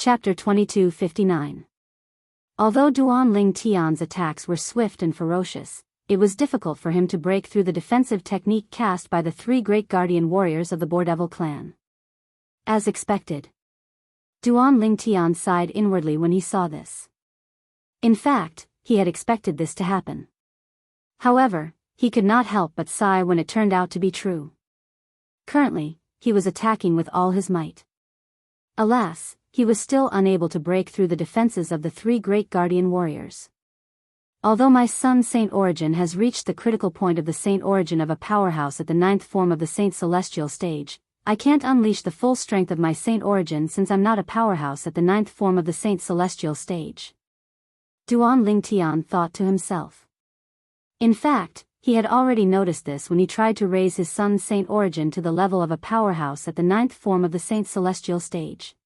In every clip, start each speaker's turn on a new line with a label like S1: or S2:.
S1: Chapter 2259. Although Duan Ling Tian's attacks were swift and ferocious, it was difficult for him to break through the defensive technique cast by the three great guardian warriors of the Boardevil clan. As expected, Duan Ling Tian sighed inwardly when he saw this. In fact, he had expected this to happen. However, he could not help but sigh when it turned out to be true. Currently, he was attacking with all his might. Alas, he was still unable to break through the defenses of the three great guardian warriors. Although my son Saint Origin has reached the critical point of the Saint Origin of a powerhouse at the 9th form of the Saint Celestial stage, I can't unleash the full strength of my Saint Origin since I'm not a powerhouse at the 9th form of the Saint Celestial stage. Duan Ling Tian thought to himself. In fact, he had already noticed this when he tried to raise his son Saint Origin to the level of a powerhouse at the 9th form of the Saint Celestial stage.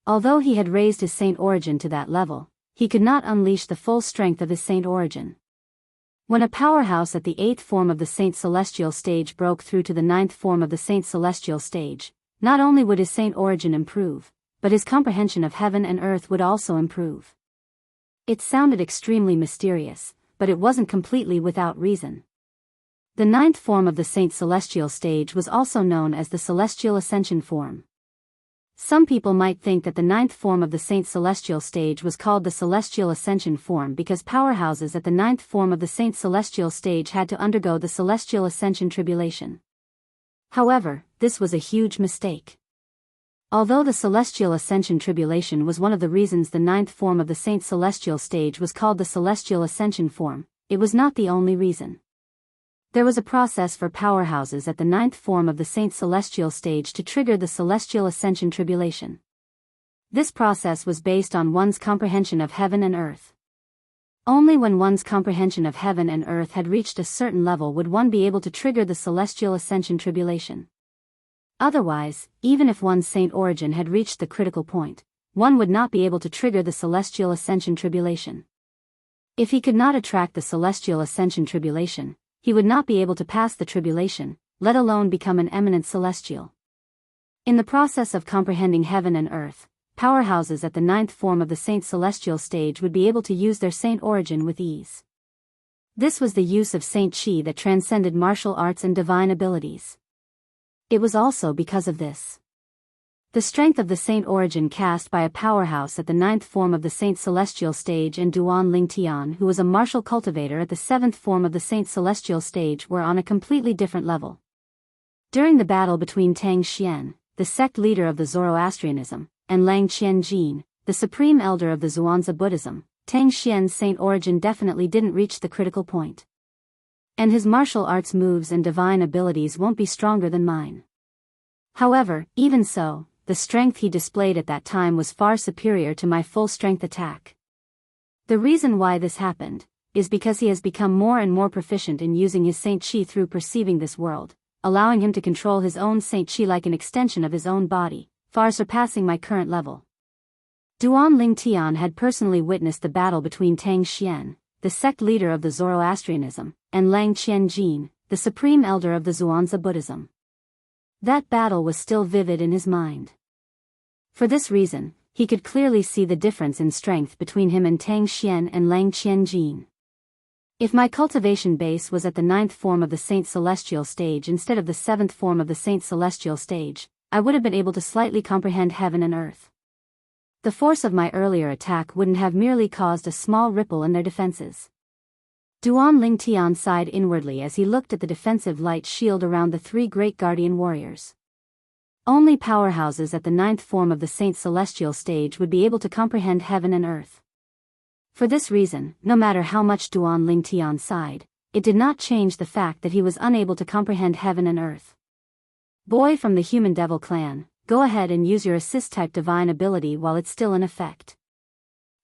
S1: Although he had raised his Saint Origin to that level, he could not unleash the full strength of his Saint Origin. When a powerhouse at the 8th form of the Saint Celestial stage broke through to the 9th form of the Saint Celestial stage, not only would his Saint Origin improve, but his comprehension of heaven and earth would also improve. It sounded extremely mysterious, but it wasn't completely without reason. The 9th form of the Saint Celestial stage was also known as the Celestial Ascension form. Some people might think that the 9th form of the Saint Celestial stage was called the Celestial Ascension form because powerhouses at the 9th form of the Saint Celestial stage had to undergo the Celestial Ascension tribulation. However, this was a huge mistake. Although the Celestial Ascension tribulation was one of the reasons the 9th form of the Saint Celestial stage was called the Celestial Ascension form, it was not the only reason. There was a process for powerhouses at the 9th form of the Saint Celestial stage to trigger the Celestial Ascension tribulation. This process was based on one's comprehension of heaven and earth. Only when one's comprehension of heaven and earth had reached a certain level would one be able to trigger the Celestial Ascension tribulation. Otherwise, even if one's Saint Origin had reached the critical point, one would not be able to trigger the Celestial Ascension tribulation. If he could not attract the Celestial Ascension tribulation, he would not be able to pass the tribulation, let alone become an eminent celestial. In the process of comprehending heaven and earth, powerhouses at the 9th form of the Saint Celestial stage would be able to use their Saint Origin with ease. This was the use of Saint Chi that transcended martial arts and divine abilities. It was also because of this. The strength of the Saint Origin cast by a powerhouse at the 9th form of the Saint Celestial stage and Duan Ling Tian, who was a martial cultivator at the 7th form of the Saint Celestial stage, were on a completely different level. During the battle between Tang Xian, the sect leader of the Zoroastrianism, and Lang Qianjin, the supreme elder of the Zhuangzi Buddhism, Tang Xian's Saint Origin definitely didn't reach the critical point. And his martial arts moves and divine abilities won't be stronger than mine. However, even so, the strength he displayed at that time was far superior to my full-strength attack. The reason why this happened is because he has become more and more proficient in using his Saint Chi through perceiving this world, allowing him to control his own Saint Chi like an extension of his own body, far surpassing my current level. Duan Ling Tian had personally witnessed the battle between Tang Xian, the sect leader of the Zoroastrianism, and Lang Qianjin, the supreme elder of the Zhuangzi Buddhism. That battle was still vivid in his mind. For this reason, he could clearly see the difference in strength between him and Tang Xian and Lang Qianjin. If my cultivation base was at the 9th form of the Saint Celestial stage instead of the 7th form of the Saint Celestial stage, I would have been able to slightly comprehend heaven and earth. The force of my earlier attack wouldn't have merely caused a small ripple in their defenses. Duan Ling Tian sighed inwardly as he looked at the defensive light shield around the three great guardian warriors. Only powerhouses at the 9th form of the Saint Celestial stage would be able to comprehend heaven and earth. For this reason, no matter how much Duan Ling Tian sighed, it did not change the fact that he was unable to comprehend heaven and earth. Boy from the Human Devil clan, go ahead and use your assist-type divine ability while it's still in effect.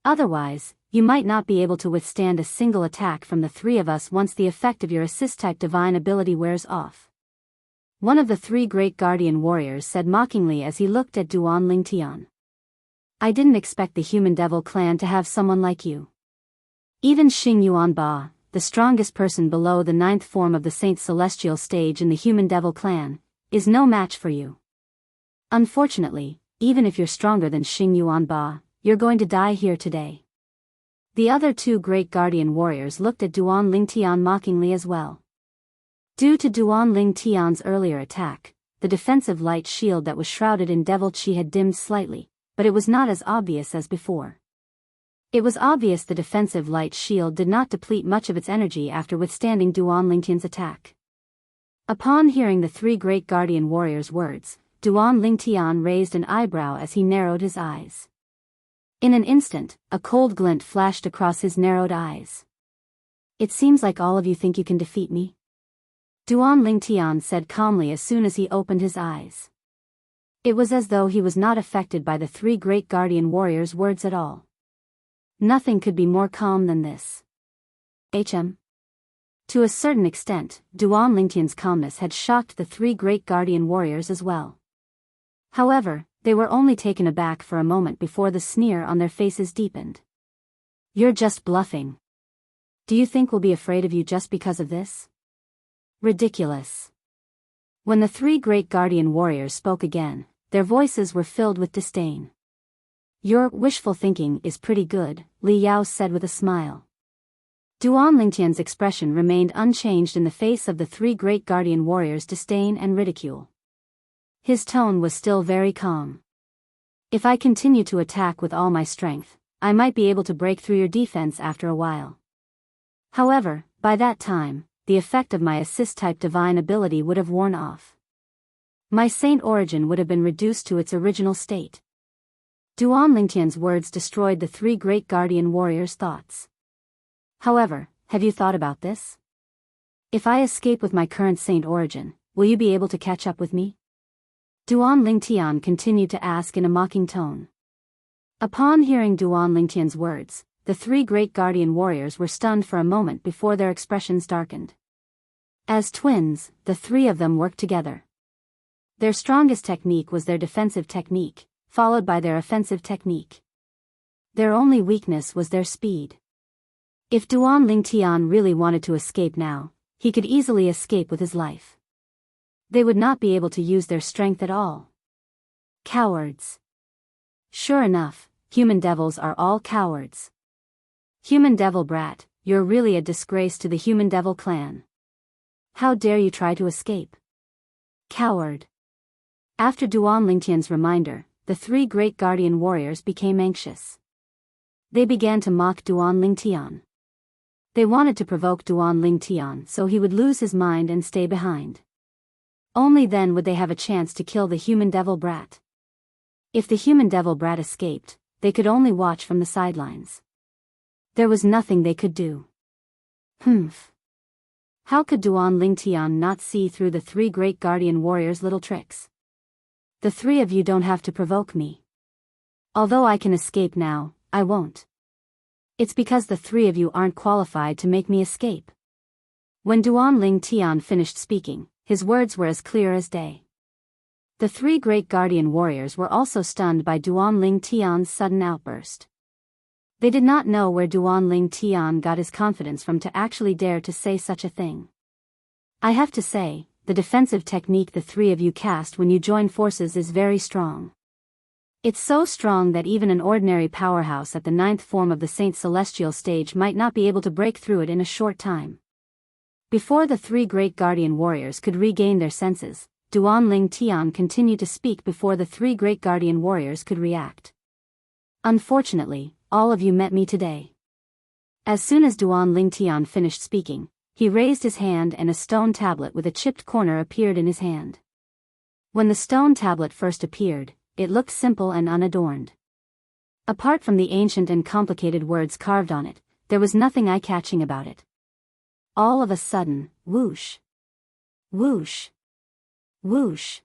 S1: Otherwise, you might not be able to withstand a single attack from the three of us once the effect of your assist-type divine ability wears off. One of the three great guardian warriors said mockingly as he looked at Duan Ling Tian. I didn't expect the Human Devil clan to have someone like you. Even Xing Yuan Ba, the strongest person below the 9th form of the Saint Celestial stage in the Human Devil clan, is no match for you. Unfortunately, even if you're stronger than Xing Yuan Ba, you're going to die here today. The other two great guardian warriors looked at Duan Lingtian mockingly as well. Due to Duan Lingtian's earlier attack, the defensive light shield that was shrouded in devil qi had dimmed slightly, but it was not as obvious as before. It was obvious the defensive light shield did not deplete much of its energy after withstanding Duan Lingtian's attack. Upon hearing the three great guardian warriors' words, Duan Lingtian raised an eyebrow as he narrowed his eyes. In an instant, a cold glint flashed across his narrowed eyes. It seems like all of you think you can defeat me? Duan Lingtian said calmly as soon as he opened his eyes. It was as though he was not affected by the three great guardian warriors' words at all. Nothing could be more calm than this. To a certain extent, Duan Lingtian's calmness had shocked the three great guardian warriors as well. However, they were only taken aback for a moment before the sneer on their faces deepened. You're just bluffing. Do you think we'll be afraid of you just because of this? Ridiculous. When the three great guardian warriors spoke again, their voices were filled with disdain. Your wishful thinking is pretty good, Li Yao said with a smile. Duan Lingtian's expression remained unchanged in the face of the three great guardian warriors' disdain and ridicule. His tone was still very calm. If I continue to attack with all my strength, I might be able to break through your defense after a while. However, by that time, the effect of my assist-type divine ability would have worn off. My saint origin would have been reduced to its original state. Duan Lingtian's words destroyed the three great guardian warriors' thoughts. However, have you thought about this? If I escape with my current saint origin, will you be able to catch up with me? Duan Lingtian continued to ask in a mocking tone. Upon hearing Duan Lingtian's words, the three great guardian warriors were stunned for a moment before their expressions darkened. As twins, the three of them worked together. Their strongest technique was their defensive technique, followed by their offensive technique. Their only weakness was their speed. If Duan Lingtian really wanted to escape now, he could easily escape with his life. They would not be able to use their strength at all. Cowards. Sure enough, human devils are all cowards. Human devil brat, you're really a disgrace to the human devil clan. How dare you try to escape? Coward. After Duan Lingtian's reminder, the three great guardian warriors became anxious. They began to mock Duan Lingtian. They wanted to provoke Duan Lingtian so he would lose his mind and stay behind. Only then would they have a chance to kill the human devil brat. If the human devil brat escaped, they could only watch from the sidelines. There was nothing they could do. How could Duan Lingtian not see through the three great guardian warriors' little tricks? The three of you don't have to provoke me. Although I can escape now, I won't. It's because the three of you aren't qualified to make me escape. When Duan Lingtian finished speaking, his words were as clear as day. The three great guardian warriors were also stunned by Duan Lingtian's sudden outburst. They did not know where Duan Lingtian got his confidence from to actually dare to say such a thing. I have to say, the defensive technique the three of you cast when you join forces is very strong. It's so strong that even an ordinary powerhouse at the 9th form of the Saint Celestial stage might not be able to break through it in a short time. Before the three great guardian warriors could regain their senses, Duan Lingtian continued to speak before the three great guardian warriors could react. Unfortunately, all of you met me today. As soon as Duan Lingtian finished speaking, he raised his hand and a stone tablet with a chipped corner appeared in his hand. When the stone tablet first appeared, it looked simple and unadorned. Apart from the ancient and complicated words carved on it, there was nothing eye-catching about it. All of a sudden, whoosh, whoosh, whoosh.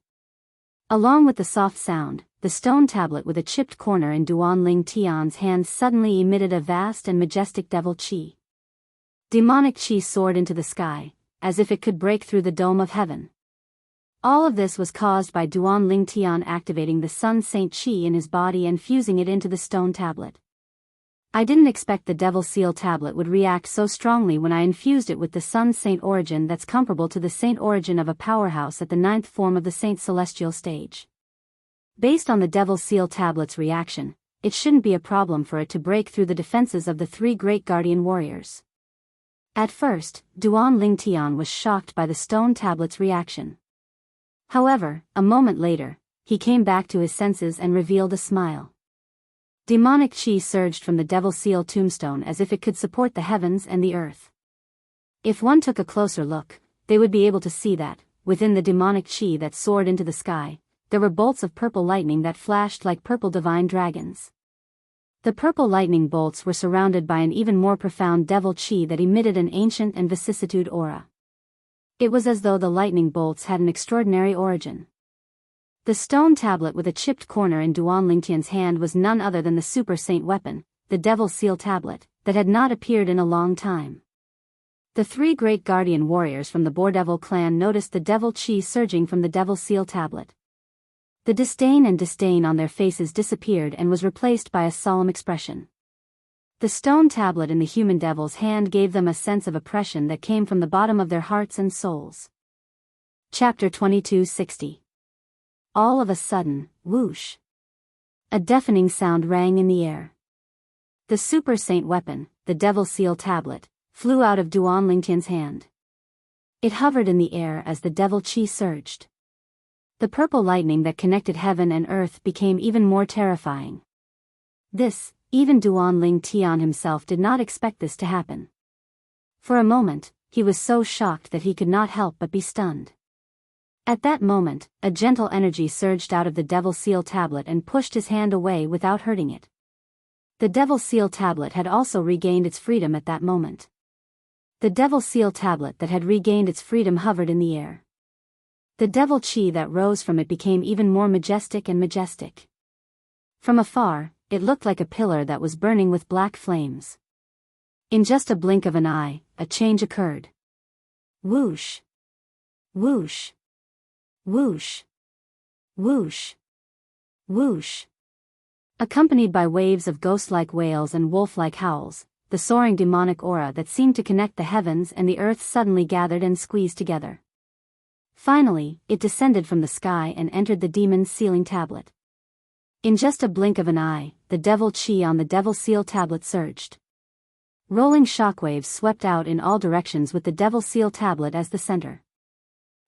S1: Along with the soft sound, the stone tablet with a chipped corner in Duan Lingtian's hand suddenly emitted a vast and majestic devil qi. Demonic qi soared into the sky, as if it could break through the dome of heaven. All of this was caused by Duan Lingtian activating the Sun Saint qi in his body and fusing it into the stone tablet. I didn't expect the Devil Seal tablet would react so strongly when I infused it with the Sun Saint origin that's comparable to the Saint origin of a powerhouse at the 9th form of the Saint Celestial stage. Based on the Devil Seal Tablet's reaction, it shouldn't be a problem for it to break through the defenses of the three great guardian warriors. At first, Duan Ling Tian was shocked by the stone tablet's reaction. However, a moment later, he came back to his senses and revealed a smile. Demonic chi surged from the Devil Seal tombstone as if it could support the heavens and the earth. If one took a closer look, they would be able to see that, within the demonic chi that soared into the sky, there were bolts of purple lightning that flashed like purple divine dragons. The purple lightning bolts were surrounded by an even more profound devil chi that emitted an ancient and vicissitude aura. It was as though the lightning bolts had an extraordinary origin. The stone tablet with a chipped corner in Duan Lingtian's hand was none other than the super saint weapon, the Devil Seal Tablet, that had not appeared in a long time. The three great guardian warriors from the Boar Devil clan noticed the devil chi surging from the Devil Seal Tablet. The disdain on their faces disappeared and was replaced by a solemn expression. The stone tablet in the human devil's hand gave them a sense of oppression that came from the bottom of their hearts and souls. Chapter 2260. All of a sudden, whoosh! A deafening sound rang in the air. The super saint weapon, the Devil Seal Tablet, flew out of Duan Lingtian's hand. It hovered in the air as the devil chi surged. The purple lightning that connected heaven and earth became even more terrifying. Even Duan Ling Tian himself did not expect this to happen. For a moment, he was so shocked that he could not help but be stunned. At that moment, a gentle energy surged out of the Devil Seal Tablet and pushed his hand away without hurting it. The Devil Seal Tablet had also regained its freedom at that moment. The Devil Seal Tablet that had regained its freedom hovered in the air. The devil chi that rose from it became even more majestic and majestic. From afar, it looked like a pillar that was burning with black flames. In just a blink of an eye, a change occurred. Whoosh! Whoosh! Whoosh! Whoosh! Whoosh! Accompanied by waves of ghost-like wails and wolf-like howls, the soaring demonic aura that seemed to connect the heavens and the earth suddenly gathered and squeezed together. Finally, it descended from the sky and entered the demon's sealing tablet. In just a blink of an eye, the devil chi on the Devil Seal Tablet surged. Rolling shockwaves swept out in all directions with the Devil Seal Tablet as the center.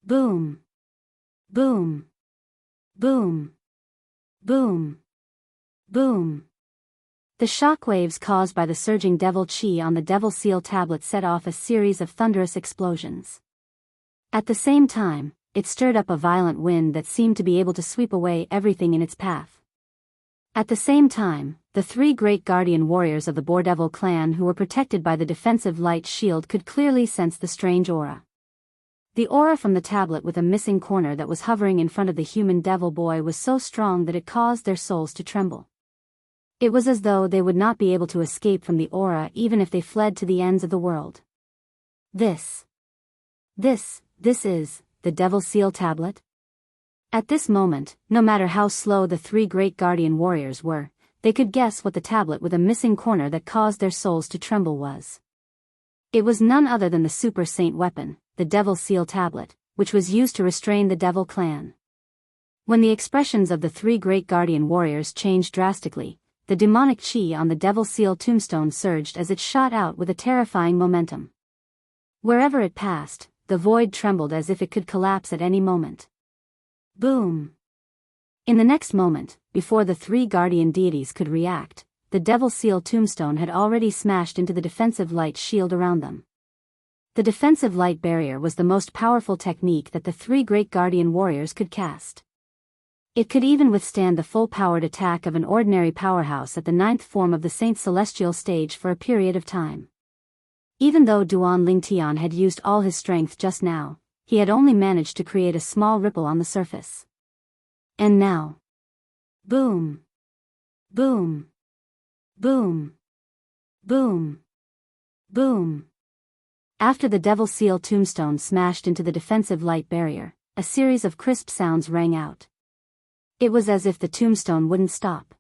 S1: Boom! Boom! Boom! Boom! Boom! The shockwaves caused by the surging devil chi on the Devil Seal Tablet set off a series of thunderous explosions. At the same time, it stirred up a violent wind that seemed to be able to sweep away everything in its path. At the same time, the three great guardian warriors of the Boar Devil clan who were protected by the defensive light shield could clearly sense the strange aura. The aura from the tablet with a missing corner that was hovering in front of the human devil boy was so strong that it caused their souls to tremble. It was as though they would not be able to escape from the aura even if they fled to the ends of the world. This is the Devil Seal Tablet? At this moment, no matter how slow the three great guardian warriors were, they could guess what the tablet with a missing corner that caused their souls to tremble was. It was none other than the super saint weapon, the Devil Seal Tablet, which was used to restrain the Devil clan. When the expressions of the three great guardian warriors changed drastically, the demonic chi on the Devil Seal tombstone surged as it shot out with a terrifying momentum. Wherever it passed, the void trembled as if it could collapse at any moment. Boom! In the next moment, before the three guardian deities could react, the Devil Seal tombstone had already smashed into the defensive light shield around them. The defensive light barrier was the most powerful technique that the three great guardian warriors could cast. It could even withstand the full-powered attack of an ordinary powerhouse at the ninth form of the Saint's celestial stage for a period of time. Even though Duan Lingtian had used all his strength just now, he had only managed to create a small ripple on the surface. And now. Boom! Boom! Boom! Boom! Boom! After the Devil Seal tombstone smashed into the defensive light barrier, a series of crisp sounds rang out. It was as if the tombstone wouldn't stop.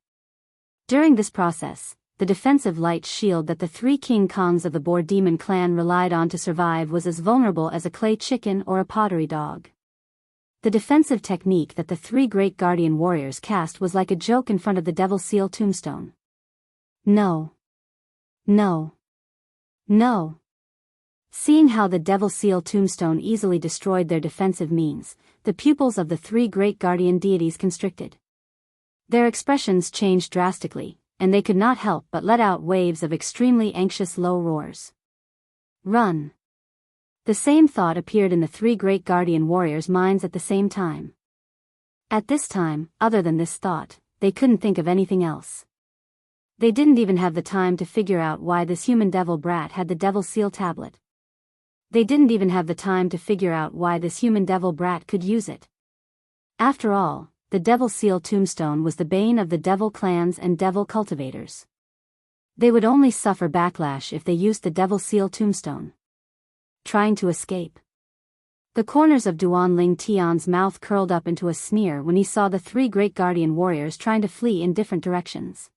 S1: During this process, the defensive light shield that the three King Kongs of the Boar Demon clan relied on to survive was as vulnerable as a clay chicken or a pottery dog. The defensive technique that the three great guardian warriors cast was like a joke in front of the Devil Seal tombstone. No. No. No. Seeing how the Devil Seal tombstone easily destroyed their defensive means, the pupils of the three great guardian deities constricted. Their expressions changed drastically, and they could not help but let out waves of extremely anxious low roars. Run. The same thought appeared in the three great guardian warriors' minds at the same time. At this time, other than this thought, they couldn't think of anything else. They didn't even have the time to figure out why this human devil brat had the Devil Seal tablet. They didn't even have the time to figure out why this human devil brat could use it. After all, the Devil Seal tombstone was the bane of the devil clans and devil cultivators. They would only suffer backlash if they used the Devil Seal tombstone. Trying to escape. The corners of Duanling Tian's mouth curled up into a sneer when he saw the three great guardian warriors trying to flee in different directions.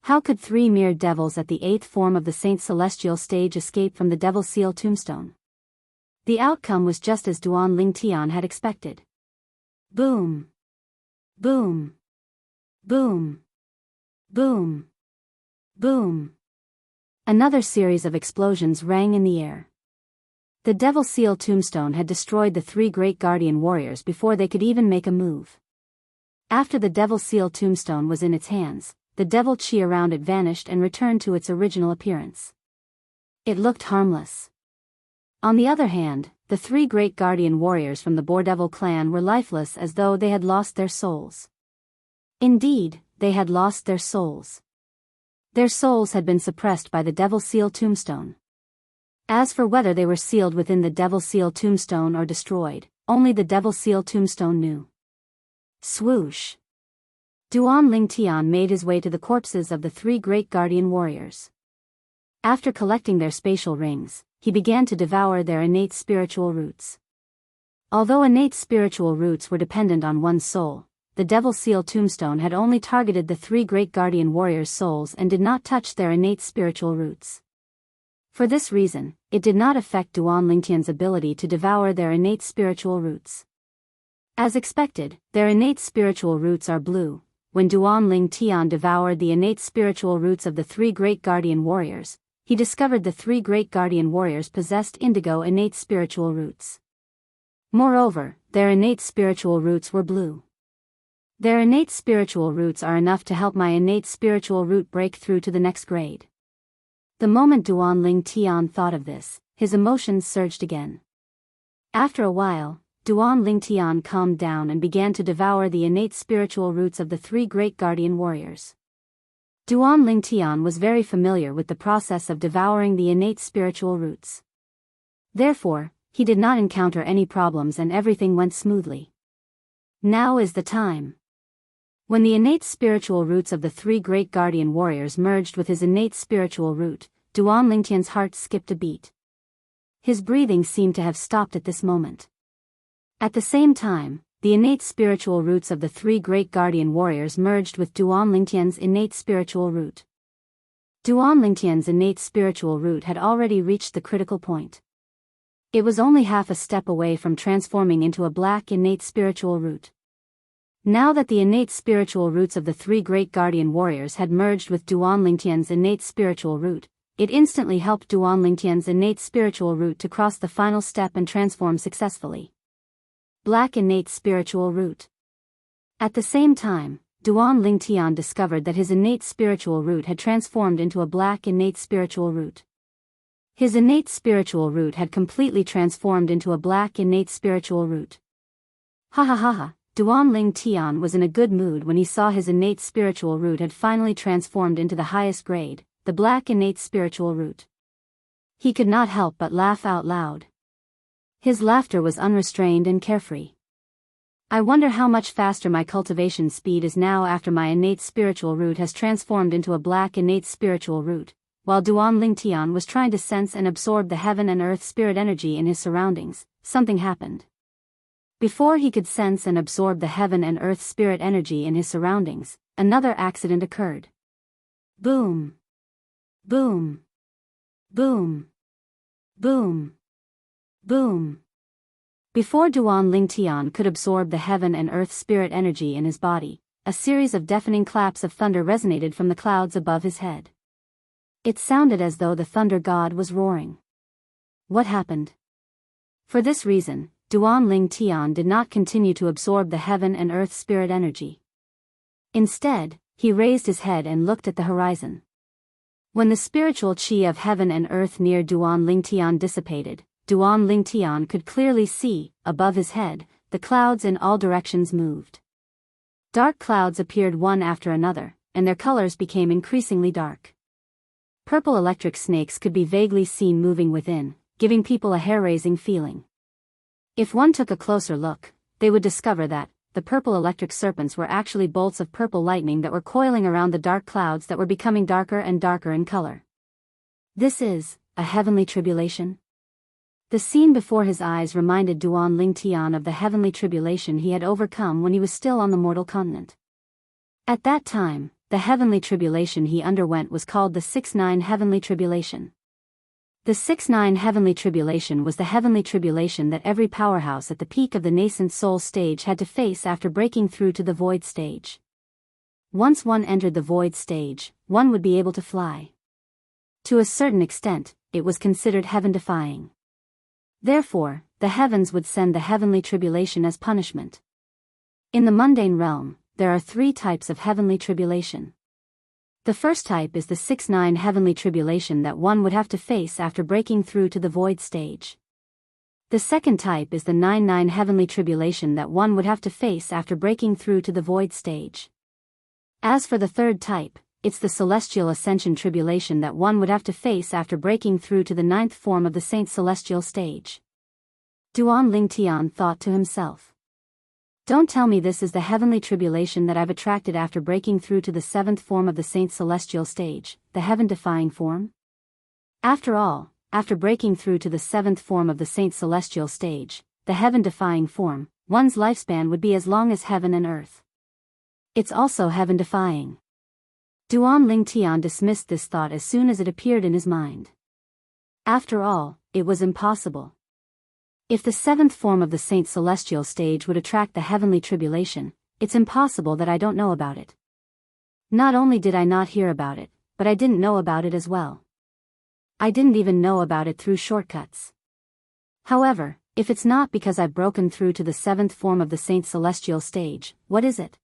S1: How could three mere devils at the eighth form of the Saint Celestial stage escape from the Devil Seal tombstone? The outcome was just as Duanling Tian had expected. Boom. Boom. Boom. Boom. Boom. Another series of explosions rang in the air. The Devil Seal tombstone had destroyed the three great guardian warriors before they could even make a move. After the Devil Seal tombstone was in its hands, the devil chi around it vanished and returned to its original appearance. It looked harmless. On the other hand, the three great guardian warriors from the Boardevil clan were lifeless as though they had lost their souls. Indeed, they had lost their souls. Their souls had been suppressed by the Devil Seal tombstone. As for whether they were sealed within the Devil Seal tombstone or destroyed, only the Devil Seal tombstone knew. Swoosh. Duanling Tian made his way to the corpses of the three great guardian warriors. After collecting their spatial rings, he began to devour their innate spiritual roots. Although innate spiritual roots were dependent on one's soul, the Devil Seal tombstone had only targeted the three great guardian warriors' souls and did not touch their innate spiritual roots. For this reason, it did not affect Duanling Tian's ability to devour their innate spiritual roots. As expected, their innate spiritual roots are blue. When Duanling Tian devoured the innate spiritual roots of the three great guardian warriors, he discovered the three great guardian warriors possessed indigo innate spiritual roots. Moreover, their innate spiritual roots were blue. Their innate spiritual roots are enough to help my innate spiritual root break through to the next grade. The moment Duanling Tian thought of this, his emotions surged again. After a while, Duanling Tian calmed down and began to devour the innate spiritual roots of the three great guardian warriors. Duanling Tian was very familiar with the process of devouring the innate spiritual roots. Therefore, he did not encounter any problems and everything went smoothly. Now is the time. When the innate spiritual roots of the three great guardian warriors merged with his innate spiritual root, Duanling Tian's heart skipped a beat. His breathing seemed to have stopped at this moment. At the same time, the innate spiritual roots of the three great guardian warriors merged with Duanling Tian's innate spiritual root. Duanling Tian's innate spiritual root had already reached the critical point. It was only half a step away from transforming into a black innate spiritual root. Now that the innate spiritual roots of the three great guardian warriors had merged with Duanling Tian's innate spiritual root, it instantly helped Duanling Tian's innate spiritual root to cross the final step and transform successfully. Black innate spiritual root. At the same time, Duanling Tian discovered that his innate spiritual root had transformed into a black innate spiritual root. His innate spiritual root had completely transformed into a black innate spiritual root. Ha ha ha ha, Duanling Tian was in a good mood when he saw his innate spiritual root had finally transformed into the highest grade, the black innate spiritual root. He could not help but laugh out loud. His laughter was unrestrained and carefree. I wonder how much faster my cultivation speed is now after my innate spiritual root has transformed into a black innate spiritual root. While Duanling Tian was trying to sense and absorb the heaven and earth spirit energy in his surroundings, something happened. Before he could sense and absorb the heaven and earth spirit energy in his surroundings, another accident occurred. Boom. Boom. Boom. Boom. Boom. Before Duan Lingtian could absorb the heaven and earth spirit energy in his body, a series of deafening claps of thunder resonated from the clouds above his head. It sounded as though the thunder god was roaring. What happened? For this reason, Duan Lingtian did not continue to absorb the heaven and earth spirit energy. Instead, he raised his head and looked at the horizon. When the spiritual qi of heaven and earth near Duan Lingtian dissipated, Duan Lingtian could clearly see, above his head, the clouds in all directions moved. Dark clouds appeared one after another, and their colors became increasingly dark. Purple electric snakes could be vaguely seen moving within, giving people a hair-raising feeling. If one took a closer look, they would discover that the purple electric serpents were actually bolts of purple lightning that were coiling around the dark clouds that were becoming darker and darker in color. This is a heavenly tribulation? The scene before his eyes reminded Duan Lingtian of the heavenly tribulation he had overcome when he was still on the mortal continent. At that time, the heavenly tribulation he underwent was called the 6-9 heavenly tribulation. The 6-9 heavenly tribulation was the heavenly tribulation that every powerhouse at the peak of the nascent soul stage had to face after breaking through to the void stage. Once one entered the void stage, one would be able to fly. To a certain extent, it was considered heaven-defying. Therefore, the heavens would send the heavenly tribulation as punishment. In the mundane realm, there are 3 types of heavenly tribulation. The first type is the 6-9 heavenly tribulation that one would have to face after breaking through to the void stage. The second type is the 9-9 heavenly tribulation that one would have to face after breaking through to the void stage. As for the third type, it's the celestial ascension tribulation that one would have to face after breaking through to the 9th form of the saint celestial stage. Duan Lingtian thought to himself. Don't tell me this is the heavenly tribulation that I've attracted after breaking through to the 7th form of the saint celestial stage, the heaven-defying form? After all, after breaking through to the 7th form of the saint celestial stage, the heaven-defying form, one's lifespan would be as long as heaven and earth. It's also heaven-defying. Duan Lingtian dismissed this thought as soon as it appeared in his mind. After all, it was impossible. If the 7th form of the saint celestial stage would attract the heavenly tribulation, it's impossible that I don't know about it. Not only did I not hear about it, but I didn't know about it as well. I didn't even know about it through shortcuts. However, if it's not because I've broken through to the 7th form of the saint celestial stage, what is it?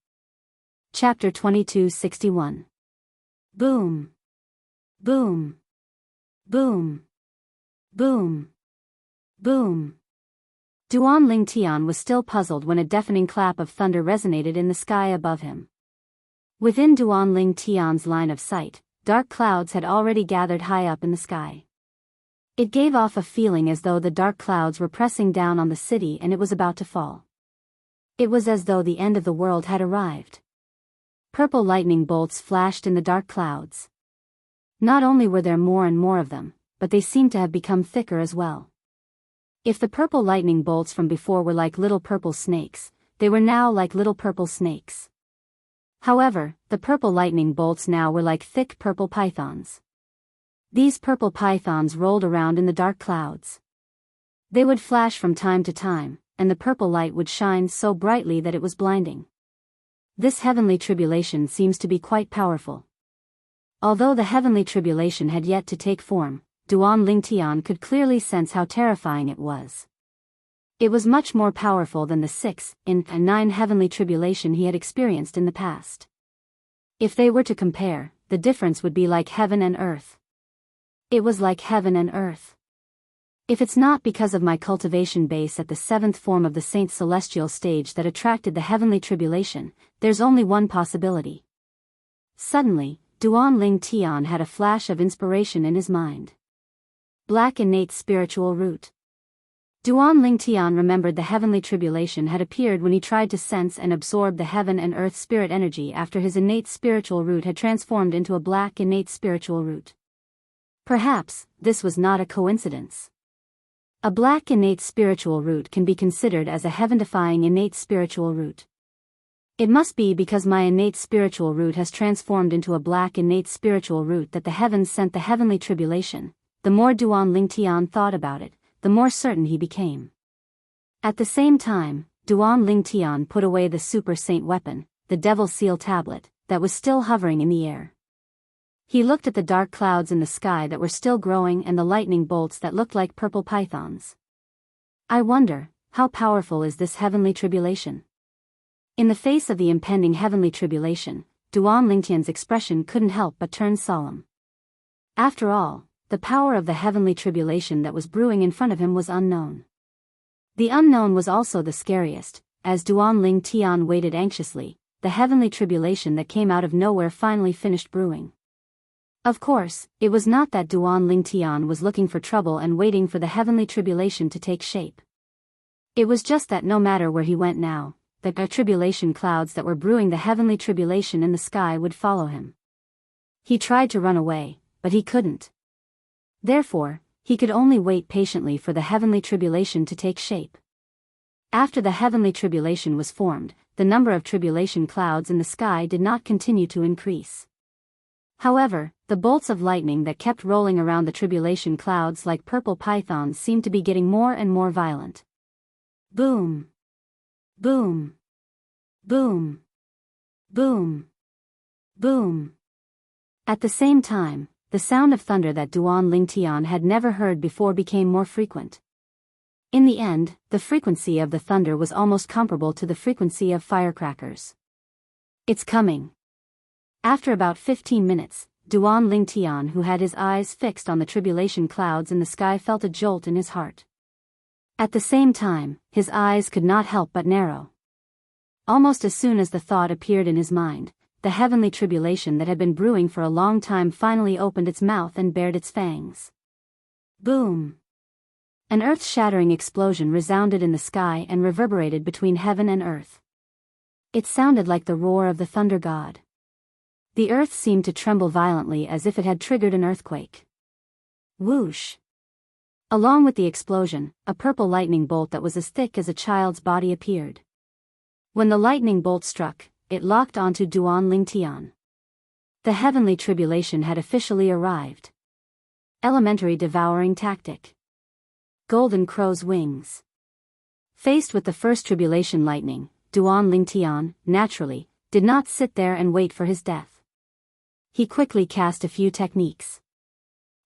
S1: Chapter 2261. Boom. Boom. Boom. Boom. Boom. Duan Lingtian was still puzzled when a deafening clap of thunder resonated in the sky above him. Within Duan Lingtian's line of sight, dark clouds had already gathered high up in the sky. It gave off a feeling as though the dark clouds were pressing down on the city and it was about to fall. It was as though the end of the world had arrived. Purple lightning bolts flashed in the dark clouds. Not only were there more and more of them, but they seemed to have become thicker as well. If the purple lightning bolts from before were like little purple snakes, they were now like little purple snakes. However, the purple lightning bolts now were like thick purple pythons. These purple pythons rolled around in the dark clouds. They would flash from time to time, and the purple light would shine so brightly that it was blinding. This heavenly tribulation seems to be quite powerful. Although the heavenly tribulation had yet to take form, Duan Lingtian could clearly sense how terrifying it was. It was much more powerful than the 6-9 heavenly tribulation he had experienced in the past. If they were to compare, the difference would be like heaven and earth. It was like heaven and earth. If it's not because of my cultivation base at the 7th form of the saint celestial stage that attracted the heavenly tribulation, there's only one possibility. Suddenly, Duan Lingtian had a flash of inspiration in his mind. Black innate spiritual root. Duan Lingtian remembered the heavenly tribulation had appeared when he tried to sense and absorb the heaven and earth spirit energy after his innate spiritual root had transformed into a black innate spiritual root. Perhaps, this was not a coincidence. A black innate spiritual root can be considered as a heaven-defying innate spiritual root. It must be because my innate spiritual root has transformed into a black innate spiritual root that the heavens sent the heavenly tribulation. The more Duan Lingtian thought about it, the more certain he became. At the same time, Duan Lingtian put away the super saint weapon, the Devil Seal tablet, that was still hovering in the air. He looked at the dark clouds in the sky that were still growing and the lightning bolts that looked like purple pythons. I wonder, how powerful is this heavenly tribulation? In the face of the impending heavenly tribulation, Duan Lingtian's expression couldn't help but turn solemn. After all, the power of the heavenly tribulation that was brewing in front of him was unknown. The unknown was also the scariest. As Duan Lingtian waited anxiously, the heavenly tribulation that came out of nowhere finally finished brewing. Of course, it was not that Duan Lingtian was looking for trouble and waiting for the heavenly tribulation to take shape. It was just that no matter where he went now, the tribulation clouds that were brewing the heavenly tribulation in the sky would follow him. He tried to run away, but he couldn't. Therefore, he could only wait patiently for the heavenly tribulation to take shape. After the heavenly tribulation was formed, the number of tribulation clouds in the sky did not continue to increase. However, the bolts of lightning that kept rolling around the tribulation clouds like purple pythons seemed to be getting more and more violent. Boom! Boom! Boom! Boom! Boom! At the same time, the sound of thunder that Duan Lingtian had never heard before became more frequent. In the end, the frequency of the thunder was almost comparable to the frequency of firecrackers. It's coming. After about 15 minutes, Duan Lingtian, who had his eyes fixed on the tribulation clouds in the sky, felt a jolt in his heart. At the same time, his eyes could not help but narrow. Almost as soon as the thought appeared in his mind, the heavenly tribulation that had been brewing for a long time finally opened its mouth and bared its fangs. Boom! An earth-shattering explosion resounded in the sky and reverberated between heaven and earth. It sounded like the roar of the thunder god. The earth seemed to tremble violently as if it had triggered an earthquake. Whoosh! Along with the explosion, a purple lightning bolt that was as thick as a child's body appeared. When the lightning bolt struck, it locked onto Duan Lingtian. The heavenly tribulation had officially arrived. Elementary devouring tactic. Golden crow's wings. Faced with the first tribulation lightning, Duan Lingtian, naturally, did not sit there and wait for his death. He quickly cast a few techniques.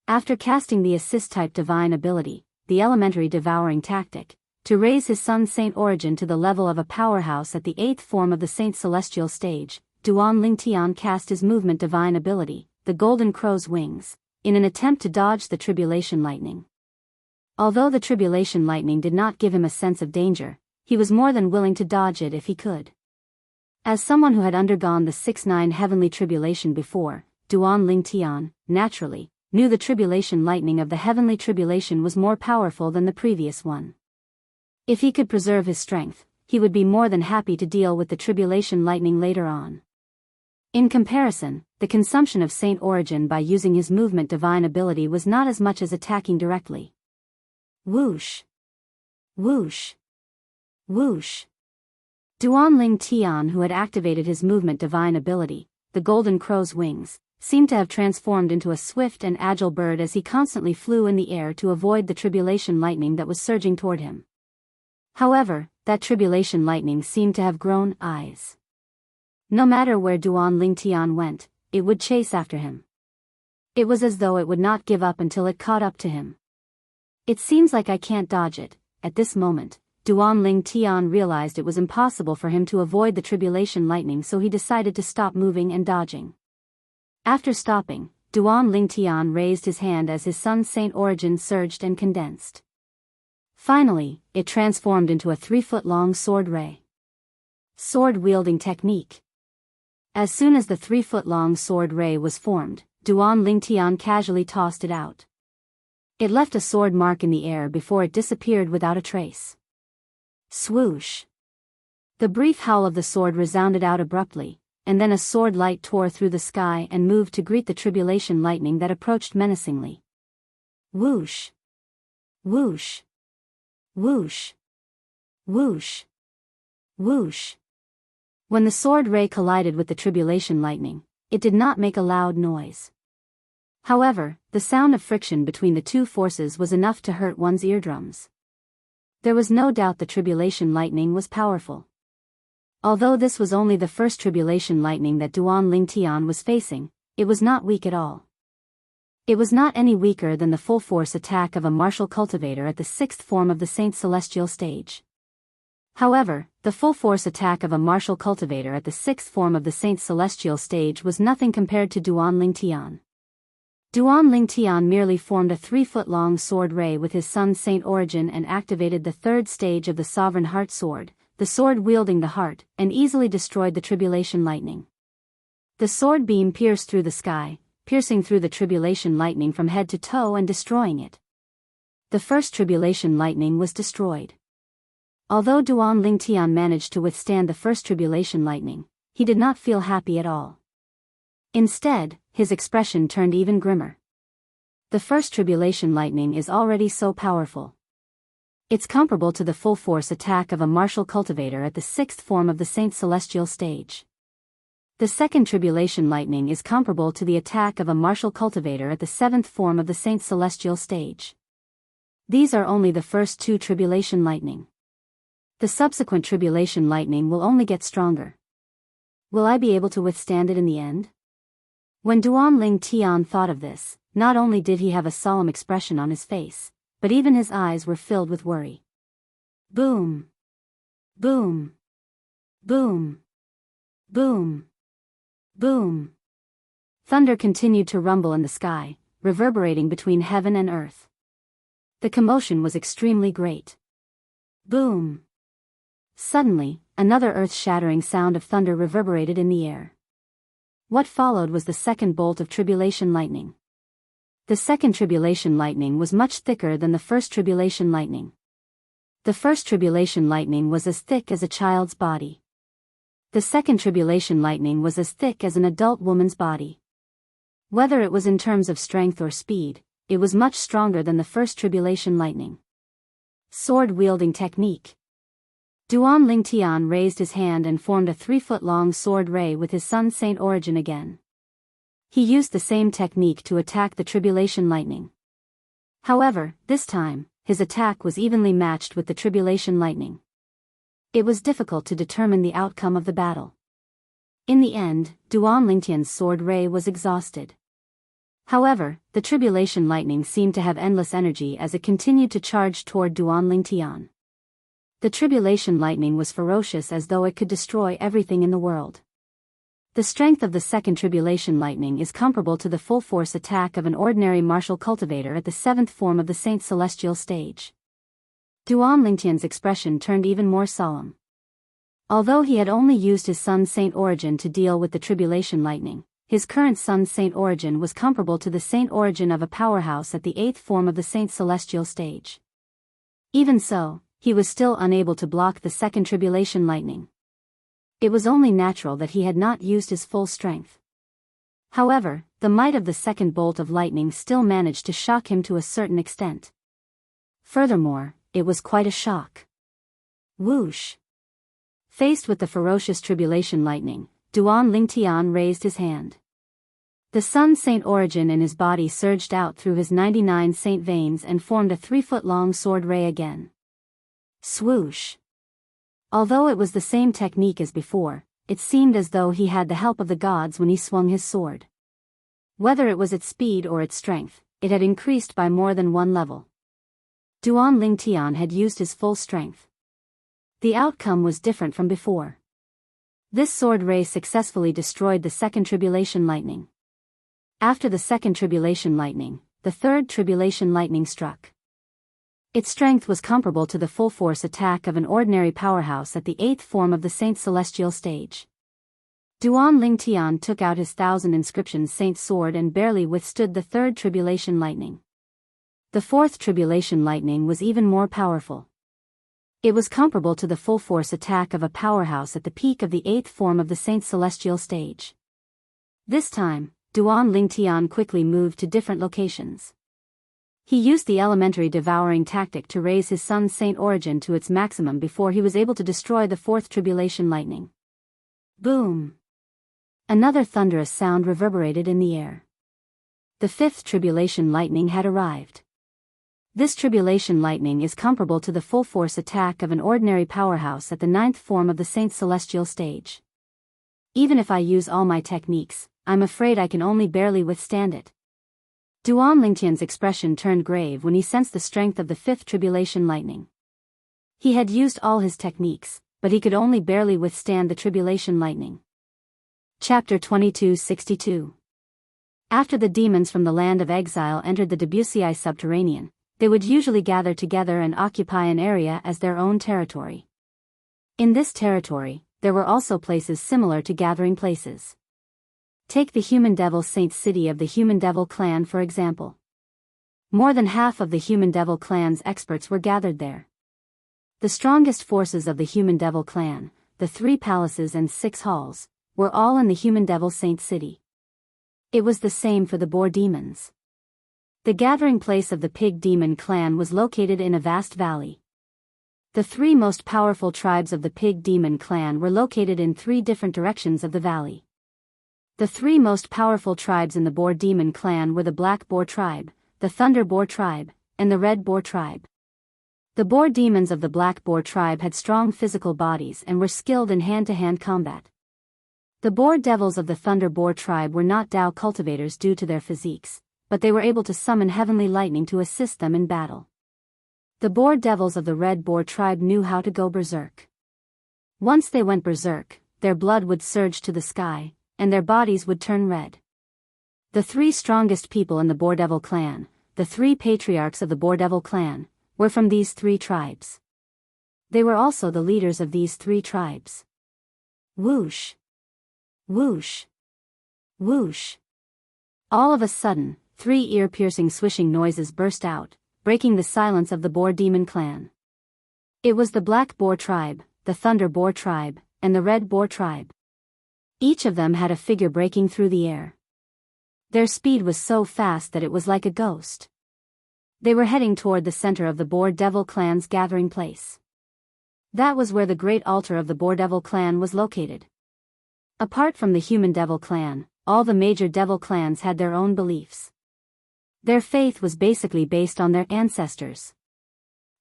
S1: After casting the assist-type divine ability, the elementary devouring tactic, to raise his son Saint Origin to the level of a powerhouse at the 8th form of the Saint Celestial stage, Duan Lingtian cast his movement divine ability, the Golden Crow's Wings, in an attempt to dodge the tribulation lightning. Although the tribulation lightning did not give him a sense of danger, he was more than willing to dodge it if he could. As someone who had undergone the 6-9 heavenly tribulation before, Duan Lingtian, naturally, knew the tribulation lightning of the heavenly tribulation was more powerful than the previous one. If he could preserve his strength, he would be more than happy to deal with the tribulation lightning later on. In comparison, the consumption of Saint Origin by using his movement divine ability was not as much as attacking directly. Whoosh! Whoosh! Whoosh! Duan Lingtian, who had activated his movement divine ability, the Golden Crow's Wings, seemed to have transformed into a swift and agile bird as he constantly flew in the air to avoid the tribulation lightning that was surging toward him. However, that tribulation lightning seemed to have grown eyes. No matter where Duan Lingtian went, it would chase after him. It was as though it would not give up until it caught up to him. It seems like I can't dodge it. At this moment, Duan Lingtian realized it was impossible for him to avoid the tribulation lightning, so he decided to stop moving and dodging. After stopping, Duan Lingtian raised his hand as his son Saint Origin surged and condensed. Finally, it transformed into a 3-foot-long sword ray. Sword-wielding technique. As soon as the 3-foot-long sword ray was formed, Duan Lingtian casually tossed it out. It left a sword mark in the air before it disappeared without a trace. Swoosh! The brief howl of the sword resounded out abruptly, and then a sword light tore through the sky and moved to greet the tribulation lightning that approached menacingly. Whoosh! Whoosh! Whoosh! Whoosh! Whoosh! When the sword ray collided with the tribulation lightning, it did not make a loud noise. However, the sound of friction between the two forces was enough to hurt one's eardrums. There was no doubt the tribulation lightning was powerful. Although this was only the first tribulation lightning that Duan Lingtian was facing, it was not weak at all. It was not any weaker than the full-force attack of a martial cultivator at the sixth form of the Saint Celestial stage. However, the full-force attack of a martial cultivator at the sixth form of the Saint Celestial stage was nothing compared to Duan Lingtian. Duan Lingtian merely formed a 3-foot-long sword ray with his Sun Saint origin and activated the third stage of the Sovereign Heart Sword, the sword wielding the heart, and easily destroyed the tribulation lightning. The sword beam pierced through the sky, piercing through the tribulation lightning from head to toe and destroying it. The first tribulation lightning was destroyed. Although Duan Lingtian managed to withstand the first tribulation lightning, he did not feel happy at all. Instead, his expression turned even grimmer. The first tribulation lightning is already so powerful. It's comparable to the full-force attack of a martial cultivator at the sixth form of the Saint Celestial stage. The second tribulation lightning is comparable to the attack of a martial cultivator at the seventh form of the Saint Celestial stage. These are only the first two tribulation lightning. The subsequent tribulation lightning will only get stronger. Will I be able to withstand it in the end? When Duan Lingtian thought of this, not only did he have a solemn expression on his face, but even his eyes were filled with worry. Boom! Boom! Boom! Boom! Boom! Thunder continued to rumble in the sky, reverberating between heaven and earth. The commotion was extremely great. Boom! Suddenly, another earth-shattering sound of thunder reverberated in the air. What followed was the second bolt of tribulation lightning. The second tribulation lightning was much thicker than the first tribulation lightning. The first tribulation lightning was as thick as a child's body. The second tribulation lightning was as thick as an adult woman's body. Whether it was in terms of strength or speed, it was much stronger than the first tribulation lightning. Sword-wielding technique. Duan Lingtian raised his hand and formed a 3-foot-long sword ray with his Sun Saint origin again. He used the same technique to attack the tribulation lightning. However, this time, his attack was evenly matched with the tribulation lightning. It was difficult to determine the outcome of the battle. In the end, Duan Lingtian's sword ray was exhausted. However, the tribulation lightning seemed to have endless energy as it continued to charge toward Duan Lingtian. The tribulation lightning was ferocious as though it could destroy everything in the world. The strength of the second tribulation lightning is comparable to the full-force attack of an ordinary martial cultivator at the seventh form of the Saint Celestial stage. Duan Lingtian's expression turned even more solemn. Although he had only used his Sun Saint origin to deal with the tribulation lightning, his current Sun Saint origin was comparable to the Saint origin of a powerhouse at the eighth form of the Saint Celestial stage. Even so, he was still unable to block the second tribulation lightning. It was only natural that he had not used his full strength. However, the might of the second bolt of lightning still managed to shock him to a certain extent. Furthermore, it was quite a shock. Whoosh! Faced with the ferocious tribulation lightning, Duan Lingtian raised his hand. The Sun Saint origin in his body surged out through his 99 saint veins and formed a 3-foot-long sword ray again. Swoosh! Although it was the same technique as before, it seemed as though he had the help of the gods when he swung his sword. Whether it was its speed or its strength, it had increased by more than one level. Duan Lingtian had used his full strength. The outcome was different from before. This sword ray successfully destroyed the second tribulation lightning. After the second tribulation lightning, the third tribulation lightning struck. Its strength was comparable to the full-force attack of an ordinary powerhouse at the eighth form of the Saint Celestial stage. Duan Lingtian took out his 1,000 inscriptions Saint sword and barely withstood the third tribulation lightning. The fourth tribulation lightning was even more powerful. It was comparable to the full-force attack of a powerhouse at the peak of the eighth form of the Saint Celestial stage. This time, Duan Lingtian quickly moved to different locations. He used the elementary devouring tactic to raise his Sun Saint origin to its maximum before he was able to destroy the fourth tribulation lightning. Boom! Another thunderous sound reverberated in the air. The fifth tribulation lightning had arrived. This tribulation lightning is comparable to the full-force attack of an ordinary powerhouse at the 9th form of the Saint's celestial stage. Even if I use all my techniques, I'm afraid I can only barely withstand it. Duan Lingtian's expression turned grave when he sensed the strength of the 5th tribulation lightning. He had used all his techniques, but he could only barely withstand the tribulation lightning. Chapter 2262. After the demons from the land of exile entered the Debussyi subterranean, they would usually gather together and occupy an area as their own territory. In this territory, there were also places similar to gathering places. Take the Human Devil Saint city of the Human Devil clan for example. More than half of the Human Devil clan's experts were gathered there. The strongest forces of the Human Devil clan, the 3 palaces and 6 halls, were all in the Human Devil Saint city. It was the same for the boar demons. The gathering place of the Pig Demon clan was located in a vast valley. The 3 most powerful tribes of the Pig Demon clan were located in 3 different directions of the valley. The 3 most powerful tribes in the Boar Demon clan were the Black Boar tribe, the Thunder Boar tribe, and the Red Boar tribe. The boar demons of the Black Boar tribe had strong physical bodies and were skilled in hand-to-hand combat. The boar devils of the Thunder Boar tribe were not Dao cultivators due to their physiques, but they were able to summon heavenly lightning to assist them in battle. The boar devils of the Red Boar tribe knew how to go berserk. Once they went berserk, their blood would surge to the sky, and their bodies would turn red. The 3 strongest people in the Boar Devil clan, the 3 patriarchs of the Boar Devil clan, were from these 3 tribes. They were also the leaders of these 3 tribes. Whoosh! Whoosh! Whoosh! All of a sudden, 3 ear-piercing swishing noises burst out, breaking the silence of the Boar Demon clan. It was the Black Boar tribe, the Thunder Boar tribe, and the Red Boar tribe. Each of them had a figure breaking through the air. Their speed was so fast that it was like a ghost. They were heading toward the center of the Boar Devil clan's gathering place. That was where the great altar of the Boar Devil clan was located. Apart from the Human Devil clan, all the major devil clans had their own beliefs. Their faith was basically based on their ancestors.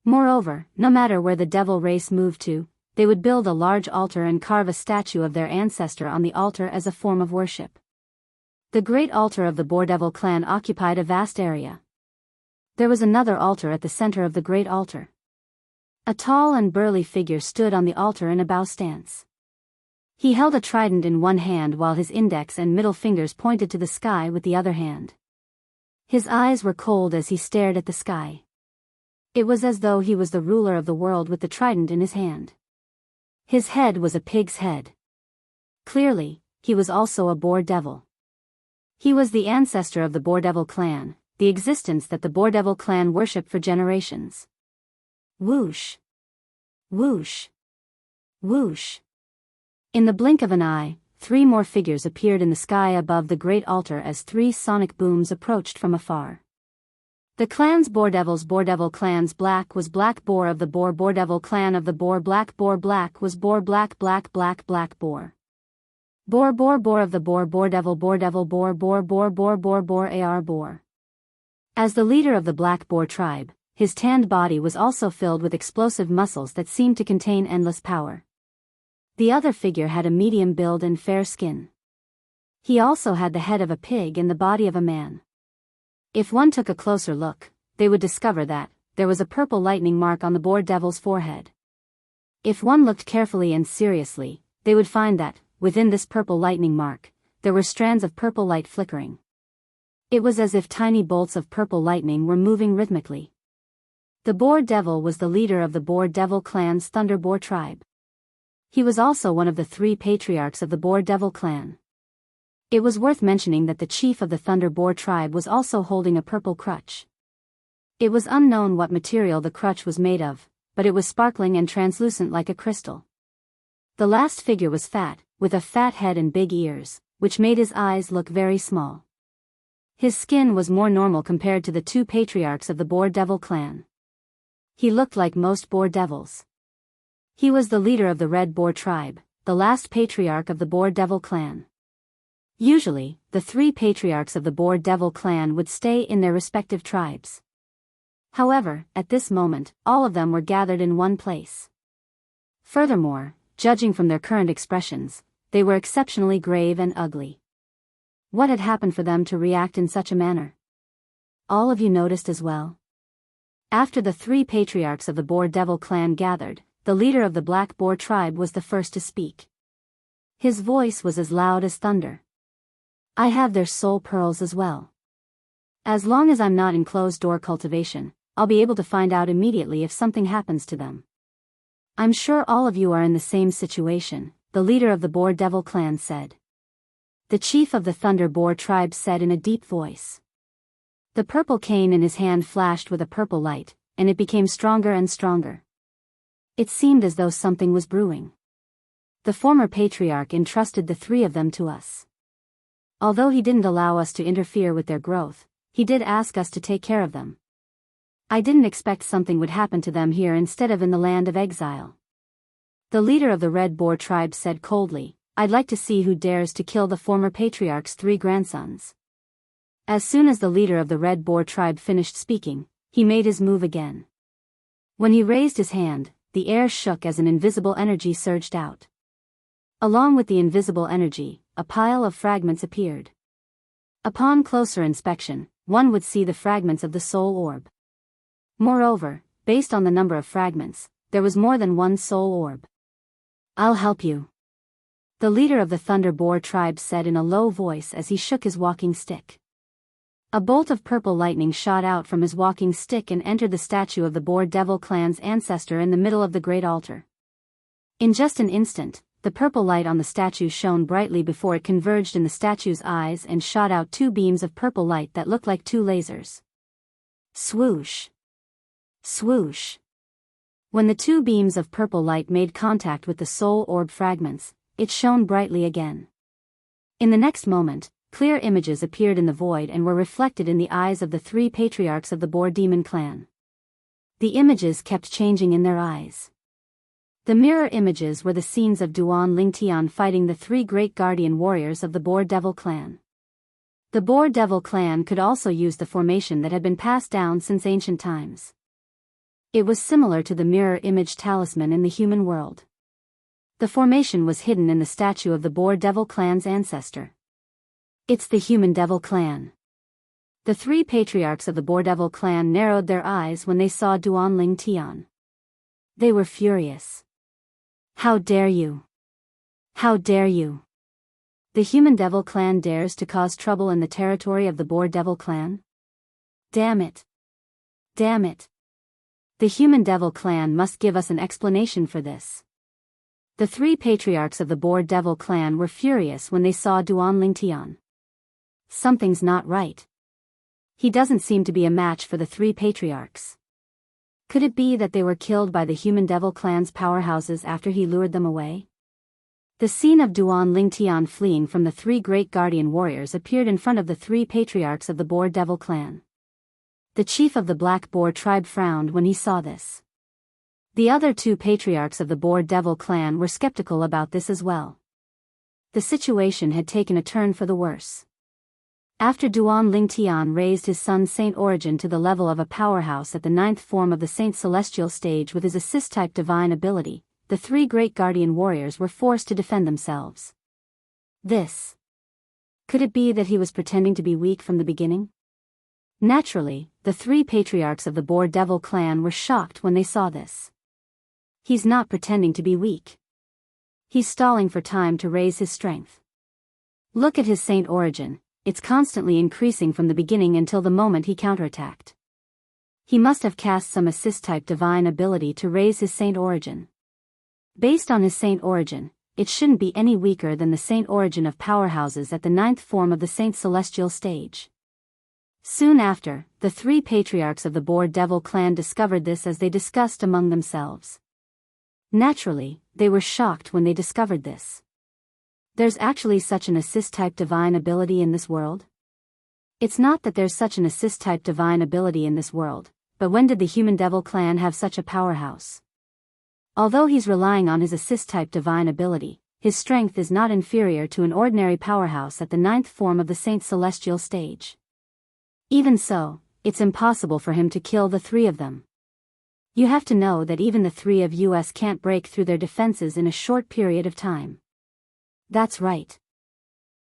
S1: Moreover, no matter where the devil race moved to, they would build a large altar and carve a statue of their ancestor on the altar as a form of worship. The great altar of the Boar Devil clan occupied a vast area. There was another altar at the center of the great altar. A tall and burly figure stood on the altar in a bow stance. He held a trident in one hand while his index and middle fingers pointed to the sky with the other hand. His eyes were cold as he stared at the sky. It was as though he was the ruler of the world with the trident in his hand. His head was a pig's head. Clearly, he was also a boar devil. He was the ancestor of the Boar Devil clan, the existence that the Boar Devil clan worshipped for generations. Whoosh! Whoosh! Whoosh! In the blink of an eye, 3 more figures appeared in the sky above the great altar as 3 sonic booms approached from afar. The clan's Boar Devil clan's Black was Black Boar of the Boar Devil clan of the Boar Black Black was Boar Black Black Boar. Boar of the Boar Devil Boar AR Boar. As the leader of the Black Boar tribe, his tanned body was also filled with explosive muscles that seemed to contain endless power. The other figure had a medium build and fair skin. He also had the head of a pig and the body of a man. If one took a closer look, they would discover that there was a purple lightning mark on the Boar Devil's forehead. If one looked carefully and seriously, they would find that, within this purple lightning mark, there were strands of purple light flickering. It was as if tiny bolts of purple lightning were moving rhythmically. The Boar Devil was the leader of the Boar Devil clan's Thunder Boar tribe. He was also one of the 3 patriarchs of the Boar Devil clan. It was worth mentioning that the chief of the Thunder Boar tribe was also holding a purple crutch. It was unknown what material the crutch was made of, but it was sparkling and translucent like a crystal. The last figure was fat, with a fat head and big ears, which made his eyes look very small. His skin was more normal compared to the 2 patriarchs of the Boar Devil clan. He looked like most boar devils. He was the leader of the Red Boar tribe, the last patriarch of the Boar Devil clan. Usually, the 3 patriarchs of the Boar Devil clan would stay in their respective tribes. However, at this moment, all of them were gathered in one place. Furthermore, judging from their current expressions, they were exceptionally grave and ugly. What had happened for them to react in such a manner? All of you noticed as well? After the three patriarchs of the Boar Devil clan gathered, the leader of the Black Boar tribe was the first to speak. His voice was as loud as thunder. I have their soul pearls as well. As long as I'm not in closed-door cultivation, I'll be able to find out immediately if something happens to them. I'm sure all of you are in the same situation, the leader of the Boar Devil clan said. The chief of the Thunder Boar tribe said in a deep voice. The purple cane in his hand flashed with a purple light, and it became stronger and stronger. It seemed as though something was brewing. The former patriarch entrusted the three of them to us. Although he didn't allow us to interfere with their growth, he did ask us to take care of them. I didn't expect something would happen to them here instead of in the land of exile. The leader of the Red Boar tribe said coldly, I'd like to see who dares to kill the former patriarch's three grandsons. As soon as the leader of the Red Boar tribe finished speaking, he made his move again. When he raised his hand, the air shook as an invisible energy surged out. Along with the invisible energy, a pile of fragments appeared. Upon closer inspection, one would see the fragments of the soul orb. Moreover, based on the number of fragments, there was more than one soul orb. I'll help you. The leader of the Thunder Boar tribe said in a low voice as he shook his walking stick. A bolt of purple lightning shot out from his walking stick and entered the statue of the Boar Devil clan's ancestor in the middle of the great altar. In just an instant, the purple light on the statue shone brightly before it converged in the statue's eyes and shot out two beams of purple light that looked like two lasers. Swoosh! Swoosh! When the two beams of purple light made contact with the soul orb fragments, it shone brightly again. In the next moment, clear images appeared in the void and were reflected in the eyes of the three patriarchs of the Boar Demon clan. The images kept changing in their eyes. The mirror images were the scenes of Duan Lingtian fighting the three great guardian warriors of the Boar Devil clan. The Boar Devil clan could also use the formation that had been passed down since ancient times. It was similar to the mirror image talisman in the human world. The formation was hidden in the statue of the Boar Devil clan's ancestor. It's the Human Devil clan. The three patriarchs of the Boar Devil clan narrowed their eyes when they saw Duan Lingtian. They were furious. How dare you? How dare you? The Human Devil clan dares to cause trouble in the territory of the Boar Devil clan? Damn it. Damn it. The Human Devil clan must give us an explanation for this. The three patriarchs of the Boar Devil clan were furious when they saw Duan Lingtian. Something's not right. He doesn't seem to be a match for the three patriarchs. Could it be that they were killed by the Human Devil clan's powerhouses after he lured them away? The scene of Duan Lingtian fleeing from the three great guardian warriors appeared in front of the three patriarchs of the Boar Devil clan. The chief of the Black Boar tribe frowned when he saw this. The other two patriarchs of the Boar Devil clan were skeptical about this as well. The situation had taken a turn for the worse. After Duan Lingtian raised his son Saint Origin to the level of a powerhouse at the 9th form of the Saint Celestial stage with his assist-type divine ability, the three great guardian warriors were forced to defend themselves. This. Could it be that he was pretending to be weak from the beginning? Naturally, the three patriarchs of the Boar Devil clan were shocked when they saw this. He's not pretending to be weak. He's stalling for time to raise his strength. Look at his Saint Origin. It's constantly increasing from the beginning until the moment he counterattacked. He must have cast some assist-type divine ability to raise his Saint Origin. Based on his Saint Origin, it shouldn't be any weaker than the Saint Origin of powerhouses at the 9th form of the Saint Celestial stage. Soon after, the three patriarchs of the Boar Devil clan discovered this as they discussed among themselves. Naturally, they were shocked when they discovered this. There's actually such an assist-type divine ability in this world? It's not that there's such an assist-type divine ability in this world, but when did the Human Devil clan have such a powerhouse? Although he's relying on his assist-type divine ability, his strength is not inferior to an ordinary powerhouse at the 9th form of the Saint Celestial stage. Even so, it's impossible for him to kill the three of them. You have to know that even the three of us can't break through their defenses in a short period of time. That's right.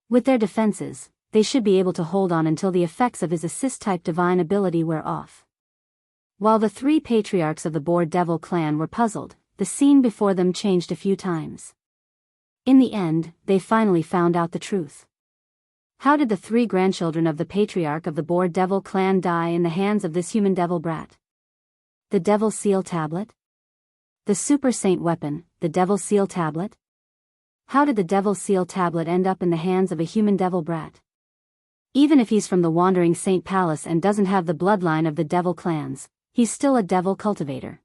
S1: With their defenses, they should be able to hold on until the effects of his assist-type divine ability wear off. While the three patriarchs of the Boar Devil clan were puzzled, the scene before them changed a few times. In the end, they finally found out the truth. How did the three grandchildren of the patriarch of the Boar Devil clan die in the hands of this human devil brat? The Devil Seal Tablet? The Super Saint Weapon, the Devil Seal Tablet? How did the Devil Seal Tablet end up in the hands of a human devil brat? Even if he's from the Wandering Saint Palace and doesn't have the bloodline of the devil clans, he's still a devil cultivator.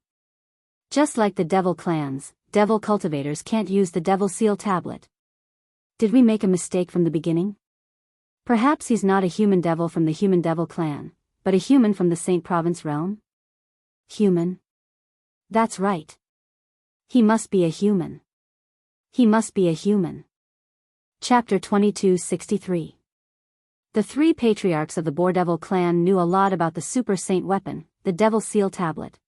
S1: Just like the devil clans, devil cultivators can't use the Devil Seal Tablet. Did we make a mistake from the beginning? Perhaps he's not a human devil from the human devil clan, but a human from the Saint Province realm? Human? That's right. He must be a human. He must be a human. Chapter 2263. The three patriarchs of the Boar Devil clan knew a lot about the Super Saint Weapon, the Devil Seal Tablet.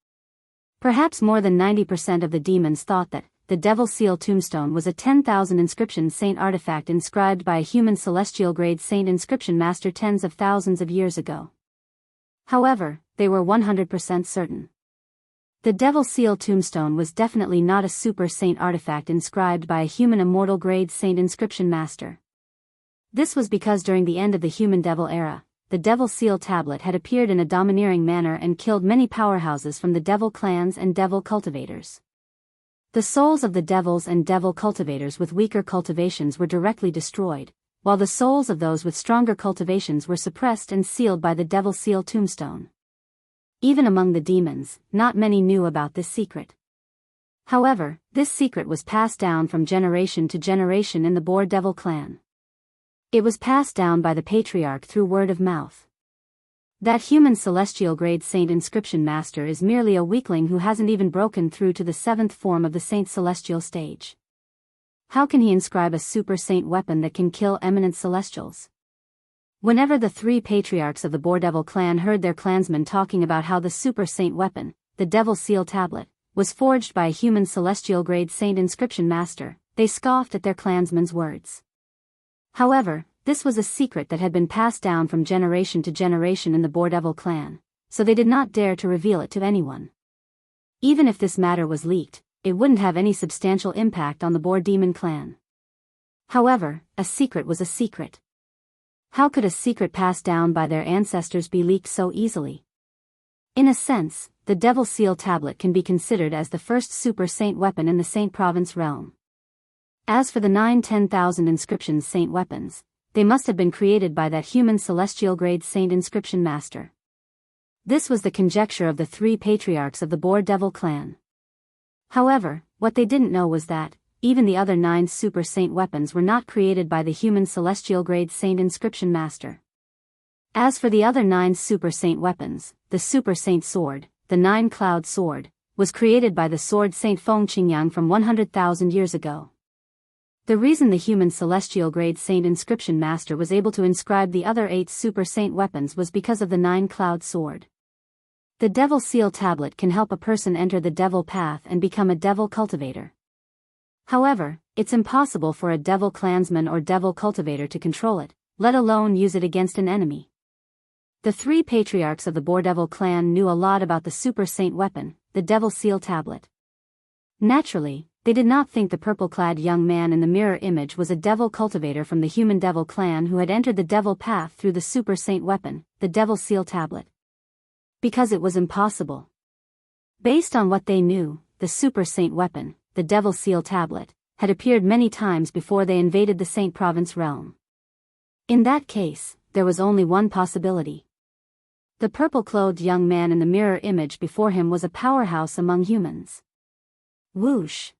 S1: Perhaps more than 90% of the demons thought that the Devil Seal Tombstone was a 10,000 inscription saint artifact inscribed by a human celestial grade saint inscription master tens of thousands of years ago. However, they were 100% certain. The Devil Seal Tombstone was definitely not a super saint artifact inscribed by a human immortal grade saint inscription master. This was because during the end of the human devil era, the Devil Seal Tablet had appeared in a domineering manner and killed many powerhouses from the devil clans and devil cultivators. The souls of the devils and devil cultivators with weaker cultivations were directly destroyed, while the souls of those with stronger cultivations were suppressed and sealed by the Devil Seal Tombstone. Even among the demons, not many knew about this secret. However, this secret was passed down from generation to generation in the Boar Devil clan. It was passed down by the patriarch through word of mouth. That human celestial grade saint inscription master is merely a weakling who hasn't even broken through to the seventh form of the saint celestial stage. How can he inscribe a super saint weapon that can kill eminent celestials? Whenever the three patriarchs of the Boar Devil clan heard their clansmen talking about how the super saint weapon, the Devil Seal Tablet, was forged by a human celestial grade saint inscription master, they scoffed at their clansmen's words. However, this was a secret that had been passed down from generation to generation in the Boar Devil clan, so they did not dare to reveal it to anyone. Even if this matter was leaked, it wouldn't have any substantial impact on the Boar Demon clan. However, a secret was a secret. How could a secret passed down by their ancestors be leaked so easily? In a sense, the Devil Seal Tablet can be considered as the first super saint weapon in the Saint Province realm. As for the 10,000 inscription saint weapons, they must have been created by that human celestial grade saint inscription master. This was the conjecture of the three patriarchs of the Boar Devil clan. However, what they didn't know was that, even the other 9 super saint weapons were not created by the human celestial grade saint inscription master. As for the other 9 super saint weapons, the Super Saint Sword, the 9-Cloud Sword, was created by the sword Saint Feng Qingyang from 100,000 years ago. The reason the human celestial grade saint inscription master was able to inscribe the other 8 super saint weapons was because of the 9-Cloud Sword. The Devil Seal Tablet can help a person enter the devil path and become a devil cultivator. However, it's impossible for a devil clansman or devil cultivator to control it, let alone use it against an enemy. The three patriarchs of the Boar Devil clan knew a lot about the super saint weapon, the Devil Seal Tablet. Naturally, they did not think the purple-clad young man in the mirror image was a devil cultivator from the human devil clan who had entered the devil path through the super saint weapon, the Devil Seal Tablet. Because it was impossible. Based on what they knew, the super saint weapon, the Devil Seal Tablet, had appeared many times before they invaded the Saint Province realm. In that case, there was only one possibility. The purple-clothed young man in the mirror image before him was a powerhouse among humans. Whoosh!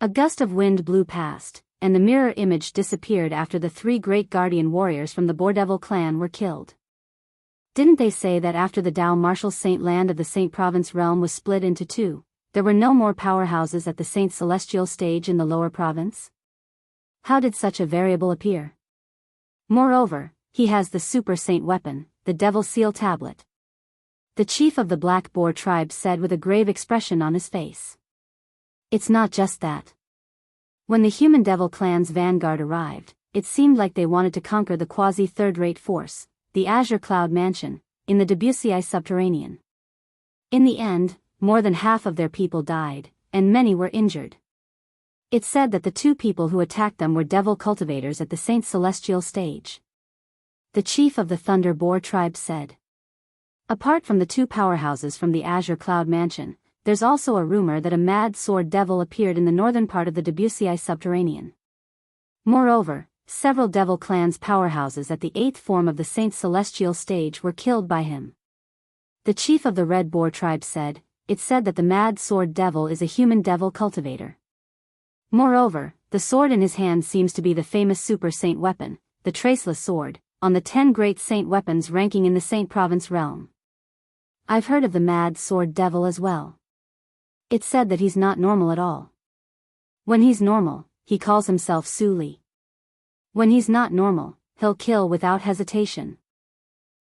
S1: A gust of wind blew past, and the mirror image disappeared after the 3 great guardian warriors from the Boar Devil clan were killed. Didn't they say that after the Dao Martial Saint land of the Saint Province realm was split into 2, there were no more powerhouses at the Saint Celestial stage in the lower province? How did such a variable appear? Moreover, he has the super saint weapon, the Devil Seal Tablet. The chief of the Black Boar tribe said with a grave expression on his face. It's not just that. When the human devil clan's vanguard arrived, it seemed like they wanted to conquer the quasi-third-rate force, the Azure Cloud Mansion, in the Wuxia subterranean. In the end, more than half of their people died, and many were injured. It said that the two people who attacked them were devil cultivators at the Saint Celestial stage. The chief of the Thunder Boar tribe said. Apart from the two powerhouses from the Azure Cloud Mansion, there's also a rumor that a mad sword devil appeared in the northern part of the Wuxia subterranean. Moreover, several devil clans' powerhouses at the 8th form of the Saint Celestial stage were killed by him. The chief of the Red Boar tribe said, it said that the mad sword devil is a human devil cultivator. Moreover, the sword in his hand seems to be the famous super saint weapon, the Traceless Sword, on the 10 great saint weapons ranking in the Saint Province realm. I've heard of the mad sword devil as well. It's said that he's not normal at all. When he's normal, he calls himself Su Li. When he's not normal, he'll kill without hesitation.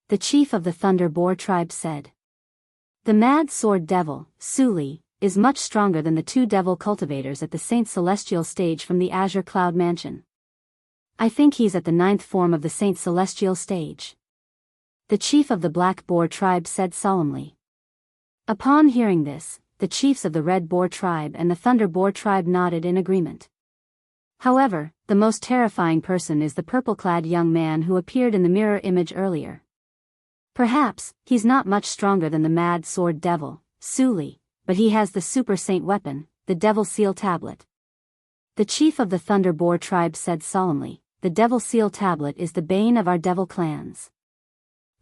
S1: The chief of the Thunder Boar tribe said. The mad sword devil, Su Li, is much stronger than the two devil cultivators at the Saint Celestial stage from the Azure Cloud Mansion. I think he's at the 9th form of the Saint Celestial stage. The chief of the Black Boar tribe said solemnly. Upon hearing this, the chiefs of the Red Boar tribe and the Thunder Boar tribe nodded in agreement. However, the most terrifying person is the purple-clad young man who appeared in the mirror image earlier. Perhaps, he's not much stronger than the mad sword devil, Su Li, but he has the super saint weapon, the Devil Seal Tablet. The chief of the Thunder Boar tribe said solemnly, the Devil Seal Tablet is the bane of our devil clans.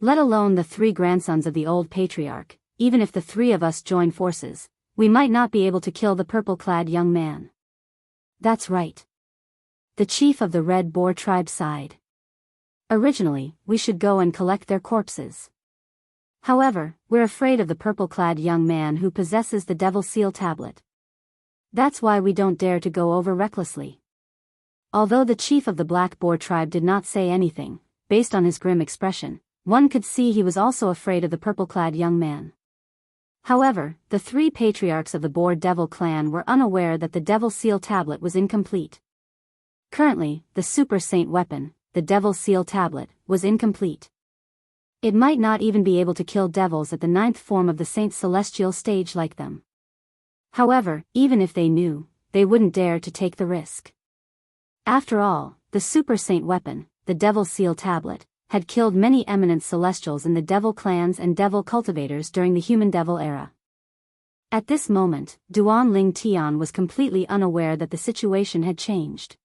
S1: Let alone the 3 grandsons of the old patriarch, even if the 3 of us join forces, we might not be able to kill the purple-clad young man. That's right. The chief of the Red Boar tribe sighed. Originally, we should go and collect their corpses. However, we're afraid of the purple-clad young man who possesses the Devil Seal Tablet. That's why we don't dare to go over recklessly. Although the chief of the Black Boar tribe did not say anything, based on his grim expression, one could see he was also afraid of the purple-clad young man. However, the 3 patriarchs of the Boar Devil clan were unaware that the Devil Seal Tablet was incomplete. Currently, the super saint weapon, the Devil Seal Tablet, was incomplete. It might not even be able to kill devils at the 9th form of the Saint Celestial stage like them. However, even if they knew, they wouldn't dare to take the risk. After all, the super saint weapon, the Devil Seal Tablet, had killed many eminent celestials in the devil clans and devil cultivators during the human devil era. At this moment, Duan Ling Tian was completely unaware that the situation had changed.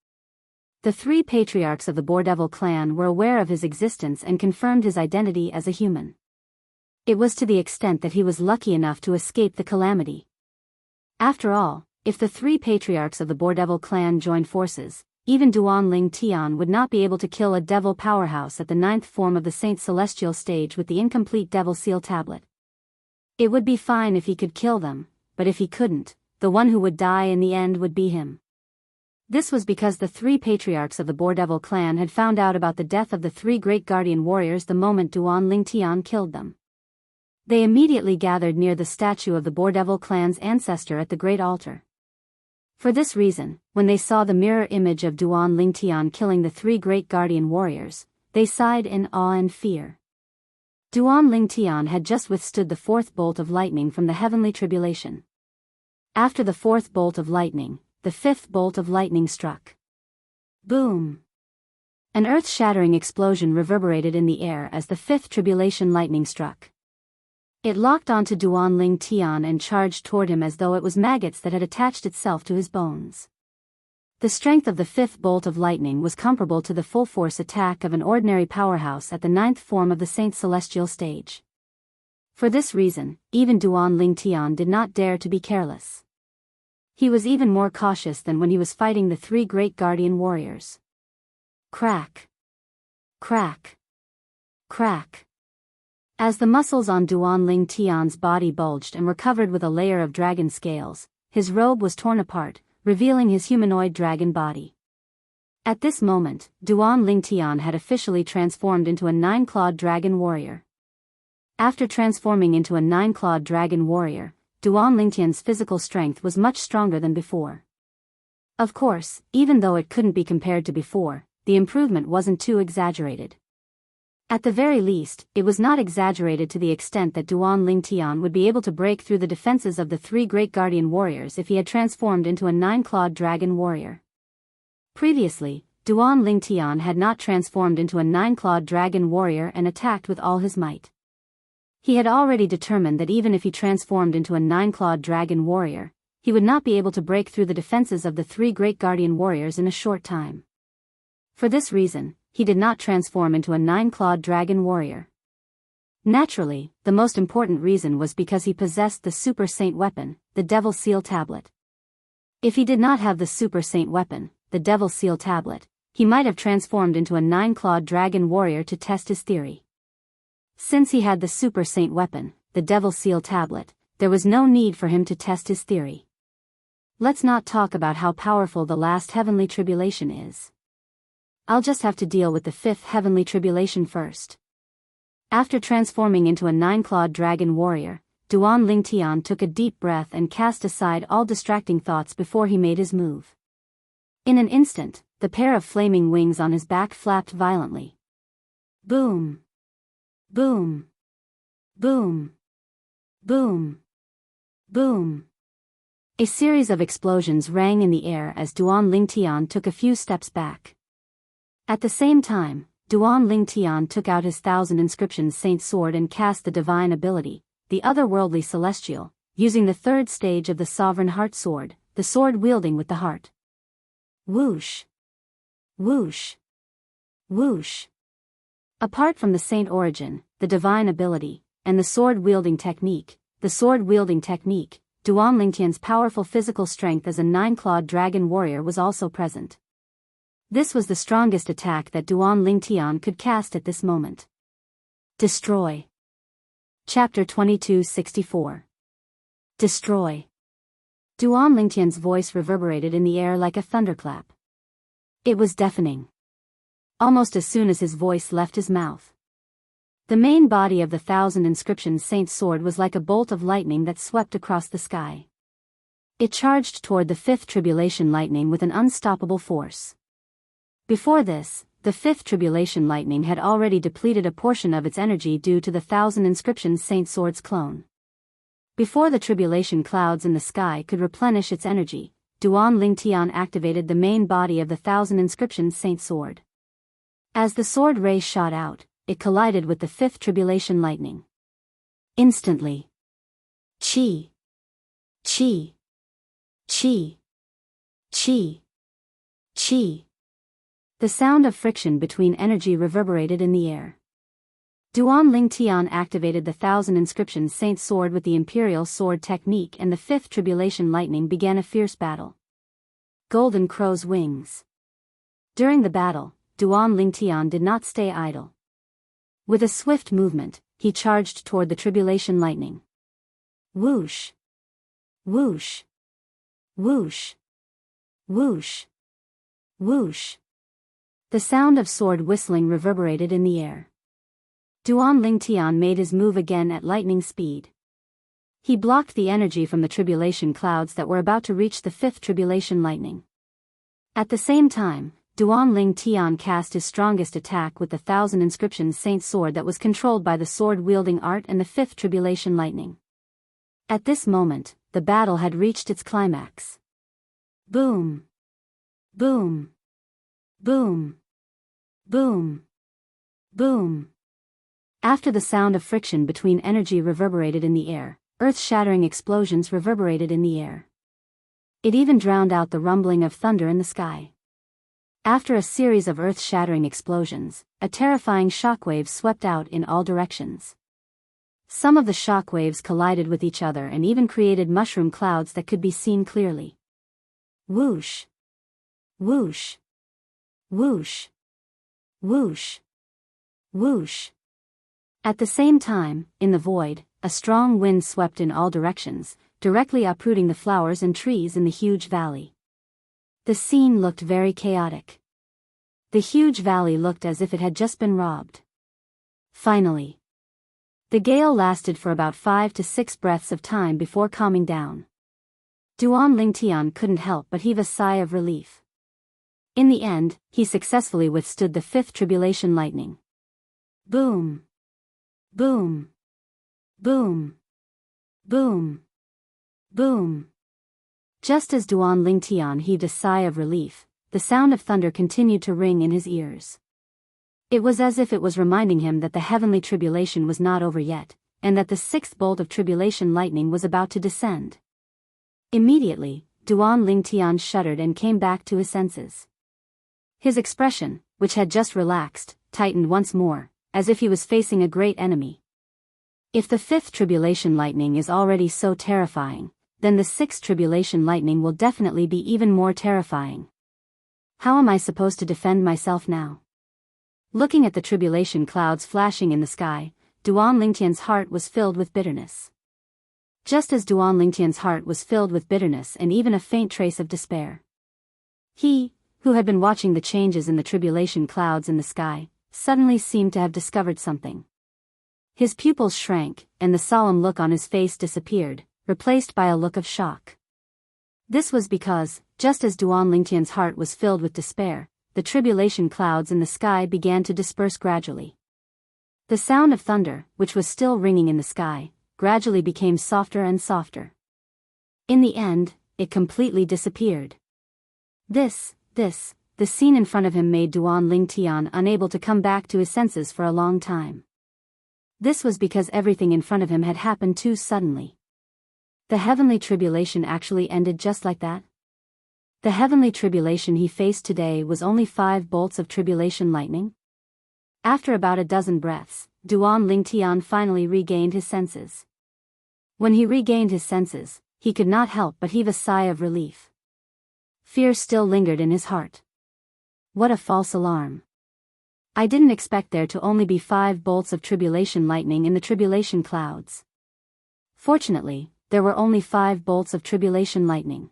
S1: The 3 patriarchs of the Boar Devil clan were aware of his existence and confirmed his identity as a human. It was to the extent that he was lucky enough to escape the calamity. After all, if the 3 patriarchs of the Boar Devil clan joined forces, even Duan Ling Tian would not be able to kill a devil powerhouse at the 9th form of the Saint Celestial stage with the incomplete Devil Seal Tablet. It would be fine if he could kill them, but if he couldn't, the one who would die in the end would be him. This was because the 3 patriarchs of the Boar Devil clan had found out about the death of the 3 great guardian warriors the moment Duan Ling Tian killed them. They immediately gathered near the statue of the Boar Devil clan's ancestor at the Great Altar. For this reason, when they saw the mirror image of Duan Ling Tian killing the 3 great guardian warriors, they sighed in awe and fear. Duan Ling Tian had just withstood the 4th bolt of lightning from the heavenly tribulation. After the 4th bolt of lightning, the 5th bolt of lightning struck. Boom! An earth-shattering explosion reverberated in the air as the 5th tribulation lightning struck. It locked onto Duan Ling Tian and charged toward him as though it was maggots that had attached itself to his bones. The strength of the 5th bolt of lightning was comparable to the full-force attack of an ordinary powerhouse at the 9th form of the Saint Celestial stage. For this reason, even Duan Ling Tian did not dare to be careless. He was even more cautious than when he was fighting the 3 great guardian warriors. Crack! Crack! Crack! As the muscles on Duan Ling Tian's body bulged and were covered with a layer of dragon scales, his robe was torn apart, revealing his humanoid dragon body. At this moment, Duan Ling Tian had officially transformed into a 9-clawed dragon warrior. After transforming into a 9-clawed dragon warrior, Duan Lingtian's physical strength was much stronger than before. Of course, even though it couldn't be compared to before, the improvement wasn't too exaggerated. At the very least, it was not exaggerated to the extent that Duan Lingtian would be able to break through the defenses of the 3 great guardian warriors if he had transformed into a 9-clawed dragon warrior. Previously, Duan Lingtian had not transformed into a 9-clawed dragon warrior and attacked with all his might. He had already determined that even if he transformed into a 9-clawed dragon warrior, he would not be able to break through the defenses of the 3 great guardian warriors in a short time. For this reason, he did not transform into a 9-clawed dragon warrior. Naturally, the most important reason was because he possessed the Super Saint weapon, the Devil Seal Tablet. If he did not have the Super Saint weapon, the Devil Seal Tablet, he might have transformed into a 9-clawed dragon warrior to test his theory. Since he had the Super Saint weapon, the Devil Seal Tablet, there was no need for him to test his theory. Let's not talk about how powerful the last heavenly tribulation is. I'll just have to deal with the 5th heavenly tribulation first. After transforming into a 9-clawed dragon warrior, Duan Lingtian took a deep breath and cast aside all distracting thoughts before he made his move. In an instant, the pair of flaming wings on his back flapped violently. Boom! Boom! Boom! Boom! Boom! A series of explosions rang in the air as Duan Lingtian took a few steps back. At the same time, Duan Lingtian took out his 1,000 inscriptions Saint Sword and cast the divine ability, the otherworldly celestial, using the 3rd stage of the Sovereign Heart Sword, the sword wielding with the heart. Whoosh! Whoosh! Whoosh! Apart from the saint origin, the divine ability, and the sword-wielding technique, Duan Lingtian's powerful physical strength as a 9-clawed dragon warrior was also present. This was the strongest attack that Duan Lingtian could cast at this moment. Destroy. Chapter 2264. Destroy. Duan Lingtian's voice reverberated in the air like a thunderclap. It was deafening. Almost as soon as his voice left his mouth, the main body of the 1,000 inscriptions Saint Sword was like a bolt of lightning that swept across the sky. It charged toward the 5th tribulation lightning with an unstoppable force. Before this, the 5th tribulation lightning had already depleted a portion of its energy due to the 1,000 inscriptions Saint Sword's clone. Before the tribulation clouds in the sky could replenish its energy, Duan Lingtian activated the main body of the 1,000 inscriptions Saint Sword. As the sword ray shot out, it collided with the 5th tribulation lightning. Instantly. Chi. Chi. Chi. Chi. Chi. The sound of friction between energy reverberated in the air. Duan Lingtian activated the 1,000 inscriptions Saint Sword with the Imperial Sword technique, and the 5th tribulation lightning began a fierce battle. Golden Crow's wings. During the battle, Duan Lingtian did not stay idle. With a swift movement, he charged toward the tribulation lightning. Whoosh! Whoosh! Whoosh! Whoosh! Whoosh! The sound of sword whistling reverberated in the air. Duan Lingtian made his move again at lightning speed. He blocked the energy from the tribulation clouds that were about to reach the 5th tribulation lightning. At the same time, Duan Lingtian cast his strongest attack with the 1,000 inscriptions Saint Sword that was controlled by the sword-wielding art and the 5th tribulation lightning. At this moment, the battle had reached its climax. Boom! Boom! Boom! Boom! Boom! After the sound of friction between energy reverberated in the air, earth-shattering explosions reverberated in the air. It even drowned out the rumbling of thunder in the sky. After a series of earth-shattering explosions, a terrifying shockwave swept out in all directions. Some of the shockwaves collided with each other and even created mushroom clouds that could be seen clearly. Whoosh! Whoosh! Whoosh! Whoosh! Whoosh! At the same time, in the void, a strong wind swept in all directions, directly uprooting the flowers and trees in the huge valley. The scene looked very chaotic. The huge valley looked as if it had just been robbed. Finally, The gale lasted for about 5 to 6 breaths of time before calming down. Duan Lingtian couldn't help but heave a sigh of relief. In the end, he successfully withstood the 5th tribulation lightning. Boom! Boom! Boom! Boom! Boom! Just as Duan Lingtian heaved a sigh of relief, the sound of thunder continued to ring in his ears. It was as if it was reminding him that the heavenly tribulation was not over yet, and that the 6th bolt of tribulation lightning was about to descend. Immediately, Duan Lingtian shuddered and came back to his senses. His expression, which had just relaxed, tightened once more, as if he was facing a great enemy. If the 5th tribulation lightning is already so terrifying, then the 6th tribulation lightning will definitely be even more terrifying. How am I supposed to defend myself now? Looking at the tribulation clouds flashing in the sky, Duan Lingtian's heart was filled with bitterness. Just as Duan Lingtian's heart was filled with bitterness and even a faint trace of despair. He, who had been watching the changes in the tribulation clouds in the sky, suddenly seemed to have discovered something. His pupils shrank, and the solemn look on his face disappeared, replaced by a look of shock. This was because, just as Duan Lingtian's heart was filled with despair, the tribulation clouds in the sky began to disperse gradually. The sound of thunder, which was still ringing in the sky, gradually became softer and softer. In the end, it completely disappeared. The scene in front of him made Duan Lingtian unable to come back to his senses for a long time. This was because everything in front of him had happened too suddenly. The heavenly tribulation actually ended just like that. The heavenly tribulation he faced today was only 5 bolts of tribulation lightning. After about a dozen breaths, Duan Lingtian finally regained his senses. When he regained his senses, he could not help but heave a sigh of relief. Fear still lingered in his heart. What a false alarm. I didn't expect there to only be 5 bolts of tribulation lightning in the tribulation clouds. Fortunately, there were only 5 bolts of tribulation lightning.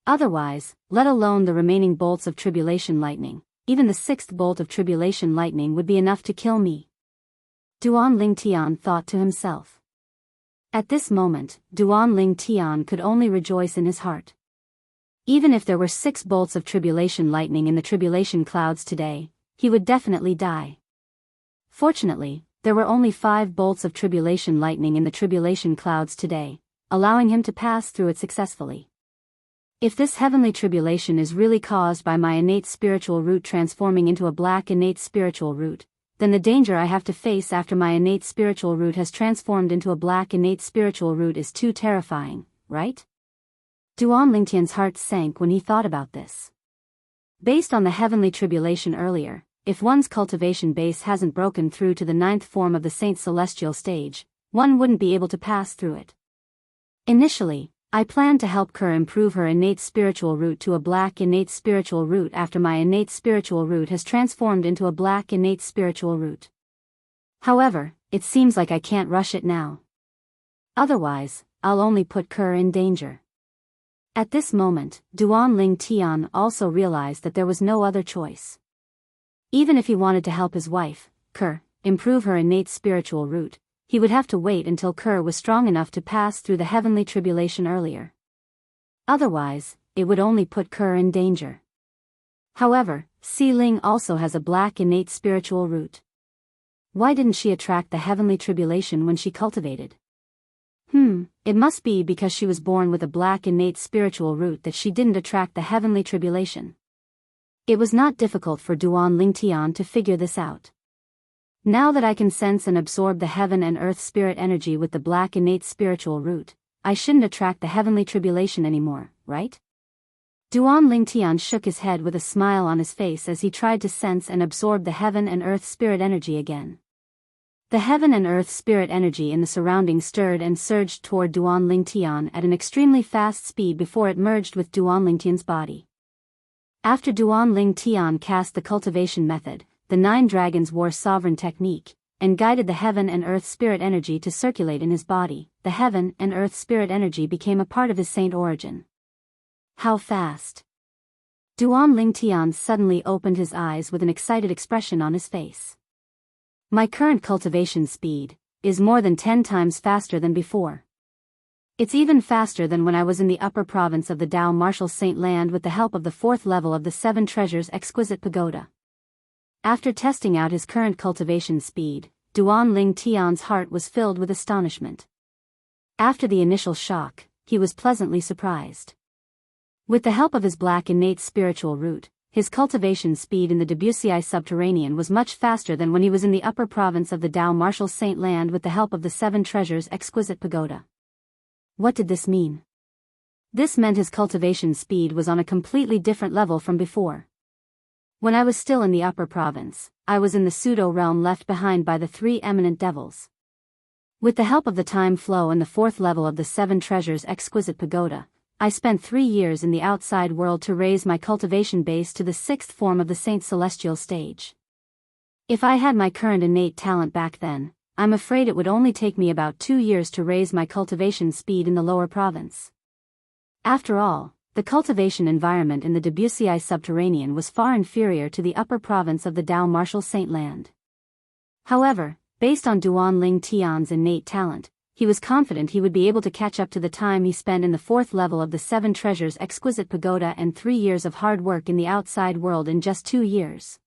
S1: Otherwise, let alone the remaining bolts of tribulation lightning, even the 6th bolt of tribulation lightning would be enough to kill me. Duan Lingtian thought to himself. At this moment, Duan Lingtian could only rejoice in his heart. Even if there were 6 bolts of tribulation lightning in the tribulation clouds today, he would definitely die. Fortunately, there were only 5 bolts of tribulation lightning in the tribulation clouds today, allowing him to pass through it successfully. If this heavenly tribulation is really caused by my innate spiritual root transforming into a black innate spiritual root, then the danger I have to face after my innate spiritual root has transformed into a black innate spiritual root is too terrifying, right? Duan Lingtian's heart sank when he thought about this. Based on the heavenly tribulation earlier, if one's cultivation base hasn't broken through to the 9th form of the Saint Celestial stage, one wouldn't be able to pass through it. Initially, I planned to help Kerr improve her innate spiritual root to a black innate spiritual root after my innate spiritual root has transformed into a black innate spiritual root. However, it seems like I can't rush it now. Otherwise, I'll only put Kerr in danger. At this moment, Duan Lingtian also realized that there was no other choice. Even if he wanted to help his wife, Kerr, improve her innate spiritual root, he would have to wait until Kerr was strong enough to pass through the heavenly tribulation earlier. Otherwise, it would only put Kerr in danger. However, Si Ling also has a black innate spiritual root. Why didn't she attract the heavenly tribulation when she cultivated? It must be because she was born with a black innate spiritual root that she didn't attract the heavenly tribulation. It was not difficult for Duan Lingtian to figure this out. Now that I can sense and absorb the heaven and earth spirit energy with the black innate spiritual root, I shouldn't attract the heavenly tribulation anymore, right? Duan Lingtian shook his head with a smile on his face as he tried to sense and absorb the heaven and earth spirit energy again. The heaven and earth spirit energy in the surroundings stirred and surged toward Duan Lingtian at an extremely fast speed before it merged with Duan Lingtian's body. After Duan Lingtian cast the cultivation method, the 9 dragons wore sovereign technique, and guided the heaven and earth spirit energy to circulate in his body. The heaven and earth spirit energy became a part of his saint origin. How fast! Duan Lingtian suddenly opened his eyes with an excited expression on his face. My current cultivation speed is more than 10 times faster than before. It's even faster than when I was in the upper province of the Dao Martial Saint Land with the help of the 4th level of the 7 Treasures Exquisite Pagoda. After testing out his current cultivation speed, Duan Ling Tian's heart was filled with astonishment. After the initial shock, he was pleasantly surprised. With the help of his black innate spiritual root, his cultivation speed in the Wuxia subterranean was much faster than when he was in the upper province of the Dao Martial Saint Land with the help of the 7 Treasures Exquisite Pagoda. What did this mean? This meant his cultivation speed was on a completely different level from before. When I was still in the upper province, I was in the pseudo-realm left behind by the 3 eminent devils. With the help of the time flow and the 4th level of the 7 Treasures Exquisite Pagoda, I spent 3 years in the outside world to raise my cultivation base to the 6th form of the Saint Celestial stage. If I had my current innate talent back then, I'm afraid it would only take me about 2 years to raise my cultivation speed in the lower province. After all, the cultivation environment in the Wuxia subterranean was far inferior to the upper province of the Dao Martial Saint Land. However, based on Duan Ling Tian's innate talent, he was confident he would be able to catch up to the time he spent in the 4th level of the 7 Treasures Exquisite Pagoda and 3 years of hard work in the outside world in just 2 years.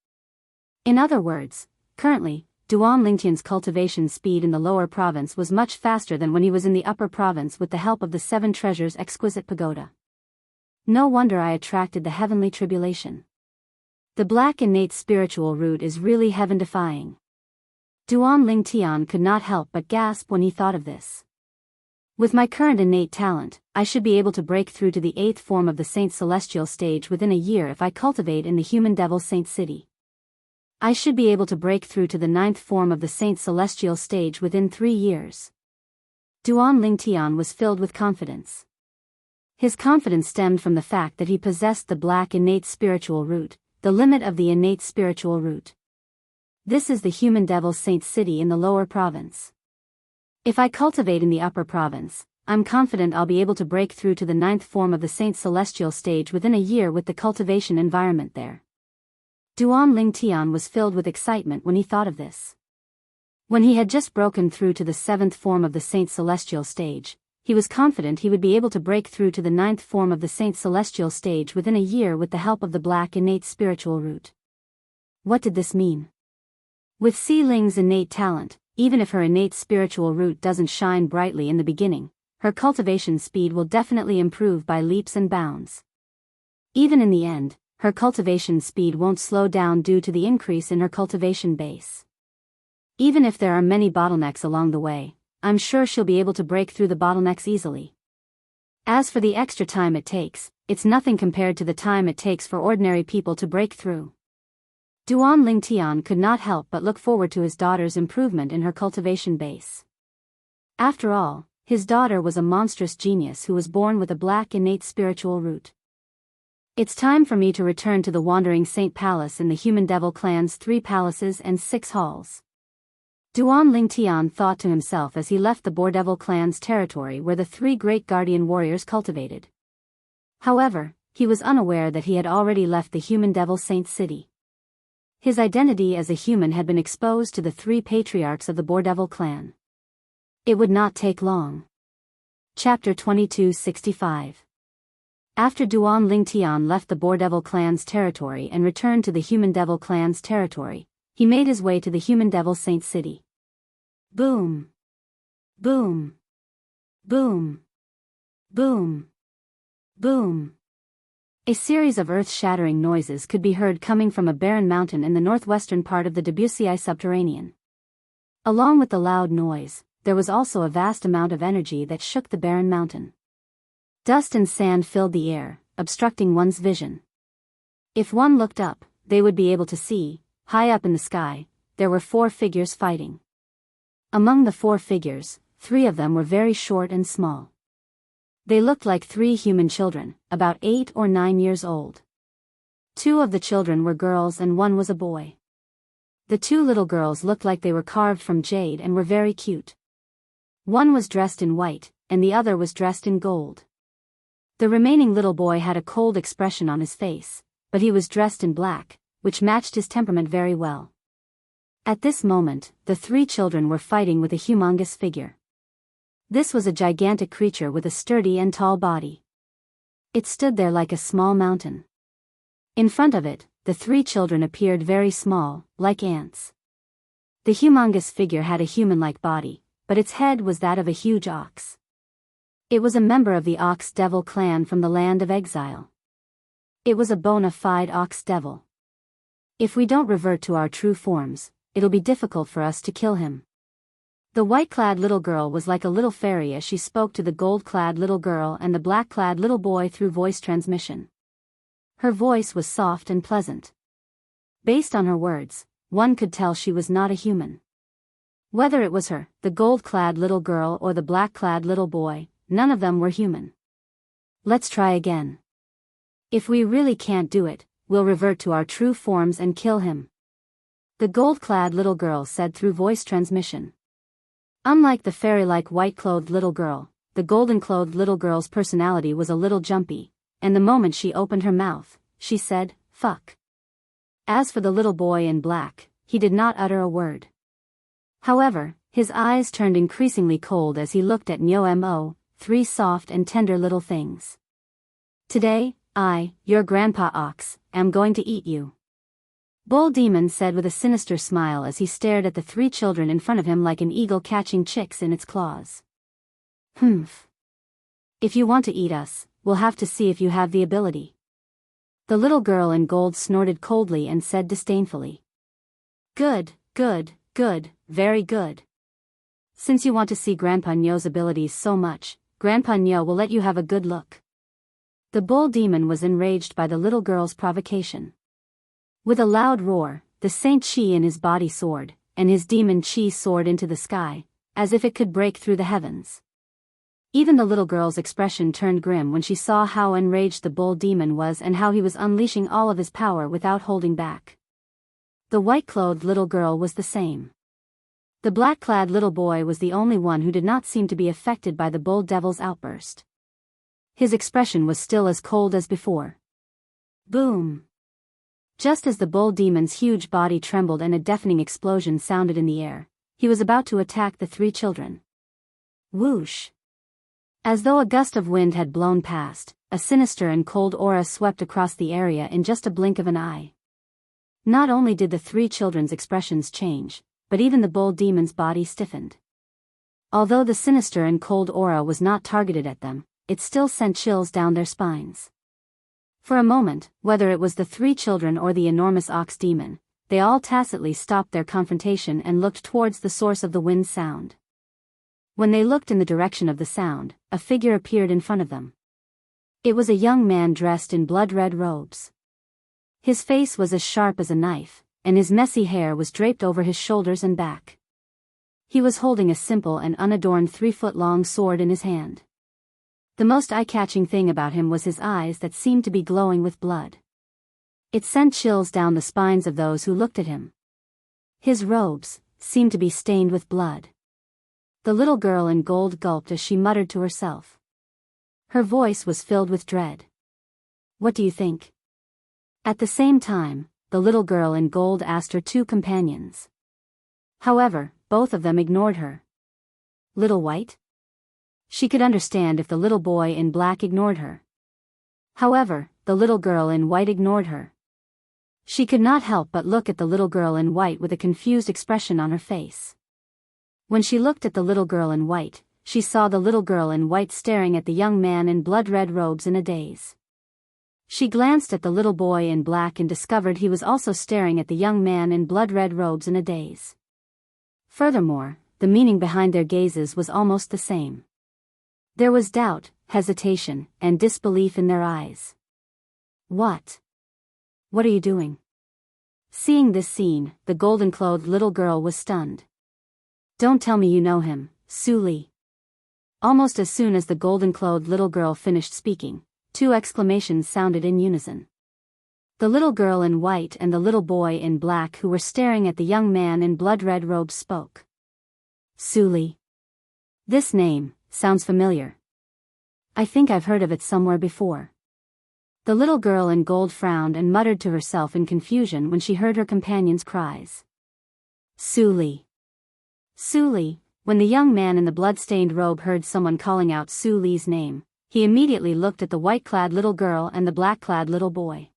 S1: In other words, currently, Duan Lingtian's cultivation speed in the lower province was much faster than when he was in the upper province with the help of the 7 Treasures Exquisite Pagoda. No wonder I attracted the heavenly tribulation. The black innate spiritual root is really heaven-defying. Duan Lingtian could not help but gasp when he thought of this. With my current innate talent, I should be able to break through to the 8th form of the Saint Celestial stage within a year if I cultivate in the Human Devil Saint City. I should be able to break through to the 9th form of the Saint Celestial stage within 3 years. Duan Lingtian was filled with confidence. His confidence stemmed from the fact that he possessed the black innate spiritual root, the limit of the innate spiritual root. This is the Human Devil Saint City in the lower province. If I cultivate in the upper province, I'm confident I'll be able to break through to the 9th form of the Saint Celestial stage within a year with the cultivation environment there. Duan Lingtian was filled with excitement when he thought of this. When he had just broken through to the 7th form of the Saint Celestial stage, he was confident he would be able to break through to the 9th form of the Saint Celestial stage within a year with the help of the black innate spiritual root. What did this mean? With Si Ling's innate talent, even if her innate spiritual root doesn't shine brightly in the beginning, her cultivation speed will definitely improve by leaps and bounds. Even in the end, her cultivation speed won't slow down due to the increase in her cultivation base. Even if there are many bottlenecks along the way, I'm sure she'll be able to break through the bottlenecks easily. As for the extra time it takes, it's nothing compared to the time it takes for ordinary people to break through. Duan Lingtian could not help but look forward to his daughter's improvement in her cultivation base. After all, his daughter was a monstrous genius who was born with a black innate spiritual root. It's time for me to return to the Wandering Saint Palace in the Human Devil Clan's 3 palaces and 6 halls. Duan Lingtian thought to himself as he left the Boardevil Clan's territory where the 3 great guardian warriors cultivated. However, he was unaware that he had already left the Human Devil Saint City. His identity as a human had been exposed to the 3 patriarchs of the Boardevil Clan. It would not take long. Chapter 2265. After Duan Lingtian left the Boardevil Clan's territory and returned to the Human Devil Clan's territory, he made his way to the Human Devil Saint City. Boom! Boom! Boom! Boom! Boom! A series of earth-shattering noises could be heard coming from a barren mountain in the northwestern part of the Wuxia subterranean. Along with the loud noise, there was also a vast amount of energy that shook the barren mountain. Dust and sand filled the air, obstructing one's vision. If one looked up, they would be able to see, high up in the sky, there were 4 figures fighting. Among the 4 figures, 3 of them were very short and small. They looked like 3 human children, about 8 or 9 years old. 2 of the children were girls and 1 was a boy. The 2 little girls looked like they were carved from jade and were very cute. One was dressed in white, and the other was dressed in gold. The remaining little boy had a cold expression on his face, but he was dressed in black, which matched his temperament very well. At this moment, the three children were fighting with a humongous figure. This was a gigantic creature with a sturdy and tall body. It stood there like a small mountain. In front of it, the three children appeared very small, like ants. The humongous figure had a human-like body, but its head was that of a huge ox. It was a member of the Ox Devil clan from the land of exile. It was a bona fide ox devil. If we don't revert to our true forms, it'll be difficult for us to kill him. The white-clad little girl was like a little fairy as she spoke to the gold-clad little girl and the black-clad little boy through voice transmission. Her voice was soft and pleasant. Based on her words, one could tell she was not a human. Whether it was her, the gold-clad little girl or the black-clad little boy, none of them were human. Let's try again. If we really can't do it, we'll revert to our true forms and kill him. The gold-clad little girl said through voice transmission. Unlike the fairy-like white-clothed little girl, the golden-clothed little girl's personality was a little jumpy, and the moment she opened her mouth, she said, "Fuck." As for the little boy in black, he did not utter a word. However, his eyes turned increasingly cold as he looked at Nyo-Mo, three soft and tender little things. "Today, I, your grandpa Ox, am going to eat you." Bull Demon said with a sinister smile as he stared at the three children in front of him like an eagle catching chicks in its claws. "Humph. If you want to eat us, we'll have to see if you have the ability." The little girl in gold snorted coldly and said disdainfully. "Good, good, good, very good. Since you want to see Grandpa Nyo's abilities so much, Grandpa Nyo will let you have a good look." The bull demon was enraged by the little girl's provocation. With a loud roar, the Saint Chi in his body soared, and his demon Chi soared into the sky, as if it could break through the heavens. Even the little girl's expression turned grim when she saw how enraged the bull demon was and how he was unleashing all of his power without holding back. The white-clothed little girl was the same. The black-clad little boy was the only one who did not seem to be affected by the bull devil's outburst. His expression was still as cold as before. Boom! Just as the bull demon's huge body trembled and a deafening explosion sounded in the air, he was about to attack the three children. Whoosh! As though a gust of wind had blown past, a sinister and cold aura swept across the area in just a blink of an eye. Not only did the three children's expressions change, but even the bull demon's body stiffened. Although the sinister and cold aura was not targeted at them, it still sent chills down their spines. For a moment, whether it was the three children or the enormous ox demon, they all tacitly stopped their confrontation and looked towards the source of the wind sound. When they looked in the direction of the sound, a figure appeared in front of them. It was a young man dressed in blood-red robes. His face was as sharp as a knife, and his messy hair was draped over his shoulders and back. He was holding a simple and unadorned 3-foot-long sword in his hand. The most eye-catching thing about him was his eyes that seemed to be glowing with blood. It sent chills down the spines of those who looked at him. His robes seemed to be stained with blood. The little girl in gold gulped as she muttered to herself. Her voice was filled with dread. "What do you think?" At the same time, the little girl in gold asked her two companions. However, both of them ignored her. Little White? She could understand if the little boy in black ignored her. However, the little girl in white ignored her. She could not help but look at the little girl in white with a confused expression on her face. When she looked at the little girl in white, she saw the little girl in white staring at the young man in blood-red robes in a daze. She glanced at the little boy in black and discovered he was also staring at the young man in blood-red robes in a daze. Furthermore, the meaning behind their gazes was almost the same. There was doubt, hesitation, and disbelief in their eyes. What? What are you doing? Seeing this scene, the golden-clothed little girl was stunned. Don't tell me you know him, Su Li. Almost as soon as the golden-clothed little girl finished speaking, two exclamations sounded in unison. The little girl in white and the little boy in black who were staring at the young man in blood-red robes spoke. Su Li. This name sounds familiar. I think I've heard of it somewhere before. The little girl in gold frowned and muttered to herself in confusion when she heard her companion's cries. Su Li. Su Li. When the young man in the blood-stained robe heard someone calling out Su Li's name, he immediately looked at the white-clad little girl and the black-clad little boy.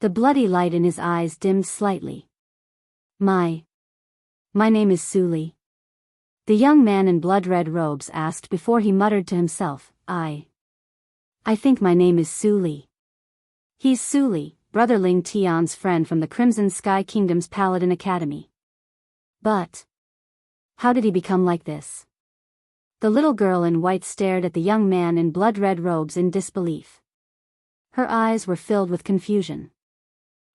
S1: The bloody light in his eyes dimmed slightly. My name is Su Li. The young man in blood-red robes asked before he muttered to himself, I think my name is Su Li. He's Su Li, Brother Ling Tian's friend from the Crimson Sky Kingdom's Paladin Academy. But how did he become like this? The little girl in white stared at the young man in blood-red robes in disbelief. Her eyes were filled with confusion.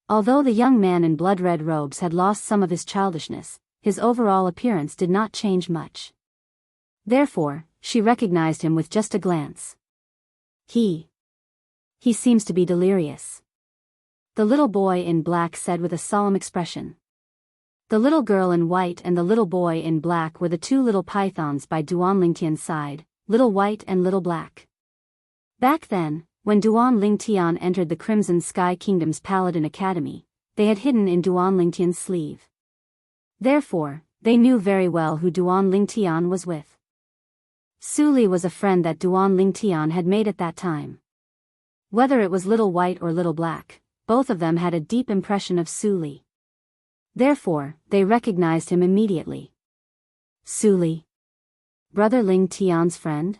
S1: Although the young man in blood-red robes had lost some of his childishness, his overall appearance did not change much. Therefore, she recognized him with just a glance. He seems to be delirious. The little boy in black said with a solemn expression. The little girl in white and the little boy in black were the two little pythons by Duan Lingtian's side, Little White and Little Black. Back then, when Duan Lingtian entered the Crimson Sky Kingdom's Paladin Academy, they had hidden in Duan Lingtian's sleeve. Therefore, they knew very well who Duan Lingtian was with. Su Li was a friend that Duan Lingtian had made at that time. Whether it was Little White or Little Black, both of them had a deep impression of Su Li. Therefore, they recognized him immediately. Su Li. Brother Ling Tian's friend?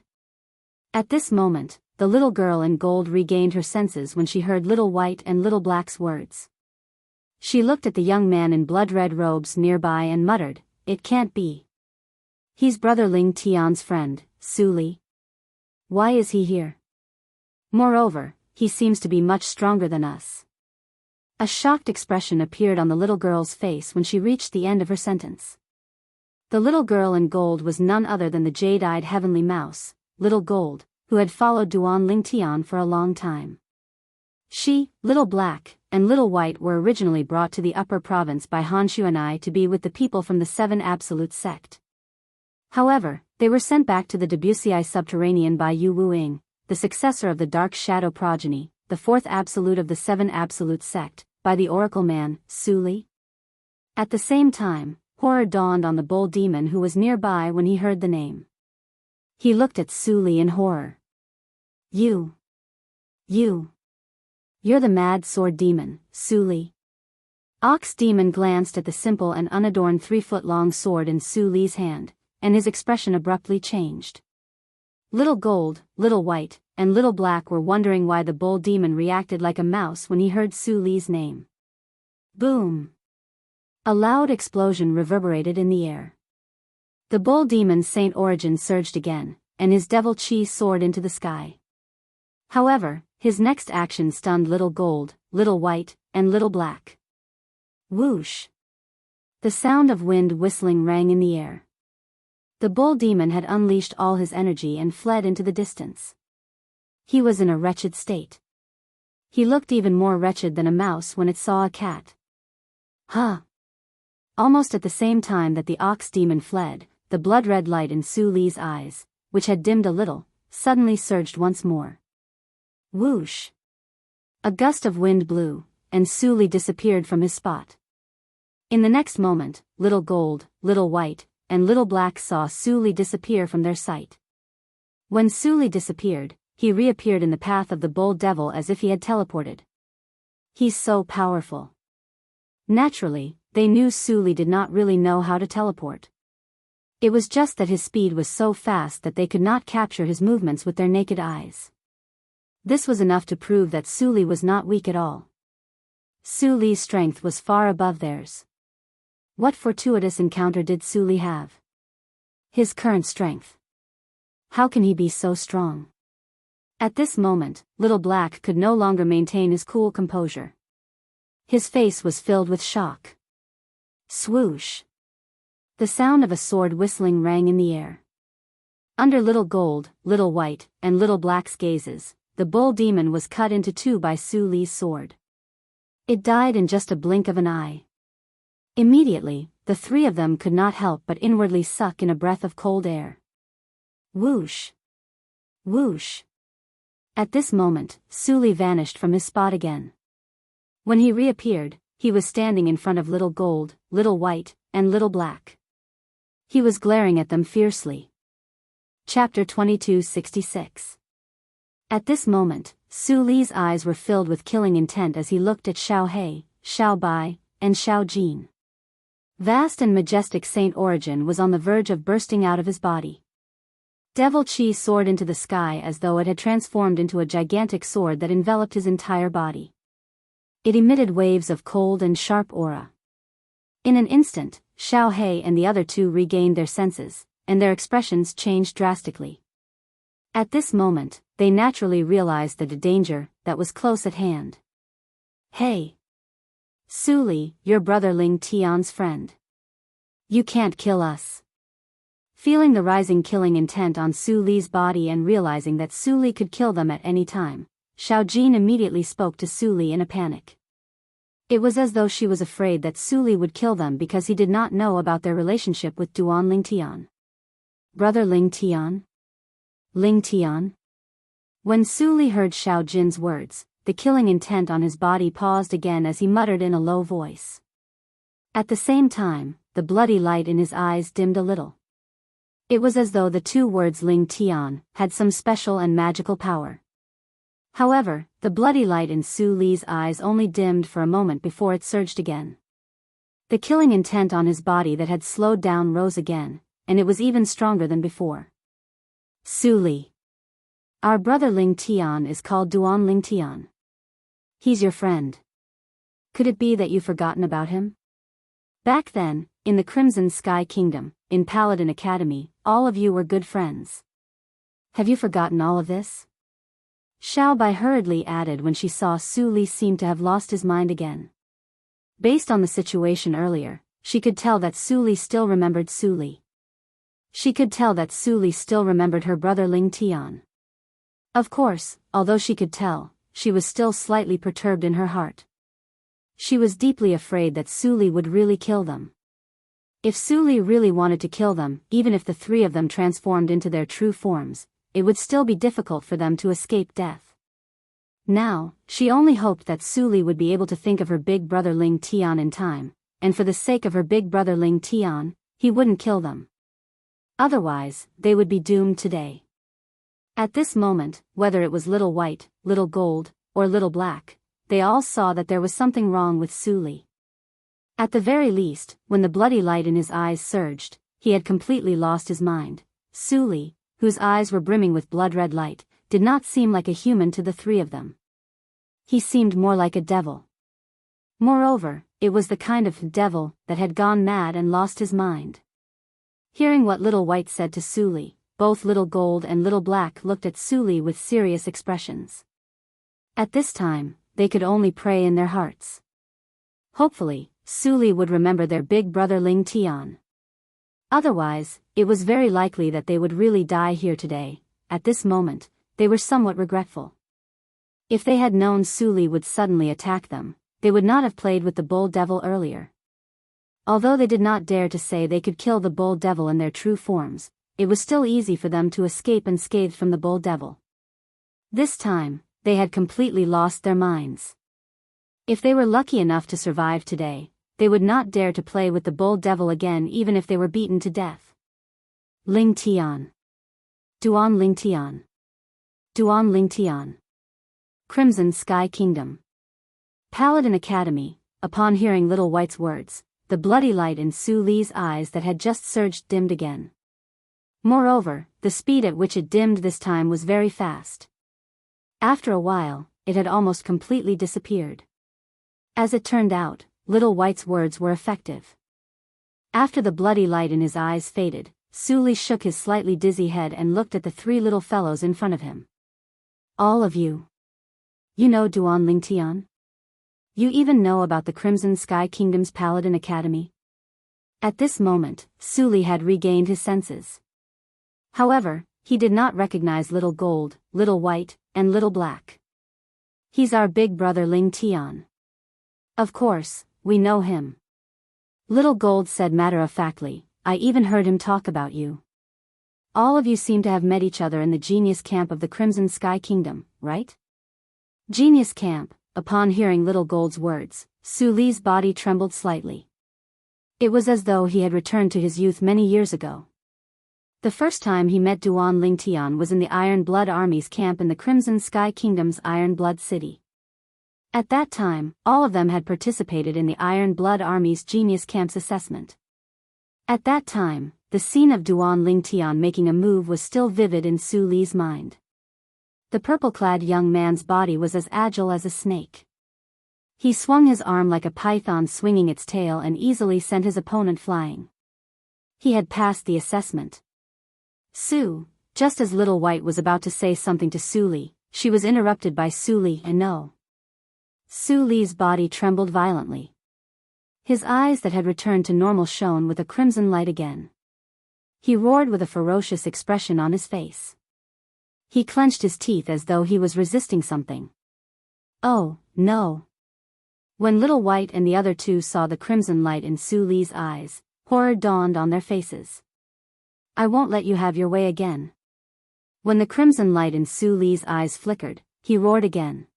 S1: At this moment, the little girl in gold regained her senses when she heard Little White and Little Black's words. She looked at the young man in blood-red robes nearby and muttered, "It can't be. He's Brother Ling Tian's friend, Su Li. Why is he here? Moreover, he seems to be much stronger than us." A shocked expression appeared on the little girl's face when she reached the end of her sentence. The little girl in gold was none other than the jade-eyed heavenly mouse, Little Gold, who had followed Duan Lingtian for a long time. She, Little Black, and Little White were originally brought to the upper province by Han Xuanai to be with the people from the Seven Absolute sect. However, they were sent back to the Debussy subterranean by Yu Wuing, the successor of the Dark Shadow progeny, the fourth absolute of the Seven Absolute sect, by the Oracle man, Su Li. At the same time, horror dawned on the bull demon who was nearby when he heard the name. He looked at Su Li in horror. You're the mad sword demon, Su Li. Ox demon glanced at the simple and unadorned 3-foot-long sword in Su Li's hand, and his expression abruptly changed. Little Gold, Little White, and Little Black were wondering why the bull demon reacted like a mouse when he heard Su Li's name. Boom! A loud explosion reverberated in the air. The bull demon's saint origin surged again, and his devil chi soared into the sky. However, his next action stunned Little Gold, Little White, and Little Black. Whoosh! The sound of wind whistling rang in the air. The bull demon had unleashed all his energy and fled into the distance. He was in a wretched state. He looked even more wretched than a mouse when it saw a cat. Huh! Almost at the same time that the ox demon fled, the blood-red light in Su Li's eyes, which had dimmed a little, suddenly surged once more. Whoosh! A gust of wind blew, and Su Li disappeared from his spot. In the next moment, Little Gold, Little White, and Little Black saw Su Li disappear from their sight. When Su Li disappeared, he reappeared in the path of the bull devil as if he had teleported. He's so powerful. Naturally, they knew Su Li did not really know how to teleport. It was just that his speed was so fast that they could not capture his movements with their naked eyes. This was enough to prove that Su Li was not weak at all. Su Li's strength was far above theirs. What fortuitous encounter did Su Li have? His current strength. How can he be so strong? At this moment, Little Black could no longer maintain his cool composure. His face was filled with shock. Swoosh! The sound of a sword whistling rang in the air. Under Little Gold, Little White, and Little Black's gazes, the bull demon was cut into two by Su Li's sword. It died in just a blink of an eye. Immediately, the three of them could not help but inwardly suck in a breath of cold air. Whoosh! Whoosh! At this moment, Su Li vanished from his spot again. When he reappeared, he was standing in front of Little Gold, Little White, and Little Black. He was glaring at them fiercely. Chapter 2266. At this moment, Su Li's eyes were filled with killing intent as he looked at Xiao He, Xiao Bai, and Xiao Jin. Vast and majestic Saint Origin was on the verge of bursting out of his body. Devil Chi soared into the sky as though it had transformed into a gigantic sword that enveloped his entire body. It emitted waves of cold and sharp aura. In an instant, Xiao He and the other two regained their senses, and their expressions changed drastically. At this moment, they naturally realized the danger that was close at hand. Hey! Su Li, your brother Ling Tian's friend. You can't kill us. Feeling the rising killing intent on Su Li's body and realizing that Su Li could kill them at any time, Xiao Jin immediately spoke to Su Li in a panic. It was as though she was afraid that Su Li would kill them because he did not know about their relationship with Duan Ling Tian. Brother Ling Tian? Ling Tian? When Su Li heard Xiao Jin's words, the killing intent on his body paused again as he muttered in a low voice. At the same time, the bloody light in his eyes dimmed a little. It was as though the two words Ling Tian had some special and magical power. However, the bloody light in Su Li's eyes only dimmed for a moment before it surged again. The killing intent on his body that had slowed down rose again, and it was even stronger than before. Su Li. Our brother Ling Tian is called Duan Ling Tian. He's your friend. Could it be that you've forgotten about him? Back then, in the Crimson Sky Kingdom, in Paladin Academy, all of you were good friends. Have you forgotten all of this? Xiao Bai hurriedly added when she saw Su Li seem to have lost his mind again. Based on the situation earlier, she could tell that Su Li still remembered Su Li. She could tell that Su Li still remembered her brother Ling Tian. Of course, although she could tell, she was still slightly perturbed in her heart. She was deeply afraid that Su Li would really kill them. If Su Li really wanted to kill them, even if the three of them transformed into their true forms, it would still be difficult for them to escape death. Now, she only hoped that Su Li would be able to think of her big brother Ling Tian in time, and for the sake of her big brother Ling Tian, he wouldn't kill them. Otherwise, they would be doomed today. At this moment, whether it was Little White, Little Gold, or Little Black, they all saw that there was something wrong with Su Li. At the very least, when the bloody light in his eyes surged, he had completely lost his mind. Su Li, whose eyes were brimming with blood-red light, did not seem like a human to the three of them. He seemed more like a devil. Moreover, it was the kind of devil that had gone mad and lost his mind. Hearing what Little White said to Su Li, both Little Gold and Little Black looked at Su Li with serious expressions. At this time, they could only pray in their hearts. Hopefully, Su Li would remember their big brother Ling Tian. Otherwise, it was very likely that they would really die here today. At this moment, they were somewhat regretful. If they had known Su Li would suddenly attack them, they would not have played with the bull devil earlier. Although they did not dare to say they could kill the bull devil in their true forms, it was still easy for them to escape unscathed from the bull devil. This time, they had completely lost their minds. If they were lucky enough to survive today, they would not dare to play with the bull devil again even if they were beaten to death. Ling Tian. Duan Ling Tian. Duan Ling Tian. Crimson Sky Kingdom. Paladin Academy. Upon hearing Little White's words, the bloody light in Su Li's eyes that had just surged dimmed again. Moreover, the speed at which it dimmed this time was very fast. After a while, it had almost completely disappeared. As it turned out, Little White's words were effective. After the bloody light in his eyes faded, Su Li shook his slightly dizzy head and looked at the three little fellows in front of him. All of you. You know Duan Ling Tian? You even know about the Crimson Sky Kingdom's Paladin Academy? At this moment, Su Li had regained his senses. However, he did not recognize Little Gold, Little White, and Little Black. He's our big brother Ling Tian. Of course, we know him. Little Gold said matter-of-factly, I even heard him talk about you. All of you seem to have met each other in the Genius Camp of the Crimson Sky Kingdom, right? Genius Camp. Upon hearing Little Gold's words, Su Li's body trembled slightly. It was as though he had returned to his youth many years ago. The first time he met Duan Lingtian was in the Iron Blood Army's camp in the Crimson Sky Kingdom's Iron Blood City. At that time, all of them had participated in the Iron Blood Army's Genius Camp's assessment. At that time, the scene of Duan Lingtian making a move was still vivid in Su Li's mind. The purple-clad young man's body was as agile as a snake. He swung his arm like a python swinging its tail and easily sent his opponent flying. He had passed the assessment. Just as Little White was about to say something to Su Li, she was interrupted by Su Li and no. Su Li's body trembled violently. His eyes that had returned to normal shone with a crimson light again. He roared with a ferocious expression on his face. He clenched his teeth as though he was resisting something. Oh, no. When Little White and the other two saw the crimson light in Su Li's eyes, horror dawned on their faces. I won't let you have your way again. When the crimson light in Su Li's eyes flickered, he roared again.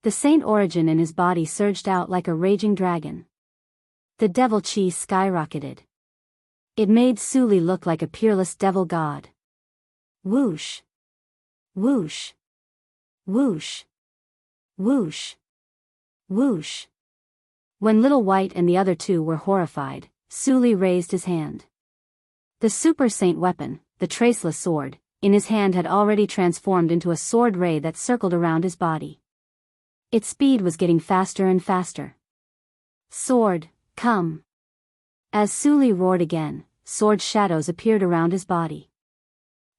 S1: The saint origin in his body surged out like a raging dragon. The devil chi skyrocketed. It made Su Li look like a peerless devil god. Whoosh. Whoosh. Whoosh. Whoosh. Whoosh. When Little White and the other two were horrified, Su Li raised his hand. The super saint weapon, the traceless sword, in his hand had already transformed into a sword ray that circled around his body. Its speed was getting faster and faster. Sword, come. As Su Li roared again, sword shadows appeared around his body.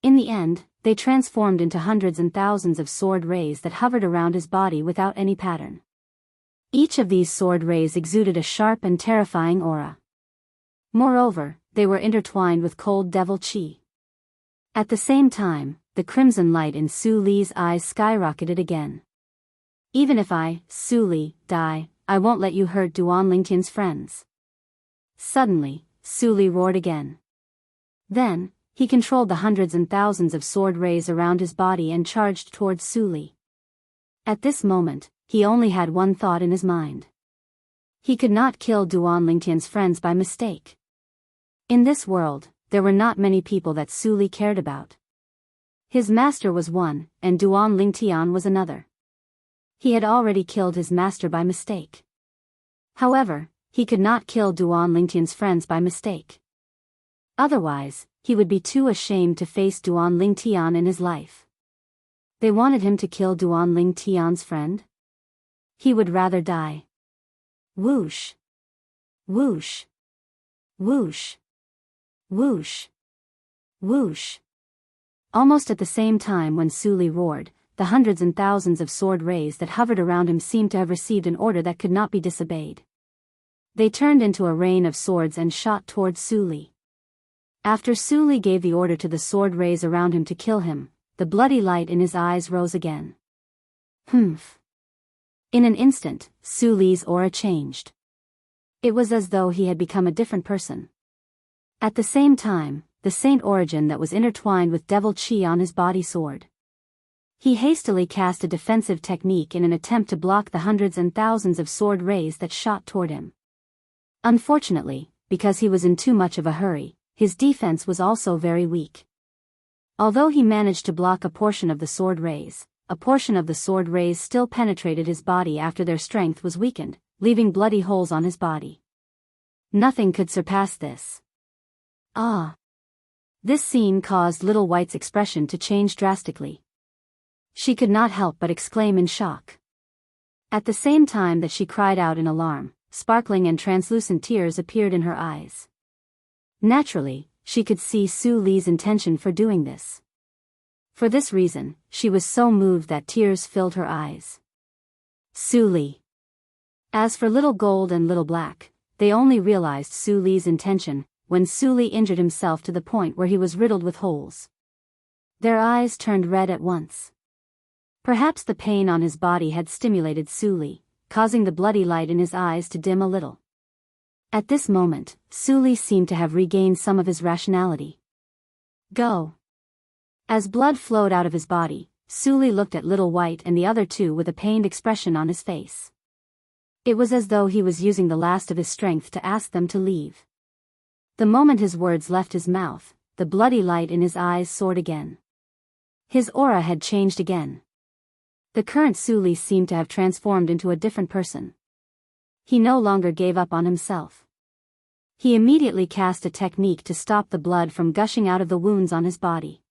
S1: In the end, they transformed into hundreds and thousands of sword rays that hovered around his body without any pattern. Each of these sword rays exuded a sharp and terrifying aura. Moreover, they were intertwined with cold devil chi. At the same time, the crimson light in Su Li's eyes skyrocketed again. Even if I, Su Li, die, I won't let you hurt Duan Lingtian's friends. Suddenly, Su Li roared again. Then, he controlled the hundreds and thousands of sword rays around his body and charged towards Su Li. At this moment, he only had one thought in his mind. He could not kill Duan Lingtian's friends by mistake. In this world, there were not many people that Su Li cared about. His master was one, and Duan Lingtian was another. He had already killed his master by mistake. However, he could not kill Duan Lingtian's friends by mistake. Otherwise, he would be too ashamed to face Duan Lingtian in his life. They wanted him to kill Duan Lingtian's friend? He would rather die. Whoosh. Whoosh. Whoosh. Whoosh. Whoosh. Almost at the same time when Su Li roared, the hundreds and thousands of sword rays that hovered around him seemed to have received an order that could not be disobeyed. They turned into a rain of swords and shot towards Su Li. After Su Li gave the order to the sword rays around him to kill him, the bloody light in his eyes rose again. Humph. In an instant, Su Li's aura changed. It was as though he had become a different person. At the same time, the saint origin that was intertwined with devil chi on his body soared. He hastily cast a defensive technique in an attempt to block the hundreds and thousands of sword rays that shot toward him. Unfortunately, because he was in too much of a hurry, his defense was also very weak. Although he managed to block a portion of the sword rays, a portion of the sword rays still penetrated his body after their strength was weakened, leaving bloody holes on his body. Nothing could surpass this. Ah! This scene caused Little White's expression to change drastically. She could not help but exclaim in shock. At the same time that she cried out in alarm, sparkling and translucent tears appeared in her eyes. Naturally, she could see Su Li's intention for doing this. For this reason, she was so moved that tears filled her eyes. Su Li. As for Little Gold and Little Black, they only realized Su Li's intention when Su Li injured himself to the point where he was riddled with holes. Their eyes turned red at once. Perhaps the pain on his body had stimulated Su Li, causing the bloody light in his eyes to dim a little. At this moment, Su Li seemed to have regained some of his rationality. Go. As blood flowed out of his body, Su Li looked at Little White and the other two with a pained expression on his face. It was as though he was using the last of his strength to ask them to leave. The moment his words left his mouth, the bloody light in his eyes soared again. His aura had changed again. The current Suli seemed to have transformed into a different person. He no longer gave up on himself. He immediately cast a technique to stop the blood from gushing out of the wounds on his body.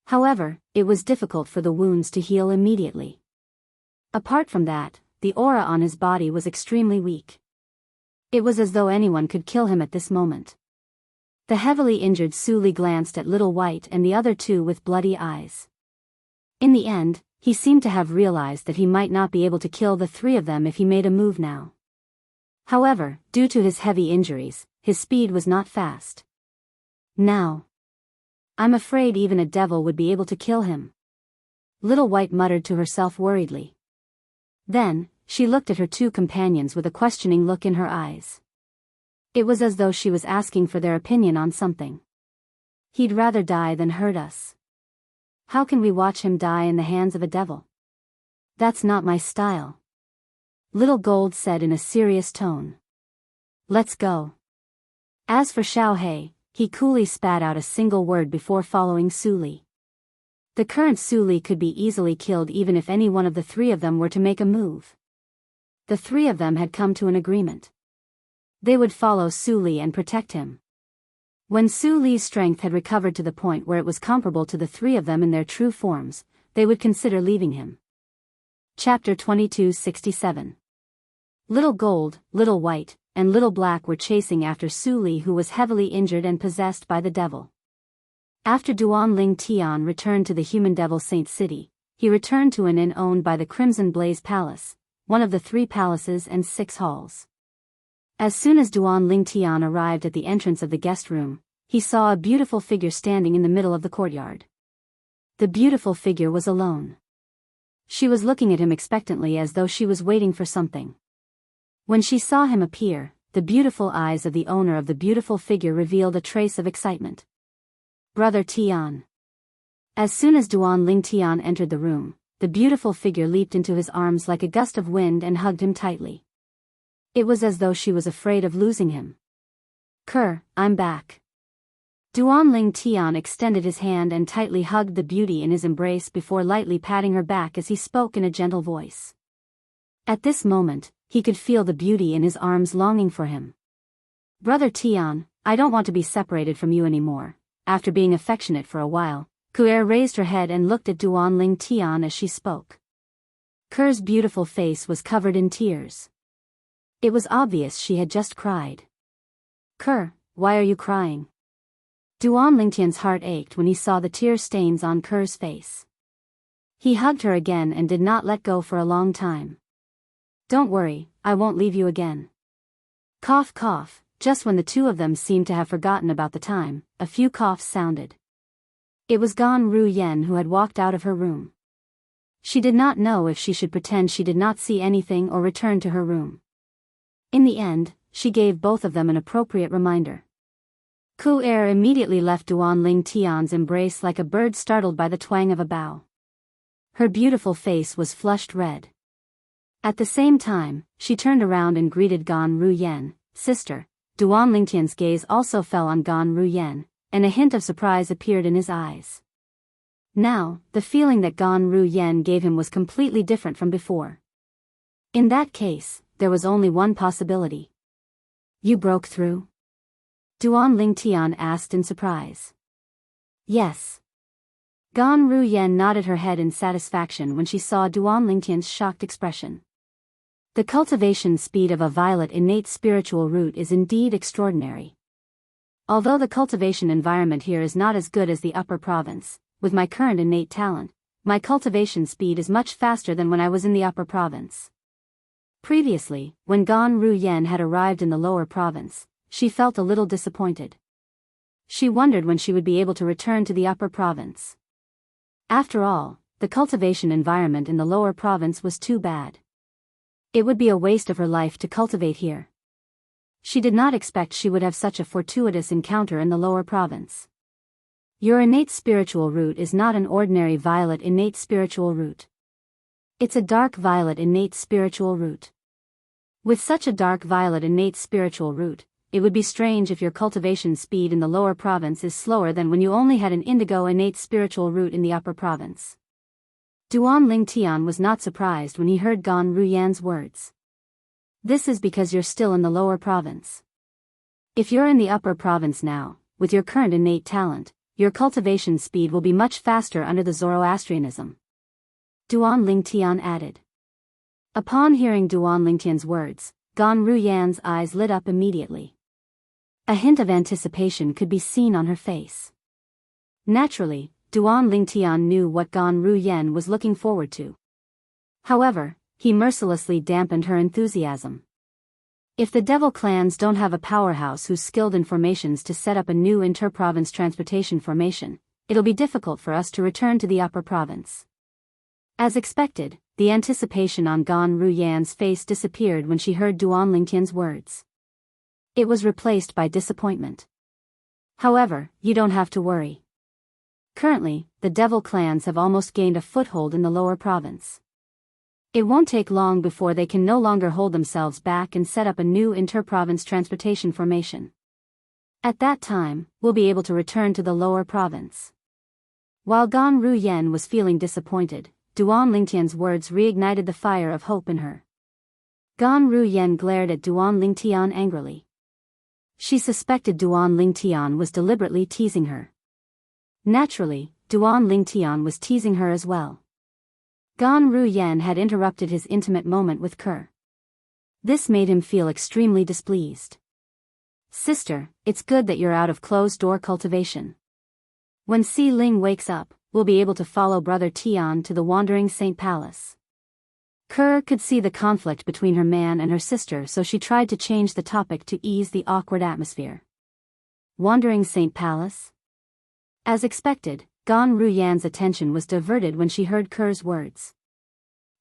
S1: However, it was difficult for the wounds to heal immediately. Apart from that, the aura on his body was extremely weak. It was as though anyone could kill him at this moment. The heavily injured Suli glanced at Little White and the other two with bloody eyes. In the end, he seemed to have realized that he might not be able to kill the three of them if he made a move now. However, due to his heavy injuries, his speed was not fast. Now, I'm afraid even a devil would be able to kill him. Little White muttered to herself worriedly. Then, she looked at her two companions with a questioning look in her eyes. It was as though she was asking for their opinion on something. He'd rather die than hurt us. How can we watch him die in the hands of a devil? That's not my style. Little Gold said in a serious tone. Let's go. As for Xiao He, he coolly spat out a single word before following Suli. The current Suli could be easily killed even if any one of the three of them were to make a move. The three of them had come to an agreement. They would follow Suli and protect him. When Suli's strength had recovered to the point where it was comparable to the three of them in their true forms, they would consider leaving him. Chapter 2267. Little Gold, Little White, and Little Black were chasing after Suli, who was heavily injured and possessed by the devil. After Duanling Tian returned to the human devil Saint City, he returned to an inn owned by the Crimson Blaze Palace, one of the 3 palaces and 6 halls. As soon as Duanling Tian arrived at the entrance of the guest room, he saw a beautiful figure standing in the middle of the courtyard. The beautiful figure was alone. She was looking at him expectantly as though she was waiting for something. When she saw him appear, the beautiful eyes of the owner of the beautiful figure revealed a trace of excitement. Brother Tian. As soon as Duanling Tian entered the room, the beautiful figure leaped into his arms like a gust of wind and hugged him tightly. It was as though she was afraid of losing him. I'm back. Duanling Tian extended his hand and tightly hugged the beauty in his embrace before lightly patting her back as he spoke in a gentle voice. At this moment, he could feel the beauty in his arms longing for him. Brother Tian, I don't want to be separated from you anymore. After being affectionate for a while, Kuer raised her head and looked at Duanling Tian as she spoke. Ker's beautiful face was covered in tears. It was obvious she had just cried. Why are you crying? Duanling Tian's heart ached when he saw the tear stains on Ker's face. He hugged her again and did not let go for a long time. Don't worry, I won't leave you again. Cough cough. Just when the two of them seemed to have forgotten about the time, a few coughs sounded. It was Gan Ru Yen who had walked out of her room. She did not know if she should pretend she did not see anything or return to her room. In the end, she gave both of them an appropriate reminder. Kuer immediately left Duanling Tian's embrace like a bird startled by the twang of a bow. Her beautiful face was flushed red. At the same time, she turned around and greeted Gan Ru Yen, sister. Duanling Tian's gaze also fell on Gan Ru Yen, and a hint of surprise appeared in his eyes. Now, the feeling that Gan Ru Yen gave him was completely different from before. In that case, there was only one possibility. You broke through? Duanling Tian asked in surprise. Yes. Gan Ru Yen nodded her head in satisfaction when she saw Duanling Tian's shocked expression. The cultivation speed of a violet innate spiritual root is indeed extraordinary. Although the cultivation environment here is not as good as the upper province, with my current innate talent, my cultivation speed is much faster than when I was in the upper province. Previously, when Gan Ru Yen had arrived in the lower province, she felt a little disappointed. She wondered when she would be able to return to the upper province. After all, the cultivation environment in the lower province was too bad. It would be a waste of her life to cultivate here. She did not expect she would have such a fortuitous encounter in the lower province. Your innate spiritual root is not an ordinary violet innate spiritual root. It's a dark violet innate spiritual root. With such a dark violet innate spiritual root, it would be strange if your cultivation speed in the lower province is slower than when you only had an indigo innate spiritual root in the upper province. Duan Lingtian was not surprised when he heard Gan Ruyan's words. This is because you're still in the lower province. If you're in the upper province now, with your current innate talent, your cultivation speed will be much faster under the Zoroastrianism. Duan Lingtian added. Upon hearing Duan Lingtian's words, Gan Ruyan's eyes lit up immediately. A hint of anticipation could be seen on her face. Naturally, Duan Lingtian knew what Gan Ruyan was looking forward to. However, he mercilessly dampened her enthusiasm. If the devil clans don't have a powerhouse who's skilled in formations to set up a new inter-province transportation formation, it'll be difficult for us to return to the upper province. As expected, the anticipation on Gan Ruyan's face disappeared when she heard Duan Lingtian's words. It was replaced by disappointment. However, you don't have to worry. Currently, the devil clans have almost gained a foothold in the lower province. It won't take long before they can no longer hold themselves back and set up a new inter-province transportation formation. At that time, we'll be able to return to the lower province. While Gan Ruyan was feeling disappointed, Duan Lingtian's words reignited the fire of hope in her. Gan Ruyan glared at Duan Lingtian angrily. She suspected Duan Lingtian was deliberately teasing her. Naturally, Duan Lingtian was teasing her as well. Gan Ruyan had interrupted his intimate moment with Ke. This made him feel extremely displeased. Sister, it's good that you're out of closed-door cultivation. When Si Ling wakes up, we'll be able to follow Brother Tian to the Wandering Saint Palace. Ke could see the conflict between her man and her sister, so she tried to change the topic to ease the awkward atmosphere. Wandering Saint Palace? As expected, Gan Ruyan's attention was diverted when she heard Ke's words.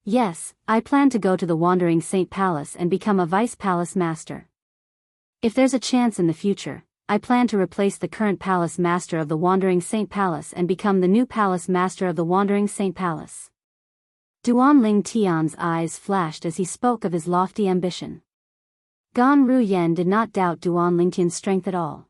S1: Yes, I plan to go to the Wandering Saint Palace and become a Vice Palace Master. If there's a chance in the future, I plan to replace the current Palace Master of the Wandering Saint Palace and become the new Palace Master of the Wandering Saint Palace. Duan Lingtian's eyes flashed as he spoke of his lofty ambition. Gan Ruyan did not doubt Duan Lingtian's strength at all.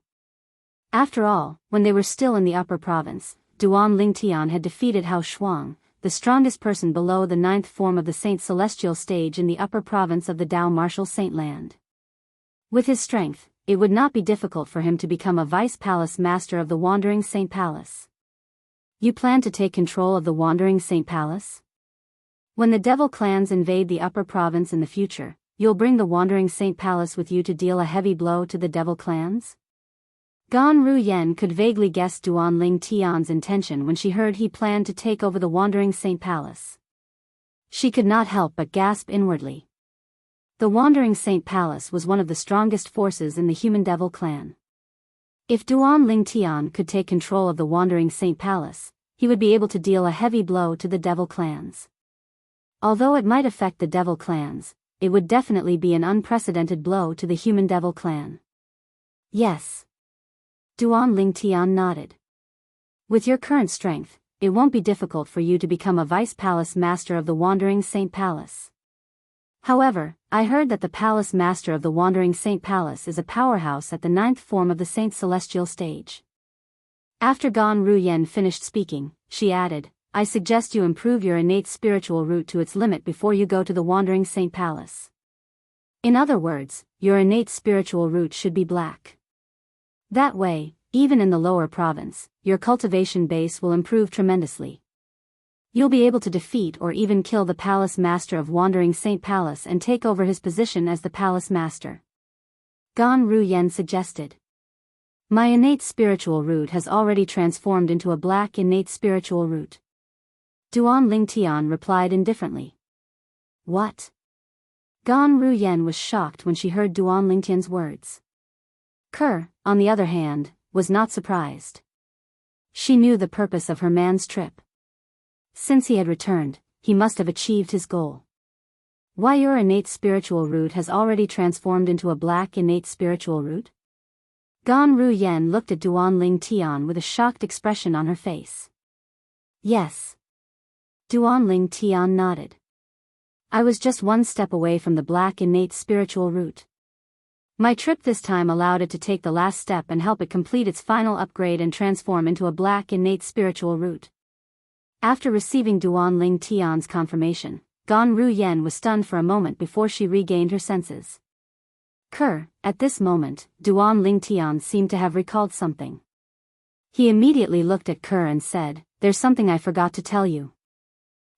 S1: After all, when they were still in the upper province, Duan Lingtian had defeated Hao Shuang, the strongest person below the 9th form of the Saint Celestial stage in the upper province of the Dao Martial Saint Land. With his strength, it would not be difficult for him to become a Vice Palace Master of the Wandering Saint Palace. You plan to take control of the Wandering Saint Palace? When the devil clans invade the upper province in the future, you'll bring the Wandering Saint Palace with you to deal a heavy blow to the devil clans? Gan Ruyan could vaguely guess Duan Lingtian's intention when she heard he planned to take over the Wandering Saint Palace. She could not help but gasp inwardly. The Wandering Saint Palace was one of the strongest forces in the human devil clan. If Duan Lingtian could take control of the Wandering Saint Palace, he would be able to deal a heavy blow to the devil clans. Although it might affect the devil clans, it would definitely be an unprecedented blow to the human devil clan. Yes. Duan Lingtian nodded. With your current strength, it won't be difficult for you to become a Vice Palace Master of the Wandering Saint Palace. However, I heard that the Palace Master of the Wandering Saint Palace is a powerhouse at the 9th form of the Saint Celestial stage. After Gan Ruyan finished speaking, she added, I suggest you improve your innate spiritual root to its limit before you go to the Wandering Saint Palace. In other words, your innate spiritual root should be black. That way, even in the lower province, your cultivation base will improve tremendously. You'll be able to defeat or even kill the Palace Master of Wandering Saint Palace and take over his position as the Palace Master. Gan Ruyan suggested. My innate spiritual root has already transformed into a black innate spiritual root. Duan Lingtian replied indifferently. What? Gan Ruyan was shocked when she heard Duan Lingtian's words. Ke, on the other hand, was not surprised. She knew the purpose of her man's trip. Since he had returned, he must have achieved his goal. Why your innate spiritual root has already transformed into a black innate spiritual root? Gan Ruyan looked at Duan Lingtian with a shocked expression on her face. Yes. Duan Lingtian nodded. I was just one step away from the black innate spiritual root. My trip this time allowed it to take the last step and help it complete its final upgrade and transform into a black innate spiritual root. After receiving Duan Ling Tian's confirmation, Gan Ruyen was stunned for a moment before she regained her senses. At this moment, Duan Ling Tian seemed to have recalled something. He immediately looked at Kerr and said, "There's something I forgot to tell you.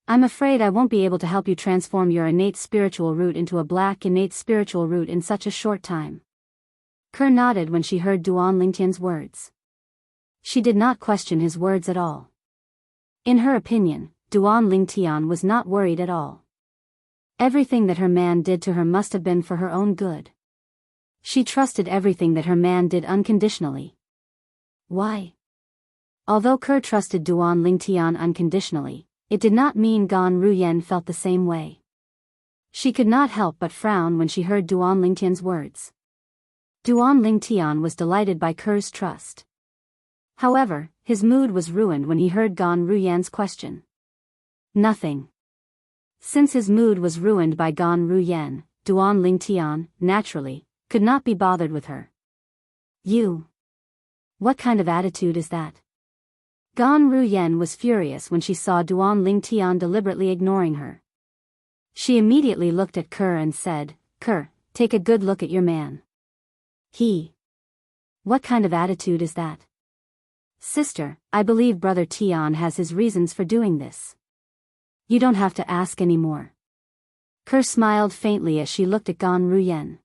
S1: I'm afraid I won't be able to help you transform your innate spiritual root into a black innate spiritual root in such a short time." Kerr nodded when she heard Duan Lingtian's words. She did not question his words at all. In her opinion, Duan Lingtian was not worried at all. Everything that her man did to her must have been for her own good. She trusted everything that her man did unconditionally. Why? Although Kerr trusted Duan Lingtian unconditionally, it did not mean Gan Ruyen felt the same way. She could not help but frown when she heard Duan Lingtian's words. Duan Lingtian was delighted by Kerr's trust. However, his mood was ruined when he heard Gan Ruyen's question. Nothing. Since his mood was ruined by Gan Ruyen, Duan Lingtian, naturally, could not be bothered with her. "You. What kind of attitude is that?" Gan Ruyen was furious when she saw Duan Lingtian deliberately ignoring her. She immediately looked at Kerr and said, "Kerr, take a good look at your man. What kind of attitude is that?" "Sister, I believe Brother Tian has his reasons for doing this. You don't have to ask anymore." Kerr smiled faintly as she looked at Gan Ruyen.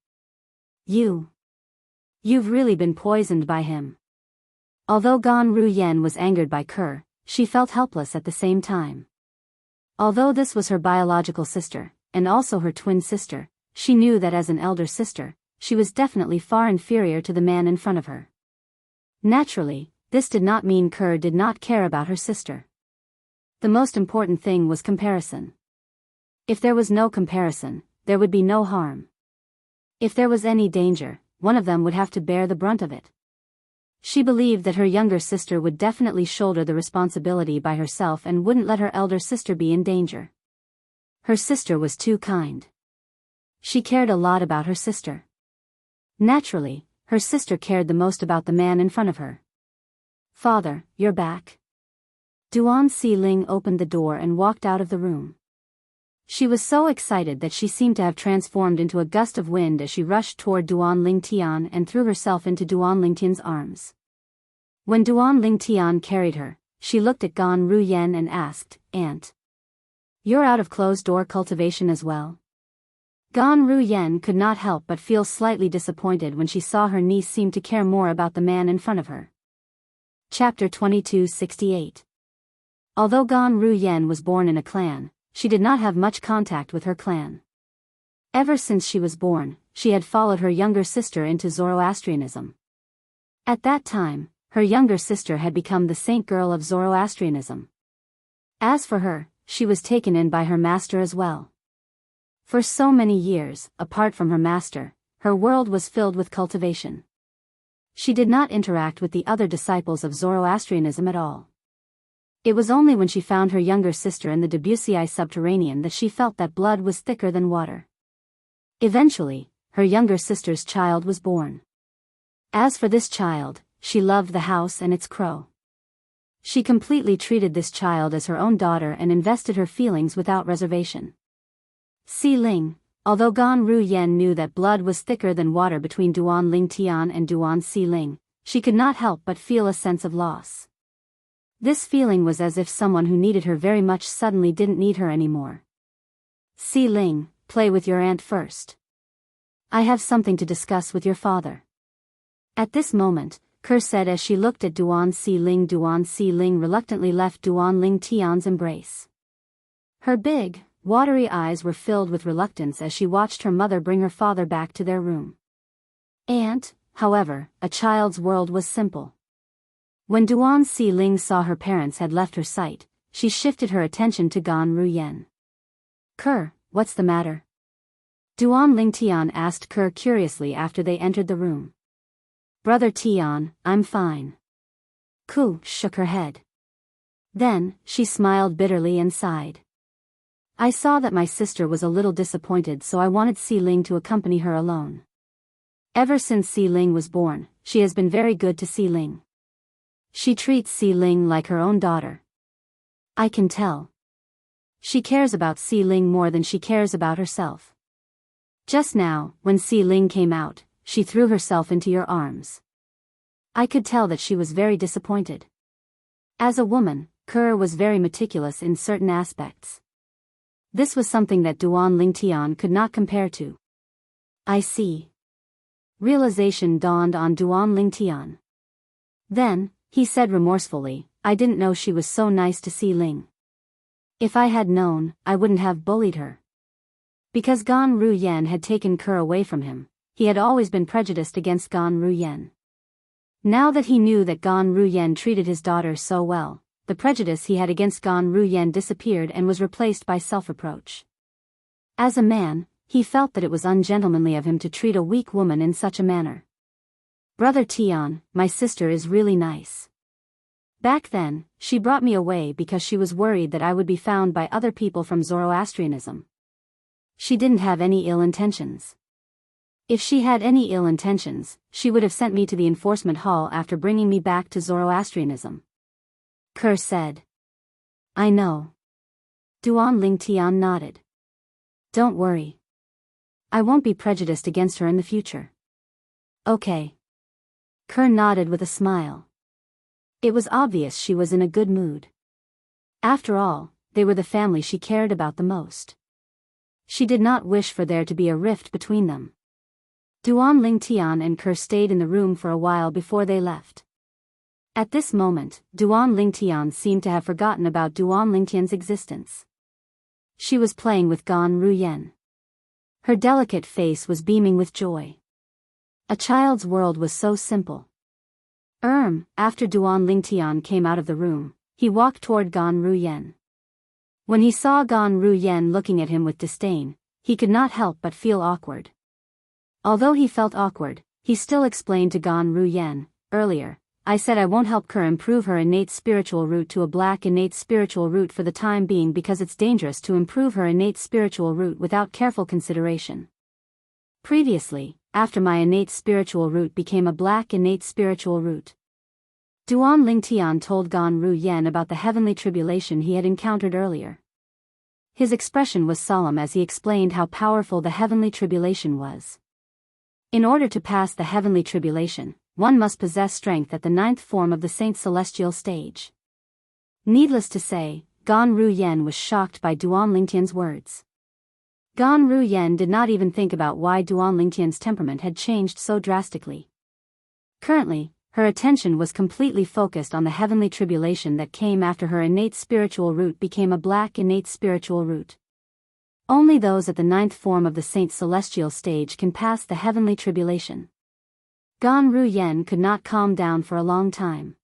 S1: You've really been poisoned by him." Although Gan Ruyen was angered by Kerr, she felt helpless at the same time. Although this was her biological sister, and also her twin sister, she knew that as an elder sister, she was definitely far inferior to the man in front of her. Naturally, this did not mean Kerr did not care about her sister. The most important thing was comparison. If there was no comparison, there would be no harm. If there was any danger, one of them would have to bear the brunt of it. She believed that her younger sister would definitely shoulder the responsibility by herself and wouldn't let her elder sister be in danger. Her sister was too kind. She cared a lot about her sister. Naturally, her sister cared the most about the man in front of her. "Father, you're back." Duan Xiling opened the door and walked out of the room. She was so excited that she seemed to have transformed into a gust of wind as she rushed toward Duan Lingtian and threw herself into Duan Lingtian's arms. When Duan Lingtian carried her, she looked at Gan Ruyen and asked, "Aunt, you're out of closed-door cultivation as well?" Gan Ruyen could not help but feel slightly disappointed when she saw her niece seem to care more about the man in front of her. Chapter 2268. Although Gan Ruyen was born in a clan, she did not have much contact with her clan. Ever since she was born, she had followed her younger sister into Zoroastrianism. At that time, her younger sister had become the saint girl of Zoroastrianism. As for her, she was taken in by her master as well. For so many years, apart from her master, her world was filled with cultivation. She did not interact with the other disciples of Zoroastrianism at all. It was only when she found her younger sister in the Debussyi subterranean that she felt that blood was thicker than water. Eventually, her younger sister's child was born. As for this child, she loved the house and its crow. She completely treated this child as her own daughter and invested her feelings without reservation. Xiling, although Gan Ruyen knew that blood was thicker than water between Duan Lingtian and Duan Xiling, she could not help but feel a sense of loss. This feeling was as if someone who needed her very much suddenly didn't need her anymore. "Xiling, play with your aunt first. I have something to discuss with your father." At this moment, Kerr said as she looked at Duan Xiling. Duan Xiling reluctantly left Duan Lingtian's embrace. Her big, watery eyes were filled with reluctance as she watched her mother bring her father back to their room. Aunt, however, a child's world was simple. When Duan Xiling saw her parents had left her sight, she shifted her attention to Gan Ruyen. "Kerr, what's the matter?" Duan Lingtian asked Kerr curiously after they entered the room. "Brother Tian, I'm fine." Ku shook her head. Then, she smiled bitterly and sighed. I saw that my sister was a little disappointed, so I wanted Si Ling to accompany her alone. Ever since Si Ling was born, she has been very good to Si Ling. She treats Si Ling like her own daughter. I can tell. She cares about Si Ling more than she cares about herself. Just now, when Si Ling came out, she threw herself into your arms. I could tell that she was very disappointed. As a woman, Kerr was very meticulous in certain aspects. This was something that Duan Lingtian could not compare to. I see. Realization dawned on Duan Lingtian. Then, he said remorsefully, I didn't know she was so nice to Si Ling. If I had known, I wouldn't have bullied her. Because Gan Ruyen had taken Kerr away from him, he had always been prejudiced against Gan Ruyen. Now that he knew that Gan Ruyen treated his daughter so well, the prejudice he had against Gan Ruyen disappeared and was replaced by self-reproach. As a man, he felt that it was ungentlemanly of him to treat a weak woman in such a manner. Brother Tian, my sister is really nice. Back then, she brought me away because she was worried that I would be found by other people from Zoroastrianism. She didn't have any ill intentions. If she had any ill intentions, she would have sent me to the enforcement hall after bringing me back to Zoroastrianism. Kerr said. I know. Duan Lingtian nodded. Don't worry. I won't be prejudiced against her in the future. Okay. Kerr nodded with a smile. It was obvious she was in a good mood. After all, they were the family she cared about the most. She did not wish for there to be a rift between them. Duan Lingtian and Kerr stayed in the room for a while before they left. At this moment, Duan Lingtian seemed to have forgotten about Duan Lingtian's existence. She was playing with Gan Ruyen. Her delicate face was beaming with joy. A child's world was so simple. After Duan Lingtian came out of the room, he walked toward Gan Ruyen. When he saw Gan Ruyen looking at him with disdain, he could not help but feel awkward. Although he felt awkward, he still explained to Gan Ruyen, earlier, I said I won't help Kerr improve her innate spiritual root to a black innate spiritual root for the time being because it's dangerous to improve her innate spiritual root without careful consideration. Previously, after my innate spiritual root became a black innate spiritual root. Duan Lingtian told Gan Ruyen about the heavenly tribulation he had encountered earlier. His expression was solemn as he explained how powerful the heavenly tribulation was. In order to pass the heavenly tribulation, one must possess strength at the 9th form of the Saint Celestial stage. Needless to say, Gan Ruyen was shocked by Duan Lingtian's words. Gan Ruyen did not even think about why Duan Lingtian's temperament had changed so drastically. Currently, her attention was completely focused on the heavenly tribulation that came after her innate spiritual root became a black innate spiritual root. Only those at the 9th form of the Saint Celestial stage can pass the heavenly tribulation. Gan Ruyen could not calm down for a long time.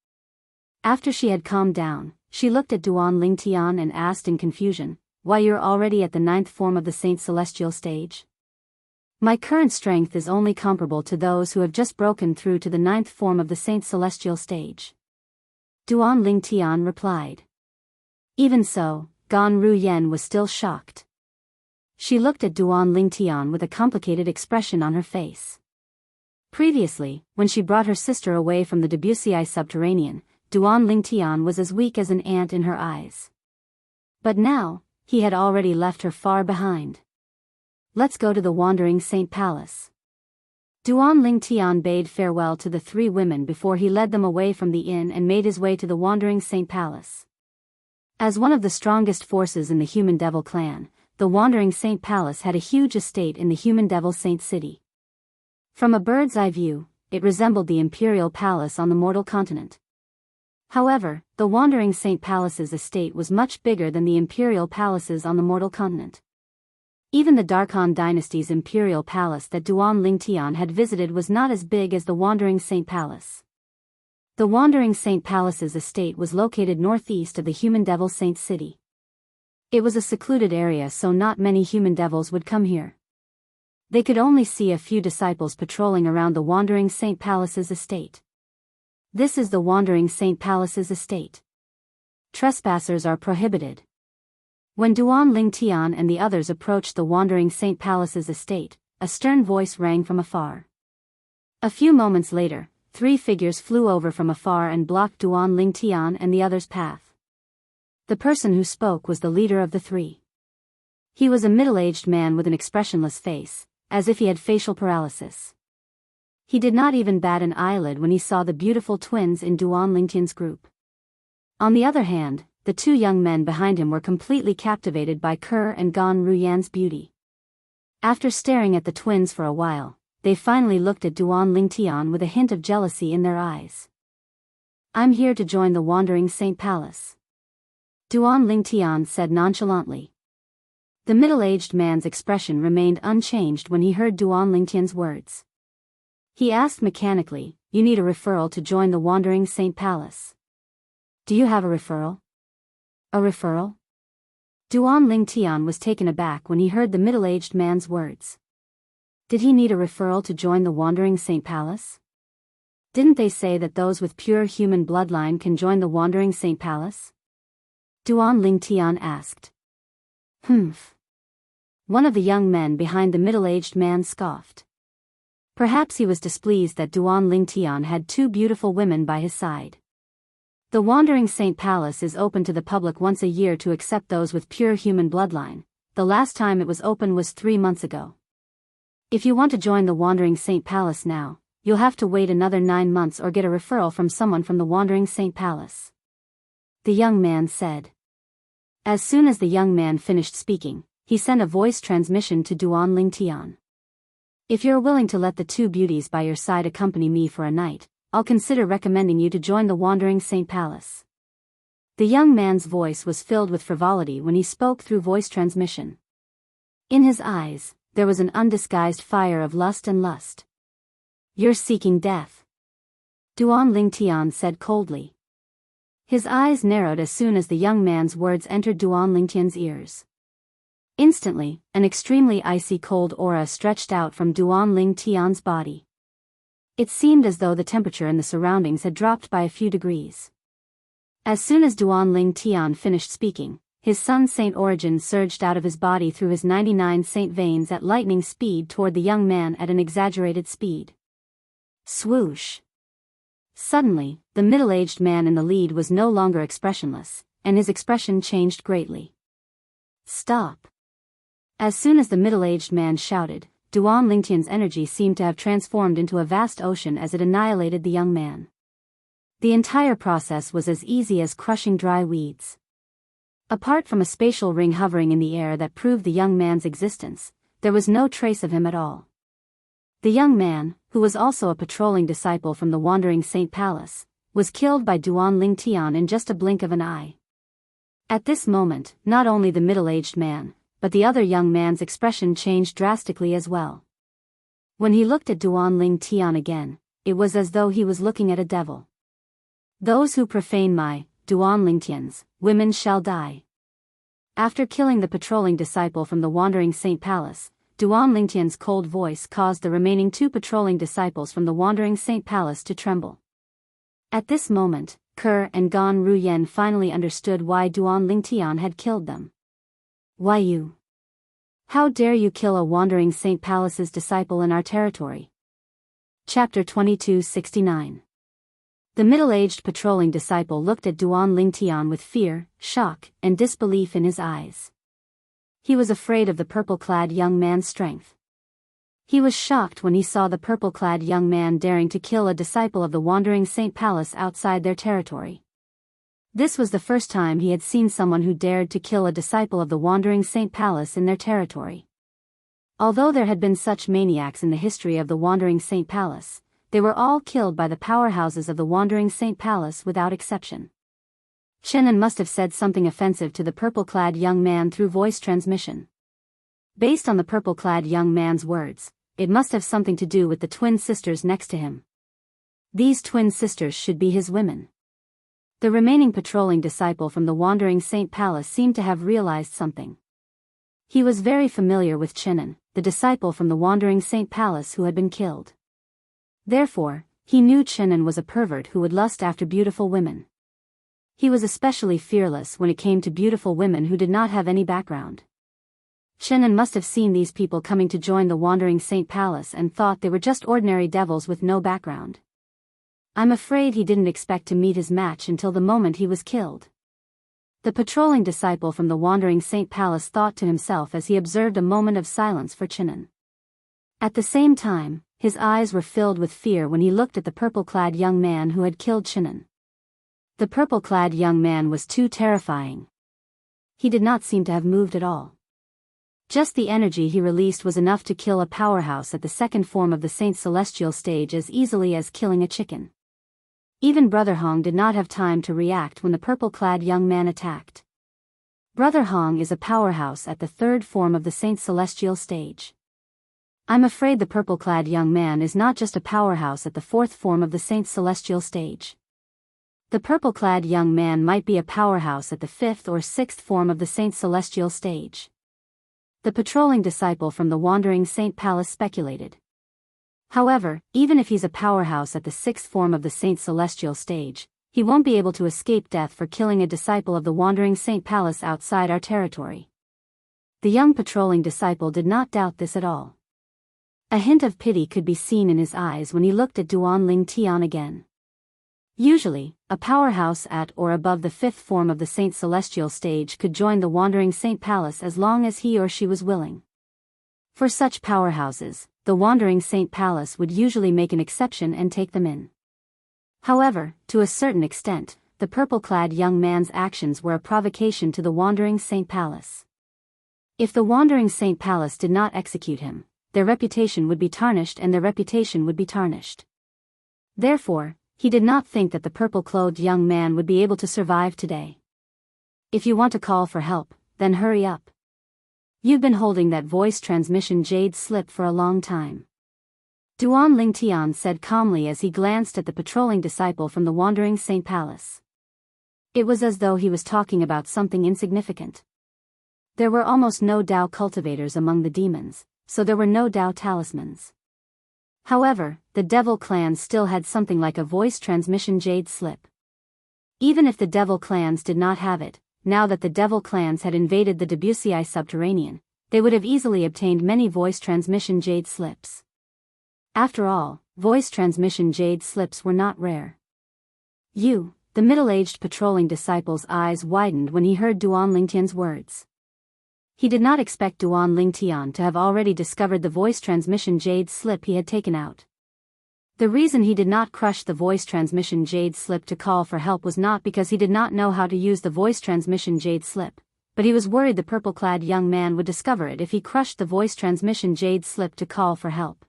S1: After she had calmed down, she looked at Duan Lingtian and asked in confusion, why you're already at the 9th form of the Saint Celestial stage? My current strength is only comparable to those who have just broken through to the 9th form of the Saint Celestial stage. Duan Lingtian replied. Even so, Gan Ruyen was still shocked. She looked at Duan Lingtian with a complicated expression on her face. Previously, when she brought her sister away from the Debussy subterranean, Duan Lingtian was as weak as an ant in her eyes. But now, he had already left her far behind. Let's go to the Wandering Saint Palace. Duan Lingtian bade farewell to the 3 women before he led them away from the inn and made his way to the Wandering Saint Palace. As one of the strongest forces in the Human Devil clan, the Wandering Saint Palace had a huge estate in the Human Devil Saint City. From a bird's eye view, it resembled the Imperial Palace on the mortal continent. However, the Wandering Saint Palace's estate was much bigger than the Imperial Palaces on the mortal continent. Even the Darkhan dynasty's Imperial Palace that Duan Lingtian had visited was not as big as the Wandering Saint Palace. The Wandering Saint Palace's estate was located northeast of the Human Devil Saint City. It was a secluded area, so not many human devils would come here. They could only see a few disciples patrolling around the Wandering Saint Palace's estate. This is the Wandering Saint Palace's estate. Trespassers are prohibited. When Duan Lingtian and the others approached the wandering Saint Palace's estate, a stern voice rang from afar. A few moments later, 3 figures flew over from afar and blocked Duan Lingtian and the others' path. The person who spoke was the leader of the 3. He was a middle-aged man with an expressionless face, as if he had facial paralysis. He did not even bat an eyelid when he saw the beautiful twins in Duan Lingtian's group. On the other hand, the 2 young men behind him were completely captivated by Ke and Gan Ruyan's beauty. After staring at the twins for a while, they finally looked at Duan Lingtian with a hint of jealousy in their eyes. "I'm here to join the Wandering Saint Palace," Duan Lingtian said nonchalantly. The middle-aged man's expression remained unchanged when he heard Duan Lingtian's words. He asked mechanically, "You need a referral to join the Wandering Saint Palace. Do you have a referral?" "A referral?" Duan Lingtian was taken aback when he heard the middle-aged man's words. Did he need a referral to join the Wandering Saint Palace? Didn't they say that those with pure human bloodline can join the Wandering Saint Palace? Duan Lingtian asked. Humph. One of the young men behind the middle-aged man scoffed. Perhaps he was displeased that Duan Lingtian had 2 beautiful women by his side. The Wandering Saint Palace is open to the public once a year to accept those with pure human bloodline. The last time it was open was 3 months ago. If you want to join the Wandering Saint Palace now, you'll have to wait another 9 months or get a referral from someone from the Wandering Saint Palace, the young man said. As soon as the young man finished speaking, he sent a voice transmission to Duan Lingtian. If you're willing to let the 2 beauties by your side accompany me for a night, I'll consider recommending you to join the Wandering Saint Palace. The young man's voice was filled with frivolity when he spoke through voice transmission. In his eyes, there was an undisguised fire of lust and lust. You're seeking death, Duan Lingtian said coldly. His eyes narrowed as soon as the young man's words entered Duan Lingtian's ears. Instantly, an extremely icy cold aura stretched out from Duan Lingtian's body. It seemed as though the temperature in the surroundings had dropped by a few degrees. As soon as Duan Lingtian finished speaking, his sun saint origin surged out of his body through his 99 saint veins at lightning speed toward the young man at an exaggerated speed. Swoosh! Suddenly, the middle-aged man in the lead was no longer expressionless, and his expression changed greatly. Stop! As soon as the middle-aged man shouted, Duan Lingtian's energy seemed to have transformed into a vast ocean as it annihilated the young man. The entire process was as easy as crushing dry weeds. Apart from a spatial ring hovering in the air that proved the young man's existence, there was no trace of him at all. The young man, who was also a patrolling disciple from the Wandering Saint Palace, was killed by Duan Lingtian in just a blink of an eye. At this moment, not only the middle-aged man, but the other young man's expression changed drastically as well. When he looked at Duan Lingtian again, it was as though he was looking at a devil. Those who profane my, Duan Lingtian's, women shall die. After killing the patrolling disciple from the Wandering Saint Palace, Duan Lingtian's cold voice caused the remaining 2 patrolling disciples from the Wandering Saint Palace to tremble. At this moment, Ke and Gan Ruyan finally understood why Duan Lingtian had killed them. Why you? How dare you kill a Wandering Saint Palace's disciple in our territory? Chapter 2269. The middle-aged patrolling disciple looked at Duan Lingtian with fear, shock, and disbelief in his eyes. He was afraid of the purple-clad young man's strength. He was shocked when he saw the purple-clad young man daring to kill a disciple of the Wandering Saint Palace outside their territory. This was the first time he had seen someone who dared to kill a disciple of the Wandering Saint Palace in their territory. Although there had been such maniacs in the history of the Wandering Saint Palace, they were all killed by the powerhouses of the Wandering Saint Palace without exception. Chenin must have said something offensive to the purple-clad young man through voice transmission. Based on the purple-clad young man's words, it must have something to do with the twin sisters next to him. These twin sisters should be his women. The remaining patrolling disciple from the Wandering Saint Palace seemed to have realized something. He was very familiar with Chenin, the disciple from the Wandering Saint Palace who had been killed. Therefore, he knew Chenin was a pervert who would lust after beautiful women. He was especially fearless when it came to beautiful women who did not have any background. Qian'an must have seen these people coming to join the Wandering Saint Palace and thought they were just ordinary devils with no background. I'm afraid he didn't expect to meet his match until the moment he was killed. The patrolling disciple from the Wandering Saint Palace thought to himself as he observed a moment of silence for Qian'an. At the same time, his eyes were filled with fear when he looked at the purple-clad young man who had killed Qian'an. The purple-clad young man was too terrifying. He did not seem to have moved at all. Just the energy he released was enough to kill a powerhouse at the second form of the Saint Celestial stage as easily as killing a chicken. Even Brother Hong did not have time to react when the purple-clad young man attacked. Brother Hong is a powerhouse at the third form of the Saint Celestial stage. I'm afraid the purple-clad young man is not just a powerhouse at the fourth form of the Saint Celestial stage. The purple-clad young man might be a powerhouse at the fifth or sixth form of the Saint Celestial stage. The patrolling disciple from the Wandering Saint Palace speculated. However, even if he's a powerhouse at the sixth form of the Saint Celestial stage, he won't be able to escape death for killing a disciple of the Wandering Saint Palace outside our territory. The young patrolling disciple did not doubt this at all. A hint of pity could be seen in his eyes when he looked at Duanling Tian again. Usually, a powerhouse at or above the fifth form of the Saint Celestial stage could join the Wandering Saint Palace as long as he or she was willing. For such powerhouses, the Wandering Saint Palace would usually make an exception and take them in. However, to a certain extent, the purple-clad young man's actions were a provocation to the Wandering Saint Palace. If the Wandering Saint Palace did not execute him, their reputation would be tarnished and their reputation would be tarnished. Therefore, he did not think that the purple-clothed young man would be able to survive today. If you want to call for help, then hurry up. You've been holding that voice transmission jade slip for a long time. Duanling Tian said calmly as he glanced at the patrolling disciple from the Wandering Saint Palace. It was as though he was talking about something insignificant. There were almost no Dao cultivators among the demons, so there were no Dao talismans. However, the devil clans still had something like a voice transmission jade slip. Even if the devil clans did not have it, now that the devil clans had invaded the Debussyi subterranean, they would have easily obtained many voice transmission jade slips. After all, voice transmission jade slips were not rare. The middle-aged patrolling disciple's eyes widened when he heard Duanling Tian's words. He did not expect Duanling Tian to have already discovered the voice transmission jade slip he had taken out. The reason he did not crush the voice transmission jade slip to call for help was not because he did not know how to use the voice transmission jade slip, but he was worried the purple-clad young man would discover it if he crushed the voice transmission jade slip to call for help.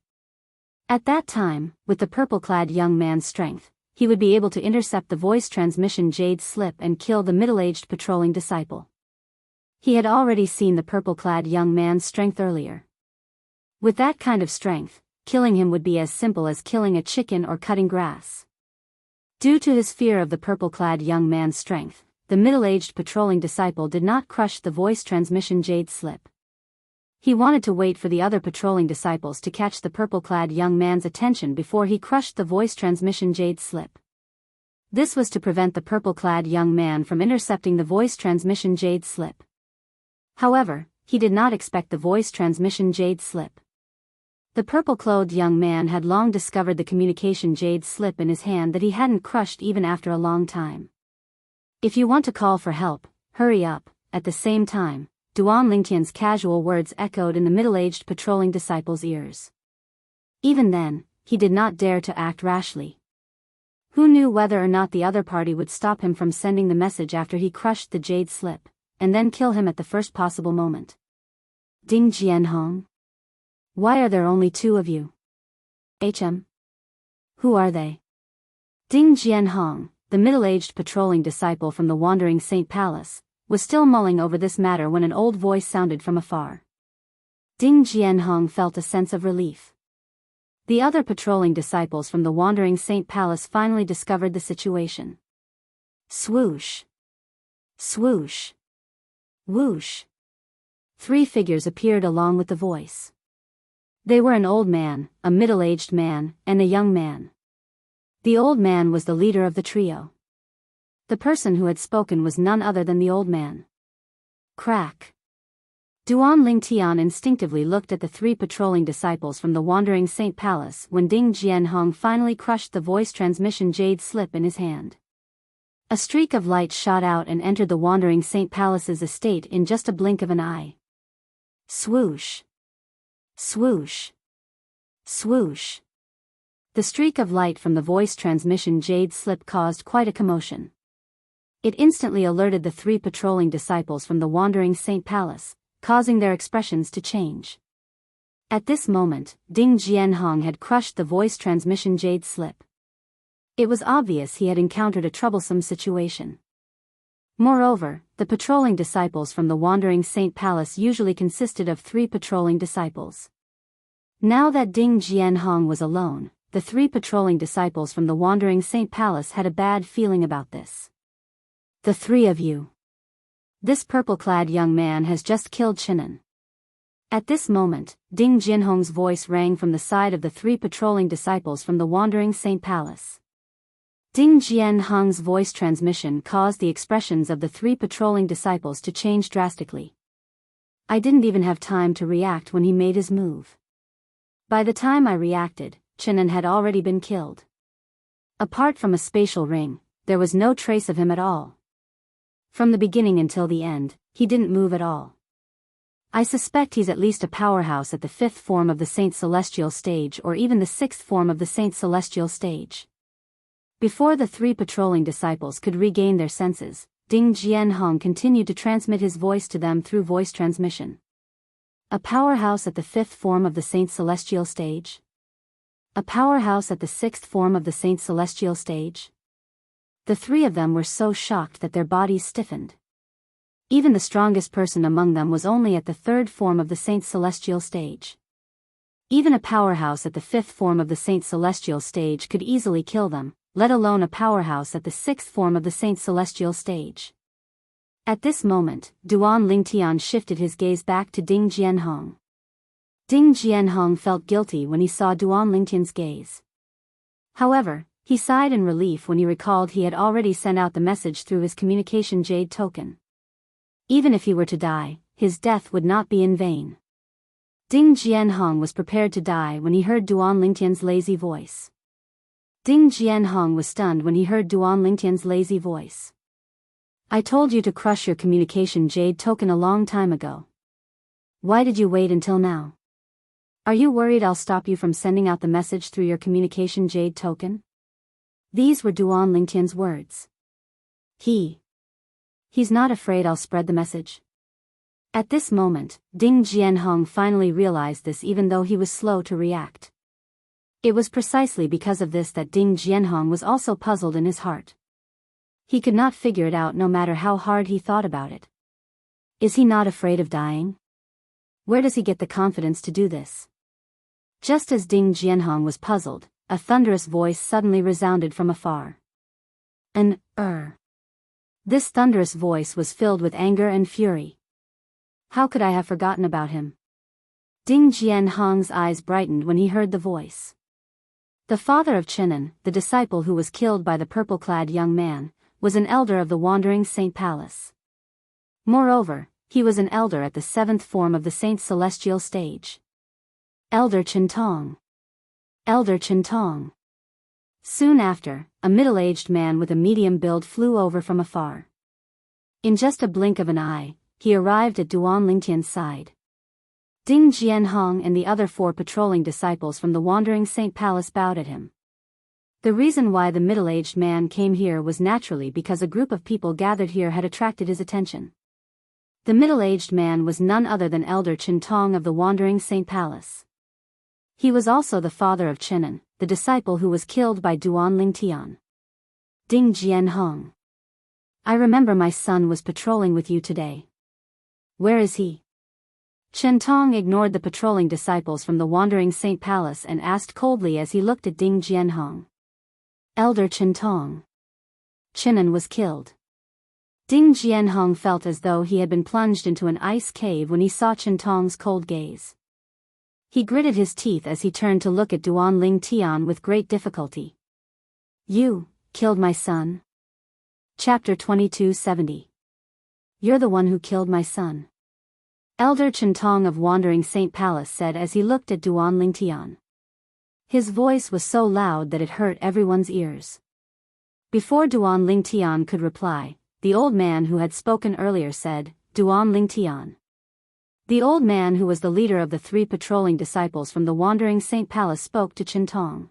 S1: At that time, with the purple-clad young man's strength, he would be able to intercept the voice transmission jade slip and kill the middle-aged patrolling disciple. He had already seen the purple-clad young man's strength earlier. With that kind of strength, killing him would be as simple as killing a chicken or cutting grass. Due to his fear of the purple-clad young man's strength, the middle-aged patrolling disciple did not crush the voice transmission jade slip. He wanted to wait for the other patrolling disciples to catch the purple-clad young man's attention before he crushed the voice transmission jade slip. This was to prevent the purple-clad young man from intercepting the voice transmission jade slip. However, he did not expect the voice transmission jade slip. The purple-clothed young man had long discovered the communication jade slip in his hand that he hadn't crushed even after a long time. If you want to call for help, hurry up. At the same time, Duanling Tian's casual words echoed in the middle-aged patrolling disciple's ears. Even then, he did not dare to act rashly. Who knew whether or not the other party would stop him from sending the message after he crushed the jade slip, and then kill him at the first possible moment. Ding Jianhong? Why are there only two of you? Who are they? Ding Jianhong, the middle-aged patrolling disciple from the Wandering Saint Palace, was still mulling over this matter when an old voice sounded from afar. Ding Jianhong felt a sense of relief. The other patrolling disciples from the Wandering Saint Palace finally discovered the situation. Swoosh! Swoosh! Whoosh! 3 figures appeared along with the voice. They were an old man, a middle-aged man, and a young man. The old man was the leader of the trio. The person who had spoken was none other than the old man. Crack. Duan Lingtian instinctively looked at the three patrolling disciples from the Wandering Saint Palace when Ding Jianhong finally crushed the voice transmission jade slip in his hand. A streak of light shot out and entered the Wandering Saint Palace's estate in just a blink of an eye. Swoosh. Swoosh. Swoosh. The streak of light from the voice transmission jade slip caused quite a commotion. It instantly alerted the three patrolling disciples from the Wandering Saint Palace, causing their expressions to change. At this moment, Ding Jianhong had crushed the voice transmission jade slip. It was obvious he had encountered a troublesome situation. Moreover, the patrolling disciples from the Wandering Saint Palace usually consisted of 3 patrolling disciples. Now that Ding Jianhong was alone, the 3 patrolling disciples from the Wandering Saint Palace had a bad feeling about this. The 3 of you. This purple-clad young man has just killed Chinan. At this moment, Ding Jianhong's voice rang from the side of the 3 patrolling disciples from the Wandering Saint Palace. Ding Jianhong's voice transmission caused the expressions of the 3 patrolling disciples to change drastically. I didn't even have time to react when he made his move. By the time I reacted, Chinan had already been killed. Apart from a spatial ring, there was no trace of him at all. From the beginning until the end, he didn't move at all. I suspect he's at least a powerhouse at the 5th form of the Saint Celestial stage or even the 6th form of the Saint Celestial stage. Before the 3 patrolling disciples could regain their senses, Ding Jianhong continued to transmit his voice to them through voice transmission. A powerhouse at the 5th form of the Saint Celestial stage? A powerhouse at the 6th form of the Saint Celestial stage? The 3 of them were so shocked that their bodies stiffened. Even the strongest person among them was only at the 3rd form of the Saint Celestial stage. Even a powerhouse at the 5th form of the Saint Celestial stage could easily kill them, let alone a powerhouse at the 6th form of the Saint Celestial stage. At this moment, Duan Lingtian shifted his gaze back to Ding Jianhong. Ding Jianhong felt guilty when he saw Duan Lingtian's gaze. However, he sighed in relief when he recalled he had already sent out the message through his communication jade token. Even if he were to die, his death would not be in vain. Ding Jianhong was prepared to die when he heard Duan Lingtian's lazy voice. Ding Jianhong was stunned when he heard Duan Lingtian's lazy voice. I told you to crush your communication jade token a long time ago. Why did you wait until now? Are you worried I'll stop you from sending out the message through your communication jade token? These were Duan Lingtian's words. He's not afraid I'll spread the message. At this moment, Ding Jianhong finally realized this even though he was slow to react. It was precisely because of this that Ding Jianhong was also puzzled in his heart. He could not figure it out no matter how hard he thought about it. Is he not afraid of dying? Where does he get the confidence to do this? Just as Ding Jianhong was puzzled, a thunderous voice suddenly resounded from afar. This thunderous voice was filled with anger and fury. How could I have forgotten about him? Ding Jianhong's eyes brightened when he heard the voice. The father of Chinan, the disciple who was killed by the purple-clad young man, was an elder of the Wandering Saint Palace. Moreover, he was an elder at the 7th form of the Saint Celestial stage. Elder Qintong. Elder Qintong. Soon after, a middle-aged man with a medium build flew over from afar. In just a blink of an eye, he arrived at Duan Lingtian's side. Ding Jianhong and the other 4 patrolling disciples from the Wandering Saint Palace bowed at him. The reason why the middle-aged man came here was naturally because a group of people gathered here had attracted his attention. The middle-aged man was none other than Elder Qintong of the Wandering Saint Palace. He was also the father of Chinan, the disciple who was killed by Duan Lingtian. Ding Jianhong. I remember my son was patrolling with you today. Where is he? Qintong ignored the patrolling disciples from the Wandering Saint Palace and asked coldly as he looked at Ding Jianhong. Elder Qintong. Chinan was killed. Ding Jianhong felt as though he had been plunged into an ice cave when he saw Qintong's cold gaze. He gritted his teeth as he turned to look at Duan Lingtian with great difficulty. You killed my son? Chapter 2270. You're the one who killed my son. Elder Chintong of Wandering Saint Palace said as he looked at Duan Lingtian. His voice was so loud that it hurt everyone's ears. Before Duan Lingtian could reply, the old man who had spoken earlier said, Duan Lingtian. The old man who was the leader of the 3 patrolling disciples from the Wandering Saint Palace spoke to Chintong.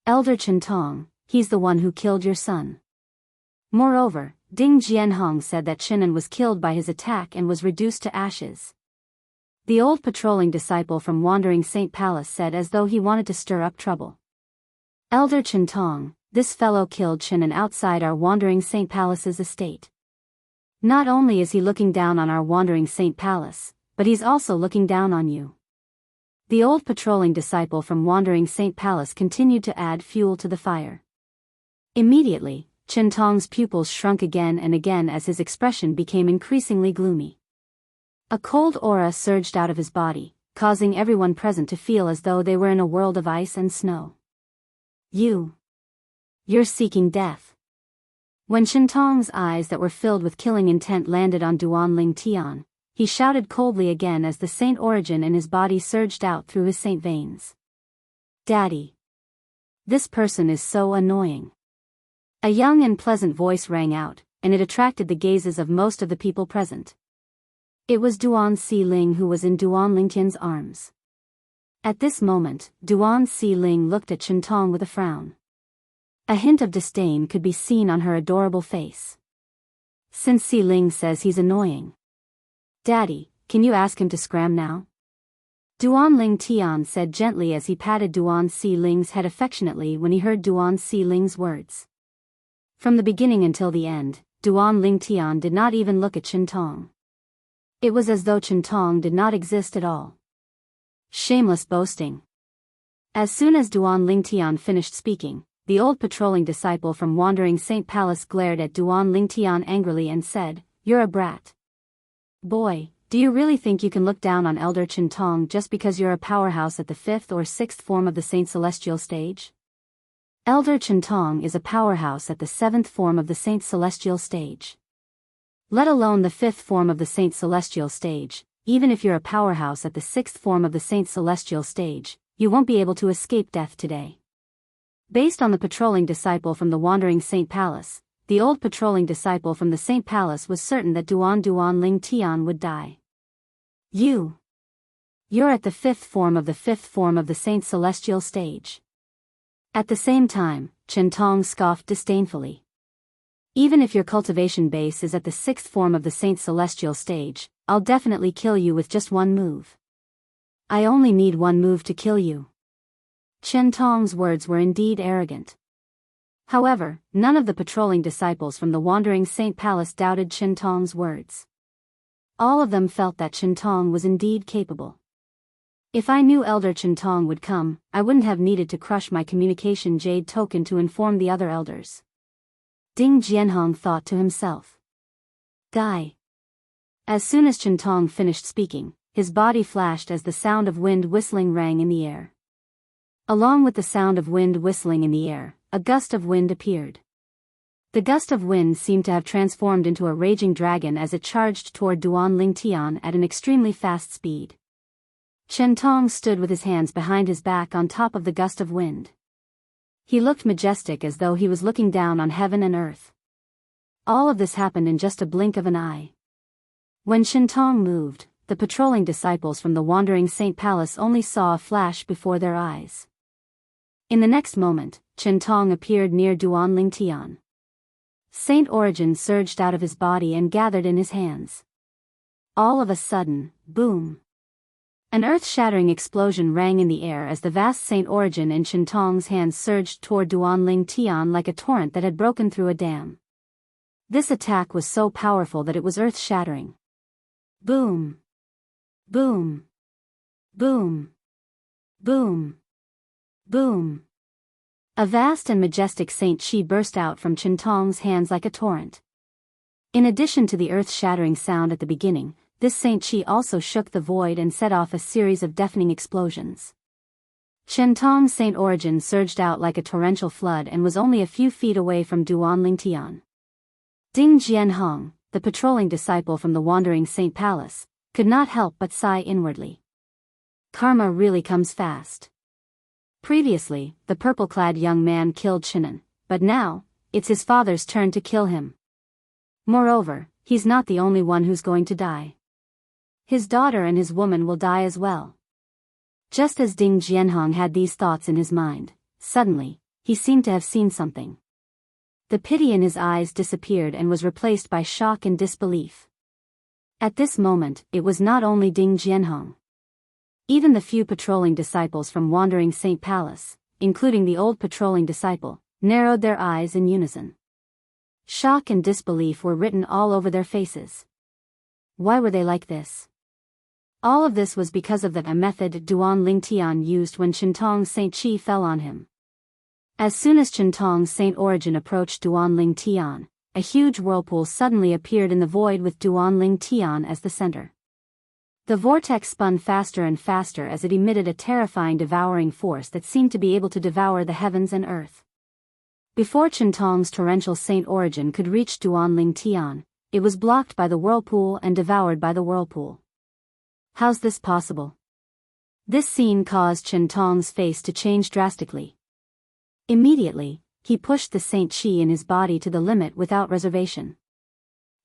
S1: Elder Chintong, he's the one who killed your son. Moreover, Ding Jianhong said that Chinan was killed by his attack and was reduced to ashes. The old patrolling disciple from Wandering Saint Palace said as though he wanted to stir up trouble. Elder Chintong, this fellow killed Chinan outside our Wandering Saint Palace's estate. Not only is he looking down on our Wandering Saint Palace, but he's also looking down on you. The old patrolling disciple from Wandering Saint Palace continued to add fuel to the fire. Immediately, Chintong's pupils shrunk again and again as his expression became increasingly gloomy. A cold aura surged out of his body, causing everyone present to feel as though they were in a world of ice and snow. You're seeking death. When Chintong's eyes that were filled with killing intent landed on Duan Lingtian, he shouted coldly again as the saint origin in his body surged out through his saint veins. Daddy. This person is so annoying. A young and pleasant voice rang out, and it attracted the gazes of most of the people present. It was Duan Si-ling who was in Duan Lingtian's arms. At this moment, Duan Si-ling looked at Chintong with a frown. A hint of disdain could be seen on her adorable face. Since Si-ling says he's annoying. Daddy, can you ask him to scram now? Duan Lingtian said gently as he patted Duan Si-ling's head affectionately when he heard Duan Si-ling's words. From the beginning until the end, Duan Lingtian did not even look at Chintong. It was as though Chintong did not exist at all. Shameless boasting. As soon as Duan Lingtian finished speaking, the old patrolling disciple from Wandering Saint Palace glared at Duan Lingtian angrily and said, You're a brat. Boy, do you really think you can look down on Elder Chintong just because you're a powerhouse at the 5th or 6th form of the Saint Celestial stage? Elder Chintong is a powerhouse at the 7th form of the Saint Celestial stage. Let alone the 5th form of the Saint Celestial stage, even if you're a powerhouse at the 6th form of the Saint Celestial stage, you won't be able to escape death today. Based on the patrolling disciple from the Wandering Saint Palace, the old patrolling disciple from the Saint Palace was certain that Duan Lingtian would die. You're at the 5th form of the Saint Celestial stage. At the same time, Chintong scoffed disdainfully. Even if your cultivation base is at the 6th form of the Saint Celestial stage, I'll definitely kill you with just one move. I only need one move to kill you. Chintong's words were indeed arrogant. However, none of the patrolling disciples from the Wandering Saint Palace doubted Chintong's words. All of them felt that Chintong was indeed capable. If I knew Elder Chintong would come, I wouldn't have needed to crush my communication jade token to inform the other elders. Ding Jianhong thought to himself. Die. As soon as Chintong finished speaking, his body flashed as the sound of wind whistling rang in the air. Along with the sound of wind whistling in the air, a gust of wind appeared. The gust of wind seemed to have transformed into a raging dragon as it charged toward Duan Lingtian at an extremely fast speed. Chintong stood with his hands behind his back on top of the gust of wind. He looked majestic as though he was looking down on heaven and earth. All of this happened in just a blink of an eye. When Chintong moved, the patrolling disciples from the Wandering Saint Palace only saw a flash before their eyes. In the next moment, Chintong appeared near Duan Lingtian. Saint Origin surged out of his body and gathered in his hands. All of a sudden, boom! An earth-shattering explosion rang in the air as the vast Saint Origin in Chintong's hands surged toward Duan Lingtian like a torrent that had broken through a dam. This attack was so powerful that it was earth-shattering. Boom! Boom! Boom! Boom! Boom! A vast and majestic Saint Chi burst out from Chintong's hands like a torrent. In addition to the earth-shattering sound at the beginning, this Saint Chi also shook the void and set off a series of deafening explosions. Chintong's Saint Origin surged out like a torrential flood and was only a few feet away from Duan Lingtian. Ding Jianhong, the patrolling disciple from the Wandering Saint Palace, could not help but sigh inwardly. Karma really comes fast. Previously, the purple-clad young man killed Shinan, but now, it's his father's turn to kill him. Moreover, he's not the only one who's going to die. His daughter and his woman will die as well. Just as Ding Jianhong had these thoughts in his mind, suddenly, he seemed to have seen something. The pity in his eyes disappeared and was replaced by shock and disbelief. At this moment, it was not only Ding Jianhong. Even the few patrolling disciples from Wandering Saint Palace, including the old patrolling disciple, narrowed their eyes in unison. Shock and disbelief were written all over their faces. Why were they like this? All of this was because of the method Duan Lingtian used when Qintong's Saint Qi fell on him. As soon as Qintong's Saint Origin approached Duan Lingtian, a huge whirlpool suddenly appeared in the void with Duan Lingtian as the center. The vortex spun faster and faster as it emitted a terrifying devouring force that seemed to be able to devour the heavens and earth. Before Qintong's torrential Saint Origin could reach Duan Lingtian, it was blocked by the whirlpool and devoured by the whirlpool. How's this possible? This scene caused Qintong's face to change drastically. Immediately, he pushed the Saint Qi in his body to the limit without reservation.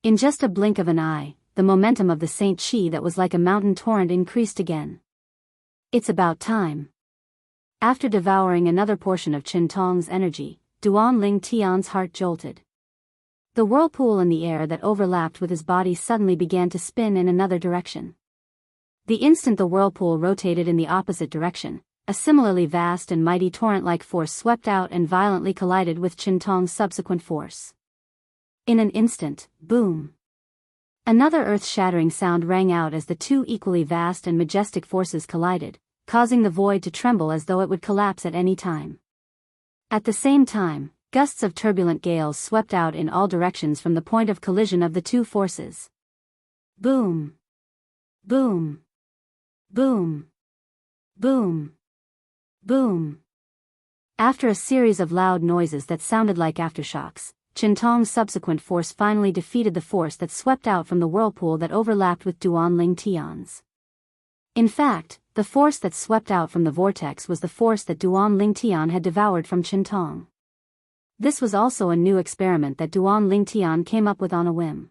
S1: In just a blink of an eye, the momentum of the Saint Qi that was like a mountain torrent increased again. It's about time. After devouring another portion of Qintong's energy, Duan Lingtian's heart jolted. The whirlpool in the air that overlapped with his body suddenly began to spin in another direction. The instant the whirlpool rotated in the opposite direction, a similarly vast and mighty torrent-like force swept out and violently collided with Qintong's subsequent force. In an instant, boom! Another earth-shattering sound rang out as the two equally vast and majestic forces collided, causing the void to tremble as though it would collapse at any time. At the same time, gusts of turbulent gales swept out in all directions from the point of collision of the two forces. Boom! Boom! Boom! Boom! Boom! After a series of loud noises that sounded like aftershocks, Qintong's subsequent force finally defeated the force that swept out from the whirlpool that overlapped with Duan Lingtian's. In fact, the force that swept out from the vortex was the force that Duan Lingtian had devoured from Qintong. This was also a new experiment that Duan Lingtian came up with on a whim.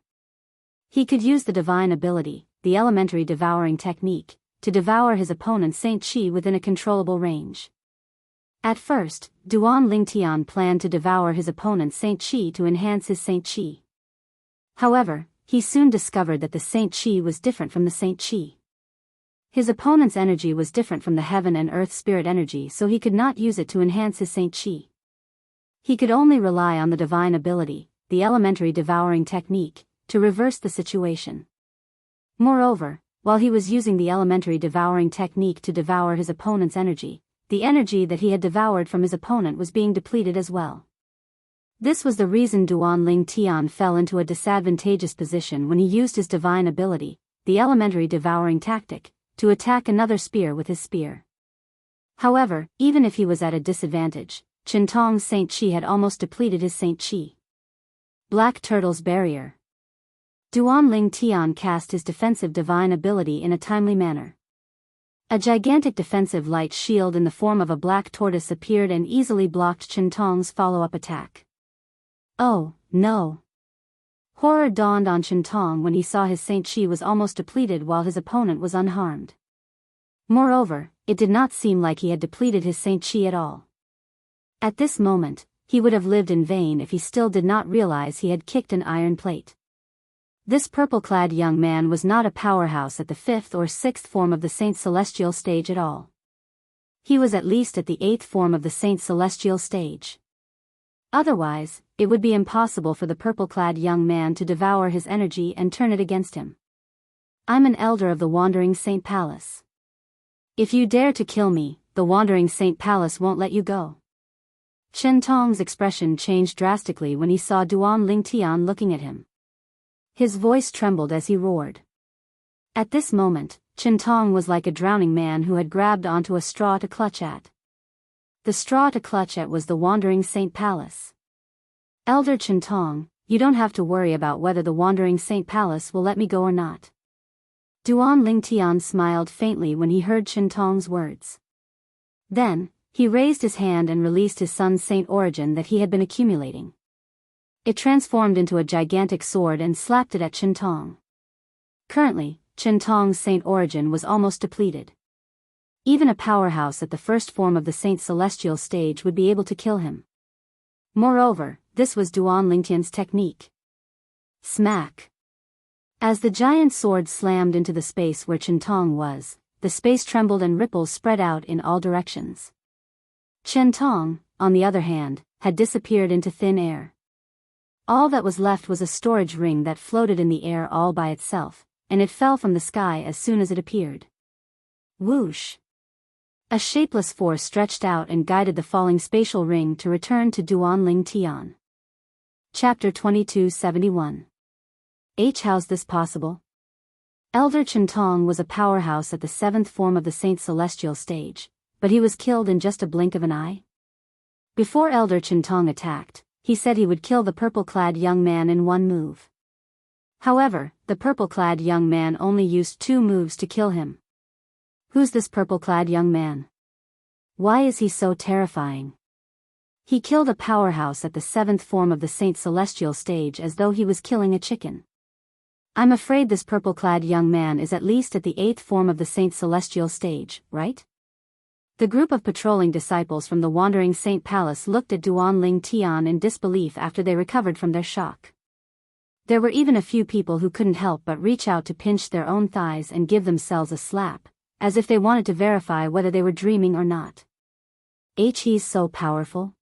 S1: He could use the divine ability, the elementary devouring technique, to devour his opponent's Saint Qi within a controllable range. At first, Duan Lingtian planned to devour his opponent's Saint Qi to enhance his Saint Qi. However, he soon discovered that the Saint Qi was different from the Saint Qi. His opponent's energy was different from the heaven and earth spirit energy, so he could not use it to enhance his Saint Qi. He could only rely on the divine ability, the elementary devouring technique, to reverse the situation. Moreover, while he was using the elementary devouring technique to devour his opponent's energy, the energy that he had devoured from his opponent was being depleted as well. This was the reason Duan Lingtian fell into a disadvantageous position when he used his divine ability, the elementary devouring tactic, to attack another spear with his spear. However, even if he was at a disadvantage, Qintong's Saint Qi had almost depleted his Saint Qi. Black Turtle's Barrier. Duan Lingtian cast his defensive divine ability in a timely manner. A gigantic defensive light shield in the form of a black tortoise appeared and easily blocked Qintong's follow-up attack. Oh, no! Horror dawned on Qintong when he saw his Saint Qi was almost depleted while his opponent was unharmed. Moreover, it did not seem like he had depleted his Saint Qi at all. At this moment, he would have lived in vain if he still did not realize he had kicked an iron plate. This purple-clad young man was not a powerhouse at the 5th or 6th form of the Saint Celestial stage at all. He was at least at the 8th form of the Saint Celestial stage. Otherwise, it would be impossible for the purple-clad young man to devour his energy and turn it against him. I'm an elder of the Wandering Saint Palace. If you dare to kill me, the Wandering Saint Palace won't let you go. Qintong's expression changed drastically when he saw Duan Lingtian looking at him. His voice trembled as he roared. At this moment, Qintong was like a drowning man who had grabbed onto a straw to clutch at. The straw to clutch at was the Wandering Saint Palace. Elder Qintong, you don't have to worry about whether the Wandering Saint Palace will let me go or not. Duan Lingtian smiled faintly when he heard Qintong's words. Then, he raised his hand and released his son's saint origin that he had been accumulating. It transformed into a gigantic sword and slapped it at Qintong. Currently, Qintong's saint origin was almost depleted. Even a powerhouse at the first form of the Saint Celestial stage would be able to kill him. Moreover, this was Duan Lingtian's technique. Smack! As the giant sword slammed into the space where Qintong was, the space trembled and ripples spread out in all directions. Qintong, on the other hand, had disappeared into thin air. All that was left was a storage ring that floated in the air all by itself, and it fell from the sky as soon as it appeared. Whoosh! A shapeless force stretched out and guided the falling spatial ring to return to Duan Lingtian. Chapter 2271. How's this possible? Elder Qintong was a powerhouse at the 7th form of the Saint Celestial stage, but he was killed in just a blink of an eye? Before Elder Qintong attacked, he said he would kill the purple-clad young man in one move. However, the purple-clad young man only used 2 moves to kill him. Who's this purple-clad young man? Why is he so terrifying? He killed a powerhouse at the 7th form of the Saint Celestial stage as though he was killing a chicken. I'm afraid this purple-clad young man is at least at the 8th form of the Saint Celestial stage, right? The group of patrolling disciples from the Wandering Saint Palace looked at Duan Lingtian in disbelief after they recovered from their shock. There were even a few people who couldn't help but reach out to pinch their own thighs and give themselves a slap, as if they wanted to verify whether they were dreaming or not. He's so powerful.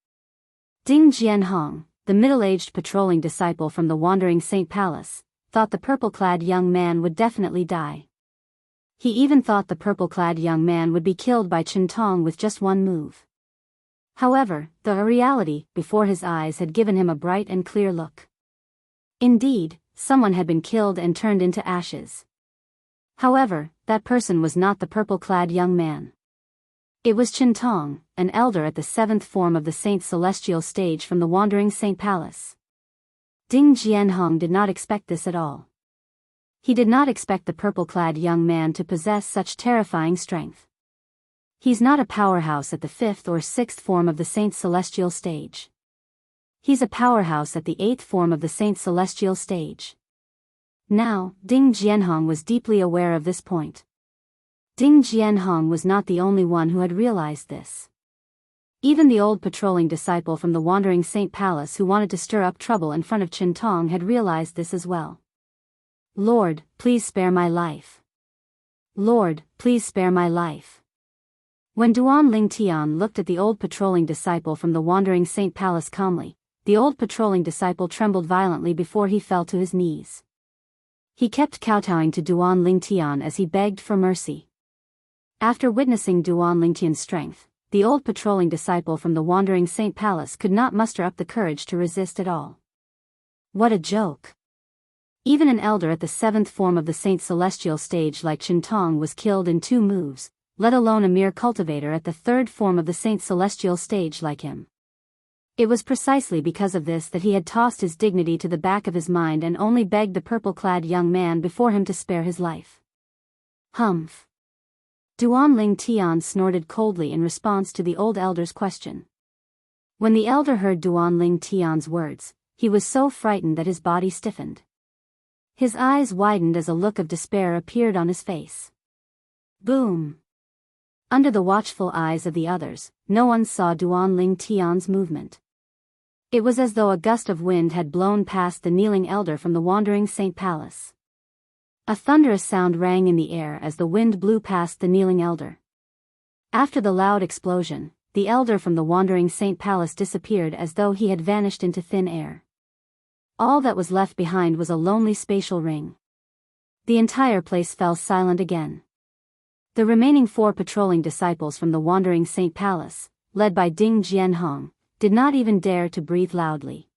S1: Ding Jianhong, the middle-aged patrolling disciple from the Wandering Saint Palace, thought the purple-clad young man would definitely die. He even thought the purple-clad young man would be killed by Qintong with just one move. However, the reality before his eyes had given him a bright and clear look. Indeed, someone had been killed and turned into ashes. However, that person was not the purple-clad young man. It was Qintong, an elder at the 7th form of the Saint Celestial stage from the Wandering Saint Palace. Ding Jianhong did not expect this at all. He did not expect the purple-clad young man to possess such terrifying strength. He's not a powerhouse at the 5th or 6th form of the Saint Celestial stage. He's a powerhouse at the 8th form of the Saint Celestial stage. Now, Ding Jianhong was deeply aware of this point. Ding Jianhong was not the only one who had realized this. Even the old patrolling disciple from the Wandering Saint Palace who wanted to stir up trouble in front of Qintong had realized this as well. Lord, please spare my life. Lord, please spare my life. When Duan Lingtian looked at the old patrolling disciple from the Wandering Saint Palace calmly, the old patrolling disciple trembled violently before he fell to his knees. He kept kowtowing to Duan Lingtian as he begged for mercy. After witnessing Duan Lingtian's strength, the old patrolling disciple from the Wandering Saint Palace could not muster up the courage to resist at all. What a joke! Even an elder at the 7th form of the Saint Celestial stage like Qintong was killed in 2 moves, let alone a mere cultivator at the 3rd form of the Saint Celestial stage like him. It was precisely because of this that he had tossed his dignity to the back of his mind and only begged the purple-clad young man before him to spare his life. Humph. Duan Lingtian snorted coldly in response to the old elder's question. When the elder heard Duan Lingtian's words, he was so frightened that his body stiffened. His eyes widened as a look of despair appeared on his face. Boom! Under the watchful eyes of the others, no one saw Duan Lingtian's movement. It was as though a gust of wind had blown past the kneeling elder from the Wandering Saint Palace. A thunderous sound rang in the air as the wind blew past the kneeling elder. After the loud explosion, the elder from the Wandering Saint Palace disappeared as though he had vanished into thin air. All that was left behind was a lonely spatial ring. The entire place fell silent again. The remaining 4 patrolling disciples from the Wandering Saint Palace, led by Ding Jianhong, did not even dare to breathe loudly.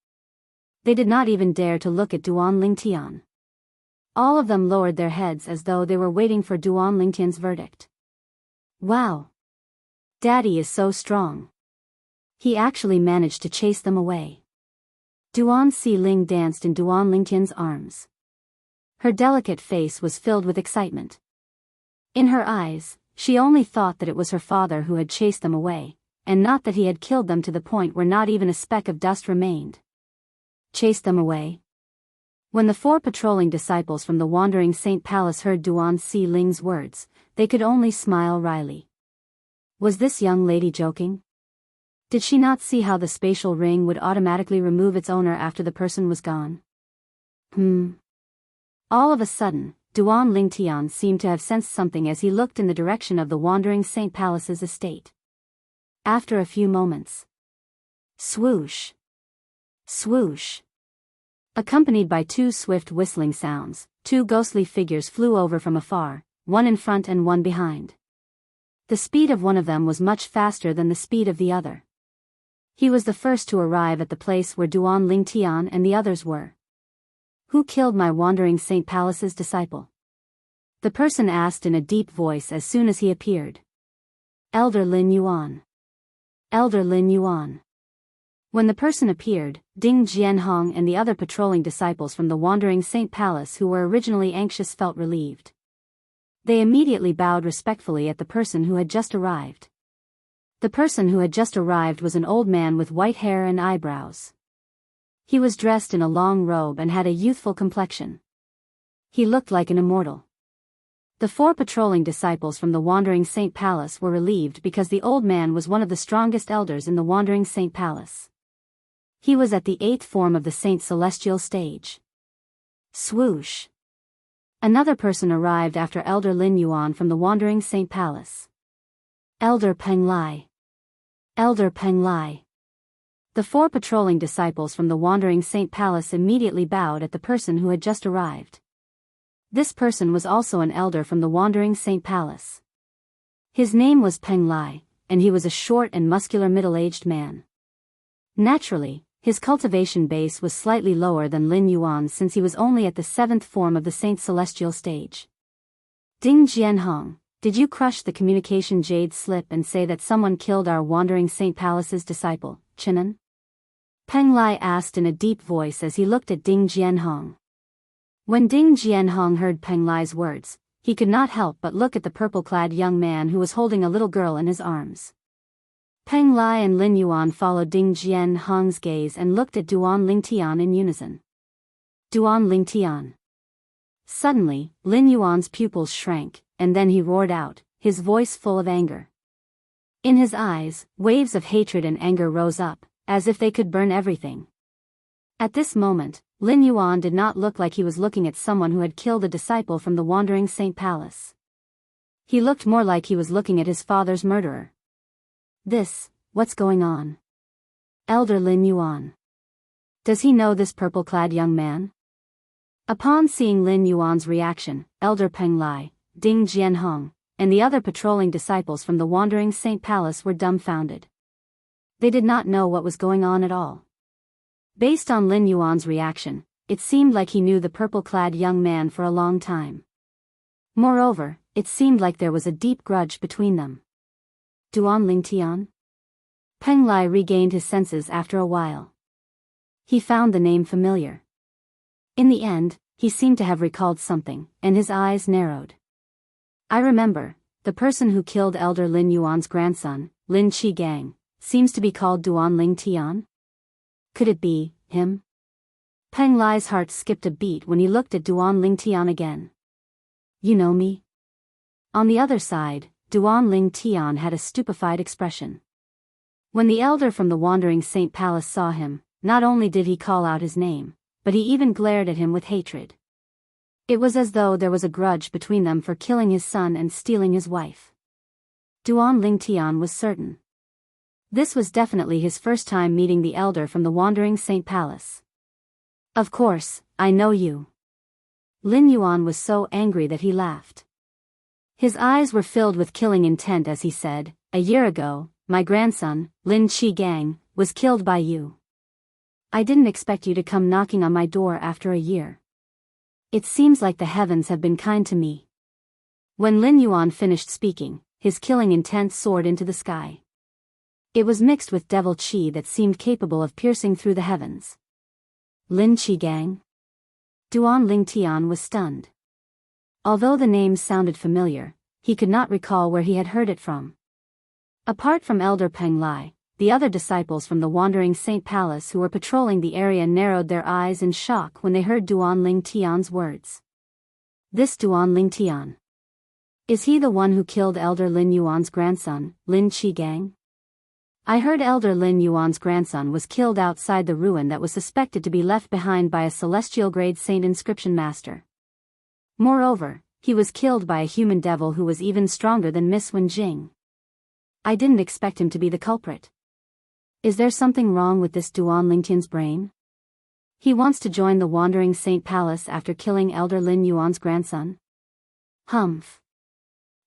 S1: They did not even dare to look at Duan Lingtian. All of them lowered their heads as though they were waiting for Duan Lingtian's verdict. Wow! Daddy is so strong. He actually managed to chase them away. Duan Xiling danced in Duan Lingtian's arms. Her delicate face was filled with excitement. In her eyes, she only thought that it was her father who had chased them away, and not that he had killed them to the point where not even a speck of dust remained. Chased them away? When the 4 patrolling disciples from the wandering Saint Palace heard Duan Xiling's words, they could only smile wryly. Was this young lady joking? Did she not see how the spatial ring would automatically remove its owner after the person was gone? All of a sudden, Duan Lingtian seemed to have sensed something as he looked in the direction of the wandering Saint Palace's estate. After a few moments. Swoosh! Swoosh! Accompanied by 2 swift whistling sounds, 2 ghostly figures flew over from afar, one in front and one behind. The speed of one of them was much faster than the speed of the other. He was the first to arrive at the place where Duan Lingtian and the others were. Who killed my wandering Saint Palace's disciple? The person asked in a deep voice as soon as he appeared. Elder Lin Yuan. Elder Lin Yuan. When the person appeared, Ding Jianhong and the other patrolling disciples from the wandering Saint Palace who were originally anxious felt relieved. They immediately bowed respectfully at the person who had just arrived. The person who had just arrived was an old man with white hair and eyebrows. He was dressed in a long robe and had a youthful complexion. He looked like an immortal. The 4 patrolling disciples from the wandering Saint Palace were relieved because the old man was one of the strongest elders in the wandering Saint Palace. He was at the 8th form of the Saint Celestial stage. Swoosh! Another person arrived after Elder Lin Yuan from the wandering Saint Palace. Elder Peng Lai. Elder Peng Lai. The 4 patrolling disciples from the wandering Saint Palace immediately bowed at the person who had just arrived. This person was also an elder from the wandering Saint Palace. His name was Peng Lai, and he was a short and muscular middle-aged man. Naturally, his cultivation base was slightly lower than Lin Yuan's since he was only at the 7th form of the Saint Celestial stage. Ding Jianhong, did you crush the communication jade slip and say that someone killed our wandering Saint Palace's disciple, Chinan? Peng Lai asked in a deep voice as he looked at Ding Jianhong. When Ding Jianhong heard Peng Lai's words, he could not help but look at the purple-clad young man who was holding a little girl in his arms. Peng Lai and Lin Yuan followed Ding Jianhong's gaze and looked at Duan Lingtian in unison. Duan Lingtian. Suddenly, Lin Yuan's pupils shrank, and then he roared out, his voice full of anger. In his eyes, waves of hatred and anger rose up, as if they could burn everything. At this moment, Lin Yuan did not look like he was looking at someone who had killed a disciple from the wandering Saint Palace. He looked more like he was looking at his father's murderer. What's going on? Elder Lin Yuan. Does he know this purple-clad young man? Upon seeing Lin Yuan's reaction, Elder Peng Lai, Ding Jianhong, and the other patrolling disciples from the wandering Saint Palace were dumbfounded. They did not know what was going on at all. Based on Lin Yuan's reaction, it seemed like he knew the purple-clad young man for a long time. Moreover, it seemed like there was a deep grudge between them. Duan Lingtian? Peng Lai regained his senses after a while. He found the name familiar. In the end, he seemed to have recalled something, and his eyes narrowed. I remember, the person who killed Elder Lin Yuan's grandson, Lin Qigang, seems to be called Duan Lingtian? Could it be him? Peng Lai's heart skipped a beat when he looked at Duan Lingtian again. You know me? On the other side, Duan Lingtian had a stupefied expression. When the elder from the wandering Saint Palace saw him, not only did he call out his name, but he even glared at him with hatred. It was as though there was a grudge between them for killing his son and stealing his wife. Duan Lingtian was certain. This was definitely his first time meeting the elder from the wandering Saint Palace. Of course, I know you. Lin Yuan was so angry that he laughed. His eyes were filled with killing intent as he said, "A year ago, my grandson, Lin Qigang, was killed by you. I didn't expect you to come knocking on my door after a year. It seems like the heavens have been kind to me." When Lin Yuan finished speaking, his killing intent soared into the sky. It was mixed with devil chi that seemed capable of piercing through the heavens. Lin Qigang? Duan Lingtian was stunned. Although the name sounded familiar, he could not recall where he had heard it from. Apart from Elder Peng Lai, the other disciples from the Wandering Saint Palace who were patrolling the area narrowed their eyes in shock when they heard Duan Lingtian's words. This Duan Lingtian. Is he the one who killed Elder Lin Yuan's grandson, Lin Qigang? I heard Elder Lin Yuan's grandson was killed outside the ruin that was suspected to be left behind by a celestial-grade saint inscription master. Moreover, he was killed by a human devil who was even stronger than Miss Wenjing. I didn't expect him to be the culprit. Is there something wrong with this Duan Lingtian's brain? He wants to join the Wandering Saint Palace after killing Elder Lin Yuan's grandson? Humph.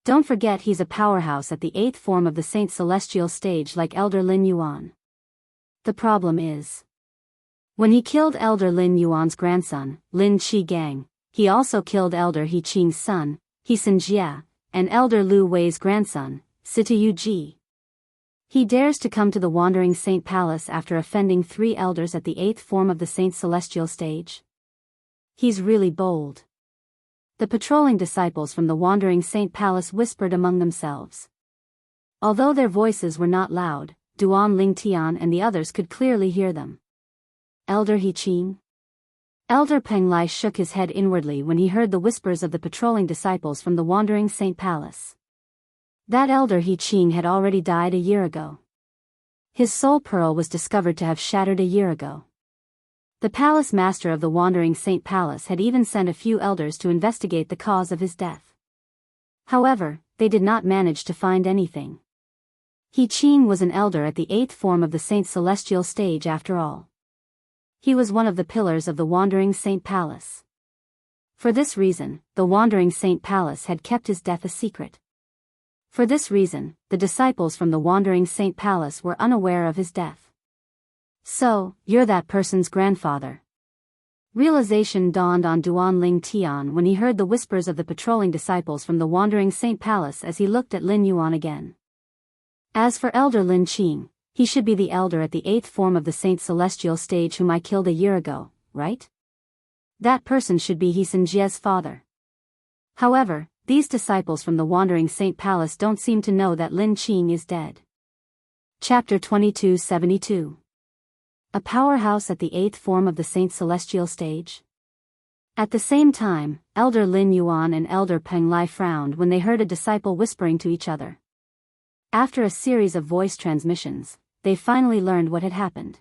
S1: Don't forget he's a powerhouse at the 8th form of the Saint Celestial stage like Elder Lin Yuan. The problem is, when he killed Elder Lin Yuan's grandson, Lin Qigang, he also killed Elder He Qing's son, He Xianxia, and Elder Lu Wei's grandson, Sita Ji. He dares to come to the Wandering Saint Palace after offending 3 elders at the 8th form of the Saint Celestial stage. He's really bold. The patrolling disciples from the Wandering Saint Palace whispered among themselves. Although their voices were not loud, Duan Lingtian and the others could clearly hear them. Elder He Qing? Elder Peng Lai shook his head inwardly when he heard the whispers of the patrolling disciples from the Wandering Saint Palace. That Elder He Qing had already died a year ago. His soul pearl was discovered to have shattered a year ago. The palace master of the Wandering Saint Palace had even sent a few elders to investigate the cause of his death. However, they did not manage to find anything. He Qing was an elder at the 8th form of the Saint Celestial stage after all. He was one of the pillars of the Wandering Saint Palace. For this reason, the Wandering Saint Palace had kept his death a secret. For this reason, the disciples from the Wandering Saint Palace were unaware of his death. So, you're that person's grandfather. Realization dawned on Duan Lingtian when he heard the whispers of the patrolling disciples from the Wandering Saint Palace as he looked at Lin Yuan again. As for Elder Lin Qing, he should be the elder at the 8th form of the Saint Celestial stage whom I killed a year ago, right? That person should be He Xianxia's father. However, these disciples from the Wandering Saint Palace don't seem to know that Lin Qing is dead. Chapter 2272. A powerhouse at the 8th form of the Saint Celestial stage? At the same time, Elder Lin Yuan and Elder Peng Lai frowned when they heard a disciple whispering to each other. After a series of voice transmissions, they finally learned what had happened.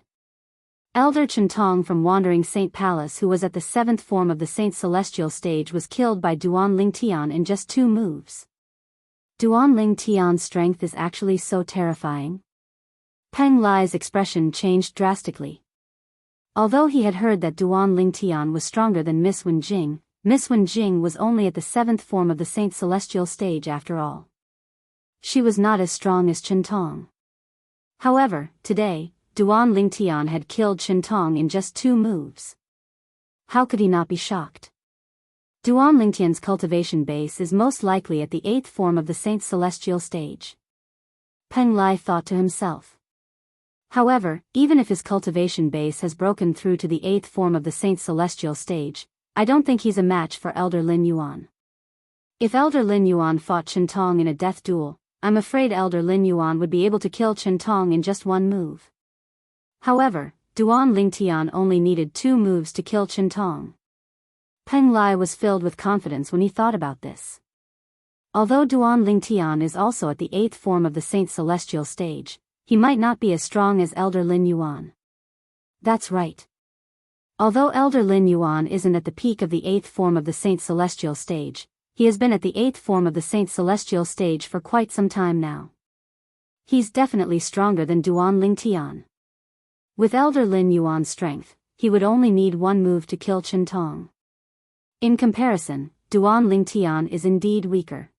S1: Elder Chentong from Wandering Saint Palace, who was at the 7th form of the Saint Celestial stage, was killed by Duan Lingtian in just 2 moves. Duan Lingtian's strength is actually so terrifying. Peng Lai's expression changed drastically. Although he had heard that Duan Lingtian was stronger than Miss Wenjing was only at the 7th form of the Saint Celestial stage after all. She was not as strong as Chentong. However, today, Duan Lingtian had killed Chentong in just 2 moves. How could he not be shocked? Duan Lingtian's cultivation base is most likely at the 8th form of the Saint Celestial stage. Peng Lai thought to himself. However, even if his cultivation base has broken through to the 8th form of the Saint Celestial stage, I don't think he's a match for Elder Lin Yuan. If Elder Lin Yuan fought Chentong in a death duel, I'm afraid Elder Lin Yuan would be able to kill Chentong in just 1 move. However, Duan Lingtian only needed 2 moves to kill Chentong. Peng Lai was filled with confidence when he thought about this. Although Duan Lingtian is also at the 8th form of the Saint Celestial stage, he might not be as strong as Elder Lin Yuan. That's right. Although Elder Lin Yuan isn't at the peak of the 8th form of the Saint Celestial stage, he has been at the 8th form of the Saint Celestial stage for quite some time now. He's definitely stronger than Duan Lingtian. With Elder Lin Yuan's strength, he would only need 1 move to kill Chentong. In comparison, Duan Lingtian is indeed weaker.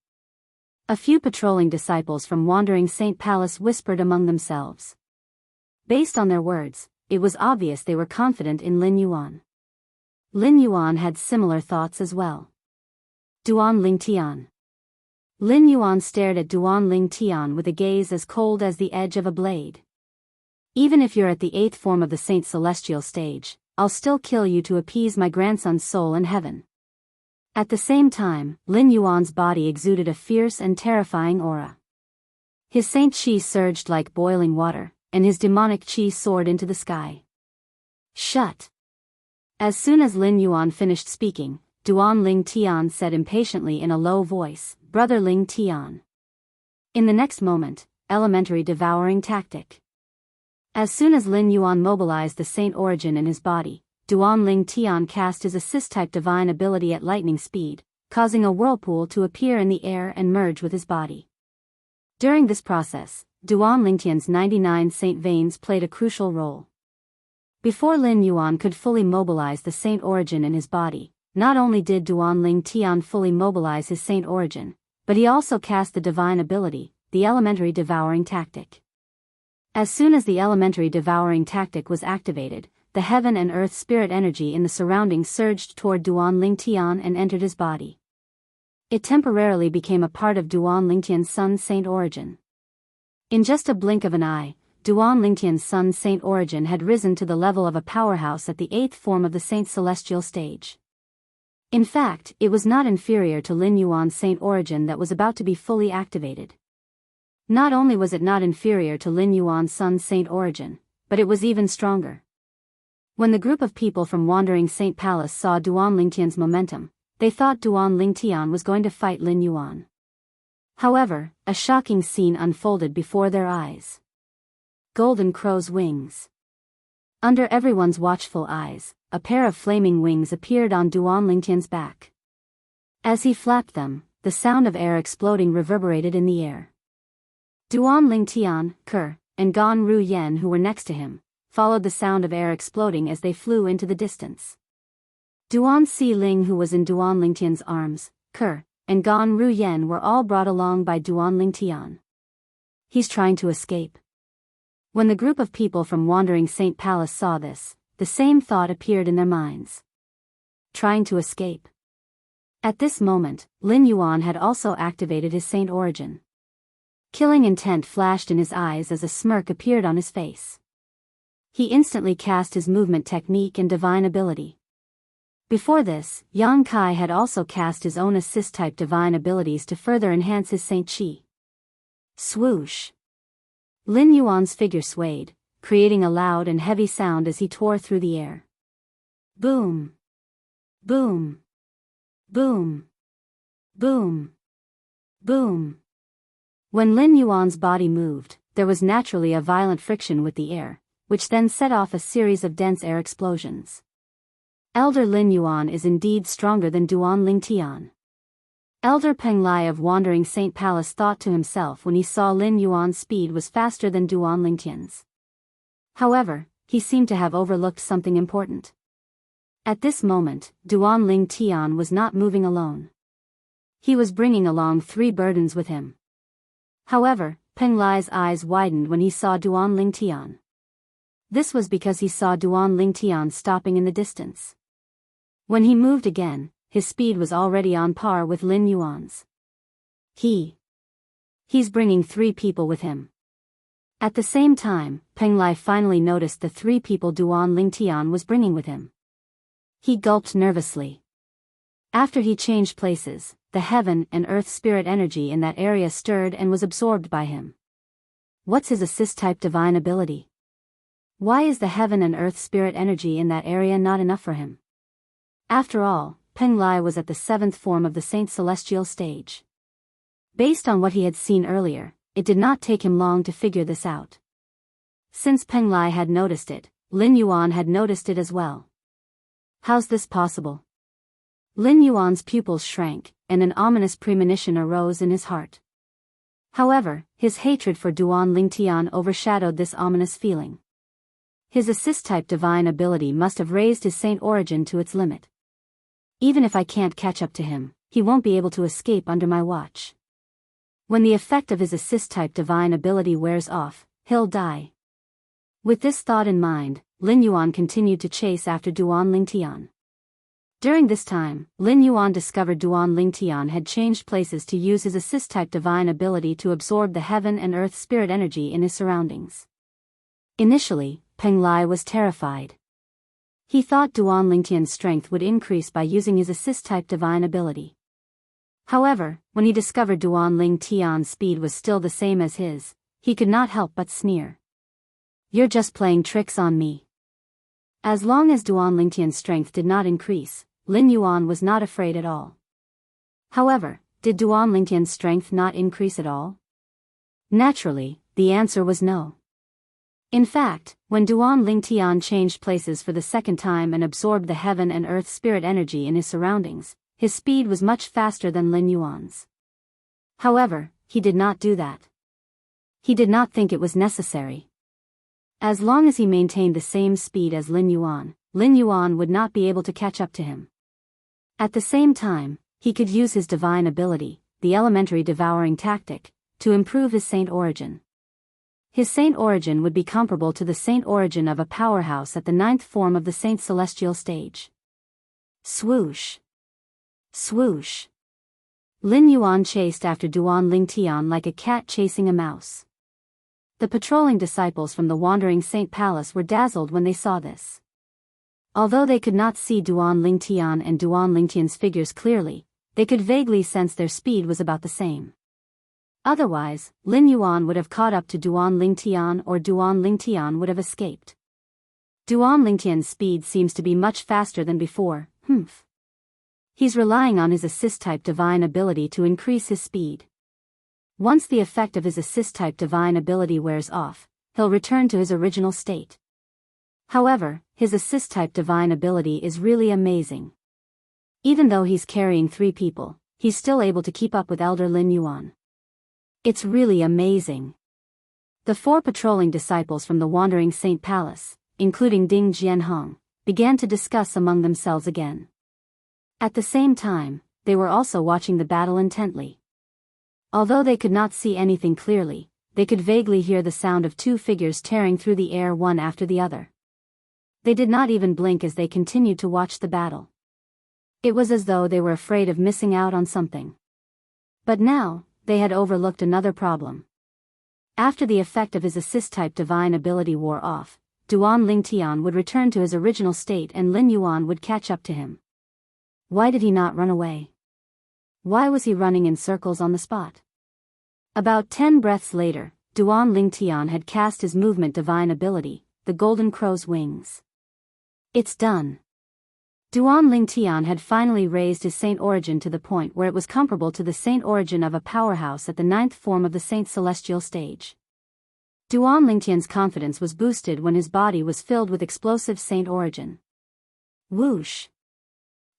S1: A few patrolling disciples from Wandering Saint Palace whispered among themselves. Based on their words, it was obvious they were confident in Lin Yuan. Lin Yuan had similar thoughts as well. Duan Lingtian. Lin Yuan stared at Duan Lingtian with a gaze as cold as the edge of a blade. Even if you're at the 8th form of the Saint Celestial stage, I'll still kill you to appease my grandson's soul in heaven. At the same time, Lin Yuan's body exuded a fierce and terrifying aura. His saint qi surged like boiling water, and his demonic qi soared into the sky. Shut! As soon as Lin Yuan finished speaking, Duan Ling Tian said impatiently in a low voice, "Brother Ling Tian." In the next moment, elementary devouring tactic. As soon as Lin Yuan mobilized the saint origin in his body, Duan Ling Tian cast his assist-type divine ability at lightning speed, causing a whirlpool to appear in the air and merge with his body. During this process, Duan Ling Tian's 99 saint veins played a crucial role. Before Lin Yuan could fully mobilize the saint origin in his body, not only did Duan Ling Tian fully mobilize his saint origin, but he also cast the divine ability, the elementary devouring tactic. As soon as the elementary devouring tactic was activated, the heaven and earth spirit energy in the surroundings surged toward Duan Ling Tian and entered his body. It temporarily became a part of Duan Ling Tian's sun's saint origin. In just a blink of an eye, Duan Ling Tian's sun's saint origin had risen to the level of a powerhouse at the 8th form of the saint celestial stage. In fact, it was not inferior to Lin Yuan's saint origin that was about to be fully activated. Not only was it not inferior to Lin Yuan's sun's saint origin, but it was even stronger. When the group of people from Wandering Saint Palace saw Duan Ling Tian's momentum, they thought Duan Ling Tian was going to fight Lin Yuan. However, a shocking scene unfolded before their eyes. Golden crow's wings. Under everyone's watchful eyes, a pair of flaming wings appeared on Duan Ling Tian's back. As he flapped them, the sound of air exploding reverberated in the air. Duan Ling Tian, Ke, and Gan Ru Yen, who were next to him, followed the sound of air exploding as they flew into the distance. Duan Si Ling, who was in Duan Ling Tian's arms, Ke, and Gan Ru Yen were all brought along by Duan Ling Tian. He's trying to escape. When the group of people from Wandering Saint Palace saw this, the same thought appeared in their minds. Trying to escape. At this moment, Lin Yuan had also activated his saint origin. Killing intent flashed in his eyes as a smirk appeared on his face. He instantly cast his movement technique and divine ability. Before this, Yang Kai had also cast his own assist-type divine abilities to further enhance his saint qi. Swoosh! Lin Yuan's figure swayed, creating a loud and heavy sound as he tore through the air. Boom! Boom! Boom! Boom! Boom! When Lin Yuan's body moved, there was naturally a violent friction with the air, which then set off a series of dense air explosions. Elder Lin Yuan is indeed stronger than Duan Ling Tian. Elder Peng Lai of Wandering Saint Palace thought to himself when he saw Lin Yuan's speed was faster than Duan Ling Tian's. However, he seemed to have overlooked something important. At this moment, Duan Ling Tian was not moving alone. He was bringing along 3 burdens with him. However, Peng Lai's eyes widened when he saw Duan Ling Tian. This was because he saw Duan Ling Tian stopping in the distance. When he moved again, his speed was already on par with Lin Yuan's. He's bringing 3 people with him. At the same time, Peng Lai finally noticed the 3 people Duan Ling Tian was bringing with him. He gulped nervously. After he changed places, the heaven and earth spirit energy in that area stirred and was absorbed by him. What's his assist-type divine ability? Why is the heaven and earth spirit energy in that area not enough for him? After all, Peng Lai was at the 7th form of the Saint Celestial stage. Based on what he had seen earlier, it did not take him long to figure this out. Since Peng Lai had noticed it, Lin Yuan had noticed it as well. How's this possible? Lin Yuan's pupils shrank, and an ominous premonition arose in his heart. However, his hatred for Duan Ling Tian overshadowed this ominous feeling. His assist-type divine ability must have raised his saint origin to its limit. Even if I can't catch up to him, he won't be able to escape under my watch. When the effect of his assist-type divine ability wears off, he'll die. With this thought in mind, Lin Yuan continued to chase after Duan Ling Tian. During this time, Lin Yuan discovered Duan Ling Tian had changed places to use his assist-type divine ability to absorb the heaven and earth spirit energy in his surroundings. Initially, Peng Lai was terrified. He thought Duan Lingtian's strength would increase by using his assist-type divine ability. However, when he discovered Duan Lingtian's speed was still the same as his, he could not help but sneer. "You're just playing tricks on me." As long as Duan Lingtian's strength did not increase, Lin Yuan was not afraid at all. However, did Duan Lingtian's strength not increase at all? Naturally, the answer was no. In fact, when Duan Lingtian changed places for the second time and absorbed the heaven and earth spirit energy in his surroundings, his speed was much faster than Lin Yuan's. However, he did not do that. He did not think it was necessary. As long as he maintained the same speed as Lin Yuan would not be able to catch up to him. At the same time, he could use his divine ability, the elementary devouring tactic, to improve his saint origin. His saint origin would be comparable to the saint origin of a powerhouse at the 9th form of the saint celestial stage. Swoosh! Swoosh! Lin Yuan chased after Duan Lingtian like a cat chasing a mouse. The patrolling disciples from the Wandering Saint Palace were dazzled when they saw this. Although they could not see Duan Lingtian and Duan Lingtian's figures clearly, they could vaguely sense their speed was about the same. Otherwise, Lin Yuan would have caught up to Duan Lingtian or Duan Lingtian would have escaped. Duan Lingtian's speed seems to be much faster than before, He's relying on his assist-type divine ability to increase his speed. Once the effect of his assist-type divine ability wears off, he'll return to his original state. However, his assist-type divine ability is really amazing. Even though he's carrying 3 people, he's still able to keep up with Elder Lin Yuan. It's really amazing. The 4 patrolling disciples from the Wandering Saint Palace, including Ding Jianhong, began to discuss among themselves again. At the same time, they were also watching the battle intently. Although they could not see anything clearly, they could vaguely hear the sound of 2 figures tearing through the air one after the other. They did not even blink as they continued to watch the battle. It was as though they were afraid of missing out on something. But now, they had overlooked another problem. After the effect of his assist-type divine ability wore off, Duan Lingtian would return to his original state and Lin Yuan would catch up to him. Why did he not run away? Why was he running in circles on the spot? About 10 breaths later, Duan Lingtian had cast his movement divine ability, the Golden Crow's Wings. It's done. Duan Lingtian had finally raised his saint origin to the point where it was comparable to the saint origin of a powerhouse at the 9th form of the saint celestial stage. Duan Lingtian's confidence was boosted when his body was filled with explosive saint origin. Whoosh!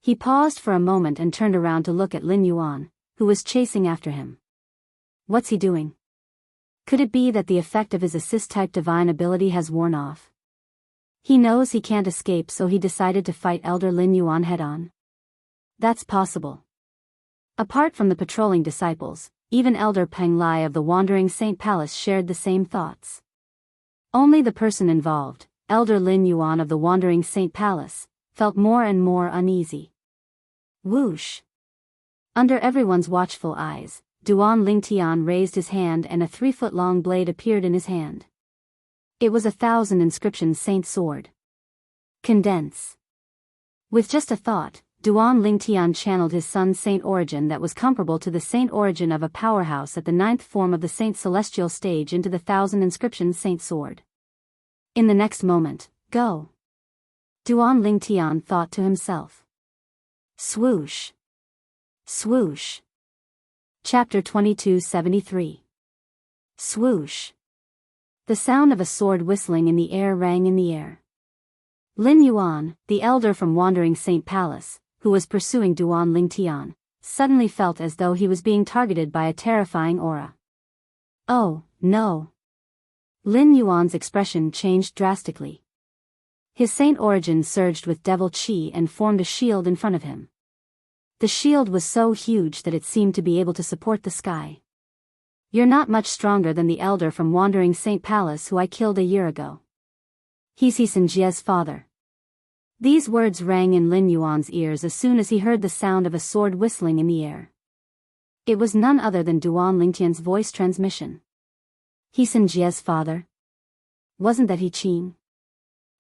S1: He paused for a moment and turned around to look at Lin Yuan, who was chasing after him. What's he doing? Could it be that the effect of his assist-type divine ability has worn off? He knows he can't escape, so he decided to fight Elder Lin Yuan head-on. That's possible. Apart from the patrolling disciples, even Elder Peng Lai of the Wandering Saint Palace shared the same thoughts. Only the person involved, Elder Lin Yuan of the Wandering Saint Palace, felt more and more uneasy. Whoosh! Under everyone's watchful eyes, Duan Lingtian raised his hand and a 3-foot-long blade appeared in his hand. It was a 1,000 inscription saint sword. Condense. With just a thought, Duan Lingtian channeled his son's saint origin that was comparable to the saint origin of a powerhouse at the 9th form of the saint celestial stage into the 1,000 inscription saint sword. In the next moment, go! Duan Lingtian thought to himself. Swoosh! Swoosh! Chapter 2273. Swoosh! The sound of a sword whistling in the air rang in the air. Lin Yuan, the elder from Wandering Saint Palace, who was pursuing Duan Lingtian, suddenly felt as though he was being targeted by a terrifying aura. Oh, no! Lin Yuan's expression changed drastically. His saint origin surged with devil chi and formed a shield in front of him. The shield was so huge that it seemed to be able to support the sky. You're not much stronger than the elder from Wandering Saint Palace who I killed a year ago. He's Xianxia's father. These words rang in Lin Yuan's ears as soon as he heard the sound of a sword whistling in the air. It was none other than Duan Lingtian's voice transmission. Xianxia's father? Wasn't that He Qing?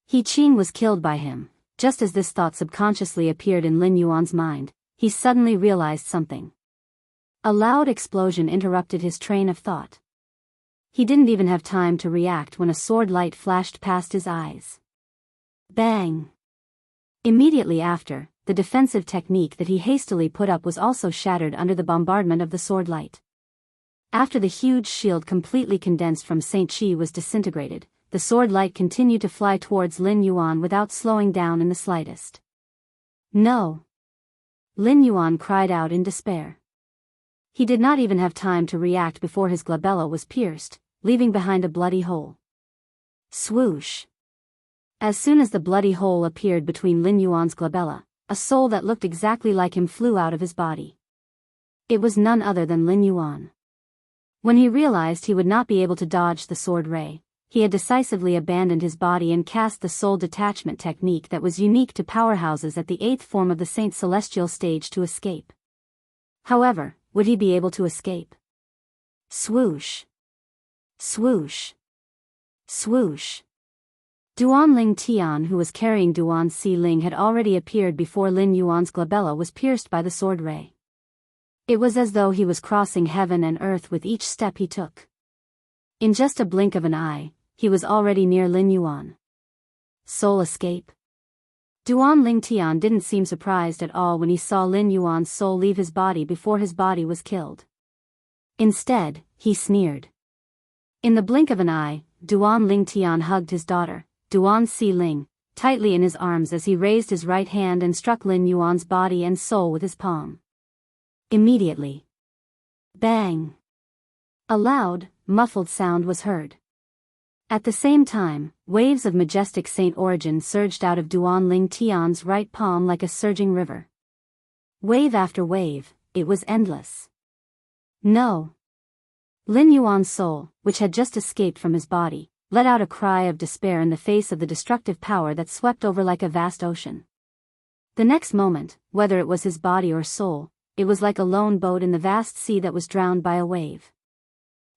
S1: He Qing was killed by him. Just as this thought subconsciously appeared in Lin Yuan's mind, he suddenly realized something. A loud explosion interrupted his train of thought. He didn't even have time to react when a sword light flashed past his eyes. Bang! Immediately after, the defensive technique that he hastily put up was also shattered under the bombardment of the sword light. After the huge shield completely condensed from Saint Chi was disintegrated, the sword light continued to fly towards Lin Yuan without slowing down in the slightest. No! Lin Yuan cried out in despair. He did not even have time to react before his glabella was pierced, leaving behind a bloody hole. Swoosh! As soon as the bloody hole appeared between Lin Yuan's glabella, a soul that looked exactly like him flew out of his body. It was none other than Lin Yuan. When he realized he would not be able to dodge the sword ray, he had decisively abandoned his body and cast the soul detachment technique that was unique to powerhouses at the 8th form of the Saint Celestial stage to escape. However, would he be able to escape? Swoosh! Swoosh! Swoosh! Duan Ling Tian, who was carrying Duan Si Ling, had already appeared before Lin Yuan's glabella was pierced by the sword ray. It was as though he was crossing heaven and earth with each step he took. In just a blink of an eye, he was already near Lin Yuan. Soul escape? Duan Ling Tian didn't seem surprised at all when he saw Lin Yuan's soul leave his body before his body was killed. Instead, he sneered. In the blink of an eye, Duan Ling Tian hugged his daughter, Duan Si Ling, tightly in his arms as he raised his right hand and struck Lin Yuan's body and soul with his palm. Immediately. Bang! A loud, muffled sound was heard. At the same time, waves of majestic saint origin surged out of Duan Ling Tian's right palm like a surging river. Wave after wave, it was endless. No! Lin Yuan's soul, which had just escaped from his body, let out a cry of despair in the face of the destructive power that swept over like a vast ocean. The next moment, whether it was his body or soul, it was like a lone boat in the vast sea that was drowned by a wave.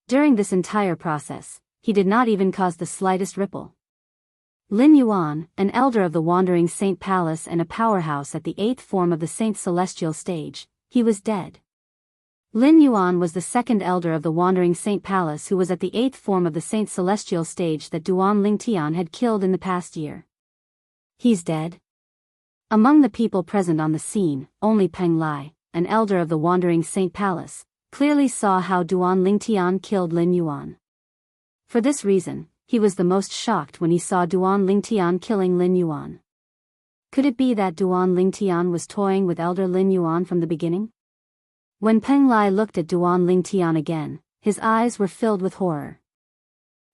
S1: During this entire process, he did not even cause the slightest ripple. Lin Yuan, an elder of the Wandering Saint Palace and a powerhouse at the 8th form of the Saint Celestial stage, he was dead. Lin Yuan was the second elder of the Wandering Saint Palace who was at the 8th form of the Saint Celestial stage that Duan Ling Tian had killed in the past year. He's dead? Among the people present on the scene, only Peng Lai, an elder of the Wandering Saint Palace, clearly saw how Duan Ling Tian killed Lin Yuan. For this reason, he was the most shocked when he saw Duan Ling Tian killing Lin Yuan. Could it be that Duan Ling Tian was toying with elder Lin Yuan from the beginning? When Peng Lai looked at Duan Ling Tian again, his eyes were filled with horror.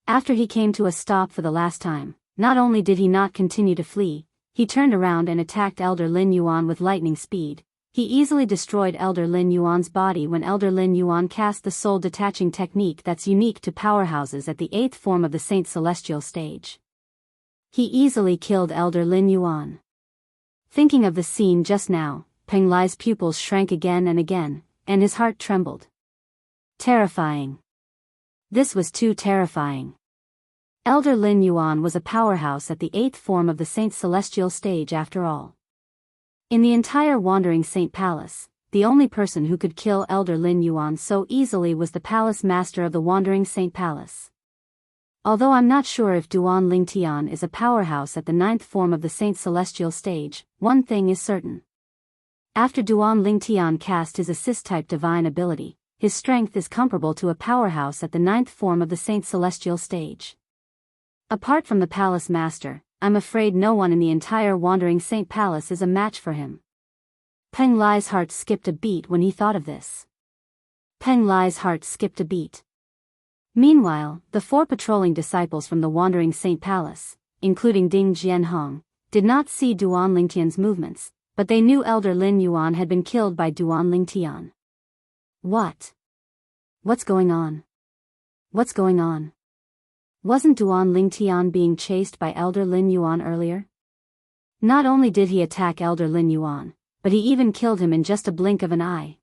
S1: After he came to a stop for the last time, not only did he not continue to flee, he turned around and attacked elder Lin Yuan with lightning speed. He easily destroyed elder Lin Yuan's body when elder Lin Yuan cast the soul detaching technique that's unique to powerhouses at the 8th form of the Saint Celestial stage. He easily killed elder Lin Yuan. Thinking of the scene just now, Peng Lai's pupils shrank again and again, and his heart trembled. Terrifying. This was too terrifying. Elder Lin Yuan was a powerhouse at the 8th form of the Saint Celestial stage after all. In the entire Wandering Saint Palace, the only person who could kill elder Lin Yuan so easily was the palace master of the Wandering Saint Palace. Although I'm not sure if Duan Ling Tian is a powerhouse at the 9th form of the Saint Celestial stage, one thing is certain. After Duan Ling Tian cast his assist-type divine ability, his strength is comparable to a powerhouse at the 9th form of the Saint Celestial stage. Apart from the palace master, I'm afraid no one in the entire Wandering Saint Palace is a match for him. Peng Lai's heart skipped a beat when he thought of this. Peng Lai's heart skipped a beat. Meanwhile, the 4 patrolling disciples from the Wandering Saint Palace, including Ding Jianhong, did not see Duan Ling Tian's movements, but they knew elder Lin Yuan had been killed by Duan Ling Tian. What? What's going on? What's going on? Wasn't Duan Ling Tian being chased by elder Lin Yuan earlier? Not only did he attack elder Lin Yuan, but he even killed him in just a blink of an eye.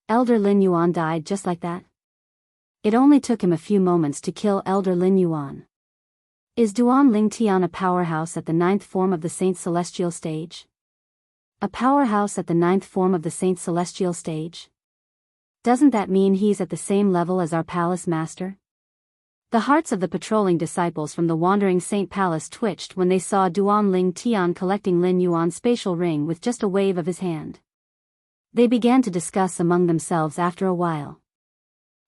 S1: Elder Lin Yuan died just like that? It only took him a few moments to kill elder Lin Yuan. Is Duan Ling Tian a powerhouse at the ninth form of the Saint Celestial stage? A powerhouse at the ninth form of the Saint Celestial stage? Doesn't that mean he's at the same level as our palace master? The hearts of the patrolling disciples from the Wandering Saint Palace twitched when they saw Duan Ling Tian collecting Lin Yuan's spatial ring with just a wave of his hand. They began to discuss among themselves after a while.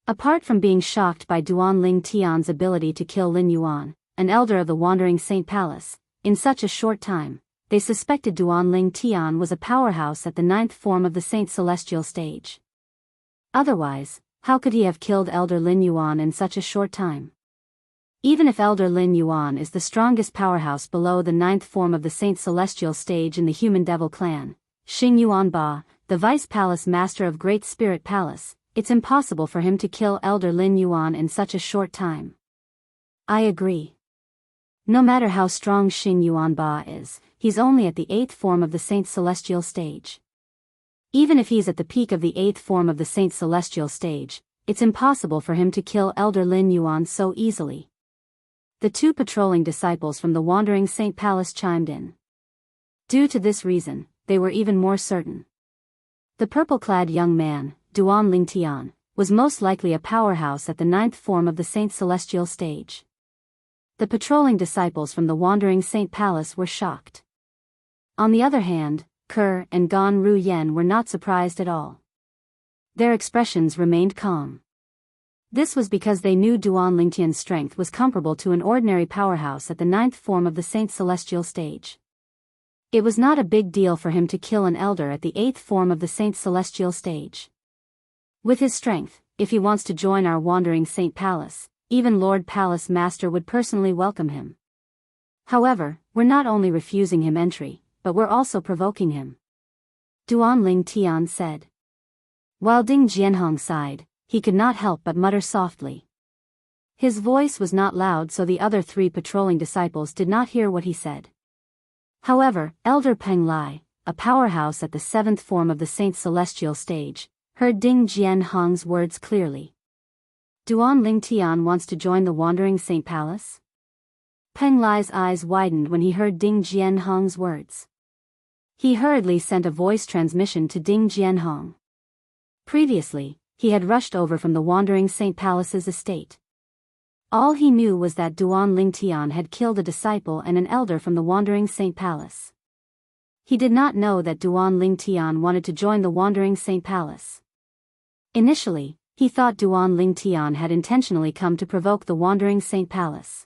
S1: Apart from being shocked by Duan Ling Tian's ability to kill Lin Yuan, an elder of the Wandering Saint Palace, in such a short time, they suspected Duan Ling Tian was a powerhouse at the ninth form of the Saint Celestial stage. Otherwise, how could he have killed Elder Lin Yuan in such a short time? Even if Elder Lin Yuan is the strongest powerhouse below the ninth form of the Saint Celestial stage in the Human Devil clan, Xing Yuan Ba, the Vice Palace Master of Great Spirit Palace, it's impossible for him to kill Elder Lin Yuan in such a short time. I agree. No matter how strong Xing Yuan Ba is, he's only at the eighth form of the Saint Celestial stage. Even if he's at the peak of the eighth form of the Saint Celestial stage, it's impossible for him to kill Elder Lin Yuan so easily. The two patrolling disciples from the Wandering Saint Palace chimed in. Due to this reason, they were even more certain. The purple-clad young man, Duan Ling Tian, was most likely a powerhouse at the ninth form of the Saint Celestial stage. The patrolling disciples from the Wandering Saint Palace were shocked. On the other hand, Ke and Gan Ru Yen were not surprised at all. Their expressions remained calm. This was because they knew Duan Ling Tian's strength was comparable to an ordinary powerhouse at the ninth form of the Saint Celestial stage. It was not a big deal for him to kill an elder at the eighth form of the Saint Celestial stage. With his strength, if he wants to join our Wandering Saint Palace, even Lord Palace Master would personally welcome him. However, we're not only refusing him entry, but we're also provoking him. Duan Ling Tian said. While Ding Jianhong sighed, he could not help but mutter softly. His voice was not loud, so the other three patrolling disciples did not hear what he said. However, Elder Peng Lai, a powerhouse at the seventh form of the Saint Celestial stage, heard Ding Jianhong's words clearly. Duan Ling Tian wants to join the Wandering Saint Palace? Peng Lai's eyes widened when he heard Ding Jianhong's words. He hurriedly sent a voice transmission to Ding Jianhong. Previously, he had rushed over from the Wandering Saint Palace's estate. All he knew was that Duan Ling Tian had killed a disciple and an elder from the Wandering Saint Palace. He did not know that Duan Ling Tian wanted to join the Wandering Saint Palace. Initially, he thought Duan Ling Tian had intentionally come to provoke the Wandering Saint Palace.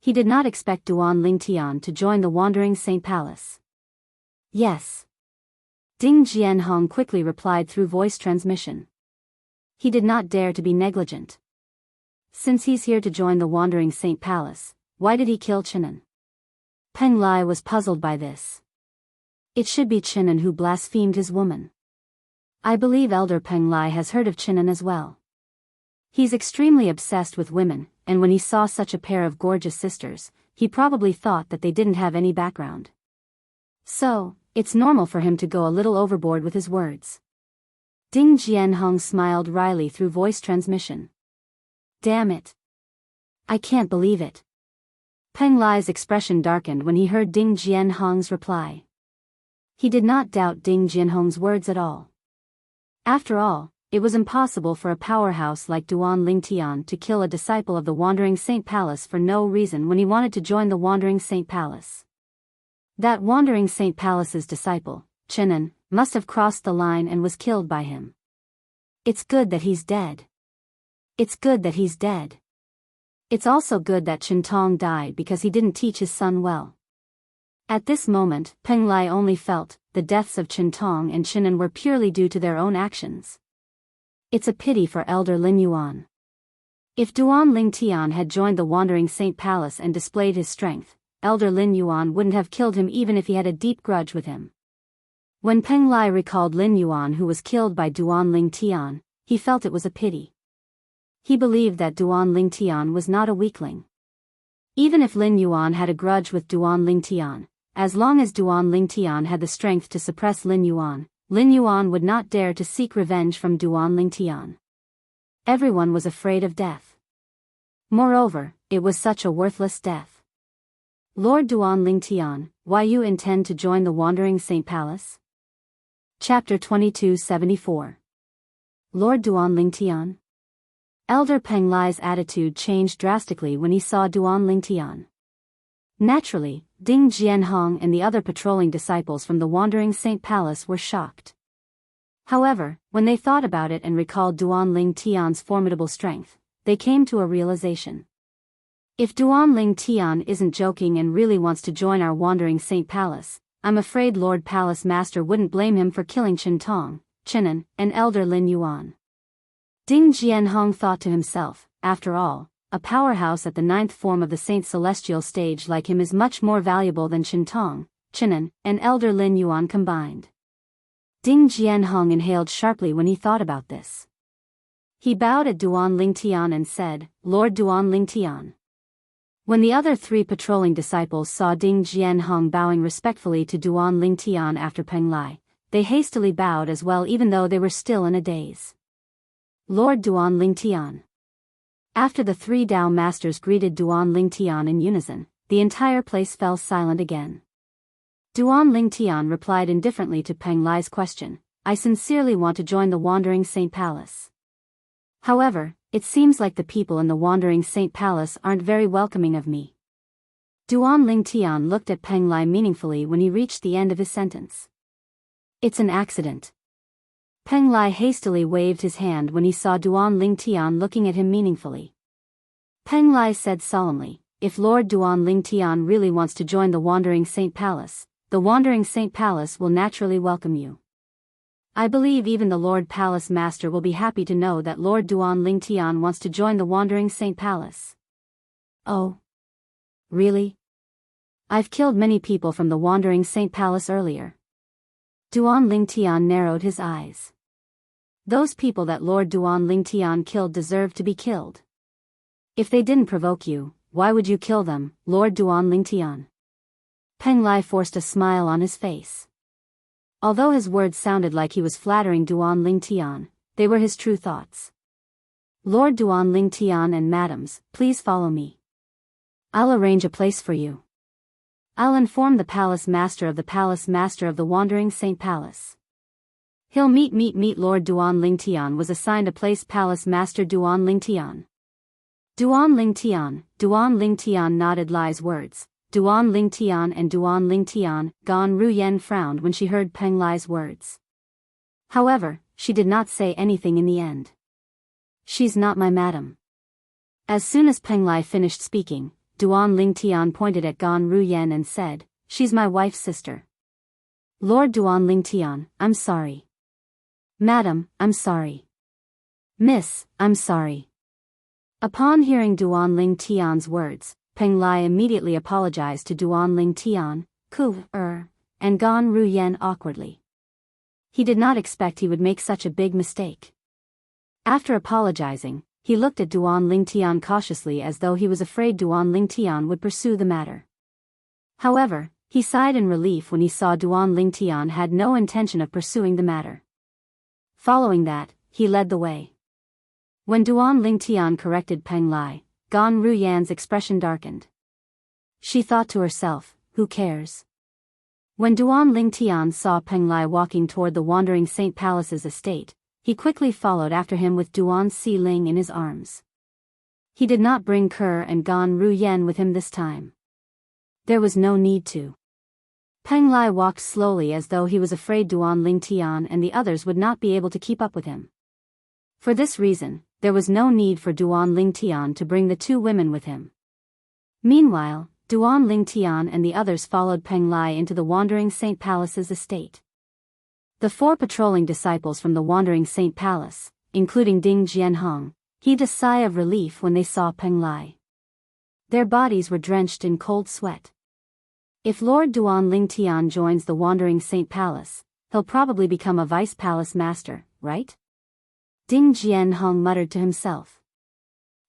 S1: He did not expect Duan Ling Tian to join the Wandering Saint Palace. Yes. Ding Jianhong quickly replied through voice transmission. He did not dare to be negligent. Since he's here to join the Wandering Saint Palace, why did he kill Chinan? Peng Lai was puzzled by this. It should be Chinan who blasphemed his woman. I believe Elder Peng Lai has heard of Chinan as well. He's extremely obsessed with women, and when he saw such a pair of gorgeous sisters, he probably thought that they didn't have any background. So, it's normal for him to go a little overboard with his words. Ding Jianhong smiled wryly through voice transmission. Damn it. I can't believe it. Peng Lai's expression darkened when he heard Ding Jianhong's reply. He did not doubt Ding Jianhong's words at all. After all, it was impossible for a powerhouse like Duan Ling Tian to kill a disciple of the Wandering Saint Palace for no reason when he wanted to join the Wandering Saint Palace. That Wandering Saint Palace's disciple, Chinan, must have crossed the line and was killed by him. It's good that he's dead. It's good that he's dead. It's also good that Chen Tong died because he didn't teach his son well. At this moment, Peng Lai only felt the deaths of Chen Tong and Chinan were purely due to their own actions. It's a pity for Elder Lin Yuan. If Duan Ling Tian had joined the Wandering Saint Palace and displayed his strength, Elder Lin Yuan wouldn't have killed him even if he had a deep grudge with him. When Peng Lai recalled Lin Yuan who was killed by Duan Ling Tian, he felt it was a pity. He believed that Duan Ling Tian was not a weakling. Even if Lin Yuan had a grudge with Duan Ling Tian, as long as Duan Ling Tian had the strength to suppress Lin Yuan would not dare to seek revenge from Duan Ling Tian. Everyone was afraid of death. Moreover, it was such a worthless death. Lord Duan Lingtian, why you intend to join the Wandering Saint Palace? Chapter 2274. Lord Duan Lingtian. Elder Peng Lai's attitude changed drastically when he saw Duan Lingtian. Naturally, Ding Jianhong and the other patrolling disciples from the Wandering Saint Palace were shocked. However, when they thought about it and recalled Duan Lingtian's formidable strength, they came to a realization. If Duan Lingtian isn't joking and really wants to join our Wandering Saint Palace, I'm afraid Lord Palace Master wouldn't blame him for killing Chen Tong, Chenan, and Elder Lin Yuan. Ding Jianhong thought to himself, after all, a powerhouse at the 9th form of the Saint Celestial stage like him is much more valuable than Chen Tong, Chenan, and Elder Lin Yuan combined. Ding Jianhong inhaled sharply when he thought about this. He bowed at Duan Lingtian and said, Lord Duan Lingtian. When the other 3 patrolling disciples saw Ding Jianhong bowing respectfully to Duan Lingtian after Peng Lai, they hastily bowed as well even though they were still in a daze. Lord Duan Lingtian. After the 3 Dao masters greeted Duan Lingtian in unison, the entire place fell silent again. Duan Lingtian replied indifferently to Peng Lai's question, I sincerely want to join the Wandering Saint Palace. However, it seems like the people in the Wandering Saint Palace aren't very welcoming of me. Duan Lingtian looked at Peng Lai meaningfully when he reached the end of his sentence. It's an accident. Peng Lai hastily waved his hand when he saw Duan Lingtian looking at him meaningfully. Peng Lai said solemnly, if Lord Duan Lingtian really wants to join the Wandering Saint Palace, the Wandering Saint Palace will naturally welcome you. I believe even the Lord Palace Master will be happy to know that Lord Duan Lingtian wants to join the Wandering Saint Palace. Oh? Really? I've killed many people from the Wandering Saint Palace earlier. Duan Lingtian narrowed his eyes. Those people that Lord Duan Lingtian killed deserve to be killed. If they didn't provoke you, why would you kill them, Lord Duan Lingtian? Peng Lai forced a smile on his face. Although his words sounded like he was flattering Duan Lingtian, they were his true thoughts. Lord Duan Lingtian and madams, please follow me. I'll arrange a place for you. I'll inform the Palace Master of the Wandering Saint Palace. He'll meet Lord Duan Lingtian was assigned a place. Palace Master Duan Lingtian. Duan Lingtian nodded Lai's words. Duan Lingtian, Gan Ruyen frowned when she heard Peng Lai's words. However, she did not say anything in the end. She's not my madam. As soon as Peng Lai finished speaking, Duan Lingtian pointed at Gan Ruyen and said, she's my wife's sister. Lord Duan Lingtian, I'm sorry. Madam, I'm sorry. Miss, I'm sorry. Upon hearing Duan Lingtian's words, Peng Lai immediately apologized to Duan Lingtian, and Gan Ruyen awkwardly. He did not expect he would make such a big mistake. After apologizing, he looked at Duan Lingtian cautiously as though he was afraid Duan Lingtian would pursue the matter. However, he sighed in relief when he saw Duan Lingtian had no intention of pursuing the matter. Following that, he led the way. When Duan Lingtian corrected Peng Lai, Gan Ruyan's expression darkened. She thought to herself, who cares? When Duan Lingtian saw Peng Lai walking toward the Wandering Saint Palace's estate, he quickly followed after him with Duan Si Ling in his arms. He did not bring Kerr and Gan Ruyen with him this time. There was no need to. Peng Lai walked slowly as though he was afraid Duan Lingtian and the others would not be able to keep up with him. For this reason, there was no need for Duan Lingtian to bring the 2 women with him. Meanwhile, Duan Lingtian and the others followed Peng Lai into the Wandering Saint Palace's estate. The 4 patrolling disciples from the Wandering Saint Palace, including Ding Jianhong, heaved a sigh of relief when they saw Peng Lai. Their bodies were drenched in cold sweat. If Lord Duan Lingtian joins the Wandering Saint Palace, he'll probably become a vice palace master, right? Ding Jianhong muttered to himself.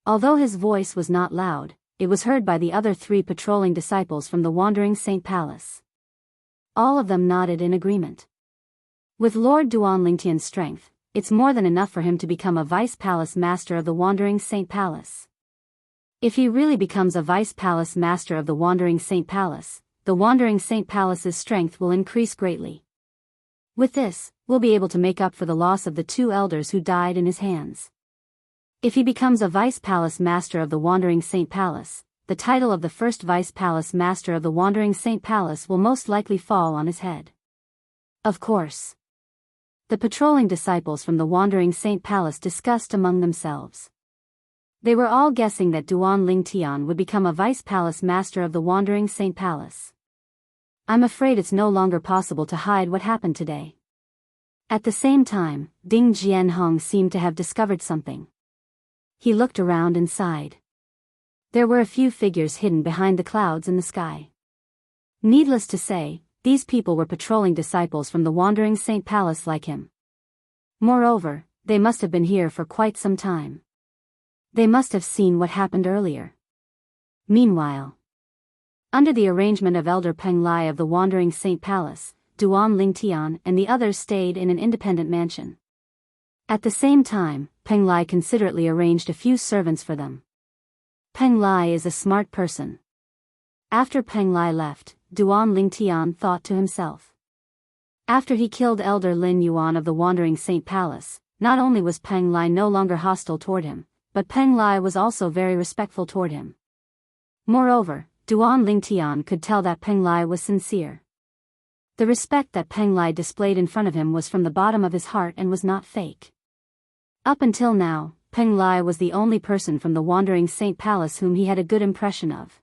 S1: Although his voice was not loud, it was heard by the other 3 patrolling disciples from the Wandering Saint Palace. All of them nodded in agreement. With Lord Duan Lingtian's strength, it's more than enough for him to become a vice palace master of the Wandering Saint Palace. If he really becomes a vice palace master of the Wandering Saint Palace, the Wandering Saint Palace's strength will increase greatly. With this, we'll be able to make up for the loss of the 2 elders who died in his hands. If he becomes a vice palace master of the Wandering Saint Palace, the title of the first vice palace master of the Wandering Saint Palace will most likely fall on his head. Of course. The patrolling disciples from the Wandering Saint Palace discussed among themselves. They were all guessing that Duan Lingtian would become a vice palace master of the Wandering Saint Palace. I'm afraid it's no longer possible to hide what happened today. At the same time, Ding Jianhong seemed to have discovered something. He looked around and sighed. There were a few figures hidden behind the clouds in the sky. Needless to say, these people were patrolling disciples from the Wandering Saint Palace like him. Moreover, they must have been here for quite some time. They must have seen what happened earlier. Meanwhile, under the arrangement of Elder Peng Lai of the Wandering Saint Palace, Duan Lingtian and the others stayed in an independent mansion. At the same time, Peng Lai considerately arranged a few servants for them. Peng Lai is a smart person. After Peng Lai left, Duan Lingtian thought to himself. After he killed Elder Lin Yuan of the Wandering Saint Palace, not only was Peng Lai no longer hostile toward him, but Peng Lai was also very respectful toward him. Moreover, Duan Lingtian could tell that Peng Lai was sincere. The respect that Peng Lai displayed in front of him was from the bottom of his heart and was not fake. Up until now, Peng Lai was the only person from the Wandering Saint Palace whom he had a good impression of.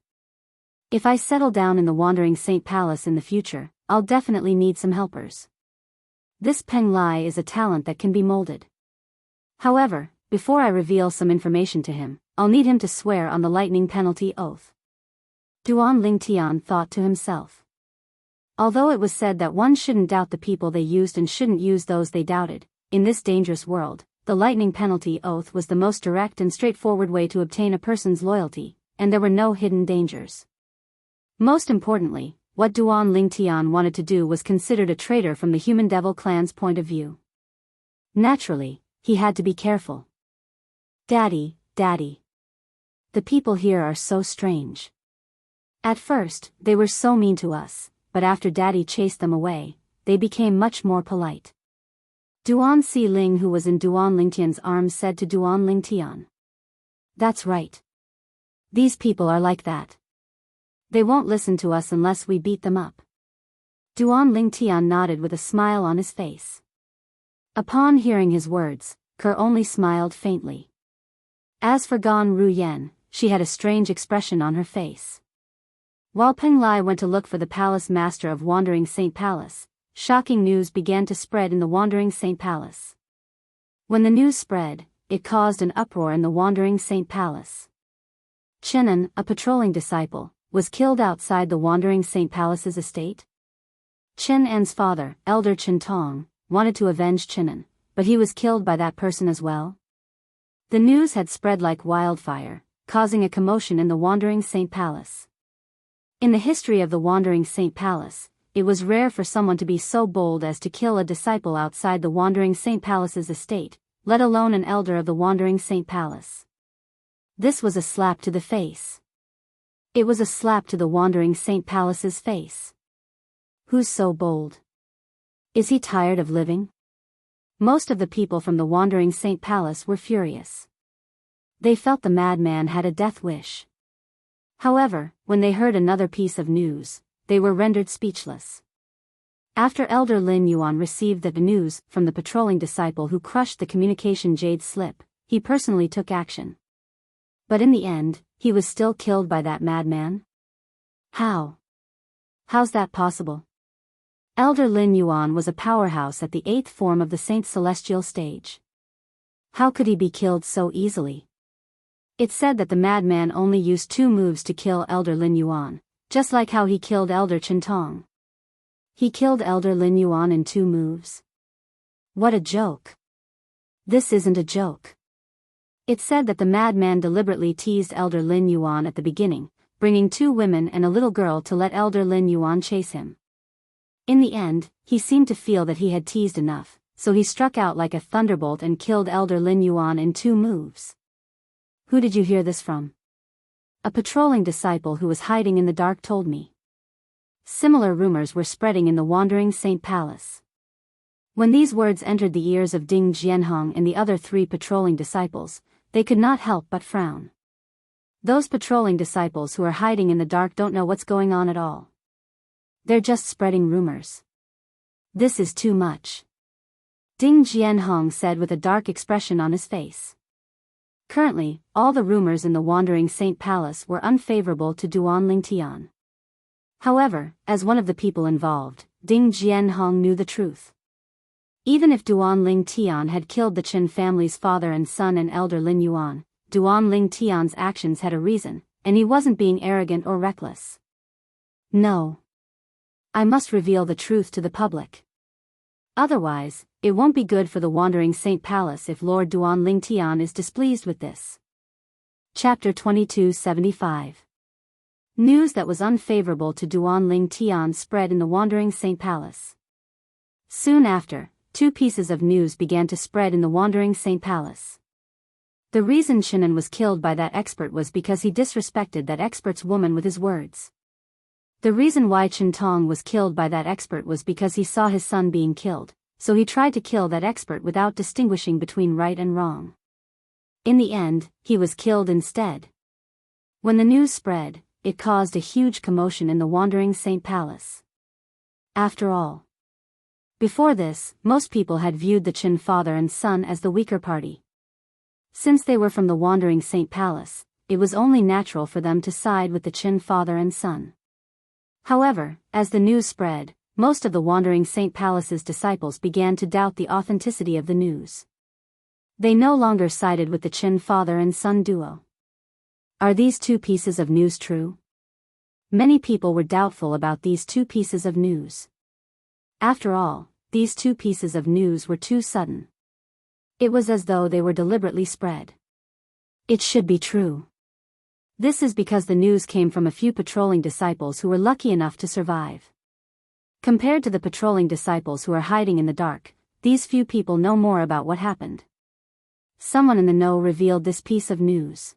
S1: If I settle down in the Wandering Saint Palace in the future, I'll definitely need some helpers. This Peng Lai is a talent that can be molded. However, before I reveal some information to him, I'll need him to swear on the lightning penalty oath. Duan Lingtian thought to himself. Although it was said that one shouldn't doubt the people they used and shouldn't use those they doubted, in this dangerous world, the lightning penalty oath was the most direct and straightforward way to obtain a person's loyalty, and there were no hidden dangers. Most importantly, what Duan Lingtian wanted to do was considered a traitor from the Human Devil clan's point of view. Naturally, he had to be careful. Daddy, Daddy. The people here are so strange. At first, they were so mean to us, but after Daddy chased them away, they became much more polite. Duan Si Ling, who was in Duan Lingtian's arms, said to Duan Lingtian. That's right. These people are like that. They won't listen to us unless we beat them up. Duan Lingtian nodded with a smile on his face. Upon hearing his words, Ke only smiled faintly. As for Gan Ruyen, she had a strange expression on her face. While Peng Lai went to look for the palace master of Wandering Saint Palace, shocking news began to spread in the Wandering Saint Palace. When the news spread, it caused an uproar in the Wandering Saint Palace. Chinan, a patrolling disciple, was killed outside the Wandering Saint Palace's estate. Chen An's father, Elder Chen Tong, wanted to avenge Chinan, but he was killed by that person as well. The news had spread like wildfire, causing a commotion in the Wandering Saint Palace. In the history of the Wandering Saint Palace, it was rare for someone to be so bold as to kill a disciple outside the Wandering Saint Palace's estate, let alone an elder of the Wandering Saint Palace. This was a slap to the face. It was a slap to the Wandering Saint Palace's face. Who's so bold? Is he tired of living? Most of the people from the Wandering Saint Palace were furious. They felt the madman had a death wish. However, when they heard another piece of news, they were rendered speechless. After Elder Lin Yuan received the news from the patrolling disciple who crushed the communication jade slip, he personally took action. But in the end, he was still killed by that madman? How? How's that possible? Elder Lin Yuan was a powerhouse at the 8th form of the Saint Celestial stage. How could he be killed so easily? It said that the madman only used 2 moves to kill Elder Lin Yuan, just like how he killed Elder Chen Tong. He killed Elder Lin Yuan in 2 moves. What a joke. This isn't a joke. It said that the madman deliberately teased Elder Lin Yuan at the beginning, bringing 2 women and a little girl to let Elder Lin Yuan chase him. In the end, he seemed to feel that he had teased enough, so he struck out like a thunderbolt and killed Elder Lin Yuan in 2 moves. Who did you hear this from? A patrolling disciple who was hiding in the dark told me. Similar rumors were spreading in the wandering Saint Palace. When these words entered the ears of Ding Jianhong and the other 3 patrolling disciples, they could not help but frown. Those patrolling disciples who are hiding in the dark don't know what's going on at all. They're just spreading rumors. This is too much. Ding Jianhong said with a dark expression on his face. Currently, all the rumors in the wandering Saint Palace were unfavorable to Duan Lingtian. However, as one of the people involved, Ding Jianhong knew the truth. Even if Duan Lingtian had killed the Qin family's father and son and elder Lin Yuan, Duan Lingtian's actions had a reason, and he wasn't being arrogant or reckless. No. I must reveal the truth to the public. Otherwise, it won't be good for the wandering Saint Palace if Lord Duan Lingtian is displeased with this. Chapter 2275. News that was unfavorable to Duan Lingtian spread in the wandering Saint Palace. Soon after, 2 pieces of news began to spread in the wandering Saint Palace. The reason Shinan was killed by that expert was because he disrespected that expert's woman with his words. The reason why Chen Tong was killed by that expert was because he saw his son being killed, so he tried to kill that expert without distinguishing between right and wrong. In the end, he was killed instead. When the news spread, it caused a huge commotion in the wandering Saint Palace. After all, before this, most people had viewed the Qin father and son as the weaker party. Since they were from the wandering Saint Palace, it was only natural for them to side with the Qin father and son. However, as the news spread, most of the wandering Saint Palace's disciples began to doubt the authenticity of the news. They no longer sided with the Qin father and son duo. Are these 2 pieces of news true? Many people were doubtful about these 2 pieces of news. After all, these 2 pieces of news were too sudden. It was as though they were deliberately spread. It should be true. This is because the news came from a few patrolling disciples who were lucky enough to survive. Compared to the patrolling disciples who are hiding in the dark, these few people know more about what happened. Someone in the know revealed this piece of news.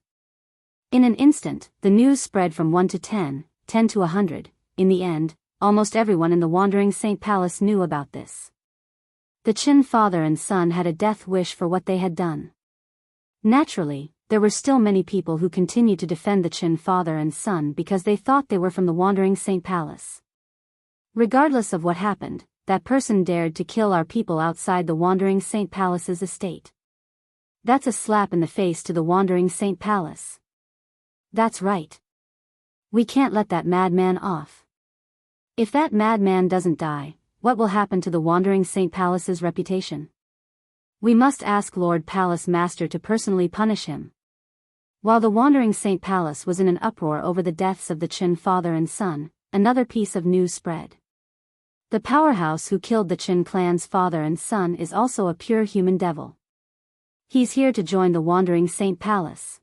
S1: In an instant, the news spread from 1 to 10, 10 to 100. In the end, almost everyone in the wandering Saint Palace knew about this. The Qin father and son had a death wish for what they had done. Naturally, there were still many people who continued to defend the Qin father and son because they thought they were from the wandering Saint Palace. Regardless of what happened, that person dared to kill our people outside the wandering Saint Palace's estate. That's a slap in the face to the wandering Saint Palace. That's right. We can't let that madman off. If that madman doesn't die, what will happen to the wandering Saint Palace's reputation? We must ask Lord Palace Master to personally punish him. While the wandering Saint Palace was in an uproar over the deaths of the Qin father and son, another piece of news spread. The powerhouse who killed the Qin clan's father and son is also a pure human devil. He's here to join the wandering Saint Palace.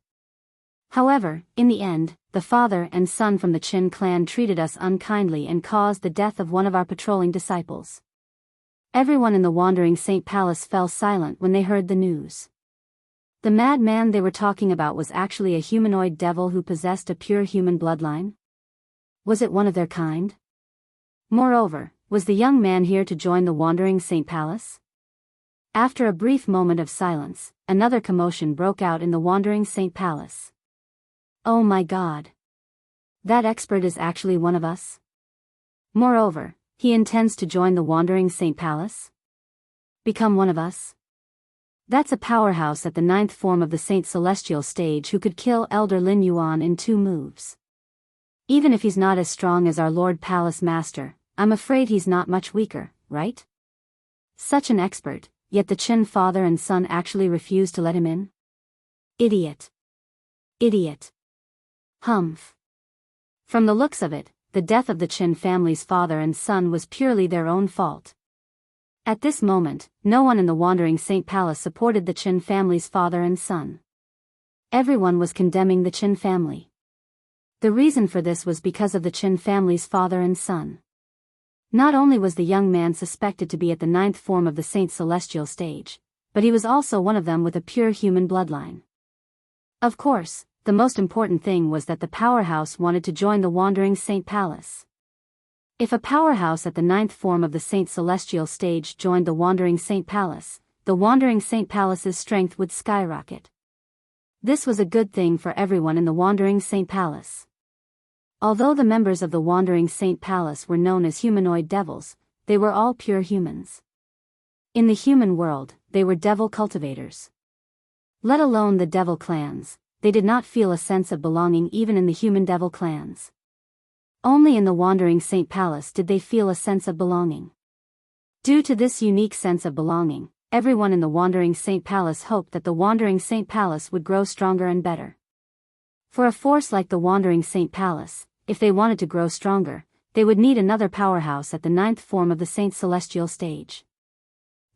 S1: However, in the end, the father and son from the Qin clan treated us unkindly and caused the death of one of our patrolling disciples. Everyone in the wandering Saint Palace fell silent when they heard the news. The madman they were talking about was actually a humanoid devil who possessed a pure human bloodline? Was it one of their kind? Moreover, was the young man here to join the wandering Saint Palace? After a brief moment of silence, another commotion broke out in the wandering Saint Palace. Oh my God! That expert is actually one of us? Moreover, he intends to join the wandering Saint Palace? Become one of us? That's a powerhouse at the 9th form of the Saint Celestial stage who could kill Elder Lin Yuan in 2 moves. Even if he's not as strong as our Lord Palace Master, I'm afraid he's not much weaker, right? Such an expert, yet the Qin father and son actually refused to let him in? Idiot. Idiot. Humph. From the looks of it, the death of the Qin family's father and son was purely their own fault. At this moment, no one in the wandering Saint Palace supported the Qin family's father and son. Everyone was condemning the Qin family. The reason for this was because of the Qin family's father and son. Not only was the young man suspected to be at the 9th form of the Saint Celestial stage, but he was also one of them with a pure human bloodline. Of course, the most important thing was that the powerhouse wanted to join the Wandering Saint Palace. If a powerhouse at the 9th form of the Saint Celestial stage joined the Wandering Saint Palace, the Wandering Saint Palace's strength would skyrocket. This was a good thing for everyone in the Wandering Saint Palace. Although the members of the Wandering Saint Palace were known as humanoid devils, they were all pure humans. In the human world, they were devil cultivators. Let alone the devil clans, they did not feel a sense of belonging even in the human devil clans. Only in the Wandering Saint Palace did they feel a sense of belonging. Due to this unique sense of belonging, everyone in the Wandering Saint Palace hoped that the Wandering Saint Palace would grow stronger and better. For a force like the Wandering Saint Palace, if they wanted to grow stronger, they would need another powerhouse at the 9th form of the Saint Celestial stage.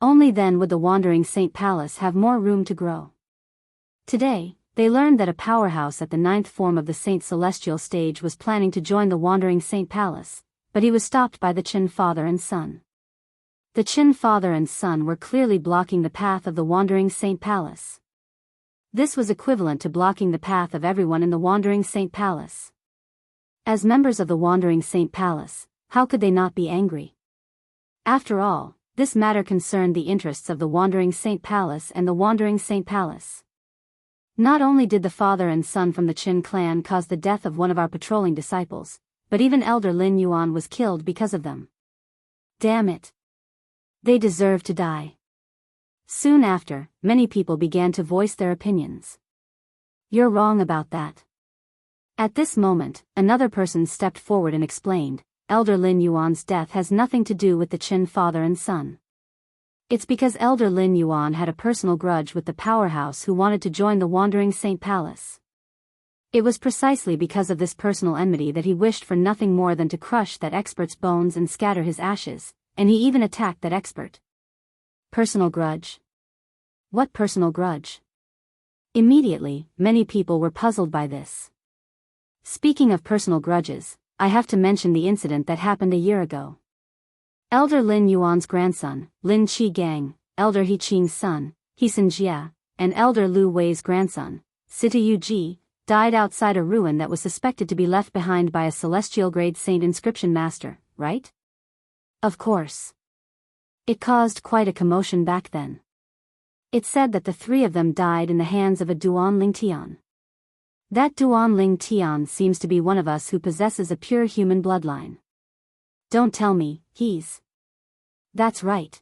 S1: Only then would the Wandering Saint Palace have more room to grow. Today, they learned that a powerhouse at the 9th form of the Saint Celestial stage was planning to join the Wandering Saint Palace, but he was stopped by the Qin father and son. The Qin father and son were clearly blocking the path of the Wandering Saint Palace. This was equivalent to blocking the path of everyone in the Wandering Saint Palace. As members of the Wandering Saint Palace, how could they not be angry? After all, this matter concerned the interests of the Wandering Saint Palace and the Wandering Saint Palace. Not only did the father and son from the Qin clan cause the death of one of our patrolling disciples, but even Elder Lin Yuan was killed because of them. Damn it. They deserve to die. Soon after, many people began to voice their opinions. You're wrong about that. At this moment, another person stepped forward and explained, Elder Lin Yuan's death has nothing to do with the Qin father and son. It's because Elder Lin Yuan had a personal grudge with the powerhouse who wanted to join the Wandering Saint Palace. It was precisely because of this personal enmity that he wished for nothing more than to crush that expert's bones and scatter his ashes, and he even attacked that expert. Personal grudge? What personal grudge? Immediately, many people were puzzled by this. Speaking of personal grudges, I have to mention the incident that happened a year ago. Elder Lin Yuan's grandson, Lin Qigang, Elder He Qing's son, He Xinjia, and Elder Lu Wei's grandson, Sita Yuji, died outside a ruin that was suspected to be left behind by a celestial-grade saint inscription master, right? Of course. It caused quite a commotion back then. It said that the three of them died in the hands of a Duan Ling Tian. That Duan Ling Tian seems to be one of us who possesses a pure human bloodline. Don't tell me, That's right.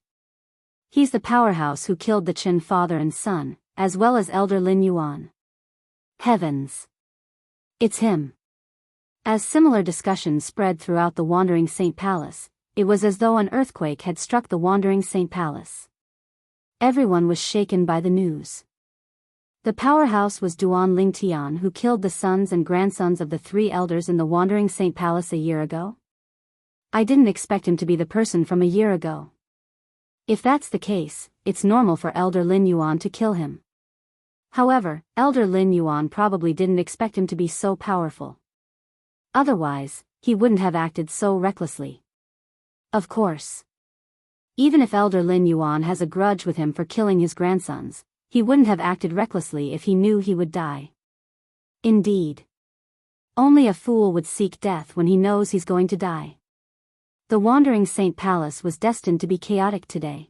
S1: He's the powerhouse who killed the Qin father and son, as well as Elder Lin Yuan. Heavens! It's him. As similar discussions spread throughout the Wandering Saint Palace, it was as though an earthquake had struck the Wandering Saint Palace. Everyone was shaken by the news. The powerhouse was Duan Ling Tian who killed the sons and grandsons of the three elders in the Wandering Saint Palace a year ago? I didn't expect him to be the person from a year ago. If that's the case, it's normal for Elder Lin Yuan to kill him. However, Elder Lin Yuan probably didn't expect him to be so powerful. Otherwise, he wouldn't have acted so recklessly. Of course. Even if Elder Lin Yuan has a grudge with him for killing his grandsons, he wouldn't have acted recklessly if he knew he would die. Indeed. Only a fool would seek death when he knows he's going to die. The Wandering Saint Palace was destined to be chaotic today.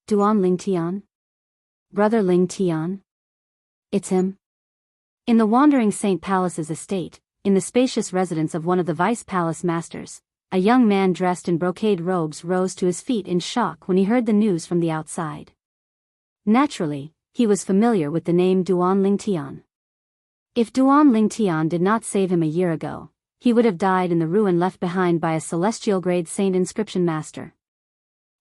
S1: Duan Ling Tian? Brother Ling Tian? It's him. In the Wandering Saint Palace's estate, in the spacious residence of one of the vice palace masters, a young man dressed in brocade robes rose to his feet in shock when he heard the news from the outside. Naturally, he was familiar with the name Duan Ling Tian. If Duan Ling Tian did not save him a year ago, he would have died in the ruin left behind by a celestial-grade saint inscription master.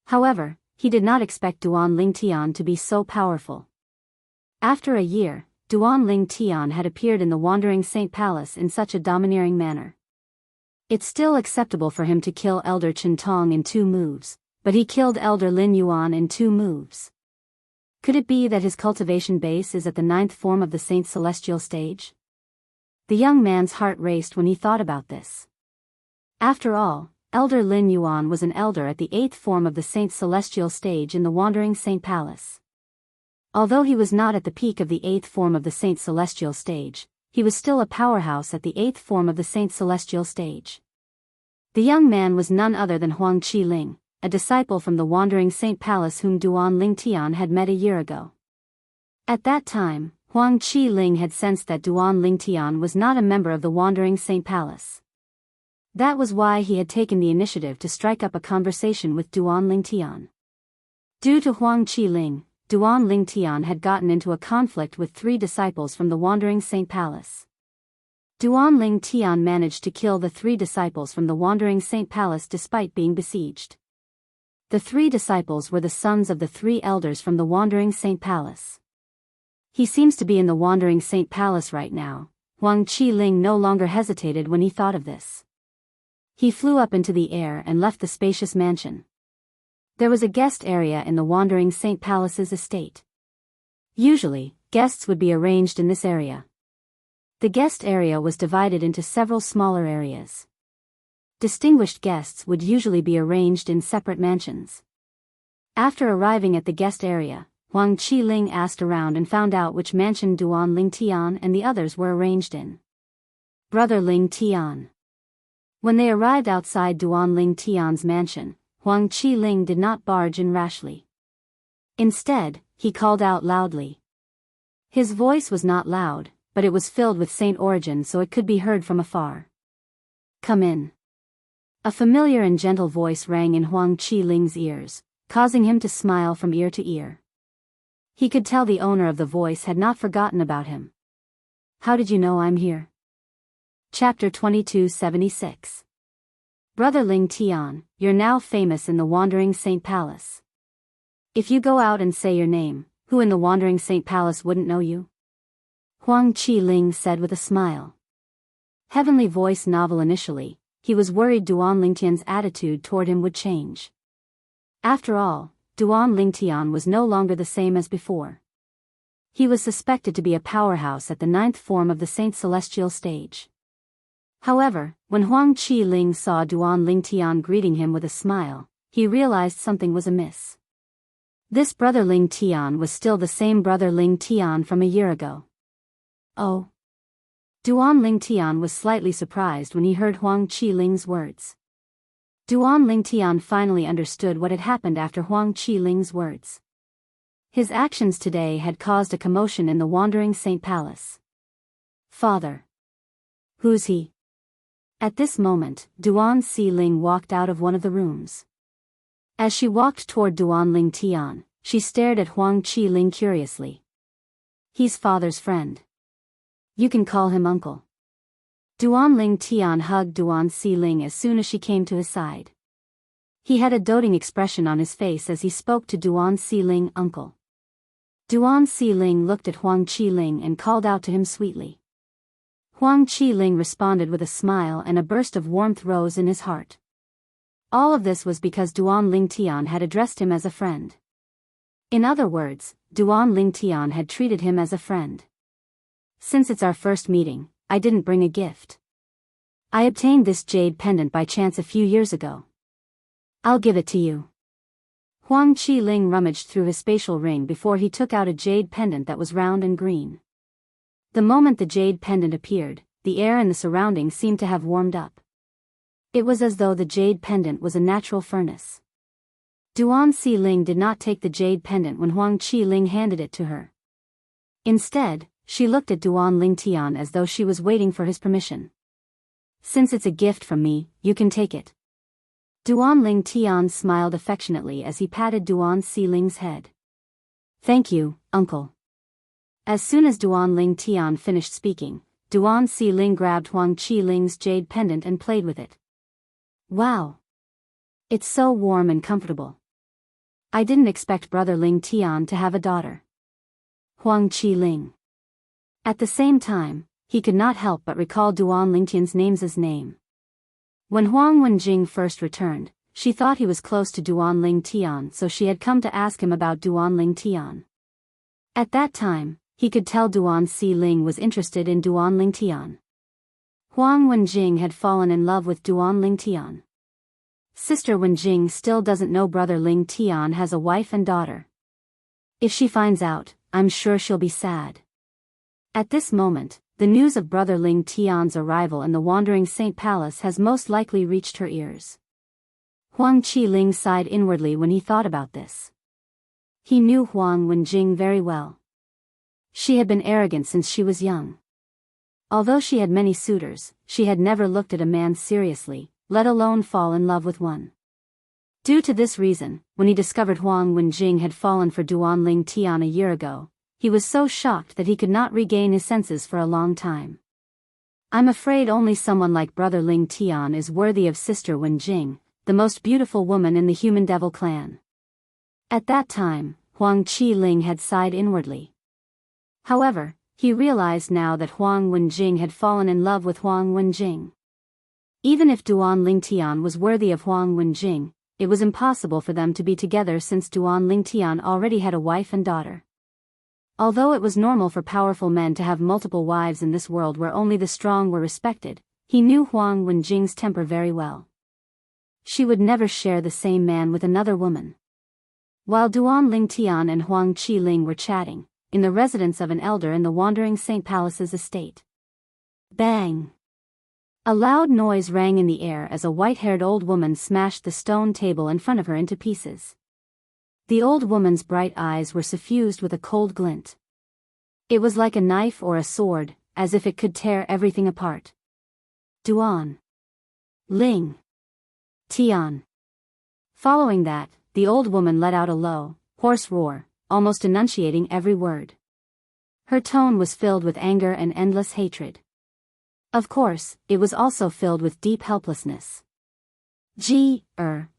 S1: However, he did not expect Duan Ling Tian to be so powerful. After a year, Duan Ling Tian had appeared in the Wandering Saint Palace in such a domineering manner. It's still acceptable for him to kill Elder Chen Tong in 2 moves, but he killed Elder Lin Yuan in 2 moves. Could it be that his cultivation base is at the 9th form of the Saint Celestial stage? The young man's heart raced when he thought about this. After all, Elder Lin Yuan was an elder at the 8th form of the Saint Celestial stage in the Wandering Saint Palace. Although he was not at the peak of the 8th form of the Saint Celestial stage, he was still a powerhouse at the 8th form of the Saint Celestial stage. The young man was none other than Huang Qiling, a disciple from the Wandering Saint Palace whom Duan Lingtian had met a year ago. At that time, Huang Qiling had sensed that Duan Lingtian was not a member of the Wandering Saint Palace. That was why he had taken the initiative to strike up a conversation with Duan Lingtian. Due to Huang Qiling, Duan Lingtian had gotten into a conflict with 3 disciples from the Wandering Saint Palace. Duan Lingtian managed to kill the 3 disciples from the Wandering Saint Palace despite being besieged. The 3 disciples were the sons of the 3 elders from the Wandering Saint Palace. He seems to be in the Wandering Saint Palace right now. Huang Qiling no longer hesitated when he thought of this. He flew up into the air and left the spacious mansion. There was a guest area in the Wandering Saint Palace's estate. Usually, guests would be arranged in this area. The guest area was divided into several smaller areas. Distinguished guests would usually be arranged in separate mansions. After arriving at the guest area, Huang Qiling asked around and found out which mansion Duan Lingtian and the others were arranged in. Brother Lingtian. When they arrived outside Duan Lingtian's mansion, Huang Qiling did not barge in rashly. Instead, he called out loudly. His voice was not loud, but it was filled with saint origin so it could be heard from afar. Come in. A familiar and gentle voice rang in Huang Qiling's ears, causing him to smile from ear to ear. He could tell the owner of the voice had not forgotten about him. How did you know I'm here? Chapter 2276. Brother Lingtian, you're now famous in the Wandering Saint Palace. If you go out and say your name, who in the Wandering Saint Palace wouldn't know you? Huang Qiling said with a smile. Heavenly voice novel initially, he was worried Duan Lingtian's attitude toward him would change. After all, Duan Lingtian was no longer the same as before. He was suspected to be a powerhouse at the 9th form of the Saint Celestial stage. However, when Huang Qiling saw Duan Lingtian greeting him with a smile, he realized something was amiss. This brother Lingtian was still the same brother Lingtian from a year ago. Oh. Duan Lingtian was slightly surprised when he heard Huang Qiling's words. Duan Lingtian finally understood what had happened after Huang Qiling's words. His actions today had caused a commotion in the Wandering Saint Palace. Father. Who's he? At this moment, Duan Xiling walked out of one of the rooms. As she walked toward Duan Lingtian, she stared at Huang Qiling curiously. He's father's friend. You can call him uncle. Duan Lingtian hugged Duan Xiling as soon as she came to his side. He had a doting expression on his face as he spoke to Duan Xiling uncle. Duan Xiling looked at Huang Qiling and called out to him sweetly. Huang Qiling responded with a smile and a burst of warmth rose in his heart. All of this was because Duan Lingtian had addressed him as a friend. In other words, Duan Lingtian had treated him as a friend. Since it's our first meeting, I didn't bring a gift. I obtained this jade pendant by chance a few years ago. I'll give it to you. Huang Qiling rummaged through his spatial ring before he took out a jade pendant that was round and green. The moment the jade pendant appeared, the air and the surroundings seemed to have warmed up. It was as though the jade pendant was a natural furnace. Duan Xiling did not take the jade pendant when Huang Qiling handed it to her. Instead, she looked at Duan Lingtian as though she was waiting for his permission. Since it's a gift from me, you can take it. Duan Lingtian smiled affectionately as he patted Duan Xiling's head. Thank you, uncle. As soon as Duan Lingtian finished speaking, Duan Xiling grabbed Huang Qiling's jade pendant and played with it. Wow! It's so warm and comfortable. I didn't expect brother Lingtian to have a daughter. Huang Qiling. At the same time, he could not help but recall Duan Lingtian's name. When Huang Wenjing first returned, she thought he was close to Duan Lingtian, so she had come to ask him about Duan Lingtian. At that time, he could tell Duan Xiling was interested in Duan Lingtian. Huang Wenjing had fallen in love with Duan Lingtian. Sister Wenjing still doesn't know brother Lingtian has a wife and daughter. If she finds out, I'm sure she'll be sad. At this moment, the news of Brother Ling Tian's arrival in the Wandering Saint Palace has most likely reached her ears. Huang Qiling sighed inwardly when he thought about this. He knew Huang Wenjing very well. She had been arrogant since she was young. Although she had many suitors, she had never looked at a man seriously, let alone fall in love with one. Due to this reason, when he discovered Huang Wenjing had fallen for Duan Ling Tian a year ago, he was so shocked that he could not regain his senses for a long time. I'm afraid only someone like Brother Ling Tian is worthy of Sister Wenjing, the most beautiful woman in the human devil clan. At that time, Huang Qiling had sighed inwardly. However, he realized now that Huang Wenjing had fallen in love with Huang Wenjing. Even if Duan Ling Tian was worthy of Huang Wenjing, it was impossible for them to be together since Duan Ling Tian already had a wife and daughter. Although it was normal for powerful men to have multiple wives in this world where only the strong were respected, he knew Huang Wenjing's temper very well. She would never share the same man with another woman. While Duan Ling Tian and Huang Qiling were chatting, in the residence of an elder in the Wandering Saint Palace's estate. Bang! A loud noise rang in the air as a white-haired old woman smashed the stone table in front of her into pieces. The old woman's bright eyes were suffused with a cold glint. It was like a knife or a sword, as if it could tear everything apart. Duan Ling Tian. Following that, the old woman let out a low, hoarse roar, almost enunciating every word. Her tone was filled with anger and endless hatred. Of course, it was also filled with deep helplessness.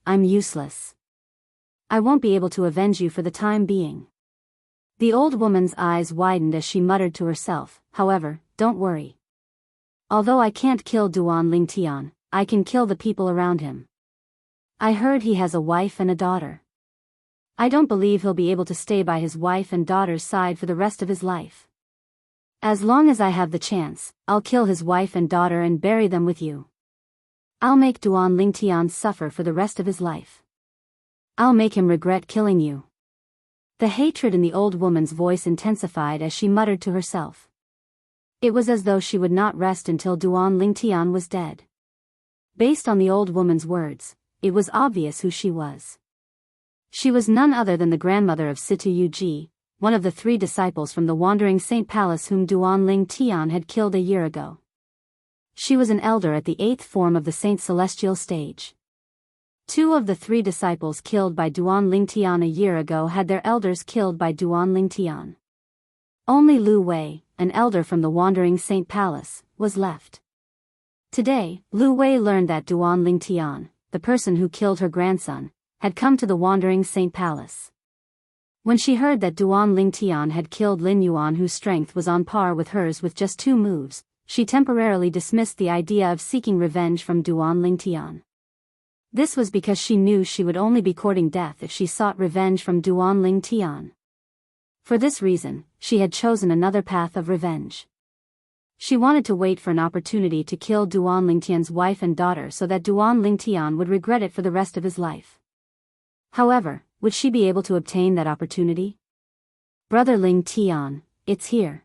S1: I'm useless. I won't be able to avenge you for the time being. The old woman's eyes widened as she muttered to herself, however, don't worry. Although I can't kill Duan Ling Tian, I can kill the people around him. I heard he has a wife and a daughter. I don't believe he'll be able to stay by his wife and daughter's side for the rest of his life. As long as I have the chance, I'll kill his wife and daughter and bury them with you. I'll make Duan Ling Tian suffer for the rest of his life. I'll make him regret killing you. The hatred in the old woman's voice intensified as she muttered to herself. It was as though she would not rest until Duan Ling Tian was dead. Based on the old woman's words, it was obvious who she was. She was none other than the grandmother of Situ Yuji, one of the 3 disciples from the Wandering Saint Palace whom Duan Ling Tian had killed a year ago. She was an elder at the 8th form of the Saint Celestial stage. 2 of the 3 disciples killed by Duan Ling Tian a year ago had their elders killed by Duan Ling Tian. Only Lu Wei, an elder from the Wandering Saint Palace, was left. Today, Lu Wei learned that Duan Ling Tian, the person who killed her grandson, had come to the Wandering Saint Palace. When she heard that Duan Ling Tian had killed Lin Yuan whose strength was on par with hers with just 2 moves, she temporarily dismissed the idea of seeking revenge from Duan Ling Tian. This was because she knew she would only be courting death if she sought revenge from Duan Ling Tian. For this reason, she had chosen another path of revenge. She wanted to wait for an opportunity to kill Duan Ling Tian's wife and daughter so that Duan Ling Tian would regret it for the rest of his life. However, would she be able to obtain that opportunity? Brother Ling Tian, it's here.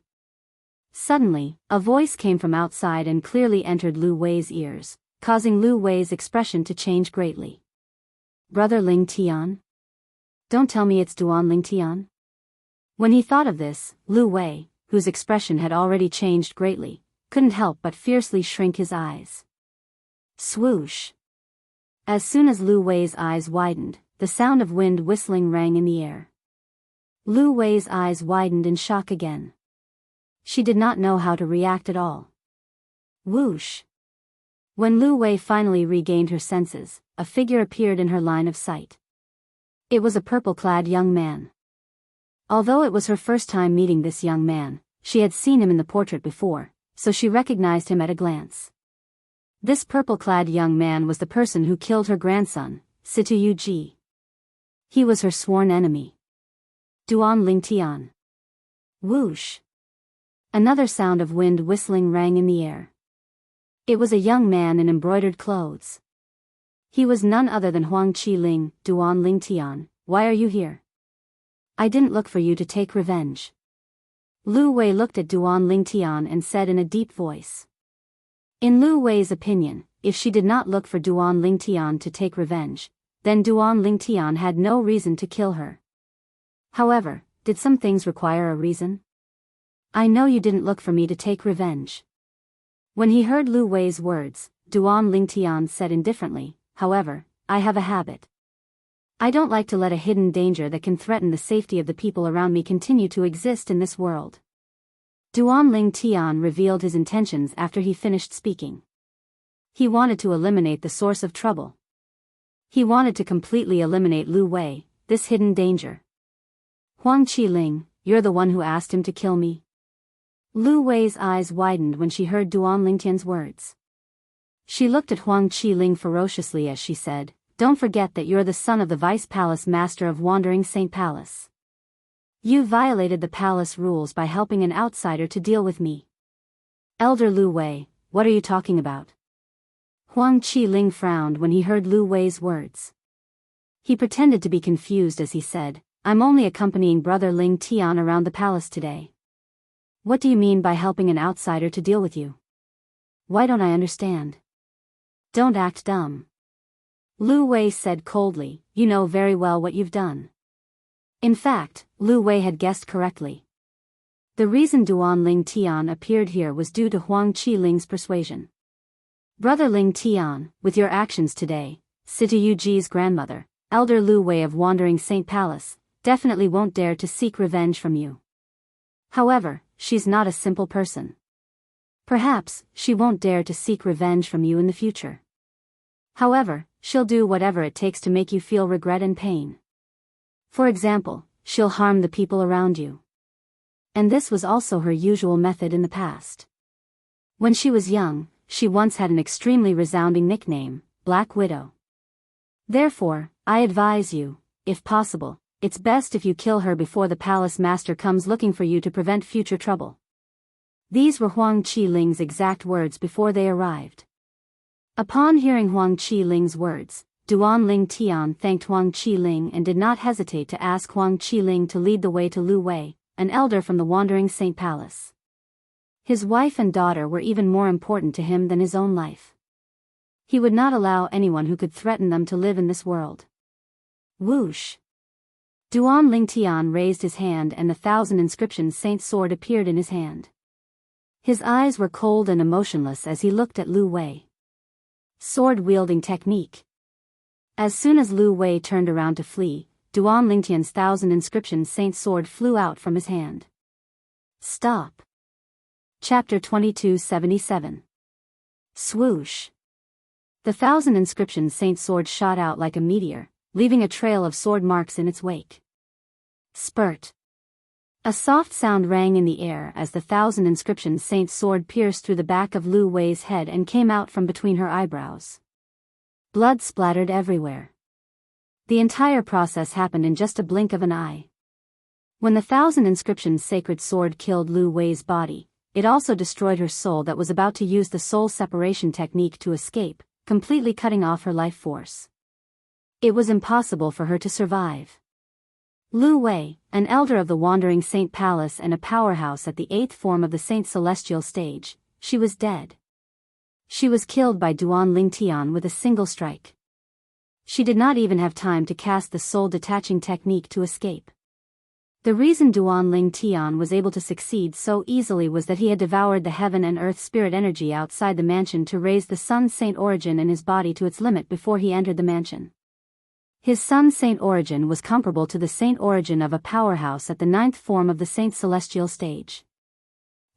S1: Suddenly, a voice came from outside and clearly entered Lu Wei's ears, causing Lu Wei's expression to change greatly. Brother Ling Tian? Don't tell me it's Duan Ling Tian? When he thought of this, Lu Wei, whose expression had already changed greatly, couldn't help but fiercely shrink his eyes. Swoosh! As soon as Lu Wei's eyes widened, the sound of wind whistling rang in the air. Lu Wei's eyes widened in shock again. She did not know how to react at all. Whoosh! When Lu Wei finally regained her senses, a figure appeared in her line of sight. It was a purple-clad young man. Although it was her first time meeting this young man, she had seen him in the portrait before, so she recognized him at a glance. This purple-clad young man was the person who killed her grandson, Situ Yuji. He was her sworn enemy. Duan Ling Tian. Whoosh! Another sound of wind whistling rang in the air. It was a young man in embroidered clothes. He was none other than Huang Qiling. Duan Ling Tian, why are you here? I didn't look for you to take revenge. Lu Wei looked at Duan Lingtian and said in a deep voice. In Lu Wei's opinion, if she did not look for Duan Lingtian to take revenge, then Duan Lingtian had no reason to kill her. However, did some things require a reason? I know you didn't look for me to take revenge. When he heard Lu Wei's words, Duan Lingtian said indifferently, however, I have a habit. I don't like to let a hidden danger that can threaten the safety of the people around me continue to exist in this world. Duan Lingtian revealed his intentions after he finished speaking. He wanted to eliminate the source of trouble. He wanted to completely eliminate Lu Wei, this hidden danger. Huang Qiling, you're the one who asked him to kill me? Lu Wei's eyes widened when she heard Duan Lingtian's words. She looked at Huang Qiling ferociously as she said, don't forget that you're the son of the Vice Palace Master of Wandering Saint Palace. You violated the palace rules by helping an outsider to deal with me. Elder Lu Wei, what are you talking about? Huang Qiling frowned when he heard Lu Wei's words. He pretended to be confused as he said, I'm only accompanying Brother Ling Tian around the palace today. What do you mean by helping an outsider to deal with you? Why don't I understand? Don't act dumb. Lu Wei said coldly, you know very well what you've done. In fact, Lu Wei had guessed correctly. The reason Duan Ling Tian appeared here was due to Huang Qiling's persuasion. Brother Ling Tian, with your actions today, Sita Yuji's grandmother, Elder Lu Wei of Wandering Saint Palace, definitely won't dare to seek revenge from you. However, she's not a simple person. Perhaps, she won't dare to seek revenge from you in the future. However, she'll do whatever it takes to make you feel regret and pain. For example, she'll harm the people around you. And this was also her usual method in the past. When she was young, she once had an extremely resounding nickname, Black Widow. Therefore, I advise you, if possible, it's best if you kill her before the palace master comes looking for you to prevent future trouble. These were Huang Qiling's exact words before they arrived. Upon hearing Huang Qiling's words, Duan Ling Tian thanked Huang Qiling and did not hesitate to ask Huang Qiling to lead the way to Lu Wei, an elder from the Wandering Saint Palace. His wife and daughter were even more important to him than his own life. He would not allow anyone who could threaten them to live in this world. Whoosh! Duan Ling Tian raised his hand and the 1,000 inscription saint sword appeared in his hand. His eyes were cold and emotionless as he looked at Lu Wei. Sword-wielding technique. As soon as Lu Wei turned around to flee, Duan Lingtian's 1,000 inscription saint sword flew out from his hand. Stop. Chapter 2277. Swoosh. The 1,000 inscription saint sword shot out like a meteor, leaving a trail of sword marks in its wake. Spurt. A soft sound rang in the air as the 1,000 inscription saint sword pierced through the back of Lu Wei's head and came out from between her eyebrows. Blood splattered everywhere. The entire process happened in just a blink of an eye. When the 1,000 inscription sacred sword killed Lu Wei's body, it also destroyed her soul that was about to use the soul separation technique to escape, completely cutting off her life force. It was impossible for her to survive. Lu Wei, an elder of the Wandering Saint Palace and a powerhouse at the 8th form of the Saint Celestial stage, she was dead. She was killed by Duan Ling Tian with a single strike. She did not even have time to cast the soul-detaching technique to escape. The reason Duan Ling Tian was able to succeed so easily was that he had devoured the heaven and earth spirit energy outside the mansion to raise the Sun Saint origin in his body to its limit before he entered the mansion. His Sun Saint origin was comparable to the Saint origin of a powerhouse at the 9th form of the Saint Celestial stage.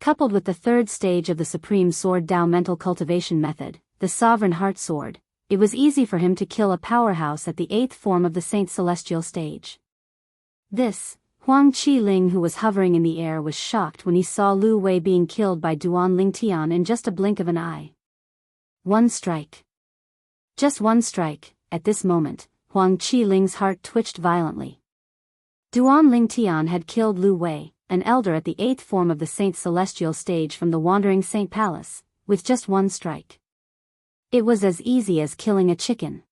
S1: Coupled with the 3rd stage of the Supreme Sword Dao mental cultivation method, the Sovereign Heart Sword, it was easy for him to kill a powerhouse at the 8th form of the Saint Celestial stage. This, Huang Qiling, who was hovering in the air, was shocked when he saw Lu Wei being killed by Duan Ling Tian in just a blink of an eye. One strike. Just one strike. At this moment, Huang Qiling's heart twitched violently. Duan Ling Tian had killed Lu Wei, an elder at the 8th form of the Saint Celestial stage from the Wandering Saint Palace, with just one strike. It was as easy as killing a chicken.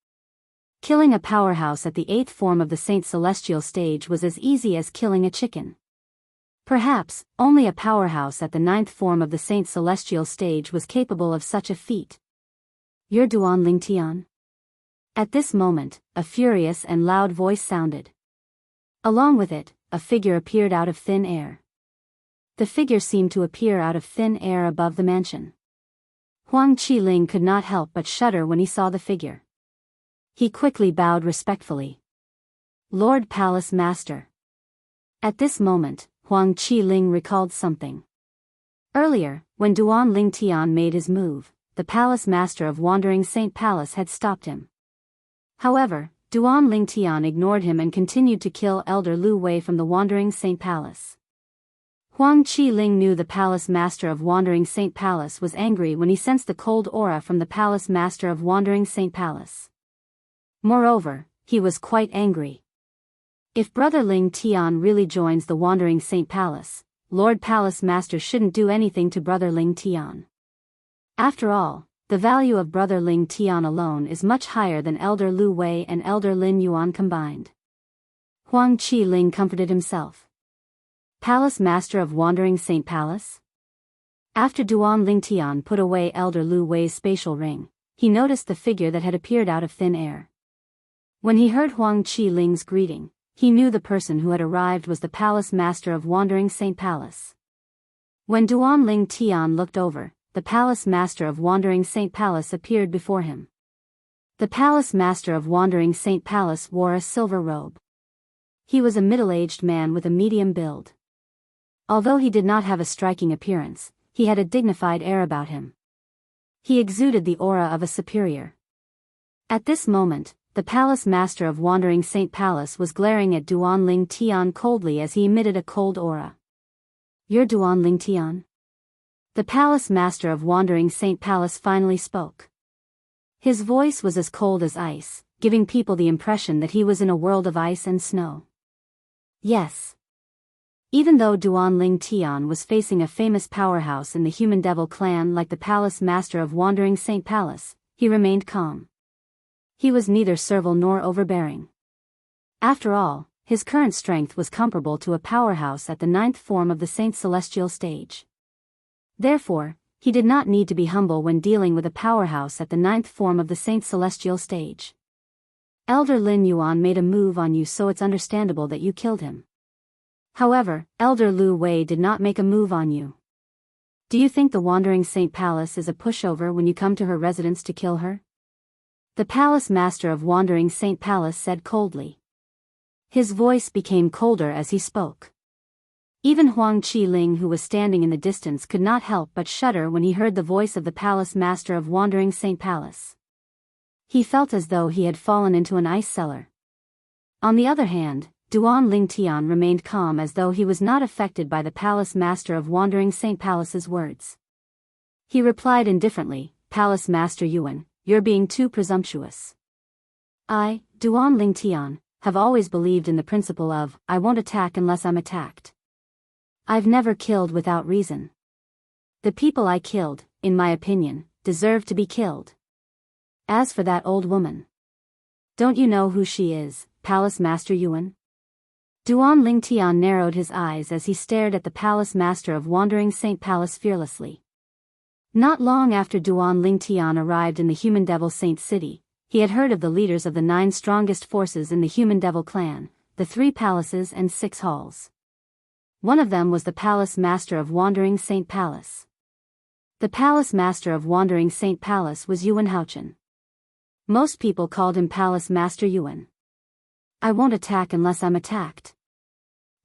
S1: Killing a powerhouse at the 8th form of the Saint Celestial stage was as easy as killing a chicken. Perhaps, only a powerhouse at the 9th form of the Saint Celestial stage was capable of such a feat. You're Duan Lingtian? At this moment, a furious and loud voice sounded. Along with it, a figure appeared out of thin air. The figure seemed to appear out of thin air above the mansion. Huang Qiling could not help but shudder when he saw the figure. He quickly bowed respectfully. Lord Palace Master. At this moment, Huang Qiling recalled something. Earlier, when Duan Lingtian made his move, the Palace Master of Wandering Saint Palace had stopped him. However, Duan Lingtian ignored him and continued to kill Elder Lu Wei from the Wandering Saint Palace. Huang Qiling knew the Palace Master of Wandering Saint Palace was angry when he sensed the cold aura from the Palace Master of Wandering Saint Palace. Moreover, he was quite angry. If Brother Ling Tian really joins the Wandering Saint Palace, Lord Palace Master shouldn't do anything to Brother Ling Tian. After all, the value of Brother Ling Tian alone is much higher than Elder Lu Wei and Elder Lin Yuan combined. Huang Qiling comforted himself. Palace Master of Wandering Saint Palace? After Duan Lingtian put away Elder Lu Wei's spatial ring, he noticed the figure that had appeared out of thin air. When he heard Huang Qiling's greeting, he knew the person who had arrived was the Palace Master of Wandering Saint Palace. When Duan Lingtian looked over, the Palace Master of Wandering Saint Palace appeared before him. The Palace Master of Wandering Saint Palace wore a silver robe. He was a middle-aged man with a medium build. Although he did not have a striking appearance, he had a dignified air about him. He exuded the aura of a superior. At this moment, the Palace Master of Wandering Saint Palace was glaring at Duan Lingtian coldly as he emitted a cold aura. You're Duan Lingtian? The Palace Master of Wandering Saint Palace finally spoke. His voice was as cold as ice, giving people the impression that he was in a world of ice and snow. Yes. Even though Duan Lingtian was facing a famous powerhouse in the Human Devil clan like the Palace Master of Wandering Saint Palace, he remained calm. He was neither servile nor overbearing. After all, his current strength was comparable to a powerhouse at the 9th form of the Saint Celestial stage. Therefore, he did not need to be humble when dealing with a powerhouse at the 9th form of the Saint Celestial stage. Elder Lin Yuan made a move on you, so it's understandable that you killed him. However, Elder Lu Wei did not make a move on you. Do you think the Wandering Saint Palace is a pushover when you come to her residence to kill her? The Palace Master of Wandering Saint Palace said coldly. His voice became colder as he spoke. Even Huang Qiling, who was standing in the distance, could not help but shudder when he heard the voice of the Palace Master of Wandering Saint Palace. He felt as though he had fallen into an ice cellar. On the other hand, Duan Lingtian remained calm as though he was not affected by the Palace Master of Wandering Saint Palace's words. He replied indifferently, Palace Master Yuan, you're being too presumptuous. I, Duan Lingtian, have always believed in the principle of, I won't attack unless I'm attacked. I've never killed without reason. The people I killed, in my opinion, deserve to be killed. As for that old woman, don't you know who she is, Palace Master Yuan? Duan Lingtian narrowed his eyes as he stared at the Palace Master of Wandering Saint Palace fearlessly. Not long after Duan Lingtian arrived in the Human Devil Saint City, he had heard of the leaders of the 9 strongest forces in the Human Devil clan, the 3 palaces and 6 halls. One of them was the Palace Master of Wandering Saint Palace. The Palace Master of Wandering Saint Palace was Yuan Haochen. Most people called him Palace Master Yuan. I won't attack unless I'm attacked.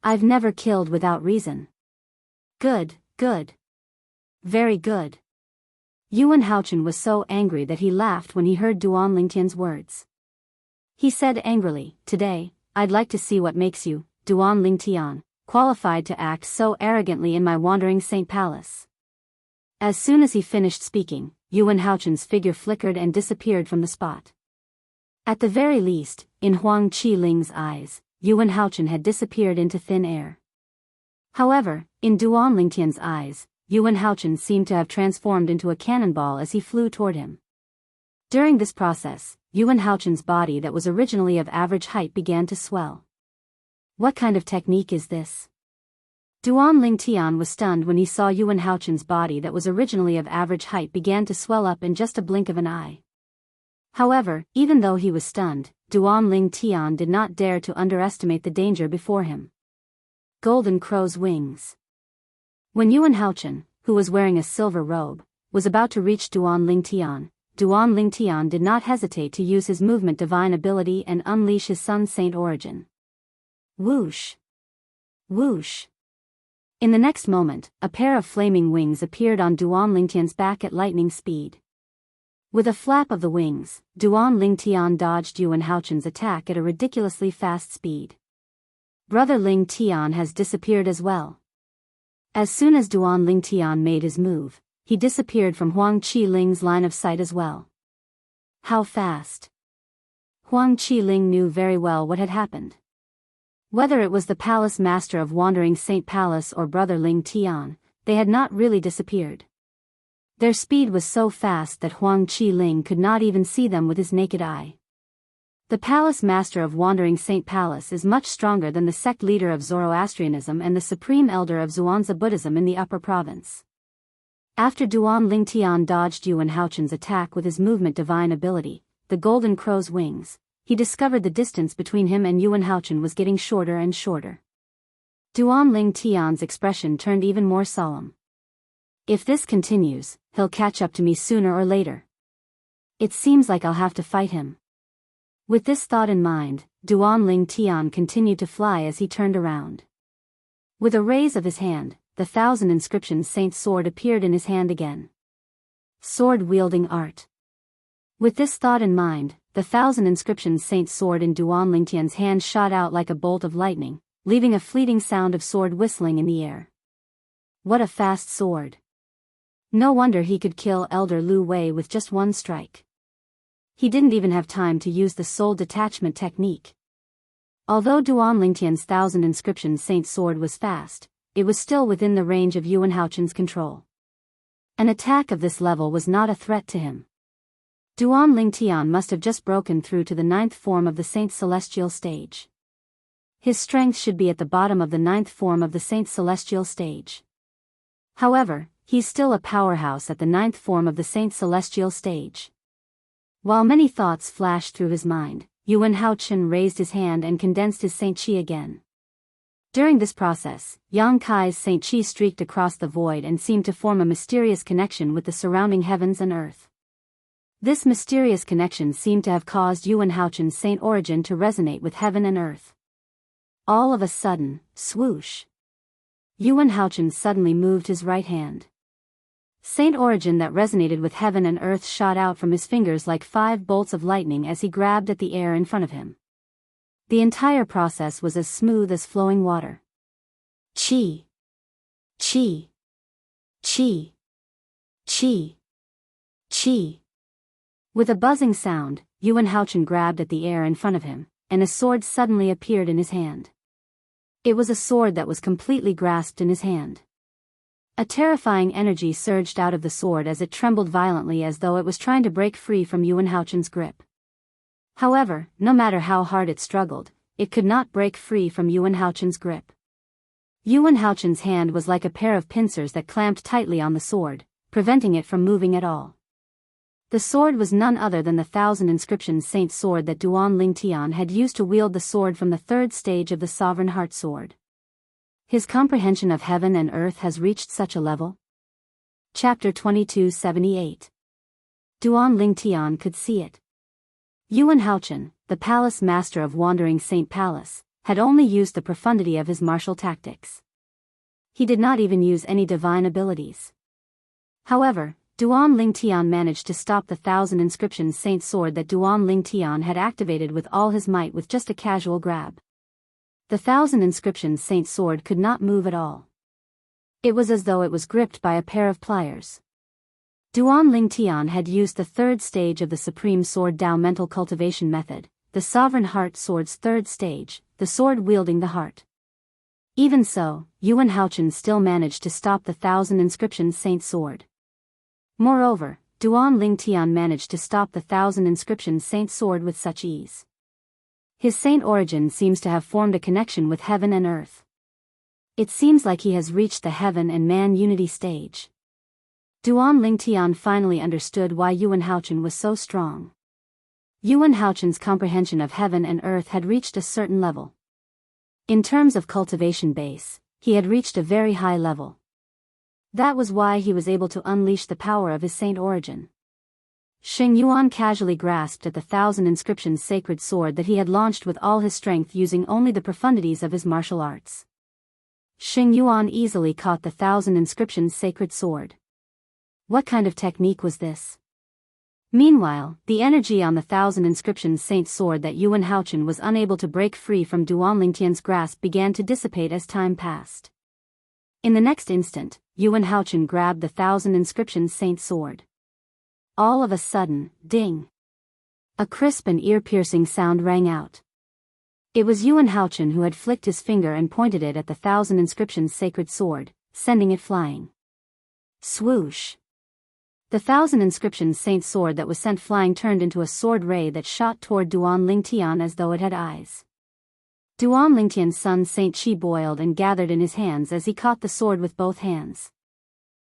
S1: I've never killed without reason. Good, good. Very good. Yuan Haochen was so angry that he laughed when he heard Duan Lingtian's words. He said angrily, Today, I'd like to see what makes you, Duan Lingtian, qualified to act so arrogantly in my Wandering Saint Palace. As soon as he finished speaking, Yuan Haochen's figure flickered and disappeared from the spot. At the very least, in Huang Qiling's eyes, Yuan Haochen had disappeared into thin air. However, in Duan Lingtian's eyes, Yuan Haochen seemed to have transformed into a cannonball as he flew toward him. During this process, Yuan Haochen's body that was originally of average height began to swell. What kind of technique is this? Duan Lingtian was stunned when he saw Yuan Haochen's body that was originally of average height began to swell up in just a blink of an eye. However, even though he was stunned, Duan Lingtian did not dare to underestimate the danger before him. Golden Crow's Wings. When Yuan Haochen, who was wearing a silver robe, was about to reach Duan Lingtian did not hesitate to use his movement divine ability and unleash his sun saint origin. Whoosh! Whoosh! In the next moment, a pair of flaming wings appeared on Duan Lingtian's back at lightning speed. With a flap of the wings, Duan Lingtian dodged Yuan Haochen's attack at a ridiculously fast speed. Brother Lingtian has disappeared as well. As soon as Duan Lingtian made his move, he disappeared from Huang Qiling's line of sight as well. How fast? Huang Qiling knew very well what had happened. Whether it was the palace master of Wandering Saint Palace or Brother Lingtian, they had not really disappeared. Their speed was so fast that Huang Qiling could not even see them with his naked eye. The palace master of Wandering Saint Palace is much stronger than the sect leader of Zoroastrianism and the supreme elder of Zhuangzi Buddhism in the upper province. After Duan Lingtian dodged Yuan Haochen's attack with his movement divine ability, the Golden Crow's Wings, he discovered the distance between him and Yuan Haochen was getting shorter and shorter. Duan Lingtian's expression turned even more solemn. If this continues, he'll catch up to me sooner or later. It seems like I'll have to fight him. With this thought in mind, Duan Lingtian continued to fly as he turned around. With a raise of his hand, the 1,000 inscriptions saint sword appeared in his hand again. Sword-wielding art. With this thought in mind, the 1,000 inscriptions saint sword in Duan Lingtian's hand shot out like a bolt of lightning, leaving a fleeting sound of sword whistling in the air. What a fast sword! No wonder he could kill Elder Lu Wei with just one strike. He didn't even have time to use the soul detachment technique. Although Duan Lingtian's 1,000 inscriptions saint sword was fast, it was still within the range of Yuan Haochen's control. An attack of this level was not a threat to him. Duan Lingtian must have just broken through to the 9th form of the Saint's Celestial stage. His strength should be at the bottom of the 9th form of the Saint's Celestial stage. However, he's still a powerhouse at the 9th form of the Saint's Celestial stage. While many thoughts flashed through his mind, Yuan Haochen raised his hand and condensed his Saint Qi again. During this process, Yang Kai's Saint Qi streaked across the void and seemed to form a mysterious connection with the surrounding heavens and earth. This mysterious connection seemed to have caused Yuan Haochen's Saint origin to resonate with heaven and earth. All of a sudden, swoosh! Yuan Haochen suddenly moved his right hand. Saint origin that resonated with heaven and earth shot out from his fingers like 5 bolts of lightning as he grabbed at the air in front of him. The entire process was as smooth as flowing water. Qi. Qi. Qi. Qi. Qi. With a buzzing sound, Yuan Haochen grabbed at the air in front of him, and a sword suddenly appeared in his hand. It was a sword that was completely grasped in his hand. A terrifying energy surged out of the sword as it trembled violently as though it was trying to break free from Yuan Haochen's grip. However, no matter how hard it struggled, it could not break free from Yuan Haochen's grip. Yuan Haochen's hand was like a pair of pincers that clamped tightly on the sword, preventing it from moving at all. The sword was none other than the 1,000 inscriptions saint sword that Duan Lingtian had used to wield the sword from the 3rd stage of the Sovereign Heart Sword. His comprehension of heaven and earth has reached such a level. Chapter 2278. Duan Lingtian could see it. Yuan Haochen, the palace master of Wandering Saint Palace, had only used the profundity of his martial tactics. He did not even use any divine abilities. However, Duan Lingtian managed to stop the 1,000 inscriptions saint sword that Duan Lingtian had activated with all his might with just a casual grab. The 1,000 inscriptions saint sword could not move at all. It was as though it was gripped by a pair of pliers. Duan Lingtian had used the 3rd stage of the Supreme Sword Dao mental cultivation method, the Sovereign Heart Sword's 3rd stage, the sword wielding the heart. Even so, Yuan Haochen still managed to stop the 1,000 inscriptions saint sword. Moreover, Duan Lingtian managed to stop the 1,000 inscriptions saint sword with such ease. His saint origin seems to have formed a connection with heaven and earth. It seems like he has reached the heaven and man unity stage. Duan Lingtian finally understood why Yuan Haochen was so strong. Yuan Haochen's comprehension of heaven and earth had reached a certain level. In terms of cultivation base, he had reached a very high level. That was why he was able to unleash the power of his saint origin. Xing Yuan casually grasped at the 1,000 inscriptions sacred sword that he had launched with all his strength using only the profundities of his martial arts. Xing Yuan easily caught the 1,000 inscriptions sacred sword. What kind of technique was this? Meanwhile, the energy on the 1,000 inscriptions saint sword that Yuan Haochen was unable to break free from Duan Lingtian's grasp began to dissipate as time passed. In the next instant, Yuan Haochen grabbed the 1,000 inscriptions saint sword. All of a sudden, ding! A crisp and ear-piercing sound rang out. It was Yuan Haochen who had flicked his finger and pointed it at the 1,000 inscriptions sacred sword, sending it flying. Swoosh! The 1,000 inscriptions saint sword that was sent flying turned into a sword ray that shot toward Duan Lingtian as though it had eyes. Duan Lingtian's son Saint Qi boiled and gathered in his hands as he caught the sword with both hands.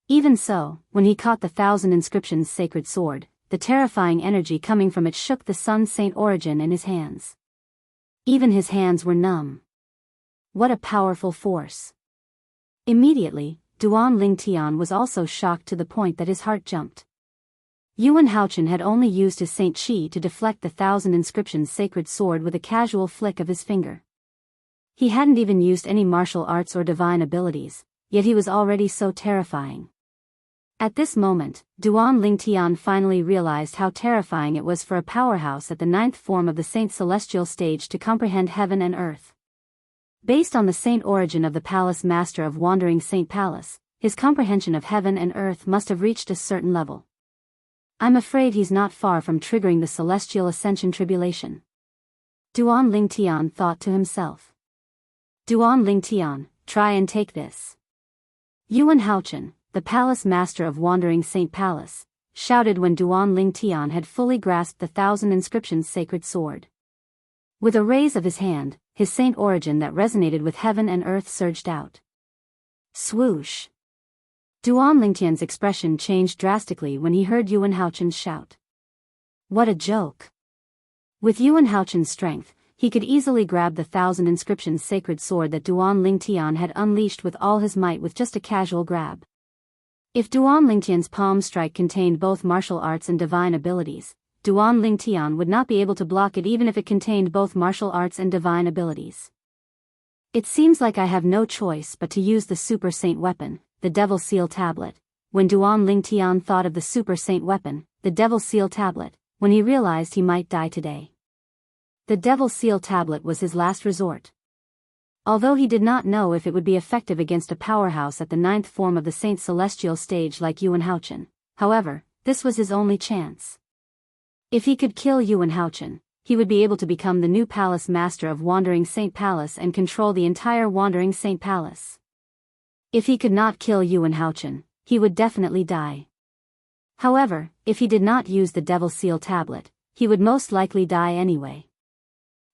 S1: Even so, when he caught the 1,000 inscriptions sacred sword, the terrifying energy coming from it shook the sun saint origin in his hands. Even his hands were numb. What a powerful force! Immediately, Duan Lingtian was also shocked to the point that his heart jumped. Yuan Haochen had only used his Saint Qi to deflect the 1,000 inscriptions sacred sword with a casual flick of his finger. He hadn't even used any martial arts or divine abilities, yet he was already so terrifying. At this moment, Duan Lingtian finally realized how terrifying it was for a powerhouse at the 9th form of the Saint Celestial stage to comprehend heaven and earth. Based on the saint origin of the Palace Master of Wandering Saint Palace, his comprehension of heaven and earth must have reached a certain level. I'm afraid he's not far from triggering the Celestial Ascension Tribulation. Duan Lingtian thought to himself. Duan Lingtian, try and take this. Yuan Haochen, the Palace Master of Wandering Saint Palace, shouted when Duan Lingtian had fully grasped the 1,000 inscriptions sacred sword. With a raise of his hand, his saint origin that resonated with heaven and earth surged out. Swoosh! Duan Lingtian's expression changed drastically when he heard Yuan Haochen's shout. What a joke! With Yuan Haochen's strength, he could easily grab the 1,000 inscriptions sacred sword that Duan Lingtian had unleashed with all his might with just a casual grab. If Duan Lingtian's palm strike contained both martial arts and divine abilities, Duan Lingtian would not be able to block it even if it contained both martial arts and divine abilities. It seems like I have no choice but to use the Super Saint weapon, the Devil Seal Tablet. When Duan Lingtian thought of the Super Saint weapon, the Devil Seal Tablet, when he realized he might die today. The Devil Seal Tablet was his last resort. Although he did not know if it would be effective against a powerhouse at the 9th form of the Saint Celestial stage like Yuan Haochen, however, this was his only chance. If he could kill Yuan Haochen, he would be able to become the new Palace Master of Wandering Saint Palace and control the entire Wandering Saint Palace. If he could not kill Yuan Haochen, he would definitely die. However, if he did not use the Devil Seal Tablet, he would most likely die anyway.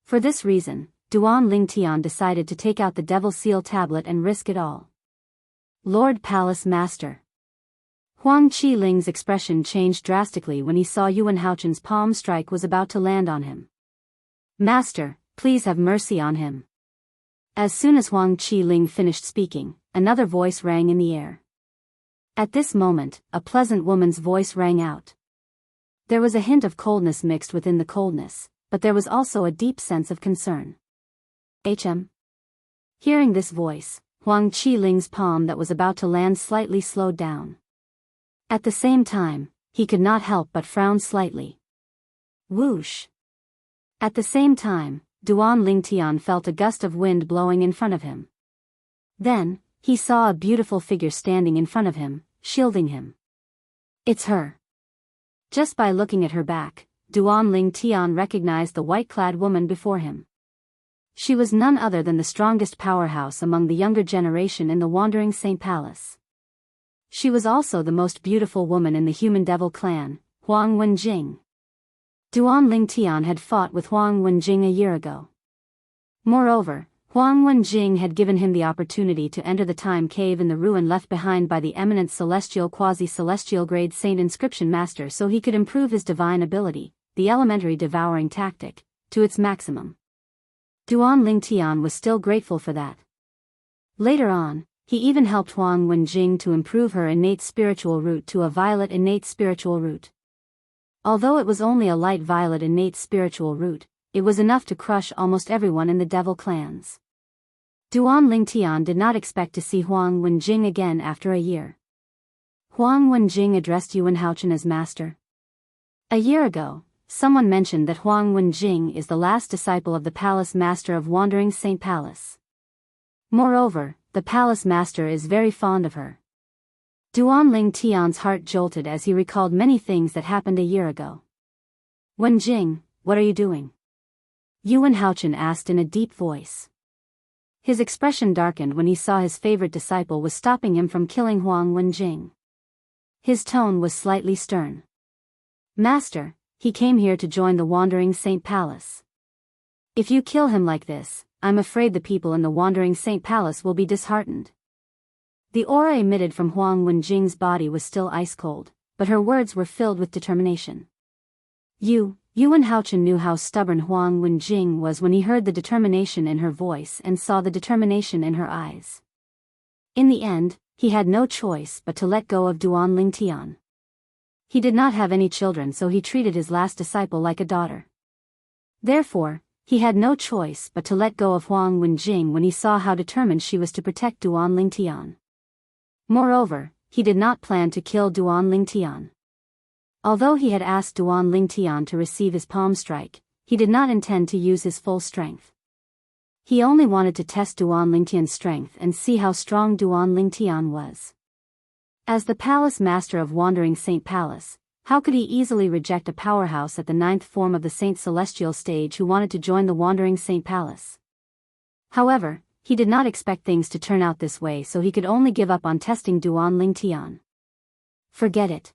S1: For this reason, Duan Lingtian decided to take out the Devil Seal Tablet and risk it all. Lord Palace Master. Huang Qiling's expression changed drastically when he saw Yuan Haochen's palm strike was about to land on him. Master, please have mercy on him. As soon as Huang Qiling finished speaking, another voice rang in the air. At this moment, a pleasant woman's voice rang out. There was a hint of coldness mixed within the coldness, but there was also a deep sense of concern. Hearing this voice, Huang Qiling's palm that was about to land slightly slowed down. At the same time, he could not help but frown slightly. Whoosh! At the same time, Duan Lingtian felt a gust of wind blowing in front of him. Then, he saw a beautiful figure standing in front of him, shielding him. It's her. Just by looking at her back, Duan Lingtian recognized the white-clad woman before him. She was none other than the strongest powerhouse among the younger generation in the Wandering Saint Palace. She was also the most beautiful woman in the Human Devil clan, Huang Wenjing. Duan Lingtian had fought with Huang Wenjing a year ago. Moreover, Huang Wenjing had given him the opportunity to enter the time cave in the ruin left behind by the eminent celestial quasi-celestial grade saint inscription master so he could improve his divine ability, the elementary devouring tactic, to its maximum. Duan Lingtian was still grateful for that. Later on, he even helped Huang Wenjing to improve her innate spiritual root to a violet innate spiritual root. Although it was only a light violet innate spiritual root, it was enough to crush almost everyone in the devil clans. Duan Lingtian did not expect to see Huang Wenjing again after a year. Huang Wenjing addressed Yuan Haochen as master. A year ago, someone mentioned that Huang Wenjing is the last disciple of the palace master of Wandering Saint Palace. Moreover, the palace master is very fond of her. Duan Lingtian's heart jolted as he recalled many things that happened a year ago. Wenjing, what are you doing? Yuan Haochen asked in a deep voice. His expression darkened when he saw his favorite disciple was stopping him from killing Huang Wenjing. His tone was slightly stern. Master, he came here to join the Wandering Saint Palace. If you kill him like this, I'm afraid the people in the Wandering Saint Palace will be disheartened. The aura emitted from Huang Wenjing's body was still ice-cold, but her words were filled with determination. Yuan Haochen knew how stubborn Huang Wenjing was when he heard the determination in her voice and saw the determination in her eyes. In the end, he had no choice but to let go of Duan Lingtian. He did not have any children, so he treated his last disciple like a daughter. Therefore, he had no choice but to let go of Huang Wenjing when he saw how determined she was to protect Duan Lingtian. Moreover, he did not plan to kill Duan Lingtian. Although he had asked Duan Lingtian to receive his palm strike, he did not intend to use his full strength. He only wanted to test Duan Lingtian's strength and see how strong Duan Lingtian was. As the palace master of Wandering Saint Palace, how could he easily reject a powerhouse at the 9th form of the Saint Celestial stage who wanted to join the Wandering Saint Palace? However, he did not expect things to turn out this way, so he could only give up on testing Duan Lingtian. Forget it.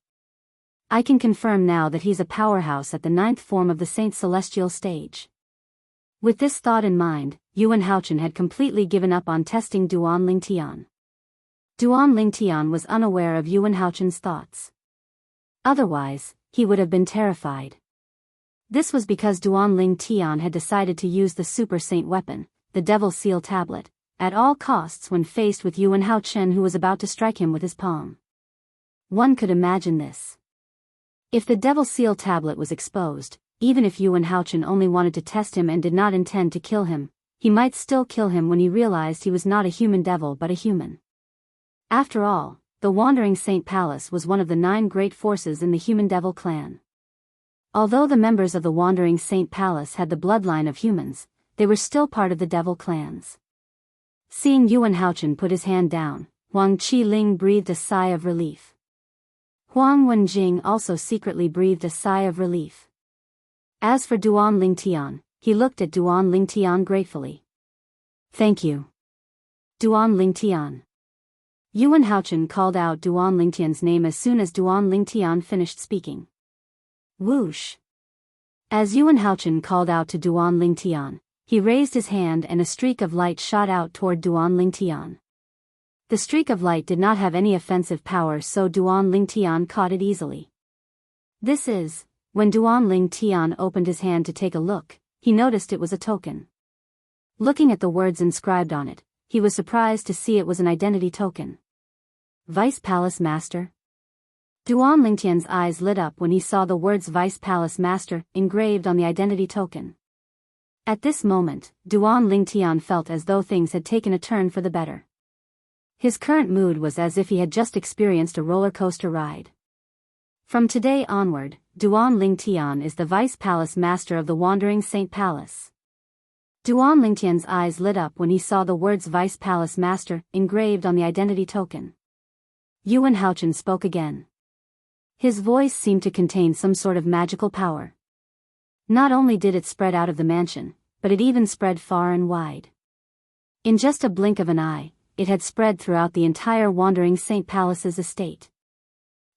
S1: I can confirm now that he's a powerhouse at the 9th form of the Saint Celestial stage. With this thought in mind, Yuan Haochen had completely given up on testing Duan Lingtian. Duan Lingtian was unaware of Yuan Haochen's thoughts. Otherwise, he would have been terrified. This was because Duan Lingtian had decided to use the Super Saint weapon, the Devil Seal Tablet, at all costs when faced with Yuan Haochen, who was about to strike him with his palm. One could imagine this. If the Devil Seal Tablet was exposed, even if Yuan Haochen only wanted to test him and did not intend to kill him, he might still kill him when he realized he was not a human devil but a human. After all, the Wandering Saint Palace was one of the 9 great forces in the human devil clan. Although the members of the Wandering Saint Palace had the bloodline of humans, they were still part of the devil clans. Seeing Yuan Haochen put his hand down, Huang Qiling breathed a sigh of relief. Huang Wenjing also secretly breathed a sigh of relief. As for Duan Lingtian, he looked at Duan Lingtian gratefully. Thank you. Duan Lingtian. Yuan Haochen called out Duan Lingtian's name as soon as Duan Lingtian finished speaking. Whoosh. As Yuan Haochen called out to Duan Lingtian, he raised his hand and a streak of light shot out toward Duan Lingtian. The streak of light did not have any offensive power, so Duan Lingtian caught it easily. When Duan Lingtian opened his hand to take a look, he noticed it was a token. Looking at the words inscribed on it, he was surprised to see it was an identity token. Vice Palace Master? Duan Lingtian's eyes lit up when he saw the words Vice Palace Master engraved on the identity token. At this moment, Duan Lingtian felt as though things had taken a turn for the better. His current mood was as if he had just experienced a roller coaster ride. From today onward, Duan Lingtian is the Vice Palace Master of the Wandering Saint Palace. Duan Lingtian's eyes lit up when he saw the words Vice Palace Master engraved on the identity token. Yuan Haochen spoke again. His voice seemed to contain some sort of magical power. Not only did it spread out of the mansion, but it even spread far and wide. In just a blink of an eye, it had spread throughout the entire Wandering Saint Palace's estate.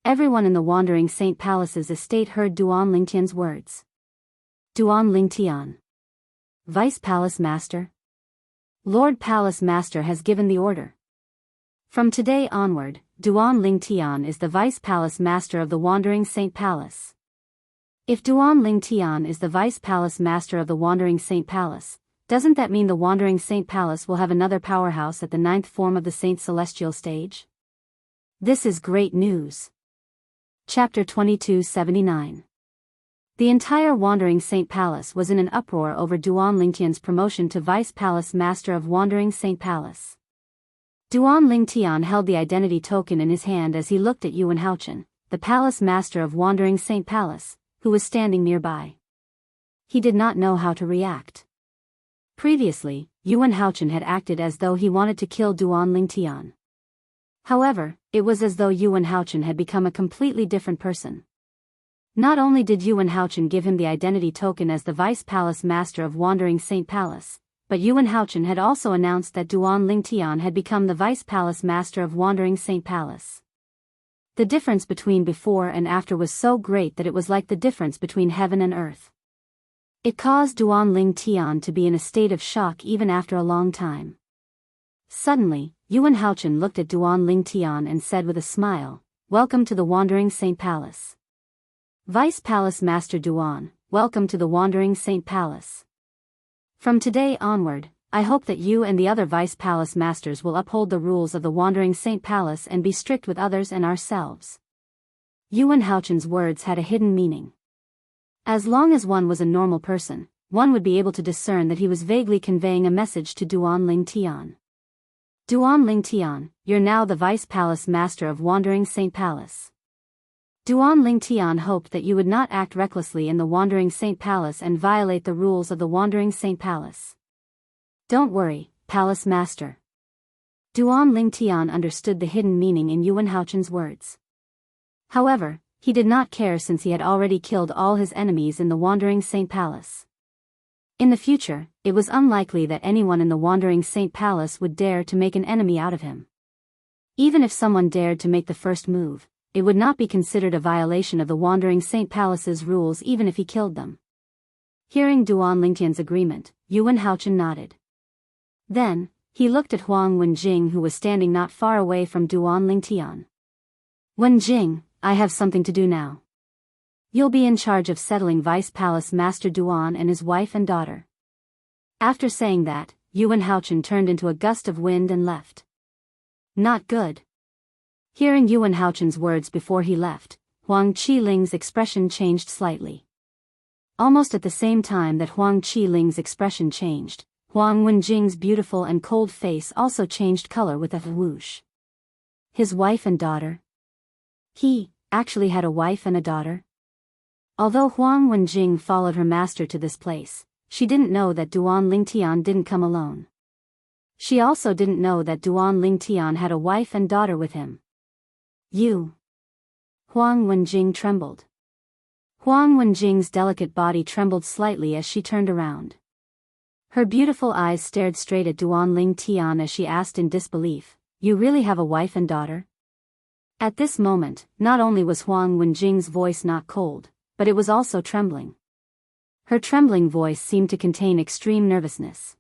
S1: Everyone in the Wandering Saint Palace's estate heard Duan Lingtian's words. Duan Lingtian. Vice Palace Master? Lord Palace Master has given the order. From today onward, Duan Lingtian is the Vice Palace Master of the Wandering Saint Palace. If Duan Lingtian is the Vice Palace Master of the Wandering Saint Palace, doesn't that mean the Wandering Saint Palace will have another powerhouse at the 9th form of the Saint Celestial stage? This is great news. Chapter 2279. The entire Wandering Saint Palace was in an uproar over Duan Lingtian's promotion to Vice Palace Master of Wandering Saint Palace. Duan Lingtian held the identity token in his hand as he looked at Yuan Haochen, the Palace Master of Wandering Saint Palace, who was standing nearby. He did not know how to react. Previously, Yuan Haochen had acted as though he wanted to kill Duan Lingtian. However, it was as though Yuan Haochen had become a completely different person. Not only did Yuan Haochen give him the identity token as the Vice Palace Master of Wandering Saint Palace, but Yuan Haochen had also announced that Duan Lingtian had become the Vice Palace Master of Wandering Saint Palace. The difference between before and after was so great that it was like the difference between heaven and earth. It caused Duan Lingtian to be in a state of shock even after a long time. Suddenly, Yuan Haochen looked at Duan Lingtian and said with a smile, "Welcome to the Wandering Saint Palace. Vice Palace Master Duan, welcome to the Wandering Saint Palace. From today onward, I hope that you and the other Vice Palace Masters will uphold the rules of the Wandering Saint Palace and be strict with others and ourselves." Yuan Haochen's words had a hidden meaning. As long as one was a normal person, one would be able to discern that he was vaguely conveying a message to Duan Lingtian. "Duan Lingtian, you're now the Vice Palace Master of Wandering Saint Palace. Duan Lingtian hoped that you would not act recklessly in the Wandering Saint Palace and violate the rules of the Wandering Saint Palace." "Don't worry, Palace Master." Duan Lingtian understood the hidden meaning in Yuan Haochen's words. However, he did not care since he had already killed all his enemies in the Wandering Saint Palace. In the future, it was unlikely that anyone in the Wandering Saint Palace would dare to make an enemy out of him. Even if someone dared to make the first move, it would not be considered a violation of the Wandering Saint Palace's rules even if he killed them. Hearing Duan Lingtian's agreement, Yuan Haochen nodded. Then, he looked at Huang Wenjing who was standing not far away from Duan Lingtian. "Wenjing, I have something to do now. You'll be in charge of settling Vice Palace Master Duan and his wife and daughter." After saying that, Yuan Haochen turned into a gust of wind and left. Not good. Hearing Yuan Haochen's words before he left, Huang Qiling's expression changed slightly. Almost at the same time that Huang Qiling's expression changed, Huang Wenjing's beautiful and cold face also changed color with a whoosh. His wife and daughter? He actually had a wife and a daughter? Although Huang Wenjing followed her master to this place, she didn't know that Duan Lingtian didn't come alone. She also didn't know that Duan Lingtian had a wife and daughter with him. "You." Huang Wenjing trembled. Huang Wenjing's delicate body trembled slightly as she turned around. Her beautiful eyes stared straight at Duan Lingtian as she asked in disbelief, "You really have a wife and daughter?" At this moment, not only was Huang Wenjing's voice not cold, but it was also trembling. Her trembling voice seemed to contain extreme nervousness.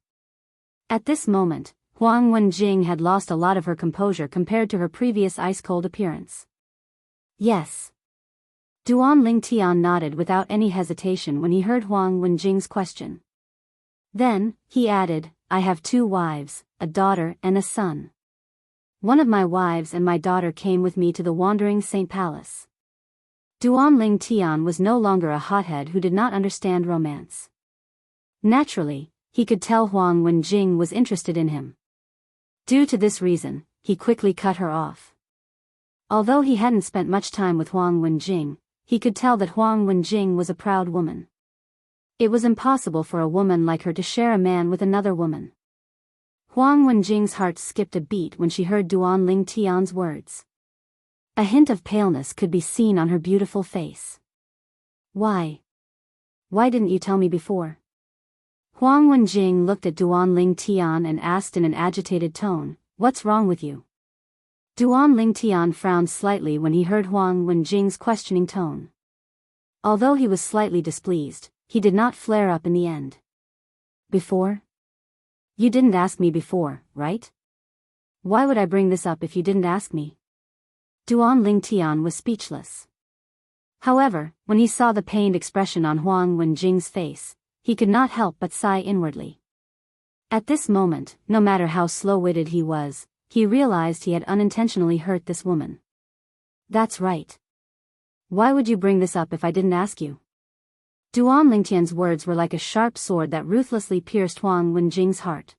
S1: At this moment, Huang Wenjing had lost a lot of her composure compared to her previous ice-cold appearance. "Yes." Duan Lingtian nodded without any hesitation when he heard Huang Wenjing's question. Then, he added, "I have 2 wives, a daughter and a son. One of my wives and my daughter came with me to the Wandering Saint Palace." Duan Lingtian was no longer a hothead who did not understand romance. Naturally, he could tell Huang Wenjing was interested in him. Due to this reason, he quickly cut her off. Although he hadn't spent much time with Huang Wenjing, he could tell that Huang Wenjing was a proud woman. It was impossible for a woman like her to share a man with another woman. Huang Wenjing's heart skipped a beat when she heard Duan Lingtian's words. A hint of paleness could be seen on her beautiful face. "Why? Why didn't you tell me before?" Huang Wenjing looked at Duan Lingtian and asked in an agitated tone, "What's wrong with you?" Duan Lingtian frowned slightly when he heard Huang Wenjing's questioning tone. Although he was slightly displeased, he did not flare up in the end. "Before? You didn't ask me before, right? Why would I bring this up if you didn't ask me? Duan Lingtian was speechless. However, when he saw the pained expression on Huang Wenjing's face, he could not help but sigh inwardly. At this moment, no matter how slow-witted he was, he realized he had unintentionally hurt this woman. That's right. Why would you bring this up if I didn't ask you? Duan Lingtian's words were like a sharp sword that ruthlessly pierced Huang Wenjing's heart.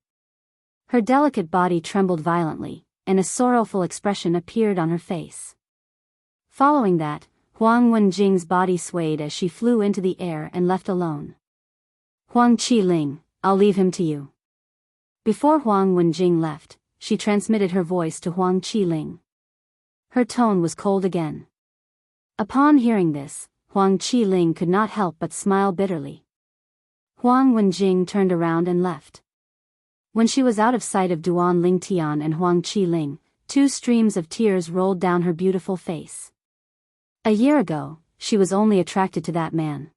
S1: Her delicate body trembled violently, and a sorrowful expression appeared on her face. Following that, Huang Wenjing's body swayed as she flew into the air and left alone. Huang Qiling, I'll leave him to you. Before Huang Wenjing left, she transmitted her voice to Huang Qiling. Her tone was cold again. Upon hearing this, Huang Qiling could not help but smile bitterly. Huang Wenjing turned around and left. When she was out of sight of Duan Lingtian and Huang Qiling, 2 streams of tears rolled down her beautiful face. A year ago, she was only attracted to that man.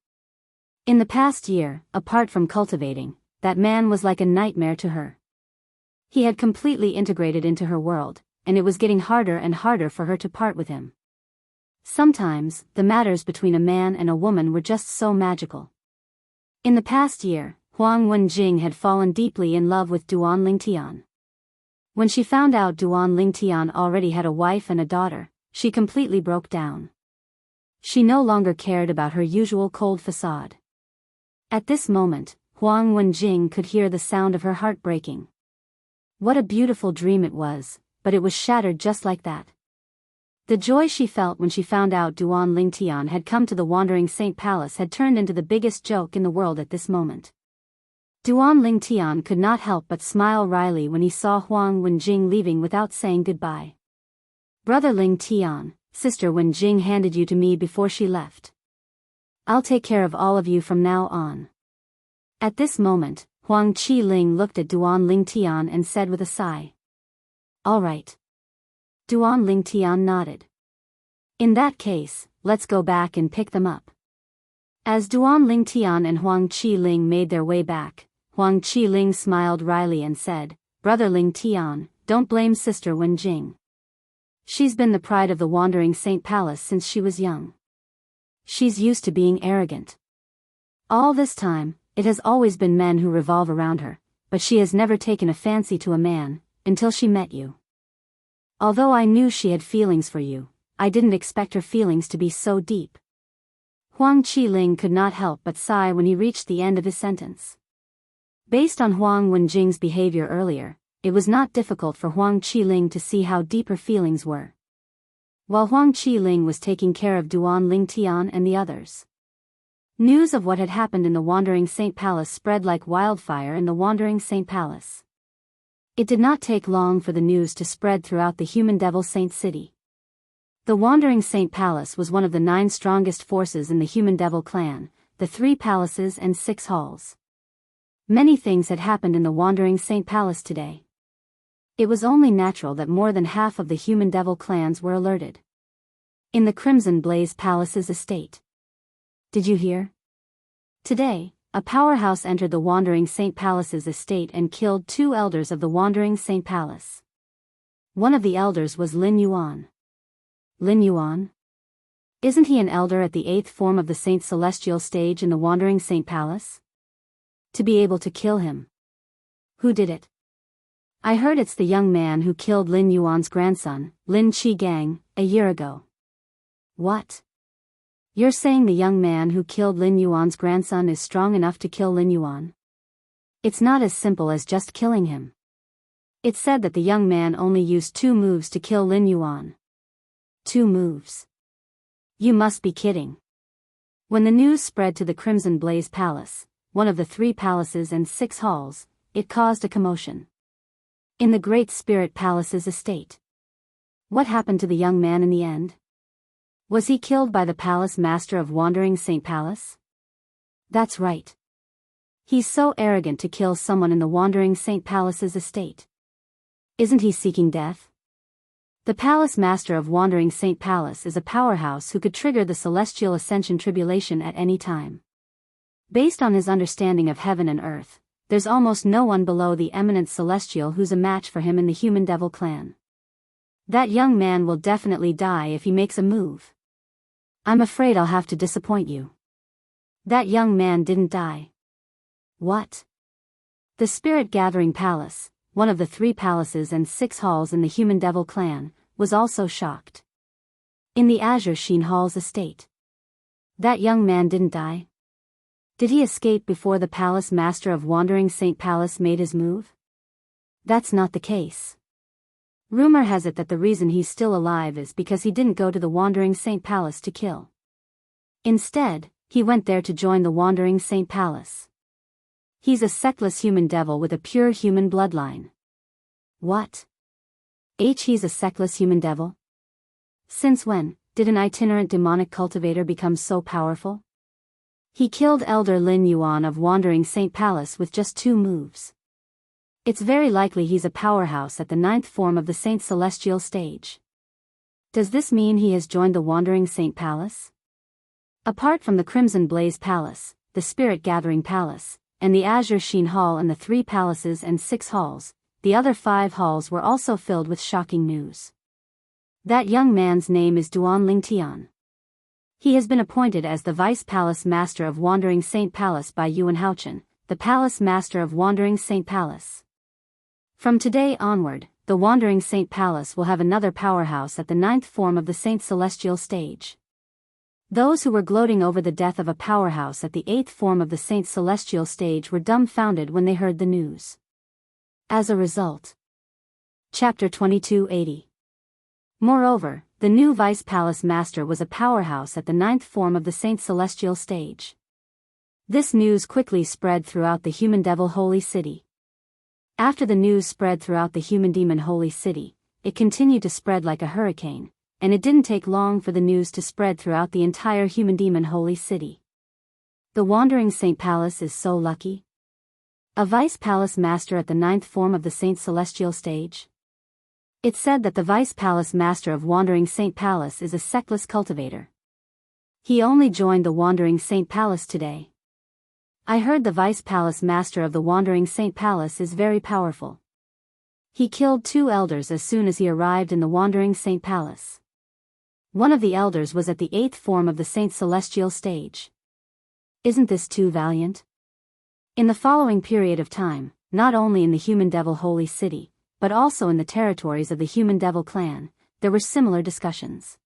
S1: In the past year, apart from cultivating, that man was like a nightmare to her. He had completely integrated into her world, and it was getting harder and harder for her to part with him. Sometimes, the matters between a man and a woman were just so magical. In the past year, Huang Wenjing had fallen deeply in love with Duan Lingtian. When she found out Duan Lingtian already had a wife and a daughter, she completely broke down. She no longer cared about her usual cold facade. At this moment, Huang Wenjing could hear the sound of her heart breaking. What a beautiful dream it was, but it was shattered just like that. The joy she felt when she found out Duan Lingtian had come to the Wandering Saint Palace had turned into the biggest joke in the world at this moment. Duan Lingtian could not help but smile wryly when he saw Huang Wenjing leaving without saying goodbye. Brother Lingtian, Sister Wenjing handed you to me before she left. I'll take care of all of you from now on. At this moment, Huang Qiling looked at Duan Lingtian and said with a sigh. All right. Duan Lingtian nodded. In that case, let's go back and pick them up. As Duan Lingtian and Huang Qiling made their way back, Huang Qiling smiled wryly and said, Brother Lingtian, don't blame Sister Wenjing. She's been the pride of the Wandering Saint Palace since she was young. She's used to being arrogant. All this time, it has always been men who revolve around her, but she has never taken a fancy to a man, until she met you. Although I knew she had feelings for you, I didn't expect her feelings to be so deep. Huang Qiling could not help but sigh when he reached the end of his sentence. Based on Huang Wenjing's behavior earlier, it was not difficult for Huang Qiling to see how deep her feelings were. While Huang Qiling was taking care of Duan Lingtian and the others, news of what had happened in the Wandering Saint Palace spread like wildfire in the Wandering Saint Palace. It did not take long for the news to spread throughout the Human Devil Saint City. The Wandering Saint Palace was one of the 9 strongest forces in the Human Devil clan, the 3 palaces and 6 halls. Many things had happened in the Wandering Saint Palace today. It was only natural that more than half of the Human Devil clans were alerted. In the Crimson Blaze Palace's estate. Did you hear? Today, a powerhouse entered the Wandering Saint Palace's estate and killed 2 elders of the Wandering Saint Palace. One of the elders was Lin Yuan. Lin Yuan? Isn't he an elder at the 8th form of the Saint Celestial stage in the Wandering Saint Palace? To be able to kill him. Who did it? I heard it's the young man who killed Lin Yuan's grandson, Lin Qigang, a year ago. What? You're saying the young man who killed Lin Yuan's grandson is strong enough to kill Lin Yuan? It's not as simple as just killing him. It's said that the young man only used 2 moves to kill Lin Yuan. 2 moves? You must be kidding. When the news spread to the Crimson Blaze Palace, one of the 3 palaces and 6 halls, it caused a commotion. In the Great Spirit Palace's estate. What happened to the young man in the end? Was he killed by the palace master of Wandering Saint Palace? That's right. He's so arrogant to kill someone in the Wandering Saint Palace's estate. Isn't he seeking death? The palace master of Wandering Saint Palace is a powerhouse who could trigger the Celestial Ascension Tribulation at any time. Based on his understanding of heaven and earth, there's almost no one below the eminent celestial who's a match for him in the human devil clan. That young man will definitely die if he makes a move. I'm afraid I'll have to disappoint you. That young man didn't die. What? The Spirit Gathering Palace, one of the 3 palaces and 6 halls in the human devil clan, was also shocked. In the Azure Sheen Hall's estate. That young man didn't die? Did he escape before the palace master of Wandering Saint Palace made his move? That's not the case. Rumor has it that the reason he's still alive is because he didn't go to the Wandering Saint Palace to kill. Instead, he went there to join the Wandering Saint Palace. He's a sectless human devil with a pure human bloodline. What? He's a sectless human devil? Since when did an itinerant demonic cultivator become so powerful? He killed Elder Lin Yuan of Wandering Saint Palace with just 2 moves. It's very likely he's a powerhouse at the 9th form of the Saint Celestial stage. Does this mean he has joined the Wandering Saint Palace? Apart from the Crimson Blaze Palace, the Spirit Gathering Palace, and the Azure Sheen Hall and the 3 palaces and 6 halls, the other 5 halls were also filled with shocking news. That young man's name is Duan Lingtian. He has been appointed as the Vice Palace Master of Wandering Saint Palace by Yuan Haochen, the Palace Master of Wandering Saint Palace. From today onward, the Wandering Saint Palace will have another powerhouse at the 9th form of the Saint Celestial stage. Those who were gloating over the death of a powerhouse at the 8th form of the Saint Celestial stage were dumbfounded when they heard the news. As a result. Chapter 2280. Moreover, the new Vice Palace Master was a powerhouse at the 9th form of the Saint Celestial stage. This news quickly spread throughout the Human Devil Holy City. After the news spread throughout the Human Demon Holy City, it continued to spread like a hurricane, and it didn't take long for the news to spread throughout the entire Human Demon Holy City. The Wandering Saint Palace is so lucky. A Vice Palace Master at the 9th form of the Saint Celestial stage? It's said that the Vice Palace Master of Wandering Saint Palace is a sectless cultivator. He only joined the Wandering Saint Palace today. I heard the Vice Palace Master of the Wandering Saint Palace is very powerful. He killed 2 elders as soon as he arrived in the Wandering Saint Palace. One of the elders was at the 8th form of the Saint Celestial stage. Isn't this too valiant? In the following period of time, not only in the Human Devil Holy City, but also in the territories of the Human Devil clan, there were similar discussions.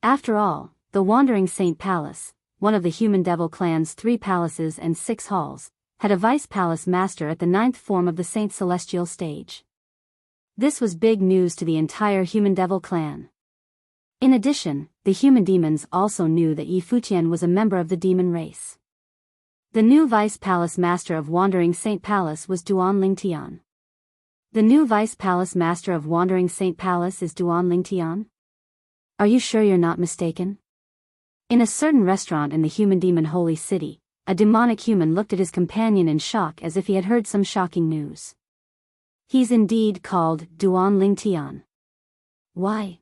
S1: After all, the Wandering Saint Palace, one of the Human Devil clan's 3 palaces and 6 halls, had a Vice Palace Master at the 9th form of the Saint Celestial stage. This was big news to the entire Human Devil clan. In addition, the human demons also knew that Yi Futian was a member of the demon race. The new Vice Palace Master of Wandering Saint Palace was Duan Lingtian. The new Vice Palace Master of Wandering Saint Palace is Duan Lingtian? Are you sure you're not mistaken? In a certain restaurant in the Human Demon Holy City, a demonic human looked at his companion in shock as if he had heard some shocking news. He's indeed called Duan Lingtian. Why?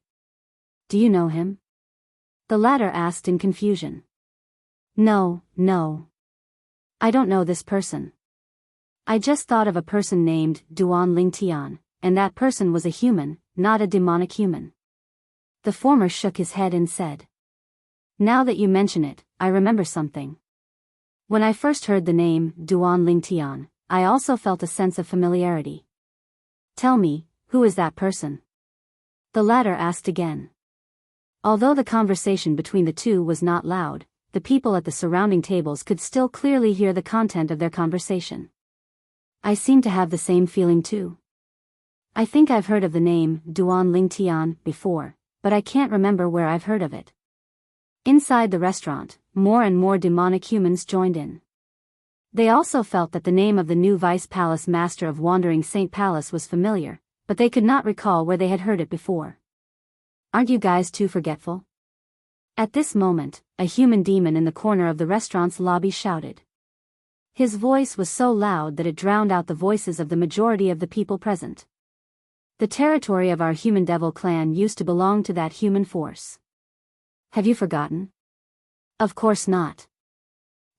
S1: Do you know him? The latter asked in confusion. No. I don't know this person. I just thought of a person named Duan Lingtian, and that person was a human, not a demonic human. The former shook his head and said, Now that you mention it, I remember something. When I first heard the name Duan Lingtian, I also felt a sense of familiarity. Tell me, who is that person? The latter asked again. Although the conversation between the two was not loud, the people at the surrounding tables could still clearly hear the content of their conversation. I seem to have the same feeling too. I think I've heard of the name Duan Lingtian before, but I can't remember where I've heard of it. Inside the restaurant, more and more demonic humans joined in. They also felt that the name of the new Vice Palace Master of Wandering Saint Palace was familiar, but they could not recall where they had heard it before. Aren't you guys too forgetful? At this moment, a human demon in the corner of the restaurant's lobby shouted. His voice was so loud that it drowned out the voices of the majority of the people present. The territory of our Human Devil clan used to belong to that human force. Have you forgotten? Of course not.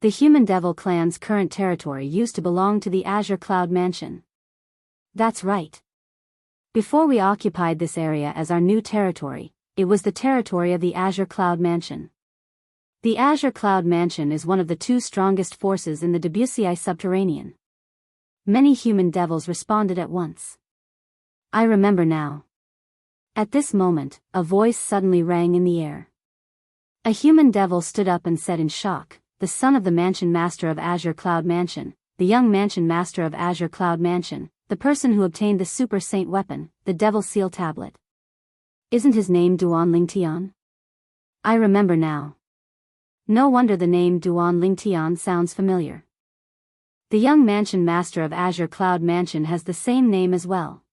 S1: The Human Devil clan's current territory used to belong to the Azure Cloud Mansion. That's right. Before we occupied this area as our new territory, it was the territory of the Azure Cloud Mansion. The Azure Cloud Mansion is one of the two strongest forces in the Wuxia subterranean. Many human devils responded at once. I remember now. At this moment, a voice suddenly rang in the air. A human devil stood up and said in shock, "The son of the Mansion Master of Azure Cloud Mansion, the young Mansion Master of Azure Cloud Mansion, the person who obtained the Super Saint weapon, the Devil Seal Tablet. Isn't his name Duan Lingtian? I remember now. No wonder the name Duan Lingtian sounds familiar. The young Mansion Master of Azure Cloud Mansion has the same name as well.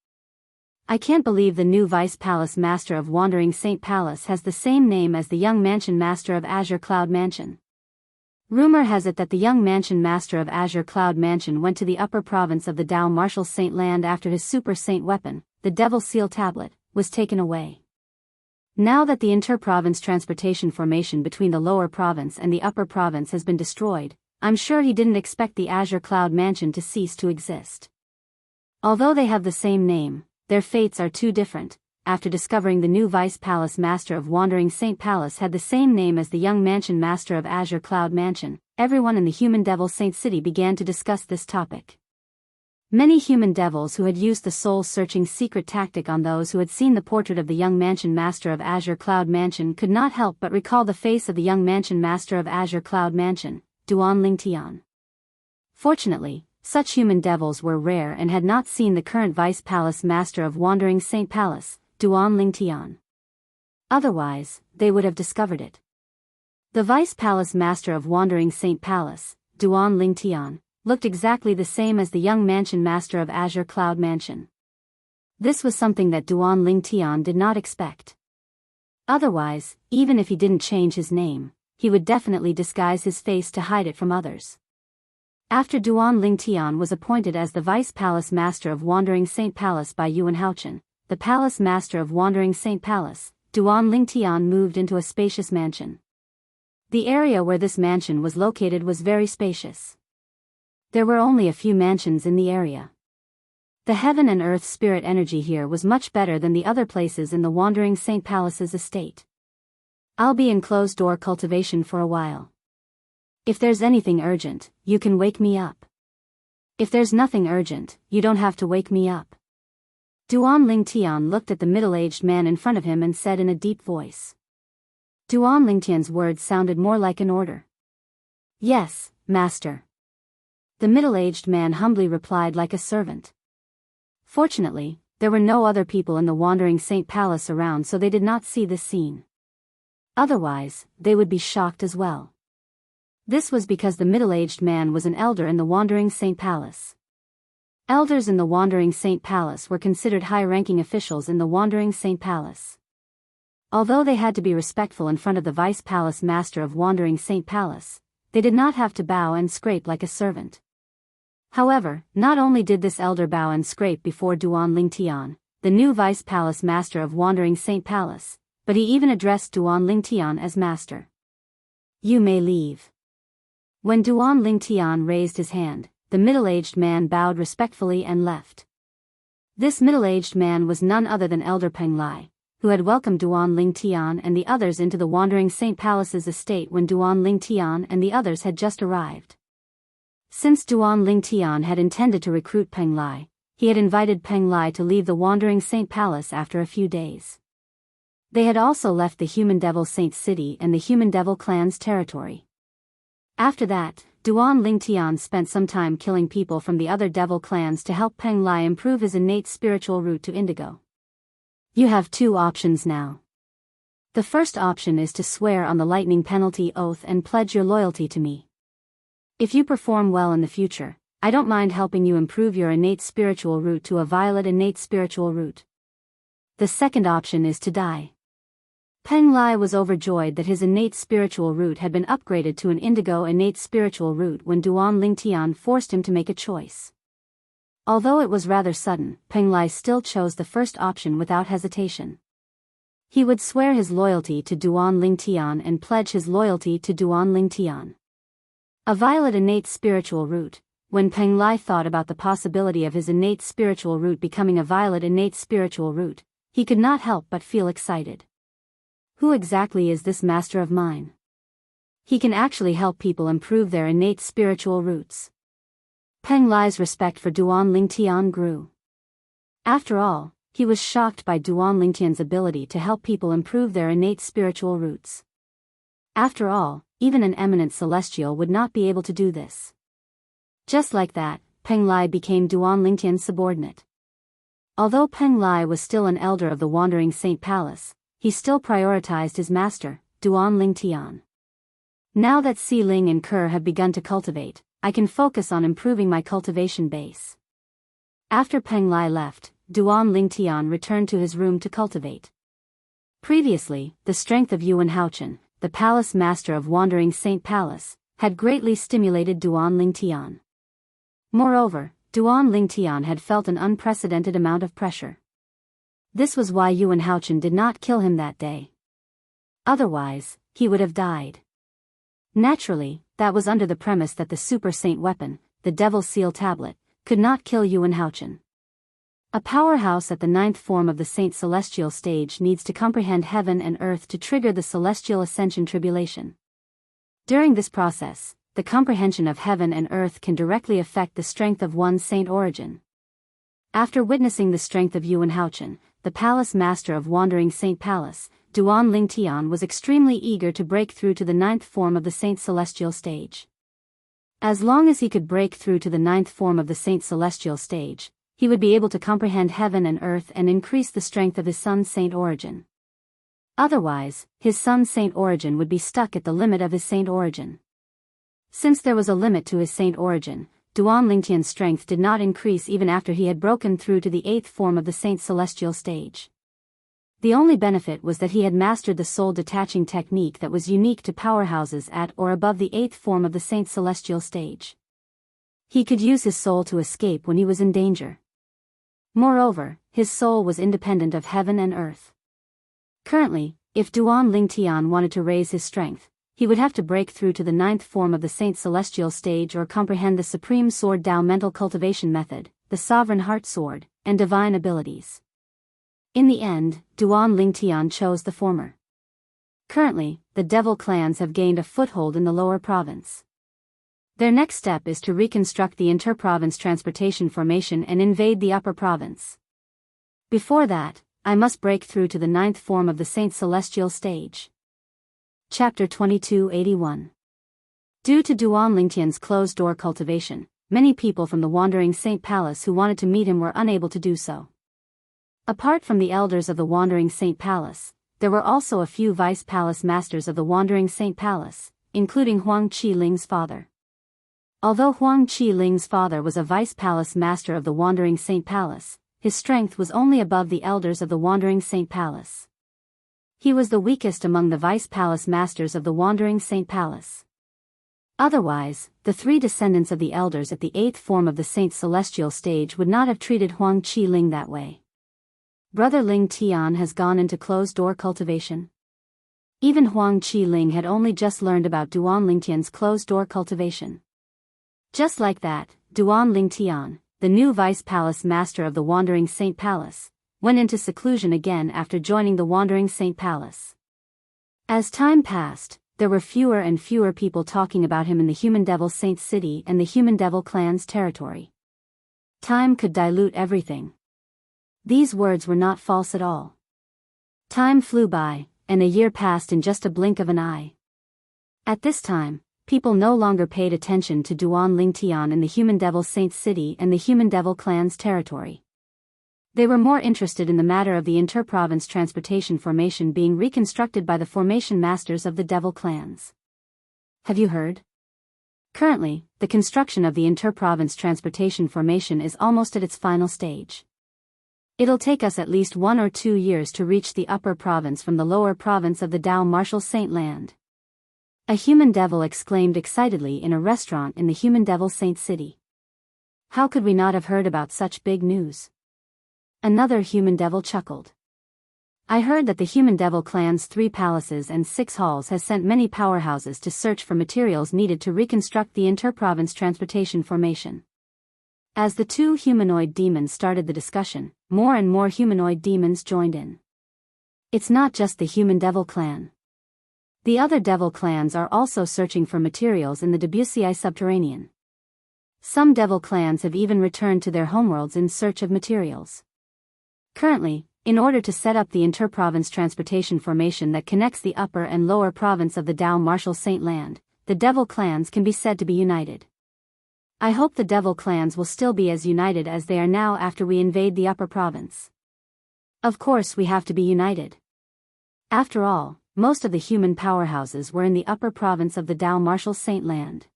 S1: I can't believe the new Vice Palace Master of Wandering Saint Palace has the same name as the young Mansion Master of Azure Cloud Mansion. Rumor has it that the young Mansion Master of Azure Cloud Mansion went to the upper province of the Dao Martial Saint Land after his Super Saint weapon, the Devil Seal Tablet, was taken away. Now that the inter-province transportation formation between the lower province and the upper province has been destroyed, I'm sure he didn't expect the Azure Cloud Mansion to cease to exist. Although they have the same name, their fates are too different. After discovering the new Vice Palace Master of Wandering Saint Palace had the same name as the young Mansion Master of Azure Cloud Mansion, everyone in the Human Devil Saint City began to discuss this topic. Many human devils who had used the soul-searching secret tactic on those who had seen the portrait of the young Mansion Master of Azure Cloud Mansion could not help but recall the face of the young Mansion Master of Azure Cloud Mansion, Duan Lingtian. Fortunately, such human devils were rare and had not seen the current Vice Palace Master of Wandering Saint Palace, Duan Lingtian. Otherwise, they would have discovered it. The Vice Palace Master of Wandering Saint Palace, Duan Lingtian, looked exactly the same as the young Mansion Master of Azure Cloud Mansion. This was something that Duan Lingtian did not expect. Otherwise, even if he didn't change his name, he would definitely disguise his face to hide it from others. After Duan Lingtian was appointed as the Vice Palace Master of Wandering Saint Palace by Yuan Haochen, the Palace Master of Wandering Saint Palace, Duan Lingtian moved into a spacious mansion. The area where this mansion was located was very spacious. There were only a few mansions in the area. The heaven and earth spirit energy here was much better than the other places in the Wandering Saint Palace's estate. I'll be in closed-door cultivation for a while. If there's anything urgent, you can wake me up. If there's nothing urgent, you don't have to wake me up. Duan Lingtian looked at the middle-aged man in front of him and said in a deep voice. Duan Lingtian's words sounded more like an order. Yes, master. The middle-aged man humbly replied like a servant. Fortunately, there were no other people in the Wandering Saint Palace around, so they did not see this scene. Otherwise, they would be shocked as well. This was because the middle-aged man was an elder in the Wandering Saint Palace. Elders in the Wandering Saint Palace were considered high-ranking officials in the Wandering Saint Palace. Although they had to be respectful in front of the Vice Palace Master of Wandering Saint Palace, they did not have to bow and scrape like a servant. However, not only did this elder bow and scrape before Duan Lingtian, the new Vice Palace Master of Wandering Saint Palace, but he even addressed Duan Lingtian as master. You may leave. When Duan Lingtian raised his hand, the middle-aged man bowed respectfully and left. This middle-aged man was none other than Elder Peng Lai, who had welcomed Duan Lingtian and the others into the Wandering Saint Palace's estate when Duan Lingtian and the others had just arrived. Since Duan Lingtian had intended to recruit Peng Lai, he had invited Peng Lai to leave the Wandering Saint Palace after a few days. They had also left the Human Devil Saint City and the Human Devil clan's territory. After that, Duan Lingtian spent some time killing people from the other devil clans to help Peng Lai improve his innate spiritual route to Indigo. You have two options now. The first option is to swear on the lightning penalty oath and pledge your loyalty to me. If you perform well in the future, I don't mind helping you improve your innate spiritual route to a violet innate spiritual route. The second option is to die. Peng Lai was overjoyed that his innate spiritual route had been upgraded to an indigo innate spiritual route when Duan Lingtian forced him to make a choice. Although it was rather sudden, Peng Lai still chose the first option without hesitation. He would swear his loyalty to Duan Lingtian and pledge his loyalty to Duan Lingtian. A violet innate spiritual root. When Peng Lai thought about the possibility of his innate spiritual root becoming a violet innate spiritual root, he could not help but feel excited. Who exactly is this master of mine? He can actually help people improve their innate spiritual roots. Peng Lai's respect for Duan Lingtian grew. After all, he was shocked by Duan Lingtian's ability to help people improve their innate spiritual roots. After all, even an eminent celestial would not be able to do this. Just like that, Peng Lai became Duan Lingtian's subordinate. Although Peng Lai was still an elder of the Wandering Saint Palace, he still prioritized his master, Duan Lingtian. Now that Si Ling and Kerr have begun to cultivate, I can focus on improving my cultivation base. After Peng Lai left, Duan Lingtian returned to his room to cultivate. Previously, the strength of Yuan Haochen, the palace master of Wandering Saint Palace, had greatly stimulated Duan Lingtian. Moreover, Duan Lingtian had felt an unprecedented amount of pressure. This was why Yuan Haochen did not kill him that day. Otherwise, he would have died. Naturally, that was under the premise that the super saint weapon, the Devil Seal Tablet, could not kill Yuan Haochen. A powerhouse at the 9th form of the Saint Celestial stage needs to comprehend heaven and earth to trigger the Celestial Ascension Tribulation. During this process, the comprehension of heaven and earth can directly affect the strength of one's saint origin. After witnessing the strength of Yuan Haochen, the palace master of Wandering Saint Palace, Duan Lingtian was extremely eager to break through to the 9th form of the Saint Celestial stage. As long as he could break through to the 9th form of the Saint Celestial stage, he would be able to comprehend heaven and earth and increase the strength of his son's saint origin. Otherwise, his son's saint origin would be stuck at the limit of his saint origin. Since there was a limit to his saint origin, Duan Lingtian's strength did not increase even after he had broken through to the 8th form of the Saint Celestial stage. The only benefit was that he had mastered the soul-detaching technique that was unique to powerhouses at or above the 8th form of the Saint Celestial stage. He could use his soul to escape when he was in danger. Moreover, his soul was independent of heaven and earth. Currently, if Duan Lingtian wanted to raise his strength, he would have to break through to the 9th form of the Saint Celestial stage or comprehend the Supreme Sword Tao mental cultivation method, the Sovereign Heart Sword, and divine abilities. In the end, Duan Lingtian chose the former. Currently, the devil clans have gained a foothold in the lower province. Their next step is to reconstruct the inter-province transportation formation and invade the upper province. Before that, I must break through to the 9th form of the Saint Celestial stage. Chapter 2281. Due to Duan Lingtian's closed-door cultivation, many people from the Wandering Saint Palace who wanted to meet him were unable to do so. Apart from the elders of the Wandering Saint Palace, there were also a few vice palace masters of the Wandering Saint Palace, including Huang Qiling's father. Although Huang Qiling's father was a vice palace master of the Wandering Saint Palace, his strength was only above the elders of the Wandering Saint Palace. He was the weakest among the vice palace masters of the Wandering Saint Palace. Otherwise, the three descendants of the elders at the 8th form of the Saint Celestial stage would not have treated Huang Qiling that way. Brother Ling Tian has gone into closed-door cultivation. Even Huang Qiling had only just learned about Duan Lingtian's closed-door cultivation. Just like that, Duan Lingtian, the new vice palace master of the Wandering Saint Palace, went into seclusion again after joining the Wandering Saint Palace. As time passed, there were fewer and fewer people talking about him in the Human Devil Saint City and the Human Devil clan's territory. Time could dilute everything. These words were not false at all. Time flew by, and a year passed in just a blink of an eye. At this time, people no longer paid attention to Duan Lingtian in the Human Devil Saint City and the Human Devil clan's territory. They were more interested in the matter of the inter-province transportation formation being reconstructed by the formation masters of the devil clans. Have you heard? Currently, the construction of the inter-province transportation formation is almost at its final stage. It'll take us at least 1 or 2 years to reach the upper province from the lower province of the Dao Martial Saint Land. A human devil exclaimed excitedly in a restaurant in the Human Devil Saint City. How could we not have heard about such big news? Another human devil chuckled. I heard that the human devil clan's 3 palaces and 6 halls has sent many powerhouses to search for materials needed to reconstruct the inter-province transportation formation. As the 2 humanoid demons started the discussion, more and more humanoid demons joined in. It's not just the human devil clan. The other devil clans are also searching for materials in the Wuxia subterranean. Some devil clans have even returned to their homeworlds in search of materials. Currently, in order to set up the inter-province transportation formation that connects the upper and lower province of the Dao Martial Saint Land, the devil clans can be said to be united. I hope the devil clans will still be as united as they are now after we invade the upper province. Of course we have to be united. After all, most of the human powerhouses were in the upper province of the Dao Martial Saint Land.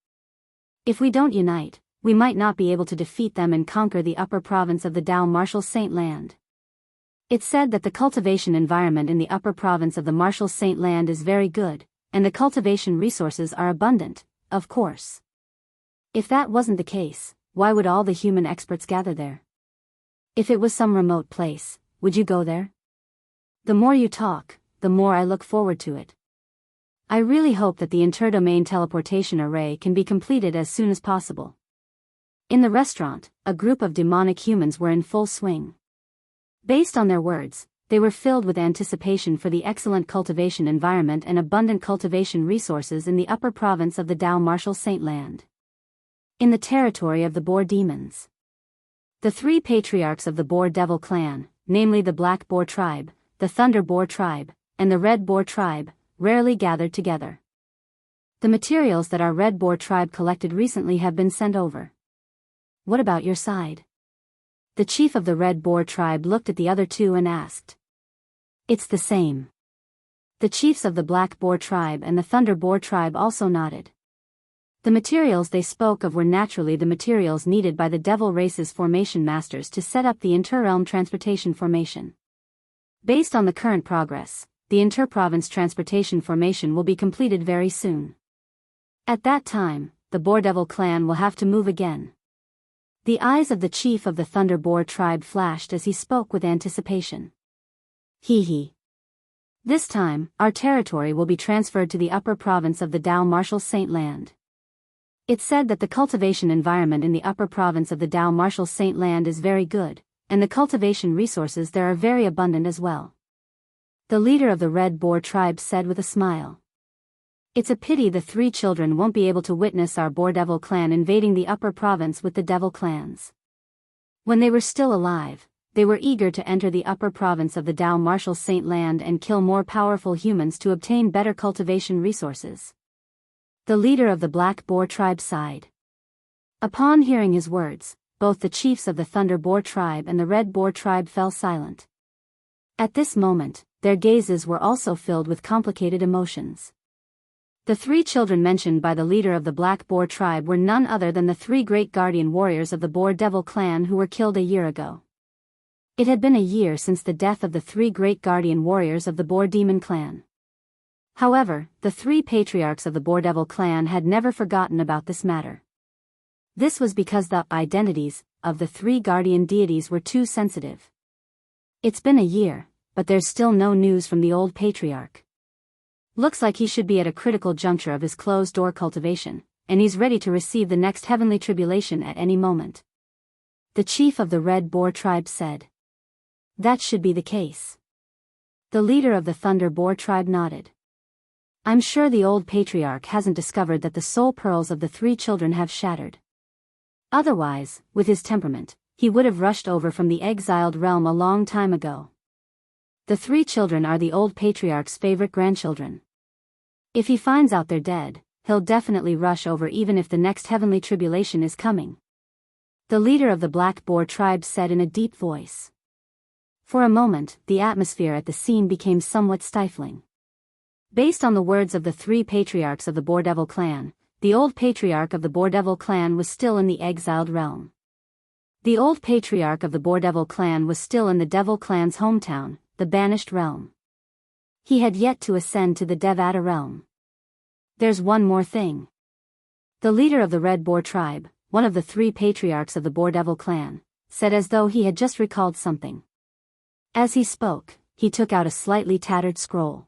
S1: If we don't unite, we might not be able to defeat them and conquer the upper province of the Dao Martial Saint Land. It's said that the cultivation environment in the upper province of the Martial Saint Land is very good, and the cultivation resources are abundant, of course. If that wasn't the case, why would all the human experts gather there? If it was some remote place, would you go there? The more you talk, the more I look forward to it. I really hope that the interdomain teleportation array can be completed as soon as possible. In the restaurant, a group of demonic humans were in full swing. Based on their words, they were filled with anticipation for the excellent cultivation environment and abundant cultivation resources in the upper province of the Dao Martial Saint Land. In the territory of the Boar Demons. The 3 patriarchs of the Boar Devil clan, namely the Black Boar tribe, the Thunder Boar tribe, and the Red Boar tribe, rarely gathered together. The materials that our Red Boar tribe collected recently have been sent over. What about your side? The chief of the Red Boar tribe looked at the other 2 and asked. It's the same. The chiefs of the Black Boar tribe and the Thunder Boar tribe also nodded. The materials they spoke of were naturally the materials needed by the Devil Race's formation masters to set up the inter-realm transportation formation. Based on the current progress, the inter-province transportation formation will be completed very soon. At that time, the Boar Devil clan will have to move again. The eyes of the chief of the Thunder Boar tribe flashed as he spoke with anticipation. Hee. This time, our territory will be transferred to the upper province of the Dao Martial Saint Land. It's said that the cultivation environment in the upper province of the Dao Martial Saint Land is very good, and the cultivation resources there are very abundant as well. The leader of the Red Boar tribe said with a smile. It's a pity the 3 children won't be able to witness our Boar Devil clan invading the upper province with the devil clans. When they were still alive, they were eager to enter the upper province of the Dao Martial Saint Land and kill more powerful humans to obtain better cultivation resources. The leader of the Black Boar tribe sighed. Upon hearing his words, both the chiefs of the Thunder Boar tribe and the Red Boar tribe fell silent. At this moment, their gazes were also filled with complicated emotions. The 3 children mentioned by the leader of the Black Boar tribe were none other than the 3 great guardian warriors of the Boar Devil clan who were killed a year ago. It had been a year since the death of the 3 great guardian warriors of the Boar Demon clan. However, the 3 patriarchs of the Boar Devil clan had never forgotten about this matter. This was because the identities of the 3 guardian deities were too sensitive. It's been a year, but there's still no news from the old patriarch. Looks like he should be at a critical juncture of his closed-door cultivation, and he's ready to receive the next heavenly tribulation at any moment. The chief of the Red Boar tribe said. That should be the case. The leader of the Thunder Boar tribe nodded. I'm sure the old patriarch hasn't discovered that the soul pearls of the 3 children have shattered. Otherwise, with his temperament, he would have rushed over from the exiled realm a long time ago. The 3 children are the old patriarch's favorite grandchildren. If he finds out they're dead, he'll definitely rush over even if the next heavenly tribulation is coming. The leader of the Black Boar tribe said in a deep voice. For a moment, the atmosphere at the scene became somewhat stifling. Based on the words of the 3 patriarchs of the Boar Devil clan, the old patriarch of the Boar Devil clan was still in the exiled realm. The old patriarch of the Boar Devil clan was still in the Devil clan's hometown, the banished realm. He had yet to ascend to the Devata realm. There's one more thing. The leader of the Red Boar tribe, one of the 3 patriarchs of the Boar Devil clan, said as though he had just recalled something. As he spoke, he took out a slightly tattered scroll.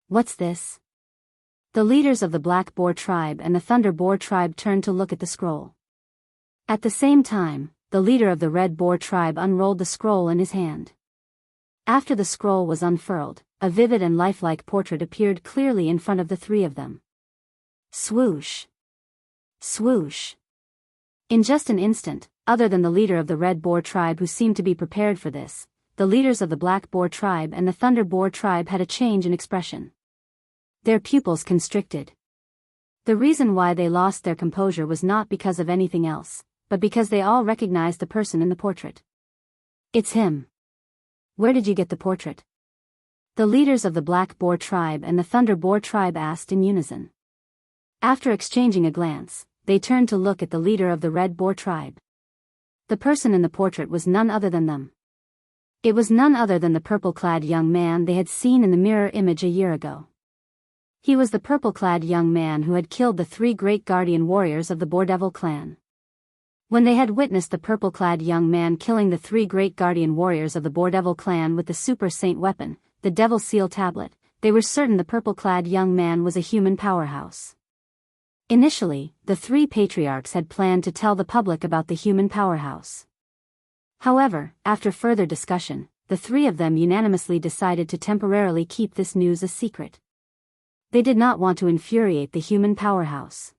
S1: What's this? The leaders of the Black Boar tribe and the Thunder Boar tribe turned to look at the scroll. At the same time, the leader of the Red Boar tribe unrolled the scroll in his hand. After the scroll was unfurled, a vivid and lifelike portrait appeared clearly in front of the three of them. Swoosh! Swoosh! In just an instant, other than the leader of the Red Boar tribe who seemed to be prepared for this, the leaders of the Black Boar tribe and the Thunder Boar tribe had a change in expression. Their pupils constricted. The reason why they lost their composure was not because of anything else, but because they all recognized the person in the portrait. It's him. Where did you get the portrait? The leaders of the Black Boar tribe and the Thunder Boar tribe asked in unison. After exchanging a glance, they turned to look at the leader of the Red Boar tribe. The person in the portrait was none other than them. It was none other than the purple-clad young man they had seen in the mirror image a year ago. He was the purple-clad young man who had killed the three great guardian warriors of the Boardevil clan. When they had witnessed the purple-clad young man killing the three great guardian warriors of the Boardevil clan with the Super Saint weapon, the Devil Seal tablet, they were certain the purple-clad young man was a human powerhouse. Initially, the three patriarchs had planned to tell the public about the human powerhouse. However, after further discussion, the three of them unanimously decided to temporarily keep this news a secret. They did not want to infuriate the human powerhouse.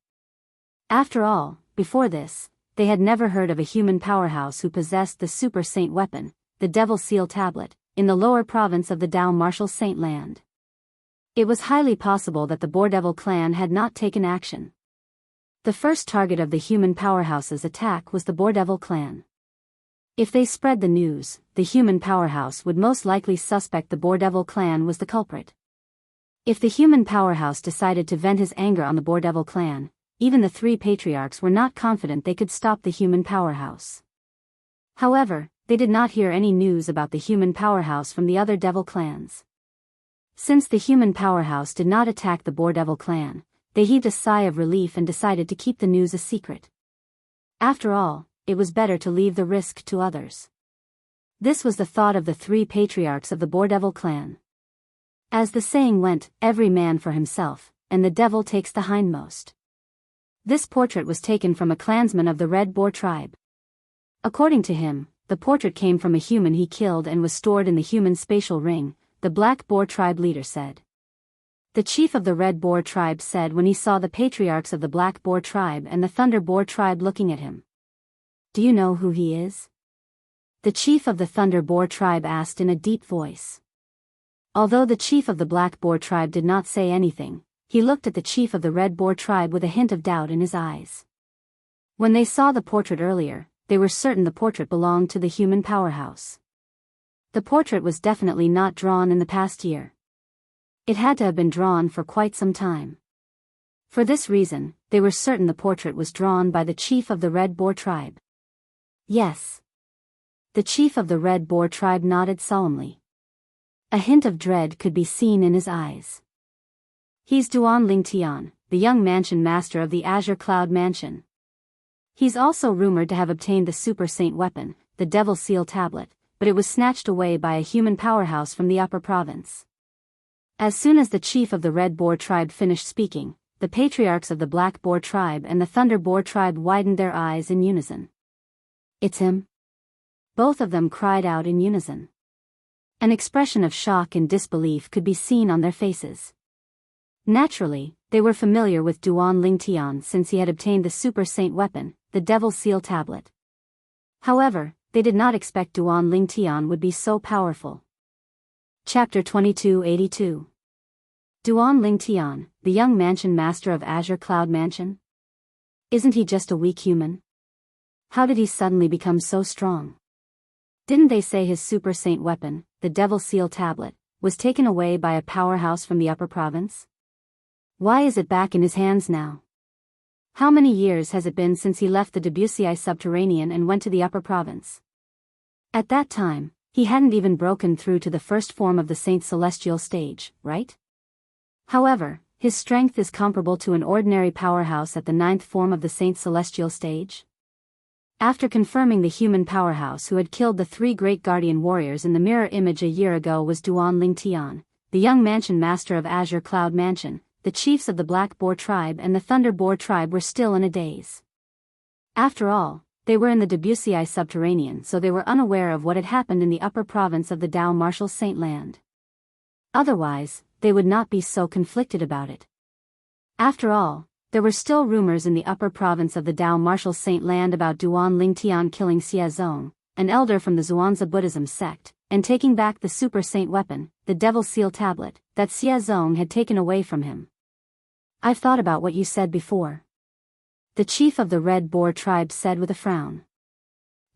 S1: After all, before this, they had never heard of a human powerhouse who possessed the Super Saint weapon, the Devil Seal tablet, in the lower province of the Dao Martial Saint land. It was highly possible that the Boardevil clan had not taken action. The first target of the human powerhouse's attack was the Boardevil clan. If they spread the news, the human powerhouse would most likely suspect the Boardevil clan was the culprit. If the human powerhouse decided to vent his anger on the Boardevil clan, even the three patriarchs were not confident they could stop the human powerhouse. However, they did not hear any news about the human powerhouse from the other devil clans. Since the human powerhouse did not attack the Boardevil clan, they heaved a sigh of relief and decided to keep the news a secret. After all, it was better to leave the risk to others. This was the thought of the three patriarchs of the Boardevil clan. As the saying went, every man for himself, and the devil takes the hindmost. This portrait was taken from a clansman of the Red Boar tribe. According to him, the portrait came from a human he killed and was stored in the human spatial ring, the Black Boar tribe leader said. The chief of the Red Boar tribe said when he saw the patriarchs of the Black Boar tribe and the Thunder Boar tribe looking at him. Do you know who he is? The chief of the Thunder Boar tribe asked in a deep voice. Although the chief of the Black Boar tribe did not say anything, he looked at the chief of the Red Boar tribe with a hint of doubt in his eyes. When they saw the portrait earlier, they were certain the portrait belonged to the human powerhouse. The portrait was definitely not drawn in the past year. It had to have been drawn for quite some time. For this reason, they were certain the portrait was drawn by the chief of the Red Boar tribe. Yes. The chief of the Red Boar tribe nodded solemnly. A hint of dread could be seen in his eyes. He's Duan Lingtian, the young mansion master of the Azure Cloud Mansion. He's also rumored to have obtained the Super Saint weapon, the Devil Seal tablet, but it was snatched away by a human powerhouse from the upper province. As soon as the chief of the Red Boar tribe finished speaking, the patriarchs of the Black Boar tribe and the Thunder Boar tribe widened their eyes in unison. It's him? Both of them cried out in unison. An expression of shock and disbelief could be seen on their faces. Naturally, they were familiar with Duan Lingtian since he had obtained the Super Saint weapon, the Devil Seal tablet. However, they did not expect Duan Lingtian would be so powerful. Chapter 2282. Duan Lingtian, the young mansion master of Azure Cloud Mansion? Isn't he just a weak human? How did he suddenly become so strong? Didn't they say his Super Saint weapon, the Devil Seal tablet, was taken away by a powerhouse from the upper province? Why is it back in his hands now? How many years has it been since he left the Debussy subterranean and went to the upper province? At that time, he hadn't even broken through to the first form of the Saint Celestial stage, right? However, his strength is comparable to an ordinary powerhouse at the 9th form of the Saint Celestial stage. After confirming the human powerhouse who had killed the three great guardian warriors in the mirror image a year ago was Duan Lingtian, the young mansion master of Azure Cloud Mansion, the chiefs of the Black Boar tribe and the Thunder Boar tribe were still in a daze. After all, they were in the Debussy subterranean, so they were unaware of what had happened in the upper province of the Dao Martial Saint Land. Otherwise, they would not be so conflicted about it. After all, there were still rumors in the upper province of the Dao Martial Saint Land about Duan Lingtian killing Xia Zong, an elder from the Zhuangzi Buddhism sect, and taking back the super saint weapon, the Devil Seal Tablet, that Xia Zong had taken away from him. I've thought about what you said before. The chief of the Red Boar tribe said with a frown.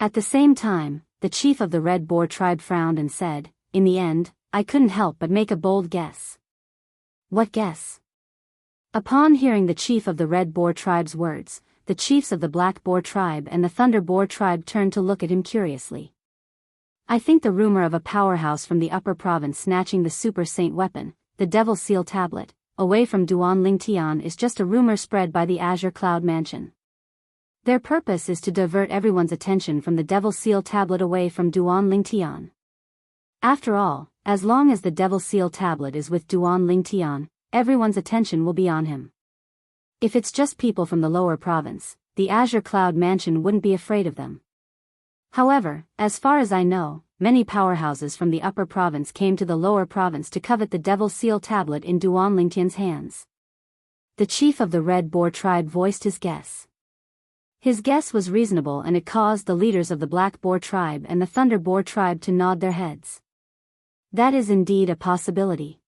S1: At the same time, the chief of the Red Boar tribe frowned and said, in the end, I couldn't help but make a bold guess. What guess? Upon hearing the chief of the Red Boar tribe's words, the chiefs of the Black Boar tribe and the Thunder Boar tribe turned to look at him curiously. I think the rumor of a powerhouse from the upper province snatching the super saint weapon, the Devil Seal Tablet, away from Duan Lingtian is just a rumor spread by the Azure Cloud Mansion. Their purpose is to divert everyone's attention from the Devil Seal Tablet away from Duan Lingtian. After all, as long as the Devil Seal Tablet is with Duan Lingtian, everyone's attention will be on him. If it's just people from the lower province, the Azure Cloud Mansion wouldn't be afraid of them. However, as far as I know, many powerhouses from the upper province came to the lower province to covet the Devil Seal Tablet in Duan Lingtian's hands. The chief of the Red Boar tribe voiced his guess. His guess was reasonable and it caused the leaders of the Black Boar tribe and the Thunder Boar tribe to nod their heads. That is indeed a possibility.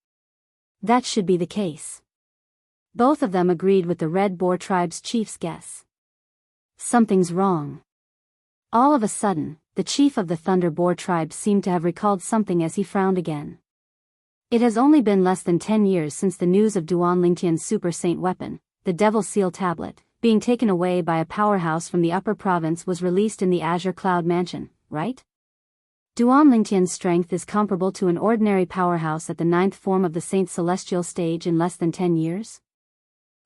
S1: That should be the case. Both of them agreed with the Red Boar tribe's chief's guess. Something's wrong. All of a sudden, the chief of the Thunder Boar tribe seemed to have recalled something as he frowned again. It has only been less than 10 years since the news of Duan Lingtian's super saint weapon, the Devil Seal Tablet, being taken away by a powerhouse from the upper province was released in the Azure Cloud Mansion, right? Duan Lingtian's strength is comparable to an ordinary powerhouse at the 9th form of the Saint Celestial stage in less than 10 years?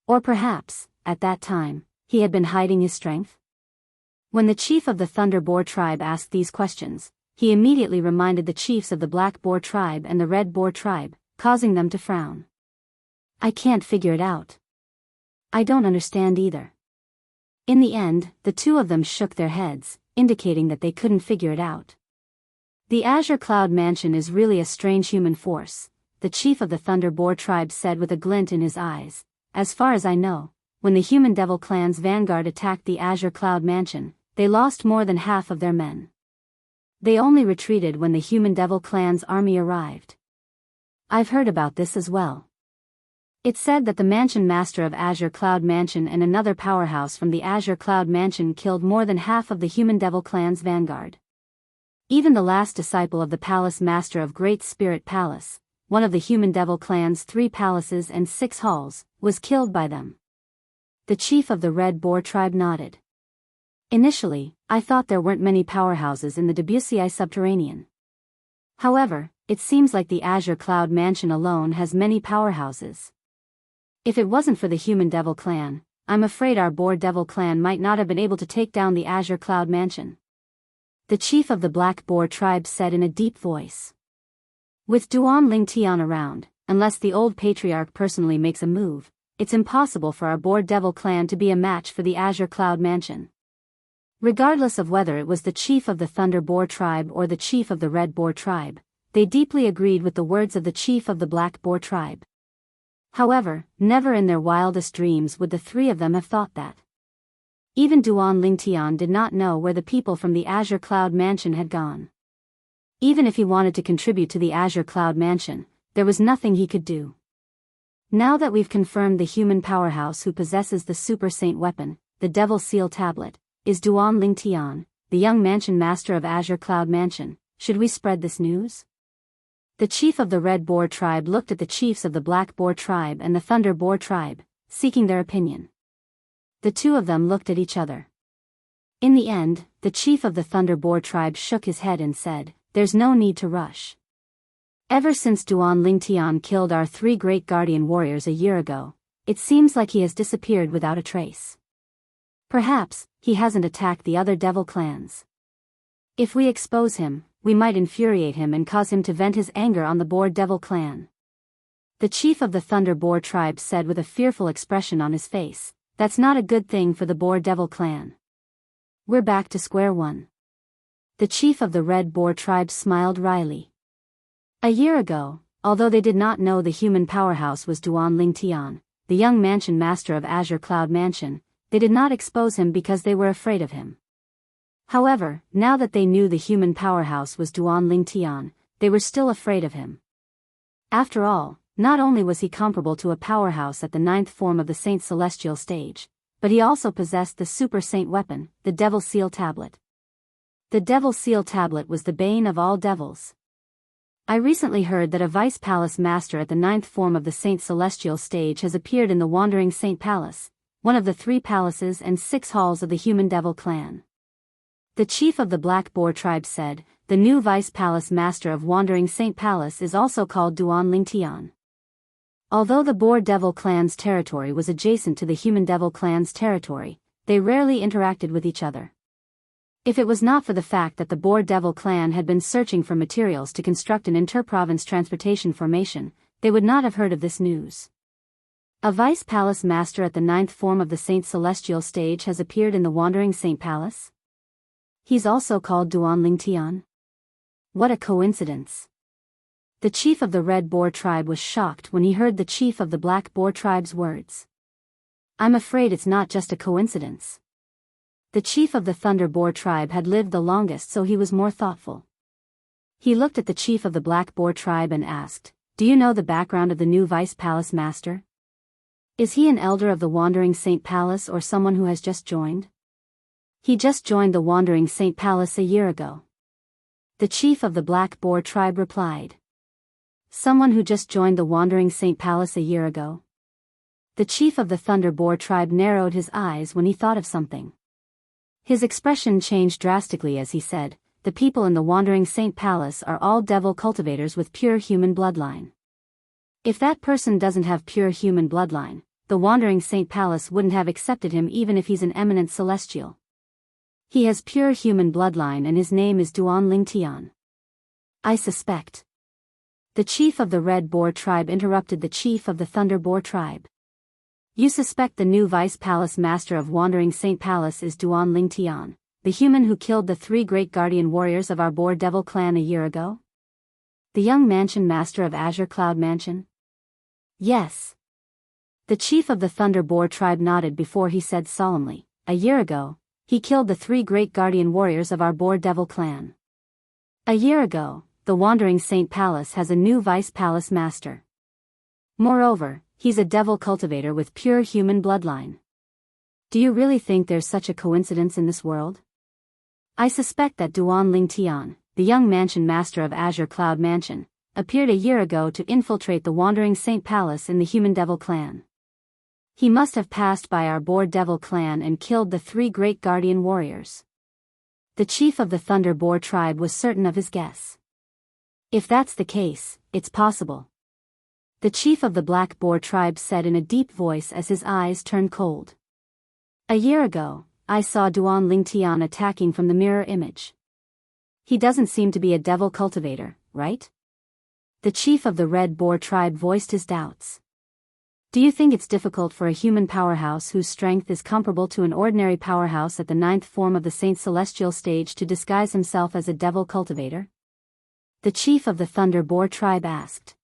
S1: Or perhaps, at that time, he had been hiding his strength? When the chief of the Thunder Boar tribe asked these questions, he immediately reminded the chiefs of the Black Boar tribe and the Red Boar tribe, causing them to frown. I can't figure it out. I don't understand either. In the end, the two of them shook their heads, indicating that they couldn't figure it out. The Azure Cloud Mansion is really a strange human force, the chief of the Thunder Boar tribe said with a glint in his eyes. As far as I know, when the Human Devil Clan's vanguard attacked the Azure Cloud Mansion, they lost more than half of their men. They only retreated when the Human Devil Clan's army arrived. I've heard about this as well. It's said that the mansion master of Azure Cloud Mansion and another powerhouse from the Azure Cloud Mansion killed more than half of the Human Devil Clan's vanguard. Even the last disciple of the palace master of Great Spirit Palace, one of the Human Devil Clan's 3 palaces and 6 halls, was killed by them. The chief of the Red Boar tribe nodded. Initially, I thought there weren't many powerhouses in the Debussy subterranean. However, it seems like the Azure Cloud Mansion alone has many powerhouses. If it wasn't for the Human Devil Clan, I'm afraid our Boar Devil Clan might not have been able to take down the Azure Cloud Mansion. The chief of the Black Boar tribe said in a deep voice. With Duan Lingtian around, unless the old patriarch personally makes a move, it's impossible for our Boar Devil Clan to be a match for the Azure Cloud Mansion. Regardless of whether it was the chief of the Thunder Boar tribe or the chief of the Red Boar tribe, they deeply agreed with the words of the chief of the Black Boar tribe. However, never in their wildest dreams would the 3 of them have thought that. Even Duan Lingtian did not know where the people from the Azure Cloud Mansion had gone. Even if he wanted to contribute to the Azure Cloud Mansion, there was nothing he could do. Now that we've confirmed the human powerhouse who possesses the Super Saint weapon, the Devil Seal Tablet, is Duan Lingtian, the young mansion master of Azure Cloud Mansion, should we spread this news? The chief of the Red Boar tribe looked at the chiefs of the Black Boar tribe and the Thunder Boar tribe, seeking their opinion. The two of them looked at each other. In the end, the chief of the Thunder Boar tribe shook his head and said, "There's no need to rush. Ever since Duan Lingtian killed our 3 great guardian warriors a year ago, it seems like he has disappeared without a trace. Perhaps he hasn't attacked the other devil clans. If we expose him, we might infuriate him and cause him to vent his anger on the Boar Devil clan. The chief of the Thunder Boar tribe said with a fearful expression on his face, "That's not a good thing for the Boar Devil clan. We're back to square one." The chief of the Red Boar tribe smiled wryly. A year ago, although they did not know the human powerhouse was Duan Ling Tian, the young mansion master of Azure Cloud Mansion, they did not expose him because they were afraid of him. However, now that they knew the human powerhouse was Duan Ling Tian, they were still afraid of him. After all, not only was he comparable to a powerhouse at the 9th form of the Saint Celestial stage, but he also possessed the Super Saint weapon, the Devil Seal Tablet. The Devil Seal Tablet was the bane of all devils. I recently heard that a Vice Palace Master at the 9th form of the Saint Celestial stage has appeared in the Wandering Saint Palace, one of the 3 palaces and 6 halls of the Human Devil clan. The chief of the Black Boar tribe said, "The new Vice Palace Master of Wandering Saint Palace is also called Duan Ling Tian." Although the Boar Devil clan's territory was adjacent to the Human Devil clan's territory, they rarely interacted with each other. If it was not for the fact that the Boar Devil clan had been searching for materials to construct an inter-province transportation formation, they would not have heard of this news. A Vice Palace Master at the 9th form of the Saint Celestial stage has appeared in the Wandering Saint Palace? He's also called Duan Ling Tian? What a coincidence. The chief of the Red Boar tribe was shocked when he heard the chief of the Black Boar tribe's words. "I'm afraid it's not just a coincidence." The chief of the Thunder Boar tribe had lived the longest, so he was more thoughtful. He looked at the chief of the Black Boar tribe and asked, "Do you know the background of the new Vice Palace Master? Is he an elder of the Wandering Saint Palace or someone who has just joined?" "He just joined the Wandering Saint Palace a year ago." The chief of the Black Boar tribe replied. "Someone who just joined the Wandering Saint Palace a year ago?" The chief of the Thunder Boar tribe narrowed his eyes when he thought of something. His expression changed drastically as he said, "The people in the Wandering Saint Palace are all devil cultivators with pure human bloodline. If that person doesn't have pure human bloodline, the Wandering Saint Palace wouldn't have accepted him even if he's an eminent celestial. He has pure human bloodline and his name is Duan Ling Tian." "I suspect." The chief of the Red Boar tribe interrupted the chief of the Thunder Boar tribe. "You suspect the new Vice Palace Master of Wandering Saint Palace is Duan Ling Tian, the human who killed the 3 great guardian warriors of our Boar Devil clan a year ago? The young mansion master of Azure Cloud Mansion?" "Yes." The chief of the Thunder Boar tribe nodded before he said solemnly, "A year ago, he killed the 3 great guardian warriors of our Boar Devil clan. A year ago, the Wandering Saint Palace has a new Vice Palace Master. Moreover, he's a devil cultivator with pure human bloodline. Do you really think there's such a coincidence in this world? I suspect that Duan Ling Tian, the young mansion master of Azure Cloud Mansion, appeared a year ago to infiltrate the Wandering Saint Palace in the Human Devil clan. He must have passed by our Boar Devil clan and killed the 3 great guardian warriors." The chief of the Thunder Boar tribe was certain of his guess. "If that's the case, it's possible." The chief of the Black Boar tribe said in a deep voice as his eyes turned cold. "A year ago, I saw Duan Ling Tian attacking from the mirror image. He doesn't seem to be a devil cultivator, right?" The chief of the Red Boar tribe voiced his doubts. "Do you think it's difficult for a human powerhouse whose strength is comparable to an ordinary powerhouse at the 9th form of the Saint Celestial stage to disguise himself as a devil cultivator?" The chief of the Thunder Boar tribe asked.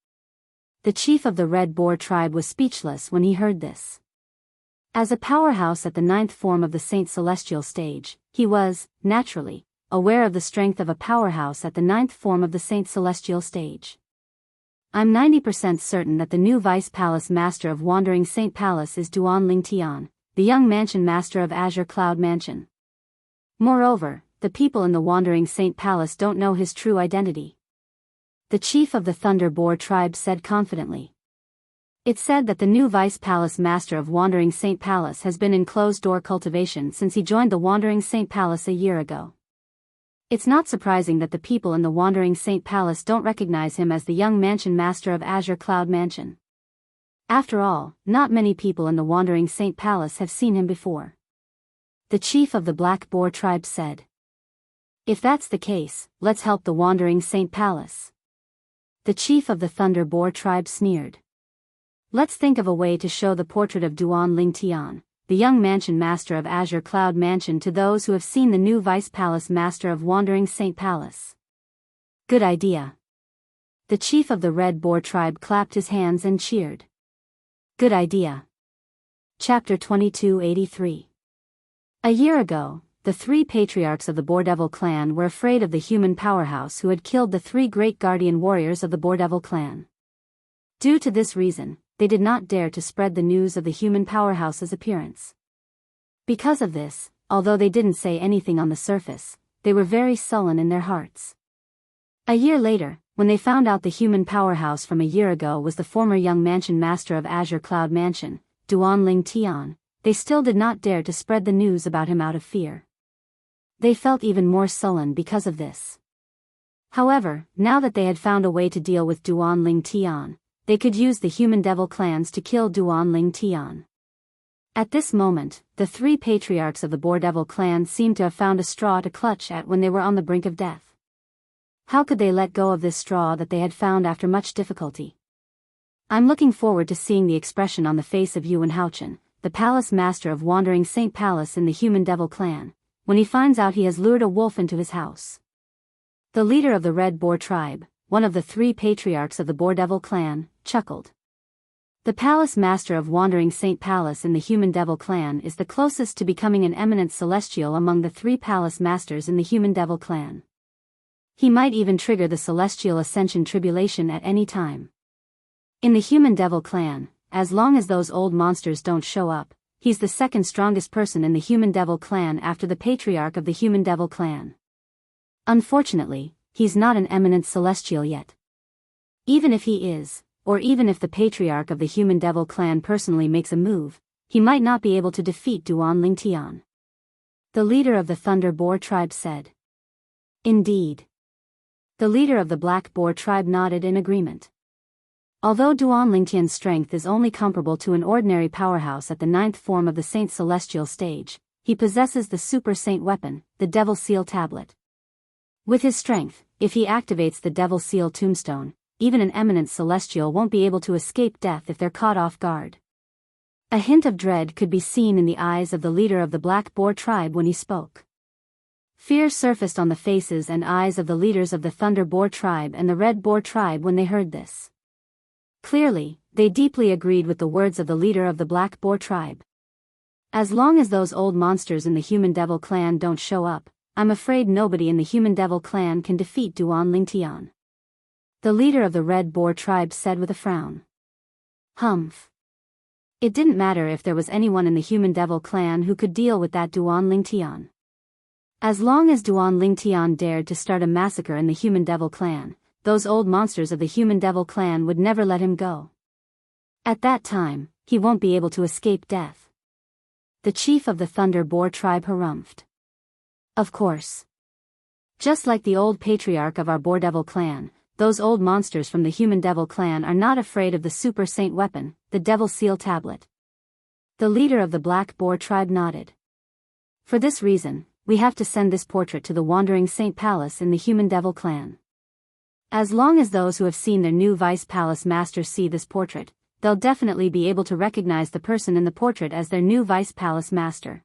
S1: The chief of the Red Boar tribe was speechless when he heard this. As a powerhouse at the 9th form of the Saint Celestial stage, he was, naturally, aware of the strength of a powerhouse at the 9th form of the Saint Celestial stage. "I'm 90% certain that the new Vice Palace Master of Wandering Saint Palace is Duan Ling Tian, the young mansion master of Azure Cloud Mansion. Moreover, the people in the Wandering Saint Palace don't know his true identity." The chief of the Thunder Boar tribe said confidently. "It's said that the new Vice Palace Master of Wandering Saint Palace has been in closed-door cultivation since he joined the Wandering Saint Palace a year ago. It's not surprising that the people in the Wandering Saint Palace don't recognize him as the young mansion master of Azure Cloud Mansion. After all, not many people in the Wandering Saint Palace have seen him before." The chief of the Black Boar tribe said. If that's the case, let's help the wandering Saint Palace. The chief of the Thunder Boar tribe sneered. Let's think of a way to show the portrait of Duan Ling Tian, the young mansion master of Azure Cloud Mansion, to those who have seen the new Vice Palace master of Wandering Saint Palace. Good idea. The chief of the Red Boar tribe clapped his hands and cheered. Good idea. Chapter 2283. A year ago, the three patriarchs of the Boardevil clan were afraid of the human powerhouse who had killed the three great guardian warriors of the Boardevil clan. Due to this reason, they did not dare to spread the news of the human powerhouse's appearance. Because of this, although they didn't say anything on the surface, they were very sullen in their hearts. A year later, when they found out the human powerhouse from a year ago was the former young mansion master of Azure Cloud Mansion, Duan Ling Tian, they still did not dare to spread the news about him out of fear. They felt even more sullen because of this. However, now that they had found a way to deal with Duan Ling Tian, they could use the human devil clans to kill Duan Ling Tian. At this moment, the three patriarchs of the Boardevil clan seemed to have found a straw to clutch at when they were on the brink of death. How could they let go of this straw that they had found after much difficulty? I'm looking forward to seeing the expression on the face of Yuan Haochen, the palace master of Wandering Saint Palace in the human devil clan, when he finds out he has lured a wolf into his house. The leader of the Red Boar tribe, one of the three patriarchs of the Boardevil clan, chuckled. The palace master of Wandering Saint Palace in the human devil clan is the closest to becoming an eminent celestial among the three palace masters in the human devil clan. He might even trigger the celestial ascension tribulation at any time. In the human devil clan, as long as those old monsters don't show up, he's the second strongest person in the human devil clan after the patriarch of the human devil clan. Unfortunately, he's not an eminent celestial yet. Even if he is, or even if the patriarch of the human devil clan personally makes a move, he might not be able to defeat Duan Ling Tian. The leader of the Thunder Boar tribe said. Indeed. The leader of the Black Boar tribe nodded in agreement. Although Duan Ling Tian's strength is only comparable to an ordinary powerhouse at the 9th form of the Saint Celestial stage, he possesses the Super Saint weapon, the Devil Seal Tablet. With his strength, if he activates the Devil Seal Tombstone, even an eminent celestial won't be able to escape death if they're caught off guard. A hint of dread could be seen in the eyes of the leader of the Black Boar tribe when he spoke. Fear surfaced on the faces and eyes of the leaders of the Thunder Boar tribe and the Red Boar tribe when they heard this. Clearly, they deeply agreed with the words of the leader of the Black Boar tribe. As long as those old monsters in the human devil clan don't show up, I'm afraid nobody in the human devil clan can defeat Duan Ling Tian. The leader of the Red Boar tribe said with a frown. Humph. It didn't matter if there was anyone in the human devil clan who could deal with that Duan Ling Tian. As long as Duan Ling Tian dared to start a massacre in the human devil clan, those old monsters of the human devil clan would never let him go. At that time, he won't be able to escape death. The chief of the Thunder Boar tribe harumphed. Of course. Just like the old patriarch of our Boardevil clan, those old monsters from the human devil clan are not afraid of the Super Saint weapon, the Devil Seal Tablet. The leader of the Black Boar tribe nodded. For this reason, we have to send this portrait to the Wandering Saint Palace in the human devil clan. As long as those who have seen their new Vice Palace Master see this portrait, they'll definitely be able to recognize the person in the portrait as their new Vice Palace Master.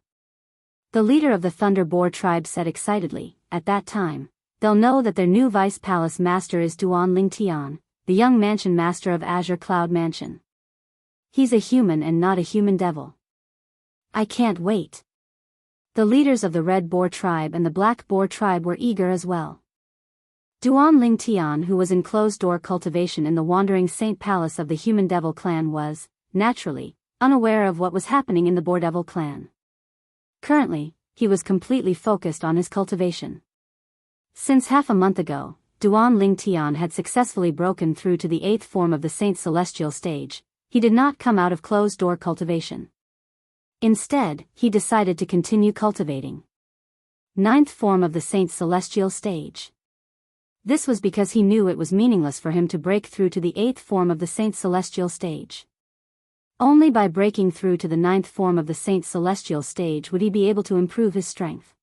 S1: The leader of the Thunder Boar tribe said excitedly, at that time, they'll know that their new Vice Palace Master is Duan Ling Tian, the young mansion master of Azure Cloud Mansion. He's a human and not a human devil. I can't wait. The leaders of the Red Boar tribe and the Black Boar tribe were eager as well. Duan Ling Tian, who was in closed-door cultivation in the Wandering Saint Palace of the human devil clan, was, naturally, unaware of what was happening in the Boardevil clan. Currently, he was completely focused on his cultivation. Since half a month ago, Duan Ling Tian had successfully broken through to the 8th form of the Saint Celestial stage. He did not come out of closed-door cultivation. Instead, he decided to continue cultivating. 9th form of the Saint Celestial stage. This was because he knew it was meaningless for him to break through to the 8th form of the Saint Celestial stage. Only by breaking through to the 9th form of the Saint Celestial stage would he be able to improve his strength.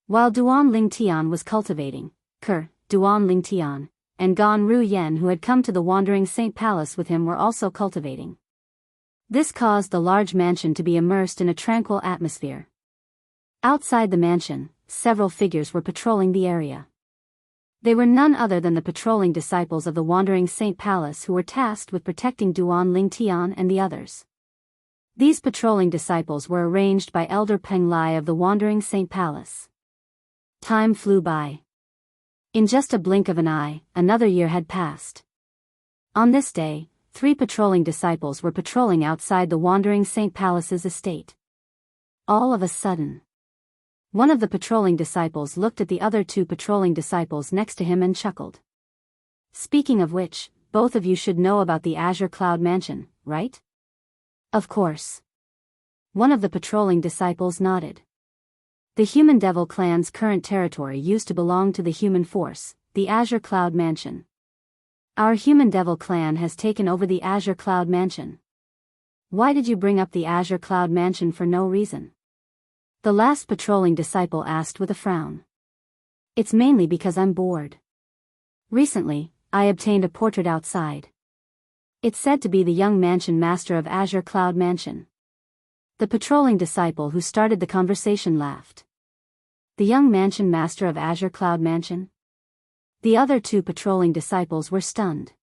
S1: While Duan Lingtian was cultivating, Duan Lingtian, and Gan Ru Yen, who had come to the Wandering Saint Palace with him, were also cultivating. This caused the large mansion to be immersed in a tranquil atmosphere. Outside the mansion, several figures were patrolling the area. They were none other than the patrolling disciples of the Wandering Saint Palace who were tasked with protecting Duan Lingtian and the others. These patrolling disciples were arranged by Elder Peng Lai of the Wandering Saint Palace. Time flew by. In just a blink of an eye, another year had passed. On this day, 3 patrolling disciples were patrolling outside the Wandering Saint Palace's estate. All of a sudden, one of the patrolling disciples looked at the other 2 patrolling disciples next to him and chuckled. Speaking of which, both of you should know about the Azure Cloud Mansion, right? Of course. One of the patrolling disciples nodded. The Human Devil clan's current territory used to belong to the Human Force, the Azure Cloud Mansion. Our Human Devil clan has taken over the Azure Cloud Mansion. Why did you bring up the Azure Cloud Mansion for no reason? The last patrolling disciple asked with a frown. It's mainly because I'm bored. Recently, I obtained a portrait outside. It's said to be the young mansion master of Azure Cloud Mansion. The patrolling disciple who started the conversation laughed. The young mansion master of Azure Cloud Mansion? The other 2 patrolling disciples were stunned.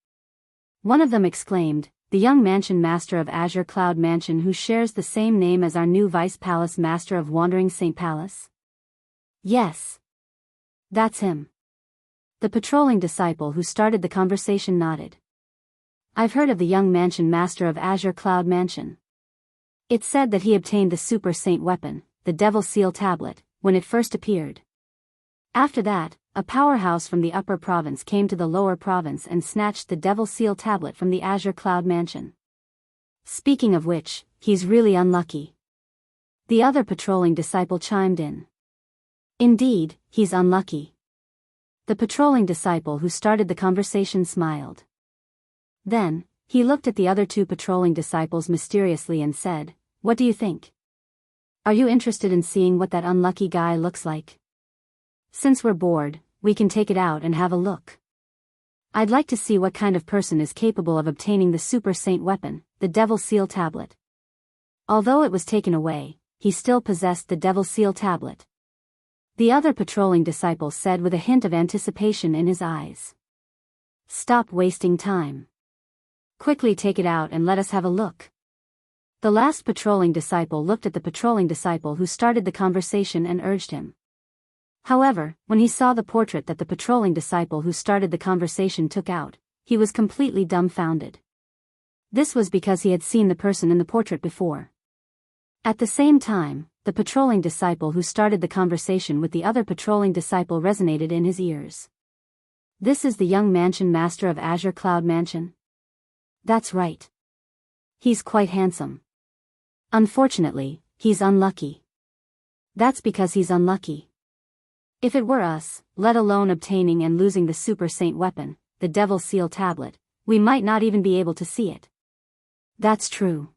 S1: One of them exclaimed, the young mansion master of Azure Cloud Mansion who shares the same name as our new Vice Palace Master of Wandering Saint Palace? Yes. That's him. The patrolling disciple who started the conversation nodded. I've heard of the young mansion master of Azure Cloud Mansion. It's said that he obtained the Super Saint weapon, the Devil Seal Tablet, when it first appeared. After that, a powerhouse from the upper province came to the lower province and snatched the Devil Seal Tablet from the Azure Cloud Mansion. Speaking of which, he's really unlucky. The other patrolling disciple chimed in. Indeed, he's unlucky. The patrolling disciple who started the conversation smiled. Then, he looked at the other 2 patrolling disciples mysteriously and said, what do you think? Are you interested in seeing what that unlucky guy looks like? Since we're bored, we can take it out and have a look. I'd like to see what kind of person is capable of obtaining the Super Saint weapon, the Devil Seal Tablet. Although it was taken away, he still possessed the Devil Seal Tablet. The other patrolling disciple said with a hint of anticipation in his eyes. Stop wasting time. Quickly take it out and let us have a look. The last patrolling disciple looked at the patrolling disciple who started the conversation and urged him. However, when he saw the portrait that the patrolling disciple who started the conversation took out, he was completely dumbfounded. This was because he had seen the person in the portrait before. At the same time, the patrolling disciple who started the conversation with the other patrolling disciple resonated in his ears. This is the young mansion master of Azure Cloud Mansion? That's right. He's quite handsome. Unfortunately, he's unlucky. That's because he's unlucky. If it were us, let alone obtaining and losing the Super Saint weapon, the Devil Seal Tablet, we might not even be able to see it. That's true.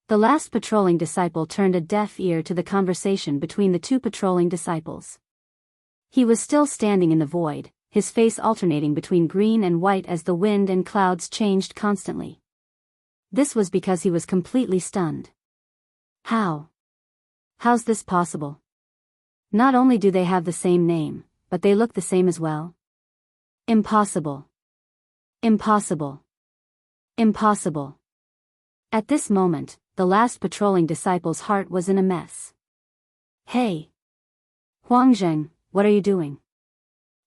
S1: The last patrolling disciple turned a deaf ear to the conversation between the 2 patrolling disciples. He was still standing in the void, his face alternating between green and white as the wind and clouds changed constantly. This was because he was completely stunned. How's this possible? Not only do they have the same name, but they look the same as well. Impossible. Impossible. Impossible. At this moment, the last patrolling disciple's heart was in a mess. Hey! Huangzheng, what are you doing?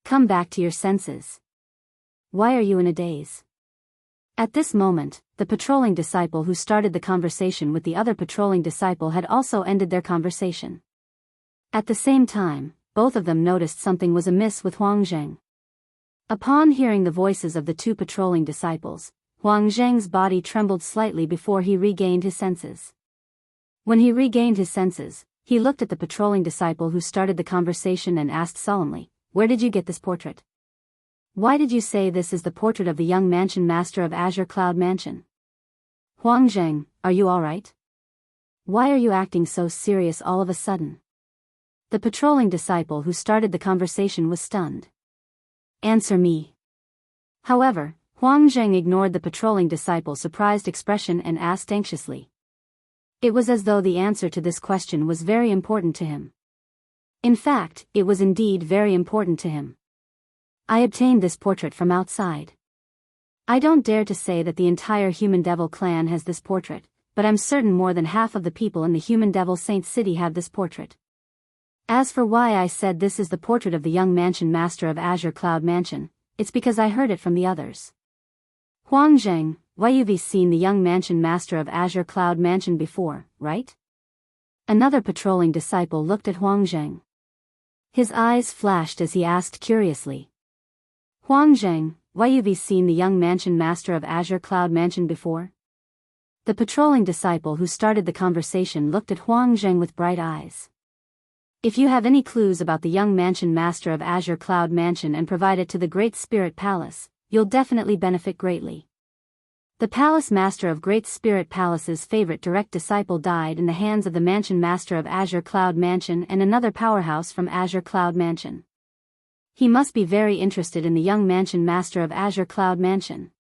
S1: Come back to your senses. Why are you in a daze? At this moment, the patrolling disciple who started the conversation with the other patrolling disciple had also ended their conversation. At the same time, both of them noticed something was amiss with Huangzheng. Upon hearing the voices of the 2 patrolling disciples, Huangzheng's body trembled slightly before he regained his senses. When he regained his senses, he looked at the patrolling disciple who started the conversation and asked solemnly, where did you get this portrait? Why did you say this is the portrait of the young mansion master of Azure Cloud Mansion? Huang Zheng, are you alright? Why are you acting so serious all of a sudden? The patrolling disciple who started the conversation was stunned. Answer me. However, Huang Zheng ignored the patrolling disciple's surprised expression and asked anxiously. It was as though the answer to this question was very important to him. In fact, it was indeed very important to him. I obtained this portrait from outside. I don't dare to say that the entire Human Devil clan has this portrait, but I'm certain more than half of the people in the Human Devil Saint City have this portrait. As for why I said this is the portrait of the young mansion master of Azure Cloud Mansion, it's because I heard it from the others. Huang Zheng, why you've seen the young mansion master of Azure Cloud Mansion before, right? Another patrolling disciple looked at Huang Zheng. His eyes flashed as he asked curiously. Huang Zheng, why you've seen the young mansion master of Azure Cloud Mansion before? The patrolling disciple who started the conversation looked at Huang Zheng with bright eyes. If you have any clues about the young mansion master of Azure Cloud Mansion and provide it to the Great Spirit Palace, you'll definitely benefit greatly. The Palace Master of Great Spirit Palace's favorite direct disciple died in the hands of the Mansion Master of Azure Cloud Mansion and another powerhouse from Azure Cloud Mansion. He must be very interested in the young Mansion Master of Azure Cloud Mansion.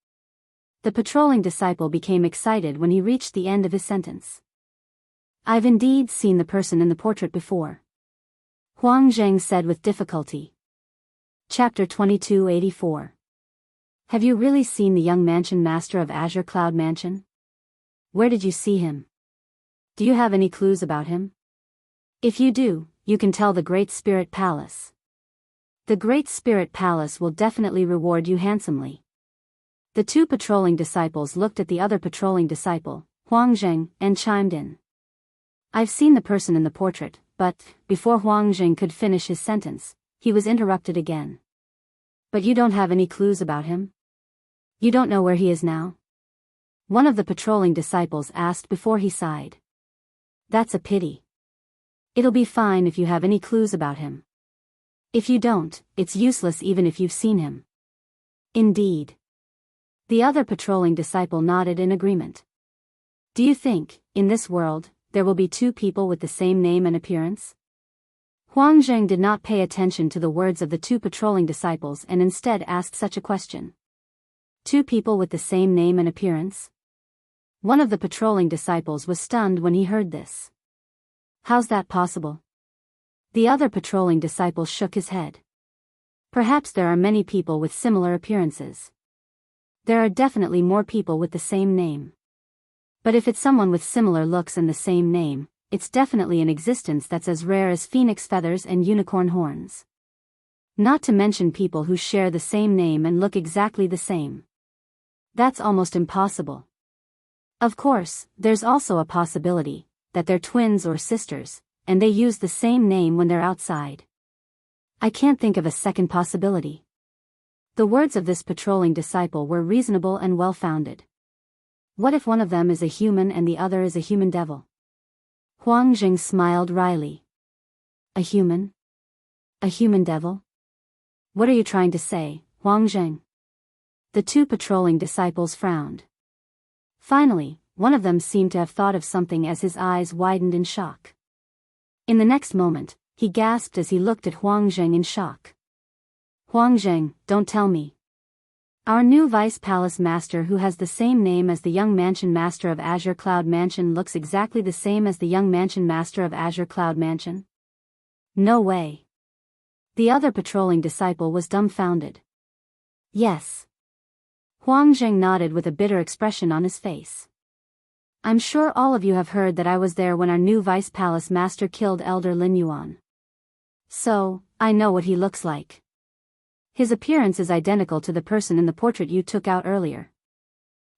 S1: The patrolling disciple became excited when he reached the end of his sentence. I've indeed seen the person in the portrait before. Huang Zheng said with difficulty. Chapter 2284. Have you really seen the young mansion master of Azure Cloud Mansion? Where did you see him? Do you have any clues about him? If you do, you can tell the Great Spirit Palace. The Great Spirit Palace will definitely reward you handsomely. The two patrolling disciples looked at the other patrolling disciple, Huang Zheng, and chimed in. I've seen the person in the portrait, but, before Huang Zheng could finish his sentence, he was interrupted again. But you don't have any clues about him? You don't know where he is now? One of the patrolling disciples asked before he sighed. That's a pity. It'll be fine if you have any clues about him. If you don't, it's useless even if you've seen him. Indeed. The other patrolling disciple nodded in agreement. Do you think, in this world, there will be two people with the same name and appearance? Huang Zheng did not pay attention to the words of the two patrolling disciples and instead asked such a question. Two people with the same name and appearance? One of the patrolling disciples was stunned when he heard this. How's that possible? The other patrolling disciple shook his head. Perhaps there are many people with similar appearances. There are definitely more people with the same name. But if it's someone with similar looks and the same name, it's definitely an existence that's as rare as phoenix feathers and unicorn horns. Not to mention people who share the same name and look exactly the same. That's almost impossible. Of course, there's also a possibility that they're twins or sisters, and they use the same name when they're outside. I can't think of a second possibility. The words of this patrolling disciple were reasonable and well-founded. What if one of them is a human and the other is a human devil? Huang Zheng smiled wryly. A human? A human devil? What are you trying to say, Huang Zheng? The two patrolling disciples frowned. Finally, one of them seemed to have thought of something as his eyes widened in shock. In the next moment, he gasped as he looked at Huang Zheng in shock. Huang Zheng, don't tell me. Our new Vice Palace Master who has the same name as the young Mansion Master of Azure Cloud Mansion looks exactly the same as the young Mansion Master of Azure Cloud Mansion? No way. The other patrolling disciple was dumbfounded. Yes. Huang Zheng nodded with a bitter expression on his face. I'm sure all of you have heard that I was there when our new Vice Palace Master killed Elder Lin Yuan. So, I know what he looks like. His appearance is identical to the person in the portrait you took out earlier.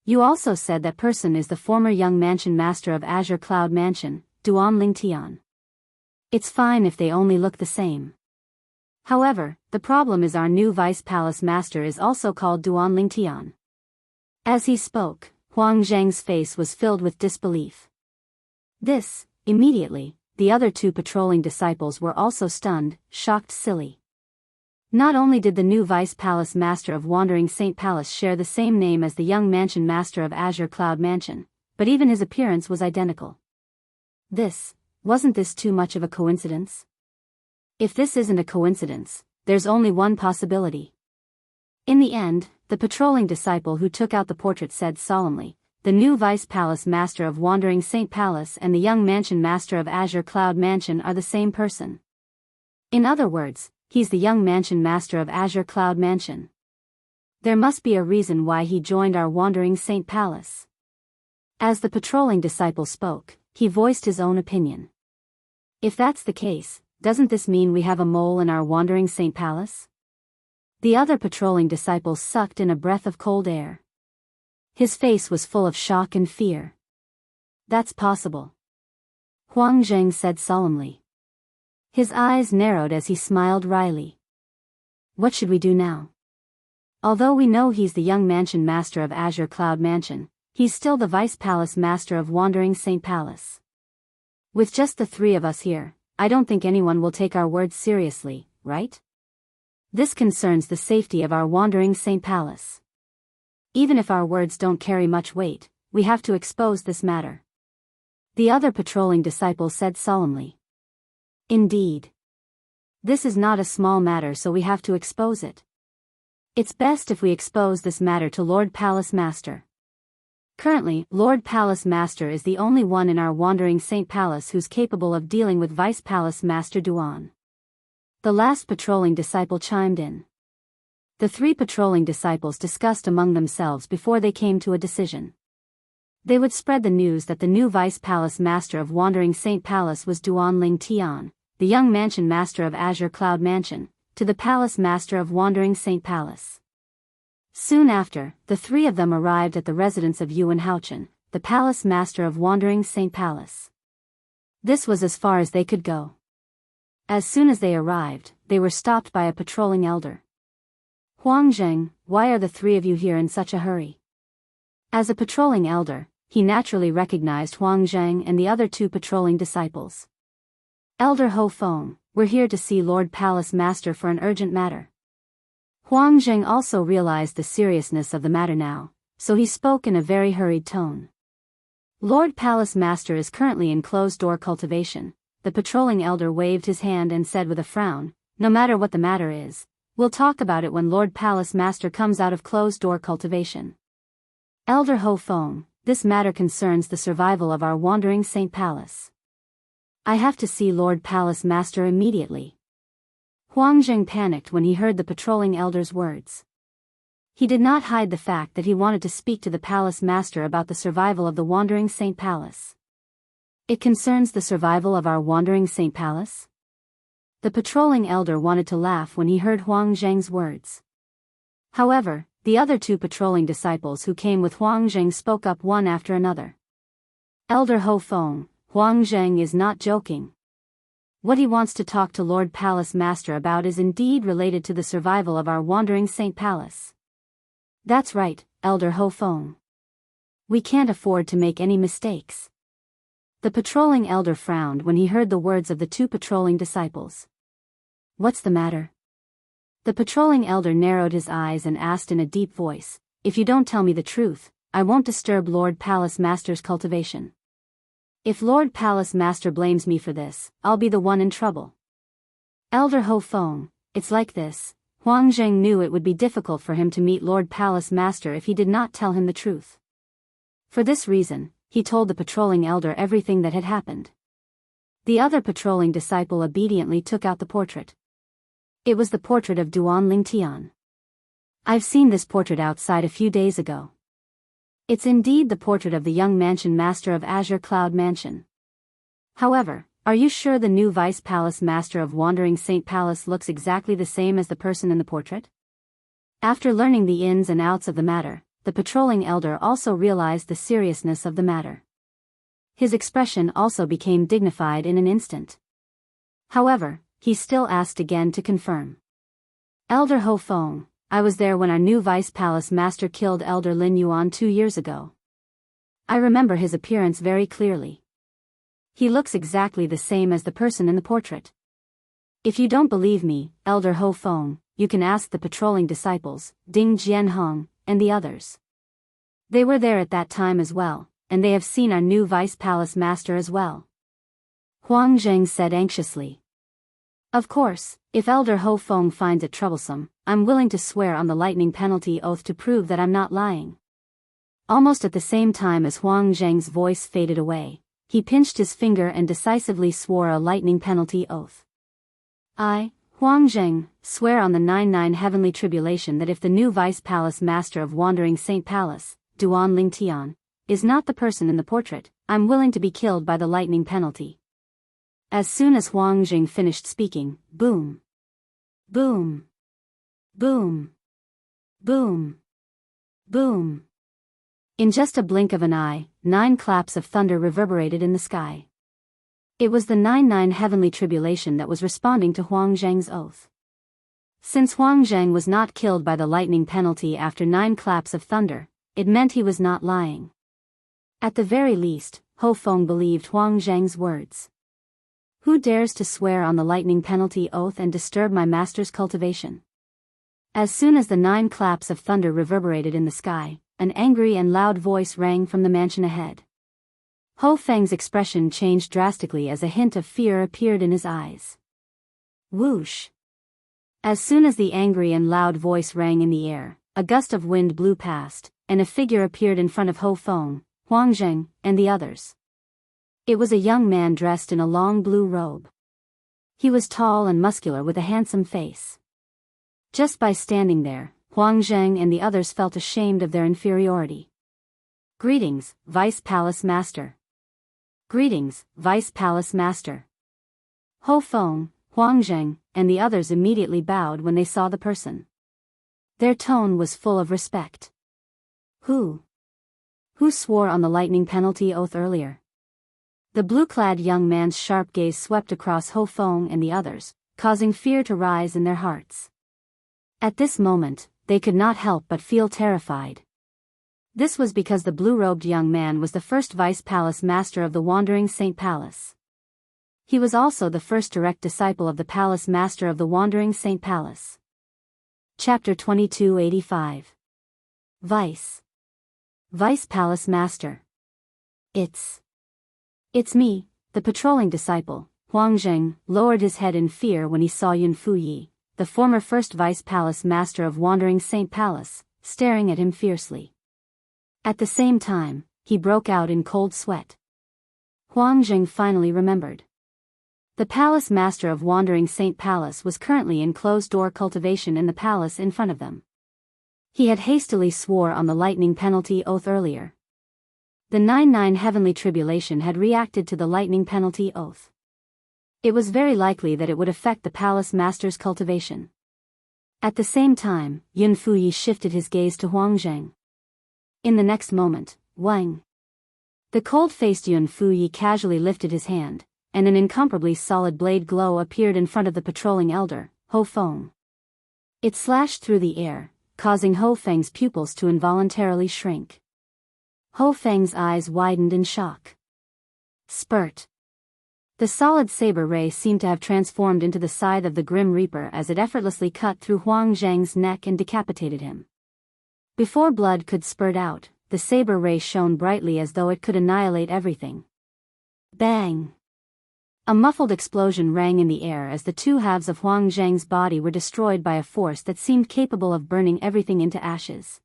S1: You also said that person is the former young Mansion Master of Azure Cloud Mansion, Duan Lingtian. It's fine if they only look the same. However, the problem is our new Vice Palace Master is also called Duan Lingtian. As he spoke, Huang Zheng's face was filled with disbelief. Immediately, the other two patrolling disciples were also stunned, shocked silly. Not only did the new Vice Palace Master of Wandering Saint Palace share the same name as the young Mansion Master of Azure Cloud Mansion, but even his appearance was identical. Wasn't this too much of a coincidence? If this isn't a coincidence, there's only one possibility. In the end, the patrolling disciple who took out the portrait said solemnly, "The new Vice Palace Master of Wandering Saint Palace and the young Mansion Master of Azure Cloud Mansion are the same person. In other words, he's the young Mansion Master of Azure Cloud Mansion. There must be a reason why he joined our Wandering Saint Palace." As the patrolling disciple spoke, he voiced his own opinion. "If that's the case, doesn't this mean we have a mole in our Wandering Saint Palace?" The other patrolling disciple sucked in a breath of cold air. His face was full of shock and fear. "That's possible," Huang Zheng said solemnly. His eyes narrowed as he smiled wryly. "What should we do now? Although we know he's the young Mansion Master of Azure Cloud Mansion, he's still the Vice Palace Master of Wandering Saint Palace. With just the three of us here, I don't think anyone will take our words seriously, right? This concerns the safety of our Wandering Saint Palace. Even if our words don't carry much weight, we have to expose this matter." The other patrolling disciple said solemnly. "Indeed. This is not a small matter, so we have to expose it. It's best if we expose this matter to Lord Palace Master. Currently, Lord Palace Master is the only one in our Wandering Saint Palace who's capable of dealing with Vice Palace Master Duan." The last patrolling disciple chimed in. The three patrolling disciples discussed among themselves before they came to a decision. They would spread the news that the new Vice Palace Master of Wandering Saint Palace was Duan Ling Tian, the young Mansion Master of Azure Cloud Mansion, to the Palace Master of Wandering Saint Palace. Soon after, the three of them arrived at the residence of Yuan Haochen, the Palace Master of Wandering Saint Palace. This was as far as they could go. As soon as they arrived, they were stopped by a patrolling elder. "Huang Zheng, why are the three of you here in such a hurry?" As a patrolling elder, he naturally recognized Huang Zheng and the other two patrolling disciples. "Elder Ho Feng, we're here to see Lord Palace Master for an urgent matter." Huang Zheng also realized the seriousness of the matter now, so he spoke in a very hurried tone. "Lord Palace Master is currently in closed-door cultivation." The patrolling elder waved his hand and said with a frown, "No matter what the matter is, we'll talk about it when Lord Palace Master comes out of closed-door cultivation. Elder Ho Feng, this matter concerns the survival of our Wandering Saint Palace. I have to see Lord Palace Master immediately." Huang Zheng panicked when he heard the patrolling elder's words. He did not hide the fact that he wanted to speak to the Palace Master about the survival of the Wandering Saint Palace. "It concerns the survival of our Wandering Saint Palace?" The patrolling elder wanted to laugh when he heard Huang Zheng's words. However, the other two patrolling disciples who came with Huang Zheng spoke up one after another. "Elder Ho Feng, Huang Zheng is not joking. What he wants to talk to Lord Palace Master about is indeed related to the survival of our Wandering Saint Palace." "That's right, Elder Ho Feng. We can't afford to make any mistakes." The patrolling elder frowned when he heard the words of the two patrolling disciples. "What's the matter?" The patrolling elder narrowed his eyes and asked in a deep voice, "If you don't tell me the truth, I won't disturb Lord Palace Master's cultivation. If Lord Palace Master blames me for this, I'll be the one in trouble." "Elder Ho Feng, it's like this." Huang Zheng knew it would be difficult for him to meet Lord Palace Master if he did not tell him the truth. For this reason, he told the patrolling elder everything that had happened. The other patrolling disciple obediently took out the portrait. It was the portrait of Duan Ling Tian. "I've seen this portrait outside a few days ago. It's indeed the portrait of the young Mansion Master of Azure Cloud Mansion. However, are you sure the new Vice Palace Master of Wandering Saint Palace looks exactly the same as the person in the portrait?" After learning the ins and outs of the matter, the patrolling elder also realized the seriousness of the matter. His expression also became dignified in an instant. However, he still asked again to confirm. "Elder Ho Feng, I was there when our new Vice Palace Master killed Elder Lin Yuan 2 years ago. I remember his appearance very clearly. He looks exactly the same as the person in the portrait. If you don't believe me, Elder Ho Feng, you can ask the patrolling disciples, Ding Jianhong, and the others. They were there at that time as well, and they have seen our new vice palace master as well. Huang Zheng said anxiously. Of course, if Elder Ho Feng finds it troublesome, I'm willing to swear on the lightning penalty oath to prove that I'm not lying. Almost at the same time as Huang Zheng's voice faded away, he pinched his finger and decisively swore a lightning penalty oath. I, Huang Zheng, swear on the 99 heavenly tribulation that if the new vice palace master of Wandering Saint Palace, Duan Ling Tian, is not the person in the portrait, I'm willing to be killed by the lightning penalty. As soon as Huang Zheng finished speaking, boom, boom, boom, boom, boom. In just a blink of an eye, 9 claps of thunder reverberated in the sky. It was the 99 heavenly tribulation that was responding to Huang Zheng's oath. Since Huang Zheng was not killed by the lightning penalty after 9 claps of thunder, it meant he was not lying. At the very least, Ho Feng believed Huang Zheng's words. Who dares to swear on the lightning penalty oath and disturb my master's cultivation? As soon as the 9 claps of thunder reverberated in the sky, an angry and loud voice rang from the mansion ahead. Ho Feng's expression changed drastically as a hint of fear appeared in his eyes. Whoosh! As soon as the angry and loud voice rang in the air, a gust of wind blew past, and a figure appeared in front of Ho Feng, Huang Zheng, and the others. It was a young man dressed in a long blue robe. He was tall and muscular with a handsome face. Just by standing there, Huang Zheng and the others felt ashamed of their inferiority. Greetings, Vice Palace Master. Greetings, Vice Palace Master. Ho Feng, Huang Zheng, and the others immediately bowed when they saw the person. Their tone was full of respect. Who swore on the lightning penalty oath earlier? The blue-clad young man's sharp gaze swept across Ho Feng and the others, causing fear to rise in their hearts. At this moment, they could not help but feel terrified. This was because the blue-robed young man was the first vice palace master of the Wandering Saint Palace. He was also the first direct disciple of the palace master of the Wandering Saint Palace. Chapter 2285. Vice Palace Master. It's me, the patrolling disciple. Huang Zheng lowered his head in fear when he saw Yun Fuyi, the former first vice palace master of Wandering Saint Palace, staring at him fiercely. At the same time, he broke out in cold sweat. Huang Zheng finally remembered. The palace master of Wandering Saint Palace was currently in closed-door cultivation in the palace in front of them. He had hastily swore on the lightning penalty oath earlier. The 99 heavenly tribulation had reacted to the lightning penalty oath. It was very likely that it would affect the palace master's cultivation. At the same time, Yun Fuyi shifted his gaze to Huang Zheng. In the next moment, Wang. The cold-faced Yun Fuyi casually lifted his hand, and an incomparably solid blade glow appeared in front of the patrolling elder, Ho Feng. It slashed through the air, causing Ho Feng's pupils to involuntarily shrink. Ho Feng's eyes widened in shock. Spurt. The solid saber ray seemed to have transformed into the scythe of the Grim Reaper as it effortlessly cut through Huang Zheng's neck and decapitated him. Before blood could spurt out, the saber ray shone brightly as though it could annihilate everything. Bang! A muffled explosion rang in the air as the 2 halves of Huang Zheng's body were destroyed by a force that seemed capable of burning everything into ashes.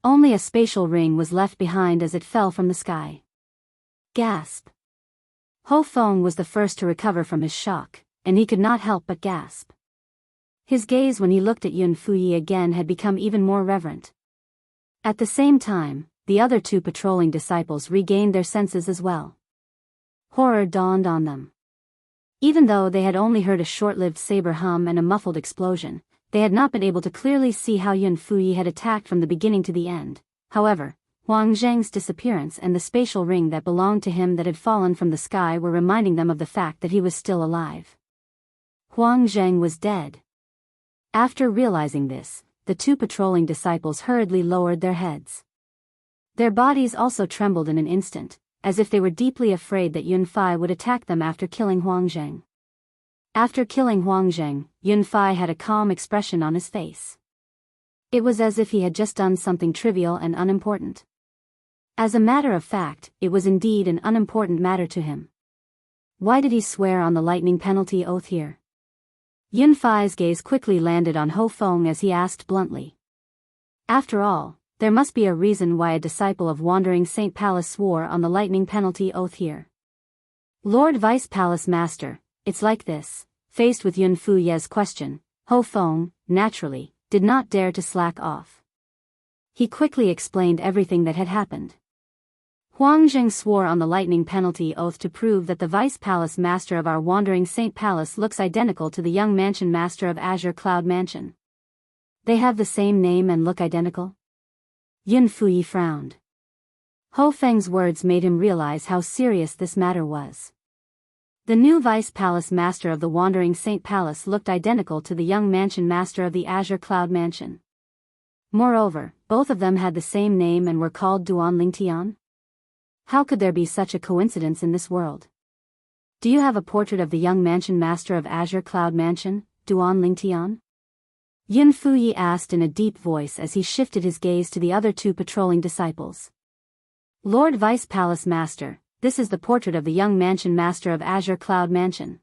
S1: Only a spatial ring was left behind as it fell from the sky. Gasp! Ho Feng was the first to recover from his shock, and he could not help but gasp. His gaze when he looked at Yun Fuyi again had become even more reverent. At the same time, the other 2 patrolling disciples regained their senses as well. Horror dawned on them. Even though they had only heard a short-lived saber hum and a muffled explosion, they had not been able to clearly see how Yun Fuyi had attacked from the beginning to the end. However, Huang Zheng's disappearance and the spatial ring that belonged to him that had fallen from the sky were reminding them of the fact that he was still alive. Huang Zheng was dead. After realizing this, the 2 patrolling disciples hurriedly lowered their heads. Their bodies also trembled in an instant, as if they were deeply afraid that Yun Fai would attack them after killing Huang Zheng. After killing Huang Zheng, Yun Fai had a calm expression on his face. It was as if he had just done something trivial and unimportant. As a matter of fact, it was indeed an unimportant matter to him. Why did he swear on the lightning penalty oath here? Yun Fai's gaze quickly landed on Ho Feng as he asked bluntly. After all, there must be a reason why a disciple of Wandering Saint Palace swore on the lightning penalty oath here. Lord Vice Palace Master, it's like this. Faced with Yun Fuye's question, Ho Feng, naturally, did not dare to slack off. He quickly explained everything that had happened. Huang Zheng swore on the lightning penalty oath to prove that the Vice Palace Master of our Wandering Saint Palace looks identical to the young Mansion Master of Azure Cloud Mansion. They have the same name and look identical? Yun Fuyi frowned. Ho Feng's words made him realize how serious this matter was. The new Vice Palace Master of the Wandering Saint Palace looked identical to the young Mansion Master of the Azure Cloud Mansion. Moreover, both of them had the same name and were called Duan Lingtian. How could there be such a coincidence in this world? Do you have a portrait of the young Mansion Master of Azure Cloud Mansion, Duan Lingtian? Yun Fuyi asked in a deep voice as he shifted his gaze to the other two patrolling disciples. Lord Vice Palace Master, this is the portrait of the young Mansion Master of Azure Cloud Mansion.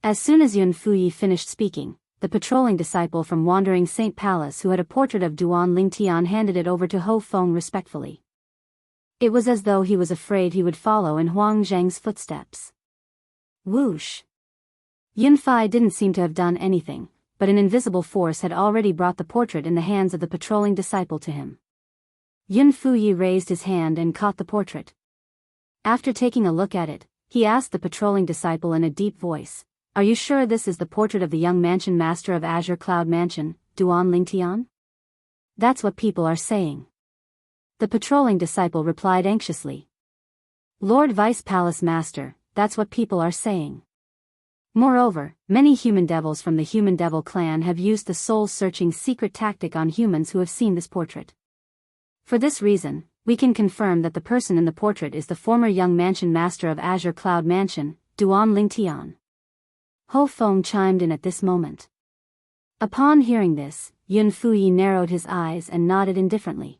S1: As soon as Yun Fuyi finished speaking, the patrolling disciple from Wandering Saint Palace who had a portrait of Duan Lingtian handed it over to Ho Feng respectfully. It was as though he was afraid he would follow in Huang Zheng's footsteps. Whoosh! Yun Fai didn't seem to have done anything, but an invisible force had already brought the portrait in the hands of the patrolling disciple to him. Yun Fuyi raised his hand and caught the portrait. After taking a look at it, he asked the patrolling disciple in a deep voice, "Are you sure this is the portrait of the young Mansion Master of Azure Cloud Mansion, Duan Lingtian?" "That's what people are saying." The patrolling disciple replied anxiously. "Lord Vice Palace Master, that's what people are saying. Moreover, many human devils from the human devil clan have used the soul-searching secret tactic on humans who have seen this portrait. For this reason, we can confirm that the person in the portrait is the former young Mansion Master of Azure Cloud Mansion, Duan Lingtian." Ho Feng chimed in at this moment. Upon hearing this, Yun Fuyi narrowed his eyes and nodded indifferently.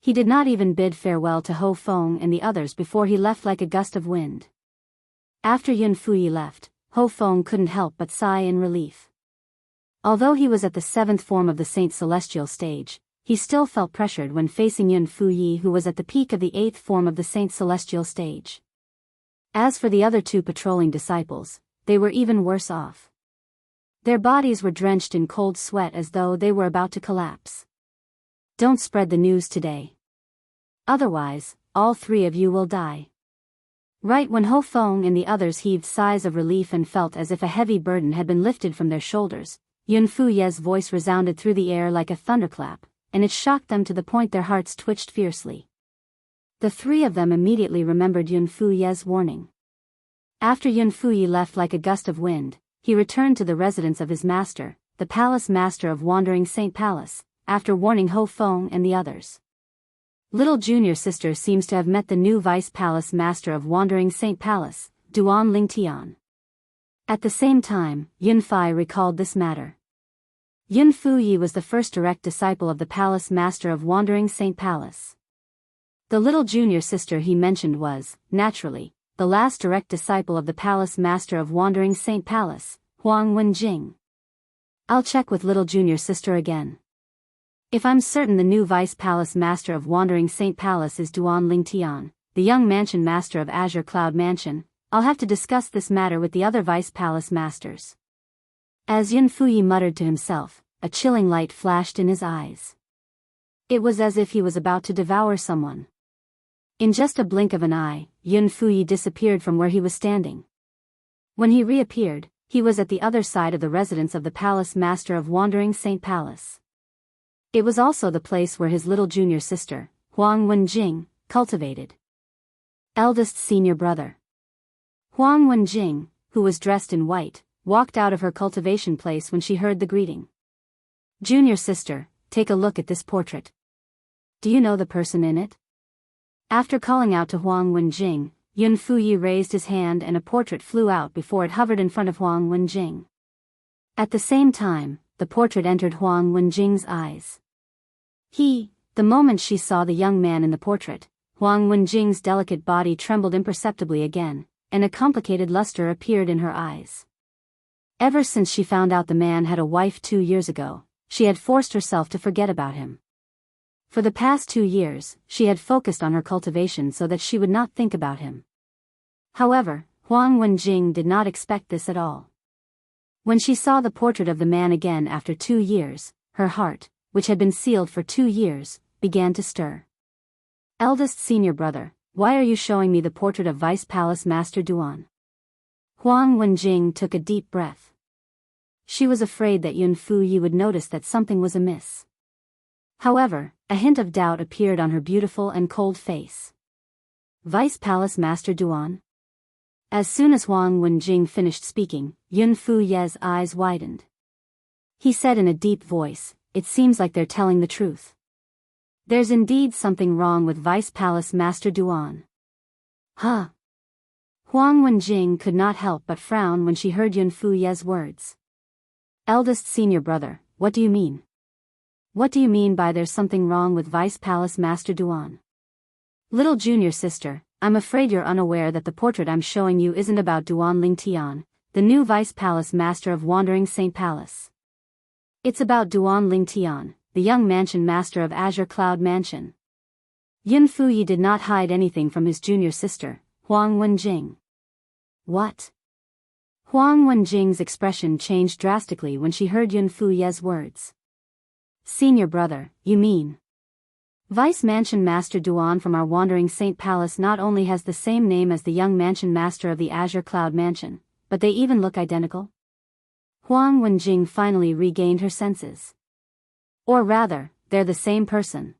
S1: He did not even bid farewell to Ho Feng and the others before he left like a gust of wind. After Yun Fuyi left, Ho Feng couldn't help but sigh in relief. Although he was at the 7th form of the Saint Celestial stage, he still felt pressured when facing Yun Fuyi who was at the peak of the 8th form of the Saint Celestial stage. As for the other two patrolling disciples, they were even worse off. Their bodies were drenched in cold sweat as though they were about to collapse. "Don't spread the news today. Otherwise, all three of you will die." Right when Ho Feng and the others heaved sighs of relief and felt as if a heavy burden had been lifted from their shoulders, Yun Fuye's voice resounded through the air like a thunderclap, and it shocked them to the point their hearts twitched fiercely. The three of them immediately remembered Yun Fuye's warning. After Yun Fuyi left like a gust of wind, he returned to the residence of his master, the Palace Master of Wandering Saint Palace, after warning Ho Feng and the others. Little junior sister seems to have met the new Vice Palace Master of Wandering Saint Palace, Duan Lingtian. At the same time, Yun Fai recalled this matter. Yun Fuyi was the first direct disciple of the Palace Master of Wandering Saint Palace. The little junior sister he mentioned was, naturally, the last direct disciple of the Palace Master of Wandering Saint Palace, Huang Wenjing. "I'll check with little junior sister again. If I'm certain the new Vice Palace Master of Wandering Saint Palace is Duan Lingtian, the young Mansion Master of Azure Cloud Mansion, I'll have to discuss this matter with the other Vice Palace Masters." As Yun Fuyi muttered to himself, a chilling light flashed in his eyes. It was as if he was about to devour someone. In just a blink of an eye, Yun Fuyi disappeared from where he was standing. When he reappeared, he was at the other side of the residence of the Palace Master of Wandering Saint Palace. It was also the place where his little junior sister, Huang Wenjing, cultivated. Eldest senior brother. Huang Wenjing, who was dressed in white, walked out of her cultivation place when she heard the greeting. "Junior sister, take a look at this portrait. Do you know the person in it?" After calling out to Huang Wenjing, Yun Fuyi raised his hand and a portrait flew out before it hovered in front of Huang Wenjing. At the same time, the portrait entered Huang Wenjing's eyes. The moment she saw the young man in the portrait, Huang Wenjing's delicate body trembled imperceptibly again, and a complicated luster appeared in her eyes. Ever since she found out the man had a wife 2 years ago, she had forced herself to forget about him. For the past 2 years, she had focused on her cultivation so that she would not think about him. However, Huang Wenjing did not expect this at all. When she saw the portrait of the man again after 2 years, her heart, which had been sealed for 2 years, began to stir. Eldest senior brother, why are you showing me the portrait of Vice Palace Master Duan? Huang Wenjing took a deep breath. She was afraid that Yun Fuyi would notice that something was amiss. However, a hint of doubt appeared on her beautiful and cold face. Vice Palace Master Duan? As soon as Huang Wenjing finished speaking, Yun Fuyi's eyes widened. He said in a deep voice, "It seems like they're telling the truth. There's indeed something wrong with Vice Palace Master Duan." Huh? Huang Wenjing could not help but frown when she heard Yun Fuyi's words. Eldest senior brother, what do you mean? What do you mean by there's something wrong with Vice Palace Master Duan? Little junior sister, I'm afraid you're unaware that the portrait I'm showing you isn't about Duan Lingtian, the new Vice Palace Master of Wandering Saint Palace. It's about Duan Lingtian, the young mansion master of Azure Cloud Mansion. Yun Fuyi did not hide anything from his junior sister, Huang Wenjing. What? Huang Wenjing's expression changed drastically when she heard Yun Fuyi's words. Senior brother, you mean? Vice Mansion Master Duan from our Wandering Saint Palace not only has the same name as the young mansion master of the Azure Cloud Mansion, but they even look identical? Huang Wenjing finally regained her senses. Or rather, they're the same person.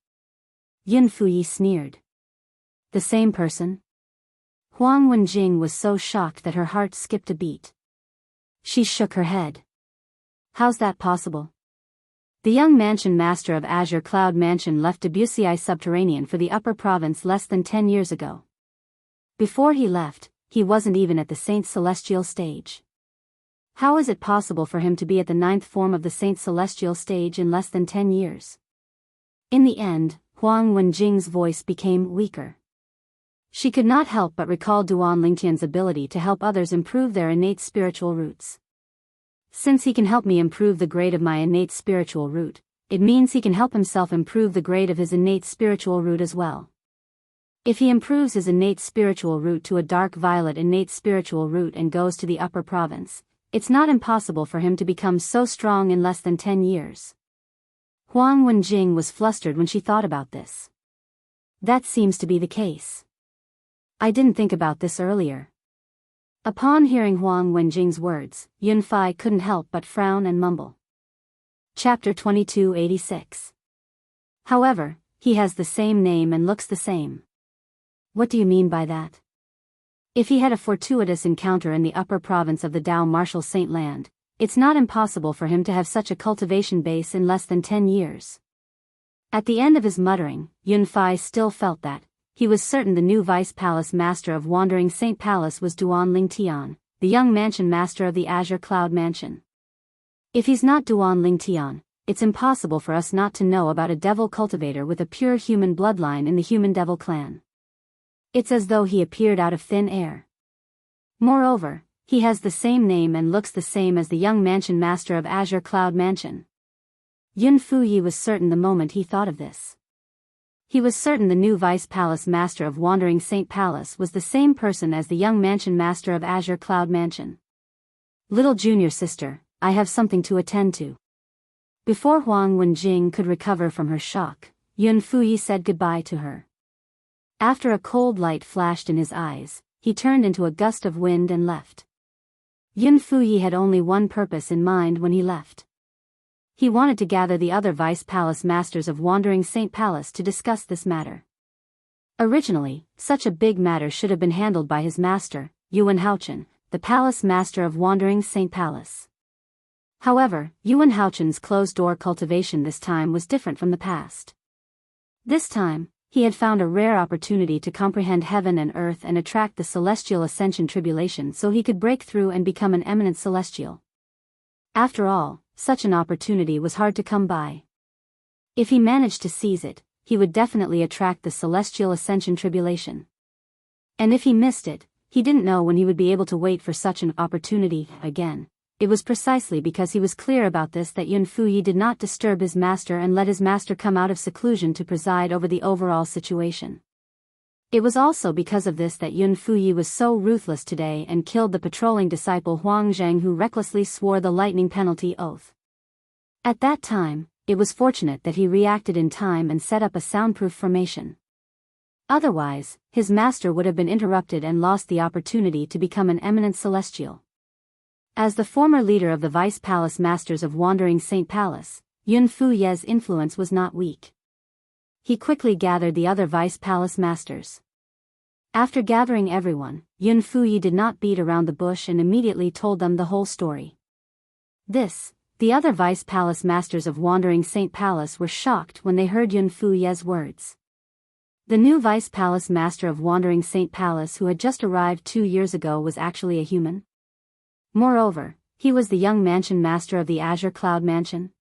S1: Yun Fuyi sneered. The same person? Huang Wenjing was so shocked that her heart skipped a beat. She shook her head. How's that possible? The young mansion master of Azure Cloud Mansion left Wuxia Subterranean for the upper province less than 10 years ago. Before he left, he wasn't even at the Saint Celestial stage. How is it possible for him to be at the 9th form of the Saint Celestial stage in less than 10 years? In the end, Huang Wenjing's voice became weaker. She could not help but recall Duan Lingtian's ability to help others improve their innate spiritual roots. Since he can help me improve the grade of my innate spiritual root, it means he can help himself improve the grade of his innate spiritual root as well. If he improves his innate spiritual root to a dark violet innate spiritual root and goes to the upper province, it's not impossible for him to become so strong in less than 10 years. Huang Wenjing was flustered when she thought about this. That seems to be the case. I didn't think about this earlier. Upon hearing Huang Wenjing's words, Yun Fai couldn't help but frown and mumble. Chapter 2286. However, he has the same name and looks the same. What do you mean by that? If he had a fortuitous encounter in the upper province of the Dao Martial Saint Land, it's not impossible for him to have such a cultivation base in less than 10 years. At the end of his muttering, Yun Fai still felt that he was certain the new Vice Palace Master of Wandering Saint Palace was Duan Lingtian, the young mansion master of the Azure Cloud Mansion. If he's not Duan Lingtian, it's impossible for us not to know about a devil cultivator with a pure human bloodline in the human devil clan. It's as though he appeared out of thin air. Moreover, he has the same name and looks the same as the young mansion master of Azure Cloud Mansion. Yun Fuyi was certain the moment he thought of this. He was certain the new Vice Palace Master of Wandering Saint Palace was the same person as the young mansion master of Azure Cloud Mansion. Little junior sister, I have something to attend to. Before Huang Wenjing could recover from her shock, Yun Fuyi said goodbye to her. After a cold light flashed in his eyes, he turned into a gust of wind and left. Yun Fuyi had only one purpose in mind when he left. He wanted to gather the other Vice Palace Masters of Wandering Saint Palace to discuss this matter. Originally, such a big matter should have been handled by his master, Yuan Haochen, the Palace Master of Wandering Saint Palace. However, Yuan Haochen's closed-door cultivation this time was different from the past. This time, he had found a rare opportunity to comprehend heaven and earth and attract the celestial ascension tribulation so he could break through and become an eminent celestial. After all, such an opportunity was hard to come by. If he managed to seize it, he would definitely attract the celestial ascension tribulation. And if he missed it, he didn't know when he would be able to wait for such an opportunity again. It was precisely because he was clear about this that Yun Fuyi did not disturb his master and let his master come out of seclusion to preside over the overall situation. It was also because of this that Yun Fuyi was so ruthless today and killed the patrolling disciple Huang Zhang, who recklessly swore the lightning penalty oath. At that time, it was fortunate that he reacted in time and set up a soundproof formation. Otherwise, his master would have been interrupted and lost the opportunity to become an eminent celestial. As the former leader of the Vice Palace Masters of Wandering Saint Palace, Yun Fuyi's influence was not weak. He quickly gathered the other Vice Palace Masters. After gathering everyone, Yun Fuyi did not beat around the bush and immediately told them the whole story. The other Vice Palace Masters of Wandering Saint Palace were shocked when they heard Yun Fuyi's words. The new Vice Palace Master of Wandering Saint Palace, who had just arrived 2 years ago, was actually a human. Moreover, he was the young mansion master of the Azure Cloud Mansion.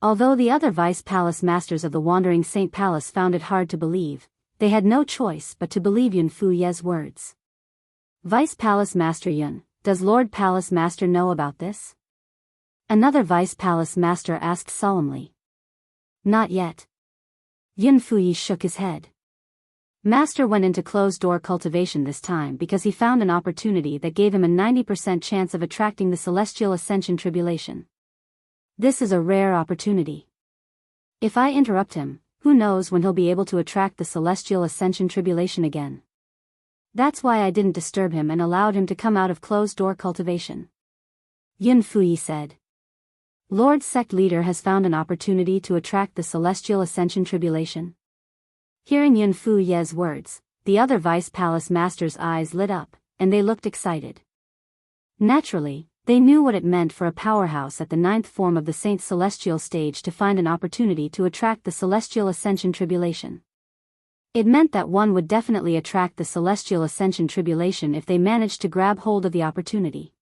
S1: Although the other Vice Palace Masters of the Wandering Saint Palace found it hard to believe, they had no choice but to believe Yun Fuyi's words. Vice Palace Master Yun, does Lord Palace Master know about this? Another Vice Palace Master asked solemnly. Not yet. Yun Fuyi shook his head. Master went into closed-door cultivation this time because he found an opportunity that gave him a 90% chance of attracting the celestial ascension tribulation. This is a rare opportunity. If I interrupt him, who knows when he'll be able to attract the celestial ascension tribulation again. That's why I didn't disturb him and allowed him to come out of closed-door cultivation. Yun Fuyi said. Lord Sect Leader has found an opportunity to attract the celestial ascension tribulation. Hearing Yun Fuyi's words, the other Vice Palace Masters' eyes lit up, and they looked excited. Naturally, they knew what it meant for a powerhouse at the 9th form of the Saint Celestial stage to find an opportunity to attract the celestial ascension tribulation. It meant that one would definitely attract the celestial ascension tribulation if they managed to grab hold of the opportunity.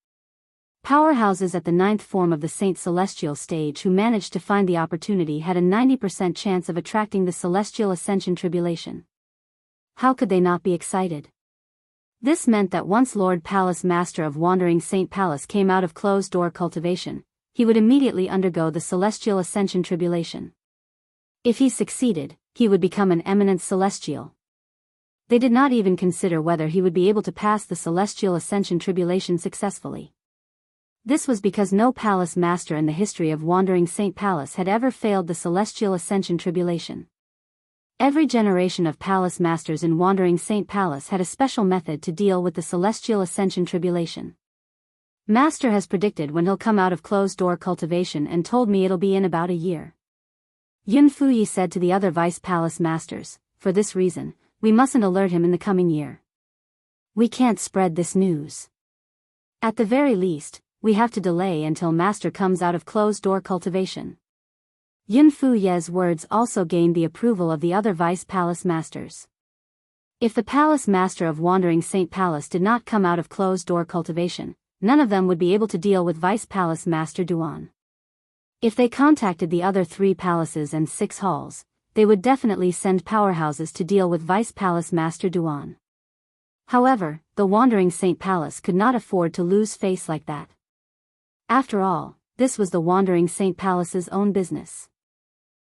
S1: Powerhouses at the 9th form of the Saint Celestial stage who managed to find the opportunity had a 90% chance of attracting the celestial ascension tribulation. How could they not be excited? This meant that once Lord Palace Master of Wandering Saint Palace came out of closed-door cultivation, he would immediately undergo the celestial ascension tribulation. If he succeeded, he would become an eminent celestial. They did not even consider whether he would be able to pass the celestial ascension tribulation successfully. This was because no palace master in the history of Wandering Saint Palace had ever failed the celestial ascension tribulation. Every generation of palace masters in Wandering Saint Palace had a special method to deal with the celestial ascension tribulation. Master has predicted when he'll come out of closed-door cultivation and told me it'll be in about a year. Yun Fuyi said to the other Vice Palace Masters, for this reason, we mustn't alert him in the coming year. We can't spread this news. At the very least, we have to delay until Master comes out of closed-door cultivation. Yun Fuyi's words also gained the approval of the other Vice Palace Masters. If the Palace Master of Wandering Saint Palace did not come out of closed-door cultivation, none of them would be able to deal with Vice Palace Master Duan. If they contacted the other 3 palaces and 6 halls, they would definitely send powerhouses to deal with Vice Palace Master Duan. However, the Wandering Saint Palace could not afford to lose face like that. After all, this was the Wandering Saint Palace's own business.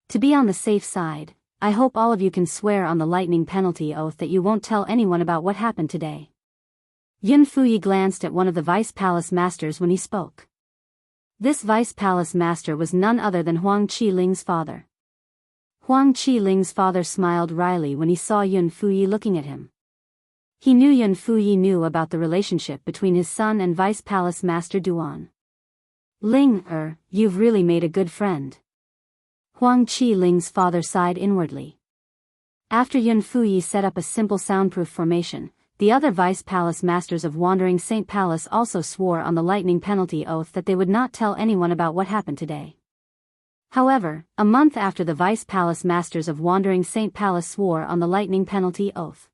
S1: To be on the safe side, I hope all of you can swear on the lightning penalty oath that you won't tell anyone about what happened today. Yun Fuyi glanced at one of the Vice Palace Masters when he spoke. This Vice Palace Master was none other than Huang Qiling's father. Huang Qiling's father smiled wryly when he saw Yun Fuyi looking at him. He knew Yun Fuyi knew about the relationship between his son and Vice Palace Master Duan. You've really made a good friend. Huang Qiling's father sighed inwardly. After Yun Fuyi set up a simple soundproof formation, the other Vice Palace Masters of Wandering Saint Palace also swore on the lightning penalty oath that they would not tell anyone about what happened today. However, a month after the Vice Palace Masters of Wandering Saint Palace swore on the lightning penalty oath,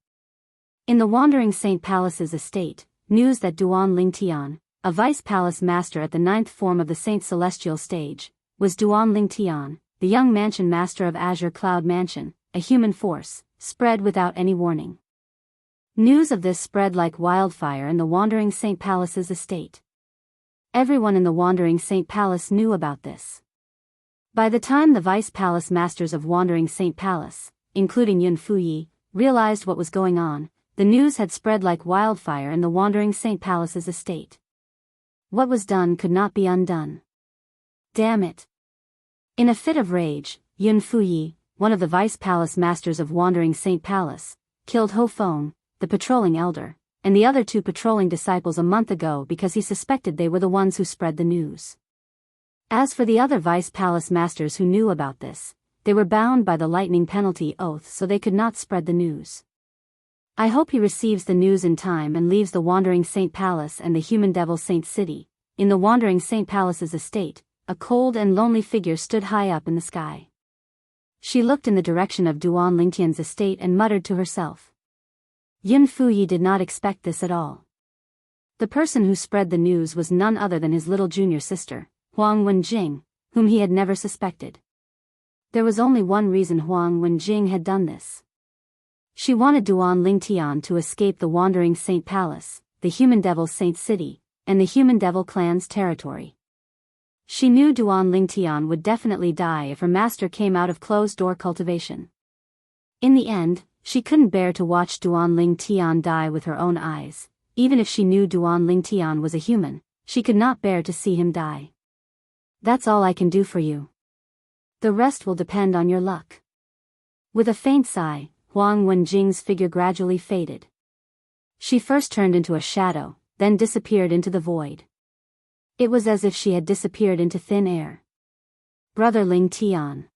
S1: in the Wandering Saint Palace's estate, news that Duan Lingtian, a Vice Palace Master at the 9th form of the Saint Celestial stage, was Duan Lingtian, the young mansion master of Azure Cloud Mansion, a human force, spread without any warning. News of this spread like wildfire in the Wandering Saint Palace's estate. Everyone in the Wandering Saint Palace knew about this. By the time the Vice Palace Masters of Wandering Saint Palace, including Yun Fuyi, realized what was going on, the news had spread like wildfire in the Wandering Saint Palace's estate. What was done could not be undone. Damn it! In a fit of rage, Yun Fuyi, one of the Vice Palace Masters of Wandering Saint Palace, killed Ho Feng, the patrolling elder, and the other 2 patrolling disciples a month ago because he suspected they were the ones who spread the news. As for the other Vice Palace Masters who knew about this, they were bound by the lightning penalty oath so they could not spread the news. I hope he receives the news in time and leaves the Wandering Saint Palace and the Human Devil Saint City. In the Wandering Saint Palace's estate, a cold and lonely figure stood high up in the sky. She looked in the direction of Duan Lingtian's estate and muttered to herself. Yun Fuyi did not expect this at all. The person who spread the news was none other than his little junior sister, Huang Wenjing, whom he had never suspected. There was only one reason Huang Wenjing had done this. She wanted Duan Lingtian to escape the Wandering Saint Palace, the Human Devil Saint City, and the Human Devil clan's territory. She knew Duan Lingtian would definitely die if her master came out of closed-door cultivation. In the end, she couldn't bear to watch Duan Lingtian die with her own eyes. Even if she knew Duan Lingtian was a human, she could not bear to see him die. That's all I can do for you. The rest will depend on your luck. With a faint sigh, Huang Wenjing's figure gradually faded. She first turned into a shadow, then disappeared into the void. It was as if she had disappeared into thin air. Brother Ling Tian.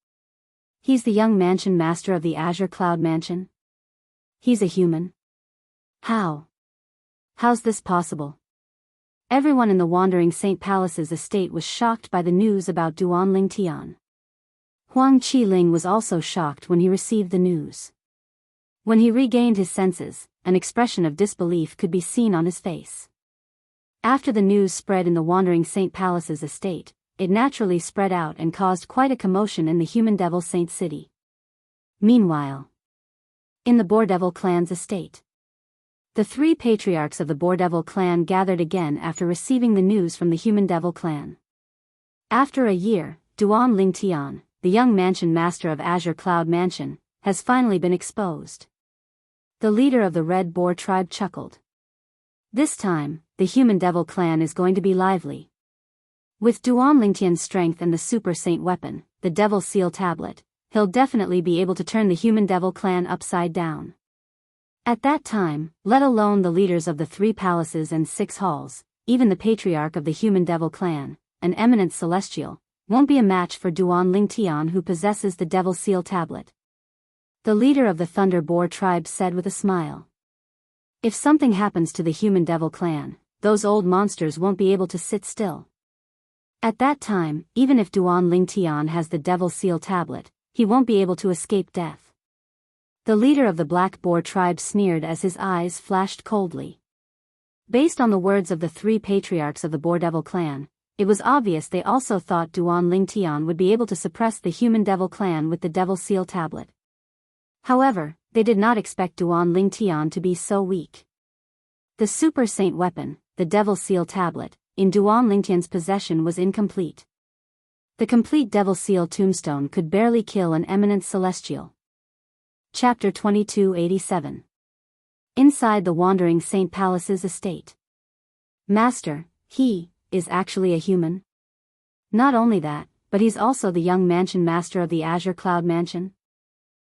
S1: He's the young mansion master of the Azure Cloud Mansion? He's a human? How? How's this possible? Everyone in the Wandering Saint Palace's estate was shocked by the news about Duan Lingtian. Huang Qiling was also shocked when he received the news. When he regained his senses, an expression of disbelief could be seen on his face. After the news spread in the Wandering Saint Palace's estate, it naturally spread out and caused quite a commotion in the Human Devil Saint City. Meanwhile, in the Boar Devil clan's estate, the 3 patriarchs of the Boar Devil clan gathered again after receiving the news from the Human Devil clan. After a year, Duan Lingtian, the young mansion master of Azure Cloud Mansion, has finally been exposed. The leader of the Red Boar tribe chuckled. This time, the Human Devil clan is going to be lively. With Duan Lingtian's strength and the Super Saint weapon, the Devil Seal Tablet, he'll definitely be able to turn the Human Devil clan upside down. At that time, let alone the leaders of the 3 palaces and 6 halls, even the patriarch of the Human Devil clan, an eminent celestial, won't be a match for Duan Lingtian who possesses the Devil Seal Tablet. The leader of the Thunder Boar tribe said with a smile. If something happens to the Human Devil clan, those old monsters won't be able to sit still. At that time, even if Duan Lingtian has the Devil Seal Tablet, he won't be able to escape death. The leader of the Black Boar tribe sneered as his eyes flashed coldly. Based on the words of the 3 patriarchs of the Boar Devil clan, it was obvious they also thought Duan Lingtian would be able to suppress the Human Devil clan with the Devil Seal Tablet. However, they did not expect Duan Lingtian to be so weak. The Super Saint weapon, the Devil Seal Tablet, in Duan Lingtian's possession was incomplete. The complete Devil Seal tombstone could barely kill an eminent celestial. Chapter 2287. Inside the Wandering Saint Palace's estate. Master, he is actually a human? Not only that, but he's also the young mansion master of the Azure Cloud Mansion.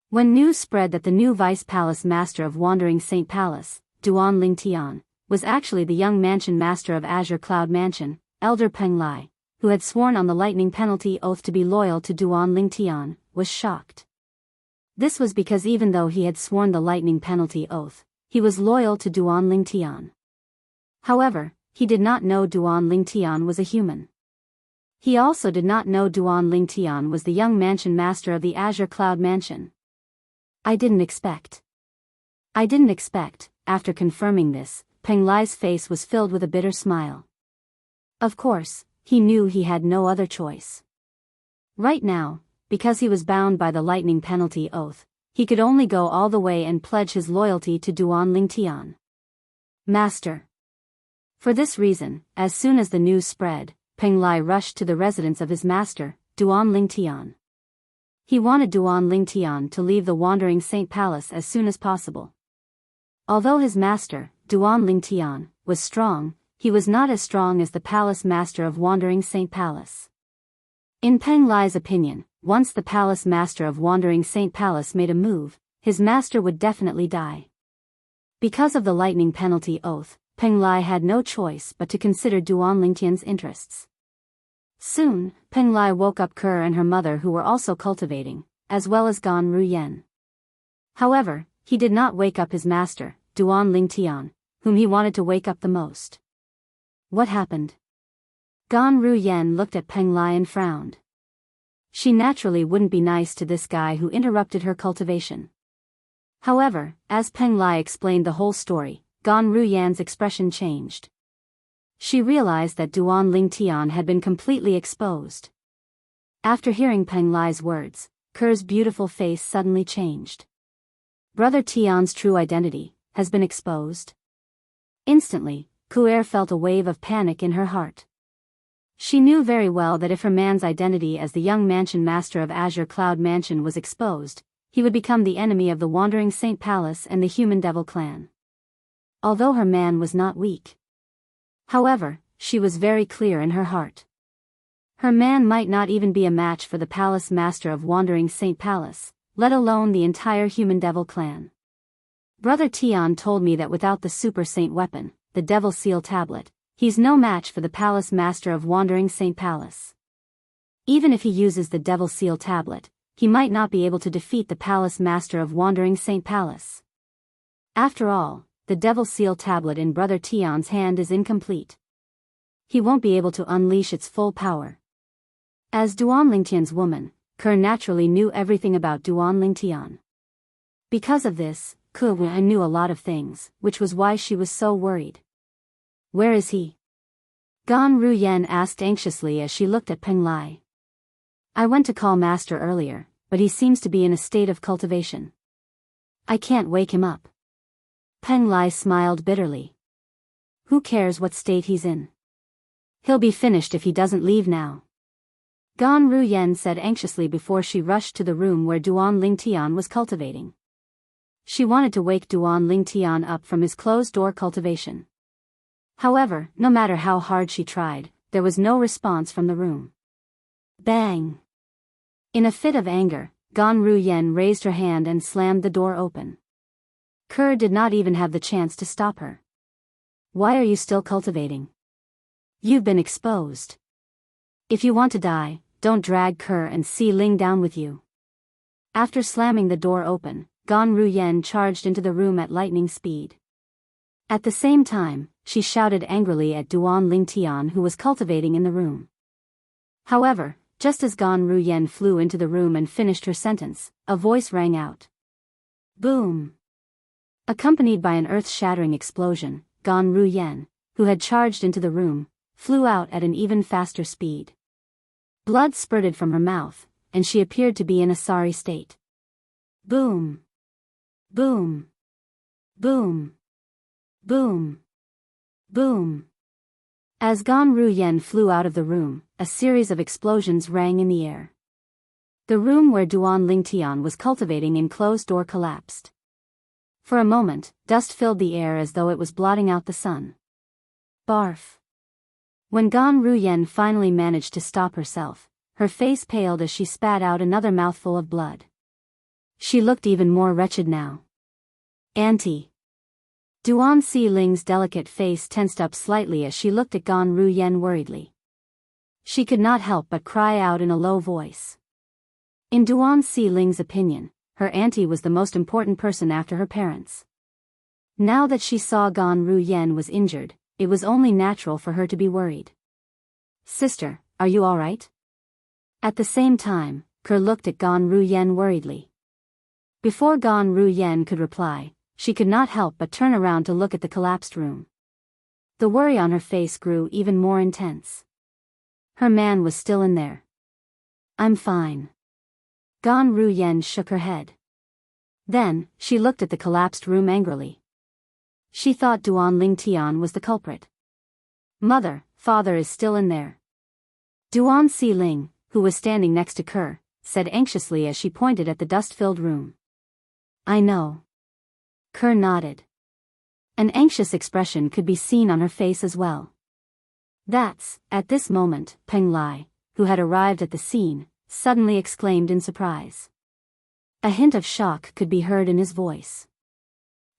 S1: When news spread that the new Vice Palace Master of Wandering Saint Palace, Duan Lingtian, was actually the young mansion master of Azure Cloud Mansion, Elder Peng Lai, who had sworn on the lightning penalty oath to be loyal to Duan Lingtian, was shocked. This was because even though he had sworn the lightning penalty oath, he was loyal to Duan Lingtian. However, he did not know Duan Lingtian was a human. He also did not know Duan Lingtian was the young mansion master of the Azure Cloud Mansion. I didn't expect. After confirming this, Peng Lai's face was filled with a bitter smile. Of course, he knew he had no other choice. Right now, because he was bound by the lightning penalty oath, he could only go all the way and pledge his loyalty to Duan Lingtian. Master. For this reason, as soon as the news spread, Peng Lai rushed to the residence of his master, Duan Lingtian. He wanted Duan Lingtian to leave the Wandering Saint Palace as soon as possible. Although his master, Duan Lingtian, was strong, he was not as strong as the palace master of Wandering Saint Palace. In Peng Lai's opinion, once the palace master of Wandering Saint Palace made a move, his master would definitely die. Because of the lightning penalty oath, Peng Lai had no choice but to consider Duan Lingtian's interests. Soon, Peng Lai woke up Ke and her mother who were also cultivating, as well as Gan Ruyen. However, he did not wake up his master, Duan Lingtian, whom he wanted to wake up the most. What happened? Gan Ruyen looked at Peng Lai and frowned. She naturally wouldn't be nice to this guy who interrupted her cultivation. However, as Peng Lai explained the whole story, Gan Ruyen's expression changed. She realized that Duan Lingtian had been completely exposed. After hearing Peng Lai's words, Ke's beautiful face suddenly changed. Brother Tian's true identity has been exposed. Instantly, Ke felt a wave of panic in her heart. She knew very well that if her man's identity as the young mansion master of Azure Cloud Mansion was exposed, he would become the enemy of the Wandering Saint Palace and the Human Devil clan. Although her man was not weak. However, she was very clear in her heart. Her man might not even be a match for the palace master of Wandering Saint Palace, let alone the entire Human Devil clan. Brother Tian told me that without the Super Saint weapon, the Devil Seal Tablet, he's no match for the palace master of Wandering Saint Palace. Even if he uses the Devil Seal Tablet, he might not be able to defeat the palace master of Wandering Saint Palace. After all, the Devil Seal Tablet in Brother Tian's hand is incomplete. He won't be able to unleash its full power. As Duan Lingtian's woman, Ke naturally knew everything about Duan Lingtian. Because of this, Ke knew a lot of things, which was why she was so worried. Where is he? Gan Ruyen asked anxiously as she looked at Peng Lai. I went to call Master earlier, but he seems to be in a state of cultivation. I can't wake him up. Peng Lai smiled bitterly. Who cares what state he's in? He'll be finished if he doesn't leave now. Gan Ruyen said anxiously before she rushed to the room where Duan Lingtian was cultivating. She wanted to wake Duan Lingtian up from his closed-door cultivation. However, no matter how hard she tried, there was no response from the room. Bang! In a fit of anger, Gan Ruyen raised her hand and slammed the door open. Ke did not even have the chance to stop her. Why are you still cultivating? You've been exposed. If you want to die, don't drag Ke and Si Ling down with you. After slamming the door open, Gan Ruyen charged into the room at lightning speed. At the same time, she shouted angrily at Duan Lingtian who was cultivating in the room. However, just as Gan Ruyen flew into the room and finished her sentence, a voice rang out. Boom! Accompanied by an earth-shattering explosion, Gan Ruyen, who had charged into the room, flew out at an even faster speed. Blood spurted from her mouth, and she appeared to be in a sorry state. Boom! Boom! Boom! Boom! Boom! As Gan Ruyen flew out of the room, a series of explosions rang in the air. The room where Duan Lingtian was cultivating in closed door collapsed. For a moment, dust filled the air as though it was blotting out the sun. Barf! When Gan Ruyen finally managed to stop herself, her face paled as she spat out another mouthful of blood. She looked even more wretched now. Auntie! Duan Si Ling's delicate face tensed up slightly as she looked at Gan Ruyen worriedly. She could not help but cry out in a low voice. In Duan Si Ling's opinion, her auntie was the most important person after her parents. Now that she saw Gan Ruyen was injured, it was only natural for her to be worried. Sister, are you all right? At the same time, Ke looked at Gan Ruyen worriedly. Before Gan Ruyen could reply, she could not help but turn around to look at the collapsed room. The worry on her face grew even more intense. Her man was still in there. I'm fine. Gan Ruyen shook her head. Then, she looked at the collapsed room angrily. She thought Duan Ling Tian was the culprit. Mother, father is still in there. Duan Si Ling, who was standing next to Kerr, said anxiously as she pointed at the dust-filled room. I know. Kerr nodded. An anxious expression could be seen on her face as well. At this moment, Peng Lai, who had arrived at the scene, suddenly exclaimed in surprise. A hint of shock could be heard in his voice.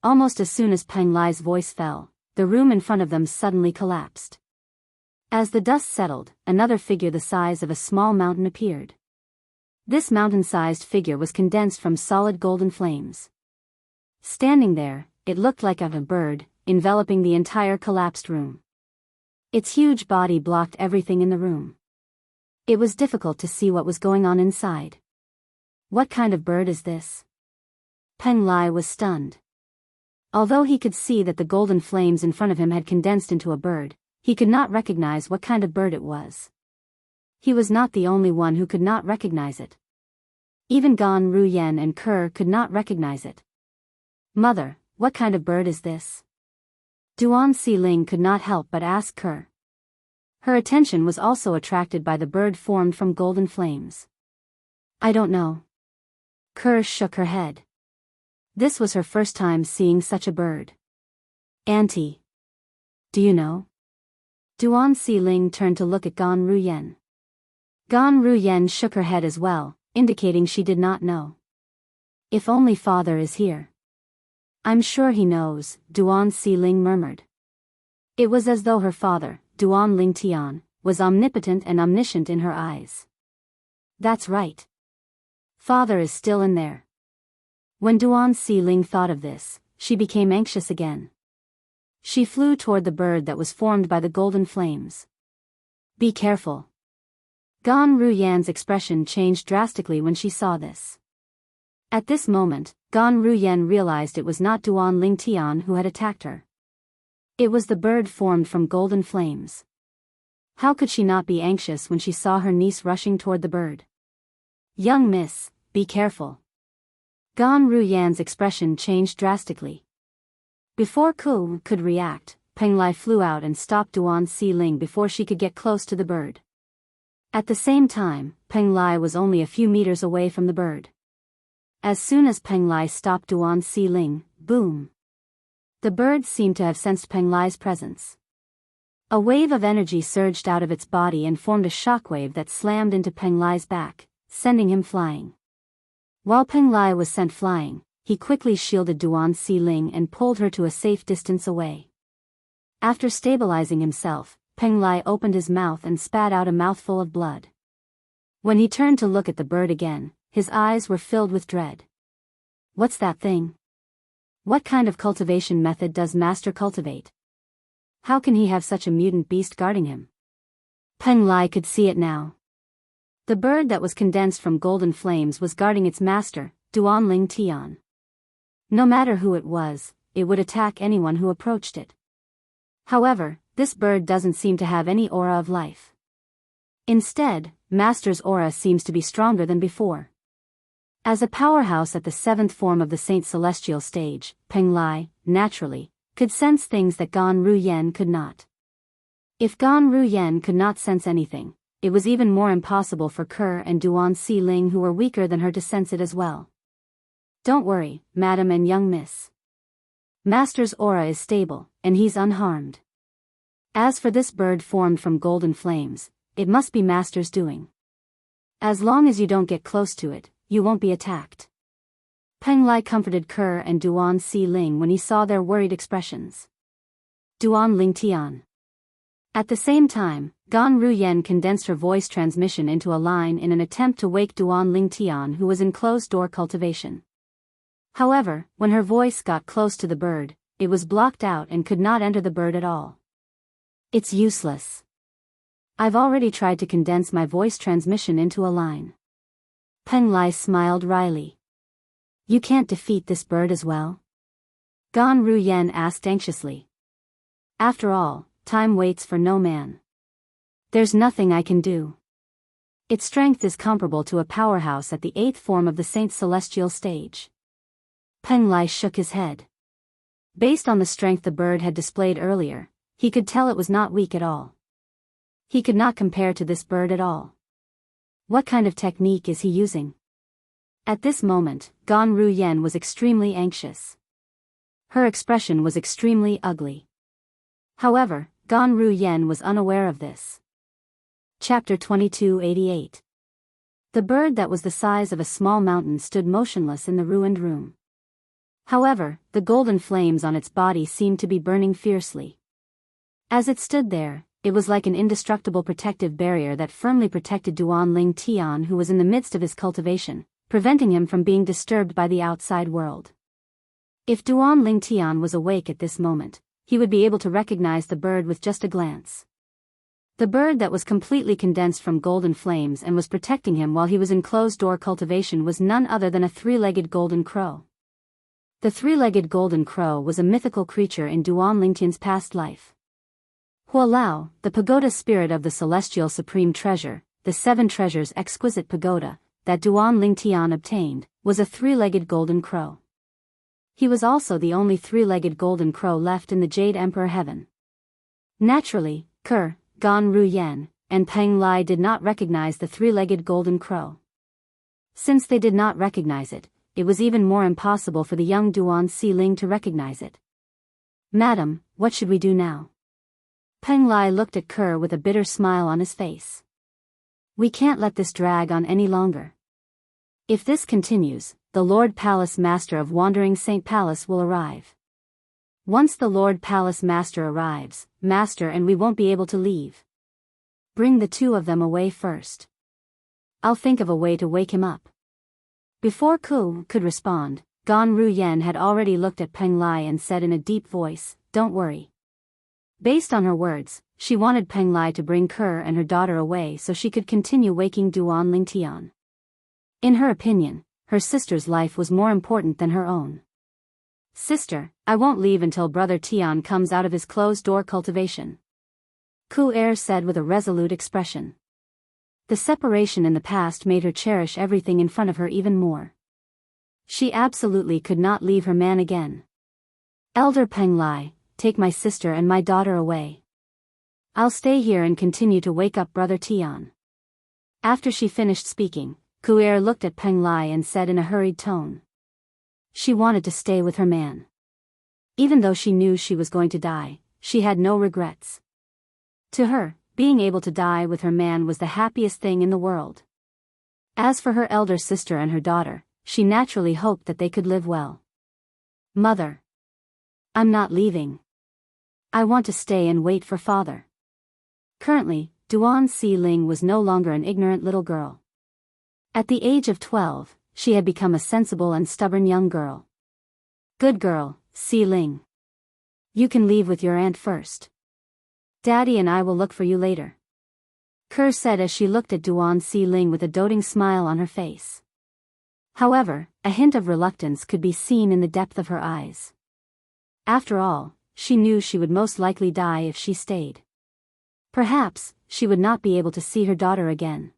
S1: Almost as soon as Peng Lai's voice fell, the room in front of them suddenly collapsed. As the dust settled, another figure the size of a small mountain appeared. This mountain-sized figure was condensed from solid golden flames. Standing there, it looked like a bird, enveloping the entire collapsed room. Its huge body blocked everything in the room. It was difficult to see what was going on inside. What kind of bird is this? Peng Lai was stunned. Although he could see that the golden flames in front of him had condensed into a bird, he could not recognize what kind of bird it was. He was not the only one who could not recognize it. Even Gan Ruyen and Kerr could not recognize it. Mother, what kind of bird is this? Duan Si Ling could not help but ask Kerr. Her attention was also attracted by the bird formed from golden flames. I don't know. Kerr shook her head. This was her first time seeing such a bird. Auntie. Do you know? Duan Si Ling turned to look at Gan Ruyen. Gan Ruyen shook her head as well, indicating she did not know. If only father is here. I'm sure he knows, Duan Si Ling murmured. It was as though her father, Duan Ling Tian, was omnipotent and omniscient in her eyes. That's right. Father is still in there. When Duan Si Ling thought of this, she became anxious again. She flew toward the bird that was formed by the golden flames. Be careful. Gan Ruyan's expression changed drastically when she saw this. At this moment, Gan Ruyan realized it was not Duan Ling Tian who had attacked her. It was the bird formed from golden flames. How could she not be anxious when she saw her niece rushing toward the bird? Young miss, be careful. Gan Ruyan's expression changed drastically. Before Ku could react, Peng Lai flew out and stopped Duan Si Ling before she could get close to the bird. At the same time, Peng Lai was only a few meters away from the bird. As soon as Peng Lai stopped Duan Si Ling, boom! The bird seemed to have sensed Peng Lai's presence. A wave of energy surged out of its body and formed a shockwave that slammed into Peng Lai's back, sending him flying. While Peng Lai was sent flying, he quickly shielded Duan Si Ling and pulled her to a safe distance away. After stabilizing himself, Peng Lai opened his mouth and spat out a mouthful of blood. When he turned to look at the bird again, his eyes were filled with dread. What's that thing? What kind of cultivation method does Master cultivate? How can he have such a mutant beast guarding him? Peng Lai could see it now. The bird that was condensed from golden flames was guarding its master, Duan Ling Tian. No matter who it was, it would attack anyone who approached it. However, this bird doesn't seem to have any aura of life. Instead, Master's aura seems to be stronger than before. As a powerhouse at the seventh form of the Saint Celestial stage, Peng Lai, naturally, could sense things that Gan Ruyen could not. If Gan Ruyen could not sense anything, it was even more impossible for Kerr and Duan Si Ling, who were weaker than her, to sense it as well. Don't worry, madam and young miss. Master's aura is stable, and he's unharmed. As for this bird formed from golden flames, it must be Master's doing. As long as you don't get close to it, you won't be attacked. Peng Lai comforted Kerr and Duan Si Ling when he saw their worried expressions. Duan Ling Tian. At the same time, Gan Ruyen condensed her voice transmission into a line in an attempt to wake Duan Ling Tian, who was in closed-door cultivation. However, when her voice got close to the bird, it was blocked out and could not enter the bird at all. It's useless. I've already tried to condense my voice transmission into a line. Peng Lai smiled wryly. You can't defeat this bird as well? Gan Ruyen asked anxiously. After all, time waits for no man. There's nothing I can do. Its strength is comparable to a powerhouse at the 8th form of the Saint Celestial stage. Peng Lai shook his head. Based on the strength the bird had displayed earlier, he could tell it was not weak at all. He could not compare to this bird at all. What kind of technique is he using? At this moment, Gan Ruyen was extremely anxious. Her expression was extremely ugly. However, Gan Ruyen was unaware of this. Chapter 2288. The bird that was the size of a small mountain stood motionless in the ruined room. However, the golden flames on its body seemed to be burning fiercely. As it stood there, it was like an indestructible protective barrier that firmly protected Duan Ling Tian, who was in the midst of his cultivation, preventing him from being disturbed by the outside world. If Duan Ling Tian was awake at this moment, he would be able to recognize the bird with just a glance. The bird that was completely condensed from golden flames and was protecting him while he was in closed-door cultivation was none other than a three-legged golden crow. The three-legged golden crow was a mythical creature in Duan Lingtian's past life. Hualao, the pagoda spirit of the celestial supreme treasure, the seven treasures exquisite pagoda, that Duan Lingtian obtained, was a three-legged golden crow. He was also the only three-legged golden crow left in the Jade Emperor heaven. Naturally, Gan Ruyen, and Peng Lai did not recognize the three-legged golden crow. Since they did not recognize it, it was even more impossible for the young Duan Xiling to recognize it. Madam, what should we do now? Peng Lai looked at Kerr with a bitter smile on his face. We can't let this drag on any longer. If this continues, the Lord Palace Master of Wandering Saint Palace will arrive. Once the Lord Palace Master arrives, and we won't be able to leave. Bring the two of them away first. I'll think of a way to wake him up. Before Ku could respond, Gan Ruyen had already looked at Peng Lai and said in a deep voice, "Don't worry." Based on her words, she wanted Peng Lai to bring Kerr and her daughter away so she could continue waking Duan Lingtian. In her opinion, her sister's life was more important than her own. Sister, I won't leave until Brother Tian comes out of his closed-door cultivation. Ku said with a resolute expression. The separation in the past made her cherish everything in front of her even more. She absolutely could not leave her man again. Elder Peng Lai, take my sister and my daughter away. I'll stay here and continue to wake up Brother Tian. After she finished speaking, Ku looked at Peng Lai and said in a hurried tone. She wanted to stay with her man. Even though she knew she was going to die, she had no regrets. To her, being able to die with her man was the happiest thing in the world. As for her elder sister and her daughter, she naturally hoped that they could live well. Mother. I'm not leaving. I want to stay and wait for father. Currently, Duan Xiling was no longer an ignorant little girl. At the age of 12, she had become a sensible and stubborn young girl. Good girl, Xiling. You can leave with your aunt first. Daddy and I will look for you later. Kerr said as she looked at Duan Xiling with a doting smile on her face. However, a hint of reluctance could be seen in the depth of her eyes. After all, she knew she would most likely die if she stayed. Perhaps, she would not be able to see her daughter again.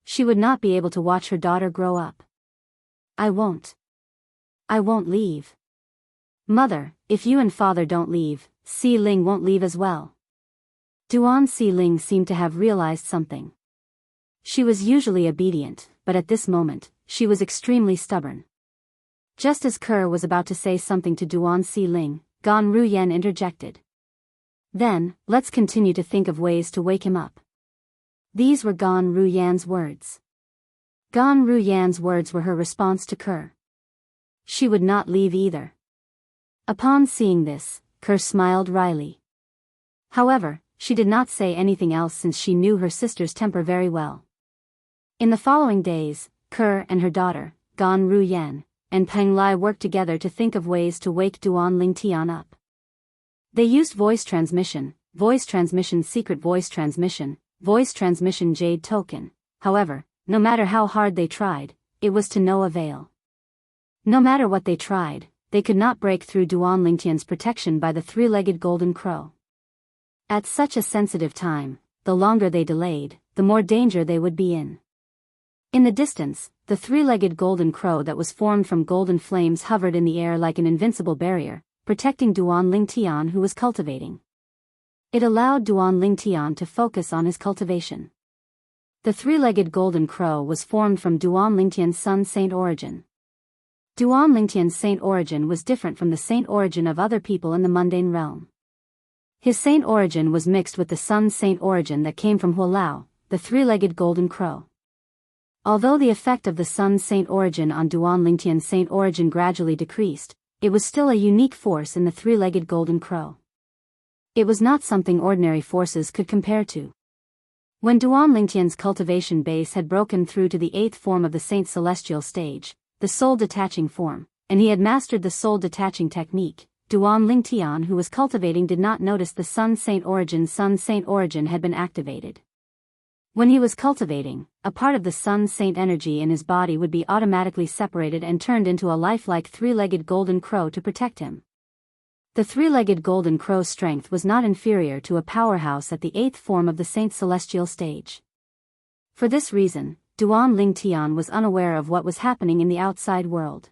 S1: She would not be able to watch her daughter grow up. I won't leave. Mother, if you and father don't leave, Xiling won't leave as well. Duan Xiling seemed to have realized something. She was usually obedient, but at this moment, she was extremely stubborn. Just as Kerr was about to say something to Duan Xiling, Gan Ruyen interjected. Then, let's continue to think of ways to wake him up. These were Gan Ruyen's words. Gan Ruyen's words were her response to Kerr. She would not leave either. Upon seeing this, Kerr smiled wryly. However, she did not say anything else since she knew her sister's temper very well. In the following days, Kerr and her daughter, Gan Ruyen, and Peng Lai worked together to think of ways to wake Duan Lingtian up. They used voice transmission, secret voice transmission, jade token. However, no matter how hard they tried, it was to no avail. No matter what they tried, they could not break through Duan Lingtian's protection by the three-legged golden crow. At such a sensitive time, the longer they delayed, the more danger they would be in. In the distance, the three-legged golden crow that was formed from golden flames hovered in the air like an invincible barrier, protecting Duan Lingtian who was cultivating. It allowed Duan Lingtian to focus on his cultivation. The three-legged golden crow was formed from Duan Lingtian's sun saint origin. Duan Lingtian's saint origin was different from the saint origin of other people in the mundane realm. His saint origin was mixed with the sun saint origin that came from Hualao, the three-legged golden crow. Although the effect of the sun saint origin on Duan Lingtian's saint origin gradually decreased, it was still a unique force in the three-legged golden crow. It was not something ordinary forces could compare to. When Duan Lingtian's cultivation base had broken through to the 8th form of the saint celestial stage, the soul-detaching form, and he had mastered the soul-detaching technique, Duan Lingtian who was cultivating did not notice the sun saint origin had been activated. When he was cultivating, a part of the sun saint energy in his body would be automatically separated and turned into a lifelike three-legged golden crow to protect him. The three-legged golden crow's strength was not inferior to a powerhouse at the 8th form of the saint celestial stage. For this reason, Duan Lingtian was unaware of what was happening in the outside world.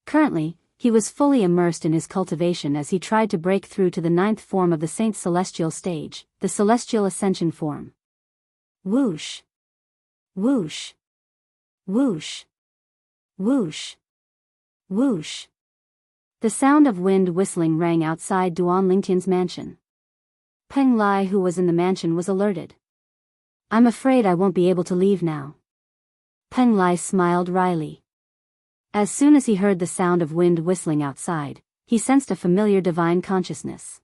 S1: Currently, he was fully immersed in his cultivation as he tried to break through to the 9th form of the saint celestial stage, the celestial ascension form. Whoosh! Whoosh! Whoosh! Whoosh! Whoosh! The sound of wind whistling rang outside Duan Lingtian's mansion. Peng Lai who was in the mansion was alerted. "I'm afraid I won't be able to leave now." Peng Lai smiled wryly. As soon as he heard the sound of wind whistling outside, he sensed a familiar divine consciousness.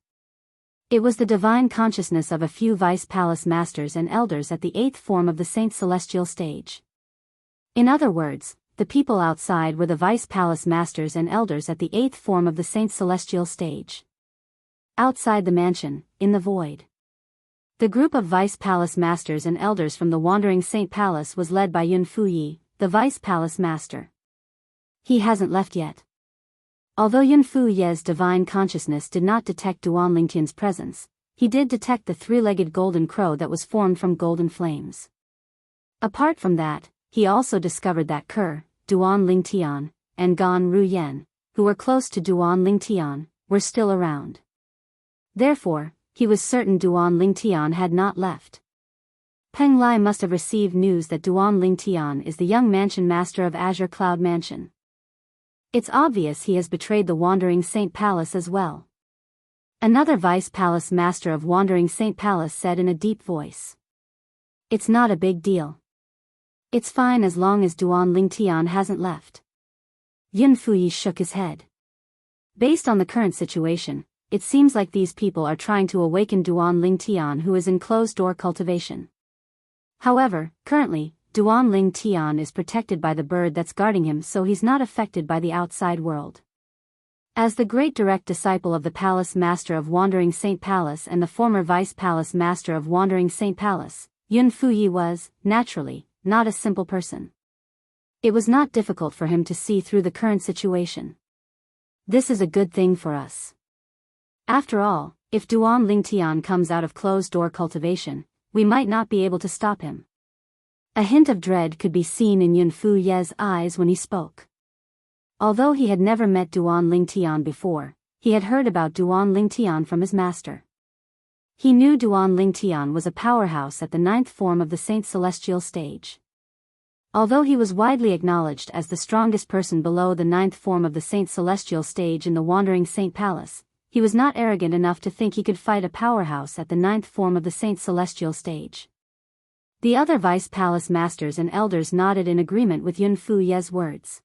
S1: It was the divine consciousness of a few vice palace masters and elders at the 8th form of the saint celestial stage. In other words, the people outside were the vice palace masters and elders at the 8th form of the saint celestial stage. Outside the mansion, in the void, the group of vice palace masters and elders from the wandering saint palace was led by Yun Fuyi, the vice palace master. He hasn't left yet. Although Yun Fuye's divine consciousness did not detect Duan Lingtian's presence, he did detect the three-legged golden crow that was formed from golden flames. Apart from that, he also discovered that Ke, Duan Lingtian, and Gan Ruyen, who were close to Duan Lingtian, were still around. Therefore, he was certain Duan Lingtian had not left. Peng Lai must have received news that Duan Lingtian is the young mansion master of Azure Cloud Mansion. It's obvious he has betrayed the Wandering Saint Palace as well. Another vice palace master of Wandering Saint Palace said in a deep voice. "It's not a big deal. It's fine as long as Duan Lingtian hasn't left." Yun Fuyi shook his head. Based on the current situation, it seems like these people are trying to awaken Duan Lingtian who is in closed-door cultivation. However, currently, Duan Lingtian is protected by the bird that's guarding him, so he's not affected by the outside world. As the great direct disciple of the Palace Master of Wandering Saint Palace and the former Vice Palace Master of Wandering Saint Palace, Yun Fuyi was, naturally, not a simple person. It was not difficult for him to see through the current situation. This is a good thing for us. After all, if Duan Lingtian comes out of closed-door cultivation, we might not be able to stop him. A hint of dread could be seen in Yun Fuye's eyes when he spoke. Although he had never met Duan Lingtian before, he had heard about Duan Lingtian from his master. He knew Duan Lingtian was a powerhouse at the 9th form of the Saint Celestial stage. Although he was widely acknowledged as the strongest person below the 9th form of the Saint Celestial stage in the Wandering Saint Palace, he was not arrogant enough to think he could fight a powerhouse at the 9th form of the Saint Celestial stage. The other Vice Palace Masters and Elders nodded in agreement with Yun Fuye's words.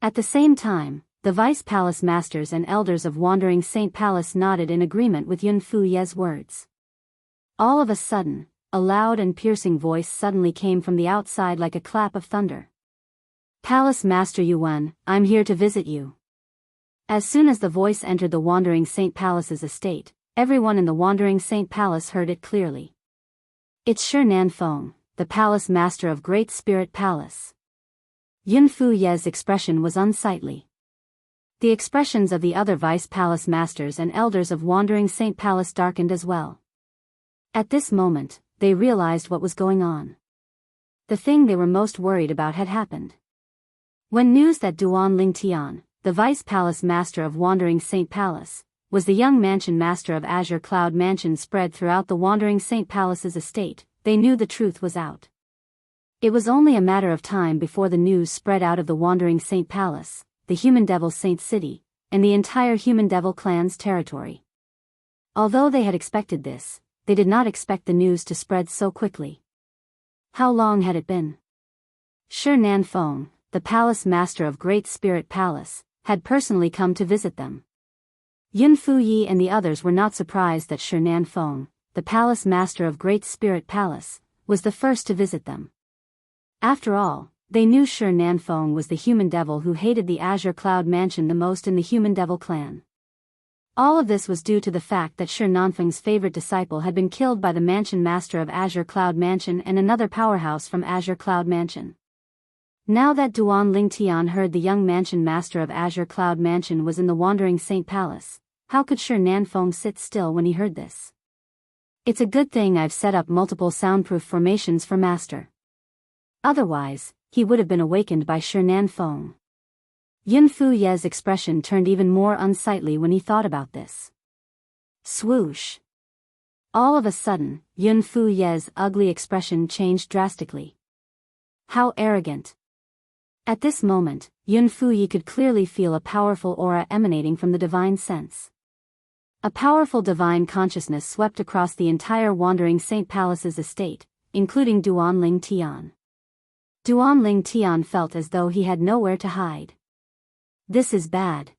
S1: At the same time, the Vice Palace Masters and Elders of Wandering Saint Palace nodded in agreement with Yun Fuye's words. All of a sudden, a loud and piercing voice suddenly came from the outside like a clap of thunder. "Palace Master Yuan, I'm here to visit you." As soon as the voice entered the Wandering Saint Palace's estate, everyone in the Wandering Saint Palace heard it clearly. "It's Shi Nanfeng, the Palace Master of Great Spirit Palace." Yun Fuye's expression was unsightly. The expressions of the other Vice Palace Masters and Elders of Wandering Saint Palace darkened as well. At this moment, they realized what was going on. The thing they were most worried about had happened. When news that Duan Ling Tian, the Vice Palace Master of Wandering Saint Palace, was the young mansion master of Azure Cloud Mansion spread throughout the Wandering Saint Palace's estate, they knew the truth was out. It was only a matter of time before the news spread out of the Wandering Saint Palace, the Human Devil Saint City, and the entire Human Devil clan's territory. Although they had expected this, they did not expect the news to spread so quickly. How long had it been? Shi Nanfeng, the palace master of Great Spirit Palace, had personally come to visit them. Yun Fuyi and the others were not surprised that Shi Nanfeng, the palace master of Great Spirit Palace, was the first to visit them. After all, they knew Shi Nanfeng was the human devil who hated the Azure Cloud Mansion the most in the Human Devil clan. All of this was due to the fact that Shi Nanfeng's favorite disciple had been killed by the mansion master of Azure Cloud Mansion and another powerhouse from Azure Cloud Mansion. Now that Duan Ling Tian heard the young mansion master of Azure Cloud Mansion was in the Wandering Saint Palace, how could Shi Nanfeng sit still when he heard this? It's a good thing I've set up multiple soundproof formations for master. Otherwise, he would have been awakened by Shi Nanfeng. Yun Fuye's expression turned even more unsightly when he thought about this. Swoosh! All of a sudden, Yun Fuye's ugly expression changed drastically. How arrogant! At this moment, Yun Fuyi could clearly feel a powerful aura emanating from the divine sense. A powerful divine consciousness swept across the entire Wandering Saint Palace's estate, including Duan Ling Tian. Duan Ling Tian felt as though he had nowhere to hide. This is bad.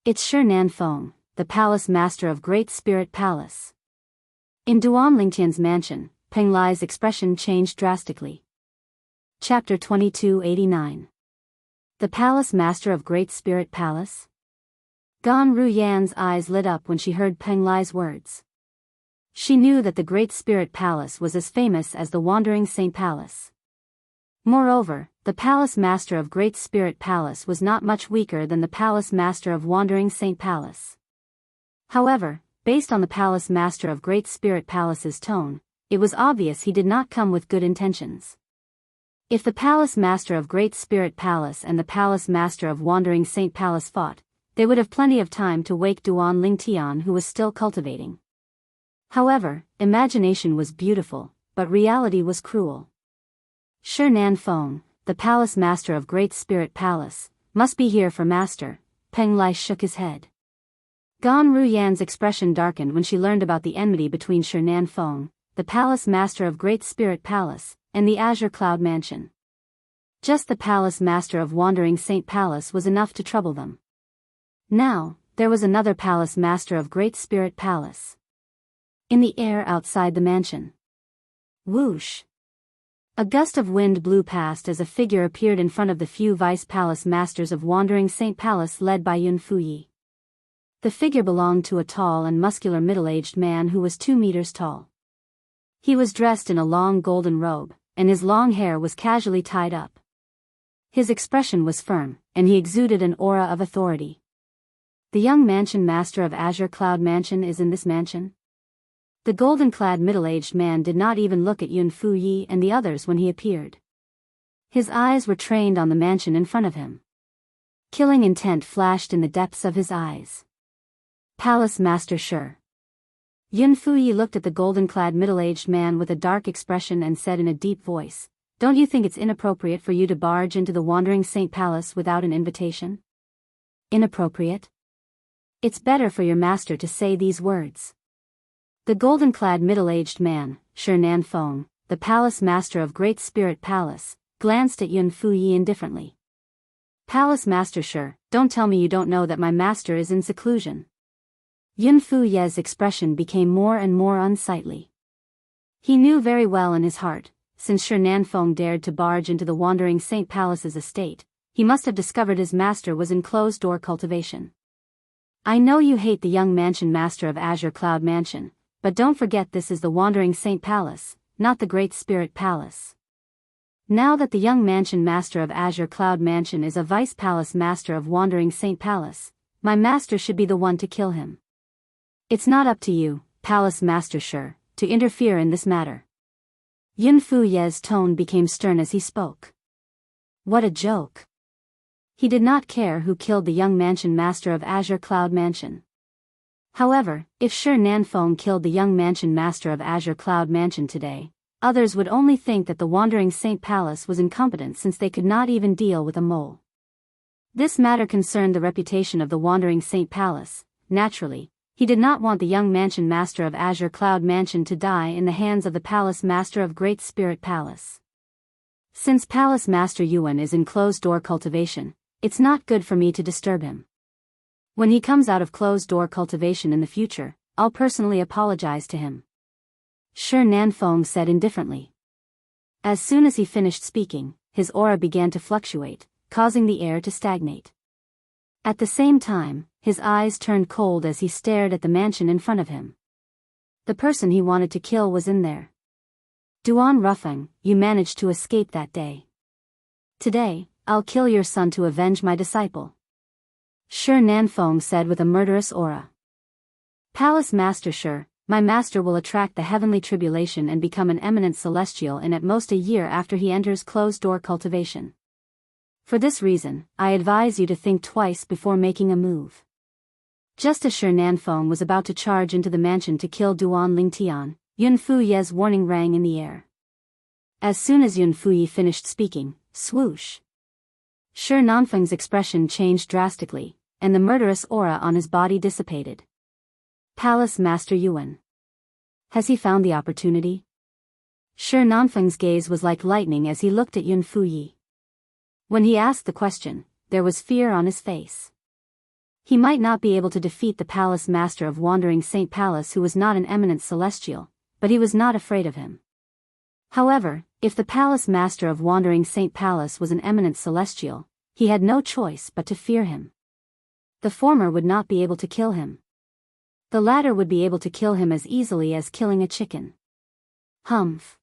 S1: It's Shi Nanfeng, the palace master of Great Spirit Palace. In Duan Ling Tian's mansion, Peng Lai's expression changed drastically. Chapter 2289. The Palace Master of Great Spirit Palace? Gan Ruyan's eyes lit up when she heard Peng Lai's words. She knew that the Great Spirit Palace was as famous as the Wandering Saint Palace. Moreover, the Palace Master of Great Spirit Palace was not much weaker than the Palace Master of Wandering Saint Palace. However, based on the Palace Master of Great Spirit Palace's tone, it was obvious he did not come with good intentions. If the Palace Master of Great Spirit Palace and the Palace Master of Wandering Saint Palace fought, they would have plenty of time to wake Duan Ling Tian, who was still cultivating. However, imagination was beautiful, but reality was cruel. Shi Nanfeng, the Palace Master of Great Spirit Palace, must be here for Master. Peng Lai shook his head. Gan Ruyan's expression darkened when she learned about the enmity between Shi Nanfeng, the Palace Master of Great Spirit Palace, and the Azure Cloud Mansion. Just the Palace Master of Wandering Saint Palace was enough to trouble them. Now, there was another Palace Master of Great Spirit Palace. In the air outside the mansion. Whoosh! A gust of wind blew past as a figure appeared in front of the few Vice Palace Masters of Wandering Saint Palace led by Yun Fuyi. The figure belonged to a tall and muscular middle-aged man who was 2 meters tall. He was dressed in a long golden robe, and his long hair was casually tied up. His expression was firm, and he exuded an aura of authority. The young mansion master of Azure Cloud Mansion is in this mansion? The golden-clad middle-aged man did not even look at Yun Fuyi and the others when he appeared. His eyes were trained on the mansion in front of him. Killing intent flashed in the depths of his eyes. Palace Master Shi. Yun Fuyi looked at the golden-clad middle-aged man with a dark expression and said in a deep voice, "Don't you think it's inappropriate for you to barge into the Wandering Saint Palace without an invitation?" Inappropriate? It's better for your master to say these words. The golden-clad middle-aged man, Shi Nanfeng, the Palace Master of Great Spirit Palace, glanced at Yun Fuyi indifferently. Palace Master Shi, don't tell me you don't know that my master is in seclusion. Yun Fuyi's expression became more and more unsightly. He knew very well in his heart, since Shi Nanfeng dared to barge into the Wandering Saint Palace's estate, he must have discovered his master was in closed-door cultivation. I know you hate the young mansion master of Azure Cloud Mansion, but don't forget this is the Wandering Saint Palace, not the Great Spirit Palace. Now that the young mansion master of Azure Cloud Mansion is a vice palace master of Wandering Saint Palace, my master should be the one to kill him. It's not up to you, Palace Master Shi, to interfere in this matter. Yun Fuye's tone became stern as he spoke. What a joke. He did not care who killed the young mansion master of Azure Cloud Mansion. However, if Shi Nanfeng killed the young mansion master of Azure Cloud Mansion today, others would only think that the Wandering Saint Palace was incompetent since they could not even deal with a mole. This matter concerned the reputation of the Wandering Saint Palace. Naturally, he did not want the young mansion master of Azure Cloud Mansion to die in the hands of the palace master of Great Spirit Palace. Since Palace Master Yuan is in closed-door cultivation, it's not good for me to disturb him. When he comes out of closed-door cultivation in the future, I'll personally apologize to him. Shi Nanfeng said indifferently. As soon as he finished speaking, his aura began to fluctuate, causing the air to stagnate. At the same time, his eyes turned cold as he stared at the mansion in front of him. The person he wanted to kill was in there. Duan Rufeng, you managed to escape that day. Today, I'll kill your son to avenge my disciple. Shi Nanfeng said with a murderous aura. Palace Master Shi, my master will attract the heavenly tribulation and become an eminent celestial in at most a year after he enters closed-door cultivation. For this reason, I advise you to think twice before making a move. Just as Shi Nanfeng was about to charge into the mansion to kill Duan Lingtian, Yun Fuye's warning rang in the air. As soon as Yun Fuye finished speaking, swoosh! Shi Nanfeng's expression changed drastically, and the murderous aura on his body dissipated. Palace Master Yuan. Has he found the opportunity? Shi Nanfeng's gaze was like lightning as he looked at Yun Fuye. When he asked the question, there was fear on his face. He might not be able to defeat the Palace Master of Wandering Saint Palace who was not an eminent celestial, but he was not afraid of him. However, if the Palace Master of Wandering Saint Palace was an eminent celestial, he had no choice but to fear him. The former would not be able to kill him. The latter would be able to kill him as easily as killing a chicken. Humph.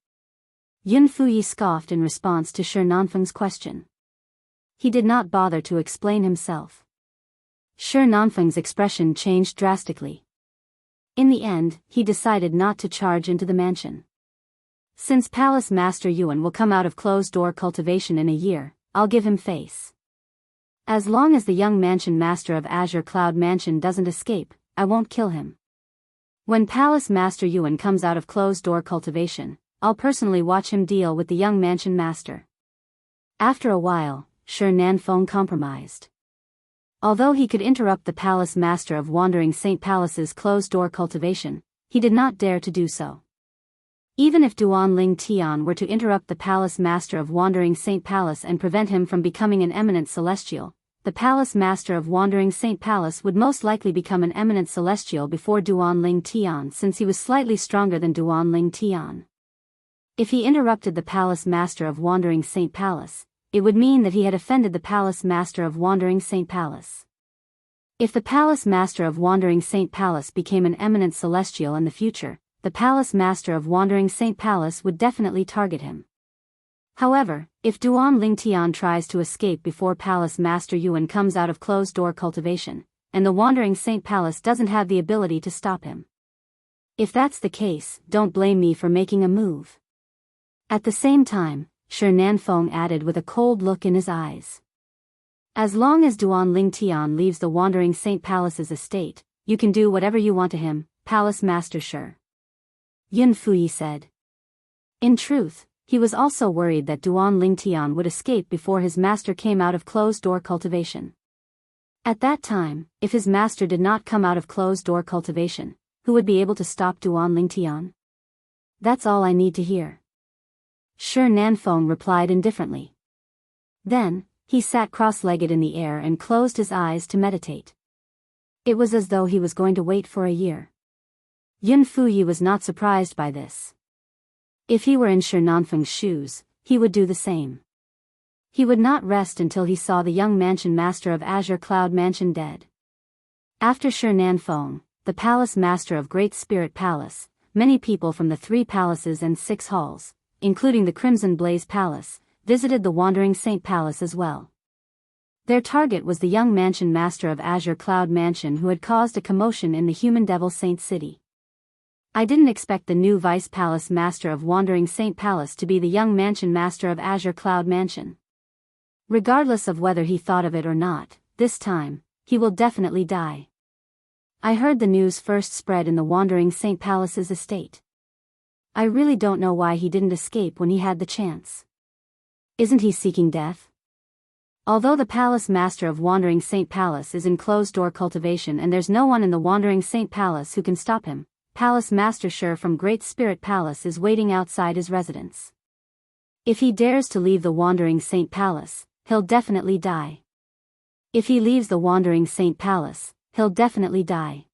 S1: Yun Fuye scoffed in response to Shi Nanfeng's question. He did not bother to explain himself. Shi Nanfeng's expression changed drastically. In the end, he decided not to charge into the mansion. Since Palace Master Yuan will come out of closed-door cultivation in a year, I'll give him face. As long as the young mansion master of Azure Cloud Mansion doesn't escape, I won't kill him. When Palace Master Yuan comes out of closed-door cultivation, I'll personally watch him deal with the young mansion master. After a while, Shi Nanfeng compromised. Although he could interrupt the Palace Master of Wandering Saint Palace's closed-door cultivation, he did not dare to do so. Even if Duan Ling Tian were to interrupt the Palace Master of Wandering Saint Palace and prevent him from becoming an eminent celestial, the Palace Master of Wandering Saint Palace would most likely become an eminent celestial before Duan Ling Tian since he was slightly stronger than Duan Ling Tian. If he interrupted the Palace Master of Wandering Saint Palace, it would mean that he had offended the Palace Master of Wandering Saint Palace. If the Palace Master of Wandering Saint Palace became an eminent celestial in the future, the Palace Master of Wandering Saint Palace would definitely target him. However, if Duan Lingtian tries to escape before Palace Master Yuan comes out of closed-door cultivation, and the Wandering Saint Palace doesn't have the ability to stop him. If that's the case, don't blame me for making a move. At the same time, Shi Nanfeng added with a cold look in his eyes. As long as Duan Lingtian leaves the Wandering Saint Palace's estate, you can do whatever you want to him, Palace Master Shi. Yun Fuye said. In truth, he was also worried that Duan Lingtian would escape before his master came out of closed-door cultivation. At that time, if his master did not come out of closed-door cultivation, who would be able to stop Duan Lingtian? That's all I need to hear. Shi Nanfeng replied indifferently. Then, he sat cross-legged in the air and closed his eyes to meditate. It was as though he was going to wait for a year. Yun Fuye was not surprised by this. If he were in Shi Nanfeng's shoes, he would do the same. He would not rest until he saw the young mansion master of Azure Cloud Mansion dead. After Shi Nanfeng, the palace master of Great Spirit Palace, many people from the 3 palaces and 6 halls, including the Crimson Blaze Palace, visited the Wandering Saint Palace as well. Their target was the young mansion master of Azure Cloud Mansion who had caused a commotion in the Human Devil Saint City. I didn't expect the new Vice Palace Master of Wandering Saint Palace to be the young Mansion Master of Azure Cloud Mansion. Regardless of whether he thought of it or not, this time, he will definitely die. I heard the news first spread in the Wandering Saint Palace's estate. I really don't know why he didn't escape when he had the chance. Isn't he seeking death? Although the Palace Master of Wandering Saint Palace is in closed-door cultivation and there's no one in the Wandering Saint Palace who can stop him, Palace Master Shur from Great Spirit Palace is waiting outside his residence. If he dares to leave the Wandering Saint Palace, he'll definitely die. If he leaves the Wandering Saint Palace, he'll definitely die.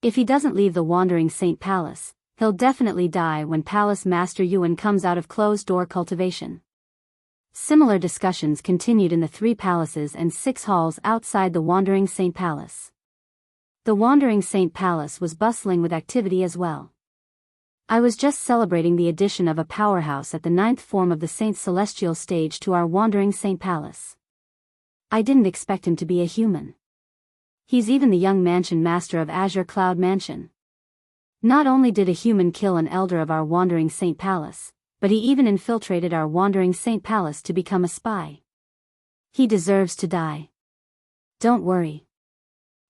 S1: If he doesn't leave the Wandering Saint Palace, he'll definitely die when Palace Master Yuan comes out of closed-door cultivation. Similar discussions continued in the 3 palaces and 6 halls outside the Wandering Saint Palace. The Wandering Saint Palace was bustling with activity as well. I was just celebrating the addition of a powerhouse at the 9th form of the Saint Celestial stage to our Wandering Saint Palace. I didn't expect him to be a human. He's even the young Mansion Master of Azure Cloud Mansion. Not only did a human kill an elder of our Wandering Saint Palace, but he even infiltrated our Wandering Saint Palace to become a spy. He deserves to die. Don't worry.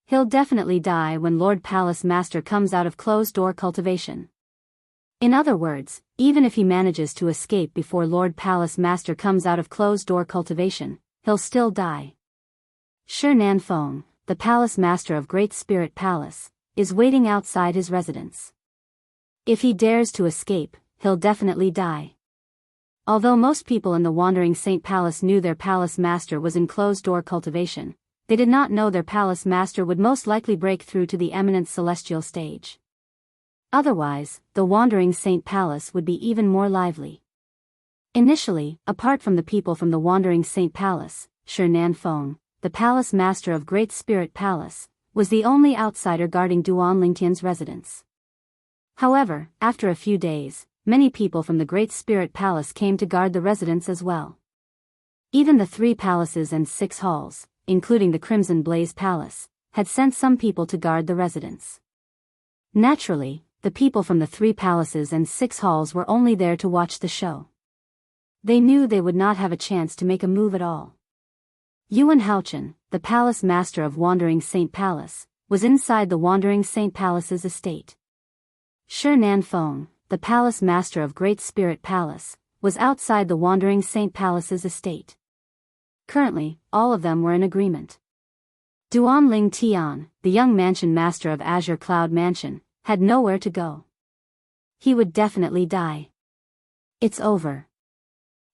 S1: He'll definitely die when Lord Palace Master comes out of closed-door cultivation. In other words, even if he manages to escape before Lord Palace Master comes out of closed-door cultivation, he'll still die. Shi Nanfeng, the Palace Master of Great Spirit Palace, is waiting outside his residence. If he dares to escape, he'll definitely die. Although most people in the Wandering Saint Palace knew their Palace Master was in closed-door cultivation, they did not know their Palace Master would most likely break through to the eminent celestial stage. Otherwise, the Wandering Saint Palace would be even more lively. Initially, apart from the people from the Wandering Saint Palace, Shi Nanfeng, the Palace Master of Great Spirit Palace, was the only outsider guarding Duan Lingtian's residence. However, after a few days, many people from the Great Spirit Palace came to guard the residence as well. Even the 3 palaces and 6 halls, including the Crimson Blaze Palace, had sent some people to guard the residence. Naturally, the people from the 3 palaces and 6 halls were only there to watch the show. They knew they would not have a chance to make a move at all. Yuan Haochen, the Palace Master of Wandering Saint Palace, was inside the Wandering Saint Palace's estate. Shi Nanfeng, the Palace Master of Great Spirit Palace, was outside the Wandering Saint Palace's estate. Currently, all of them were in agreement. Duan Ling Tian, the young Mansion Master of Azure Cloud Mansion, had nowhere to go. He would definitely die. It's over.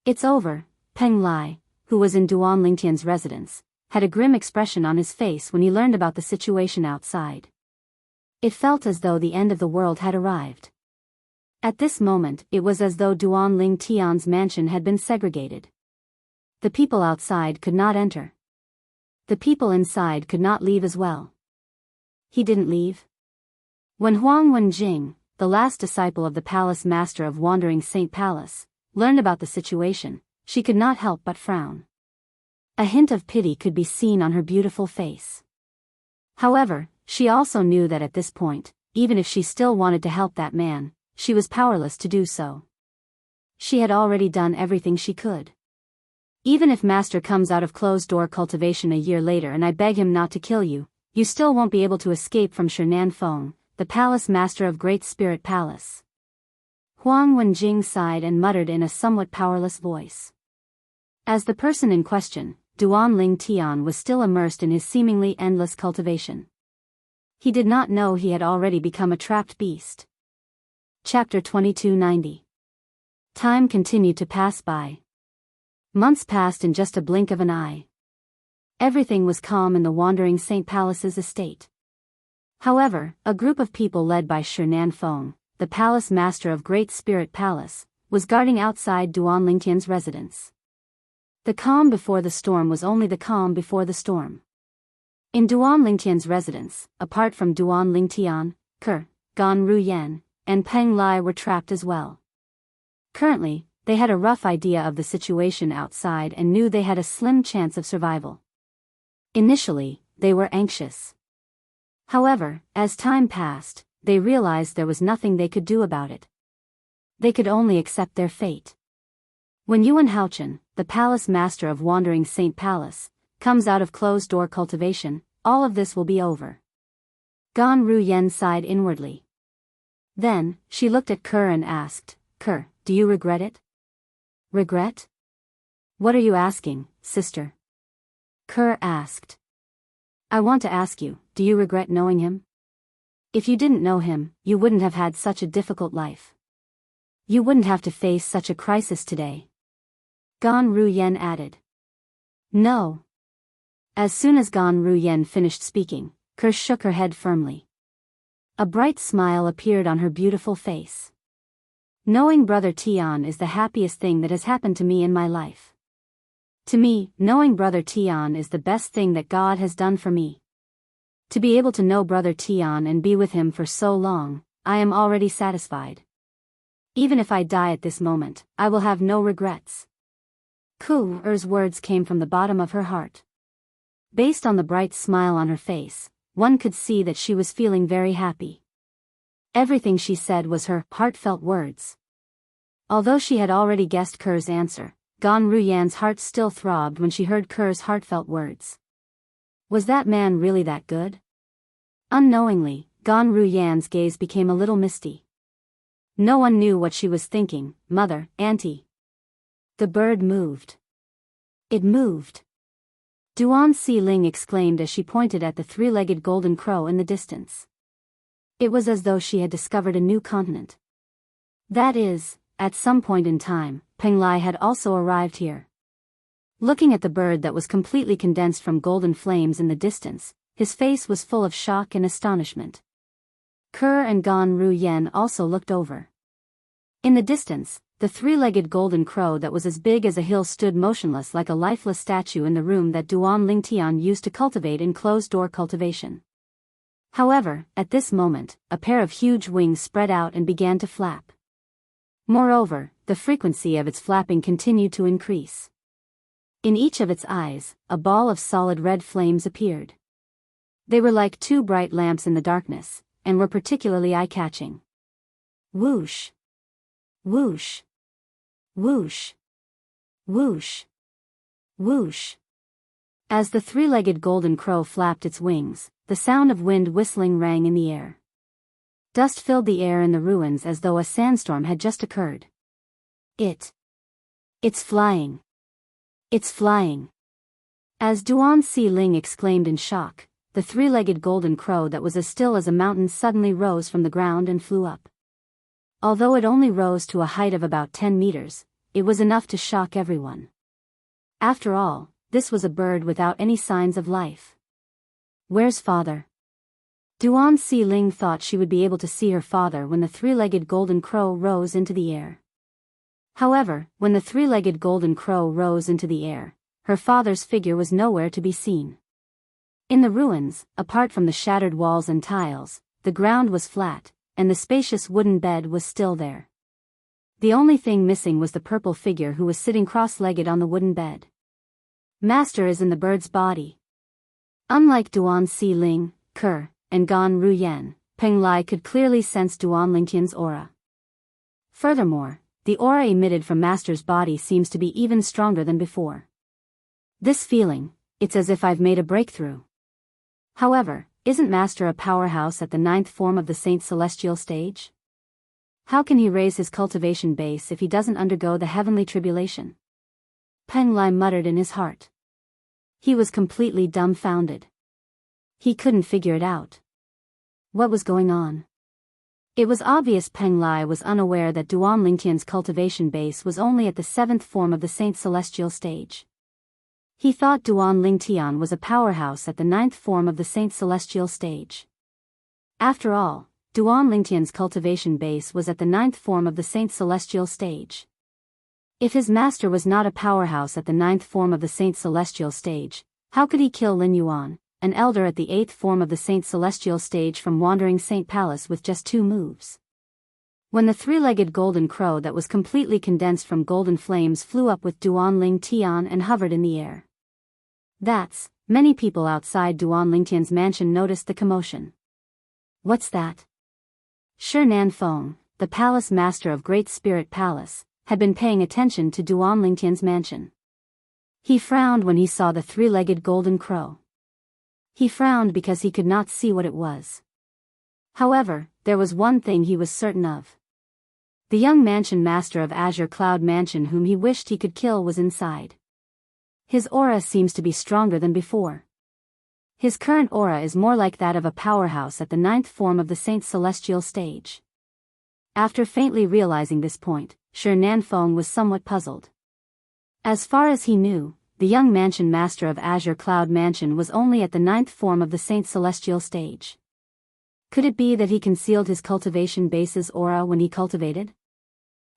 S1: It's over. Peng Lai, who was in Duan Lingtian's residence, had a grim expression on his face when he learned about the situation outside. It felt as though the end of the world had arrived. At this moment, it was as though Duan Ling Tian's mansion had been segregated. The people outside could not enter. The people inside could not leave as well. He didn't leave. When Huang Wenjing, the last disciple of the Palace Master of Wandering Saint Palace, learned about the situation, she could not help but frown. A hint of pity could be seen on her beautiful face. However, she also knew that at this point, even if she still wanted to help that man, she was powerless to do so. She had already done everything she could. Even if Master comes out of closed-door cultivation a year later and I beg him not to kill you, you still won't be able to escape from Shi Nanfeng, the Palace Master of Great Spirit Palace. Huang Wenjing sighed and muttered in a somewhat powerless voice. As the person in question, Duan Ling Tian was still immersed in his seemingly endless cultivation. He did not know he had already become a trapped beast. Chapter 2290. Time continued to pass by. Months passed in just a blink of an eye. Everything was calm in the Wandering Saint Palace's estate. However, a group of people led by Shi Nanfeng, the Palace Master of Great Spirit Palace, was guarding outside Duan Lingtian's residence. The calm before the storm was only the calm before the storm. In Duan Lingtian's residence, apart from Duan Lingtian, Gan Ruyan, and Peng Lai were trapped as well. Currently, they had a rough idea of the situation outside and knew they had a slim chance of survival. Initially, they were anxious. However, as time passed, they realized there was nothing they could do about it. They could only accept their fate. When Yuan Haochen, the palace master of Wandering Saint Palace, comes out of closed-door cultivation, all of this will be over. Gan Ruyen sighed inwardly. Then, she looked at Kerr and asked, Kerr, do you regret it? Regret? What are you asking, sister? Kerr asked. I want to ask you, do you regret knowing him? If you didn't know him, you wouldn't have had such a difficult life. You wouldn't have to face such a crisis today. Gan Ruyen added. No. As soon as Gan Ruyen finished speaking, Kerr shook her head firmly. A bright smile appeared on her beautiful face. Knowing Brother Tian is the happiest thing that has happened to me in my life. To me, knowing Brother Tian is the best thing that God has done for me. To be able to know Brother Tian and be with him for so long, I am already satisfied. Even if I die at this moment, I will have no regrets. Ku Er's words came from the bottom of her heart. Based on the bright smile on her face, one could see that she was feeling very happy. Everything she said was her heartfelt words. Although she had already guessed Kerr's answer, Gan Ruyan's heart still throbbed when she heard Kerr's heartfelt words. Was that man really that good? Unknowingly, Gan Ruyan's gaze became a little misty. No one knew what she was thinking, mother, auntie. The bird moved. It moved. Duan Si Ling exclaimed as she pointed at the three-legged golden crow in the distance. It was as though she had discovered a new continent. That is, at some point in time, Peng Lai had also arrived here. Looking at the bird that was completely condensed from golden flames in the distance, his face was full of shock and astonishment. Kerr and Gan Ruyen also looked over. In the distance, the three-legged golden crow that was as big as a hill stood motionless like a lifeless statue in the room that Duan Lingtian used to cultivate in closed-door cultivation. However, at this moment, a pair of huge wings spread out and began to flap. Moreover, the frequency of its flapping continued to increase. In each of its eyes, a ball of solid red flames appeared. They were like two bright lamps in the darkness, and were particularly eye-catching. Whoosh! Whoosh! Whoosh! Whoosh! Whoosh! As the three-legged golden crow flapped its wings, the sound of wind whistling rang in the air. Dust filled the air in the ruins as though a sandstorm had just occurred. It's flying. It's flying. As Duan Si Ling exclaimed in shock, the three-legged golden crow that was as still as a mountain suddenly rose from the ground and flew up. Although it only rose to a height of about 10 meters, it was enough to shock everyone. After all, this was a bird without any signs of life. Where's father? Duan Si Ling thought she would be able to see her father when the three-legged golden crow rose into the air. However, when the three-legged golden crow rose into the air, her father's figure was nowhere to be seen. In the ruins, apart from the shattered walls and tiles, the ground was flat, and the spacious wooden bed was still there. The only thing missing was the purple figure who was sitting cross-legged on the wooden bed. Master is in the bird's body. Unlike Duan Si Ling, Kerr, and Gan Ruyen, Peng Lai could clearly sense Duan Lingtian's aura. Furthermore, the aura emitted from Master's body seems to be even stronger than before. This feeling, it's as if I've made a breakthrough. However, isn't Master a powerhouse at the 9th form of the Saint Celestial stage? How can he raise his cultivation base if he doesn't undergo the heavenly tribulation? Peng Lai muttered in his heart. He was completely dumbfounded. He couldn't figure it out. What was going on? It was obvious Peng Lai was unaware that Duan Lingtian's cultivation base was only at the 7th form of the Saint Celestial stage. He thought Duan Lingtian was a powerhouse at the 9th form of the Saint Celestial stage. After all, Duan Lingtian's cultivation base was at the 9th form of the Saint Celestial stage. If his master was not a powerhouse at the 9th form of the Saint Celestial stage, how could he kill Lin Yuan, an elder at the 8th form of the Saint Celestial stage from Wandering Saint Palace with just 2 moves? When the three-legged golden crow that was completely condensed from golden flames flew up with Duan Lingtian and hovered in the air. Many people outside Duan Lingtian's mansion noticed the commotion. What's that? Shi Nanfeng, the palace master of Great Spirit Palace, had been paying attention to Duan Lingtian's mansion. He frowned when he saw the three-legged golden crow. He frowned because he could not see what it was. However, there was one thing he was certain of. The young mansion master of Azure Cloud Mansion whom he wished he could kill was inside. His aura seems to be stronger than before. His current aura is more like that of a powerhouse at the 9th form of the Saint Celestial stage. After faintly realizing this point, Shi Nanfeng was somewhat puzzled. As far as he knew, the young mansion master of Azure Cloud Mansion was only at the 9th form of the Saint Celestial stage. Could it be that he concealed his cultivation base's aura when he cultivated?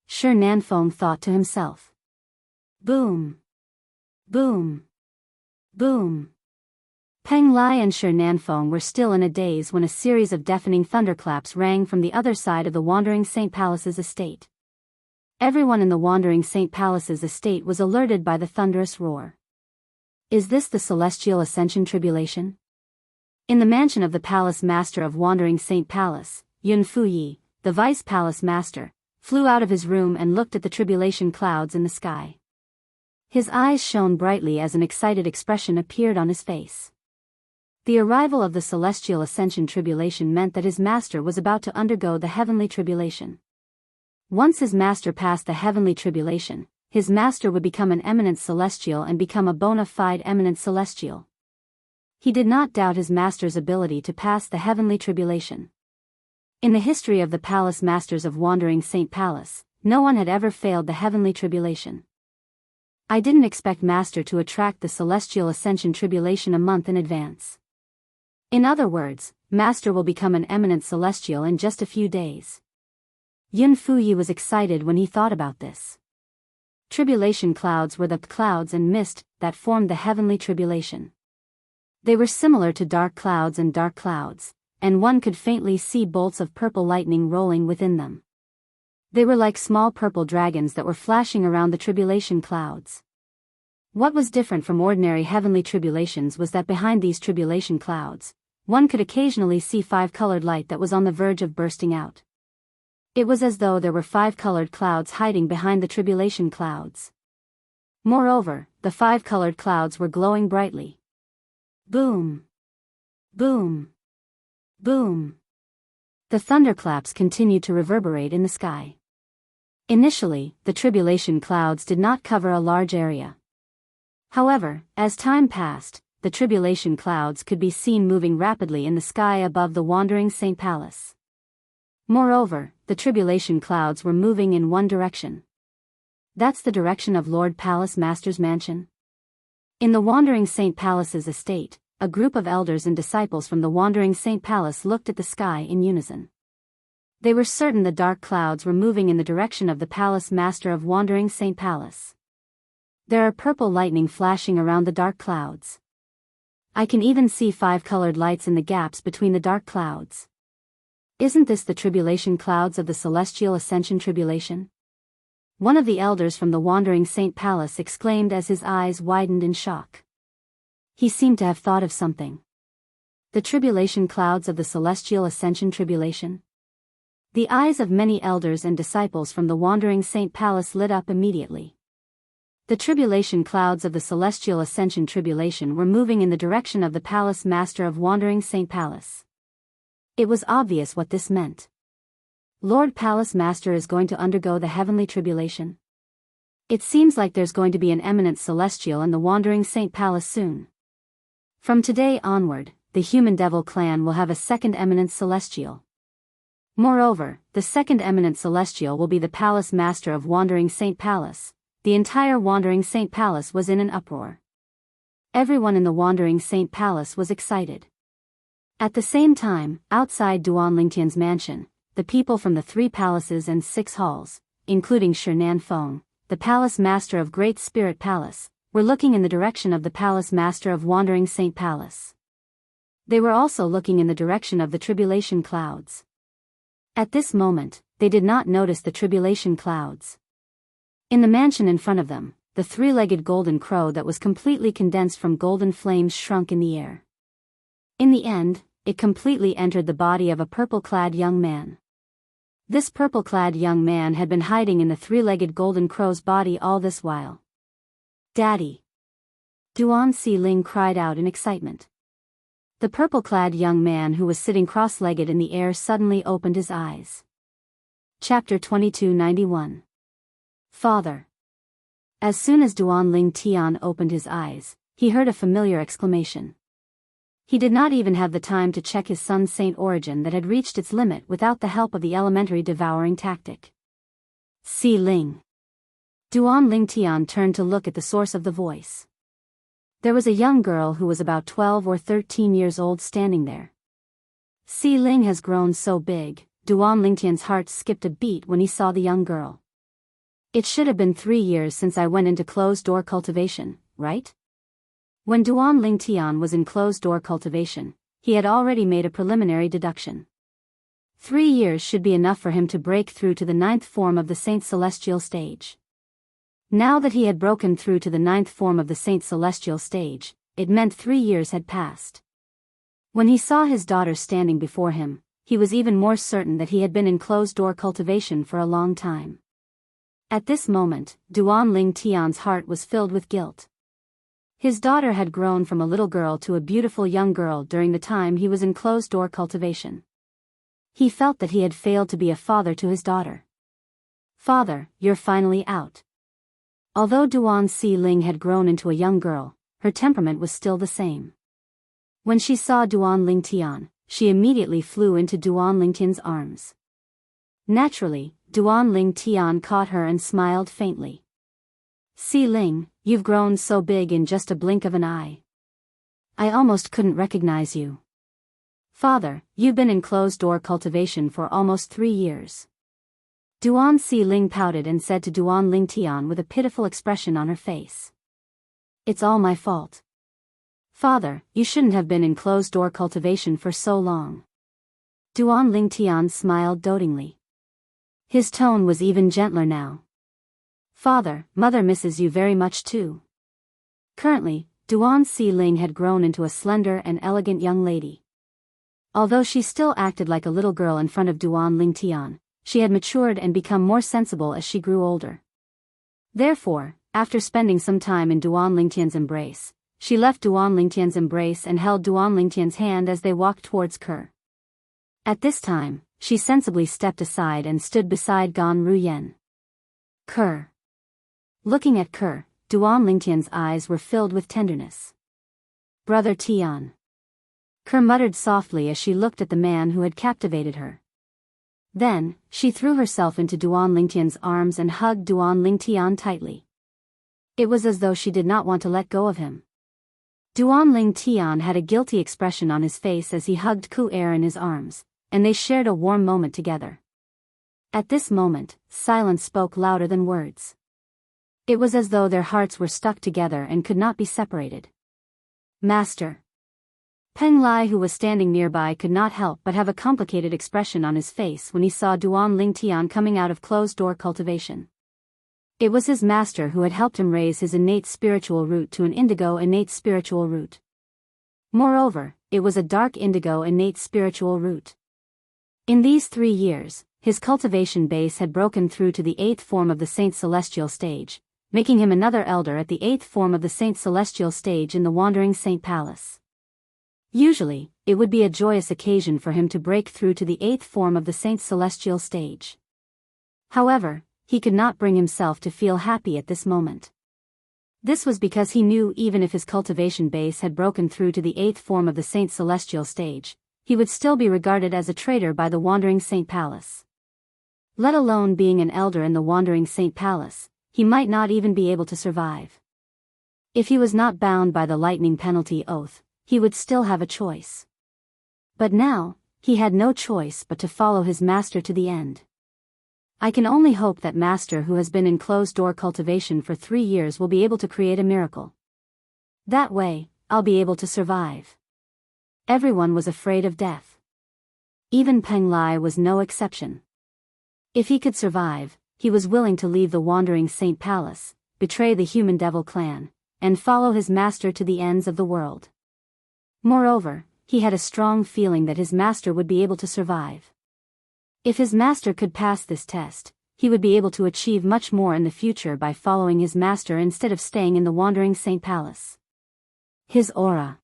S1: Shi Nanfeng thought to himself. Boom! Boom! Boom! Peng Lai and Shi Nanfeng were still in a daze when a series of deafening thunderclaps rang from the other side of the Wandering Saint Palace's estate. Everyone in the Wandering Saint Palace's estate was alerted by the thunderous roar. Is this the Celestial Ascension Tribulation? In the mansion of the Palace Master of Wandering Saint Palace, Yun Fuyi, the Vice Palace Master, flew out of his room and looked at the tribulation clouds in the sky. His eyes shone brightly as an excited expression appeared on his face. The arrival of the Celestial Ascension Tribulation meant that his master was about to undergo the Heavenly Tribulation. Once his master passed the Heavenly Tribulation, his master would become an eminent celestial and become a bona fide eminent celestial. He did not doubt his master's ability to pass the Heavenly Tribulation. In the history of the Palace Masters of Wandering Saint Palace, no one had ever failed the Heavenly Tribulation. I didn't expect Master to attract the Celestial Ascension Tribulation a month in advance. In other words, Master will become an eminent celestial in just a few days. Yun Fuyi was excited when he thought about this. Tribulation clouds were the clouds and mist that formed the Heavenly Tribulation. They were similar to dark clouds, and one could faintly see bolts of purple lightning rolling within them. They were like small purple dragons that were flashing around the tribulation clouds. What was different from ordinary heavenly tribulations was that behind these tribulation clouds, one could occasionally see five-colored light that was on the verge of bursting out. It was as though there were five-colored clouds hiding behind the tribulation clouds. Moreover, the five-colored clouds were glowing brightly. Boom! Boom! Boom! The thunderclaps continued to reverberate in the sky. Initially, the tribulation clouds did not cover a large area. However, as time passed, the tribulation clouds could be seen moving rapidly in the sky above the Wandering Saint Palace. Moreover, the tribulation clouds were moving in one direction. That's the direction of Lord Palace Master's mansion. In the Wandering Saint Palace's estate, a group of elders and disciples from the Wandering Saint Palace looked at the sky in unison. They were certain the dark clouds were moving in the direction of the Palace Master of Wandering Saint Palace. There are purple lightning flashing around the dark clouds. I can even see five-colored lights in the gaps between the dark clouds. Isn't this the tribulation clouds of the Celestial Ascension Tribulation? One of the elders from the Wandering Saint Palace exclaimed as his eyes widened in shock. He seemed to have thought of something. The tribulation clouds of the Celestial Ascension Tribulation? The eyes of many elders and disciples from the Wandering Saint Palace lit up immediately. The tribulation clouds of the Celestial Ascension Tribulation were moving in the direction of the Palace Master of Wandering Saint Palace. It was obvious what this meant. Lord Palace Master is going to undergo the Heavenly Tribulation. It seems like there's going to be an eminent celestial in the Wandering Saint Palace soon. From today onward, the Human Devil clan will have a second eminent celestial. Moreover, the second eminent celestial will be the Palace Master of Wandering Saint Palace. The entire Wandering Saint Palace was in an uproar. Everyone in the Wandering Saint Palace was excited. At the same time, outside Duan Lingtian's mansion, the people from the 3 palaces and 6 halls, including Shi Nanfeng, the Palace Master of Great Spirit Palace, were looking in the direction of the Palace Master of Wandering Saint Palace. They were also looking in the direction of the tribulation clouds. At this moment, they did not notice the tribulation clouds. In the mansion in front of them, the 3-legged golden crow that was completely condensed from golden flames shrunk in the air. In the end, it completely entered the body of a purple-clad young man. This purple-clad young man had been hiding in the three-legged golden crow's body all this while. "Daddy!" Duan Si-ling cried out in excitement. The purple-clad young man who was sitting cross-legged in the air suddenly opened his eyes. Chapter 2291. Father. As soon as Duan Ling Tian opened his eyes, he heard a familiar exclamation. He did not even have the time to check his son's saint origin that had reached its limit without the help of the elementary devouring tactic. Si-ling. Duan Ling Tian turned to look at the source of the voice. There was a young girl who was about 12 or 13 years old standing there. Si-ling has grown so big, Duan Lingtian's heart skipped a beat when he saw the young girl. It should have been 3 years since I went into closed-door cultivation, right? When Duan Lingtian was in closed-door cultivation, he had already made a preliminary deduction. 3 years should be enough for him to break through to the 9th form of the Saint Celestial stage. Now that he had broken through to the 9th form of the Saint Celestial stage, it meant 3 years had passed. When he saw his daughter standing before him, he was even more certain that he had been in closed-door cultivation for a long time. At this moment, Duan Ling Tian's heart was filled with guilt. His daughter had grown from a little girl to a beautiful young girl during the time he was in closed-door cultivation. He felt that he had failed to be a father to his daughter. "Father, you're finally out." Although Duan Si-ling had grown into a young girl, her temperament was still the same. When she saw Duan Ling Tian, she immediately flew into Duan Ling Tian's arms. Naturally, Duan Ling Tian caught her and smiled faintly. "Si-ling, you've grown so big in just a blink of an eye. I almost couldn't recognize you." "Father, you've been in closed-door cultivation for almost 3 years." Duan Si-ling pouted and said to Duan Ling Tian with a pitiful expression on her face. "It's all my fault. Father, you shouldn't have been in closed-door cultivation for so long." Duan Ling Tian smiled dotingly. His tone was even gentler now. "Father, Mother misses you very much too." Currently, Duan Si-ling had grown into a slender and elegant young lady. Although she still acted like a little girl in front of Duan Ling Tian, she had matured and become more sensible as she grew older. Therefore, after spending some time in Duan Ling Tian's embrace, she left Duan Ling Tian's embrace and held Duan Ling Tian's hand as they walked towards Ke. At this time, she sensibly stepped aside and stood beside Gan Ruyen. "Ke." Looking at Ke, Duan Ling Tian's eyes were filled with tenderness. "Brother Tian." Ke muttered softly as she looked at the man who had captivated her. Then, she threw herself into Duan Ling Tian's arms and hugged Duan Ling Tian tightly. It was as though she did not want to let go of him. Duan Ling Tian had a guilty expression on his face as he hugged Ku Er in his arms, and they shared a warm moment together. At this moment, silence spoke louder than words. It was as though their hearts were stuck together and could not be separated. "Master." Peng Lai, who was standing nearby, could not help but have a complicated expression on his face when he saw Duan Ling Tian coming out of closed-door cultivation. It was his master who had helped him raise his innate spiritual root to an indigo innate spiritual root. Moreover, it was a dark indigo innate spiritual root. In these 3 years, his cultivation base had broken through to the 8th form of the Saint Celestial stage, making him another elder at the 8th form of the Saint Celestial stage in the Wandering Saint Palace. Usually, it would be a joyous occasion for him to break through to the 8th form of the Saint Celestial stage. However, he could not bring himself to feel happy at this moment. This was because he knew even if his cultivation base had broken through to the 8th form of the Saint Celestial stage, he would still be regarded as a traitor by the Wandering Saint Palace. Let alone being an elder in the Wandering Saint Palace, he might not even be able to survive. If he was not bound by the lightning penalty oath, he would still have a choice. But now, he had no choice but to follow his master to the end. I can only hope that master who has been in closed-door cultivation for 3 years will be able to create a miracle. That way, I'll be able to survive. Everyone was afraid of death. Even Peng Lai was no exception. If he could survive, he was willing to leave the Wandering Saint Palace, betray the Human Devil clan, and follow his master to the ends of the world. Moreover, he had a strong feeling that his master would be able to survive. If his master could pass this test, he would be able to achieve much more in the future by following his master instead of staying in the Wandering Saint Palace. His aura.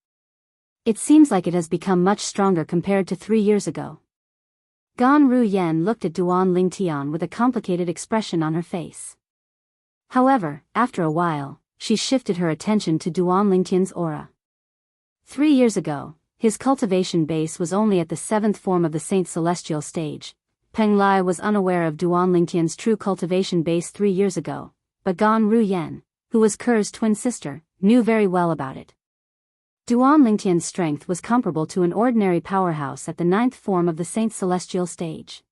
S1: It seems like it has become much stronger compared to 3 years ago. Gan Ruyan looked at Duan Lingtian with a complicated expression on her face. However, after a while, she shifted her attention to Duan Lingtian's aura. 3 years ago, his cultivation base was only at the 7th form of the Saint Celestial stage. Peng Lai was unaware of Duan Lingtian's true cultivation base 3 years ago, but Gan Ruyan, who was Ker's twin sister, knew very well about it. Duan Lingtian's strength was comparable to an ordinary powerhouse at the 9th form of the Saint Celestial stage.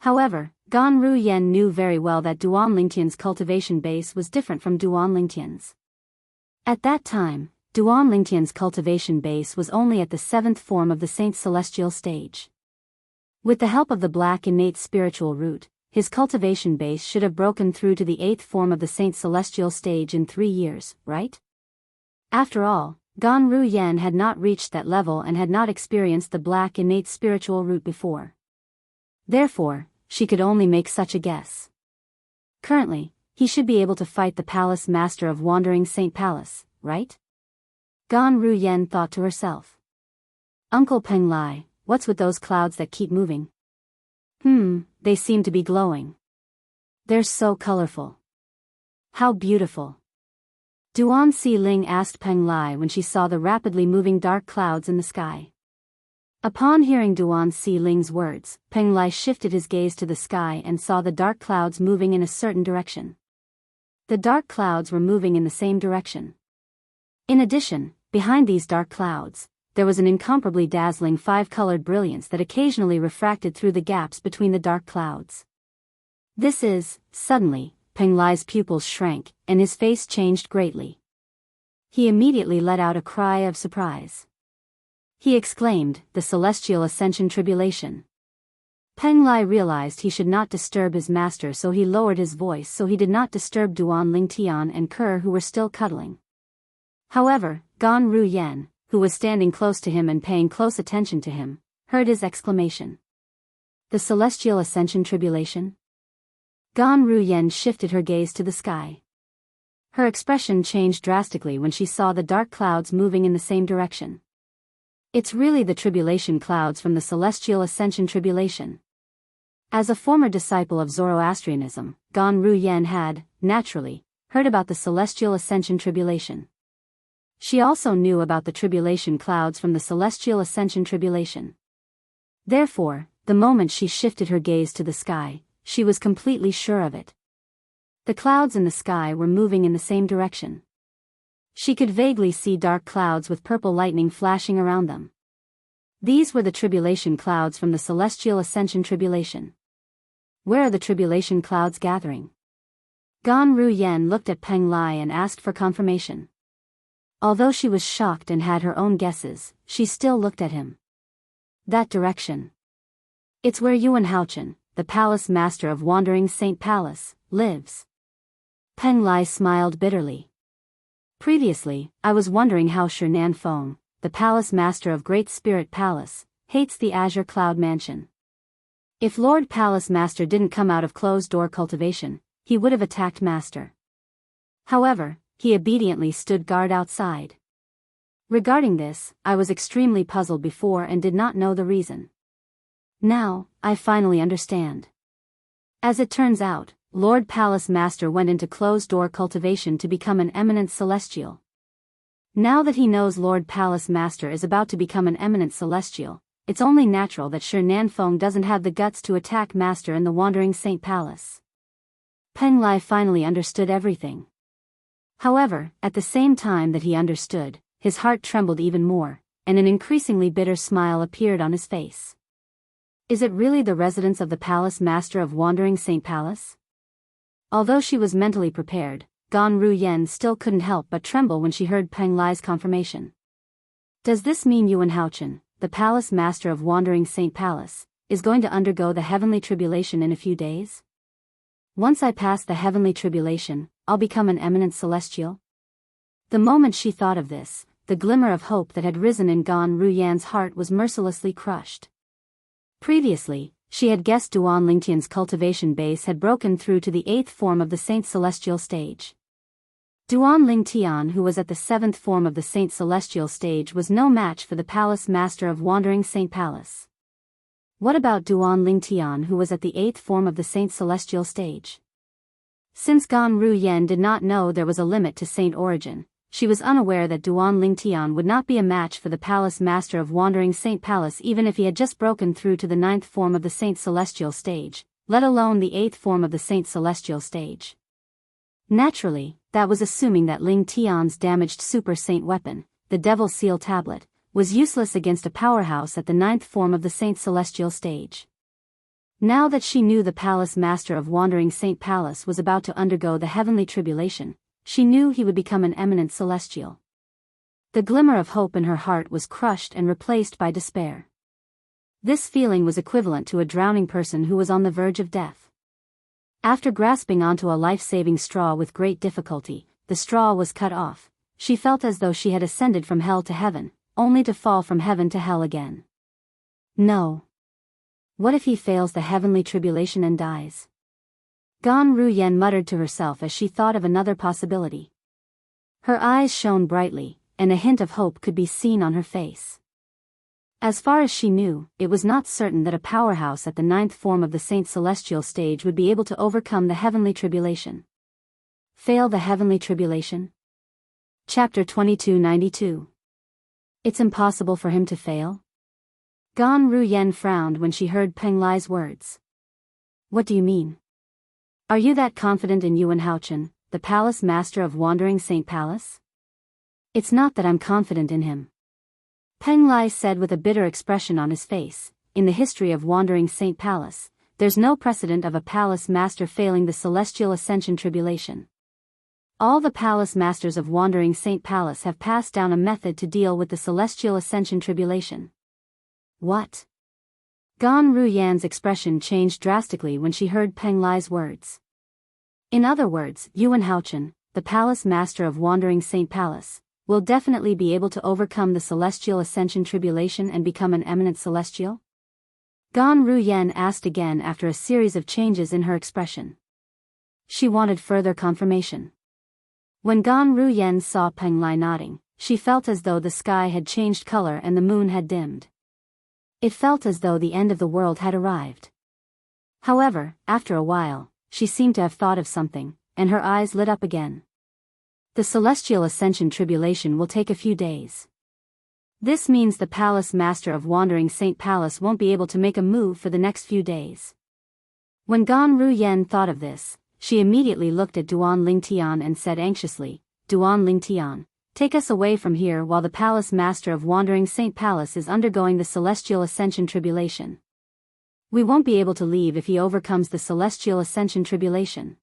S1: However, Gan Ruyan knew very well that Duan Lingtian's cultivation base was different from Duan Lingtian's. At that time, Duan Lingtian's cultivation base was only at the 7th form of the Saint Celestial stage. With the help of the black innate spiritual root, his cultivation base should have broken through to the 8th form of the Saint Celestial stage in 3 years, right? After all, Gan Ruyan had not reached that level and had not experienced the black innate spiritual root before. Therefore, she could only make such a guess. Currently, he should be able to fight the palace master of Wandering Saint Palace, right? Gan Ruyan thought to herself. Uncle Peng Lai, what's with those clouds that keep moving? They seem to be glowing. They're so colorful. How beautiful. Duan Si Ling asked Peng Lai when she saw the rapidly moving dark clouds in the sky. Upon hearing Duan Si Ling's words, Peng Lai shifted his gaze to the sky and saw the dark clouds moving in a certain direction. The dark clouds were moving in the same direction. In addition, behind these dark clouds, there was an incomparably dazzling 5-colored brilliance that occasionally refracted through the gaps between the dark clouds. Suddenly, Peng Lai's pupils shrank, and his face changed greatly. He immediately let out a cry of surprise. He exclaimed, "The Celestial Ascension Tribulation." Peng Lai realized he should not disturb his master, so he lowered his voice so he did not disturb Duan Lingtian and Ker, who were still cuddling. However, Gan Ruyan, who was standing close to him and paying close attention to him, heard his exclamation. "The Celestial Ascension Tribulation?" Gan Ruyan shifted her gaze to the sky. Her expression changed drastically when she saw the dark clouds moving in the same direction. It's really the tribulation clouds from the Celestial Ascension Tribulation. As a former disciple of Zoroastrianism, Gan Ruyan had, naturally, heard about the Celestial Ascension Tribulation. She also knew about the tribulation clouds from the Celestial Ascension Tribulation. Therefore, the moment she shifted her gaze to the sky, she was completely sure of it. The clouds in the sky were moving in the same direction. She could vaguely see dark clouds with purple lightning flashing around them. These were the tribulation clouds from the Celestial Ascension Tribulation. Where are the tribulation clouds gathering? Gan Ruyan looked at Peng Lai and asked for confirmation. Although she was shocked and had her own guesses, she still looked at him. That direction. It's where Yuan Haochen, the palace master of Wandering Saint Palace, lives. Peng Lai smiled bitterly. Previously, I was wondering how Shernan Feng, the palace master of Great Spirit Palace, hates the Azure Cloud Mansion. If Lord Palace Master didn't come out of closed-door cultivation, he would have attacked Master. However, he obediently stood guard outside. Regarding this, I was extremely puzzled before and did not know the reason. Now, I finally understand. As it turns out, Lord Palace Master went into closed-door cultivation to become an eminent celestial. Now that he knows Lord Palace Master is about to become an eminent celestial, it's only natural that Shernan Feng doesn't have the guts to attack Master in the Wandering Saint Palace. Peng Lai finally understood everything. However, at the same time that he understood, his heart trembled even more, and an increasingly bitter smile appeared on his face. Is it really the residence of the Palace Master of Wandering Saint Palace? Although she was mentally prepared, Gan Ruyan still couldn't help but tremble when she heard Peng Lai's confirmation. Does this mean Yuan Haochen, the Palace Master of Wandering Saint Palace, is going to undergo the heavenly tribulation in a few days? Once I pass the heavenly tribulation, I'll become an eminent celestial? The moment she thought of this, the glimmer of hope that had risen in Gan Ruyan's heart was mercilessly crushed. Previously, she had guessed Duan Lingtian's cultivation base had broken through to the 8th form of the Saint Celestial stage. Duan Lingtian, who was at the 7th form of the Saint Celestial stage, was no match for the Palace Master of Wandering Saint Palace. What about Duan Lingtian, who was at the 8th form of the Saint Celestial stage? Since Gan Ruyen did not know there was a limit to Saint Origin, she was unaware that Duan Lingtian would not be a match for the Palace Master of Wandering Saint Palace even if he had just broken through to the 9th form of the Saint Celestial stage, let alone the 8th form of the Saint Celestial stage. Naturally, that was assuming that Ling Tian's damaged Super Saint weapon, the Devil Seal Tablet, was useless against a powerhouse at the 9th form of the Saint Celestial stage. Now that she knew the Palace Master of Wandering Saint Palace was about to undergo the heavenly tribulation, she knew he would become an eminent celestial. The glimmer of hope in her heart was crushed and replaced by despair. This feeling was equivalent to a drowning person who was on the verge of death. After grasping onto a life-saving straw with great difficulty, the straw was cut off. She felt as though she had ascended from hell to heaven, only to fall from heaven to hell again. No. What if he fails the heavenly tribulation and dies? Gan Ruyen muttered to herself as she thought of another possibility. Her eyes shone brightly, and a hint of hope could be seen on her face. As far as she knew, it was not certain that a powerhouse at the 9th form of the Saint Celestial stage would be able to overcome the heavenly tribulation. Fail the heavenly tribulation? Chapter 2292. It's impossible for him to fail? Gan Ruyen frowned when she heard Peng Lai's words. What do you mean? Are you that confident in Yuan Haochen, the Palace Master of Wandering Saint Palace? It's not that I'm confident in him. Peng Lai said with a bitter expression on his face. In the history of Wandering Saint Palace, there's no precedent of a Palace Master failing the Celestial Ascension Tribulation. All the Palace Masters of Wandering Saint Palace have passed down a method to deal with the Celestial Ascension Tribulation. What? Gan Ruyan's expression changed drastically when she heard Peng Lai's words. In other words, Yuan Haochen, the Palace Master of Wandering Saint Palace, will definitely be able to overcome the Celestial Ascension Tribulation and become an eminent celestial? Gan Ruyen asked again after a series of changes in her expression. She wanted further confirmation. When Gan Ruyen saw Peng Lai nodding, she felt as though the sky had changed color and the moon had dimmed. It felt as though the end of the world had arrived. However, after a while, she seemed to have thought of something, and her eyes lit up again. The Celestial Ascension Tribulation will take a few days. This means the Palace Master of Wandering Saint Palace won't be able to make a move for the next few days. When Gan Ruyen thought of this, she immediately looked at Duan Lingtian and said anxiously, Duan Lingtian, take us away from here while the Palace Master of Wandering Saint Palace is undergoing the Celestial Ascension Tribulation. We won't be able to leave if he overcomes the Celestial Ascension Tribulation.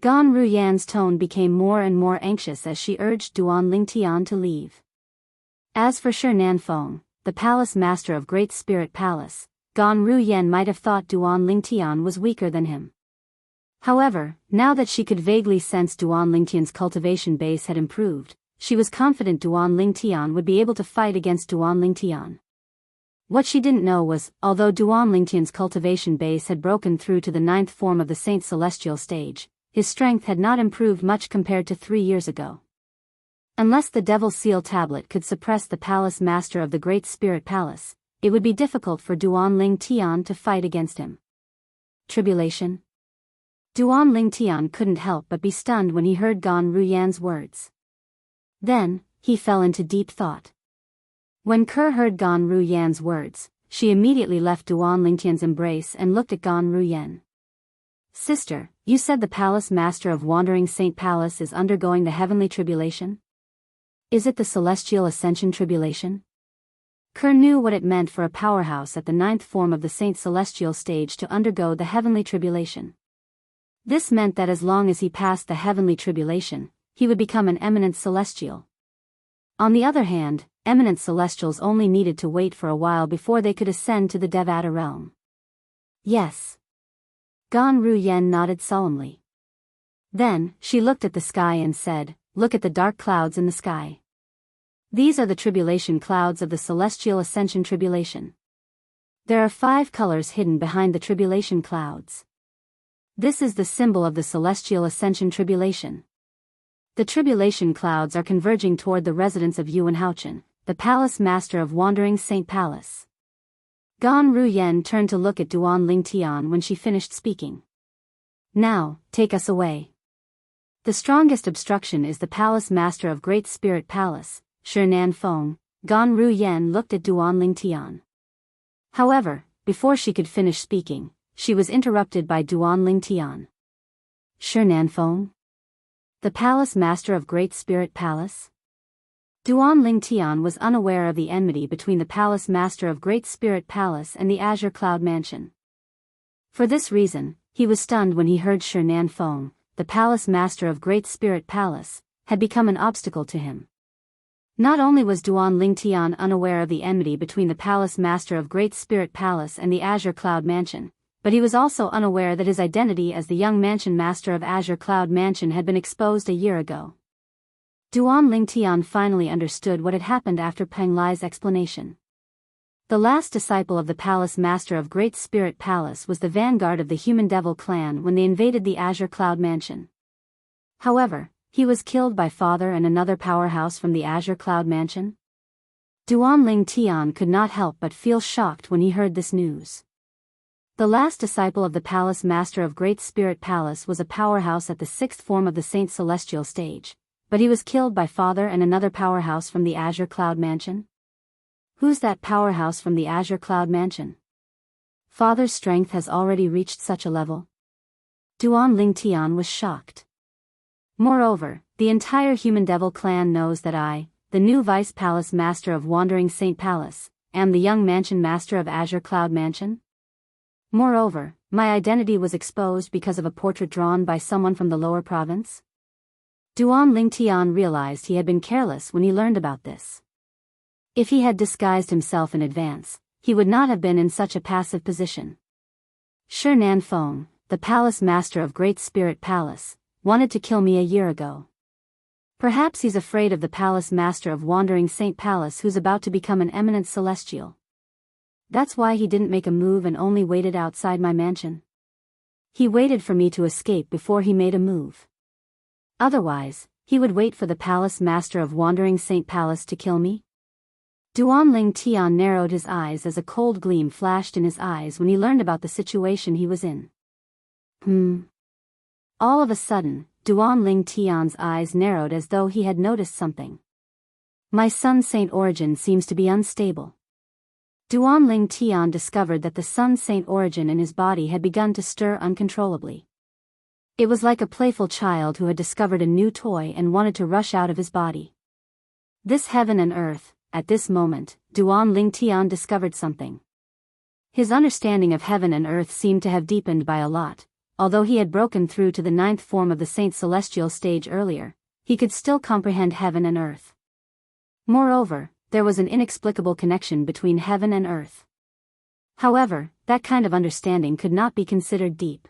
S1: Gan Ruyan's tone became more and more anxious as she urged Duan Lingtian to leave. As for Shi Nanfeng, the Palace Master of Great Spirit Palace, Gan Ruyen might have thought Duan Lingtian was weaker than him. However, now that she could vaguely sense Duan Lingtian's cultivation base had improved, she was confident Duan Lingtian would be able to fight against Duan Lingtian. What she didn't know was, although Duan Lingtian's cultivation base had broken through to the 9th form of the Saint Celestial stage, his strength had not improved much compared to 3 years ago. Unless the Devil Seal Tablet could suppress the Palace Master of the Great Spirit Palace, it would be difficult for Duan Lingtian to fight against him. Tribulation? Duan Lingtian couldn't help but be stunned when he heard Gan Ruyan's words. Then, he fell into deep thought. When Kerr heard Gan Ruyan's words, she immediately left Duan Lingtian's embrace and looked at Gan Ruyen. Sister, you said the Palace Master of Wandering Saint Palace is undergoing the heavenly tribulation? Is it the Celestial Ascension Tribulation? Kerr knew what it meant for a powerhouse at the 9th form of the Saint Celestial stage to undergo the heavenly tribulation. This meant that as long as he passed the heavenly tribulation, he would become an eminent celestial. On the other hand, eminent celestials only needed to wait for a while before they could ascend to the Devata realm. Yes. Gan Ruyen nodded solemnly. Then, she looked at the sky and said, Look at the dark clouds in the sky. These are the tribulation clouds of the Celestial Ascension Tribulation. There are 5 colors hidden behind the tribulation clouds. This is the symbol of the celestial ascension tribulation. The tribulation clouds are converging toward the residence of Yuan Haochen, the palace master of Wandering Saint Palace. Gan Ruyen turned to look at Duan Ling Tian when she finished speaking. Now, take us away. The strongest obstruction is the palace master of Great Spirit Palace, Shinan Feng. Gan Ruyen looked at Duan Ling Tian. However, before she could finish speaking, she was interrupted by Duan Ling Tian. Shinan Feng? The palace master of Great Spirit Palace? Duan Ling Tian was unaware of the enmity between the palace master of Great Spirit Palace and the Azure Cloud Mansion. For this reason, he was stunned when he heard Shinan Feng, the palace master of Great Spirit Palace, had become an obstacle to him. Not only was Duan Ling Tian unaware of the enmity between the palace master of Great Spirit Palace and the Azure Cloud Mansion, but he was also unaware that his identity as the young mansion master of Azure Cloud Mansion had been exposed a year ago. Duan Ling Tian finally understood what had happened after Peng Lai's explanation. The last disciple of the palace master of Great Spirit Palace was the vanguard of the Human Devil clan when they invaded the Azure Cloud Mansion. However, he was killed by father and another powerhouse from the Azure Cloud Mansion. Duan Ling Tian could not help but feel shocked when he heard this news. The last disciple of the palace master of Great Spirit Palace was a powerhouse at the 6th form of the Saint Celestial stage, but he was killed by father and another powerhouse from the Azure Cloud Mansion. Who's that powerhouse from the Azure Cloud Mansion? Father's strength has already reached such a level. Duan Ling Tian was shocked. Moreover, the entire Human Devil clan knows that I, the new Vice Palace Master of Wandering Saint Palace, am the young Mansion Master of Azure Cloud Mansion. Moreover, my identity was exposed because of a portrait drawn by someone from the lower province. Duan Ling Tian realized he had been careless when he learned about this. If he had disguised himself in advance, he would not have been in such a passive position. Shinan Feng, the Palace Master of Great Spirit Palace, wanted to kill me a year ago. Perhaps he's afraid of the Palace Master of Wandering Saint Palace who's about to become an eminent celestial. That's why he didn't make a move and only waited outside my mansion. He waited for me to escape before he made a move. Otherwise, he would wait for the Palace Master of Wandering Saint Palace to kill me. Duan Ling Tian narrowed his eyes as a cold gleam flashed in his eyes when he learned about the situation he was in. All of a sudden, Duan Ling Tian's eyes narrowed as though he had noticed something. My Sun Saint origin seems to be unstable. Duan Ling Tian discovered that the Sun Saint origin in his body had begun to stir uncontrollably. It was like a playful child who had discovered a new toy and wanted to rush out of his body. This heaven and earth, at this moment, Duan Ling Tian discovered something. His understanding of heaven and earth seemed to have deepened by a lot. Although he had broken through to the 9th form of the Saint Celestial stage earlier, he could still comprehend heaven and earth. Moreover, there was an inexplicable connection between heaven and earth. However, that kind of understanding could not be considered deep.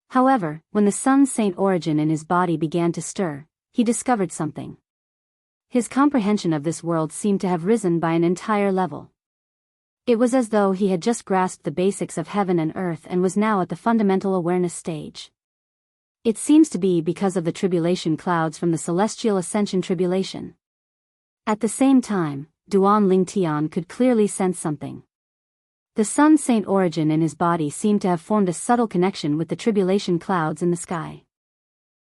S1: However, when the Sun Saint origin in his body began to stir, he discovered something. His comprehension of this world seemed to have risen by an entire level. It was as though he had just grasped the basics of heaven and earth and was now at the fundamental awareness stage. It seems to be because of the tribulation clouds from the celestial ascension tribulation. At the same time, Duan Ling Tian could clearly sense something. The Sun Saint origin in his body seemed to have formed a subtle connection with the tribulation clouds in the sky.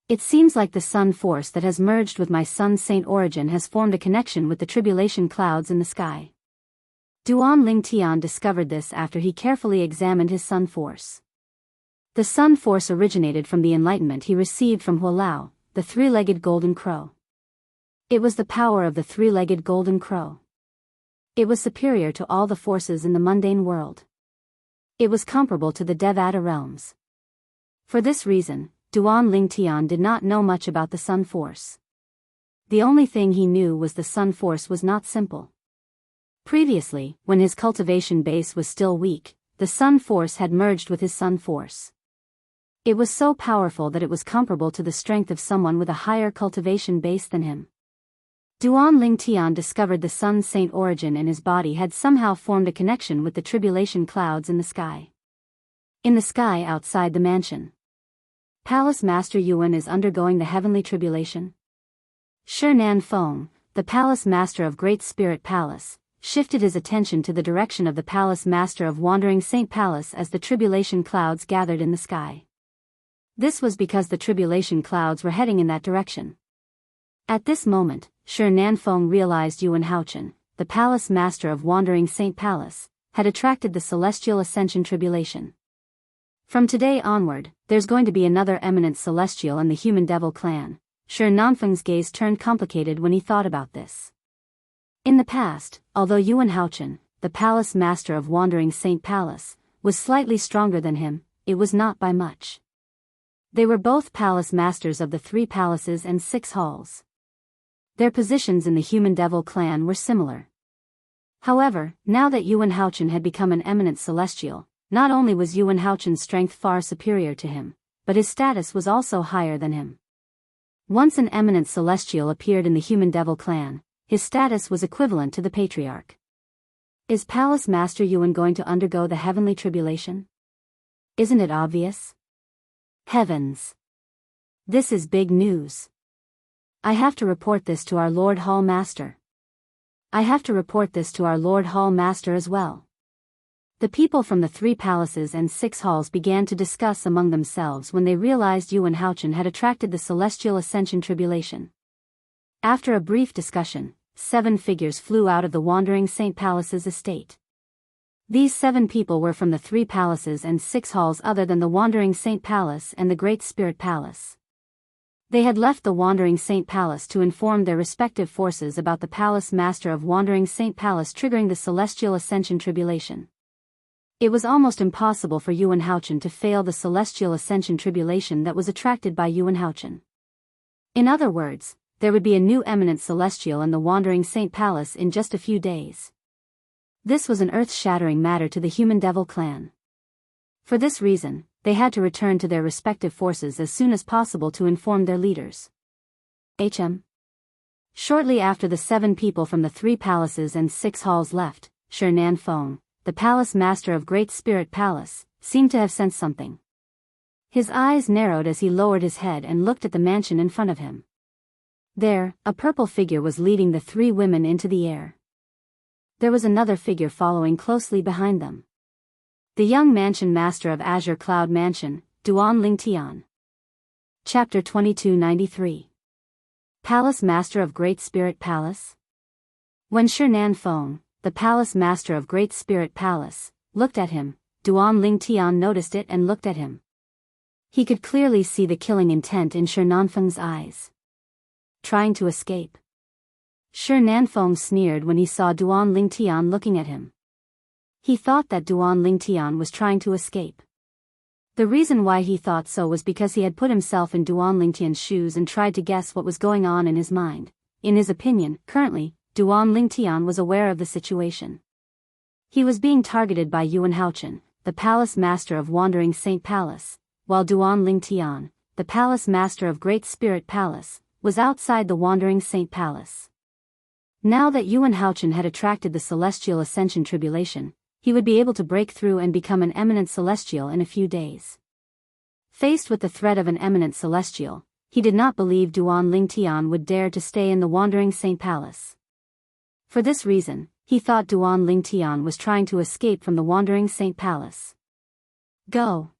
S1: It seems like the sun force that has merged with my Sun Saint origin has formed a connection with the tribulation clouds in the sky. Duan Ling Tian discovered this after he carefully examined his sun force. The sun force originated from the enlightenment he received from Huolao, the three-legged golden crow. It was the power of the three-legged golden crow. It was superior to all the forces in the mundane world. It was comparable to the Devata realms. For this reason, Duan Ling Tian did not know much about the sun force. The only thing he knew was the sun force was not simple. Previously, when his cultivation base was still weak, the sun force had merged with his sun force. It was so powerful that it was comparable to the strength of someone with a higher cultivation base than him. Duan Ling Tian discovered the sun's saint origin in his body had somehow formed a connection with the tribulation clouds in the sky. In the sky outside the mansion, Palace Master Yuan is undergoing the heavenly tribulation. Shi Nan Feng, the Palace Master of Great Spirit Palace, shifted his attention to the direction of the Palace Master of Wandering Saint Palace as the tribulation clouds gathered in the sky. This was because the tribulation clouds were heading in that direction. At this moment, Shi Nan Feng realized Yuan Haochen, the Palace Master of Wandering Saint Palace, had attracted the Celestial Ascension Tribulation. From today onward, there's going to be another eminent celestial in the human devil clan. Shi Nanfeng's gaze turned complicated when he thought about this. In the past, although Yuan Haochen, the Palace Master of Wandering Saint Palace, was slightly stronger than him, it was not by much. They were both Palace Masters of the 3 palaces and 6 halls. Their positions in the human devil clan were similar. However, now that Yuan Haochen had become an eminent celestial, not only was Yuan Haochen's strength far superior to him, but his status was also higher than him. Once an eminent celestial appeared in the human devil clan, his status was equivalent to the patriarch. Is Palace Master Yuan going to undergo the heavenly tribulation? Isn't it obvious? Heavens! This is big news. I have to report this to our Lord Hall Master. I have to report this to our Lord Hall Master as well. The people from the 3 palaces and 6 halls began to discuss among themselves when they realized Yuan Haochen had attracted the Celestial Ascension Tribulation. After a brief discussion, 7 figures flew out of the Wandering Saint Palace's estate. These 7 people were from the 3 palaces and 6 halls other than the Wandering Saint Palace and the Great Spirit Palace. They had left the Wandering Saint Palace to inform their respective forces about the Palace Master of Wandering Saint Palace triggering the Celestial Ascension Tribulation. It was almost impossible for Yuan Haochen to fail the Celestial Ascension Tribulation that was attracted by Yuan Haochen. In other words, there would be a new eminent celestial in the Wandering Saint Palace in just a few days. This was an earth-shattering matter to the human devil clan. For this reason, they had to return to their respective forces as soon as possible to inform their leaders. Shortly after the 7 people from the 3 palaces and 6 halls left, Shi Nan Feng, the Palace Master of Great Spirit Palace, seemed to have sensed something. His eyes narrowed as he lowered his head and looked at the mansion in front of him. There, a purple figure was leading the 3 women into the air. There was another figure following closely behind them. The young mansion master of Azure Cloud Mansion, Duan Ling Tian. Chapter 2293. Palace Master of Great Spirit Palace. When Shi Nan Feng, the Palace Master of Great Spirit Palace, looked at him, Duan Ling Tian noticed it and looked at him. He could clearly see the killing intent in Shi Nan Feng's eyes. Trying to escape. Shi Nan Feng sneered when he saw Duan Ling Tian looking at him. He thought that Duan Ling Tian was trying to escape. The reason why he thought so was because he had put himself in Duan Ling Tian's shoes and tried to guess what was going on in his mind. In his opinion, currently, Duan Ling Tian was aware of the situation. He was being targeted by Yuan Haochen, the Palace Master of Wandering Saint Palace, while Duan Ling Tian, the Palace Master of Great Spirit Palace, was outside the Wandering Saint Palace. Now that Yuan Haochen had attracted the Celestial Ascension Tribulation, he would be able to break through and become an eminent celestial in a few days. Faced with the threat of an eminent celestial, he did not believe Duan Ling Tian would dare to stay in the Wandering Saint Palace. For this reason, he thought Duan Ling Tian was trying to escape from the Wandering Saint Palace. Go!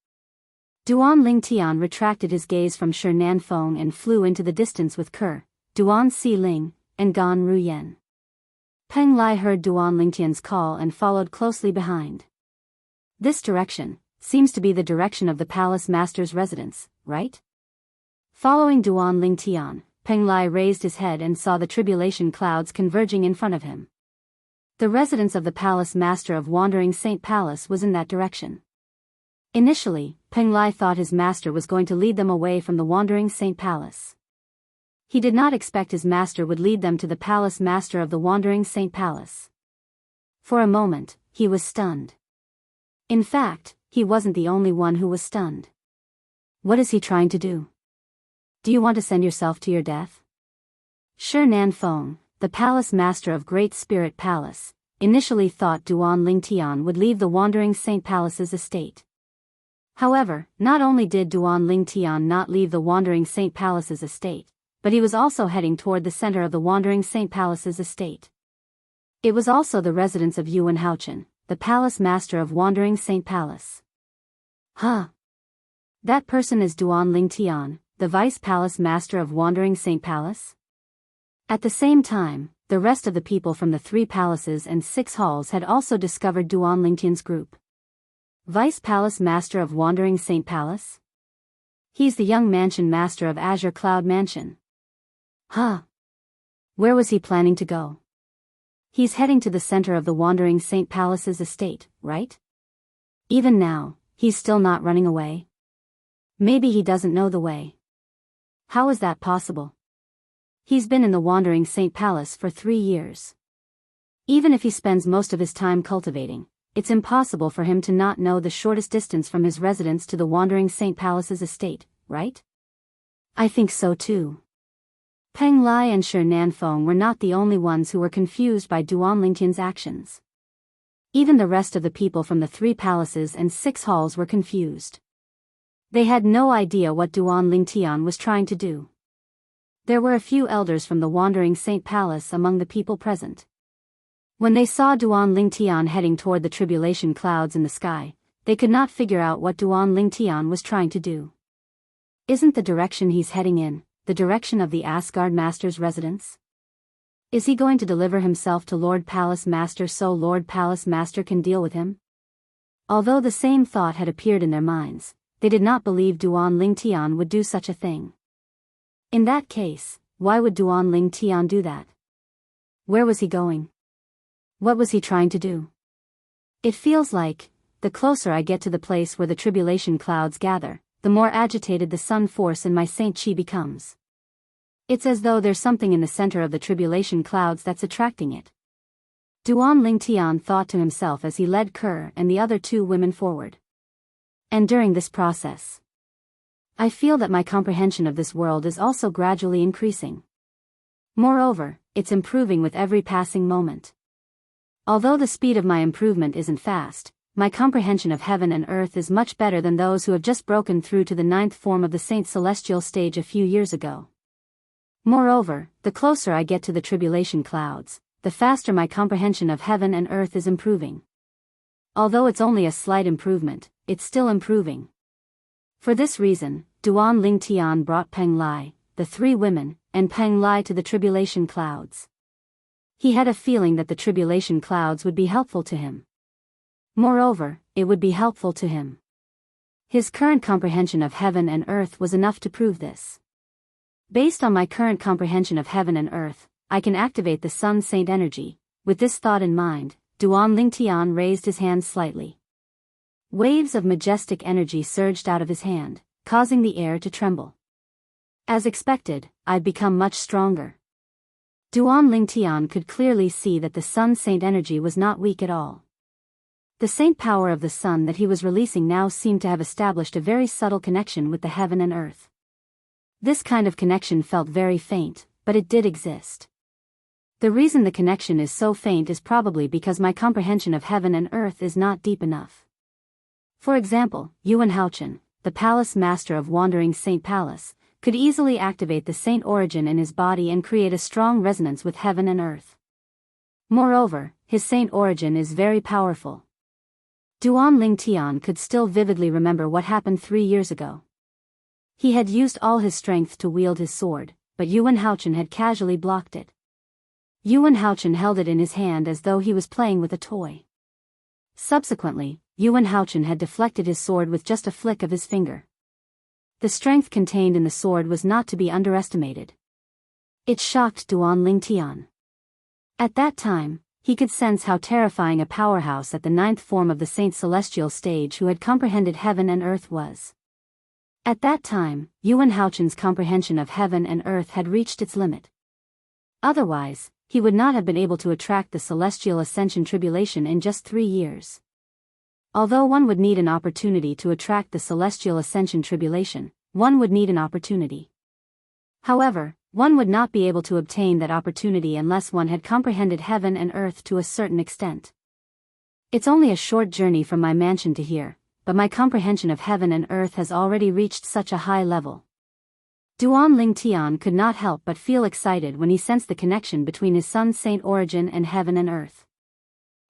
S1: Duan Ling Tian retracted his gaze from Shi Nan Feng and flew into the distance with Ke, Duan Si Ling, and Gan Ruyen. Peng Lai heard Duan Ling Tian's call and followed closely behind. This direction seems to be the direction of the Palace Master's residence, right? Following Duan Ling Tian, Peng Lai raised his head and saw the tribulation clouds converging in front of him. The residence of the Palace Master of Wandering Saint Palace was in that direction. Initially, Peng Lai thought his master was going to lead them away from the Wandering Saint Palace. He did not expect his master would lead them to the Palace Master of the Wandering Saint Palace. For a moment, he was stunned. In fact, he wasn't the only one who was stunned. What is he trying to do? Do you want to send yourself to your death? Shi Nan Feng, the palace master of Great Spirit Palace, initially thought Duan Lingtian would leave the Wandering Saint Palace's estate. However, not only did Duan Lingtian not leave the Wandering Saint Palace's estate, but he was also heading toward the center of the Wandering Saint Palace's estate. It was also the residence of Yuan Haochen, the palace master of Wandering Saint Palace. Huh. That person is Duan Lingtian, the vice palace master of Wandering Saint Palace? At the same time, the rest of the people from the 3 palaces and 6 halls had also discovered Duan Lingtian's group. Vice Palace Master of Wandering Saint Palace? He's the young mansion master of Azure Cloud Mansion. Huh. Where was he planning to go? He's heading to the center of the Wandering Saint Palace's estate, right? Even now, he's still not running away. Maybe he doesn't know the way. How is that possible? He's been in the Wandering Saint Palace for 3 years. Even if he spends most of his time cultivating, it's impossible for him to not know the shortest distance from his residence to the Wandering Saint Palace's estate, right? I think so too. Peng Lai and Shi Nanfeng were not the only ones who were confused by Duan Lingtian's actions. Even the rest of the people from the 3 palaces and 6 halls were confused. They had no idea what Duan Lingtian was trying to do. There were a few elders from the Wandering Saint Palace among the people present. When they saw Duan Lingtian heading toward the tribulation clouds in the sky, they could not figure out what Duan Lingtian was trying to do. Isn't the direction he's heading in the direction of the Asgard Master's residence? Is he going to deliver himself to Lord Palace Master so Lord Palace Master can deal with him? Although the same thought had appeared in their minds, they did not believe Duan Lingtian would do such a thing. In that case, why would Duan Lingtian do that? Where was he going? What was he trying to do? It feels like, the closer I get to the place where the tribulation clouds gather, the more agitated the sun force in my Saint Chi becomes. It's as though there's something in the center of the tribulation clouds that's attracting it. Duan Lingtian thought to himself as he led Kerr and the other 2 women forward. And during this process, I feel that my comprehension of this world is also gradually increasing. Moreover, it's improving with every passing moment. Although the speed of my improvement isn't fast, my comprehension of heaven and earth is much better than those who have just broken through to the 9th form of the Saint Celestial stage a few years ago. Moreover, the closer I get to the tribulation clouds, the faster my comprehension of heaven and earth is improving. Although it's only a slight improvement, it's still improving. For this reason, Duan Lingtian brought Peng Lai, the 3 women, and Peng Lai to the tribulation clouds. He had a feeling that the tribulation clouds would be helpful to him. Moreover, it would be helpful to him. His current comprehension of heaven and earth was enough to prove this. Based on my current comprehension of heaven and earth, I can activate the Sun Saint energy. With this thought in mind, Duan Lingtian raised his hand slightly. Waves of majestic energy surged out of his hand, causing the air to tremble. As expected, I've become much stronger. Duan Lingtian could clearly see that the Sun Saint energy was not weak at all. The saint power of the sun that he was releasing now seemed to have established a very subtle connection with the heaven and earth. This kind of connection felt very faint, but it did exist. The reason the connection is so faint is probably because my comprehension of heaven and earth is not deep enough. For example, Yuan Haochen, the palace master of Wandering Saint Palace, could easily activate the saint origin in his body and create a strong resonance with heaven and earth. Moreover, his saint origin is very powerful. Duan Lingtian could still vividly remember what happened 3 years ago. He had used all his strength to wield his sword, but Yuan Haochen had casually blocked it. Yuan Haochen held it in his hand as though he was playing with a toy. Subsequently, Yuan Haochen had deflected his sword with just a flick of his finger. The strength contained in the sword was not to be underestimated. It shocked Duan Lingtian. At that time, he could sense how terrifying a powerhouse at the 9th form of the Saint Celestial stage who had comprehended heaven and earth was. At that time, Yuan Haochen's comprehension of heaven and earth had reached its limit. Otherwise, he would not have been able to attract the Celestial Ascension Tribulation in just 3 years. Although one would need an opportunity to attract the Celestial Ascension Tribulation, one would need an opportunity. However, One would not be able to obtain that opportunity unless one had comprehended heaven and earth to a certain extent. It's only a short journey from my mansion to here, but my comprehension of heaven and earth has already reached such a high level. Duan Lingtian could not help but feel excited when he sensed the connection between his son's saint origin and heaven and earth.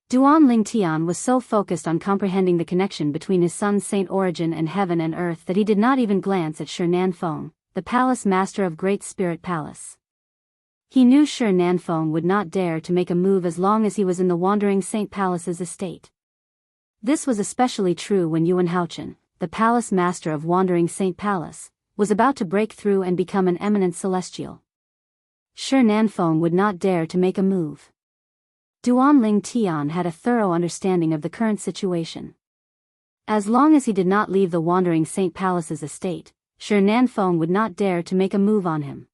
S1: Duan Lingtian was so focused on comprehending the connection between his son's saint origin and heaven and earth that he did not even glance at Shi Nanfeng, the palace master of Great Spirit Palace. He knew Shi Nanfeng would not dare to make a move as long as he was in the Wandering Saint Palace's estate. This was especially true when Yuan Haochen, the palace master of Wandering Saint Palace, was about to break through and become an eminent celestial. Shi Nanfeng would not dare to make a move. Duan Lingtian had a thorough understanding of the current situation. As long as he did not leave the Wandering Saint Palace's estate, Shi Nanfeng would not dare to make a move on him.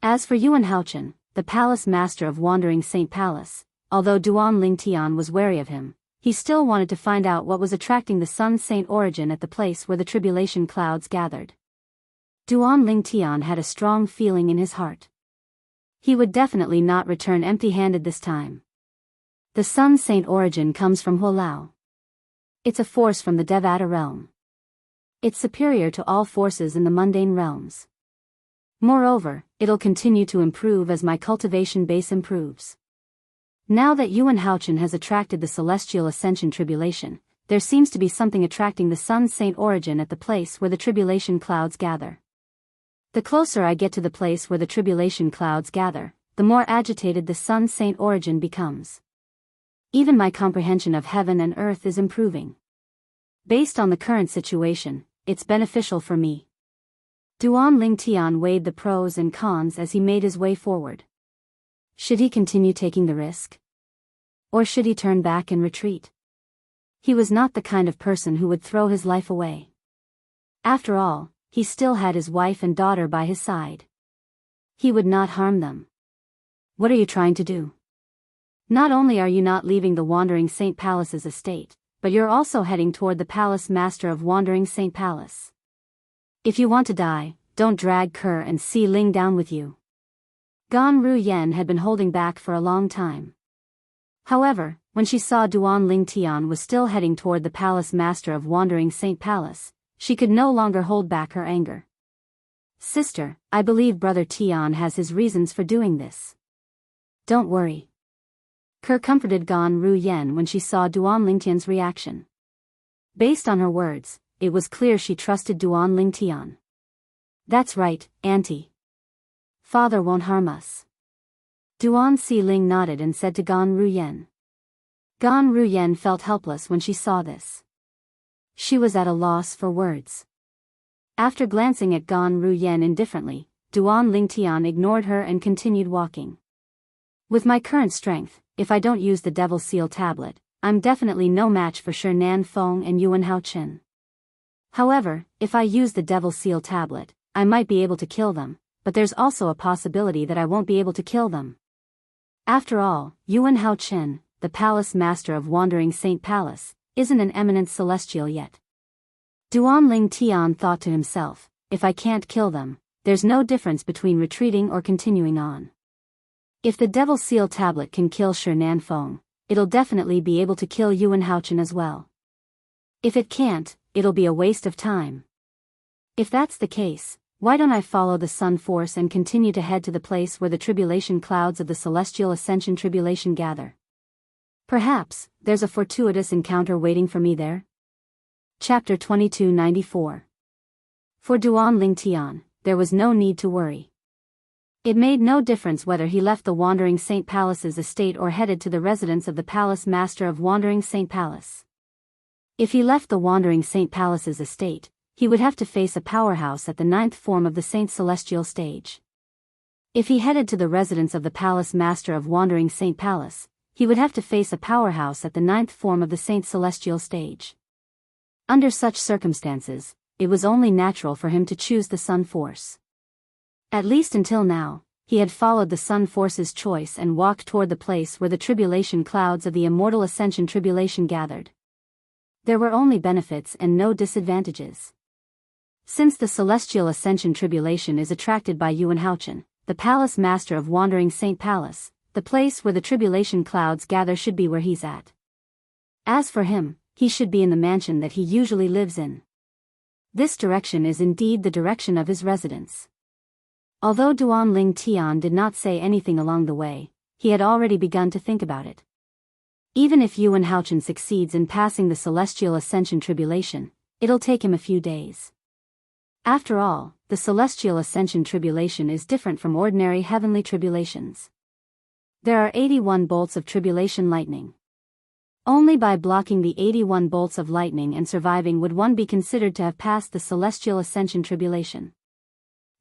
S1: As for Yuan Haochen, the palace master of Wandering Saint Palace, although Duan Lingtian was wary of him, he still wanted to find out what was attracting the sun's saint origin at the place where the tribulation clouds gathered. Duan Lingtian had a strong feeling in his heart. He would definitely not return empty-handed this time. The sun's saint origin comes from Huolao. It's a force from the Devata realm. It's superior to all forces in the mundane realms. Moreover, it'll continue to improve as my cultivation base improves. Now that Yuan Haochen has attracted the celestial ascension tribulation, there seems to be something attracting the sun's saint origin at the place where the tribulation clouds gather. The closer I get to the place where the tribulation clouds gather, the more agitated the sun's saint origin becomes. Even my comprehension of heaven and earth is improving. Based on the current situation, it's beneficial for me. Duan Lingtian weighed the pros and cons as he made his way forward. Should he continue taking the risk? Or should he turn back and retreat? He was not the kind of person who would throw his life away. After all, he still had his wife and daughter by his side. He would not harm them. What are you trying to do? Not only are you not leaving the Wandering Saint Palace's estate, but you're also heading toward the palace master of Wandering Saint Palace. If you want to die, don't drag Ke and Si Ling down with you. Gan Ruyen had been holding back for a long time. However, when she saw Duan Lingtian was still heading toward the palace master of Wandering Saint Palace, she could no longer hold back her anger. Sister, I believe Brother Tian has his reasons for doing this. Don't worry. Ke comforted Gan Ruyen when she saw Duan Lingtian's reaction. Based on her words, it was clear she trusted Duan Lingtian. That's right, Auntie. Father won't harm us. Duan Si Ling nodded and said to Gan Ruyen. Gan Ruyen felt helpless when she saw this. She was at a loss for words. After glancing at Gan Ruyen indifferently, Duan Lingtian ignored her and continued walking. With my current strength, if I don't use the Devil Seal tablet, I'm definitely no match for Shi Nanfeng and Yuan Haochen. However, if I use the Devil Seal tablet, I might be able to kill them, but there's also a possibility that I won't be able to kill them. After all, Yuan Haochen, the palace master of Wandering Saint Palace, isn't an eminent celestial yet. Duan Lingtian thought to himself, if I can't kill them, there's no difference between retreating or continuing on. If the Devil Seal tablet can kill Shi Nanfeng, it'll definitely be able to kill Yuan Haochen as well. If it can't, it'll be a waste of time. If that's the case, why don't I follow the sun force and continue to head to the place where the tribulation clouds of the celestial ascension tribulation gather? Perhaps, there's a fortuitous encounter waiting for me there? Chapter 2294. For Duan Lingtian, there was no need to worry. It made no difference whether he left the Wandering Saint Palace's estate or headed to the residence of the palace master of Wandering Saint Palace. If he left the Wandering Saint Palace's estate, he would have to face a powerhouse at the 9th form of the Saint Celestial stage. If he headed to the residence of the palace master of Wandering Saint Palace, he would have to face a powerhouse at the 9th form of the Saint Celestial stage. Under such circumstances, it was only natural for him to choose the Sun Force. At least until now, he had followed the Sun Force's choice and walked toward the place where the tribulation clouds of the Immortal Ascension tribulation gathered. There were only benefits and no disadvantages. Since the Celestial Ascension tribulation is attracted by Yuan Haochen, the palace master of Wandering Saint Palace, the place where the tribulation clouds gather should be where he's at. As for him, he should be in the mansion that he usually lives in. This direction is indeed the direction of his residence. Although Duan Ling Tian did not say anything along the way, he had already begun to think about it. Even if Yuan Haochen succeeds in passing the Celestial Ascension Tribulation, it'll take him a few days. After all, the Celestial Ascension Tribulation is different from ordinary heavenly tribulations. There are 81 bolts of tribulation lightning. Only by blocking the 81 bolts of lightning and surviving would one be considered to have passed the Celestial Ascension Tribulation.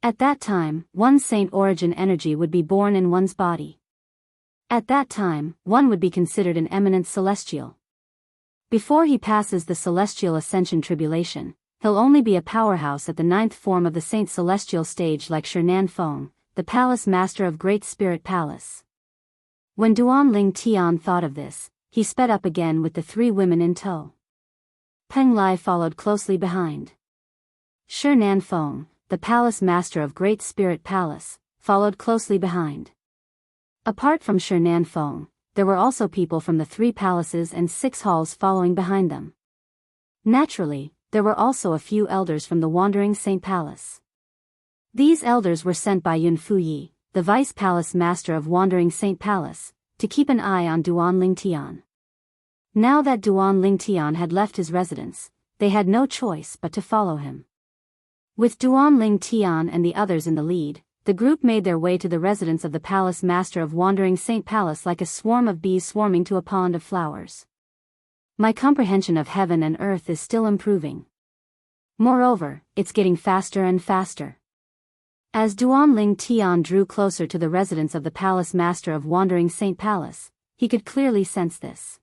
S1: At that time, one's saint origin energy would be born in one's body. At that time, one would be considered an eminent celestial. Before he passes the Celestial Ascension Tribulation, he'll only be a powerhouse at the 9th form of the Saint Celestial stage like Shinan Feng, the Palace Master of Great Spirit Palace. When Duan Ling Tian thought of this, he sped up again with the 3 women in tow. Peng Lai followed closely behind. Shinan Feng, the Palace Master of Great Spirit Palace, followed closely behind. Apart from Shinan Feng, there were also people from the 3 palaces and 6 halls following behind them. Naturally, there were also a few elders from the Wandering Saint Palace. These elders were sent by Yun Fuyi, the Vice Palace Master of Wandering Saint Palace, to keep an eye on Duan Ling Tian. Now that Duan Ling Tian had left his residence, they had no choice but to follow him. With Duan Ling Tian and the others in the lead, the group made their way to the residence of the Palace Master of Wandering Saint Palace like a swarm of bees swarming to a pond of flowers. My comprehension of heaven and earth is still improving. Moreover, it's getting faster and faster. As Duan Ling Tian drew closer to the residence of the Palace Master of Wandering Saint Palace, he could clearly sense this.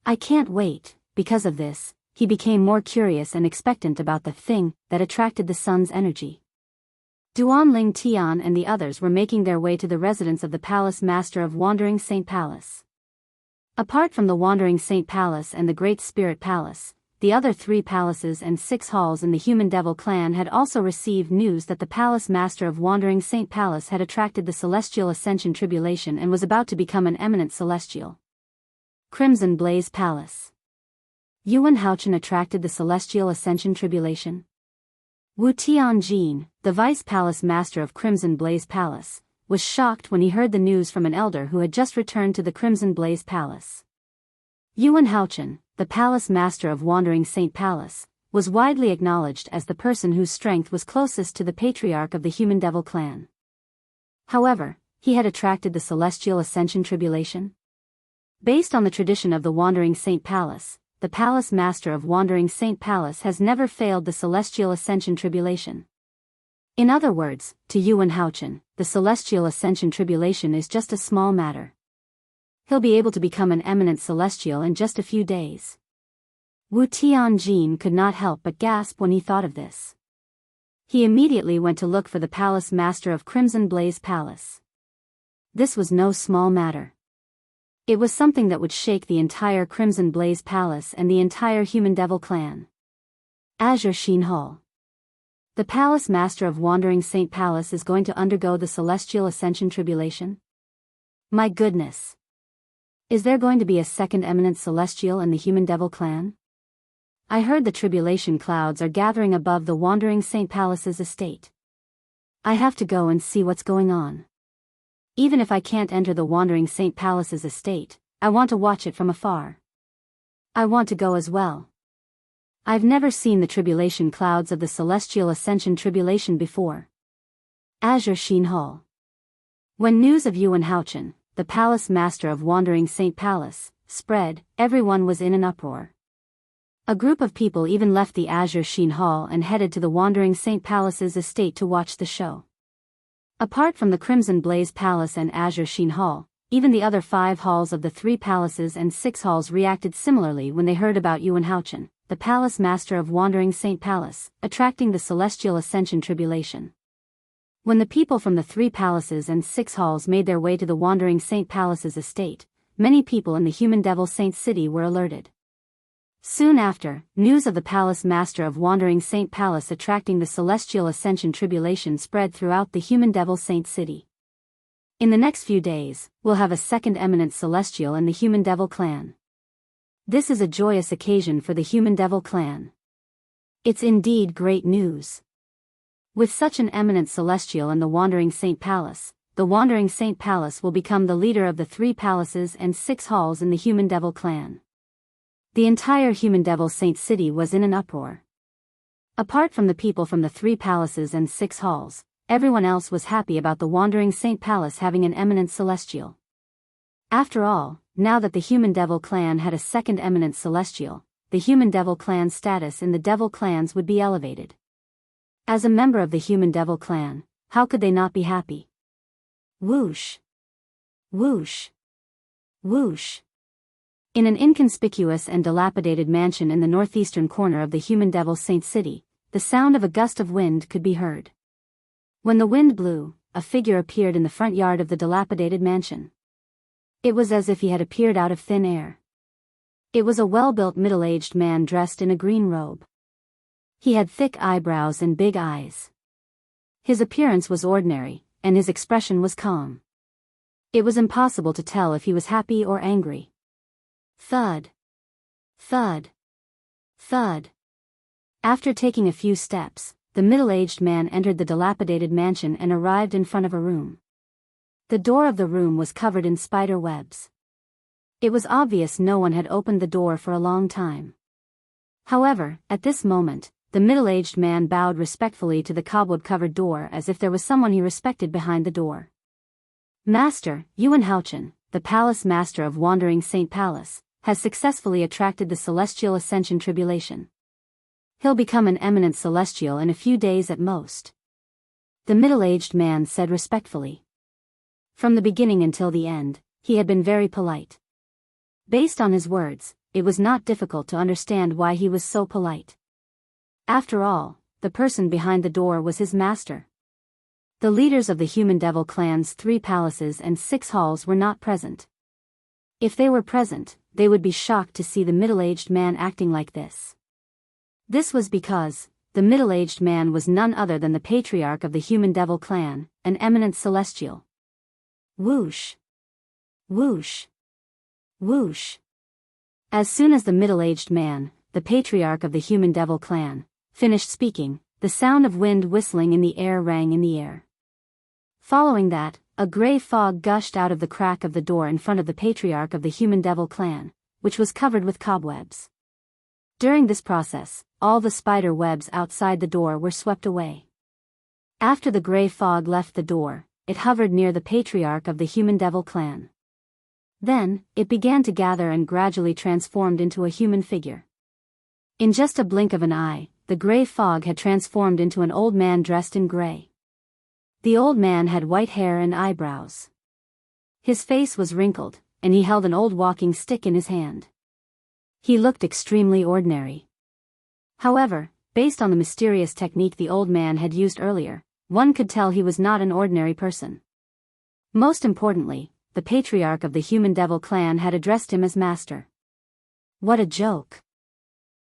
S1: I can't wait. Because of this, he became more curious and expectant about the thing that attracted the sun's energy. Duan Ling Tian and the others were making their way to the residence of the Palace Master of Wandering Saint Palace. Apart from the Wandering Saint Palace and the Great Spirit Palace, the other 3 palaces and 6 halls in the Human Devil clan had also received news that the Palace Master of Wandering Saint Palace had attracted the Celestial Ascension Tribulation and was about to become an eminent celestial. Crimson Blaze Palace. Yuan Haochen attracted the Celestial Ascension Tribulation. Wu Tianjin, the Vice Palace Master of Crimson Blaze Palace, was shocked when he heard the news from an elder who had just returned to the Crimson Blaze Palace. Yuan Haochen, the Palace Master of Wandering Saint Palace, was widely acknowledged as the person whose strength was closest to the patriarch of the Human Devil clan. However, he had attracted the Celestial Ascension Tribulation. Based on the tradition of the Wandering Saint Palace, the Palace Master of Wandering Saint Palace has never failed the Celestial Ascension Tribulation. In other words, to Yuan Haochen, the Celestial Ascension Tribulation is just a small matter. He'll be able to become an eminent celestial in just a few days. Wu Tianjin could not help but gasp when he thought of this. He immediately went to look for the Palace Master of Crimson Blaze Palace. This was no small matter. It was something that would shake the entire Crimson Blaze Palace and the entire Human Devil clan. Azure Sheen Hall. The Palace Master of Wandering Saint Palace is going to undergo the Celestial Ascension Tribulation? My goodness! Is there going to be a second eminent celestial in the Human Devil clan? I heard the tribulation clouds are gathering above the Wandering Saint Palace's estate. I have to go and see what's going on. Even if I can't enter the Wandering Saint Palace's estate, I want to watch it from afar. I want to go as well. I've never seen the tribulation clouds of the Celestial Ascension Tribulation before. Azure Sheen Hall. When news of Yuan Haochen, the Palace Master of Wandering Saint Palace, spread, everyone was in an uproar. A group of people even left the Azure Sheen Hall and headed to the Wandering Saint Palace's estate to watch the show. Apart from the Crimson Blaze Palace and Azure Sheen Hall, even the other 5 halls of the 3 palaces and 6 halls reacted similarly when they heard about Yuan Haochen, the Palace Master of Wandering Saint Palace, attracting the Celestial Ascension Tribulation. When the people from the 3 palaces and 6 halls made their way to the Wandering Saint Palace's estate, many people in the Human Devil Saint City were alerted. Soon after, news of the palace master of Wandering Saint Palace attracting the celestial ascension tribulation spread throughout the human devil saint city. In the next few days, we'll have a second eminent celestial in the human devil clan. This is a joyous occasion for the human devil clan. It's indeed great news. With such an eminent celestial in the Wandering Saint Palace, the Wandering Saint Palace will become the leader of the 3 palaces and 6 halls in the human devil clan. The entire human devil saint city was in an uproar. Apart from the people from the 3 palaces and 6 halls, everyone else was happy about the Wandering Saint Palace having an eminent celestial. After all, now that the human devil clan had a second eminent celestial, the human devil clan's status in the devil clans would be elevated. As a member of the human devil clan, how could they not be happy? Whoosh! Whoosh! Whoosh! In an inconspicuous and dilapidated mansion in the northeastern corner of the human devil saint city, the sound of a gust of wind could be heard. When the wind blew, a figure appeared in the front yard of the dilapidated mansion. It was as if he had appeared out of thin air. It was a well-built middle-aged man dressed in a green robe. He had thick eyebrows and big eyes. His appearance was ordinary, and his expression was calm. It was impossible to tell if he was happy or angry. Thud. Thud. Thud. After taking a few steps, the middle-aged man entered the dilapidated mansion and arrived in front of a room. The door of the room was covered in spider webs. It was obvious no one had opened the door for a long time. However, at this moment, the middle-aged man bowed respectfully to the cobweb-covered door as if there was someone he respected behind the door. Master, Yuan Haochen, the palace master of Wandering Saint Palace, has successfully attracted the celestial ascension tribulation. He'll become an eminent celestial in a few days at most. The middle-aged man said respectfully. From the beginning until the end, he had been very polite. Based on his words, it was not difficult to understand why he was so polite. After all, the person behind the door was his master. The leaders of the human devil clan's 3 palaces and 6 halls were not present. If they were present, they would be shocked to see the middle-aged man acting like this. This was because the middle-aged man was none other than the patriarch of the human devil clan, an eminent celestial. Whoosh! Whoosh! Whoosh! As soon as the middle-aged man, the patriarch of the human devil clan, finished speaking, the sound of wind whistling in the air rang in the air. Following that, a gray fog gushed out of the crack of the door in front of the patriarch of the human devil clan, which was covered with cobwebs. During this process, all the spider webs outside the door were swept away. After the gray fog left the door, it hovered near the patriarch of the human devil clan. Then, it began to gather and gradually transformed into a human figure. In just a blink of an eye, the gray fog had transformed into an old man dressed in gray. The old man had white hair and eyebrows. His face was wrinkled, and he held an old walking stick in his hand. He looked extremely ordinary. However, based on the mysterious technique the old man had used earlier, one could tell he was not an ordinary person. Most importantly, the patriarch of the human devil clan had addressed him as master. What a joke!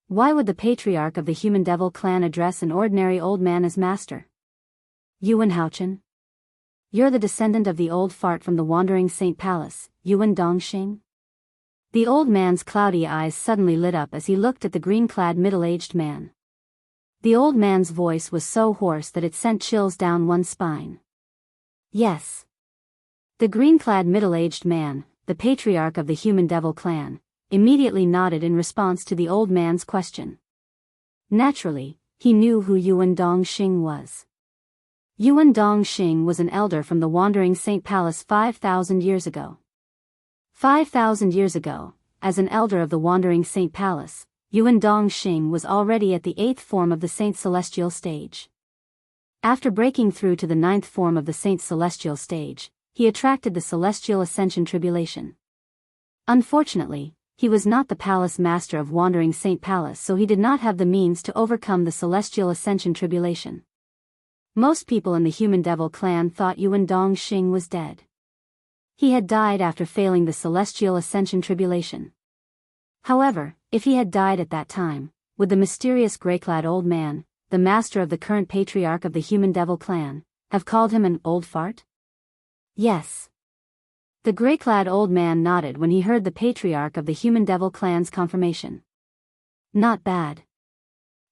S1: Why would the patriarch of the human devil clan address an ordinary old man as master? Yuan Haochen? You're the descendant of the old fart from the Wandering Saint Palace, Yuan Dongxing? The old man's cloudy eyes suddenly lit up as he looked at the green-clad middle-aged man. The old man's voice was so hoarse that it sent chills down one's spine. Yes. The green-clad middle-aged man, the patriarch of the human devil clan, immediately nodded in response to the old man's question. Naturally, he knew who Yuan Dongxing was. Yuan Dongxing was an elder from the Wandering Saint Palace 5,000 years ago. 5,000 years ago, as an elder of the Wandering Saint Palace, Yuan Dongxing was already at the 8th form of the Saint Celestial stage. After breaking through to the 9th form of the Saint Celestial stage, he attracted the Celestial Ascension Tribulation. Unfortunately, he was not the palace master of Wandering Saint Palace, so he did not have the means to overcome the Celestial Ascension Tribulation. Most people in the human devil clan thought Yuan Dongxing was dead. He had died after failing the Celestial Ascension Tribulation. However, if he had died at that time, would the mysterious grey-clad old man, the master of the current patriarch of the human devil clan, have called him an old fart? Yes. The grey-clad old man nodded when he heard the patriarch of the human devil clan's confirmation. Not bad.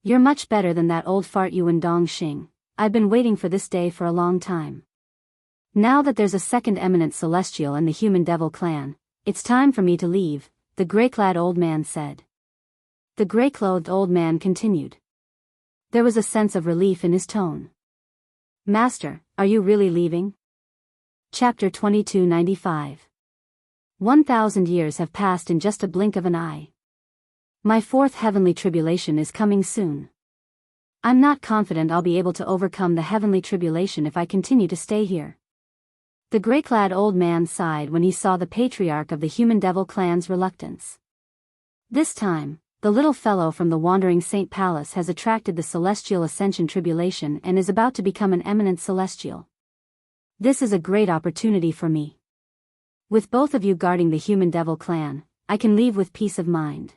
S1: You're much better than that old fart Yuan Dongxing. I've been waiting for this day for a long time. Now that there's a second eminent celestial in the human devil clan, it's time for me to leave, the grey-clad old man said. The grey-clothed old man continued. There was a sense of relief in his tone. Master, are you really leaving? Chapter 2295. 1,000 years have passed in just a blink of an eye. My fourth heavenly tribulation is coming soon. I'm not confident I'll be able to overcome the heavenly tribulation if I continue to stay here. The grey-clad old man sighed when he saw the patriarch of the human devil clan's reluctance. This time, the little fellow from the wandering Saint Palace has attracted the celestial ascension tribulation and is about to become an eminent celestial. This is a great opportunity for me. With both of you guarding the human devil clan, I can leave with peace of mind.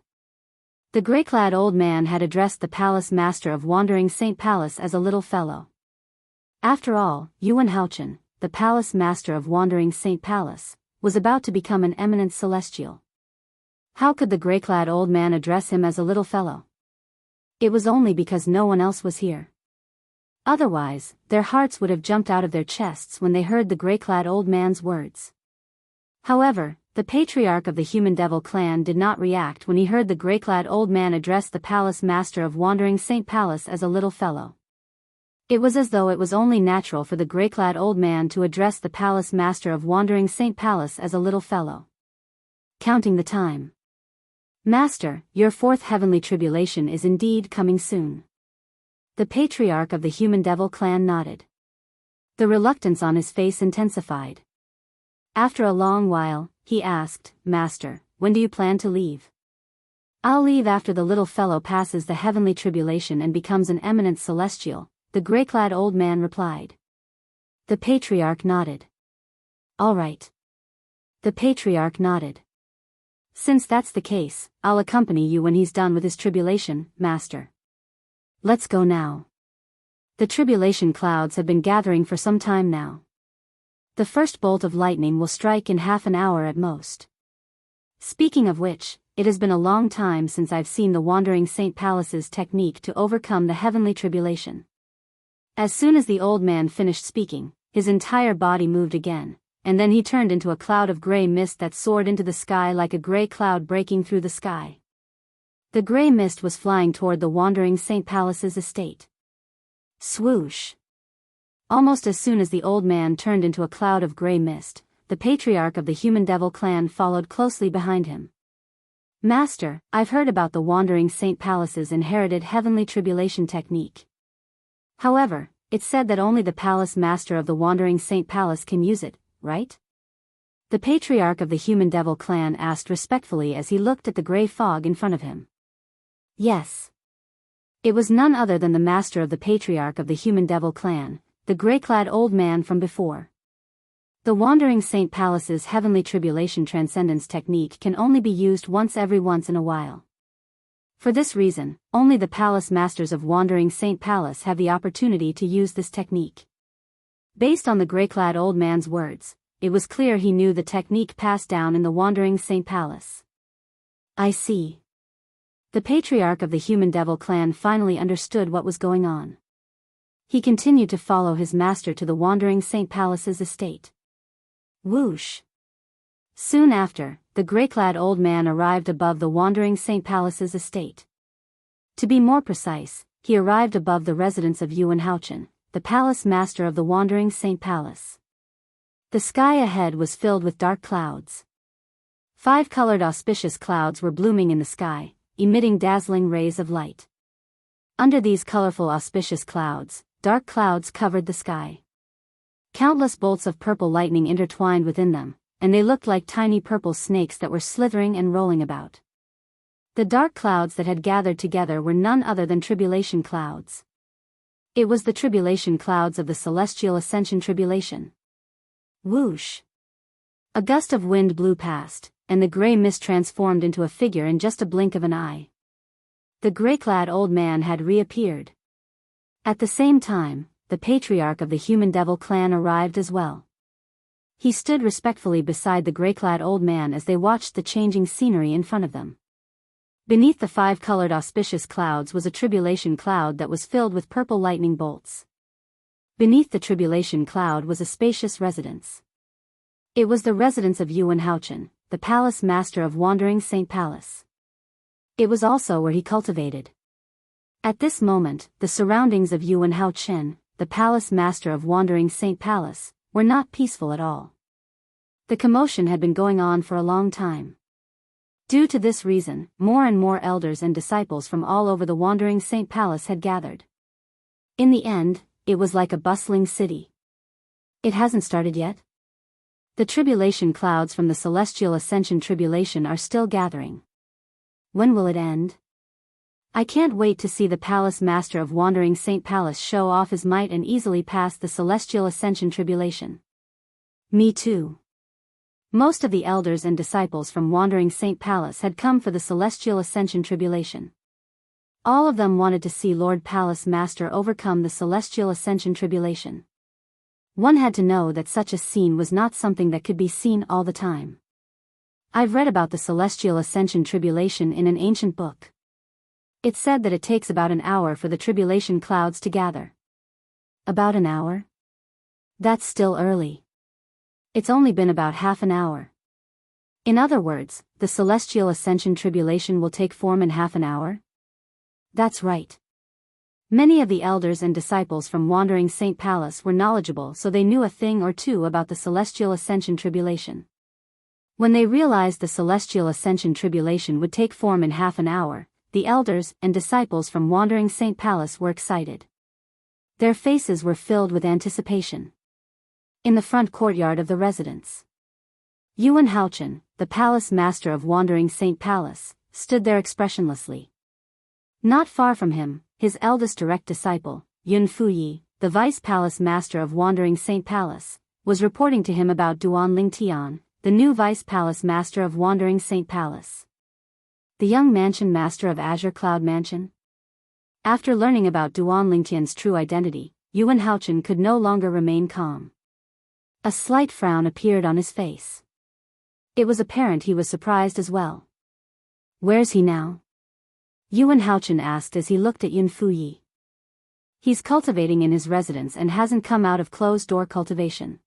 S1: The grey-clad old man had addressed the palace master of wandering Saint Palace as a little fellow. After all, Yuan Haochen, the palace master of wandering Saint Palace, was about to become an eminent celestial. How could the grey-clad old man address him as a little fellow? It was only because no one else was here. Otherwise, their hearts would have jumped out of their chests when they heard the grey-clad old man's words. However, the patriarch of the human devil clan did not react when he heard the grey-clad old man address the palace master of wandering Saint Palace as a little fellow. It was as though it was only natural for the grey-clad old man to address the palace master of wandering Saint Palace as a little fellow. Counting the time. Master, your fourth heavenly tribulation is indeed coming soon. The patriarch of the human devil clan nodded. The reluctance on his face intensified. After a long while, he asked, Master, when do you plan to leave? I'll leave after the little fellow passes the heavenly tribulation and becomes an eminent celestial, the grey-clad old man replied. The patriarch nodded. All right. The patriarch nodded. Since that's the case, I'll accompany you when he's done with his tribulation, Master. Let's go now. The tribulation clouds have been gathering for some time now. The first bolt of lightning will strike in half an hour at most. Speaking of which, it has been a long time since I've seen the wandering Saint Palace's technique to overcome the heavenly tribulation. As soon as the old man finished speaking, his entire body moved again, and then he turned into a cloud of grey mist that soared into the sky like a grey cloud breaking through the sky. The grey mist was flying toward the wandering Saint Palace's estate. Swoosh! Almost as soon as the old man turned into a cloud of grey mist, the patriarch of the human devil clan followed closely behind him. Master, I've heard about the wandering Saint Palace's inherited heavenly tribulation technique. However, it's said that only the palace master of the wandering Saint Palace can use it, right? The patriarch of the human devil clan asked respectfully as he looked at the grey fog in front of him. Yes. It was none other than the master of the patriarch of the human devil clan, the grey-clad old man from before. The wandering Saint Palace's heavenly tribulation transcendence technique can only be used once in a while. For this reason, only the palace masters of wandering Saint Palace have the opportunity to use this technique. Based on the grey-clad old man's words, it was clear he knew the technique passed down in the wandering Saint Palace. I see. The patriarch of the human devil clan finally understood what was going on. He continued to follow his master to the wandering Saint Palace's estate. Whoosh! Soon after, the grey-clad old man arrived above the wandering Saint Palace's estate. To be more precise, he arrived above the residence of Yuan Haochen, the palace master of the wandering Saint Palace. The sky ahead was filled with dark clouds. 5-colored auspicious clouds were blooming in the sky, emitting dazzling rays of light. Under these colorful auspicious clouds, dark clouds covered the sky. Countless bolts of purple lightning intertwined within them, and they looked like tiny purple snakes that were slithering and rolling about. The dark clouds that had gathered together were none other than tribulation clouds. It was the tribulation clouds of the celestial ascension tribulation. Whoosh! A gust of wind blew past, and the gray mist transformed into a figure in just a blink of an eye. The gray-clad old man had reappeared. At the same time, the patriarch of the human devil clan arrived as well. He stood respectfully beside the gray-clad old man as they watched the changing scenery in front of them. Beneath the 5-colored auspicious clouds was a tribulation cloud that was filled with purple lightning bolts. Beneath the tribulation cloud was a spacious residence. It was the residence of Yuan Haochen, the palace master of Wandering Saint Palace. It was also where he cultivated. At this moment, the surroundings of Yuan Haochen, the palace master of Wandering Saint Palace, were not peaceful at all. The commotion had been going on for a long time. Due to this reason, more and more elders and disciples from all over the Wandering Saint Palace had gathered. In the end, it was like a bustling city. It hasn't started yet? The tribulation clouds from the celestial ascension tribulation are still gathering. When will it end? I can't wait to see the palace master of Wandering Saint Palace show off his might and easily pass the celestial ascension tribulation. Me too. Most of the elders and disciples from Wandering Saint Palace had come for the celestial ascension tribulation. All of them wanted to see Lord Palace Master overcome the celestial ascension tribulation. One had to know that such a scene was not something that could be seen all the time. I've read about the celestial ascension tribulation in an ancient book. It said that it takes about an hour for the tribulation clouds to gather. About an hour? That's still early. It's only been about half an hour. In other words, the celestial ascension tribulation will take form in half an hour? That's right. Many of the elders and disciples from Wandering Saint Palace were knowledgeable, so they knew a thing or two about the celestial ascension tribulation. When they realized the celestial ascension tribulation would take form in half an hour, the elders and disciples from Wandering Saint Palace were excited. Their faces were filled with anticipation. In the front courtyard of the residence, Yuan Haochen, the palace master of Wandering Saint Palace, stood there expressionlessly. Not far from him, his eldest direct disciple, Yun Fuyi, the vice palace master of Wandering Saint Palace, was reporting to him about Duan Ling Tian, the new vice palace master of Wandering Saint Palace. The young mansion master of Azure Cloud Mansion? After learning about Duan Lingtian's true identity, Yuan Haochen could no longer remain calm. A slight frown appeared on his face. It was apparent he was surprised as well. Where's he now? Yuan Haochen asked as he looked at Yun Fuyi. He's cultivating in his residence and hasn't come out of closed-door cultivation.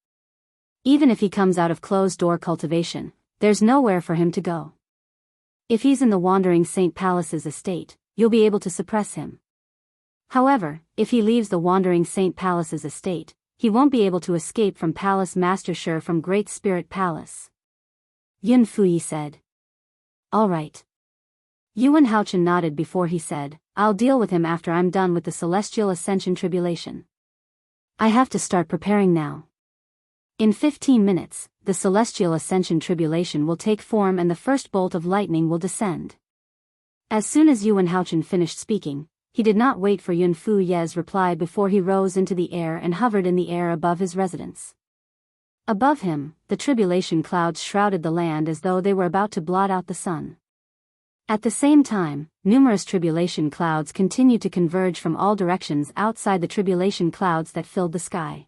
S1: Even if he comes out of closed-door cultivation, there's nowhere for him to go. If he's in the Wandering Saint Palace's estate, you'll be able to suppress him. However, if he leaves the Wandering Saint Palace's estate, he won't be able to escape from Palace Master Shi from Great Spirit Palace. Yun Fuyi said. All right. Yuan Haochen nodded before he said, I'll deal with him after I'm done with the Celestial Ascension Tribulation. I have to start preparing now. In 15 minutes, the Celestial Ascension Tribulation will take form and the first bolt of lightning will descend. As soon as Yuan Haochen finished speaking, he did not wait for Yun Fuyi's reply before he rose into the air and hovered in the air above his residence. Above him, the tribulation clouds shrouded the land as though they were about to blot out the sun. At the same time, numerous tribulation clouds continued to converge from all directions outside the tribulation clouds that filled the sky.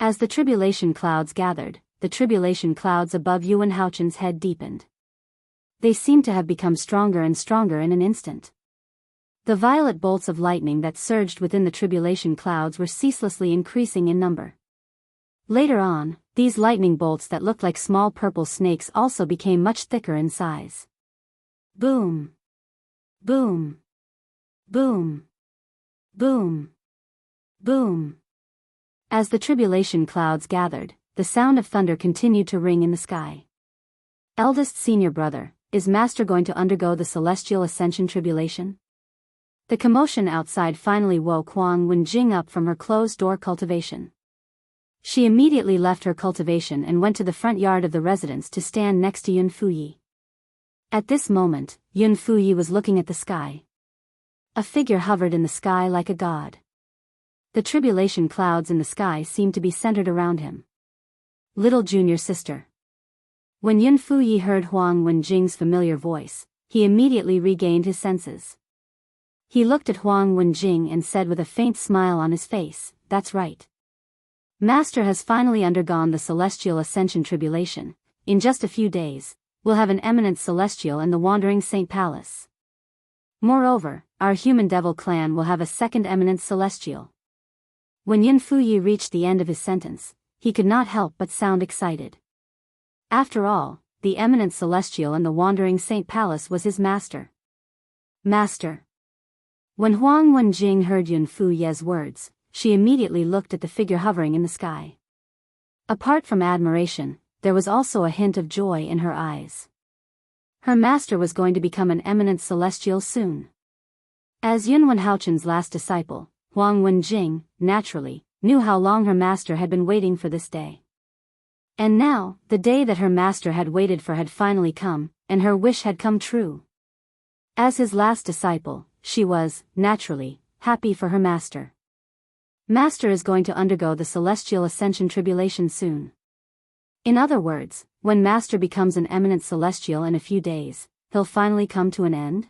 S1: As the tribulation clouds gathered, the tribulation clouds above Yuan Haochen's head deepened. They seemed to have become stronger and stronger in an instant. The violet bolts of lightning that surged within the tribulation clouds were ceaselessly increasing in number. Later on, these lightning bolts that looked like small purple snakes also became much thicker in size. Boom! Boom! Boom! Boom! Boom! As the tribulation clouds gathered, the sound of thunder continued to ring in the sky. Eldest senior brother, is Master going to undergo the Celestial Ascension Tribulation? The commotion outside finally woke Huang Wenjing up from her closed-door cultivation. She immediately left her cultivation and went to the front yard of the residence to stand next to Yun Fuyi. At this moment, Yun Fuyi was looking at the sky. A figure hovered in the sky like a god. The tribulation clouds in the sky seemed to be centered around him. Little junior sister. When Yun Fuyi heard Huang Wenjing's familiar voice, he immediately regained his senses. He looked at Huang Wenjing and said with a faint smile on his face, "That's right. Master has finally undergone the celestial ascension tribulation. In just a few days, we'll have an eminent celestial in the Wandering Saint Palace. Moreover, our human devil clan will have a second eminent celestial." When Yun Fuyi reached the end of his sentence, he could not help but sound excited. After all, the eminent celestial in the Wandering Saint Palace was his master. Master. When Huang Wenjing heard Yun Fuyi's words, she immediately looked at the figure hovering in the sky. Apart from admiration, there was also a hint of joy in her eyes. Her master was going to become an eminent celestial soon. As Yun Wenhaochen's last disciple, Huang Wenjing, naturally, knew how long her master had been waiting for this day. And now, the day that her master had waited for had finally come, and her wish had come true. As his last disciple, she was, naturally, happy for her master. Master is going to undergo the celestial ascension tribulation soon. In other words, when Master becomes an eminent celestial in a few days, he'll finally come to an end?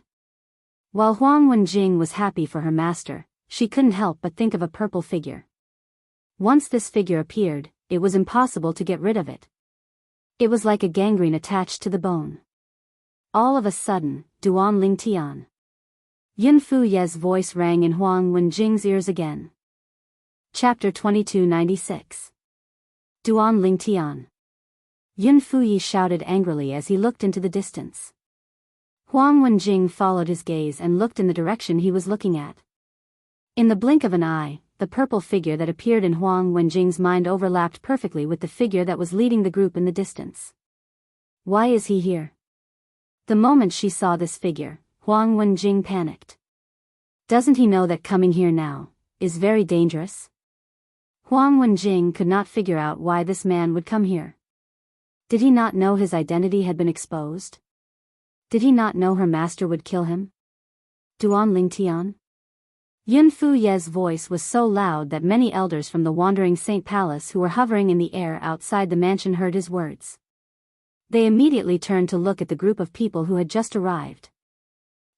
S1: While Huang Wenjing was happy for her master, she couldn't help but think of a purple figure. Once this figure appeared, it was impossible to get rid of it. It was like a gangrene attached to the bone. All of a sudden, Duan Ling Tian. Yun Fuyi's voice rang in Huang Wenjing's ears again. Chapter 2296. Duan Ling Tian. Yun Fuyi shouted angrily as he looked into the distance. Huang Wenjing followed his gaze and looked in the direction he was looking at. In the blink of an eye, the purple figure that appeared in Huang Wenjing's mind overlapped perfectly with the figure that was leading the group in the distance. Why is he here? The moment she saw this figure, Huang Wenjing panicked. Doesn't he know that coming here now is very dangerous? Huang Wenjing could not figure out why this man would come here. Did he not know his identity had been exposed? Did he not know her master would kill him? Duan Ling Tian? Yun Fuyi's voice was so loud that many elders from the Wandering Saint Palace who were hovering in the air outside the mansion heard his words. They immediately turned to look at the group of people who had just arrived.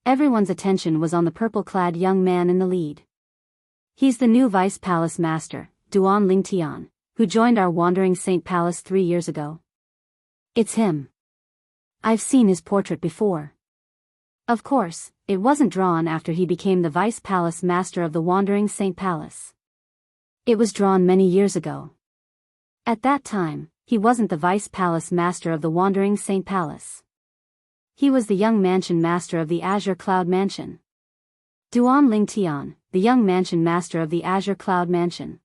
S1: Everyone's attention was on the purple-clad young man in the lead. He's the new Vice Palace Master, Duan Ling Tian, who joined our Wandering Saint Palace 3 years ago. It's him. I've seen his portrait before. Of course, it wasn't drawn after he became the Vice Palace Master of the Wandering Saint Palace. It was drawn many years ago. At that time, he wasn't the Vice Palace Master of the Wandering Saint Palace. He was the young mansion master of the Azure Cloud Mansion. Duan Ling Tian, the young mansion master of the Azure Cloud Mansion.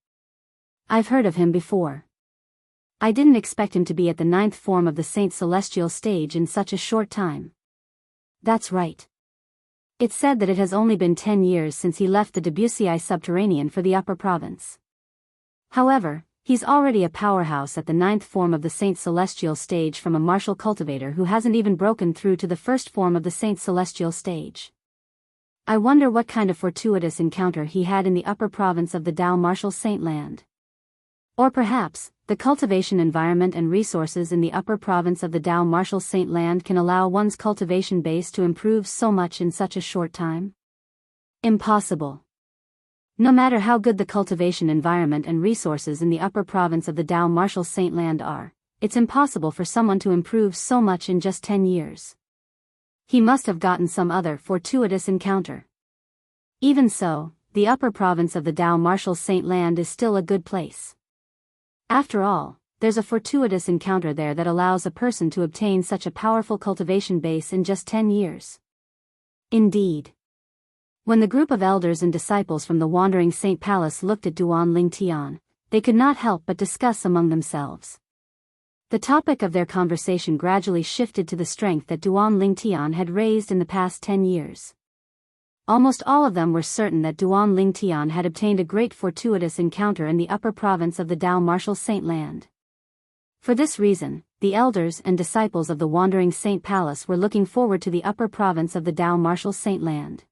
S1: I've heard of him before. I didn't expect him to be at the 9th form of the Saint Celestial stage in such a short time. That's right. It's said that it has only been 10 years since he left the Debussy subterranean for the upper province. However, he's already a powerhouse at the 9th form of the Saint Celestial stage from a martial cultivator who hasn't even broken through to the 1st form of the Saint Celestial stage. I wonder what kind of fortuitous encounter he had in the upper province of the Dao Martial Saint Land. Or perhaps, the cultivation environment and resources in the upper province of the Dao Martial Saint Land can allow one's cultivation base to improve so much in such a short time? Impossible. No matter how good the cultivation environment and resources in the upper province of the Dao Martial Saint Land are, it's impossible for someone to improve so much in just 10 years. He must have gotten some other fortuitous encounter. Even so, the upper province of the Dao Martial Saint Land is still a good place. After all, there's a fortuitous encounter there that allows a person to obtain such a powerful cultivation base in just 10 years. Indeed. When the group of elders and disciples from the Wandering Saint Palace looked at Duan Ling Tian, they could not help but discuss among themselves. The topic of their conversation gradually shifted to the strength that Duan Ling Tian had raised in the past 10 years. Almost all of them were certain that Duan Ling Tian had obtained a great fortuitous encounter in the upper province of the Dao Martial Saint Land. For this reason, the elders and disciples of the Wandering Saint Palace were looking forward to the upper province of the Dao Martial Saint Land.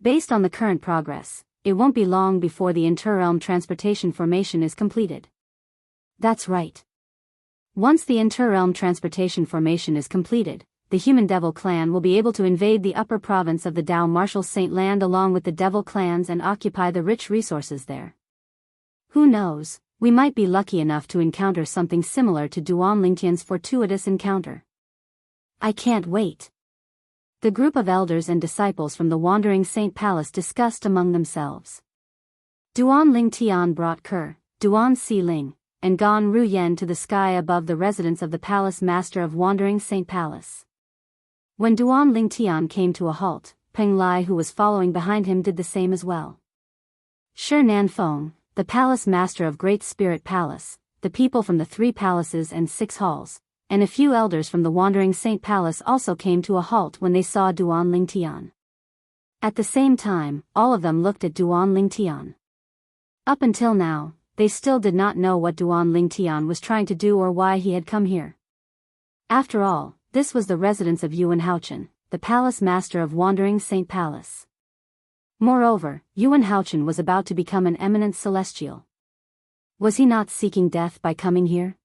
S1: Based on the current progress, it won't be long before the interrealm transportation formation is completed. That's right. Once the inter-realm transportation formation is completed, the human devil clan will be able to invade the upper province of the Dao Martial Saint Land along with the devil clans and occupy the rich resources there. Who knows, we might be lucky enough to encounter something similar to Duan Lingtian's fortuitous encounter. I can't wait. The group of elders and disciples from the Wandering Saint Palace discussed among themselves. Duan Lingtian brought Duan Si Ling, and Gan Ru Yen to the sky above the residence of the palace master of Wandering Saint Palace. When Duan Lingtian came to a halt, Peng Lai, who was following behind him, did the same as well. Shi Nanfeng, the palace master of Great Spirit Palace, the people from the 3 palaces and 6 halls, and a few elders from the Wandering Saint Palace also came to a halt when they saw Duan Lingtian. At the same time, all of them looked at Duan Lingtian. Up until now, they still did not know what Duan Lingtian was trying to do or why he had come here. After all, this was the residence of Yuan Haochen, the palace master of Wandering Saint Palace. Moreover, Yuan Haochen was about to become an eminent celestial. Was he not seeking death by coming here?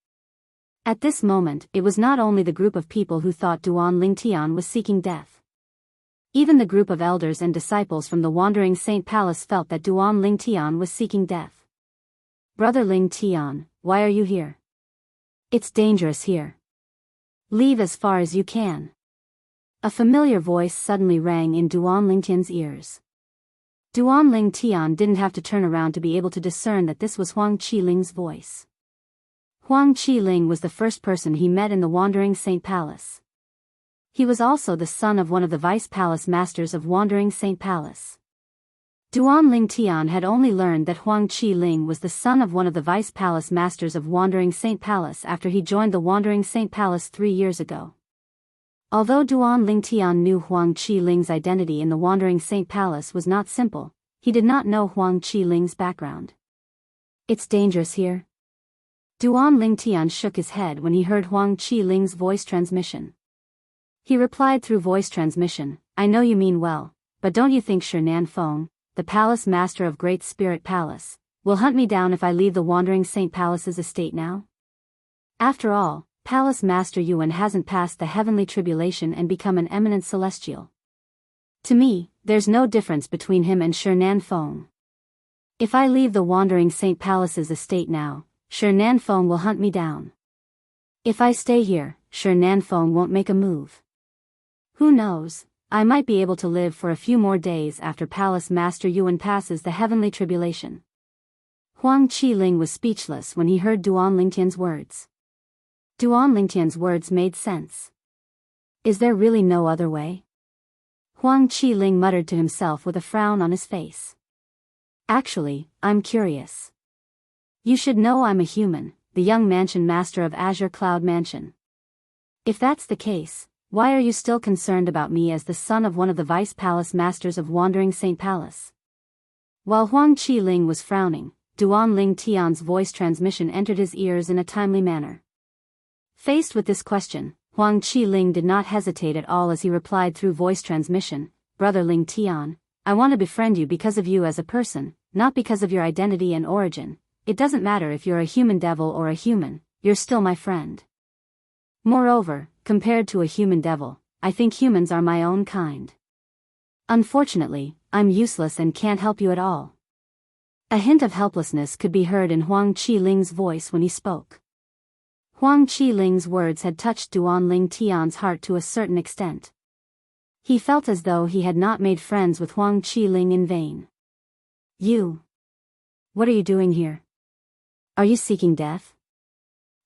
S1: At this moment, it was not only the group of people who thought Duan Lingtian was seeking death. Even the group of elders and disciples from the Wandering Saint Palace felt that Duan Lingtian was seeking death. Brother Lingtian, why are you here? It's dangerous here. Leave as far as you can. A familiar voice suddenly rang in Duan Lingtian's ears. Duan Lingtian didn't have to turn around to be able to discern that this was Huang Qiling's voice. Huang Qiling was the first person he met in the Wandering Saint Palace. He was also the son of one of the vice palace masters of Wandering Saint Palace. Duan Lingtian had only learned that Huang Qiling was the son of one of the vice palace masters of Wandering Saint Palace after he joined the Wandering Saint Palace 3 years ago. Although Duan Lingtian knew Huang Qiling's identity in the Wandering Saint Palace was not simple, he did not know Huang Qiling's background. It's dangerous here. Duan Lingtian shook his head when he heard Huang Qiling's voice transmission. He replied through voice transmission, I know you mean well, but don't you think Shi Nanfeng, the palace master of Great Spirit Palace, will hunt me down if I leave the Wandering Saint Palace's estate now? After all, Palace Master Yuan hasn't passed the heavenly tribulation and become an eminent celestial. To me, there's no difference between him and Shi Nanfeng. If I leave the Wandering Saint Palace's estate now, Shi Nanfeng will hunt me down. If I stay here, Shi Nanfeng won't make a move. Who knows, I might be able to live for a few more days after Palace Master Yuan passes the heavenly tribulation. Huang Qiling was speechless when he heard Duan Lingtian's words. Duan Lingtian's words made sense. Is there really no other way? Huang Qiling muttered to himself with a frown on his face. Actually, I'm curious. You should know I'm a human, the young mansion master of Azure Cloud Mansion. If that's the case, why are you still concerned about me as the son of one of the vice palace masters of Wandering Saint Palace? While Huang Qiling was frowning, Duan Lingtian's voice transmission entered his ears in a timely manner. Faced with this question, Huang Qiling did not hesitate at all as he replied through voice transmission, Brother Lingtian, I want to befriend you because of you as a person, not because of your identity and origin. It doesn't matter if you're a human devil or a human, you're still my friend. Moreover, compared to a human devil, I think humans are my own kind. Unfortunately, I'm useless and can't help you at all. A hint of helplessness could be heard in Huang Qiling's voice when he spoke. Huang Qiling's words had touched Duan Lingtian's heart to a certain extent. He felt as though he had not made friends with Huang Qiling in vain. You. What are you doing here? Are you seeking death?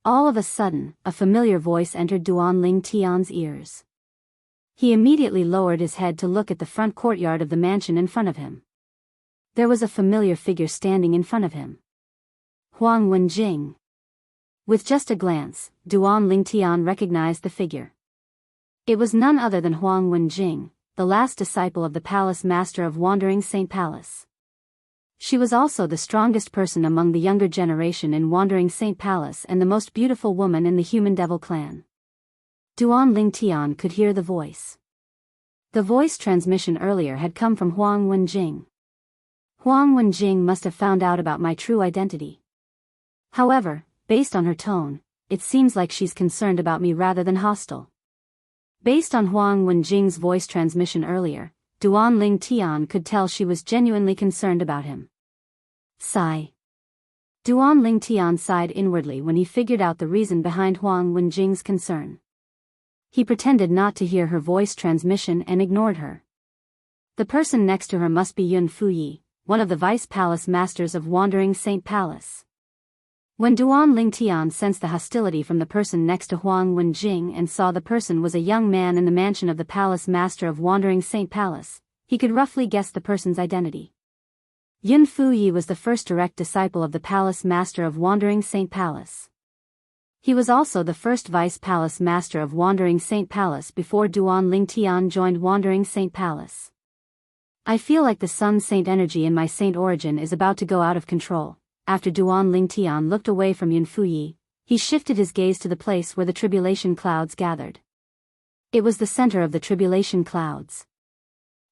S1: All of a sudden, a familiar voice entered Duan Lingtian's ears. He immediately lowered his head to look at the front courtyard of the mansion in front of him. There was a familiar figure standing in front of him. Huang Wenjing. With just a glance, Duan Lingtian recognized the figure. It was none other than Huang Wenjing, the last disciple of the palace master of Wandering Saint Palace. She was also the strongest person among the younger generation in Wandering Saint Palace and the most beautiful woman in the human devil clan. Duan Lingtian could hear the voice. The voice transmission earlier had come from Huang Wenjing. Huang Wenjing must have found out about my true identity. However, based on her tone, it seems like she's concerned about me rather than hostile. Based on Huang Wenjing's voice transmission earlier, Duan Ling Tian could tell she was genuinely concerned about him. Sigh. Duan Ling Tian sighed inwardly when he figured out the reason behind Huang Wenjing's concern. He pretended not to hear her voice transmission and ignored her. The person next to her must be Yun Fuyi, one of the vice palace masters of Wandering Saint Palace. When Duan Ling Tian sensed the hostility from the person next to Huang Wenjing and saw the person was a young man in the mansion of the palace master of Wandering Saint Palace, he could roughly guess the person's identity. Yun Fuyi was the first direct disciple of the palace master of Wandering Saint Palace. He was also the first vice palace master of Wandering Saint Palace before Duan Ling Tian joined Wandering Saint Palace. I feel like the Sun Saint energy in my Saint origin is about to go out of control. After Duan Ling Tian looked away from Yun Fuyi, he shifted his gaze to the place where the tribulation clouds gathered. It was the center of the tribulation clouds.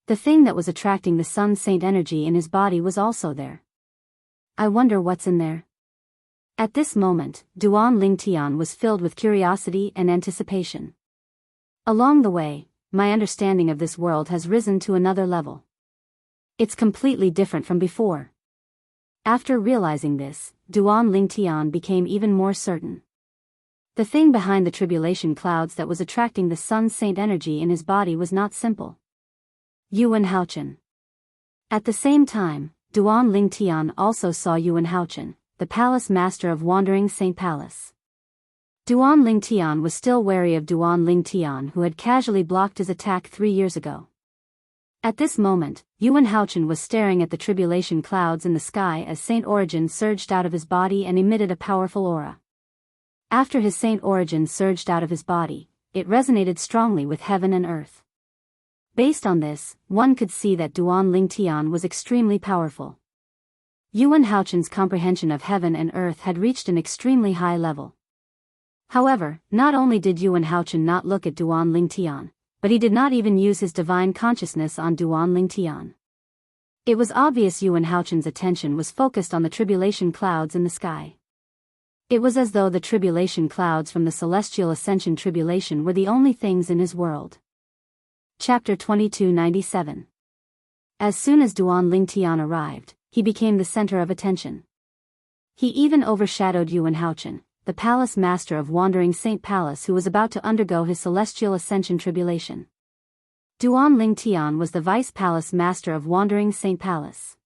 S1: The thing that was attracting the Sun Saint energy in his body was also there. I wonder what's in there. At this moment, Duan Ling Tian was filled with curiosity and anticipation. Along the way, my understanding of this world has risen to another level. It's completely different from before. After realizing this, Duan Ling Tian became even more certain. The thing behind the tribulation clouds that was attracting the Sun Saint energy in his body was not simple. Yuan Haochen. At the same time, Duan Ling Tian also saw Yuan Haochen, the palace master of Wandering Saint Palace. Duan Ling Tian was still wary of Duan Ling Tian, who had casually blocked his attack 3 years ago. At this moment, Yuan Haochen was staring at the tribulation clouds in the sky as Saint Origin surged out of his body and emitted a powerful aura. After his Saint Origin surged out of his body, it resonated strongly with heaven and earth. Based on this, one could see that Duan Ling Tian was extremely powerful. Yuan Haochen's comprehension of heaven and earth had reached an extremely high level. However, not only did Yuan Haochen not look at Duan Ling Tian, but he did not even use his divine consciousness on Duan Ling Tian. It was obvious Yuan Haochen's attention was focused on the tribulation clouds in the sky. It was as though the tribulation clouds from the celestial ascension tribulation were the only things in his world. Chapter 2297. As soon as Duan Ling Tian arrived, he became the center of attention. He even overshadowed Yuan Haochen, the palace master of Wandering Saint Palace, who was about to undergo his celestial ascension tribulation. Duan Ling Tian was the vice palace master of Wandering Saint Palace.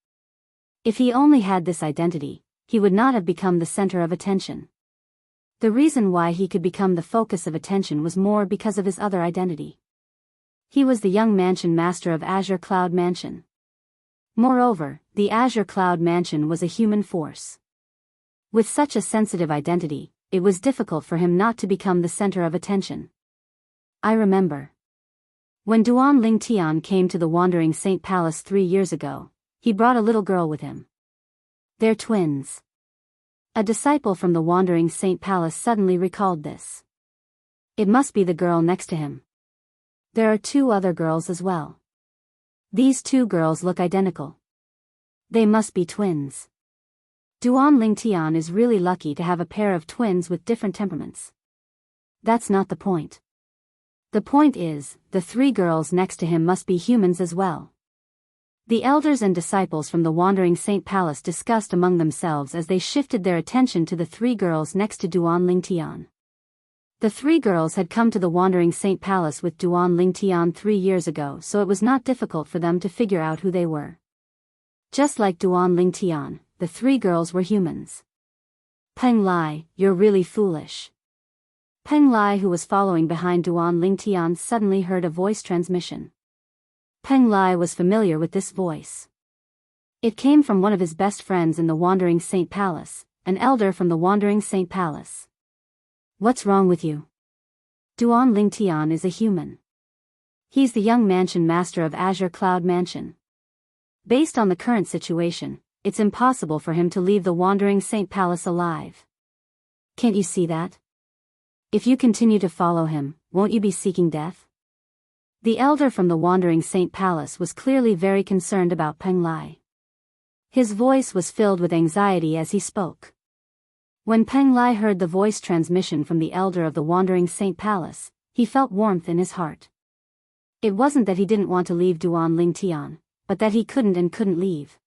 S1: If he only had this identity, he would not have become the center of attention. The reason why he could become the focus of attention was more because of his other identity. He was the young mansion master of Azure Cloud Mansion. Moreover, the Azure Cloud Mansion was a human force. With such a sensitive identity, it was difficult for him not to become the center of attention. I remember. When Duan Ling Tian came to the Wandering Saint Palace 3 years ago, he brought a little girl with him. They're twins. A disciple from the Wandering Saint Palace suddenly recalled this. It must be the girl next to him. There are 2 other girls as well. These 2 girls look identical. They must be twins. Duan Ling Tian is really lucky to have a pair of twins with different temperaments. That's not the point. The point is, the 3 girls next to him must be humans as well. The elders and disciples from the Wandering Saint Palace discussed among themselves as they shifted their attention to the 3 girls next to Duan Ling Tian. The 3 girls had come to the Wandering Saint Palace with Duan Ling Tian 3 years ago, so it was not difficult for them to figure out who they were. Just like Duan Ling Tian, the 3 girls were humans. Peng Lai, you're really foolish. Peng Lai, who was following behind Duan Ling Tian, suddenly heard a voice transmission. Peng Lai was familiar with this voice. It came from one of his best friends in the Wandering Saint Palace, an elder from the Wandering Saint Palace. What's wrong with you? Duan Ling Tian is a human. He's the young mansion master of Azure Cloud Mansion. Based on the current situation, it's impossible for him to leave the Wandering Saint Palace alive. Can't you see that? If you continue to follow him, won't you be seeking death? The elder from the Wandering Saint Palace was clearly very concerned about Peng Lai. His voice was filled with anxiety as he spoke. When Peng Lai heard the voice transmission from the elder of the Wandering Saint Palace, he felt warmth in his heart. It wasn't that he didn't want to leave Duan Ling Tian, but that he couldn't leave.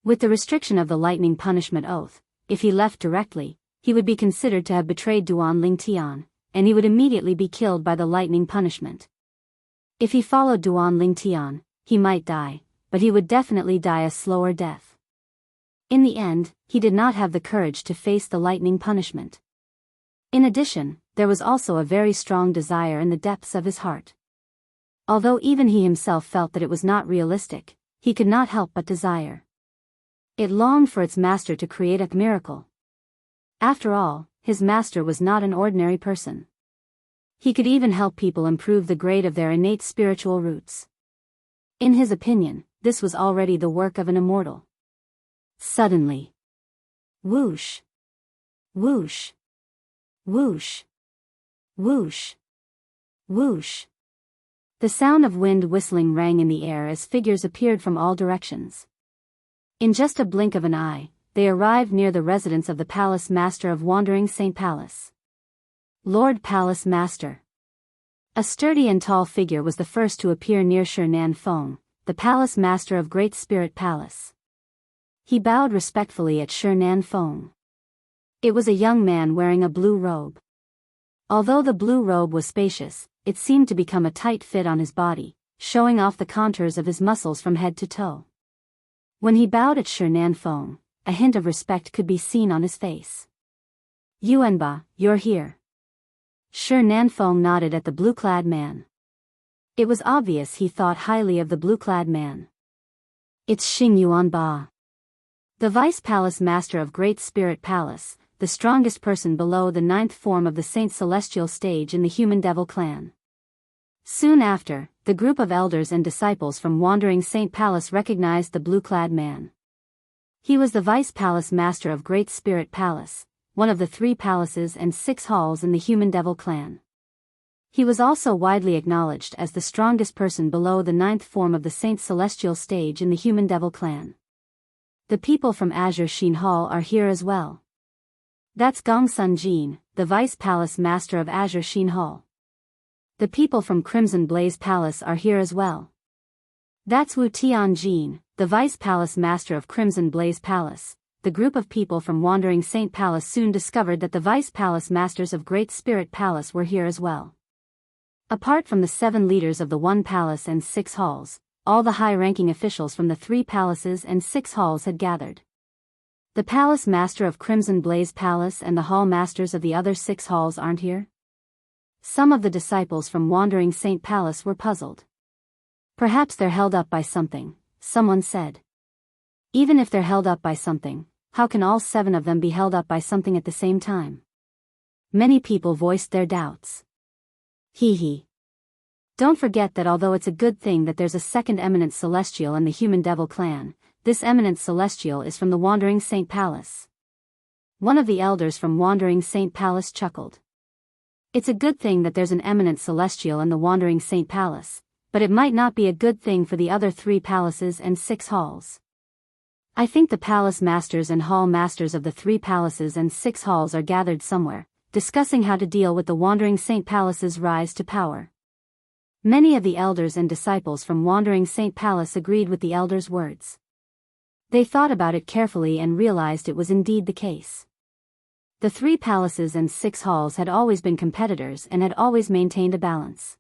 S1: With the restriction of the lightning punishment oath, if he left directly, he would be considered to have betrayed Duan Ling Tian, and he would immediately be killed by the lightning punishment. If he followed Duan Ling Tian, he might die, but he would definitely die a slower death. In the end, he did not have the courage to face the lightning punishment. In addition, there was also a very strong desire in the depths of his heart. Although even he himself felt that it was not realistic, he could not help but desire. It longed for its master to create a miracle. After all, his master was not an ordinary person. He could even help people improve the grade of their innate spiritual roots. In his opinion, this was already the work of an immortal. Suddenly, whoosh, whoosh, whoosh, whoosh, whoosh. The sound of wind whistling rang in the air as figures appeared from all directions. In just a blink of an eye, they arrived near the residence of the Palace Master of Wandering Saint Palace. Lord Palace Master. A sturdy and tall figure was the first to appear near Shi Feng, the Palace Master of Great Spirit Palace. He bowed respectfully at Shi Feng. It was a young man wearing a blue robe. Although the blue robe was spacious, it seemed to become a tight fit on his body, showing off the contours of his muscles from head to toe. When he bowed at Shi Feng, a hint of respect could be seen on his face. Yuanba, you're here. Shi Feng nodded at the blue-clad man. It was obvious he thought highly of the blue-clad man. It's Xing Yuanba, the Vice Palace Master of Great Spirit Palace, the strongest person below the 9th form of the Saint Celestial stage in the Human Devil clan. Soon after, the group of elders and disciples from Wandering Saint Palace recognized the blue-clad man. He was the Vice Palace Master of Great Spirit Palace, one of the 3 palaces and 6 halls in the Human Devil clan. He was also widely acknowledged as the strongest person below the 9th form of the Saint Celestial stage in the Human Devil clan. The people from Azure Sheen Hall are here as well. That's Gong Sun Jin, the Vice Palace Master of Azure Sheen Hall. The people from Crimson Blaze Palace are here as well. That's Wu Tian Jin, the Vice Palace Master of Crimson Blaze Palace. The group of people from Wandering Saint Palace soon discovered that the Vice Palace Masters of Great Spirit Palace were here as well. Apart from the 7 leaders of the 1 palace and 6 halls, all the high-ranking officials from the 3 palaces and 6 halls had gathered. The Palace Master of Crimson Blaze Palace and the Hall Masters of the other 6 halls aren't here? Some of the disciples from Wandering Saint Palace were puzzled. Perhaps they're held up by something, someone said. Even if they're held up by something, how can all 7 of them be held up by something at the same time? Many people voiced their doubts. Hee. Don't forget that although it's a good thing that there's a second eminent celestial in the Human Devil clan, this eminent celestial is from the Wandering Saint Palace. One of the elders from Wandering Saint Palace chuckled. It's a good thing that there's an eminent celestial in the Wandering Saint Palace, but it might not be a good thing for the other 3 palaces and 6 halls. I think the palace masters and hall masters of the 3 palaces and 6 halls are gathered somewhere, discussing how to deal with the Wandering Saint Palace's rise to power. Many of the elders and disciples from Wandering Saint Palace agreed with the elders' words. They thought about it carefully and realized it was indeed the case. The 3 palaces and 6 halls had always been competitors and had always maintained a balance.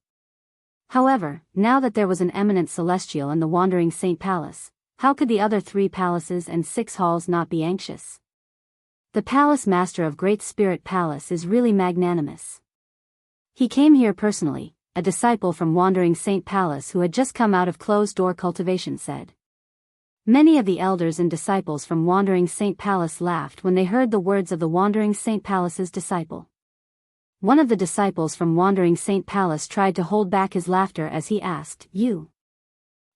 S1: However, now that there was an eminent celestial in the Wandering Saint Palace, how could the other 3 palaces and 6 halls not be anxious? The Palace Master of Great Spirit Palace is really magnanimous. He came here personally, a disciple from Wandering Saint Palace who had just come out of closed-door cultivation said. Many of the elders and disciples from Wandering Saint Palace laughed when they heard the words of the Wandering Saint Palace's disciple. One of the disciples from Wandering Saint Palace tried to hold back his laughter as he asked, You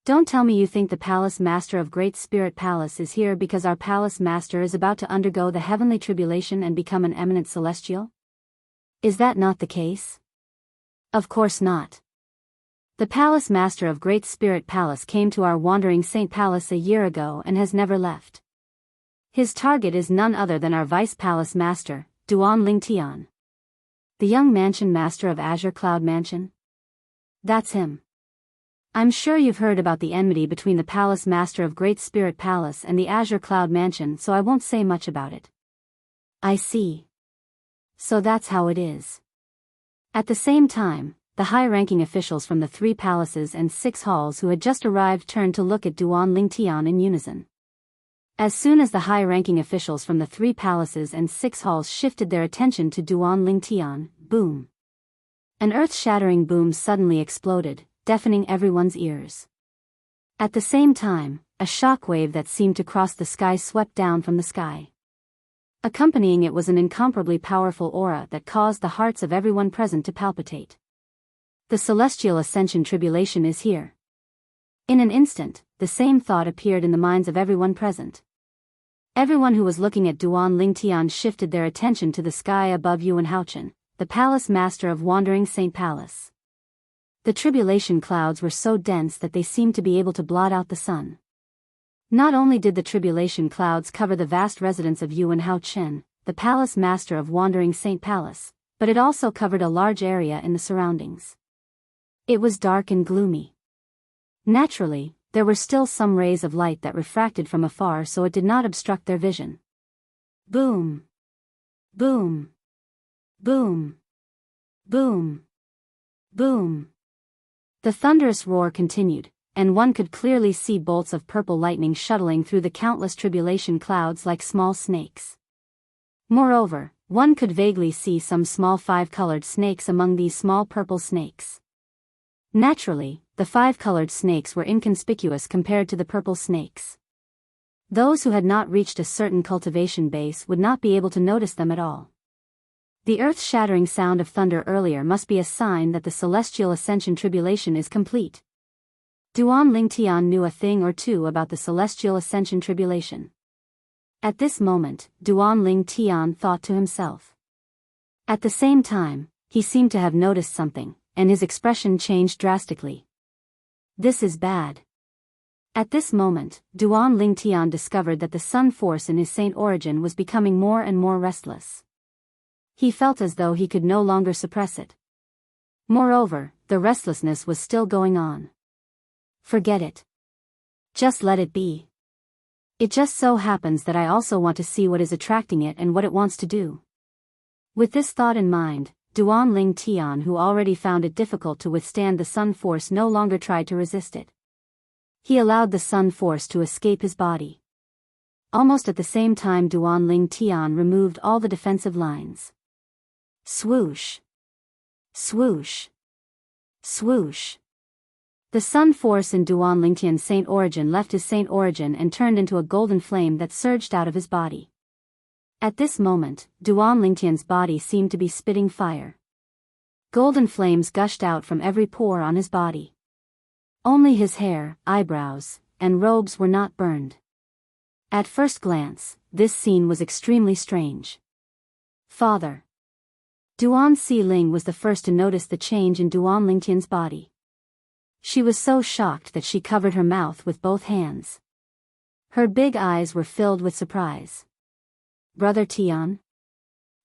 S1: don't tell me you think the Palace Master of Great Spirit Palace is here because our Palace Master is about to undergo the heavenly tribulation and become an eminent celestial? Is that not the case? Of course not. The Palace Master of Great Spirit Palace came to our Wandering Saint Palace a year ago and has never left. His target is none other than our Vice Palace Master, Duan Ling Tian. The young mansion master of Azure Cloud Mansion? That's him. I'm sure you've heard about the enmity between the Palace Master of Great Spirit Palace and the Azure Cloud Mansion, so I won't say much about it. I see. So that's how it is. At the same time, the high-ranking officials from the 3 palaces and 6 halls who had just arrived turned to look at Duan Ling Tian in unison. As soon as the high-ranking officials from the 3 palaces and 6 halls shifted their attention to Duan Ling Tian, boom. An earth-shattering boom suddenly exploded, deafening everyone's ears. At the same time, a shockwave that seemed to cross the sky swept down from the sky. Accompanying it was an incomparably powerful aura that caused the hearts of everyone present to palpitate. The celestial ascension tribulation is here. In an instant, the same thought appeared in the minds of everyone present. Everyone who was looking at Duan Ling Tian shifted their attention to the sky above Yuan Haochen, the palace master of Wandering Saint Palace. The tribulation clouds were so dense that they seemed to be able to blot out the sun. Not only did the tribulation clouds cover the vast residence of Yuan Haochen, the palace master of Wandering Saint Palace, but it also covered a large area in the surroundings. It was dark and gloomy. Naturally, there were still some rays of light that refracted from afar, so it did not obstruct their vision. Boom! Boom! Boom! Boom! Boom! The thunderous roar continued, and one could clearly see bolts of purple lightning shuttling through the countless tribulation clouds like small snakes. Moreover, one could vaguely see some small 5-colored snakes among these small purple snakes. Naturally, the 5-colored snakes were inconspicuous compared to the purple snakes. Those who had not reached a certain cultivation base would not be able to notice them at all. The earth-shattering sound of thunder earlier must be a sign that the celestial ascension tribulation is complete. Duan Ling Tian knew a thing or two about the celestial ascension tribulation. At this moment, Duan Ling Tian thought to himself. At the same time, he seemed to have noticed something, and his expression changed drastically. This is bad. At this moment, Duan Ling Tian discovered that the sun force in his saint origin was becoming more and more restless. He felt as though he could no longer suppress it. Moreover, the restlessness was still going on. Forget it. Just let it be. It just so happens that I also want to see what is attracting it and what it wants to do. With this thought in mind, Duan Ling Tian, who already found it difficult to withstand the sun force, no longer tried to resist it. He allowed the sun force to escape his body. Almost at the same time, Duan Ling Tian removed all the defensive lines. Swoosh! Swoosh! Swoosh! The sun force in Duan Ling Tian's saint origin left his saint origin and turned into a golden flame that surged out of his body. At this moment, Duan Ling Tian's body seemed to be spitting fire. Golden flames gushed out from every pore on his body. Only his hair, eyebrows, and robes were not burned. At first glance, this scene was extremely strange. Father! Duan Xiling was the first to notice the change in Duan Ling Tian's body. She was so shocked that she covered her mouth with both hands. Her big eyes were filled with surprise. Brother Tian?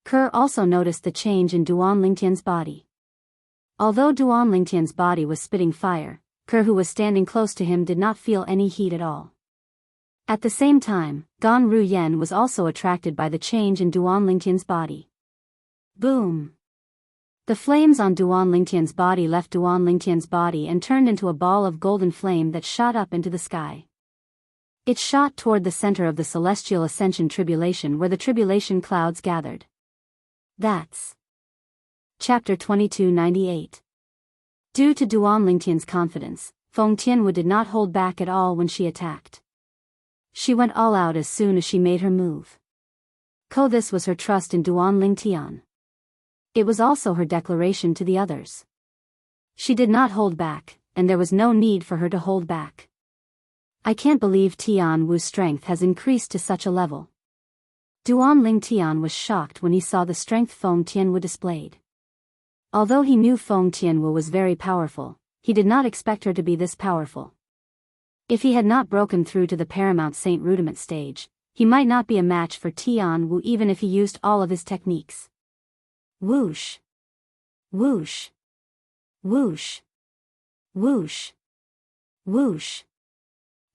S1: Ke also noticed the change in Duan Ling Tian's body. Although Duan Ling Tian's body was spitting fire, Ke, who was standing close to him, did not feel any heat at all. At the same time, Gan Ruyen was also attracted by the change in Duan Ling Tian's body. Boom! The flames on Duan Ling Tian's body left Duan Ling Tian's body and turned into a ball of golden flame that shot up into the sky. It shot toward the center of the celestial ascension tribulation, where the tribulation clouds gathered. That's Chapter 2298. Due to Duan Ling Tian's confidence, Feng Tianwu did not hold back at all when she attacked. She went all out as soon as she made her move. This was her trust in Duan Ling Tian. It was also her declaration to the others. She did not hold back, and there was no need for her to hold back. I can't believe Tian Wu's strength has increased to such a level. Duan Ling Tian was shocked when he saw the strength Feng Tianwu displayed. Although he knew Feng Tianwu was very powerful, he did not expect her to be this powerful. If he had not broken through to the Paramount Saint Rudiment stage, he might not be a match for Tian Wu even if he used all of his techniques. Whoosh! Whoosh! Whoosh! Whoosh! Whoosh!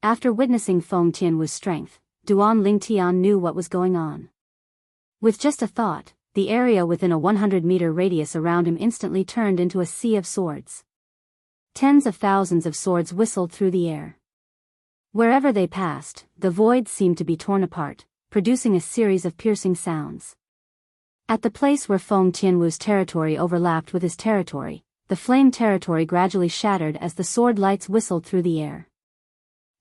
S1: After witnessing Feng Tianwu's strength, Duan Lingtian knew what was going on. With just a thought, the area within a 100-meter radius around him instantly turned into a sea of swords. Tens of thousands of swords whistled through the air. Wherever they passed, the void seemed to be torn apart, producing a series of piercing sounds. At the place where Feng Tianwu's territory overlapped with his territory, the flame territory gradually shattered as the sword lights whistled through the air.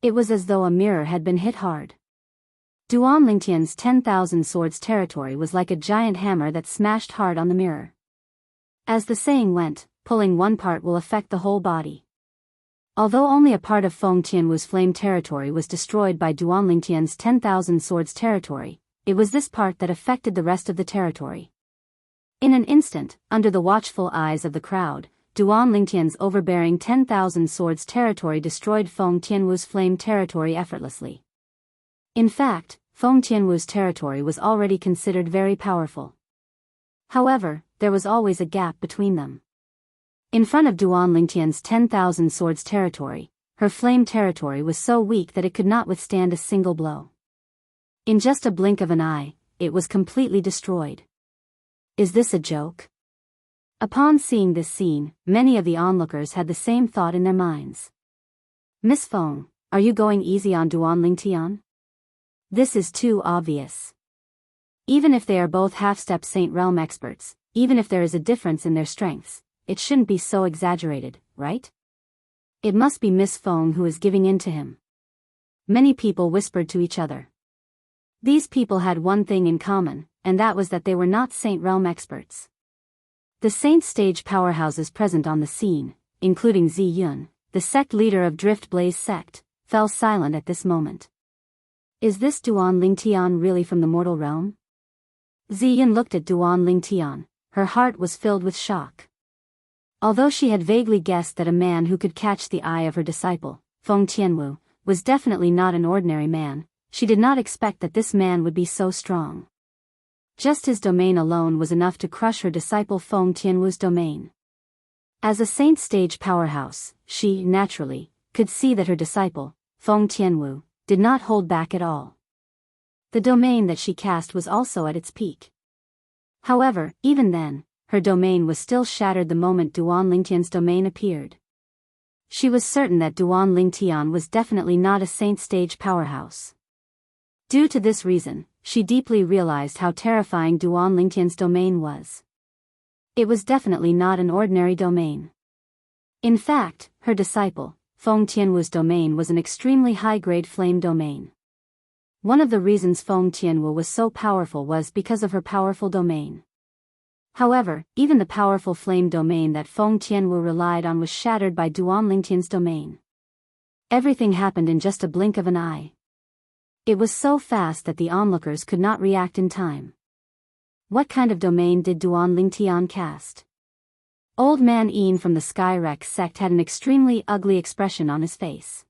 S1: It was as though a mirror had been hit hard. Duan Lingtian's 10,000 swords territory was like a giant hammer that smashed hard on the mirror. As the saying went, pulling one part will affect the whole body. Although only a part of Feng Tianwu's flame territory was destroyed by Duan Lingtian's 10,000 swords territory, it was this part that affected the rest of the territory. In an instant, under the watchful eyes of the crowd, Duan Lingtian's overbearing 10,000 swords territory destroyed Feng Tianwu's flame territory effortlessly. In fact, Feng Tianwu's territory was already considered very powerful. However, there was always a gap between them. In front of Duan Lingtian's 10,000 swords territory, her flame territory was so weak that it could not withstand a single blow. In just a blink of an eye, it was completely destroyed. Is this a joke? Upon seeing this scene, many of the onlookers had the same thought in their minds. Miss Feng, are you going easy on Duan Lingtian? This is too obvious. Even if they are both half-step Saint Realm experts, even if there is a difference in their strengths, it shouldn't be so exaggerated, right? It must be Miss Feng who is giving in to him. Many people whispered to each other. These people had one thing in common, and that was that they were not Saint Realm experts. The Saint stage powerhouses present on the scene, including Zi Yun, the sect leader of Drift Blaze sect, fell silent at this moment. Is this Duan Lingtian really from the mortal realm? Zi Yun looked at Duan Lingtian, her heart was filled with shock. Although she had vaguely guessed that a man who could catch the eye of her disciple, Feng Tianwu, was definitely not an ordinary man, she did not expect that this man would be so strong. Just his domain alone was enough to crush her disciple Feng Tianwu's domain. As a Saint stage powerhouse, she, naturally, could see that her disciple, Feng Tianwu, did not hold back at all. The domain that she cast was also at its peak. However, even then, her domain was still shattered the moment Duan Lingtian's domain appeared. She was certain that Duan Lingtian was definitely not a Saint stage powerhouse. Due to this reason, she deeply realized how terrifying Duan Lingtian's domain was. It was definitely not an ordinary domain. In fact, her disciple, Feng Tianwu's domain was an extremely high-grade flame domain. One of the reasons Feng Tianwu was so powerful was because of her powerful domain. However, even the powerful flame domain that Feng Tianwu relied on was shattered by Duan Lingtian's domain. Everything happened in just a blink of an eye. It was so fast that the onlookers could not react in time. What kind of domain did Duan Lingtian cast? Old Man Ian from the Skyrex sect had an extremely ugly expression on his face.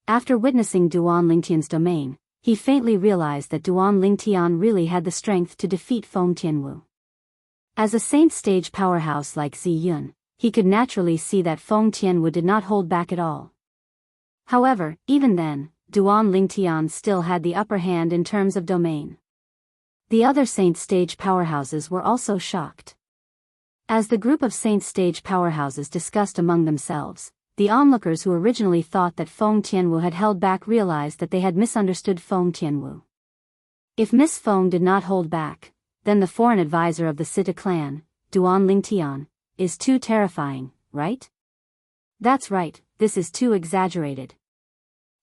S1: After witnessing Duan Lingtian's domain, he faintly realized that Duan Lingtian really had the strength to defeat Feng Tianwu. As a Saint stage powerhouse like Zi Yun, he could naturally see that Feng Tianwu did not hold back at all. However, even then, Duan Lingtian still had the upper hand in terms of domain. The other Saint stage powerhouses were also shocked. As the group of Saint stage powerhouses discussed among themselves, the onlookers who originally thought that Feng Tianwu had held back realized that they had misunderstood Feng Tianwu. If Miss Feng did not hold back, then the foreign advisor of the Sita clan, Duan Lingtian, is too terrifying, right? That's right, this is too exaggerated.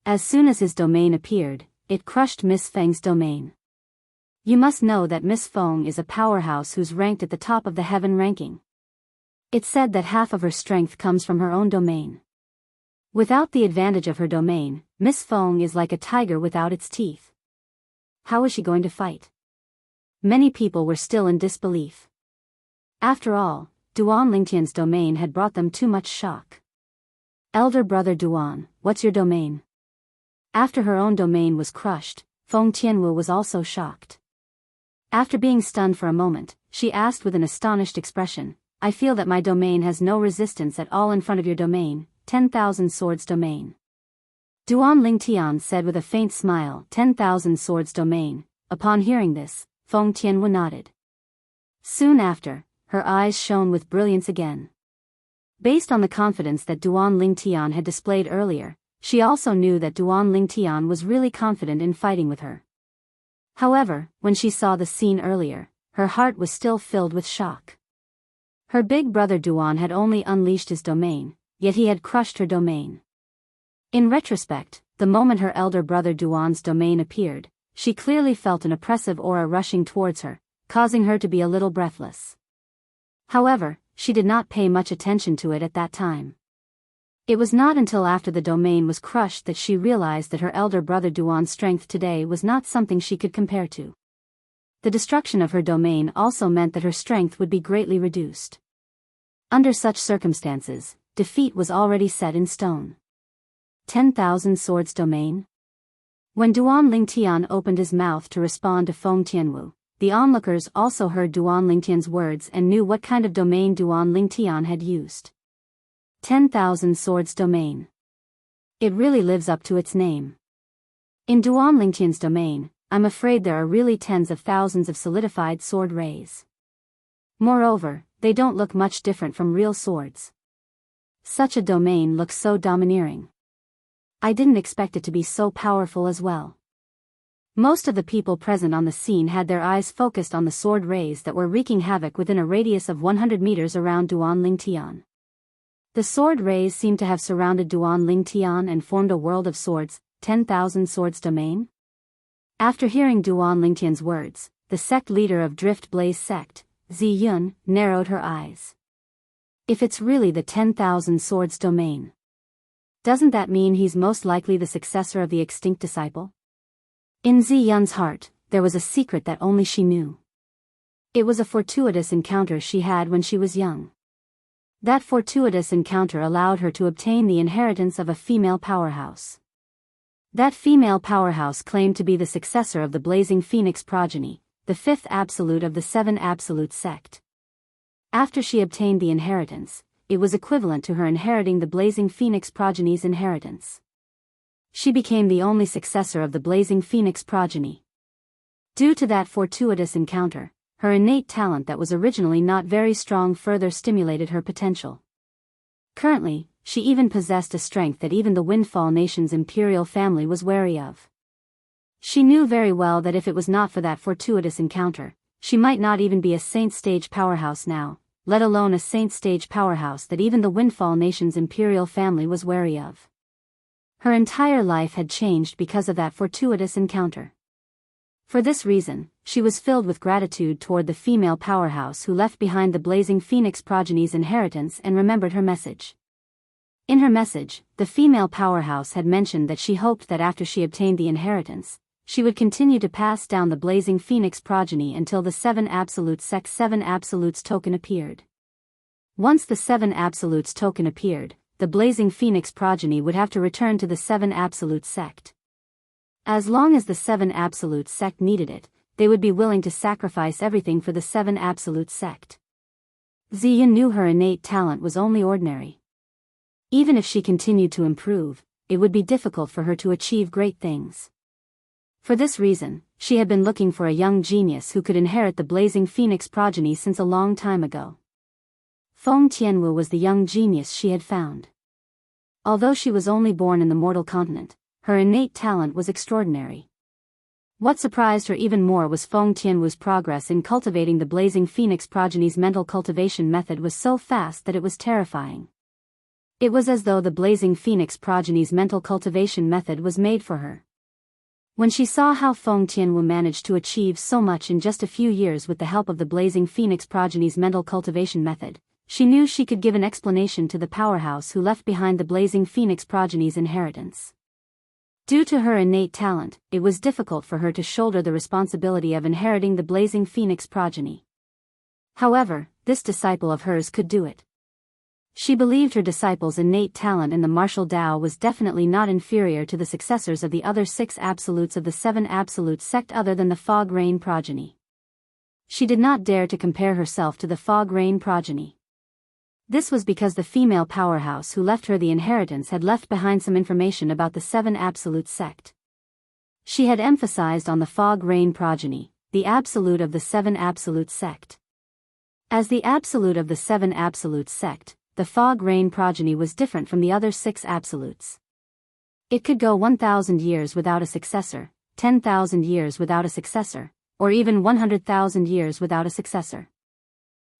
S1: As soon as his domain appeared, it crushed Miss Feng's domain. You must know that Miss Feng is a powerhouse who's ranked at the top of the heaven ranking. It's said that half of her strength comes from her own domain. Without the advantage of her domain, Miss Feng is like a tiger without its teeth. How is she going to fight? Many people were still in disbelief. After all, Duan Lingtian's domain had brought them too much shock. Elder brother Duan, what's your domain? After her own domain was crushed, Feng Tianwu was also shocked. After being stunned for a moment, she asked with an astonished expression, "I feel that my domain has no resistance at all in front of your domain, 10,000 swords domain." Duan Lingtian said with a faint smile, 10,000 swords domain. Upon hearing this, Feng Tianwu nodded. Soon after, her eyes shone with brilliance again. Based on the confidence that Duan Lingtian had displayed earlier, she also knew that Duan Lingtian was really confident in fighting with her. However, when she saw the scene earlier, her heart was still filled with shock. Her big brother Duan had only unleashed his domain, yet he had crushed her domain. In retrospect, the moment her elder brother Duan's domain appeared, she clearly felt an oppressive aura rushing towards her, causing her to be a little breathless. However, she did not pay much attention to it at that time. It was not until after the domain was crushed that she realized that her elder brother Duan's strength today was not something she could compare to. The destruction of her domain also meant that her strength would be greatly reduced. Under such circumstances, defeat was already set in stone. 10,000 swords domain? When Duan Lingtian opened his mouth to respond to Feng Tianwu, the onlookers also heard Duan Lingtian's words and knew what kind of domain Duan Lingtian had used. 10,000 swords domain. It really lives up to its name. In Duan Lingtian's domain, I'm afraid there are really tens of thousands of solidified sword rays. Moreover, they don't look much different from real swords. Such a domain looks so domineering. I didn't expect it to be so powerful as well. Most of the people present on the scene had their eyes focused on the sword rays that were wreaking havoc within a radius of 100 meters around Duan Lingtian. The sword rays seemed to have surrounded Duan Lingtian and formed a world of swords, 10,000 swords domain? After hearing Duan Lingtian's words, the sect leader of Drift Blaze sect, Zi Yun, narrowed her eyes. If it's really the 10,000 swords domain, doesn't that mean he's most likely the successor of the extinct disciple? In Zi Yun's heart, there was a secret that only she knew. It was a fortuitous encounter she had when she was young. That fortuitous encounter allowed her to obtain the inheritance of a female powerhouse. That female powerhouse claimed to be the successor of the Blazing Phoenix progeny, the fifth absolute of the seven absolute sect. After she obtained the inheritance, it was equivalent to her inheriting the Blazing Phoenix progeny's inheritance. She became the only successor of the Blazing Phoenix progeny. Due to that fortuitous encounter, her innate talent that was originally not very strong further stimulated her potential. Currently, she even possessed a strength that even the Windfall Nation's imperial family was wary of. She knew very well that if it was not for that fortuitous encounter, she might not even be a Saint Stage powerhouse now, let alone a Saint Stage powerhouse that even the Windfall Nation's imperial family was wary of. Her entire life had changed because of that fortuitous encounter. For this reason, she was filled with gratitude toward the female powerhouse who left behind the Blazing Phoenix progeny's inheritance and remembered her message. In her message, the female powerhouse had mentioned that she hoped that after she obtained the inheritance, she would continue to pass down the Blazing Phoenix progeny until the Seven Absolute Sect's Seven Absolutes token appeared. Once the Seven Absolutes token appeared, the Blazing Phoenix progeny would have to return to the Seven Absolute sect. As long as the Seven Absolute sect needed it, they would be willing to sacrifice everything for the Seven Absolute sect. Ziyin knew her innate talent was only ordinary. Even if she continued to improve, it would be difficult for her to achieve great things. For this reason, she had been looking for a young genius who could inherit the Blazing Phoenix progeny since a long time ago. Feng Tianwu was the young genius she had found. Although she was only born in the mortal continent, her innate talent was extraordinary. What surprised her even more was Feng Tianwu's progress in cultivating the Blazing Phoenix progeny's mental cultivation method was so fast that it was terrifying. It was as though the Blazing Phoenix progeny's mental cultivation method was made for her. When she saw how Feng Tianwu managed to achieve so much in just a few years with the help of the Blazing Phoenix progeny's mental cultivation method, she knew she could give an explanation to the powerhouse who left behind the Blazing Phoenix progeny's inheritance. Due to her innate talent, it was difficult for her to shoulder the responsibility of inheriting the Blazing Phoenix progeny. However, this disciple of hers could do it. She believed her disciples' innate talent in the martial Tao was definitely not inferior to the successors of the other 6 absolutes of the 7 absolute sect other than the Fog Rain progeny. She did not dare to compare herself to the Fog Rain progeny. This was because the female powerhouse who left her the inheritance had left behind some information about the 7 absolute sect. She had emphasized on the Fog Rain progeny, the absolute of the 7 absolute sect. As the absolute of the 7 absolute sect, the Fog Rain progeny was different from the other 6 absolutes. It could go 1,000 years without a successor, 10,000 years without a successor, or even 100,000 years without a successor.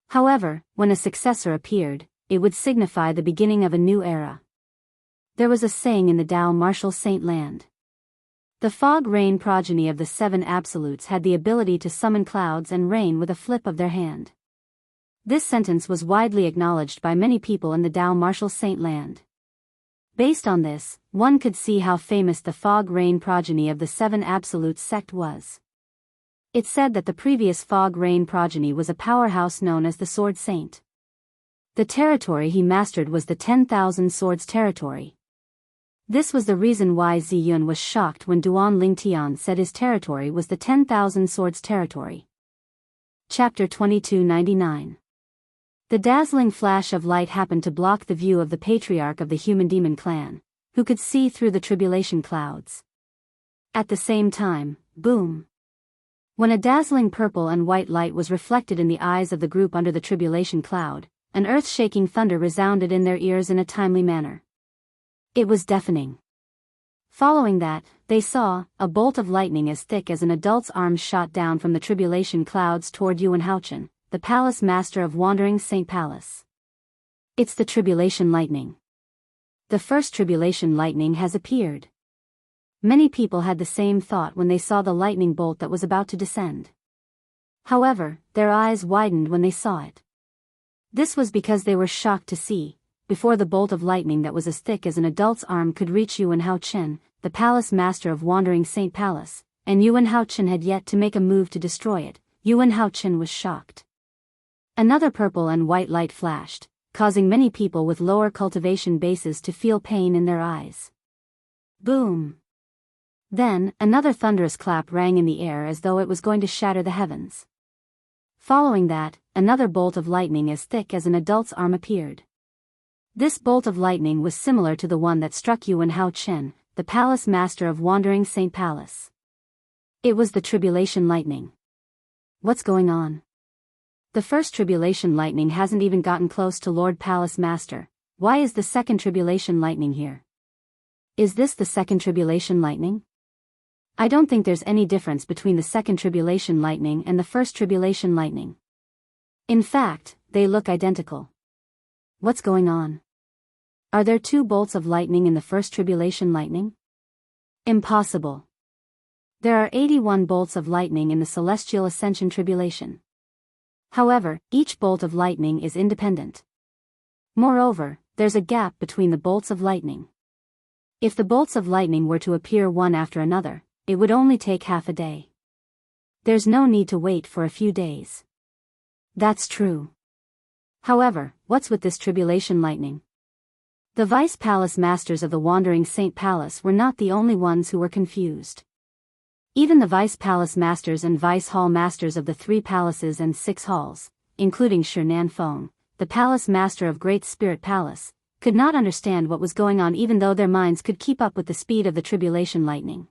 S1: However, when a successor appeared, it would signify the beginning of a new era. There was a saying in the Tao martial saint land. The Fog Rain progeny of the 7 absolutes had the ability to summon clouds and rain with a flip of their hand. This sentence was widely acknowledged by many people in the Tao martial saint land. Based on this, one could see how famous the Fog Rain progeny of the 7 absolute sect was. It said that the previous Fog Rain progeny was a powerhouse known as the Sword Saint. The territory he mastered was the 10,000 Swords territory. This was the reason why Ziyun was shocked when Duan Lingtian said his territory was the 10,000 Swords territory. Chapter 2299. The dazzling flash of light happened to block the view of the patriarch of the human demon clan, who could see through the tribulation clouds. At the same time, boom. When a dazzling purple and white light was reflected in the eyes of the group under the tribulation cloud, an earth-shaking thunder resounded in their ears in a timely manner. It was deafening. Following that, they saw a bolt of lightning as thick as an adult's arm shot down from the tribulation clouds toward Yuan Haochen, the palace master of Wandering Saint Palace. It's the tribulation lightning. The first tribulation lightning has appeared. Many people had the same thought when they saw the lightning bolt that was about to descend. However, their eyes widened when they saw it. This was because they were shocked to see, before the bolt of lightning that was as thick as an adult's arm could reach Yuan Haochen, the palace master of Wandering Saint Palace, and Yuan Haochen had yet to make a move to destroy it. Yuan Haochen was shocked. Another purple and white light flashed, causing many people with lower cultivation bases to feel pain in their eyes. Boom! Then, another thunderous clap rang in the air as though it was going to shatter the heavens. Following that, another bolt of lightning as thick as an adult's arm appeared. This bolt of lightning was similar to the one that struck Yuan Haochen, the palace master of Wandering Saint Palace. It was the tribulation lightning. What's going on? The first tribulation lightning hasn't even gotten close to Lord Palace Master. Why is the second tribulation lightning here? Is this the second tribulation lightning? I don't think there's any difference between the second tribulation lightning and the first tribulation lightning. In fact, they look identical. What's going on? Are there 2 bolts of lightning in the first tribulation lightning? Impossible. There are 81 bolts of lightning in the celestial ascension tribulation. However, each bolt of lightning is independent. Moreover, there's a gap between the bolts of lightning. If the bolts of lightning were to appear one after another, it would only take half a day. There's no need to wait for a few days. That's true. However, what's with this tribulation lightning? The vice palace masters of the Wandering Saint Palace were not the only ones who were confused. Even the vice palace masters and vice hall masters of the 3 palaces and 6 halls, including Shi Nanfeng, the palace master of Great Spirit Palace, could not understand what was going on even though their minds could keep up with the speed of the tribulation lightning.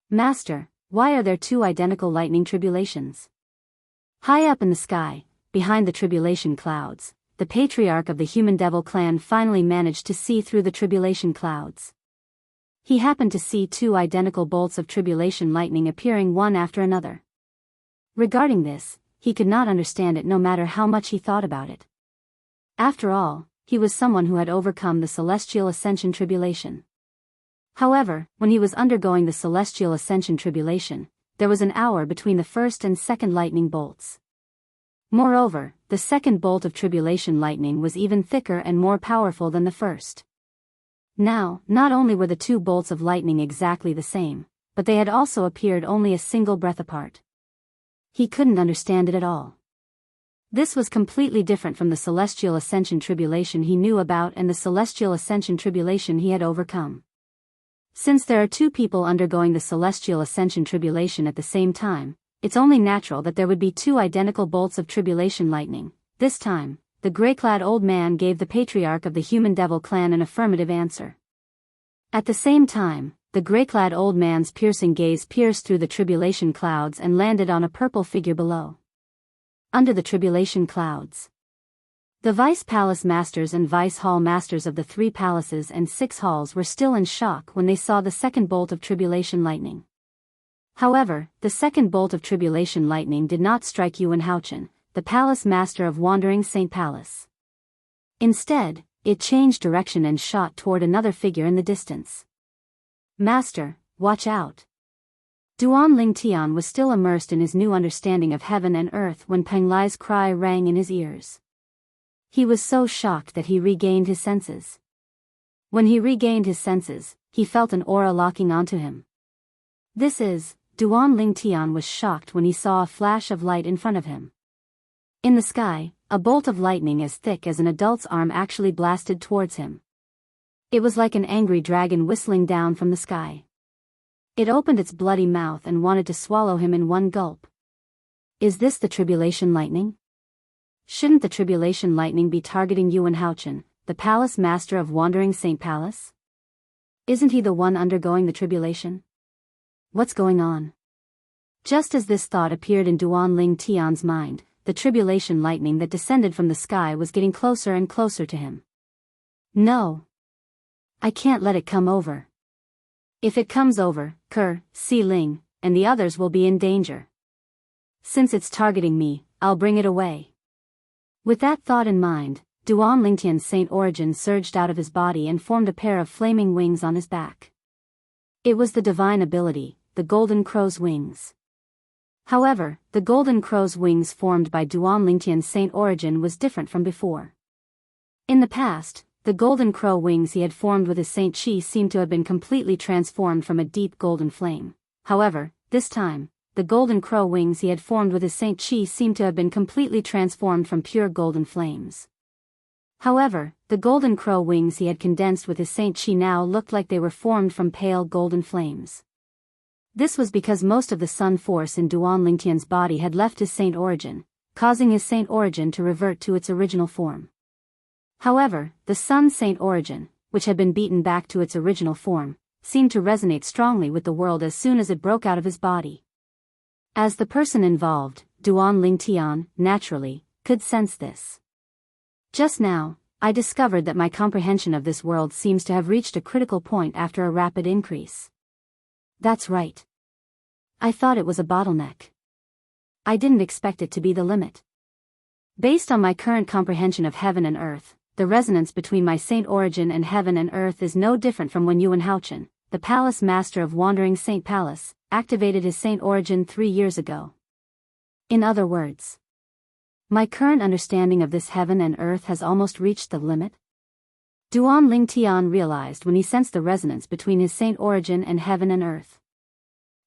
S1: Master, why are there 2 identical lightning tribulations? High up in the sky, behind the tribulation clouds, the patriarch of the human devil clan finally managed to see through the tribulation clouds. He happened to see 2 identical bolts of tribulation lightning appearing one after another. Regarding this, he could not understand it no matter how much he thought about it. After all, he was someone who had overcome the celestial ascension tribulation. However, when he was undergoing the celestial ascension tribulation, there was an hour between the first and second lightning bolts. Moreover, the second bolt of tribulation lightning was even thicker and more powerful than the first. Now, not only were the 2 bolts of lightning exactly the same, but they had also appeared only a single breath apart. He couldn't understand it at all. This was completely different from the celestial ascension tribulation he knew about and the celestial ascension tribulation he had overcome. Since there are two people undergoing the celestial ascension tribulation at the same time, it's only natural that there would be two identical bolts of tribulation lightning. This time, the gray-clad old man gave the patriarch of the human devil clan an affirmative answer. At the same time, the gray-clad old man's piercing gaze pierced through the tribulation clouds and landed on a purple figure below. Under the tribulation clouds, the vice palace masters and vice hall masters of the 3 palaces and 6 halls were still in shock when they saw the second bolt of tribulation lightning. However, the second bolt of tribulation lightning did not strike Yuan Haochen, the palace master of Wandering Saint Palace. Instead, it changed direction and shot toward another figure in the distance. Master, watch out. Duan Ling Tian was still immersed in his new understanding of heaven and earth when Peng Lai's cry rang in his ears. He was so shocked that he regained his senses. When he regained his senses, he felt an aura locking onto him. Duan Ling Tian was shocked when he saw a flash of light in front of him. In the sky, a bolt of lightning as thick as an adult's arm actually blasted towards him. It was like an angry dragon whistling down from the sky. It opened its bloody mouth and wanted to swallow him in one gulp. Is this the tribulation lightning? Shouldn't the tribulation lightning be targeting Yuan Haochen, the palace master of Wandering Saint Palace? Isn't he the one undergoing the tribulation? What's going on? Just as this thought appeared in Duan Ling Tian's mind, the tribulation lightning that descended from the sky was getting closer and closer to him. No. I can't let it come over. If it comes over, Si Ling, and the others will be in danger. Since it's targeting me, I'll bring it away. With that thought in mind, Duan Lingtian's saint origin surged out of his body and formed a pair of flaming wings on his back. It was the divine ability, the golden crow's wings. However, the golden crow's wings formed by Duan Lingtian's saint origin was different from before. In the past, the golden crow wings he had formed with his saint chi seemed to have been completely transformed from a deep golden flame. However, this time, the golden crow wings he had formed with his saint chi seemed to have been completely transformed from pure golden flames. However, the golden crow wings he had condensed with his saint chi now looked like they were formed from pale golden flames. This was because most of the sun force in Duan Lingtian's body had left his saint origin, causing his saint origin to revert to its original form. However, the sun's saint origin, which had been beaten back to its original form, seemed to resonate strongly with the world as soon as it broke out of his body. As the person involved, Duan Ling Tian, naturally, could sense this. Just now, I discovered that my comprehension of this world seems to have reached a critical point after a rapid increase. That's right. I thought it was a bottleneck. I didn't expect it to be the limit. Based on my current comprehension of heaven and earth, the resonance between my saint origin and heaven and earth is no different from when Yuan Haochen, the palace master of Wandering Saint Palace, activated his saint origin 3 years ago. In other words, my current understanding of this heaven and earth has almost reached the limit. Duan Ling Tian realized when he sensed the resonance between his saint origin and heaven and earth.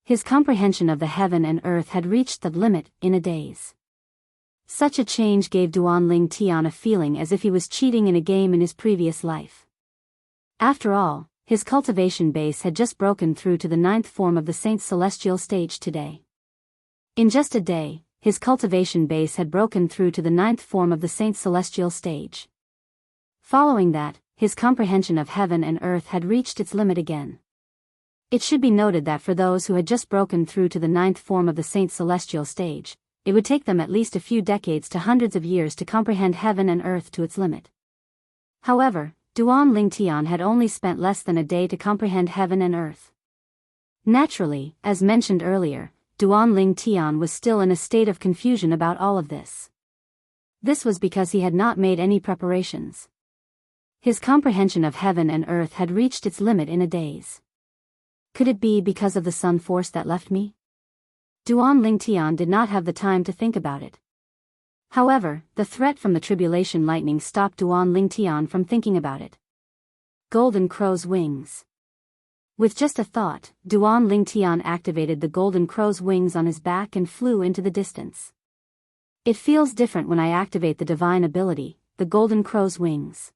S1: His comprehension of the heaven and earth had reached the limit in a daze. Such a change gave Duan Ling Tian a feeling as if he was cheating in a game in his previous life. After all, his cultivation base had just broken through to the 9th form of the Saint's celestial stage today. In just a day, his cultivation base had broken through to the 9th form of the Saint's celestial stage. Following that, his comprehension of heaven and earth had reached its limit again. It should be noted that for those who had just broken through to the 9th form of the Saint's celestial stage, it would take them at least a few decades to hundreds of years to comprehend heaven and earth to its limit. However, Duan Ling Tian had only spent less than a day to comprehend heaven and earth. Naturally, as mentioned earlier, Duan Ling Tian was still in a state of confusion about all of this. This was because he had not made any preparations. His comprehension of heaven and earth had reached its limit in a daze. Could it be because of the sun force that left me? Duan Ling Tian did not have the time to think about it. However, the threat from the tribulation lightning stopped Duan Ling Tian from thinking about it. Golden crow's wings. With just a thought, Duan Ling Tian activated the golden crow's wings on his back and flew into the distance. It feels different when I activate the divine ability, the golden crow's wings.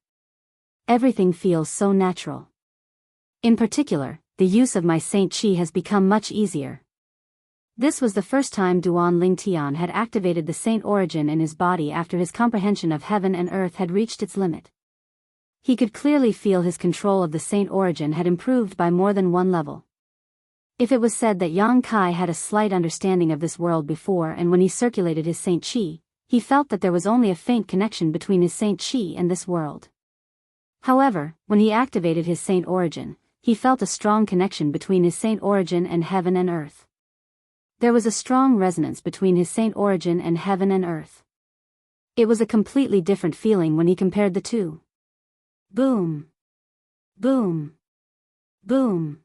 S1: Everything feels so natural. In particular, the use of my Saint Chi has become much easier. This was the first time Duan Lingtian had activated the Saint origin in his body after his comprehension of heaven and earth had reached its limit. He could clearly feel his control of the Saint origin had improved by more than one level. If it was said that Yang Kai had a slight understanding of this world before, and when he circulated his Saint Chi, he felt that there was only a faint connection between his Saint Chi and this world. However, when he activated his Saint origin, he felt a strong connection between his Saint origin and heaven and earth. There was a strong resonance between his Saint origin and heaven and earth. It was a completely different feeling when he compared the two. Boom! Boom! Boom!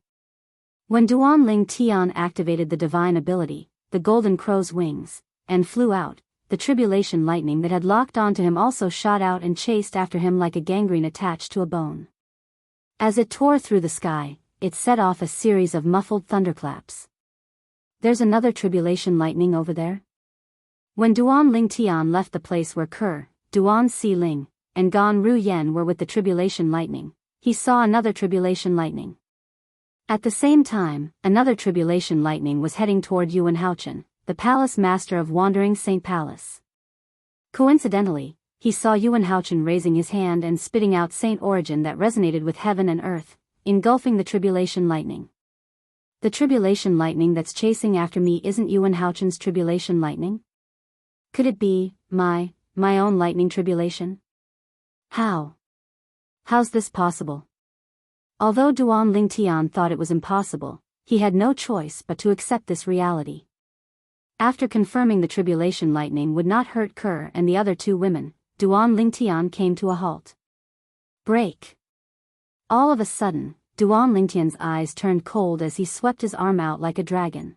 S1: When Duan Lingtian activated the divine ability, the golden crow's wings, and flew out, the tribulation lightning that had locked onto him also shot out and chased after him like a gangrene attached to a bone. As it tore through the sky, it set off a series of muffled thunderclaps. There's another tribulation lightning over there? When Duan Lingtian left the place where Ke, Duan Si Ling, and Gan Ru Yen were with the tribulation lightning, he saw another tribulation lightning. At the same time, another tribulation lightning was heading toward Yuan Haochen, the palace master of Wandering Saint Palace. Coincidentally, he saw Yuan Haochen raising his hand and spitting out Saint origin that resonated with heaven and earth, engulfing the tribulation lightning. The tribulation lightning that's chasing after me isn't Yuan Haochen's tribulation lightning? Could it be my own lightning tribulation? How's this possible? Although Duan Lingtian thought it was impossible, he had no choice but to accept this reality. After confirming the tribulation lightning would not hurt Ke and the other two women, Duan Lingtian came to a halt. Break! All of a sudden, Duan Lingtian's eyes turned cold as he swept his arm out like a dragon.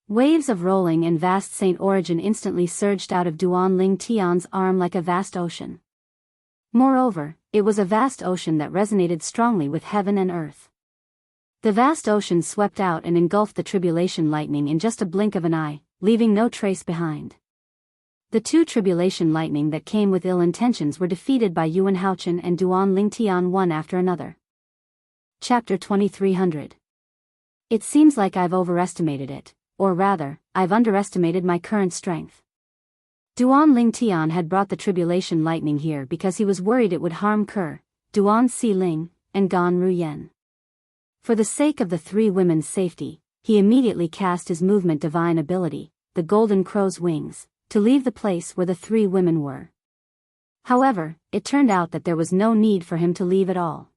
S1: Waves of rolling and vast Saint origin instantly surged out of Duan Lingtian's arm like a vast ocean. Moreover, it was a vast ocean that resonated strongly with heaven and earth. The vast ocean swept out and engulfed the tribulation lightning in just a blink of an eye, leaving no trace behind. The two tribulation lightning that came with ill intentions were defeated by Yuan Haochen and Duan Lingtian one after another. Chapter 2300. It seems like I've overestimated it, or rather, I've underestimated my current strength. Duan Lingtian had brought the tribulation lightning here because he was worried it would harm Ke, Duan Si Ling, and Gan Ru Yen. For the sake of the three women's safety, he immediately cast his movement divine ability, the golden crow's wings, to leave the place where the three women were. However, it turned out that there was no need for him to leave at all.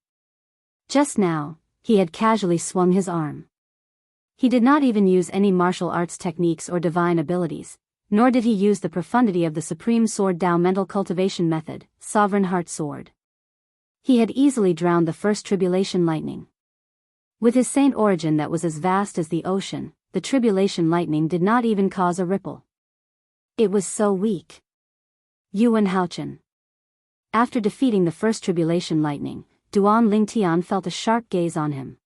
S1: Just now, he had casually swung his arm. He did not even use any martial arts techniques or divine abilities, nor did he use the profundity of the Supreme Sword Dao mental cultivation method, Sovereign Heart Sword. He had easily drowned the first tribulation lightning. With his saint origin that was as vast as the ocean, the tribulation lightning did not even cause a ripple. It was so weak. Yuan Haochen. After defeating the first tribulation lightning, Duan Lingtian felt a sharp gaze on him.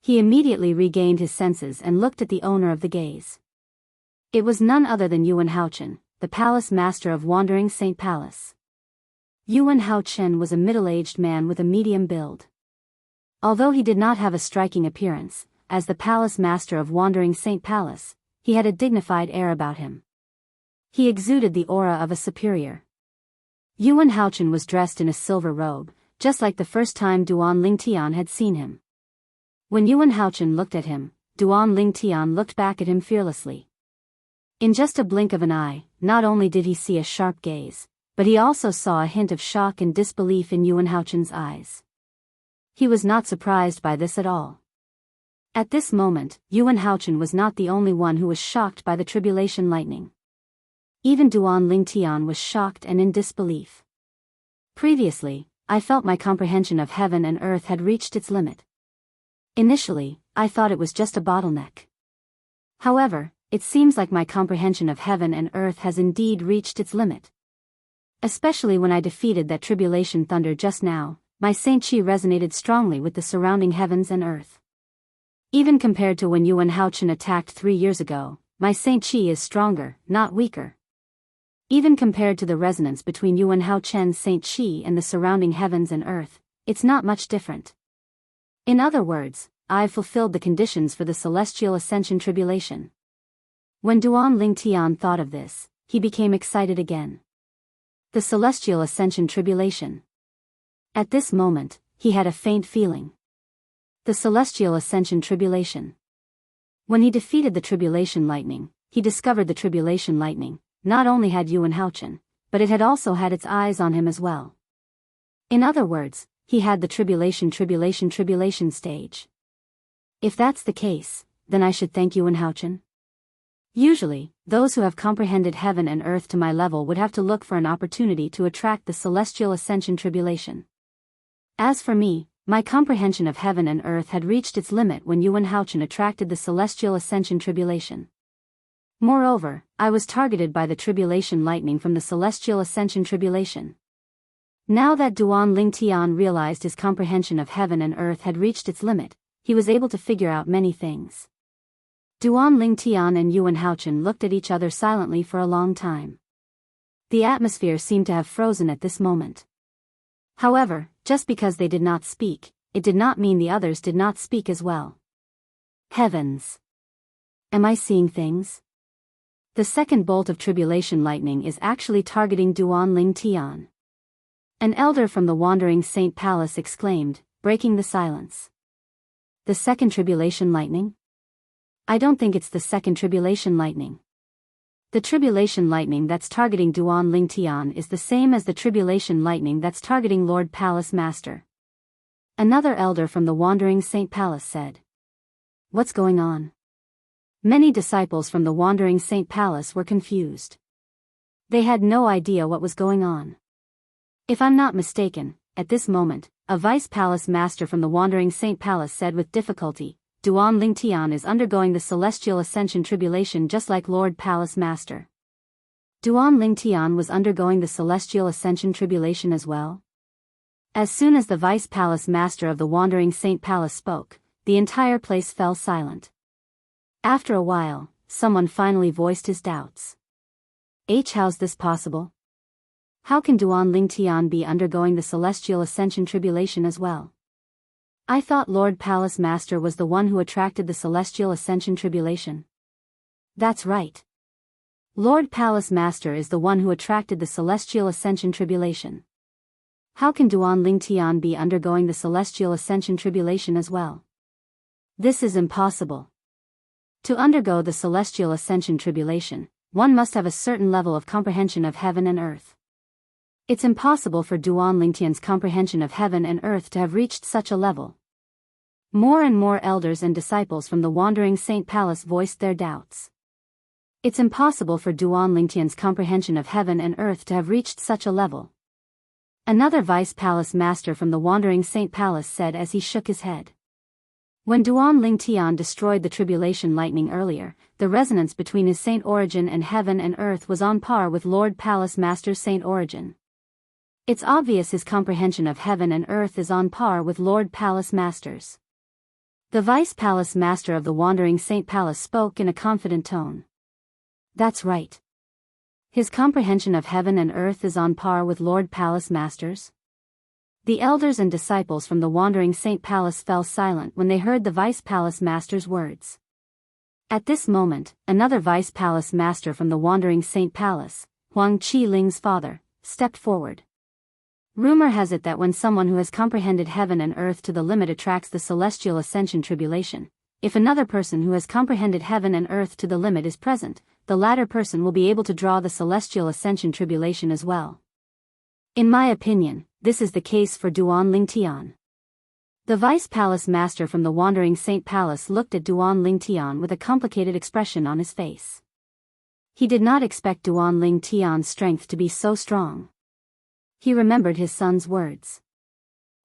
S1: He immediately regained his senses and looked at the owner of the gaze. It was none other than Yuan Haochen, the palace master of Wandering Saint Palace. Yuan Haochen was a middle-aged man with a medium build. Although he did not have a striking appearance, as the palace master of Wandering Saint Palace, he had a dignified air about him. He exuded the aura of a superior. Yuan Haochen was dressed in a silver robe, just like the first time Duan Lingtian had seen him. When Yuan Haochen looked at him, Duan Lingtian looked back at him fearlessly. In just a blink of an eye, not only did he see a sharp gaze, but he also saw a hint of shock and disbelief in Yuan Haochen's eyes. He was not surprised by this at all. At this moment, Yuan Haochen was not the only one who was shocked by the tribulation lightning. Even Duan Lingtian was shocked and in disbelief. Previously, I felt my comprehension of heaven and earth had reached its limit. Initially, I thought it was just a bottleneck. However, it seems like my comprehension of heaven and earth has indeed reached its limit. Especially when I defeated that tribulation thunder just now, my Saint Chi resonated strongly with the surrounding heavens and earth. Even compared to when Yuan Haochen attacked 3 years ago, my Saint Chi is stronger, not weaker. Even compared to the resonance between Yuan Hao Chen's Saint Qi and the surrounding heavens and earth, it's not much different. In other words, I've fulfilled the conditions for the celestial ascension tribulation. When Duan Lingtian thought of this, he became excited again. The celestial ascension tribulation. At this moment, he had a faint feeling. The celestial ascension tribulation. When he defeated the tribulation lightning, he discovered the tribulation lightning not only had Yuan Haochen, but it had also had its eyes on him as well. In other words, he had the tribulation stage. If that's the case, then I should thank Yuan Haochen? Usually, those who have comprehended heaven and earth to my level would have to look for an opportunity to attract the celestial ascension tribulation. As for me, my comprehension of heaven and earth had reached its limit when Yuan Haochen attracted the celestial ascension tribulation. Moreover, I was targeted by the tribulation lightning from the celestial ascension tribulation. Now that Duan Lingtian realized his comprehension of heaven and earth had reached its limit, he was able to figure out many things. Duan Lingtian and Yuan Haochen looked at each other silently for a long time. The atmosphere seemed to have frozen at this moment. However, just because they did not speak, it did not mean the others did not speak as well. Heavens! Am I seeing things? The second bolt of tribulation lightning is actually targeting Duan Lingtian. An elder from the Wandering Saint Palace exclaimed, breaking the silence. The second tribulation lightning? I don't think it's the second tribulation lightning. The tribulation lightning that's targeting Duan Lingtian is the same as the tribulation lightning that's targeting Lord Palace Master. Another elder from the Wandering Saint Palace said. What's going on? Many disciples from the Wandering Saint Palace were confused. They had no idea what was going on. If I'm not mistaken, at this moment, a Vice Palace Master from the Wandering Saint Palace said with difficulty, Duan Lingtian is undergoing the celestial ascension tribulation just like Lord Palace Master. Duan Lingtian was undergoing the celestial ascension tribulation as well? As soon as the Vice Palace Master of the Wandering Saint Palace spoke, the entire place fell silent. After a while, someone finally voiced his doubts. How's this possible? How can Duan Lingtian be undergoing the celestial ascension tribulation as well? I thought Lord Palace Master was the one who attracted the celestial ascension tribulation. That's right. Lord Palace Master is the one who attracted the celestial ascension tribulation. How can Duan Lingtian be undergoing the celestial ascension tribulation as well? This is impossible. To undergo the celestial ascension tribulation, one must have a certain level of comprehension of heaven and earth. It's impossible for Duan Lingtian's comprehension of heaven and earth to have reached such a level. More and more elders and disciples from the Wandering Saint Palace voiced their doubts. It's impossible for Duan Lingtian's comprehension of heaven and earth to have reached such a level. Another Vice Palace Master from the Wandering Saint Palace said as he shook his head. When Duan Lingtian destroyed the tribulation lightning earlier, the resonance between his saint origin and heaven and earth was on par with Lord Palace Master's saint origin. It's obvious his comprehension of heaven and earth is on par with Lord Palace Master's. The Vice Palace Master of the Wandering Saint Palace spoke in a confident tone. That's right. His comprehension of heaven and earth is on par with Lord Palace Master's. The elders and disciples from the Wandering Saint Palace fell silent when they heard the Vice Palace Master's words. At this moment, another Vice Palace Master from the Wandering Saint Palace, Huang Qiling's father, stepped forward. Rumor has it that when someone who has comprehended heaven and earth to the limit attracts the celestial ascension tribulation, if another person who has comprehended heaven and earth to the limit is present, the latter person will be able to draw the celestial ascension tribulation as well. In my opinion, this is the case for Duan Lingtian. The Vice Palace Master from the Wandering Saint Palace looked at Duan Lingtian with a complicated expression on his face. He did not expect Duan Lingtian's strength to be so strong. He remembered his son's words.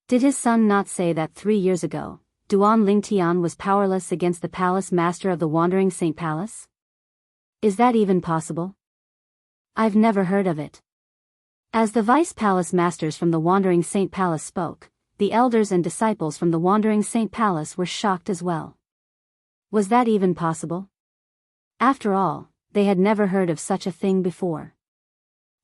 S1: Did his son not say that 3 years ago, Duan Lingtian was powerless against the Palace Master of the Wandering Saint Palace? Is that even possible? I've never heard of it. As the Vice Palace Masters from the Wandering Saint Palace spoke, the elders and disciples from the Wandering Saint Palace were shocked as well. Was that even possible? After all, they had never heard of such a thing before.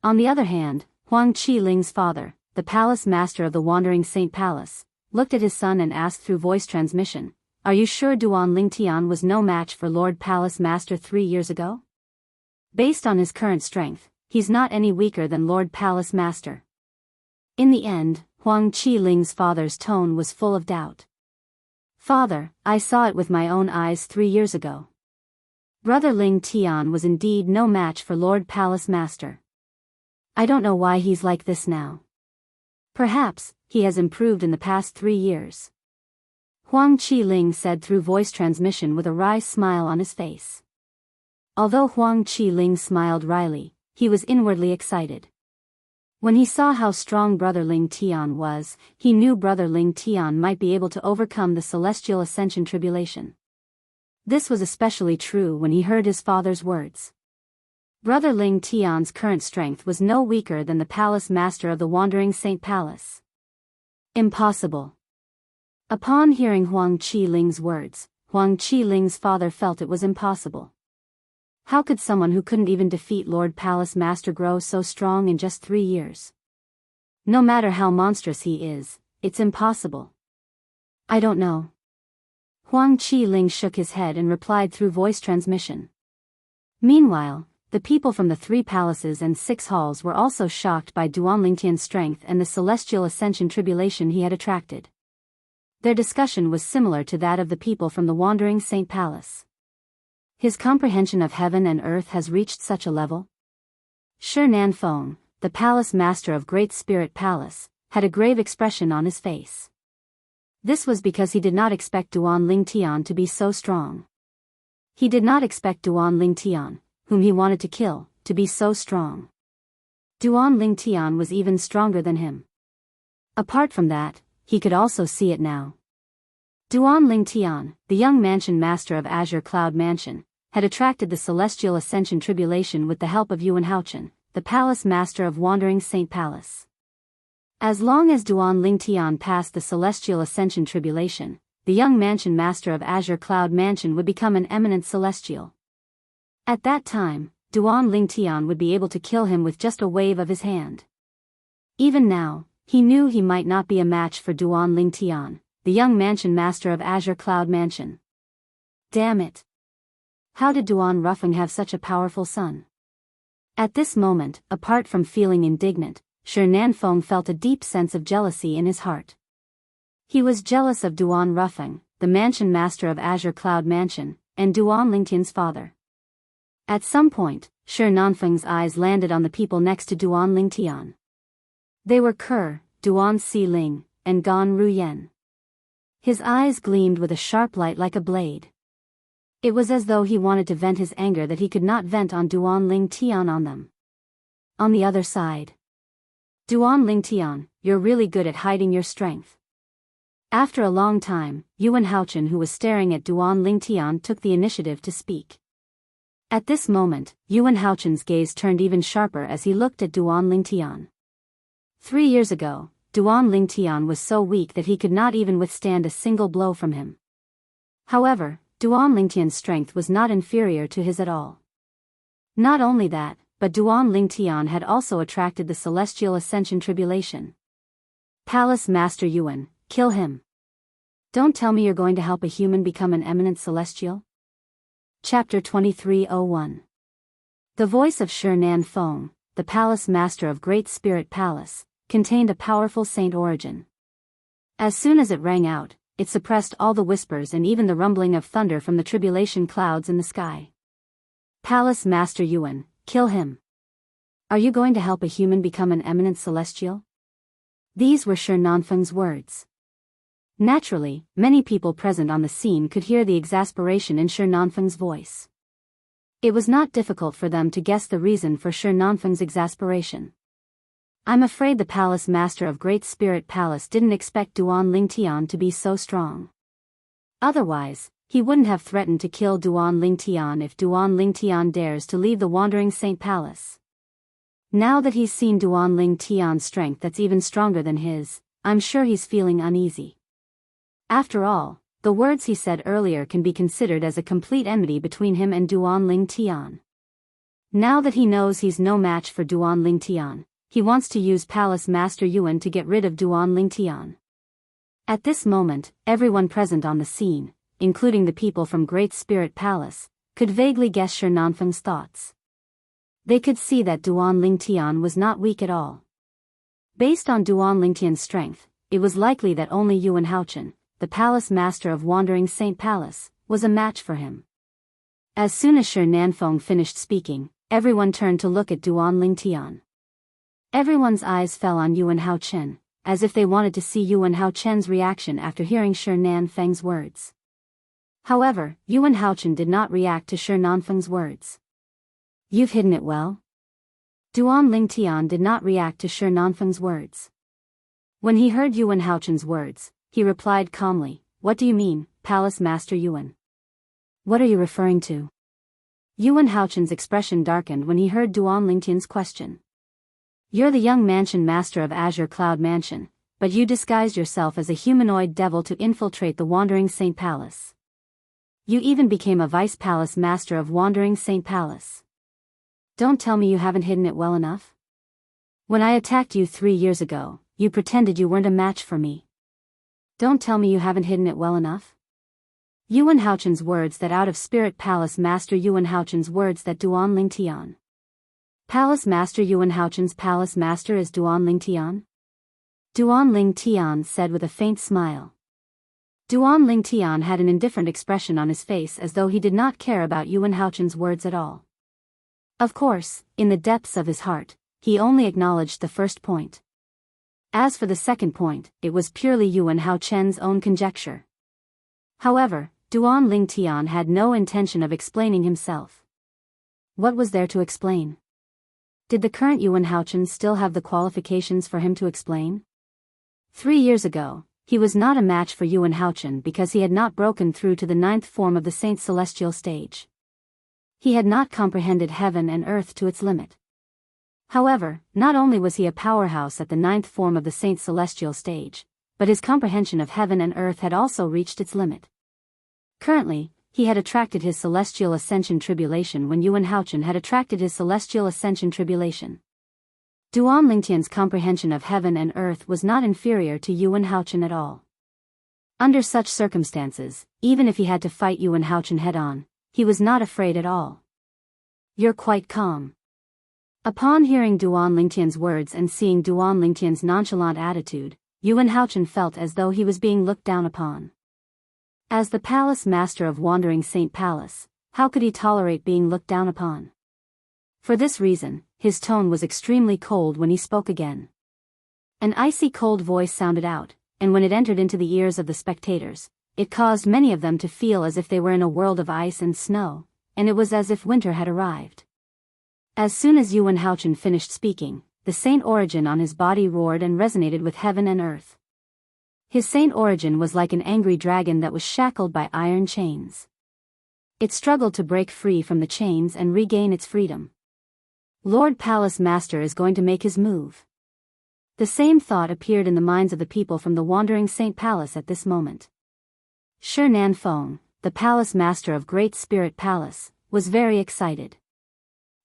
S1: On the other hand, Huang Qiling's father, the palace master of the Wandering Saint Palace, looked at his son and asked through voice transmission, "Are you sure Duan Lingtian was no match for Lord Palace Master 3 years ago? Based on his current strength, he's not any weaker than Lord Palace Master." In the end, Huang Qiling's father's tone was full of doubt. "Father, I saw it with my own eyes 3 years ago. Brother Ling Tian was indeed no match for Lord Palace Master. I don't know why he's like this now. Perhaps he has improved in the past 3 years." Huang Qiling said through voice transmission with a wry smile on his face. Although Huang Qiling smiled wryly, he was inwardly excited. When he saw how strong Brother Ling Tian was, he knew Brother Ling Tian might be able to overcome the Celestial Ascension tribulation. This was especially true when he heard his father's words. Brother Ling Tian's current strength was no weaker than the palace master of the Wandering Saint Palace. Impossible. Upon hearing Huang Qiling's words, Huang Qiling's father felt it was impossible. How could someone who couldn't even defeat Lord Palace Master grow so strong in just 3 years? No matter how monstrous he is, it's impossible. I don't know. Huang Qiling shook his head and replied through voice transmission. Meanwhile, the people from the 3 palaces and 6 halls were also shocked by Duan Lingtian's strength and the Celestial Ascension tribulation he had attracted. Their discussion was similar to that of the people from the Wandering Saint Palace. His comprehension of heaven and earth has reached such a level? Shi Nanfeng, the palace master of Great Spirit Palace, had a grave expression on his face. This was because he did not expect Duan Lingtian to be so strong. He did not expect Duan Lingtian, whom he wanted to kill, to be so strong. Duan Lingtian was even stronger than him. Apart from that, he could also see it now. Duan Lingtian, the young mansion master of Azure Cloud Mansion, had attracted the Celestial Ascension tribulation with the help of Yuan Haochen, the palace master of Wandering Saint Palace. As long as Duan Lingtian passed the Celestial Ascension tribulation, the young mansion master of Azure Cloud Mansion would become an eminent celestial. At that time, Duan Lingtian would be able to kill him with just a wave of his hand. Even now, he knew he might not be a match for Duan Lingtian, the young mansion master of Azure Cloud Mansion. Damn it! How did Duan Ruffing have such a powerful son? At this moment, apart from feeling indignant, Shi Nanfeng felt a deep sense of jealousy in his heart. He was jealous of Duan Ruffing, the mansion master of Azure Cloud Mansion, and Duan Lingtian's father. At some point, Shi Nanfeng's eyes landed on the people next to Duan Lingtian. They were Ke, Duan Xiling, and Gan Ruyen. His eyes gleamed with a sharp light like a blade. It was as though he wanted to vent his anger that he could not vent on Duan Lingtian on them. On the other side. Duan Lingtian, you're really good at hiding your strength. After a long time, Yuan Haochen, who was staring at Duan Lingtian, took the initiative to speak. At this moment, Yuan Haochen's gaze turned even sharper as he looked at Duan Lingtian. 3 years ago, Duan Lingtian was so weak that he could not even withstand a single blow from him. However, Duan Lingtian's strength was not inferior to his at all. Not only that, but Duan Lingtian had also attracted the Celestial Ascension tribulation. Palace Master Yuan, kill him. Don't tell me you're going to help a human become an eminent celestial? Chapter 2301. The voice of Shi Nanfeng, the palace master of Great Spirit Palace, contained a powerful saint origin. As soon as it rang out, it suppressed all the whispers and even the rumbling of thunder from the tribulation clouds in the sky. Palace Master Yuan, kill him. Are you going to help a human become an eminent celestial? These were Shi Nanfeng's words. Naturally, many people present on the scene could hear the exasperation in Shi Nanfeng's voice. It was not difficult for them to guess the reason for Shi Nanfeng's exasperation. I'm afraid the palace master of Great Spirit Palace didn't expect Duan Lingtian to be so strong. Otherwise, he wouldn't have threatened to kill Duan Lingtian if Duan Lingtian dares to leave the Wandering Saint Palace. Now that he's seen Duan Lingtian's strength that's even stronger than his, I'm sure he's feeling uneasy. After all, the words he said earlier can be considered as a complete enmity between him and Duan Lingtian. Now that he knows he's no match for Duan Lingtian, he wants to use Palace Master Yuan to get rid of Duan Lingtian. At this moment, everyone present on the scene, including the people from Great Spirit Palace, could vaguely guess Shi Nanfeng's thoughts. They could see that Duan Lingtian was not weak at all. Based on Duan Lingtian's strength, it was likely that only Yuan Haochen, the Palace Master of Wandering Saint Palace, was a match for him. As soon as Shi Nanfeng finished speaking, everyone turned to look at Duan Lingtian. Everyone's eyes fell on Yuan Haochen, as if they wanted to see Yuan Haochen's reaction after hearing Shi Nanfeng's words. However, Yuan Haochen did not react to Shi Nanfeng's words. "You've hidden it well?" Duan Lingtian did not react to Shi Nanfeng's words. When he heard Yuan Haochen's words, he replied calmly, "What do you mean, Palace Master Yuan? What are you referring to?" Yuan Haochen's expression darkened when he heard Duan Lingtian's question. "You're the young mansion master of Azure Cloud Mansion, but you disguised yourself as a humanoid devil to infiltrate the Wandering Saint Palace. You even became a vice palace master of Wandering Saint Palace. Don't tell me you haven't hidden it well enough? When I attacked you 3 years ago, you pretended you weren't a match for me. Don't tell me you haven't hidden it well enough?" Yuan Haochen's words that out of Spirit Palace Master Yuan Haochen's words that Duan Lingtian. Palace Master Yuan Haochen's Palace Master is Duan Lingtian? Duan Lingtian said with a faint smile. Duan Lingtian had an indifferent expression on his face as though he did not care about Yuan Haochen's words at all. Of course, in the depths of his heart, he only acknowledged the first point. As for the second point, it was purely Yuan Haochen's own conjecture. However, Duan Lingtian had no intention of explaining himself. What was there to explain? Did the current Yuan Haochen still have the qualifications for him to explain? 3 years ago, he was not a match for Yuan Haochen because he had not broken through to the 9th form of the Saint Celestial stage. He had not comprehended heaven and earth to its limit. However, not only was he a powerhouse at the 9th form of the Saint Celestial stage, but his comprehension of heaven and earth had also reached its limit. Currently, he had attracted his Celestial Ascension Tribulation when Yuan Haochen had attracted his Celestial Ascension Tribulation. Duan Lingtian's comprehension of heaven and earth was not inferior to Yuan Haochen at all. Under such circumstances, even if he had to fight Yuan Haochen head-on, he was not afraid at all. "You're quite calm." Upon hearing Duan Lingtian's words and seeing Duan Lingtian's nonchalant attitude, Yuan Haochen felt as though he was being looked down upon. As the Palace Master of Wandering Saint Palace, how could he tolerate being looked down upon? For this reason, his tone was extremely cold when he spoke again. An icy cold voice sounded out, and when it entered into the ears of the spectators, it caused many of them to feel as if they were in a world of ice and snow, and it was as if winter had arrived. As soon as Yuan Haochen finished speaking, the saint origin on his body roared and resonated with heaven and earth. His saint origin was like an angry dragon that was shackled by iron chains. It struggled to break free from the chains and regain its freedom. Lord Palace Master is going to make his move. The same thought appeared in the minds of the people from the Wandering Saint Palace at this moment. Shi Nanfeng, the Palace Master of Great Spirit Palace, was very excited.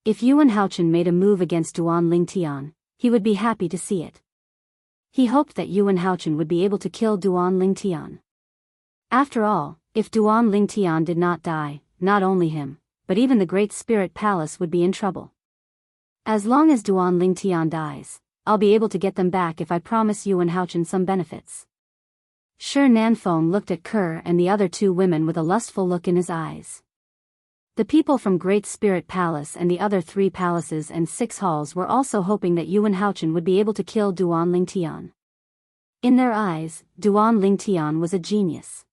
S1: If Yuan Haochen made a move against Duan Lingtian, he would be happy to see it. He hoped that Yuan Haochen would be able to kill Duan Lingtian. After all, if Duan Lingtian did not die, not only him, but even the Great Spirit Palace would be in trouble. As long as Duan Lingtian dies, I'll be able to get them back if I promise Yuan Haochen some benefits. Shi Nanfeng looked at Kerr and the other 2 women with a lustful look in his eyes. The people from Great Spirit Palace and the other 3 palaces and 6 halls were also hoping that Yuan Haochen would be able to kill Duan Lingtian. In their eyes, Duan Lingtian was a genius.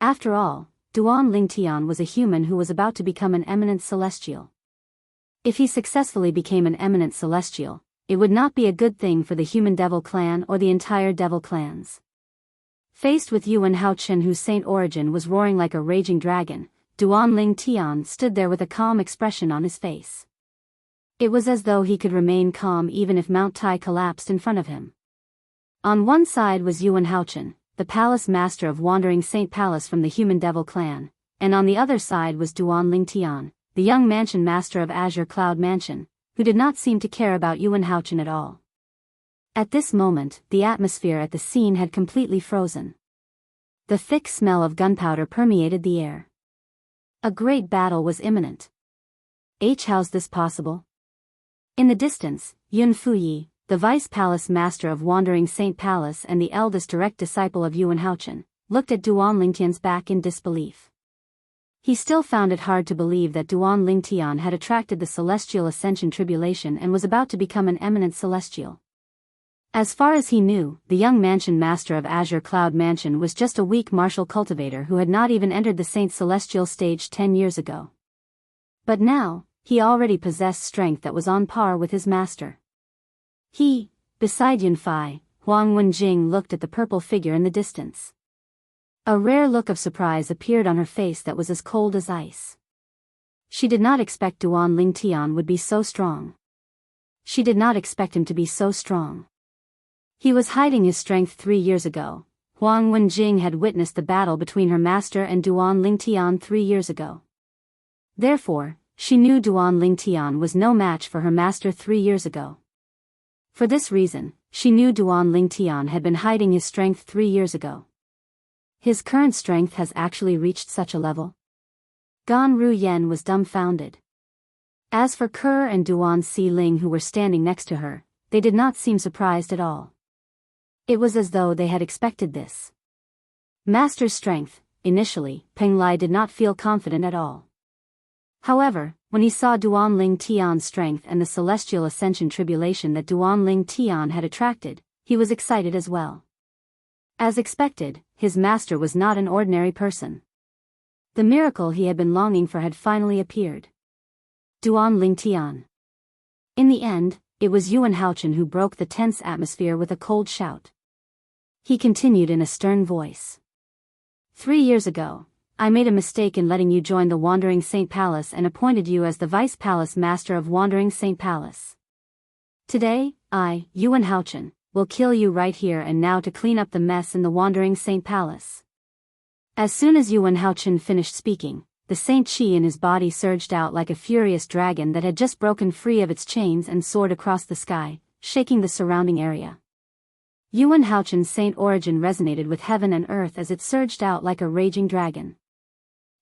S1: After all, Duan Lingtian was a human who was about to become an eminent celestial. If he successfully became an eminent celestial, it would not be a good thing for the human devil clan or the entire devil clans. Faced with Yuan Haochen, whose saint origin was roaring like a raging dragon, Duan Lingtian stood there with a calm expression on his face. It was as though he could remain calm even if Mount Tai collapsed in front of him. On one side was Yuan Haochen, the Palace Master of Wandering Saint Palace from the Human Devil clan, and on the other side was Duan Lingtian, the young mansion master of Azure Cloud Mansion, who did not seem to care about Yuan Haochen at all. At this moment, the atmosphere at the scene had completely frozen. The thick smell of gunpowder permeated the air. A great battle was imminent. How's this possible? In the distance, Yun Fuyi, the vice palace master of Wandering Saint Palace and the eldest direct disciple of Yuan Haochen, looked at Duan Lingtian's back in disbelief. He still found it hard to believe that Duan Lingtian had attracted the celestial ascension tribulation and was about to become an eminent celestial. As far as he knew, the young mansion master of Azure Cloud Mansion was just a weak martial cultivator who had not even entered the Saint Celestial stage 10 years ago. But now, he already possessed strength that was on par with his master. He, beside Yunfei, Huang Wenjing looked at the purple figure in the distance. A rare look of surprise appeared on her face that was as cold as ice. She did not expect Duan Lingtian would be so strong. She did not expect him to be so strong. He was hiding his strength 3 years ago. Huang Wenjing had witnessed the battle between her master and Duan Lingtian 3 years ago. Therefore, she knew Duan Lingtian was no match for her master 3 years ago. For this reason, she knew Duan Lingtian had been hiding his strength 3 years ago. His current strength has actually reached such a level? Gan Ruyen was dumbfounded. As for Kerr and Duan Si Ling who were standing next to her, they did not seem surprised at all. It was as though they had expected this. Master's strength, initially, Peng Lai did not feel confident at all. However, when he saw Duan Ling Tian's strength and the celestial ascension tribulation that Duan Ling Tian had attracted, he was excited as well. As expected, his master was not an ordinary person. The miracle he had been longing for had finally appeared. Duan Ling Tian. In the end, it was Yuan Haochen who broke the tense atmosphere with a cold shout. He continued in a stern voice. 3 years ago, I made a mistake in letting you join the Wandering Saint Palace and appointed you as the Vice Palace Master of Wandering Saint Palace. Today, I, Yuan Haochen, will kill you right here and now to clean up the mess in the Wandering Saint Palace. As soon as Yuan Haochen finished speaking, the Saint Qi in his body surged out like a furious dragon that had just broken free of its chains and soared across the sky, shaking the surrounding area. Yuan Haochen's saint origin resonated with heaven and earth as it surged out like a raging dragon.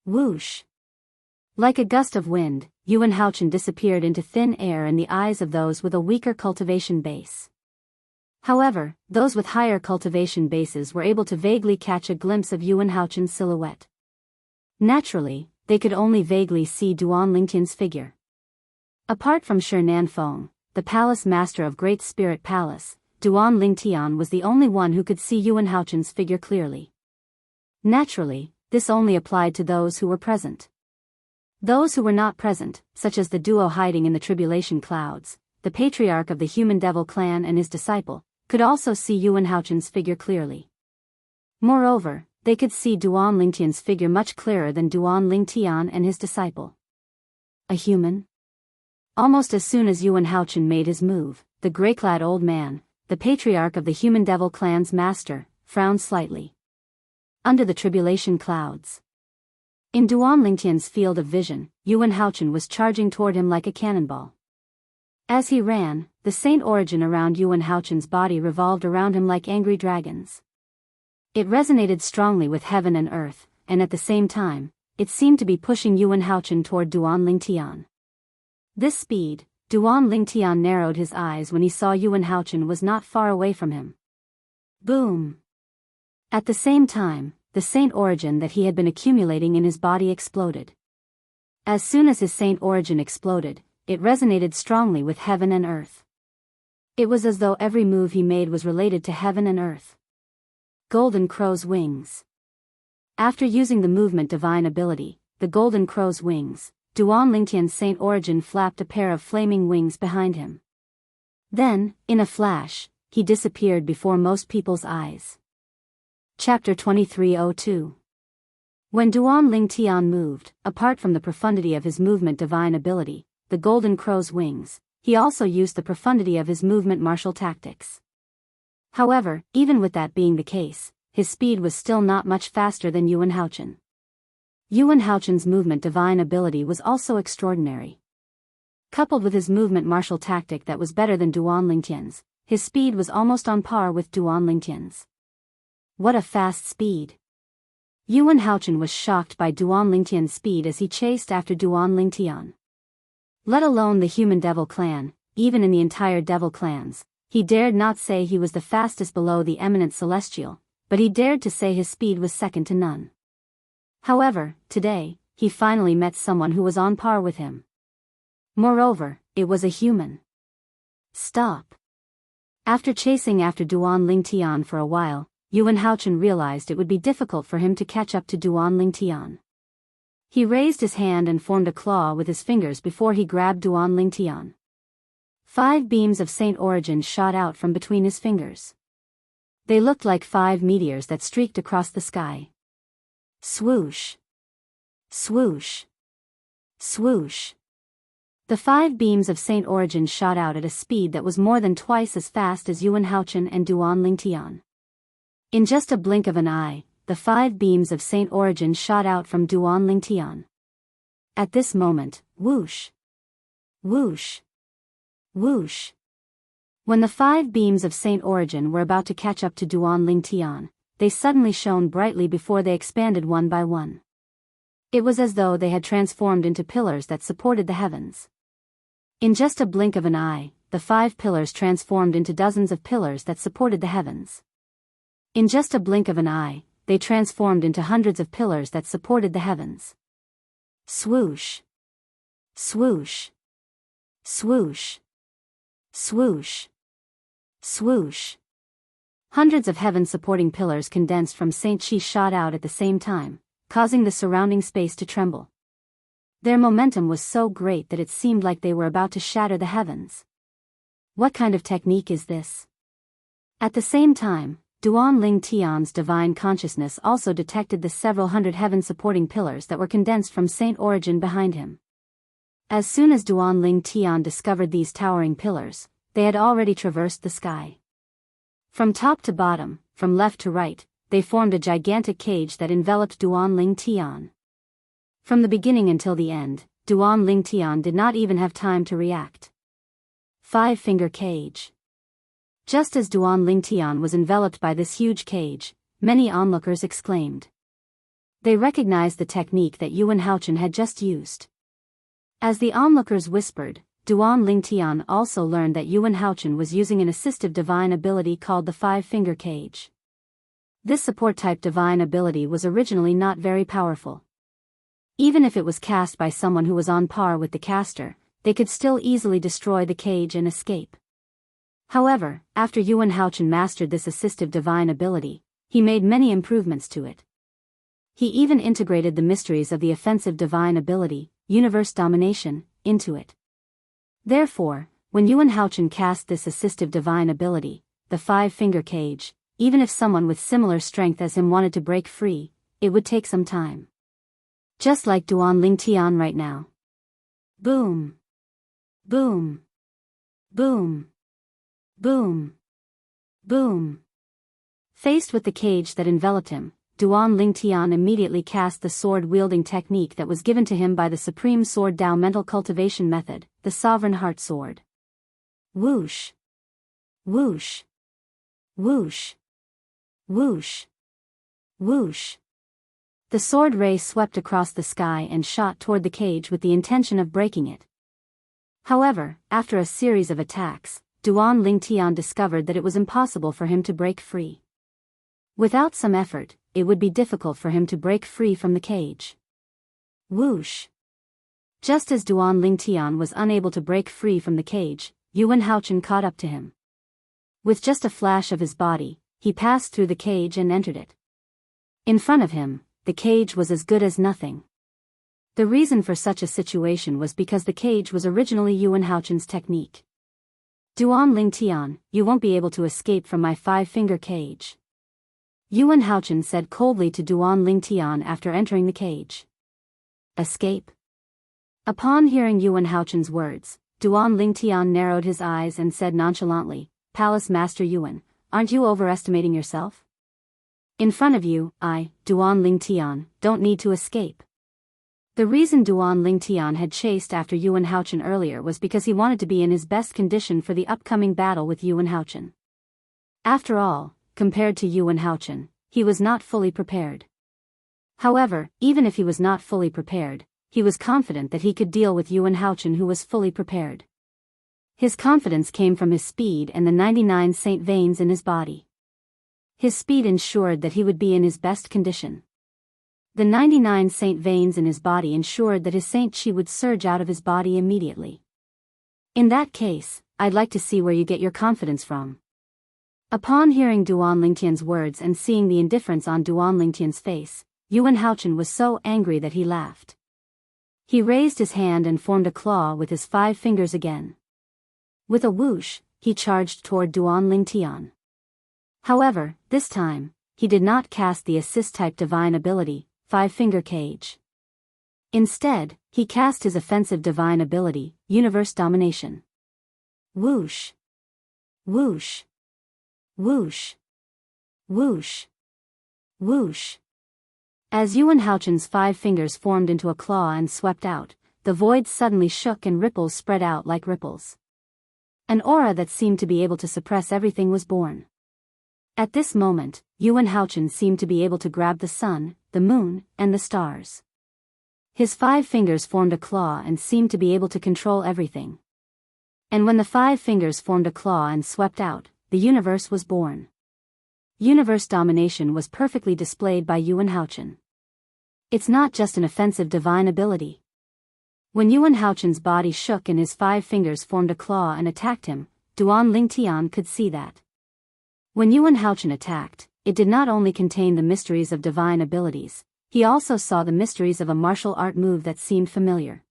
S1: Whoosh! Like a gust of wind, Yuan Haochen disappeared into thin air in the eyes of those with a weaker cultivation base. However, those with higher cultivation bases were able to vaguely catch a glimpse of Yuan Haochen's silhouette. Naturally, they could only vaguely see Duan Lingtian's figure. Apart from Shi Nanfeng, the palace master of Great Spirit Palace, Duan Lingtian was the only one who could see Yuan Haochen's figure clearly. Naturally, this only applied to those who were present. Those who were not present, such as the duo hiding in the tribulation clouds, the patriarch of the human devil clan and his disciple, could also see Yuan Haochen's figure clearly. Moreover, they could see Duan Lingtian's figure much clearer than Duan Lingtian and his disciple. A human? Almost as soon as Yuan Haochen made his move, the grey-clad old man, the patriarch of the human devil clan's master, frowned slightly. Under the tribulation clouds. In Duan Lingtian's field of vision, Yuan Haochen was charging toward him like a cannonball. As he ran, the saint origin around Yuan Haochen's body revolved around him like angry dragons. It resonated strongly with heaven and earth, and at the same time, it seemed to be pushing Yuan Haochen toward Duan Lingtian. This speed, Duan Lingtian narrowed his eyes when he saw Yuan Haochen was not far away from him. Boom! At the same time, the saint origin that he had been accumulating in his body exploded. As soon as his saint origin exploded, it resonated strongly with heaven and earth. It was as though every move he made was related to heaven and earth. Golden Crow's Wings. After using the movement divine ability, the Golden Crow's Wings, Duan Lingtian's saint origin flapped a pair of flaming wings behind him. Then, in a flash, he disappeared before most people's eyes. Chapter 2302. When Duan Lingtian moved, apart from the profundity of his movement divine ability, the Golden Crow's Wings, he also used the profundity of his movement martial tactics. However, even with that being the case, his speed was still not much faster than Yuan Haochen. Yuan Haochen's movement divine ability was also extraordinary. Coupled with his movement martial tactic that was better than Duan Lingtian's, his speed was almost on par with Duan Lingtian's. What a fast speed! Yuan Haochen was shocked by Duan Lingtian's speed as he chased after Duan Lingtian. Let alone the human devil clan, even in the entire devil clans, he dared not say he was the fastest below the eminent celestial, but he dared to say his speed was second to none. However, today, he finally met someone who was on par with him. Moreover, it was a human. Stop. After chasing after Duan Lingtian for a while, Yuan Haochen realized it would be difficult for him to catch up to Duan Lingtian. He raised his hand and formed a claw with his fingers before he grabbed Duan Lingtian. 5 beams of Saint Origin shot out from between his fingers. They looked like 5 meteors that streaked across the sky. Swoosh. Swoosh. Swoosh. The 5 beams of Saint Origin shot out at a speed that was more than twice as fast as Yuan Haochen and Duan Lingtian. In just a blink of an eye, the 5 beams of Saint Origin shot out from Duan Lingtian. At this moment, whoosh. Whoosh. Whoosh. When the 5 beams of Saint Origin were about to catch up to Duan Lingtian, they suddenly shone brightly before they expanded one by one. It was as though they had transformed into pillars that supported the heavens. In just a blink of an eye, the 5 pillars transformed into dozens of pillars that supported the heavens. In just a blink of an eye, they transformed into hundreds of pillars that supported the heavens. Swoosh. Swoosh. Swoosh. Swoosh. Swoosh. Hundreds of heaven-supporting pillars condensed from Saint Chi shot out at the same time, causing the surrounding space to tremble. Their momentum was so great that it seemed like they were about to shatter the heavens. What kind of technique is this? At the same time, Duan Lingtian's divine consciousness also detected the several hundred heaven-supporting pillars that were condensed from Saint Origin behind him. As soon as Duan Lingtian discovered these towering pillars, they had already traversed the sky. From top to bottom, from left to right, they formed a gigantic cage that enveloped Duan Lingtian. From the beginning until the end, Duan Lingtian did not even have time to react. 5-finger cage. Just as Duan Lingtian was enveloped by this huge cage, many onlookers exclaimed. They recognized the technique that Yuan Haochen had just used. As the onlookers whispered, Duan Lingtian also learned that Yuan Haochen was using an assistive divine ability called the 5-finger cage. This support-type divine ability was originally not very powerful. Even if it was cast by someone who was on par with the caster, they could still easily destroy the cage and escape. However, after Yuan Haochen mastered this assistive divine ability, he made many improvements to it. He even integrated the mysteries of the offensive divine ability, universe domination, into it. Therefore, when Yuan Haochen cast this assistive divine ability, the 5-finger cage, even if someone with similar strength as him wanted to break free, it would take some time. Just like Duan Lingtian right now. Boom. Boom. Boom. Boom. Boom. Faced with the cage that enveloped him, Duan Lingtian immediately cast the sword-wielding technique that was given to him by the Supreme Sword Dao mental cultivation method, the Sovereign Heart Sword. Whoosh. Whoosh. Whoosh. Whoosh. Whoosh. The sword ray swept across the sky and shot toward the cage with the intention of breaking it. However, after a series of attacks, Duan Lingtian discovered that it was impossible for him to break free. Without some effort, it would be difficult for him to break free from the cage. Whoosh. Just as Duan Lingtian was unable to break free from the cage, Yuan Haochen caught up to him. With just a flash of his body, he passed through the cage and entered it. In front of him, the cage was as good as nothing. The reason for such a situation was because the cage was originally Yuan Haochen's technique. Duan Lingtian, you won't be able to escape from my 5-finger cage. Yuan Haochen said coldly to Duan Lingtian after entering the cage. Escape? Upon hearing Yuan Haochen's words, Duan Lingtian narrowed his eyes and said nonchalantly, Palace Master Yuan, aren't you overestimating yourself? In front of you, I, Duan Lingtian, don't need to escape. The reason Duan Lingtian had chased after Yuan Haochen earlier was because he wanted to be in his best condition for the upcoming battle with Yuan Haochen. After all, compared to Yuan Haochen, he was not fully prepared. However, even if he was not fully prepared, he was confident that he could deal with Yuan Haochen, who was fully prepared. His confidence came from his speed and the 99 saint veins in his body. His speed ensured that he would be in his best condition. The 99 saint veins in his body ensured that his saint chi would surge out of his body immediately. In that case, I'd like to see where you get your confidence from. Upon hearing Duan Lingtian's words and seeing the indifference on Duan Lingtian's face, Yuan Haochen was so angry that he laughed. He raised his hand and formed a claw with his 5 fingers again. With a whoosh, he charged toward Duan Lingtian. However, this time, he did not cast the assist-type divine ability, 5-finger cage. Instead, he cast his offensive divine ability, universe domination. Whoosh. Whoosh. Whoosh. Whoosh. Whoosh. As Yuan Haochen's 5 fingers formed into a claw and swept out, the void suddenly shook and ripples spread out like ripples. An aura that seemed to be able to suppress everything was born. At this moment, Yuan Haochen seemed to be able to grab the sun, the moon, and the stars. His 5 fingers formed a claw and seemed to be able to control everything. And when the 5 fingers formed a claw and swept out, the universe was born. Universe domination was perfectly displayed by Yuan Haochen. It's not just an offensive divine ability. When Yuan Haochen's body shook and his 5 fingers formed a claw and attacked him, Duan Lingtian could see that. When Yuan Haochen attacked, it did not only contain the mysteries of divine abilities, he also saw the mysteries of a martial art move that seemed familiar.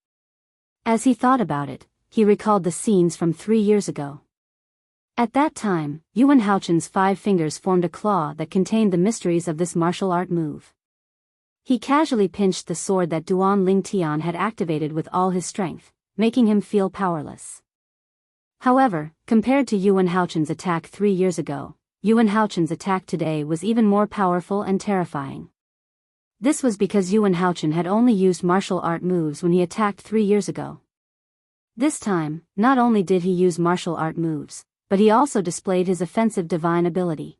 S1: As he thought about it, he recalled the scenes from 3 years ago. At that time, Yuan Haochen's 5 fingers formed a claw that contained the mysteries of this martial art move. He casually pinched the sword that Duan Lingtian had activated with all his strength, making him feel powerless. However, compared to Yuan Haochen's attack 3 years ago, Yuan Haochen's attack today was even more powerful and terrifying. This was because Yuan Haochen had only used martial art moves when he attacked 3 years ago. This time, not only did he use martial art moves, but he also displayed his offensive divine ability.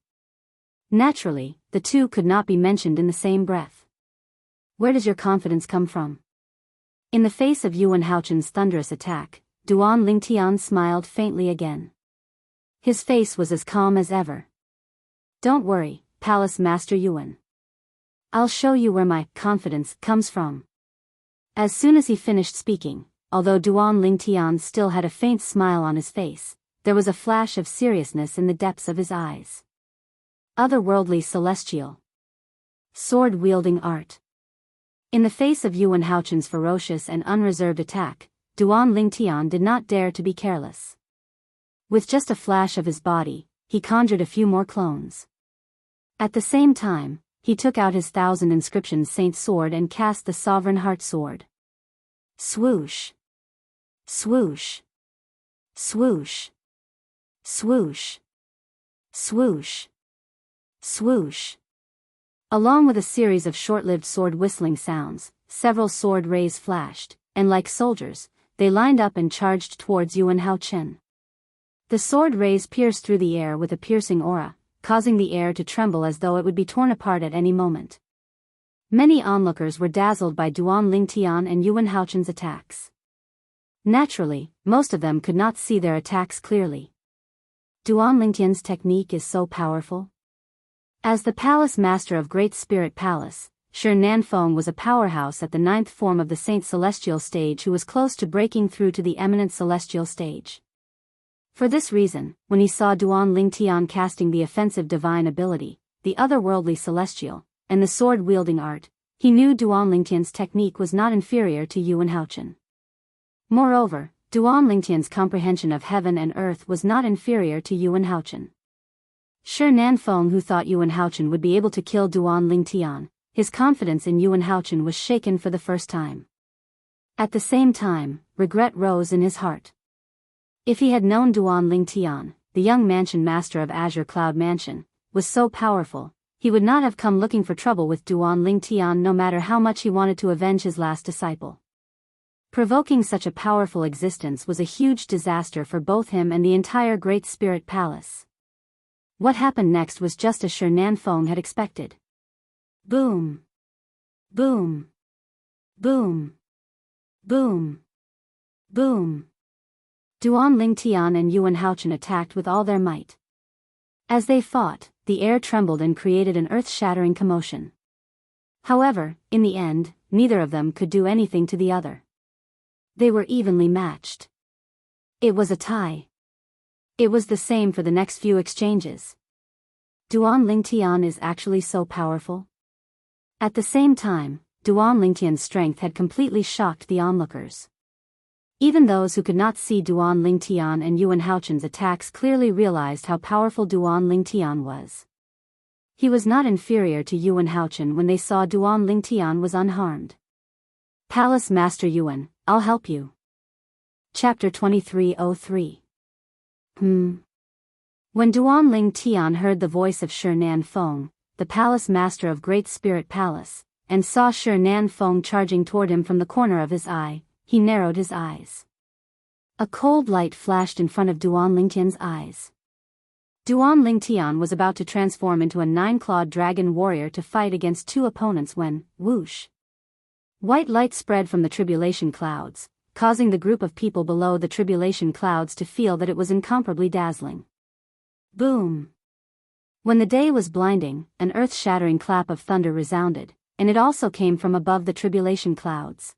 S1: Naturally, the two could not be mentioned in the same breath. Where does your confidence come from? In the face of Yuan Haochen's thunderous attack, Duan Lingtian smiled faintly again. His face was as calm as ever. Don't worry, Palace Master Yuan. I'll show you where my confidence comes from. As soon as he finished speaking, although Duan Lingtian still had a faint smile on his face, there was a flash of seriousness in the depths of his eyes. Otherworldly celestial. Sword-wielding art. In the face of Yuan Haochen's ferocious and unreserved attack, Duan Lingtian did not dare to be careless. With just a flash of his body, he conjured a few more clones. At the same time, he took out his 1,000 inscription saint sword and cast the sovereign heart sword. Swoosh. Swoosh. Swoosh. Swoosh. Swoosh. Swoosh. Along with a series of short-lived sword whistling sounds, several sword rays flashed, and like soldiers, they lined up and charged towards Yuan Haochen. The sword rays pierced through the air with a piercing aura, causing the air to tremble as though it would be torn apart at any moment. Many onlookers were dazzled by Duan Lingtian and Yuan Haochen's attacks. Naturally, most of them could not see their attacks clearly. Duan Lingtian's technique is so powerful. As the palace master of Great Spirit Palace, Shi Nanfeng was a powerhouse at the 9th form of the Saint Celestial stage who was close to breaking through to the eminent celestial stage. For this reason, when he saw Duan Lingtian casting the offensive divine ability, the otherworldly celestial, and the sword-wielding art, he knew Duan Lingtian's technique was not inferior to Yuan Haochen. Moreover, Duan Lingtian's comprehension of heaven and earth was not inferior to Yuan Haochen. Shi Nanfeng, who thought Yuan Haochen would be able to kill Duan Lingtian, his confidence in Yuan Haochen was shaken for the first time. At the same time, regret rose in his heart. If he had known Duan Lingtian, the young mansion master of Azure Cloud Mansion, was so powerful, he would not have come looking for trouble with Duan Lingtian no matter how much he wanted to avenge his last disciple. Provoking such a powerful existence was a huge disaster for both him and the entire Great Spirit Palace. What happened next was just as Shi Feng had expected. Boom! Boom! Boom! Boom! Boom! Duan Lingtian and Yuan Haochen attacked with all their might. As they fought, the air trembled and created an earth-shattering commotion. However, in the end, neither of them could do anything to the other. They were evenly matched. It was a tie. It was the same for the next few exchanges. Duan Lingtian is actually so powerful? At the same time, Duan Lingtian's strength had completely shocked the onlookers. Even those who could not see Duan Lingtian and Yuan Haochen's attacks clearly realized how powerful Duan Lingtian was. He was not inferior to Yuan Haochen when they saw Duan Lingtian was unharmed. Palace Master Yuan, I'll help you. Chapter 2303. When Duan Lingtian heard the voice of Shi Feng, the Palace Master of Great Spirit Palace, and saw Shi Feng charging toward him from the corner of his eye, he narrowed his eyes. A cold light flashed in front of Duan Lingtian's eyes. Duan Lingtian was about to transform into a 9-clawed dragon warrior to fight against two opponents when, whoosh! White light spread from the tribulation clouds, causing the group of people below the tribulation clouds to feel that it was incomparably dazzling. Boom! When the day was blinding, an earth-shattering clap of thunder resounded, and it also came from above the tribulation clouds.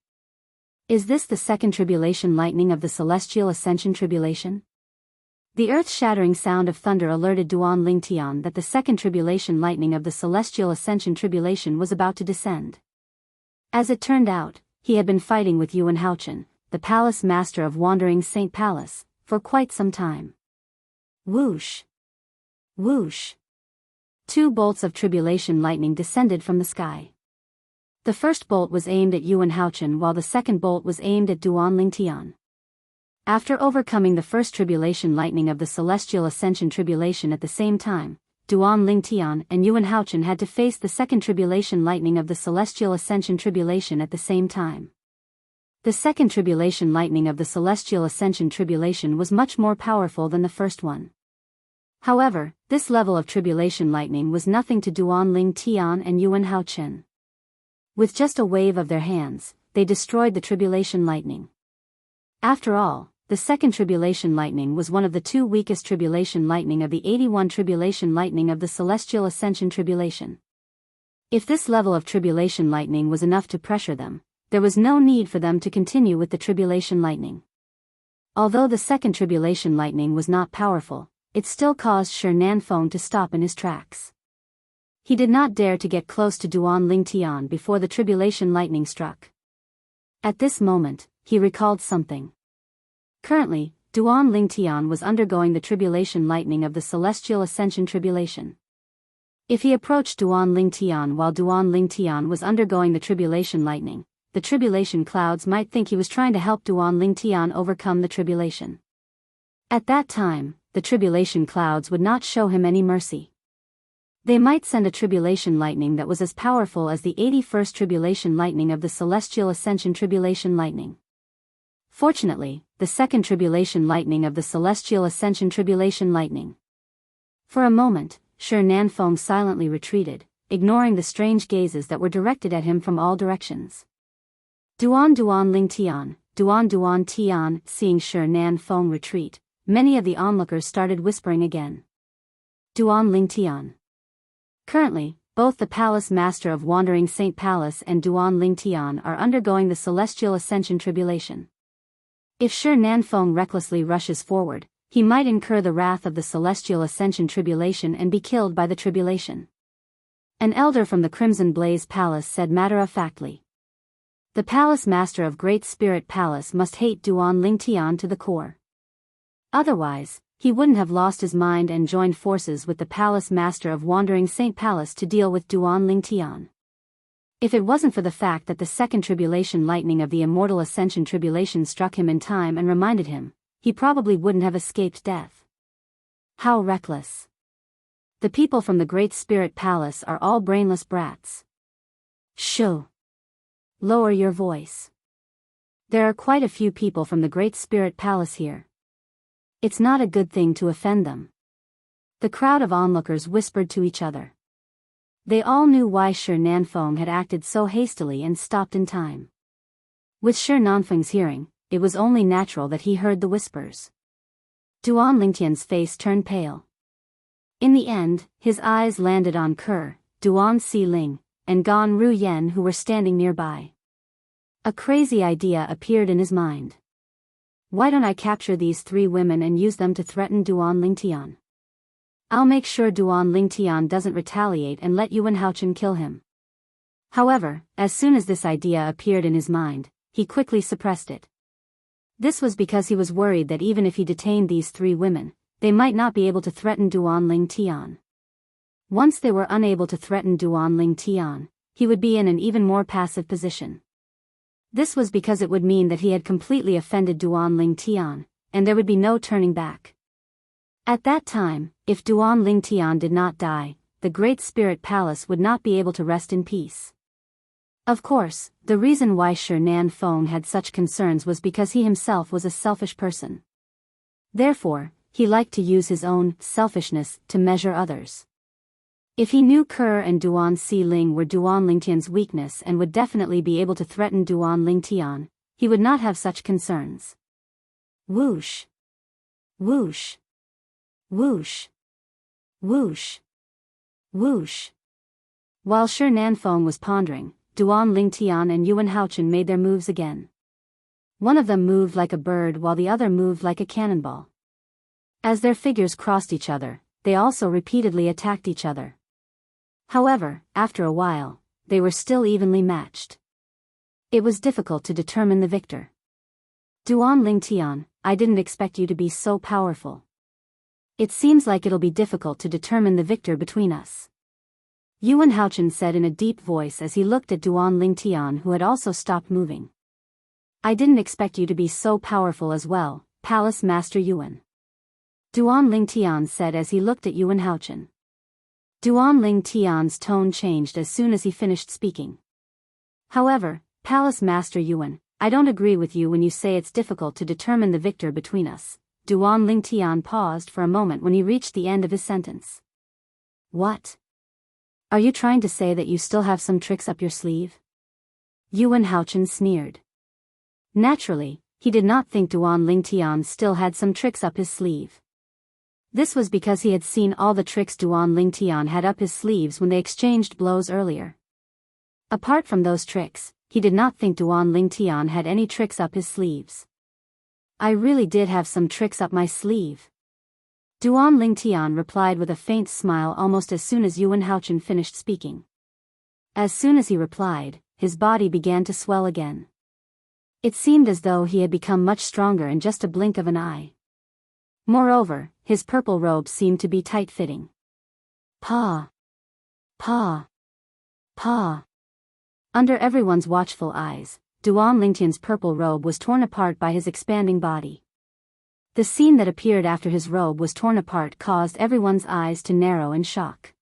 S1: Is this the second tribulation lightning of the celestial ascension tribulation? The earth-shattering sound of thunder alerted Duan Lingtian that the second tribulation lightning of the celestial ascension tribulation was about to descend. As it turned out, he had been fighting with Yuan Haochen, the Palace Master of Wandering Saint Palace, for quite some time. Whoosh! Whoosh! 2 bolts of tribulation lightning descended from the sky. The first bolt was aimed at Yuan Haochen while the second bolt was aimed at Duan Lingtian. After overcoming the first tribulation lightning of the celestial ascension tribulation at the same time, Duan Lingtian and Yuan Haochen had to face the second tribulation lightning of the celestial ascension tribulation at the same time. The second tribulation lightning of the celestial ascension tribulation was much more powerful than the first one. However, this level of tribulation lightning was nothing to Duan Lingtian and Yuan Haochen. With just a wave of their hands, they destroyed the tribulation lightning. After all, the second tribulation lightning was one of the 2 weakest tribulation lightning of the 81 tribulation lightning of the celestial ascension tribulation. If this level of tribulation lightning was enough to pressure them, there was no need for them to continue with the tribulation lightning. Although the second tribulation lightning was not powerful, it still caused Shi Feng to stop in his tracks. He did not dare to get close to Duan Lingtian before the tribulation lightning struck. At this moment, he recalled something. Currently, Duan Lingtian was undergoing the tribulation lightning of the celestial ascension tribulation. If he approached Duan Lingtian while Duan Lingtian was undergoing the tribulation lightning, the tribulation clouds might think he was trying to help Duan Lingtian overcome the tribulation. At that time, the tribulation clouds would not show him any mercy. They might send a tribulation lightning that was as powerful as the 81st tribulation lightning of the celestial ascension tribulation lightning. Fortunately, the second tribulation lightning of the celestial ascension tribulation lightning. For a moment, Shi Feng silently retreated, ignoring the strange gazes that were directed at him from all directions. Duan Lingtian, Duan Tian, seeing Shi Feng retreat, many of the onlookers started whispering again. Duan Lingtian. Currently, both the Palace Master of Wandering Saint Palace and Duan Lingtian are undergoing the celestial ascension tribulation. If Shi Feng recklessly rushes forward, he might incur the wrath of the celestial ascension tribulation and be killed by the tribulation. An elder from the Crimson Blaze Palace said matter-of-factly. The Palace Master of Great Spirit Palace must hate Duan Lingtian to the core. Otherwise, he wouldn't have lost his mind and joined forces with the Palace Master of Wandering Saint Palace to deal with Duan Lingtian. If it wasn't for the fact that the second tribulation lightning of the immortal ascension tribulation struck him in time and reminded him, he probably wouldn't have escaped death. How reckless. The people from the Great Spirit Palace are all brainless brats. Shoo! Lower your voice. There are quite a few people from the Great Spirit Palace here. It's not a good thing to offend them. The crowd of onlookers whispered to each other. They all knew why Shi Nanfeng had acted so hastily and stopped in time. With Shi Nanfeng's hearing, it was only natural that he heard the whispers. Duan Lingtian's face turned pale. In the end, his eyes landed on Ke, Duan Xiling, and Gan Ruyen, who were standing nearby. A crazy idea appeared in his mind. Why don't I capture these 3 women and use them to threaten Duan Lingtian? I'll make sure Duan Lingtian doesn't retaliate and let Yuan Haochen kill him. However, as soon as this idea appeared in his mind, he quickly suppressed it. This was because he was worried that even if he detained these 3 women, they might not be able to threaten Duan Lingtian. Once they were unable to threaten Duan Lingtian, he would be in an even more passive position. This was because it would mean that he had completely offended Duan Lingtian, and there would be no turning back. At that time, if Duan Lingtian did not die, the Great Spirit Palace would not be able to rest in peace. Of course, the reason why Shi Nanfeng had such concerns was because he himself was a selfish person. Therefore, he liked to use his own selfishness to measure others. If he knew Ke and Duan Xiling were Duan Lingtian's weakness and would definitely be able to threaten Duan Lingtian, he would not have such concerns. Whoosh! Whoosh! Whoosh! Whoosh! Whoosh! While Shi Nanfeng was pondering, Duan Lingtian and Yuan Haochen made their moves again. One of them moved like a bird while the other moved like a cannonball. As their figures crossed each other, they also repeatedly attacked each other. However, after a while, they were still evenly matched. It was difficult to determine the victor. Duan Lingtian, I didn't expect you to be so powerful. It seems like it'll be difficult to determine the victor between us. Yuan Haochen said in a deep voice as he looked at Duan Lingtian, who had also stopped moving. I didn't expect you to be so powerful as well, Palace Master Yuan. Duan Lingtian said as he looked at Yuan Haochen. Duan Lingtian's tone changed as soon as he finished speaking. However, Palace Master Yuan, I don't agree with you when you say it's difficult to determine the victor between us. Duan Lingtian paused for a moment when he reached the end of his sentence. What? Are you trying to say that you still have some tricks up your sleeve? Yuan Haochen sneered. Naturally, he did not think Duan Lingtian still had some tricks up his sleeve. This was because he had seen all the tricks Duan Lingtian had up his sleeves when they exchanged blows earlier. Apart from those tricks, he did not think Duan Lingtian had any tricks up his sleeves. I really did have some tricks up my sleeve. Duan Lingtian replied with a faint smile almost as soon as Yuan Haochen finished speaking. As soon as he replied, his body began to swell again. It seemed as though he had become much stronger in just a blink of an eye. Moreover, his purple robe seemed to be tight-fitting. Pa! Pa! Pa! Under everyone's watchful eyes, Duan Lingtian's purple robe was torn apart by his expanding body. The scene that appeared after his robe was torn apart caused everyone's eyes to narrow in shock.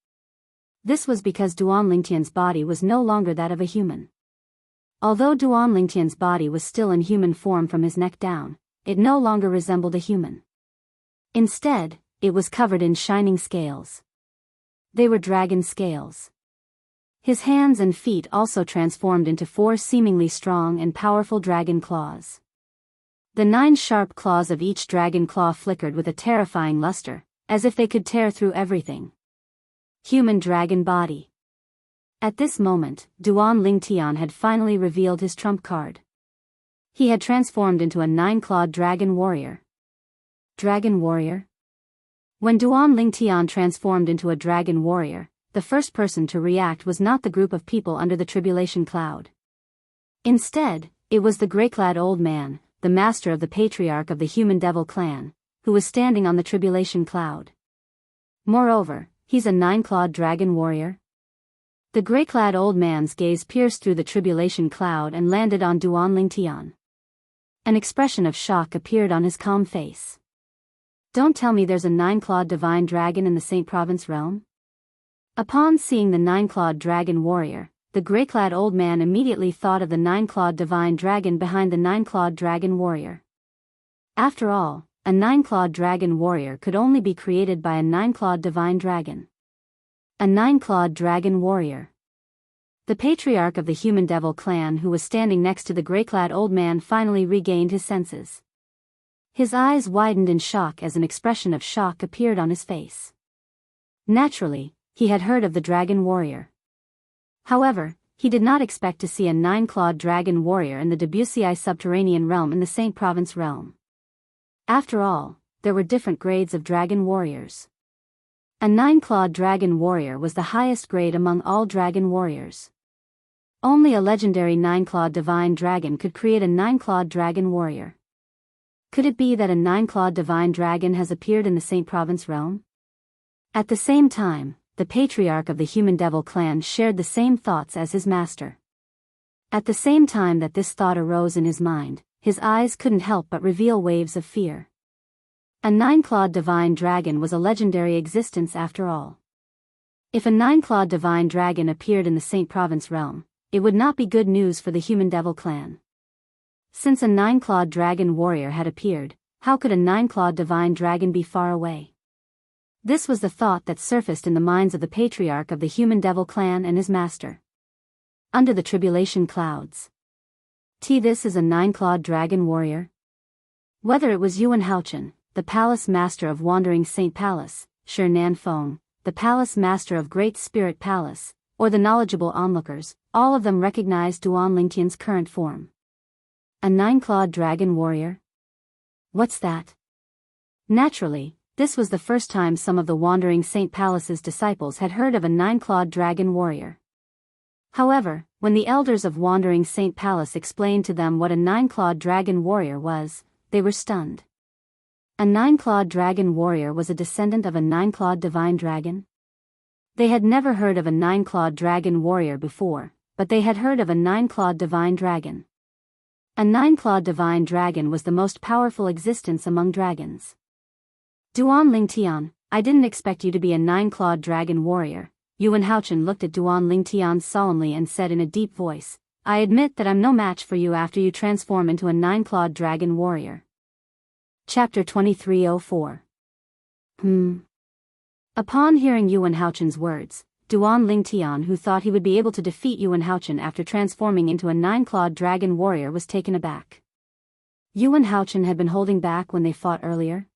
S1: This was because Duan Lingtian's body was no longer that of a human. Although Duan Lingtian's body was still in human form from his neck down, it no longer resembled a human. Instead, it was covered in shining scales. They were dragon scales. His hands and feet also transformed into 4 seemingly strong and powerful dragon claws. The 9 sharp claws of each dragon claw flickered with a terrifying luster, as if they could tear through everything. Human dragon body. At this moment, Duan Lingtian had finally revealed his trump card. He had transformed into a 9-clawed dragon warrior. Dragon warrior? When Duan Lingtian transformed into a dragon warrior, the first person to react was not the group of people under the tribulation cloud. Instead, it was the grey-clad old man, the master of the patriarch of the human devil clan, who was standing on the tribulation cloud. Moreover, he's a 9-clawed dragon warrior. The grey-clad old man's gaze pierced through the tribulation cloud and landed on Duan Lingtian. An expression of shock appeared on his calm face. Don't tell me there's a 9-clawed divine dragon in the Saint Province realm? Upon seeing the nine-clawed dragon warrior, the gray-clad old man immediately thought of the nine-clawed divine dragon behind the nine-clawed dragon warrior. After all, a nine-clawed dragon warrior could only be created by a nine-clawed divine dragon. A nine-clawed dragon warrior. The patriarch of the human devil clan who was standing next to the gray-clad old man finally regained his senses. His eyes widened in shock as an expression of shock appeared on his face. Naturally, he had heard of the dragon warrior. However, he did not expect to see a nine-clawed dragon warrior in the Debussy subterranean realm in the Saint Province realm. After all, there were different grades of dragon warriors. A nine-clawed dragon warrior was the highest grade among all dragon warriors. Only a legendary nine-clawed divine dragon could create a nine-clawed dragon warrior. Could it be that a nine-clawed divine dragon has appeared in the Saint Province realm? At the same time, the patriarch of the human devil clan shared the same thoughts as his master. At the same time that this thought arose in his mind, his eyes couldn't help but reveal waves of fear. A nine-clawed divine dragon was a legendary existence after all. If a nine-clawed divine dragon appeared in the Saint Province realm, it would not be good news for the human devil clan. Since a nine-clawed dragon warrior had appeared, how could a nine-clawed divine dragon be far away? This was the thought that surfaced in the minds of the patriarch of the human devil clan and his master. Under the tribulation clouds. This is a nine-clawed dragon warrior? Whether it was Yuan Haochen, the palace master of Wandering Saint Palace, Shi Nanfeng, the palace master of Great Spirit Palace, or the knowledgeable onlookers, all of them recognized Duan Lingtian's current form. A nine-clawed dragon warrior? What's that? Naturally, this was the first time some of the Wandering Saint Palace's disciples had heard of a nine-clawed dragon warrior. However, when the elders of Wandering Saint Palace explained to them what a nine-clawed dragon warrior was, they were stunned. A nine-clawed dragon warrior was a descendant of a nine-clawed divine dragon? They had never heard of a nine-clawed dragon warrior before, but they had heard of a nine-clawed divine dragon. A nine-clawed divine dragon was the most powerful existence among dragons. Duan Lingtian, I didn't expect you to be a nine-clawed dragon warrior. Yuan Haochen looked at Duan Lingtian solemnly and said in a deep voice, I admit that I'm no match for you after you transform into a nine-clawed dragon warrior. Chapter 2304. Upon hearing Yuan Haochen's words, Duan Lingtian, who thought he would be able to defeat Yuan Haochen after transforming into a nine-clawed dragon warrior, was taken aback. Yuan Haochen had been holding back when they fought earlier?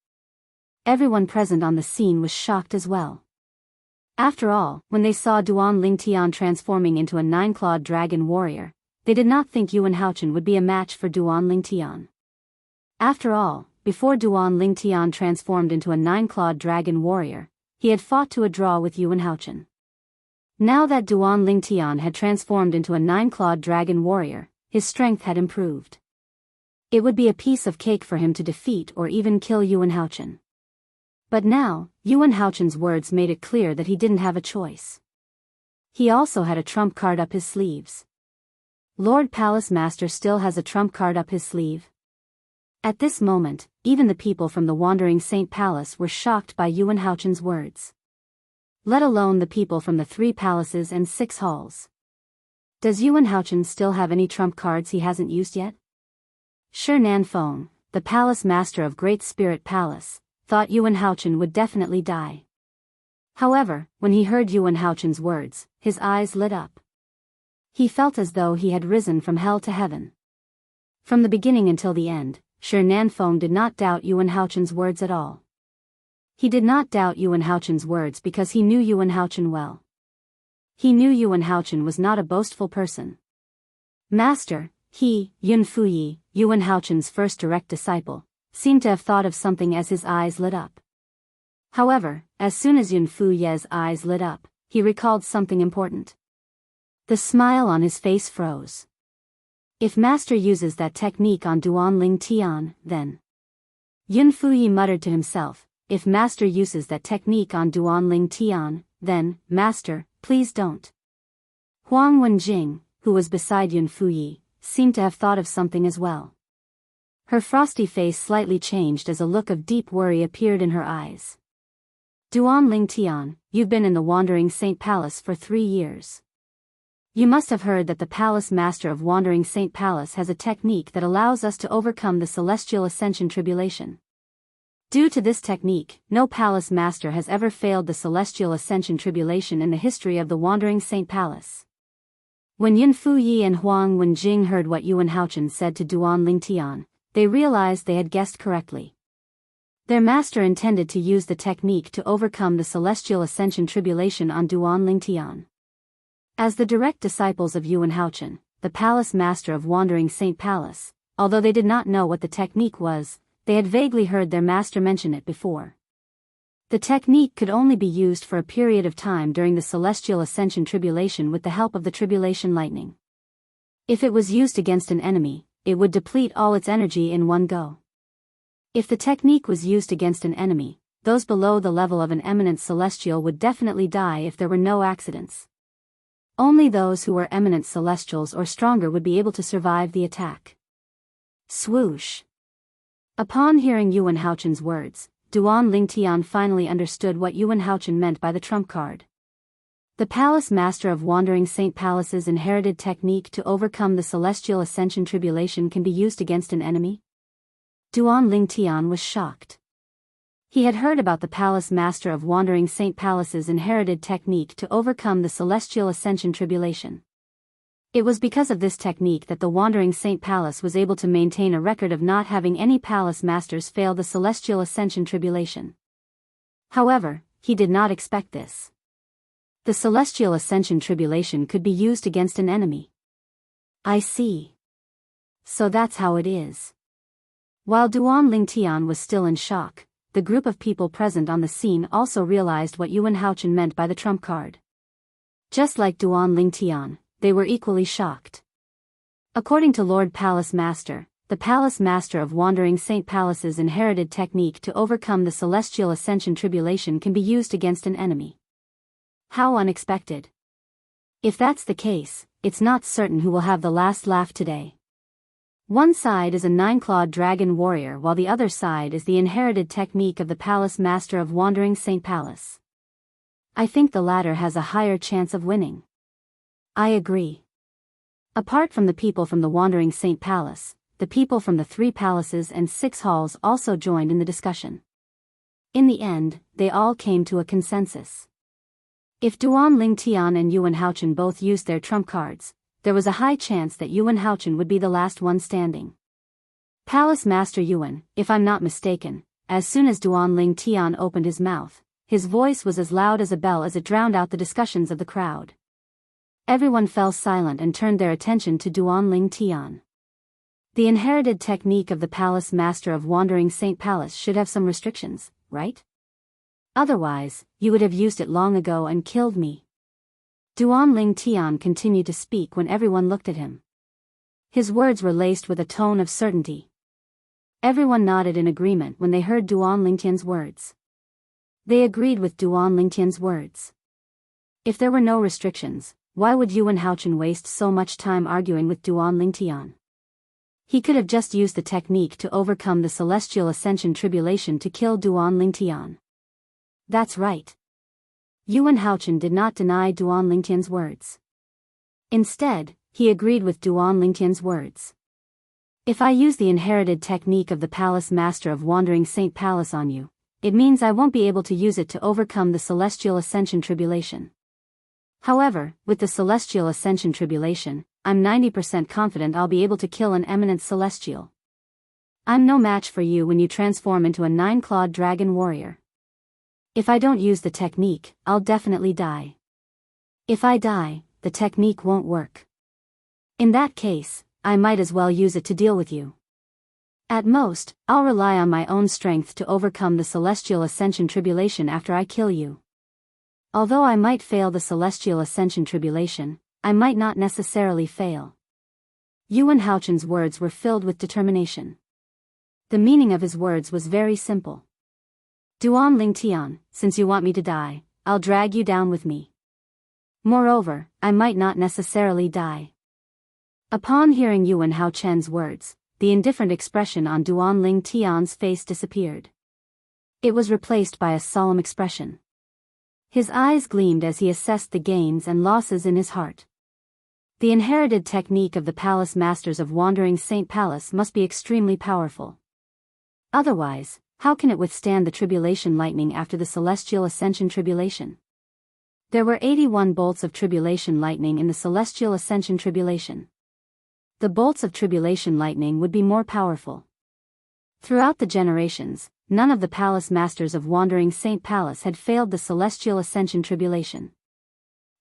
S1: Everyone present on the scene was shocked as well. After all, when they saw Duan Lingtian transforming into a nine-clawed dragon warrior, they did not think Yuan Haochen would be a match for Duan Lingtian. After all, before Duan Lingtian transformed into a nine-clawed dragon warrior, he had fought to a draw with Yuan Haochen. Now that Duan Lingtian had transformed into a nine-clawed dragon warrior, his strength had improved. It would be a piece of cake for him to defeat or even kill Yuan Haochen. But now, Yuan Haochen's words made it clear that he didn't have a choice. He also had a trump card up his sleeves. Lord Palace Master still has a trump card up his sleeve. At this moment, even the people from the Wandering Saint Palace were shocked by Yuan Haochen's words. Let alone the people from the 3 palaces and 6 halls. Does Yuan Haochen still have any trump cards he hasn't used yet? Shi Nanfeng, the palace master of Great Spirit Palace, thought Yuan Haochen would definitely die. However, when he heard Yuan Haochen's words, his eyes lit up. He felt as though he had risen from hell to heaven. From the beginning until the end, Shi Nanfeng did not doubt Yuan Haochen's words at all. He did not doubt Yuan Haochen's words because he knew Yuan Haochen well. He knew Yuan Haochen was not a boastful person. Master, he, Yun Fuyi, Yuan Haochen's first direct disciple, seemed to have thought of something as his eyes lit up. However, as soon as Yun Fuye's eyes lit up, he recalled something important. The smile on his face froze. If Master uses that technique on Duan Lingtian, then... Yun Fuyi muttered to himself, if Master uses that technique on Duan Lingtian, then, Master, please don't. Huang Wenjing, who was beside Yun Fuyi, seemed to have thought of something as well. Her frosty face slightly changed as a look of deep worry appeared in her eyes. Duan Ling Tian, you've been in the Wandering Saint Palace for 3 years. You must have heard that the Palace Master of Wandering Saint Palace has a technique that allows us to overcome the Celestial Ascension Tribulation. Due to this technique, no Palace Master has ever failed the Celestial Ascension Tribulation in the history of the Wandering Saint Palace. When Yun Fu Yi and Huang Wenjing heard what Yuan Haochen said to Duan Ling Tian, they realized they had guessed correctly. Their master intended to use the technique to overcome the Celestial Ascension Tribulation on Duan Ling Tian. As the direct disciples of Yuan Haochen, the Palace Master of Wandering Saint Palace, although they did not know what the technique was, they had vaguely heard their master mention it before. The technique could only be used for a period of time during the Celestial Ascension Tribulation with the help of the Tribulation Lightning. If it was used against an enemy, it would deplete all its energy in one go. If the technique was used against an enemy, those below the level of an eminent celestial would definitely die if there were no accidents. Only those who were eminent celestials or stronger would be able to survive the attack. Swoosh. Upon hearing Yuan Haochen's words, Duan Ling Tian finally understood what Yuan Haochen meant by the trump card. The Palace Master of Wandering Saint Palace's inherited technique to overcome the Celestial Ascension Tribulation can be used against an enemy? Duan Ling Tian was shocked. He had heard about the Palace Master of Wandering Saint Palace's inherited technique to overcome the Celestial Ascension Tribulation. It was because of this technique that the Wandering Saint Palace was able to maintain a record of not having any Palace Masters fail the Celestial Ascension Tribulation. However, he did not expect this. The Celestial Ascension Tribulation could be used against an enemy. I see. So that's how it is. While Duan Ling Tian was still in shock, the group of people present on the scene also realized what Yuan Haochen meant by the trump card. Just like Duan Ling Tian, they were equally shocked. According to Lord Palace Master, the Palace Master of Wandering Saint Palace's inherited technique to overcome the Celestial Ascension Tribulation can be used against an enemy. How unexpected. If that's the case, it's not certain who will have the last laugh today. One side is a 9-clawed dragon warrior while the other side is the inherited technique of the Palace Master of Wandering Saint Palace. I think the latter has a higher chance of winning. I agree. Apart from the people from the Wandering Saint Palace, the people from the 3 palaces and 6 halls also joined in the discussion. In the end, they all came to a consensus. If Duan Ling Tian and Yuan Haochen both used their trump cards, there was a high chance that Yuan Haochen would be the last one standing. Palace Master Yuan, if I'm not mistaken, as soon as Duan Ling Tian opened his mouth, his voice was as loud as a bell as it drowned out the discussions of the crowd. Everyone fell silent and turned their attention to Duan Ling Tian. The inherited technique of the Palace Master of Wandering Saint Palace should have some restrictions, right? Otherwise, you would have used it long ago and killed me. Duan Ling Tian continued to speak when everyone looked at him. His words were laced with a tone of certainty. Everyone nodded in agreement when they heard Duan Ling Tian's words. They agreed with Duan Ling Tian's words. If there were no restrictions, why would Yuan Haochen waste so much time arguing with Duan Ling Tian? He could have just used the technique to overcome the Celestial Ascension Tribulation to kill Duan Ling Tian. That's right. Yuan Haochen did not deny Duan Ling Tian's words. Instead, he agreed with Duan Ling Tian's words. If I use the inherited technique of the Palace Master of Wandering Saint Palace on you, it means I won't be able to use it to overcome the Celestial Ascension Tribulation. However, with the Celestial Ascension Tribulation, I'm 90% confident I'll be able to kill an eminent celestial. I'm no match for you when you transform into a 9-clawed dragon warrior. If I don't use the technique, I'll definitely die. If I die, the technique won't work. In that case, I might as well use it to deal with you. At most, I'll rely on my own strength to overcome the Celestial Ascension Tribulation after I kill you. Although I might fail the Celestial Ascension Tribulation, I might not necessarily fail. Yuan Haochen's words were filled with determination. The meaning of his words was very simple. Duan Ling Tian, since you want me to die, I'll drag you down with me. Moreover, I might not necessarily die. Upon hearing Yuan Haochen's words, the indifferent expression on Duan Ling Tian's face disappeared. It was replaced by a solemn expression. His eyes gleamed as he assessed the gains and losses in his heart. The inherited technique of the palace masters of Wandering Saint Palace must be extremely powerful. Otherwise, how can it withstand the tribulation lightning after the celestial ascension tribulation? There were 81 bolts of tribulation lightning in the celestial ascension tribulation. The bolts of tribulation lightning would be more powerful. Throughout the generations, none of the palace masters of Wandering Saint Palace had failed the celestial ascension tribulation.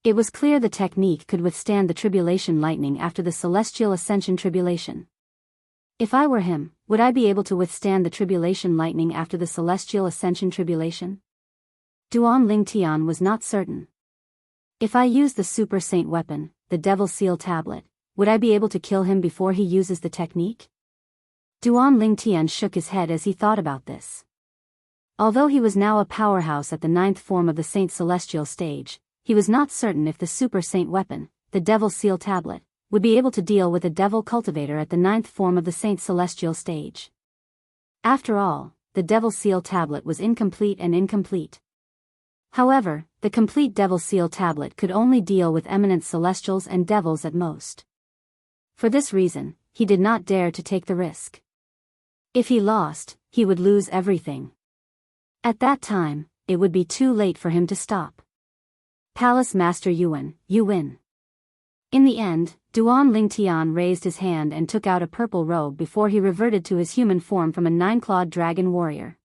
S1: It was clear the technique could withstand the tribulation lightning after the celestial ascension tribulation. If I were him, would I be able to withstand the tribulation lightning after the celestial ascension tribulation? Duan Ling Tian was not certain. If I use the super saint weapon, the devil seal tablet, would I be able to kill him before he uses the technique? Duan Ling Tian shook his head as he thought about this. Although he was now a powerhouse at the 9th form of the Saint Celestial stage, he was not certain if the super saint weapon, the devil seal tablet, would be able to deal with a devil cultivator at the 9th form of the Saint Celestial stage. After all, the devil seal tablet was incomplete and incomplete. However, the complete devil seal tablet could only deal with eminent celestials and devils at most. For this reason, he did not dare to take the risk. If he lost, he would lose everything. At that time, it would be too late for him to stop. Palace Master Yuan, you win. In the end, Duan Ling Tian raised his hand and took out a purple robe before he reverted to his human form from a 9-clawed dragon warrior.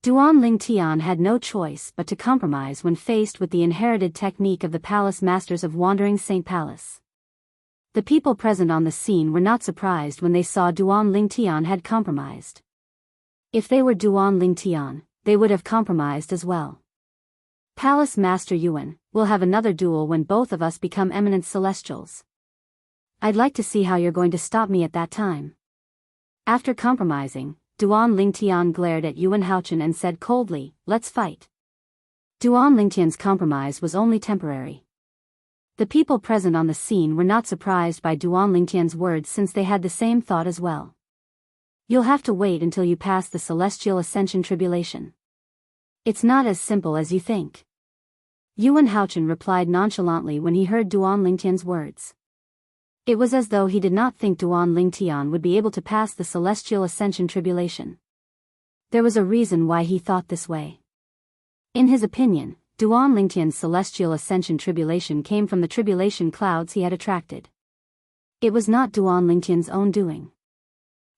S1: Duan Ling Tian had no choice but to compromise when faced with the inherited technique of the palace masters of Wandering Saint Palace. The people present on the scene were not surprised when they saw Duan Ling Tian had compromised. If they were Duan Ling Tian, they would have compromised as well. Palace Master Yuan, we'll have another duel when both of us become eminent celestials. I'd like to see how you're going to stop me at that time. After compromising, Duan Ling Tian glared at Yuan Haochen and said coldly, let's fight. Duan Ling Tian's compromise was only temporary. The people present on the scene were not surprised by Duan Ling Tian's words since they had the same thought as well. You'll have to wait until you pass the celestial ascension tribulation. It's not as simple as you think. Yuan Haochen replied nonchalantly when he heard Duan Ling Tian's words. It was as though he did not think Duan Ling Tian would be able to pass the celestial ascension tribulation. There was a reason why he thought this way. In his opinion, Duan Ling Tian's celestial ascension tribulation came from the tribulation clouds he had attracted. It was not Duan Ling Tian's own doing.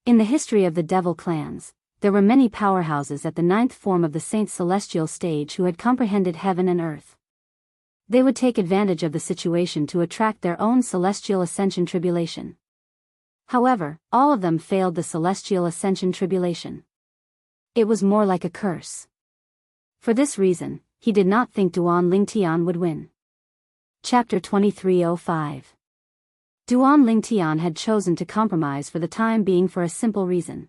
S1: In the history of the devil clans, there were many powerhouses at the 9th form of the Saint Celestial stage who had comprehended heaven and earth. They would take advantage of the situation to attract their own celestial ascension tribulation. However, all of them failed the celestial ascension tribulation. It was more like a curse. For this reason, he did not think Duan Ling Tian would win. Chapter 2305. Duan Ling Tian had chosen to compromise for the time being for a simple reason.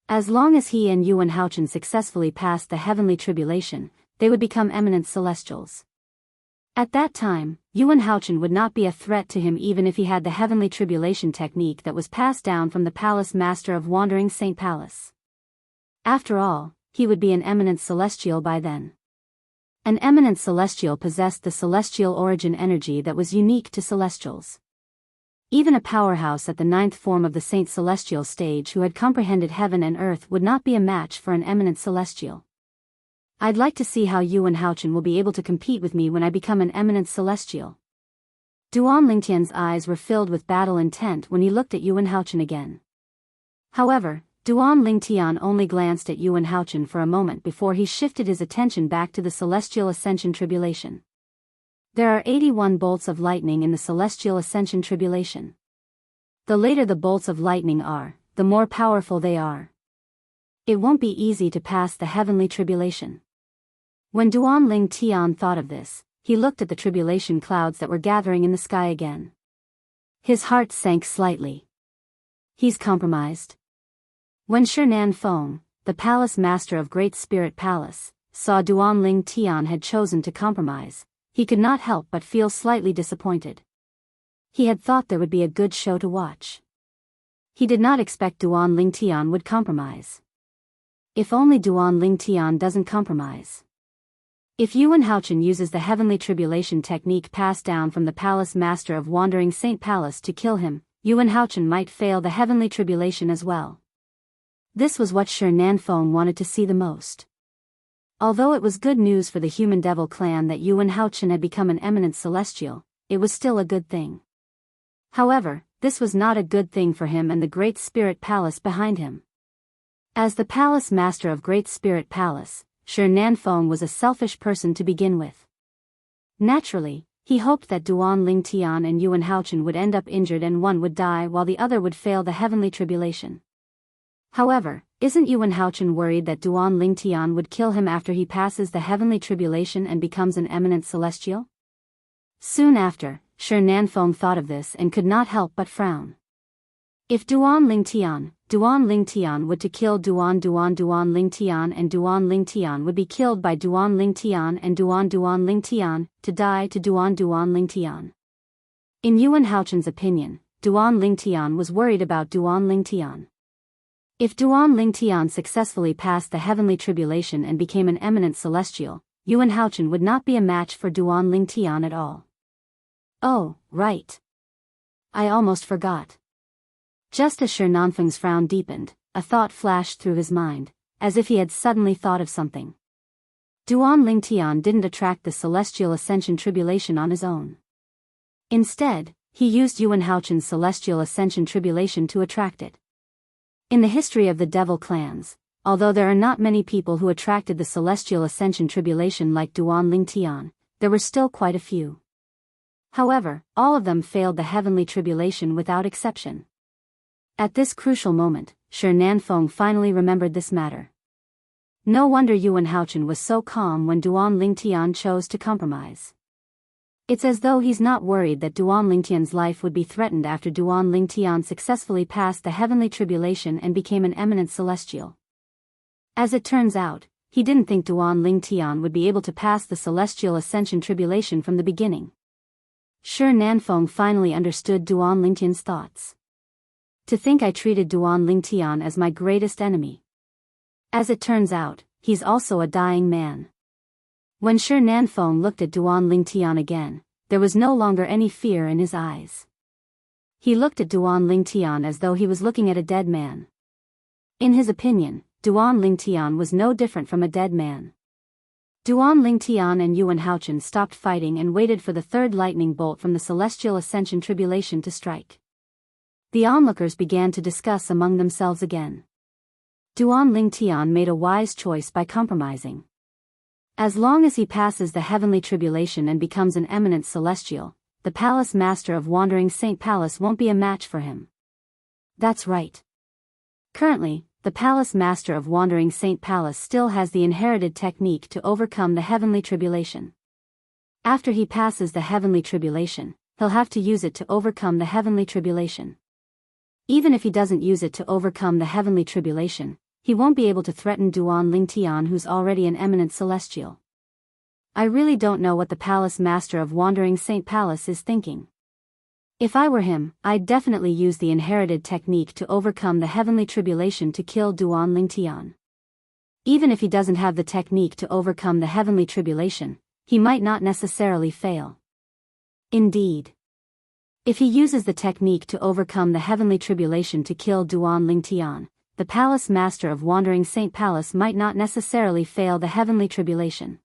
S1: As long as he and Yuan Haochen successfully passed the heavenly tribulation, they would become eminent celestials. At that time, Yuan Haochen would not be a threat to him even if he had the heavenly tribulation technique that was passed down from the palace master of Wandering Saint Palace. After all, he would be an eminent celestial by then. An eminent celestial possessed the celestial origin energy that was unique to celestials. Even a powerhouse at the 9th form of the Saint Celestial stage who had comprehended heaven and earth would not be a match for an eminent celestial. I'd like to see how Yuan Haochen will be able to compete with me when I become an eminent celestial. Duan Ling Tian's eyes were filled with battle intent when he looked at Yuan Haochen again. However, Duan Ling Tian only glanced at Yuan Haochen for a moment before he shifted his attention back to the celestial ascension tribulation. There are 81 bolts of lightning in the celestial ascension tribulation. The later the bolts of lightning are, the more powerful they are. It won't be easy to pass the heavenly tribulation. When Duan Ling Tian thought of this, he looked at the tribulation clouds that were gathering in the sky again. His heart sank slightly. He's compromised. When Shinan Feng, the palace master of Great Spirit Palace, saw Duan Ling Tian had chosen to compromise, he could not help but feel slightly disappointed. He had thought there would be a good show to watch. He did not expect Duan Ling Tian would compromise. If only Duan Ling Tian doesn't compromise. If Yuan Haochen uses the heavenly tribulation technique passed down from the palace master of Wandering Saint Palace to kill him, Yuan Haochen might fail the heavenly tribulation as well. This was what Shi Nanfeng wanted to see the most. Although it was good news for the human devil clan that Yuan Haochen had become an eminent celestial, it was still a good thing. However, this was not a good thing for him and the Great Spirit Palace behind him. As the palace master of Great Spirit Palace, Shi Nanfeng was a selfish person to begin with. Naturally, he hoped that Duan Lingtian and Yuan Haochen would end up injured and one would die while the other would fail the heavenly tribulation. However, isn't Yuan Haochen worried that Duan Lingtian would kill him after he passes the heavenly tribulation and becomes an eminent celestial? Soon after, Shi Nanfeng thought of this and could not help but frown. If Duan Lingtian would to kill Duan Lingtian and Duan Lingtian would be killed by Duan Lingtian and Duan Lingtian, to die to Duan Lingtian. In Yuan Haochen's opinion, Duan Lingtian was worried about Duan Lingtian. If Duan Lingtian successfully passed the heavenly tribulation and became an eminent celestial, Yuan Haochen would not be a match for Duan Lingtian at all. Oh, right. I almost forgot. Just as Shi Nanfeng's frown deepened, a thought flashed through his mind, as if he had suddenly thought of something. Duan Lingtian didn't attract the celestial ascension tribulation on his own. Instead, he used Yuan Haochen's celestial ascension tribulation to attract it. In the history of the devil clans, although there are not many people who attracted the celestial ascension tribulation like Duan Lingtian, there were still quite a few. However, all of them failed the heavenly tribulation without exception. At this crucial moment, Shi Nanfeng finally remembered this matter. No wonder Yuan Haochen was so calm when Duan Lingtian chose to compromise. It's as though he's not worried that Duan Lingtian's life would be threatened after Duan Lingtian successfully passed the heavenly tribulation and became an eminent celestial. As it turns out, he didn't think Duan Lingtian would be able to pass the celestial ascension tribulation from the beginning. Shi Nanfeng finally understood Duan Lingtian's thoughts. To think I treated Duan Lingtian as my greatest enemy. As it turns out, he's also a dying man. When Shi Nanfeng looked at Duan Lingtian again, there was no longer any fear in his eyes. He looked at Duan Lingtian as though he was looking at a dead man. In his opinion, Duan Lingtian was no different from a dead man. Duan Lingtian and Yuan Haochen stopped fighting and waited for the third lightning bolt from the celestial ascension tribulation to strike. The onlookers began to discuss among themselves again. Duan Lingtian made a wise choice by compromising. As long as he passes the heavenly tribulation and becomes an eminent celestial, the palace master of Wandering Saint Palace won't be a match for him. That's right. Currently, the palace master of Wandering Saint Palace still has the inherited technique to overcome the heavenly tribulation. After he passes the heavenly tribulation, he'll have to use it to overcome the heavenly tribulation. Even if he doesn't use it to overcome the heavenly tribulation, he won't be able to threaten Duan Lingtian, who's already an eminent celestial. I really don't know what the palace master of Wandering Saint Palace is thinking. If I were him, I'd definitely use the inherited technique to overcome the heavenly tribulation to kill Duan Lingtian. Even if he doesn't have the technique to overcome the heavenly tribulation, he might not necessarily fail. Indeed. If he uses the technique to overcome the heavenly tribulation to kill Duan Lingtian, the palace master of Wandering Saint Palace might not necessarily fail the heavenly tribulation.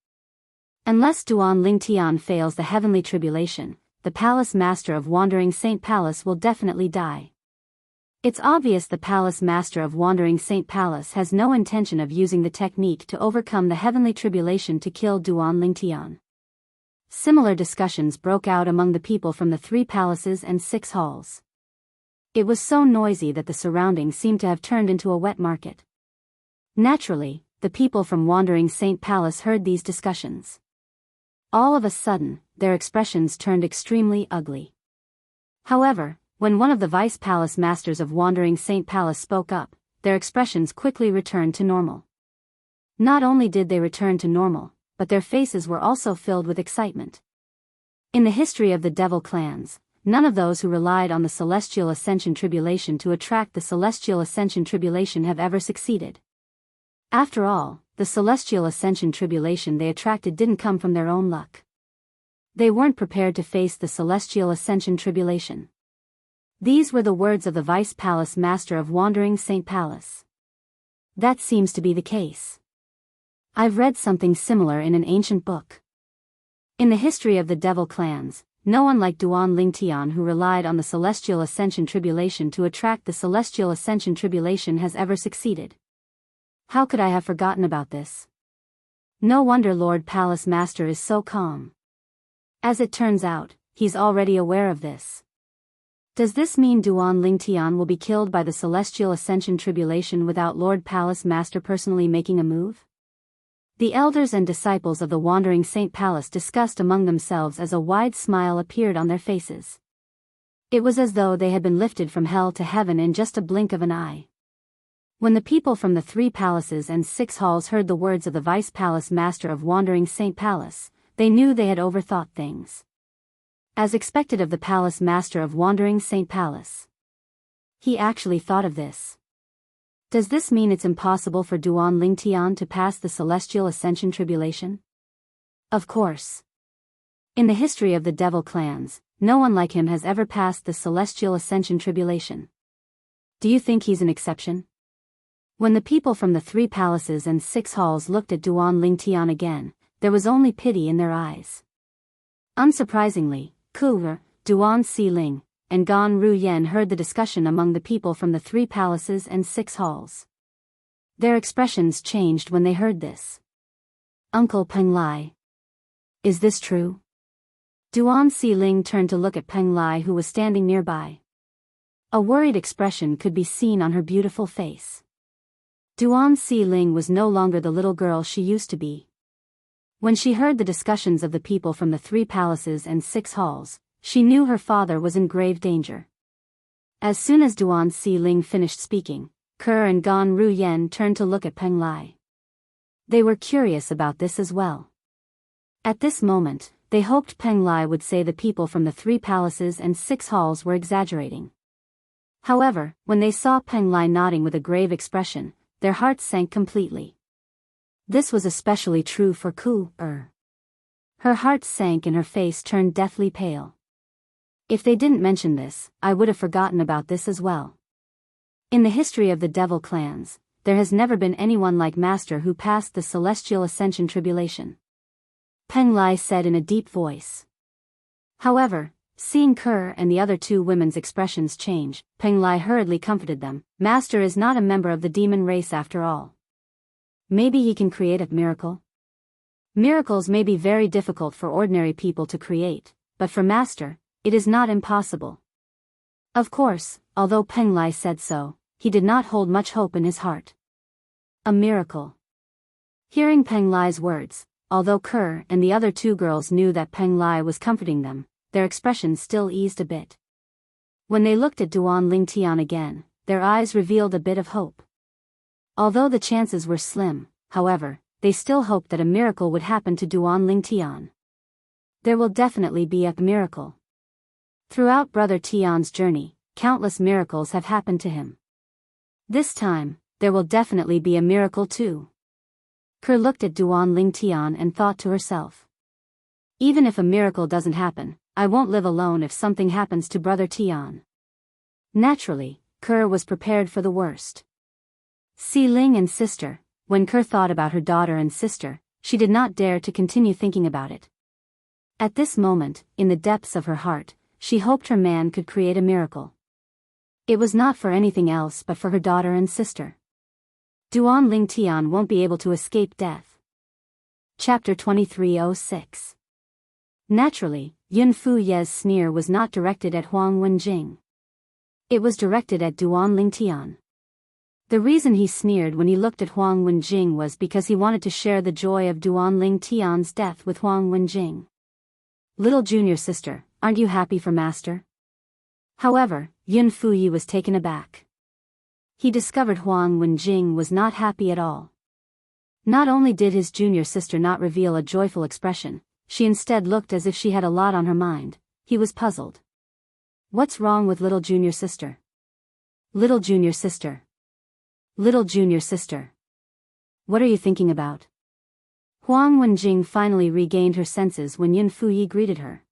S1: Unless Duan Lingtian fails the heavenly tribulation, the palace master of Wandering Saint Palace will definitely die. It's obvious the palace master of Wandering Saint Palace has no intention of using the technique to overcome the heavenly tribulation to kill Duan Lingtian. Similar discussions broke out among the people from the 3 palaces and 6 halls. It was so noisy that the surroundings seemed to have turned into a wet market. Naturally, the people from Wandering Saint Palace heard these discussions. All of a sudden, their expressions turned extremely ugly. However, when one of the vice palace masters of Wandering Saint Palace spoke up, their expressions quickly returned to normal. Not only did they return to normal, but their faces were also filled with excitement. In the history of the devil clans, none of those who relied on the celestial ascension tribulation to attract the celestial ascension tribulation have ever succeeded. After all, the celestial ascension tribulation they attracted didn't come from their own luck. They weren't prepared to face the celestial ascension tribulation. These were the words of the Vice Palace Master of Wandering Saint Palace. That seems to be the case. I've read something similar in an ancient book. In the history of the devil clans, no one like Duan Lingtian, who relied on the celestial ascension tribulation to attract the celestial ascension tribulation, has ever succeeded. How could I have forgotten about this? No wonder Lord Palace Master is so calm. As it turns out, he's already aware of this. Does this mean Duan Lingtian will be killed by the celestial ascension tribulation without Lord Palace Master personally making a move? The elders and disciples of the Wandering Saint Palace discussed among themselves as a wide smile appeared on their faces. It was as though they had been lifted from hell to heaven in just a blink of an eye. When the people from the 3 palaces and 6 halls heard the words of the Vice Palace Master of Wandering Saint Palace, they knew they had overthought things. As expected of the Palace Master of Wandering Saint Palace, he actually thought of this. Does this mean it's impossible for Duan Lingtian to pass the celestial ascension tribulation? Of course. In the history of the devil clans, no one like him has ever passed the celestial ascension tribulation. Do you think he's an exception? When the people from the 3 palaces and 6 halls looked at Duan Lingtian again, there was only pity in their eyes. Unsurprisingly, Ku, Duan Xiling, and Gan Ruyen heard the discussion among the people from the 3 palaces and 6 halls. Their expressions changed when they heard this. Uncle Peng Lai. Is this true? Duan Xiling turned to look at Peng Lai, who was standing nearby. A worried expression could be seen on her beautiful face. Duan Xiling was no longer the little girl she used to be. When she heard the discussions of the people from the 3 palaces and 6 halls, she knew her father was in grave danger. As soon as Duan Xiling finished speaking, Ke and Gan Ruyen turned to look at Peng Lai. They were curious about this as well. At this moment, they hoped Peng Lai would say the people from the 3 palaces and 6 halls were exaggerating. However, when they saw Peng Lai nodding with a grave expression, their hearts sank completely. This was especially true for Ku. Her heart sank and her face turned deathly pale. If they didn't mention this, I would have forgotten about this as well. In the history of the devil clans, there has never been anyone like Master who passed the celestial ascension tribulation. Peng Lai said in a deep voice. However, seeing Ke and the other 2 women's expressions change, Peng Lai hurriedly comforted them. Master is not a member of the demon race after all. Maybe he can create a miracle? Miracles may be very difficult for ordinary people to create, but for Master, it is not impossible. Of course, although Peng Lai said so, he did not hold much hope in his heart. A miracle. Hearing Peng Lai's words, although Ke and the other 2 girls knew that Peng Lai was comforting them, their expressions still eased a bit. When they looked at Duan Lingtian again, their eyes revealed a bit of hope. Although the chances were slim, however, they still hoped that a miracle would happen to Duan Lingtian. There will definitely be a miracle. Throughout Brother Tian's journey, countless miracles have happened to him. This time, there will definitely be a miracle too. Ke looked at Duan Lingtian and thought to herself. Even if a miracle doesn't happen, I won't live alone if something happens to Brother Tian. Naturally, Ke was prepared for the worst. Xiling and sister, when Ke thought about her daughter and sister, she did not dare to continue thinking about it. At this moment, in the depths of her heart, she hoped her man could create a miracle. It was not for anything else but for her daughter and sister. Duan Lingtian won't be able to escape death. Chapter 2306. Naturally, Yun Fu Ye's sneer was not directed at Huang Wenjing. It was directed at Duan Lingtian. The reason he sneered when he looked at Huang Wenjing was because he wanted to share the joy of Duan Lingtian's death with Huang Wenjing. Little junior sister, aren't you happy for Master? However, Yun Fuyi was taken aback. He discovered Huang Wenjing was not happy at all. Not only did his junior sister not reveal a joyful expression, she instead looked as if she had a lot on her mind. He was puzzled. What's wrong with little junior sister? Little junior sister. Little junior sister. What are you thinking about? Huang Wenjing finally regained her senses when Yun Fuyi greeted her.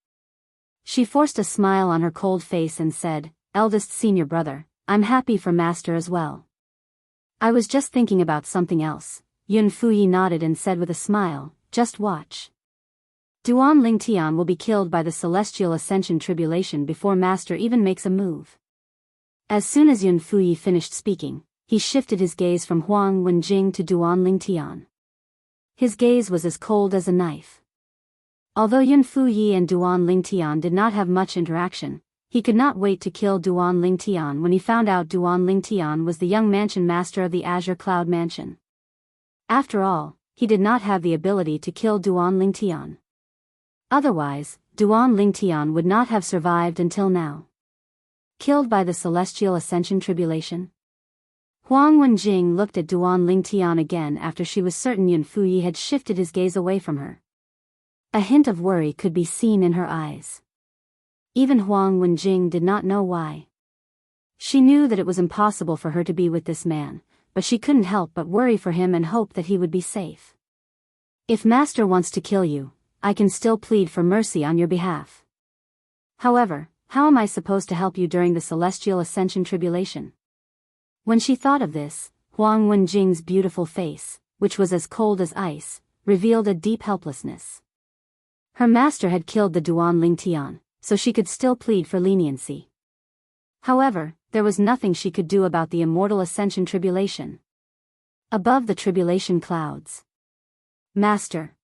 S1: She forced a smile on her cold face and said, "Eldest senior brother, I'm happy for Master as well." "I was just thinking about something else," Yun Fuyi nodded and said with a smile, "Just watch. Duan Lingtian will be killed by the Celestial Ascension Tribulation before Master even makes a move." As soon as Yun Fuyi finished speaking, he shifted his gaze from Huang Wenjing to Duan Lingtian. His gaze was as cold as a knife. Although Yun Fuyi and Duan Lingtian did not have much interaction, he could not wait to kill Duan Lingtian when he found out Duan Lingtian was the young mansion master of the Azure Cloud Mansion. After all, he did not have the ability to kill Duan Lingtian. Otherwise, Duan Lingtian would not have survived until now. Killed by the Celestial Ascension Tribulation? Huang Wenjing looked at Duan Lingtian again after she was certain Yun Fuyi had shifted his gaze away from her. A hint of worry could be seen in her eyes. Even Huang Wenjing did not know why. She knew that it was impossible for her to be with this man, but she couldn't help but worry for him and hope that he would be safe. "If Master wants to kill you, I can still plead for mercy on your behalf. However, how am I supposed to help you during the Celestial Ascension Tribulation?" When she thought of this, Huang Wenjing's beautiful face, which was as cold as ice, revealed a deep helplessness. Her master had killed the Duan Lingtian, so she could still plead for leniency. However, there was nothing she could do about the immortal Ascension Tribulation. Above the tribulation clouds. "Master."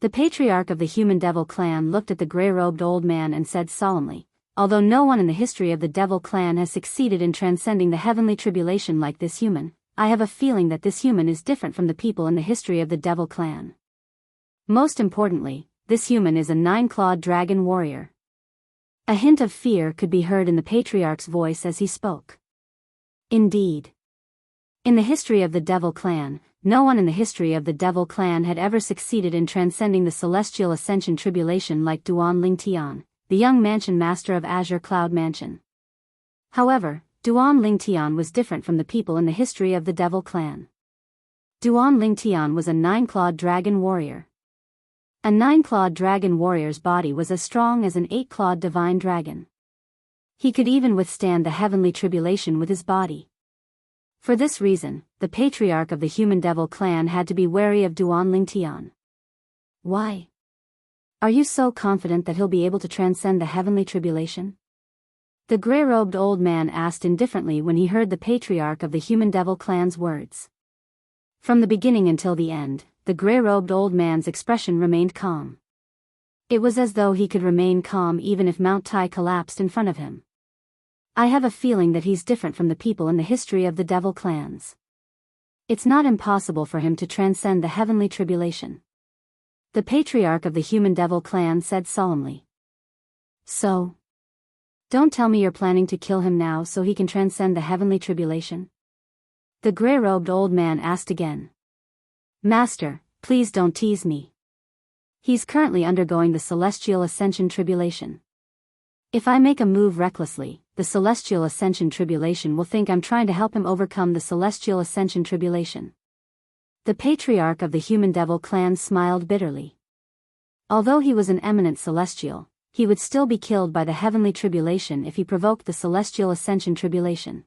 S1: The patriarch of the Human Devil clan looked at the gray-robed old man and said solemnly, "Although no one in the history of the Devil clan has succeeded in transcending the heavenly tribulation like this human, I have a feeling that this human is different from the people in the history of the Devil clan. Most importantly, this human is a 9-clawed dragon warrior." A hint of fear could be heard in the patriarch's voice as he spoke. Indeed. In the history of the Devil clan, no one in the history of the Devil clan had ever succeeded in transcending the Celestial Ascension Tribulation like Duan Lingtian, the young mansion master of Azure Cloud Mansion. However, Duan Lingtian was different from the people in the history of the Devil clan. Duan Lingtian was a 9-clawed dragon warrior. A 9-clawed dragon warrior's body was as strong as an 8-clawed divine dragon. He could even withstand the heavenly tribulation with his body. For this reason, the patriarch of the Human Devil clan had to be wary of Duan Lingtian. "Why? Are you so confident that he'll be able to transcend the heavenly tribulation?" The gray-robed old man asked indifferently when he heard the patriarch of the Human Devil clan's words. From the beginning until the end, the gray-robed old man's expression remained calm. It was as though he could remain calm even if Mount Tai collapsed in front of him. "I have a feeling that he's different from the people in the history of the Devil clans. It's not impossible for him to transcend the heavenly tribulation," the patriarch of the Human Devil clan said solemnly. "So? Don't tell me you're planning to kill him now so he can transcend the heavenly tribulation?" the gray-robed old man asked again. "Master, please don't tease me. He's currently undergoing the Celestial Ascension Tribulation. If I make a move recklessly, the Celestial Ascension Tribulation will think I'm trying to help him overcome the Celestial Ascension Tribulation." The patriarch of the Human Devil clan smiled bitterly. Although he was an eminent celestial, he would still be killed by the heavenly tribulation if he provoked the Celestial Ascension Tribulation.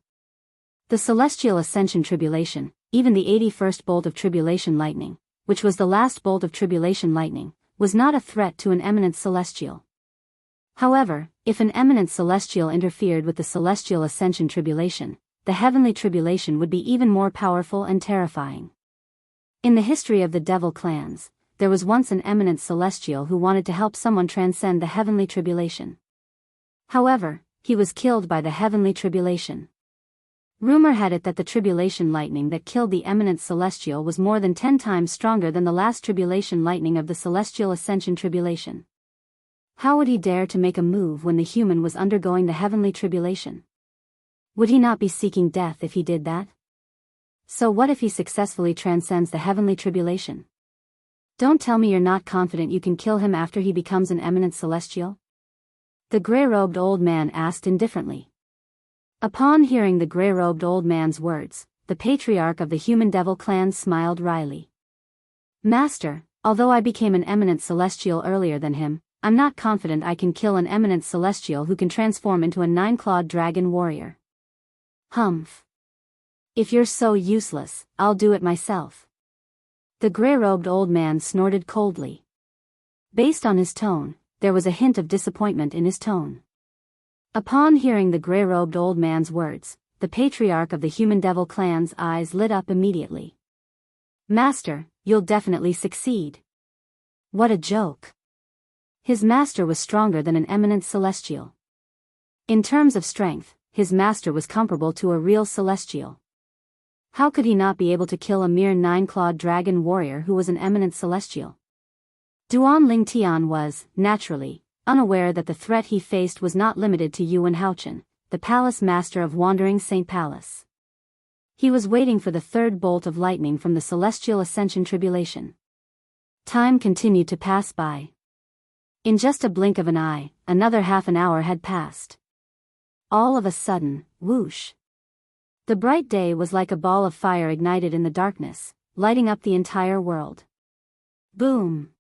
S1: The Celestial Ascension Tribulation, even the 81st bolt of tribulation lightning, which was the last bolt of tribulation lightning, was not a threat to an eminent celestial. However, if an eminent celestial interfered with the Celestial Ascension Tribulation, the heavenly tribulation would be even more powerful and terrifying. In the history of the Devil clans, there was once an eminent celestial who wanted to help someone transcend the heavenly tribulation. However, he was killed by the heavenly tribulation. Rumor had it that the tribulation lightning that killed the eminent celestial was more than 10 times stronger than the last tribulation lightning of the Celestial Ascension Tribulation. How would he dare to make a move when the human was undergoing the heavenly tribulation? Would he not be seeking death if he did that? So what if he successfully transcends the heavenly tribulation? Don't tell me you're not confident you can kill him after he becomes an eminent celestial? The gray-robed old man asked indifferently. Upon hearing the gray-robed old man's words, the patriarch of the human devil clan smiled wryly. Master, although I became an eminent celestial earlier than him, I'm not confident I can kill an eminent celestial who can transform into a 9-clawed dragon warrior. Humph. If you're so useless, I'll do it myself. The gray-robed old man snorted coldly. Based on his tone, there was a hint of disappointment in his tone. Upon hearing the gray-robed old man's words, the patriarch of the human devil clan's eyes lit up immediately. Master, you'll definitely succeed. What a joke. His master was stronger than an eminent celestial. In terms of strength, his master was comparable to a real celestial. How could he not be able to kill a mere 9-clawed dragon warrior who was an eminent celestial? Duan Lingtian was, naturally, unaware that the threat he faced was not limited to Yuan Haochen, the palace master of Wandering Saint Palace. He was waiting for the third bolt of lightning from the celestial ascension tribulation. Time continued to pass by. In just a blink of an eye, another half an hour had passed. All of a sudden, whoosh. The bright day was like a ball of fire ignited in the darkness, lighting up the entire world. Boom!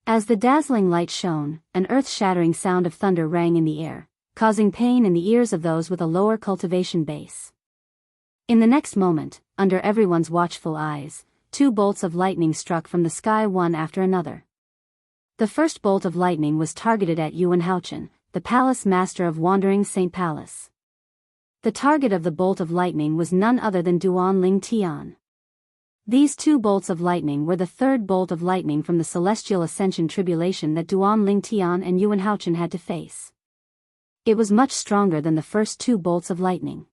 S1: As the dazzling light shone, an earth-shattering sound of thunder rang in the air, causing pain in the ears of those with a lower cultivation base. In the next moment, under everyone's watchful eyes, 2 bolts of lightning struck from the sky one after another. The first bolt of lightning was targeted at Yuan Haochen, the palace master of Wandering Saint Palace. The target of the bolt of lightning was none other than Duan Lingtian. These 2 bolts of lightning were the third bolt of lightning from the celestial ascension tribulation that Duan Lingtian and Yuan Haochen had to face. It was much stronger than the first 2 bolts of lightning.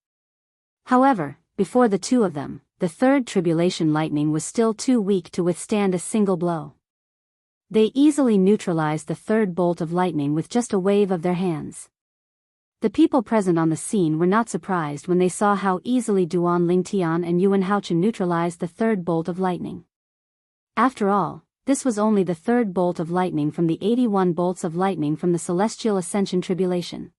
S1: However, before the 2 of them, the third tribulation lightning was still too weak to withstand a single blow. They easily neutralized the third bolt of lightning with just a wave of their hands. The people present on the scene were not surprised when they saw how easily Duan Lingtian and Yuan Haochen neutralized the third bolt of lightning. After all, this was only the third bolt of lightning from the 81 bolts of lightning from the celestial ascension tribulation.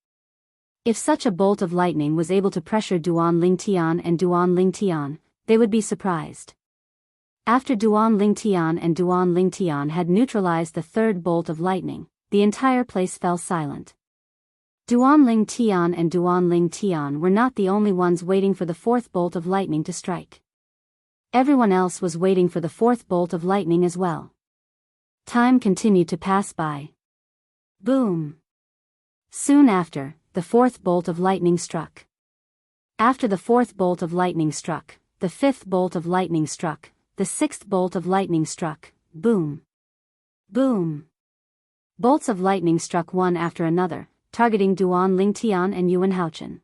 S1: If such a bolt of lightning was able to pressure Duan Lingtian and Duan Lingtian, they would be surprised. After Duan Lingtian and Duan Lingtian had neutralized the third bolt of lightning, the entire place fell silent. Duan Lingtian and Duan Lingtian were not the only ones waiting for the fourth bolt of lightning to strike. Everyone else was waiting for the fourth bolt of lightning as well. Time continued to pass by. Boom! Soon after, the fourth bolt of lightning struck. After the fourth bolt of lightning struck, the fifth bolt of lightning struck, the sixth bolt of lightning struck, boom. Boom. Bolts of lightning struck one after another, targeting Duan Lingtian and Yuan Haochen.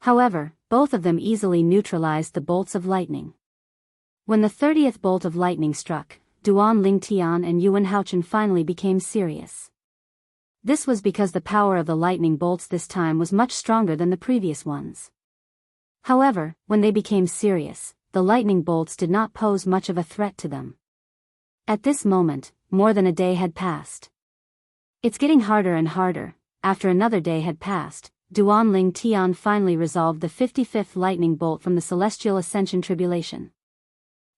S1: However, both of them easily neutralized the bolts of lightning. When the 30th bolt of lightning struck, Duan Lingtian and Yuan Haochen finally became serious. This was because the power of the lightning bolts this time was much stronger than the previous ones. However, when they became serious, the lightning bolts did not pose much of a threat to them. At this moment, more than a day had passed. It's getting harder and harder. After another day had passed, Duan Lingtian finally resolved the 55th lightning bolt from the celestial ascension tribulation.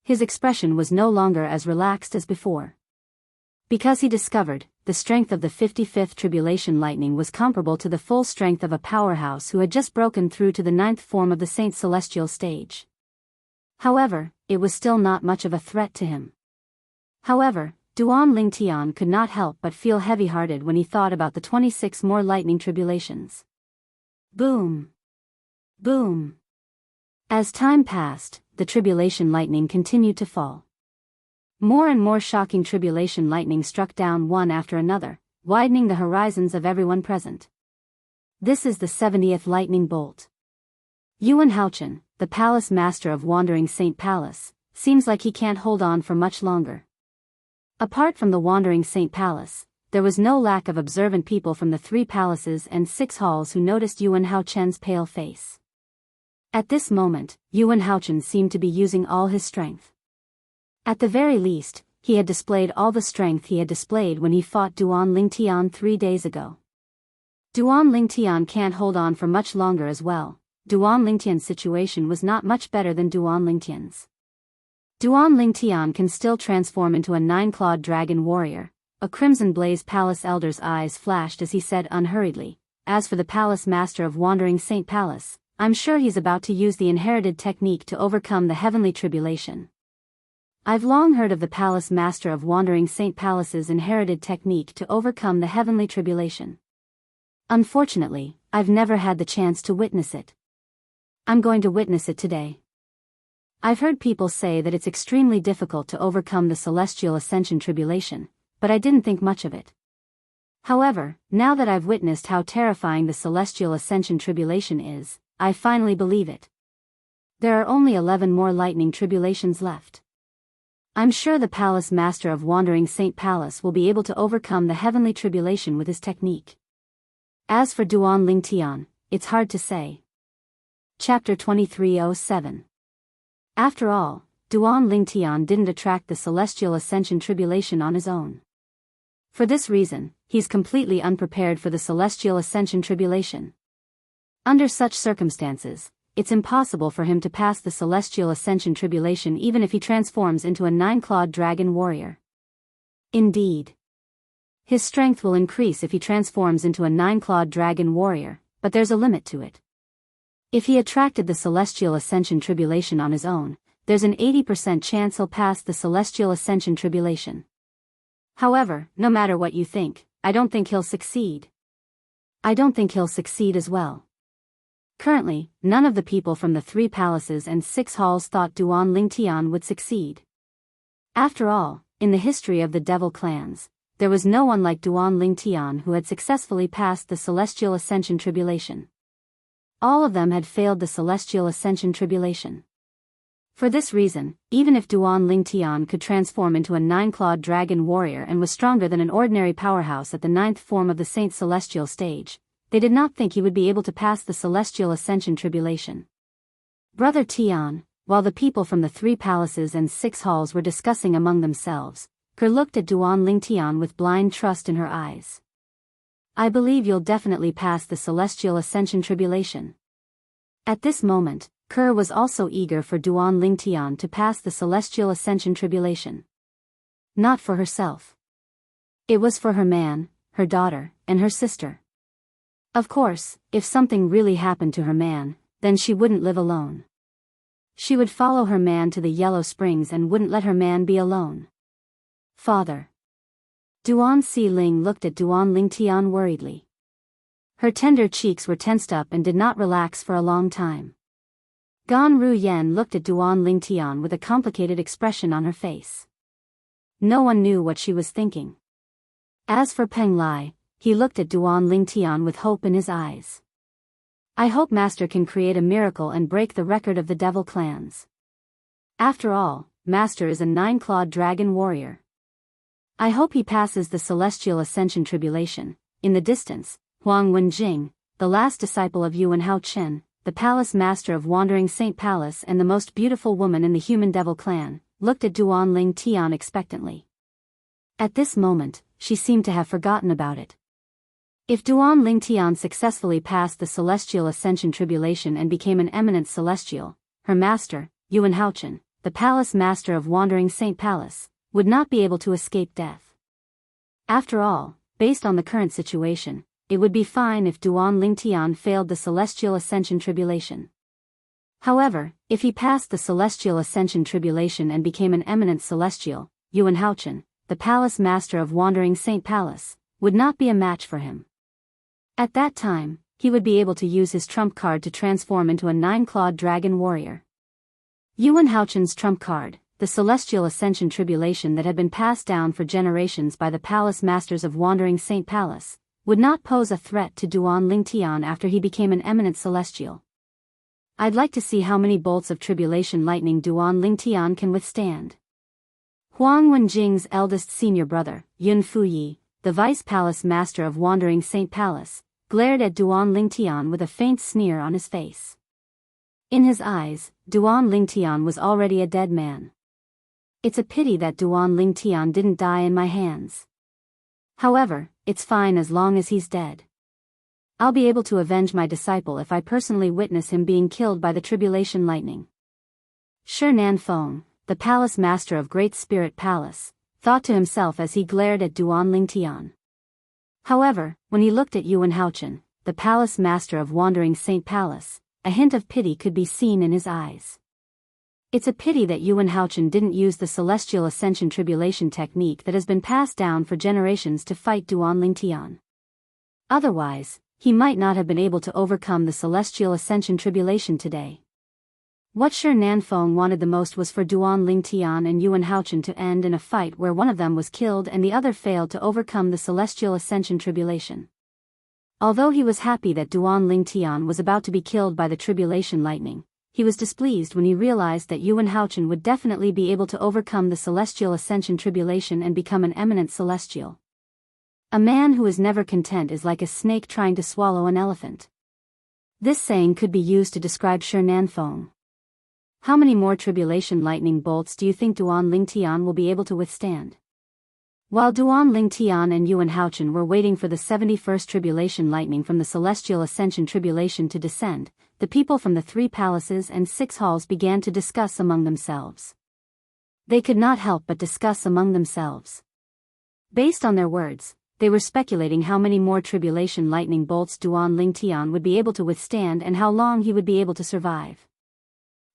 S1: His expression was no longer as relaxed as before. Because he discovered, the strength of the 55th tribulation lightning was comparable to the full strength of a powerhouse who had just broken through to the 9th form of the Saint Celestial stage. However, it was still not much of a threat to him. However, Duan Lingtian could not help but feel heavy-hearted when he thought about the 26 more lightning tribulations. Boom! Boom! As time passed, the tribulation lightning continued to fall. More and more shocking tribulation lightning struck down one after another, widening the horizons of everyone present. This is the 70th lightning bolt. Yuan Haochen, the palace master of Wandering Saint Palace, seems like he can't hold on for much longer. Apart from the Wandering Saint Palace, there was no lack of observant people from the 3 palaces and 6 halls who noticed Yuan Haochen's pale face. At this moment, Yuan Haochen seemed to be using all his strength. At the very least, he had displayed all the strength he had displayed when he fought Duan Lingtian 3 days ago. Duan Lingtian can't hold on for much longer as well, Duan Lingtian's situation was not much better than Duan Lingtian's. Duan Lingtian can still transform into a 9-clawed dragon warrior. A crimson blaze palace elder's eyes flashed as he said unhurriedly, "As for the palace master of Wandering Saint Palace, I'm sure he's about to use the inherited technique to overcome the heavenly tribulation." I've long heard of the palace master of Wandering Saint Palace's inherited technique to overcome the heavenly tribulation. Unfortunately, I've never had the chance to witness it. I'm going to witness it today. I've heard people say that it's extremely difficult to overcome the celestial ascension tribulation, but I didn't think much of it. However, now that I've witnessed how terrifying the celestial ascension tribulation is, I finally believe it. There are only 11 more lightning tribulations left. I'm sure the palace master of Wandering Saint Palace will be able to overcome the heavenly tribulation with his technique. As for Duan Lingtian, it's hard to say. Chapter 2307. After all, Duan Lingtian didn't attract the celestial ascension tribulation on his own. For this reason, he's completely unprepared for the celestial ascension tribulation. Under such circumstances, it's impossible for him to pass the celestial ascension tribulation even if he transforms into a 9-clawed dragon warrior. Indeed, his strength will increase if he transforms into a 9-clawed dragon warrior, but there's a limit to it. If he attracted the celestial ascension tribulation on his own, there's an 80% chance he'll pass the celestial ascension tribulation. However, no matter what you think, I don't think he'll succeed. I don't think he'll succeed as well. Currently, none of the people from the 3 palaces and 6 halls thought Duan Lingtian would succeed. After all, in the history of the devil clans, there was no one like Duan Lingtian who had successfully passed the celestial ascension tribulation. All of them had failed the celestial ascension tribulation. For this reason, even if Duan Lingtian could transform into a 9-clawed dragon warrior and was stronger than an ordinary powerhouse at the 9th form of the Saint Celestial stage, they did not think he would be able to pass the celestial ascension tribulation. Brother Tian, while the people from the 3 palaces and 6 halls were discussing among themselves, Ker looked at Duan Lingtian with blind trust in her eyes. "I believe you'll definitely pass the celestial ascension tribulation." At this moment, Ker was also eager for Duan Lingtian to pass the celestial ascension tribulation. Not for herself. It was for her man, her daughter, and her sister. Of course, if something really happened to her man, then she wouldn't live alone. She would follow her man to the Yellow Springs and wouldn't let her man be alone. "Father." Duan Si-ling looked at Duan Lingtian worriedly. Her tender cheeks were tensed up and did not relax for a long time. Gan Ruyen looked at Duan Lingtian with a complicated expression on her face. No one knew what she was thinking. As for Peng Lai, he looked at Duan Lingtian with hope in his eyes. "I hope Master can create a miracle and break the record of the devil clans. After all, Master is a 9-clawed dragon warrior. I hope he passes the celestial ascension tribulation." In the distance, Huang Wenjing, the last disciple of Yuan Haochen, the palace master of Wandering Saint Palace and the most beautiful woman in the human devil clan, looked at Duan Lingtian expectantly. At this moment, she seemed to have forgotten about it. If Duan Lingtian successfully passed the celestial ascension tribulation and became an eminent celestial, her master, Yuan Haochen, the palace master of Wandering Saint Palace, would not be able to escape death. After all, based on the current situation, it would be fine if Duan Lingtian failed the celestial ascension tribulation. However, if he passed the celestial ascension tribulation and became an eminent celestial, Yuan Haochen, the palace master of Wandering Saint Palace, would not be a match for him. At that time, he would be able to use his trump card to transform into a 9-clawed dragon warrior. Yuan Haochen's trump card, the celestial ascension tribulation that had been passed down for generations by the palace masters of Wandering Saint Palace, would not pose a threat to Duan Lingtian after he became an eminent celestial. I'd like to see how many bolts of tribulation lightning Duan Lingtian can withstand. Huang Wenjing's eldest senior brother, Yun Fuyi, the vice palace master of Wandering Saint Palace, glared at Duan Lingtian with a faint sneer on his face. In his eyes, Duan Lingtian was already a dead man. It's a pity that Duan Lingtian didn't die in my hands. However, it's fine as long as he's dead. I'll be able to avenge my disciple if I personally witness him being killed by the tribulation lightning. Shi Nanfeng, the palace master of Great Spirit Palace, thought to himself as he glared at Duan Lingtian. However, when he looked at Yuan Haochen, the palace master of Wandering Saint Palace, a hint of pity could be seen in his eyes. It's a pity that Yuan Haochen didn't use the Celestial Ascension Tribulation technique that has been passed down for generations to fight Duan Lingtian. Otherwise, he might not have been able to overcome the Celestial Ascension Tribulation today. What Shi Nanfeng wanted the most was for Duan Lingtian and Yuan Haochen to end in a fight where one of them was killed and the other failed to overcome the Celestial Ascension Tribulation. Although he was happy that Duan Lingtian was about to be killed by the Tribulation Lightning, he was displeased when he realized that Yuan Haochen would definitely be able to overcome the Celestial Ascension Tribulation and become an eminent celestial. A man who is never content is like a snake trying to swallow an elephant. This saying could be used to describe Shi Nanfeng. How many more tribulation lightning bolts do you think Duan Lingtian will be able to withstand? While Duan Lingtian and Yuan Haochen were waiting for the 71st tribulation lightning from the Celestial Ascension Tribulation to descend, the people from the 3 palaces and 6 halls began to discuss among themselves. They could not help but discuss among themselves. Based on their words, they were speculating how many more tribulation lightning bolts Duan Lingtian would be able to withstand and how long he would be able to survive.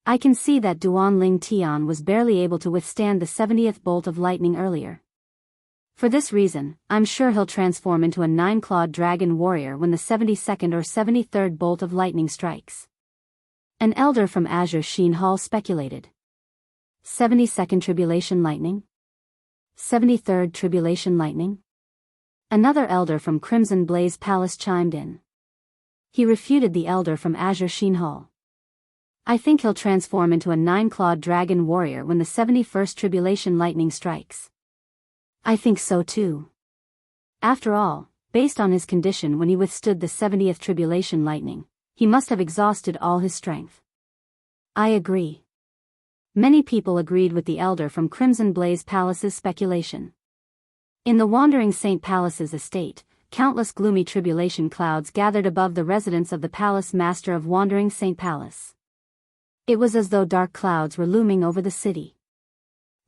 S1: I can see that Duan Lingtian was barely able to withstand the 70th bolt of lightning earlier. For this reason, I'm sure he'll transform into a 9-clawed dragon warrior when the 72nd or 73rd bolt of lightning strikes. An elder from Azure Sheen Hall speculated. 72nd tribulation lightning? 73rd tribulation lightning? Another elder from Crimson Blaze Palace chimed in. He refuted the elder from Azure Sheen Hall. I think he'll transform into a 9-clawed dragon warrior when the 71st tribulation lightning strikes. I think so too. After all, based on his condition when he withstood the 70th tribulation lightning, he must have exhausted all his strength. I agree. Many people agreed with the elder from Crimson Blaze Palace's speculation. In the Wandering Saint Palace's estate, countless gloomy tribulation clouds gathered above the residence of the palace master of Wandering Saint Palace. It was as though dark clouds were looming over the city.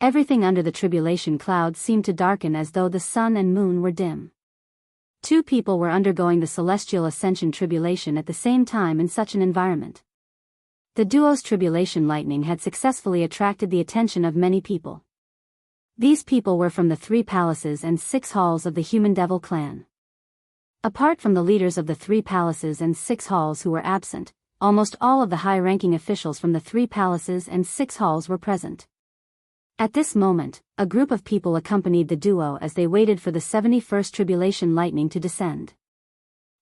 S1: Everything under the tribulation clouds seemed to darken as though the sun and moon were dim. 2 people were undergoing the Celestial Ascension Tribulation at the same time in such an environment. The duo's tribulation lightning had successfully attracted the attention of many people. These people were from the 3 palaces and 6 halls of the Human Devil clan. Apart from the leaders of the 3 palaces and 6 halls who were absent, almost all of the high-ranking officials from the 3 palaces and 6 halls were present. At this moment, a group of people accompanied the duo as they waited for the 71st tribulation lightning to descend.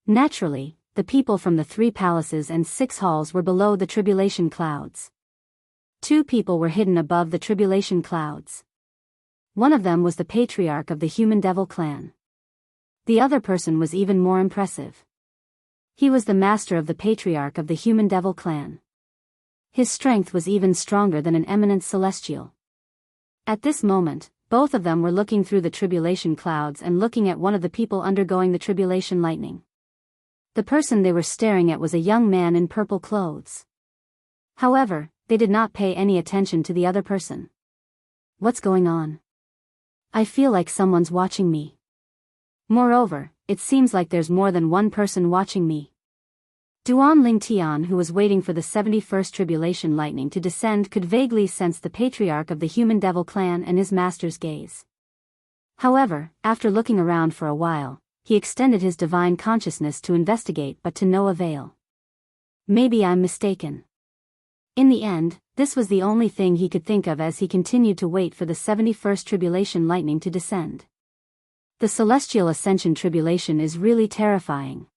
S1: Naturally, the people from the 3 palaces and 6 halls were below the tribulation clouds. 2 people were hidden above the tribulation clouds. One of them was the patriarch of the Human Devil clan. The other person was even more impressive. He was the master of the patriarch of the Human Devil clan. His strength was even stronger than an eminent celestial. At this moment, both of them were looking through the tribulation clouds and looking at one of the people undergoing the tribulation lightning. The person they were staring at was a young man in purple clothes. However, they did not pay any attention to the other person. What's going on? I feel like someone's watching me. Moreover, it seems like there's more than one person watching me. Duan Lingtian, who was waiting for the 71st tribulation lightning to descend, could vaguely sense the patriarch of the Human Devil clan and his master's gaze. However, after looking around for a while, he extended his divine consciousness to investigate, but to no avail. Maybe I'm mistaken. In the end, this was the only thing he could think of as he continued to wait for the 71st tribulation lightning to descend. The Celestial Ascension Tribulation is really terrifying.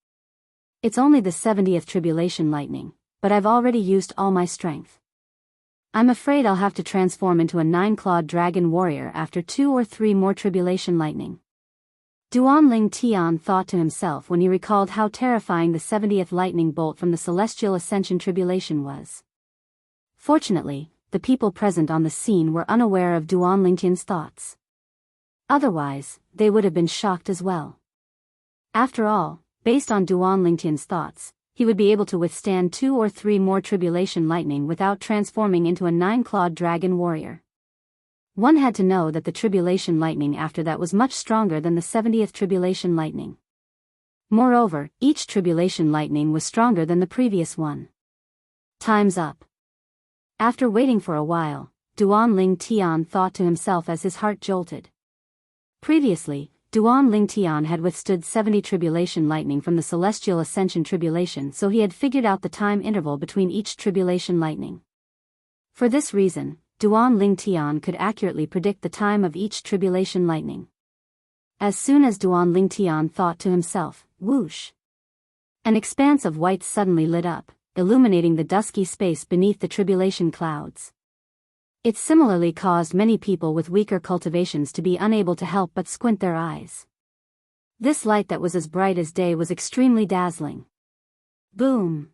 S1: It's only the 70th tribulation lightning, but I've already used all my strength. I'm afraid I'll have to transform into a 9-clawed dragon warrior after 2 or 3 more tribulation lightning. Duan Lingtian thought to himself when he recalled how terrifying the 70th lightning bolt from the Celestial Ascension Tribulation was. Fortunately, the people present on the scene were unaware of Duan Lingtian's thoughts. Otherwise, they would have been shocked as well. After all, based on Duan Lingtian's thoughts, he would be able to withstand 2 or 3 more tribulation lightning without transforming into a 9-clawed dragon warrior. One had to know that the tribulation lightning after that was much stronger than the 70th tribulation lightning. Moreover, each tribulation lightning was stronger than the previous one. Time's up. After waiting for a while, Duan Lingtian thought to himself as his heart jolted. Previously, Duan Lingtian had withstood 70 tribulation lightning from the celestial ascension tribulation, so he had figured out the time interval between each tribulation lightning. For this reason, Duan Lingtian could accurately predict the time of each tribulation lightning. As soon as Duan Lingtian thought to himself, whoosh! An expanse of white suddenly lit up, illuminating the dusky space beneath the tribulation clouds. It similarly caused many people with weaker cultivations to be unable to help but squint their eyes. This light that was as bright as day was extremely dazzling. Boom!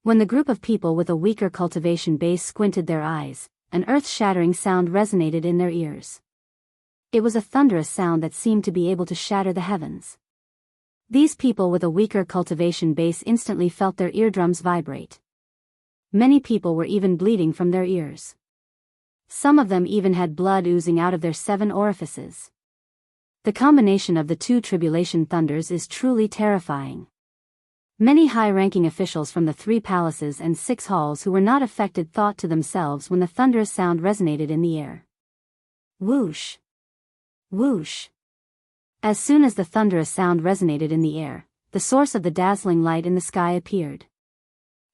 S1: When the group of people with a weaker cultivation base squinted their eyes, an earth-shattering sound resonated in their ears. It was a thunderous sound that seemed to be able to shatter the heavens. These people with a weaker cultivation base instantly felt their eardrums vibrate. Many people were even bleeding from their ears. Some of them even had blood oozing out of their 7 orifices. The combination of the 2 tribulation thunders is truly terrifying. Many high-ranking officials from the 3 palaces and 6 halls who were not affected thought to themselves when the thunderous sound resonated in the air. Whoosh! Whoosh! As soon as the thunderous sound resonated in the air, the source of the dazzling light in the sky appeared.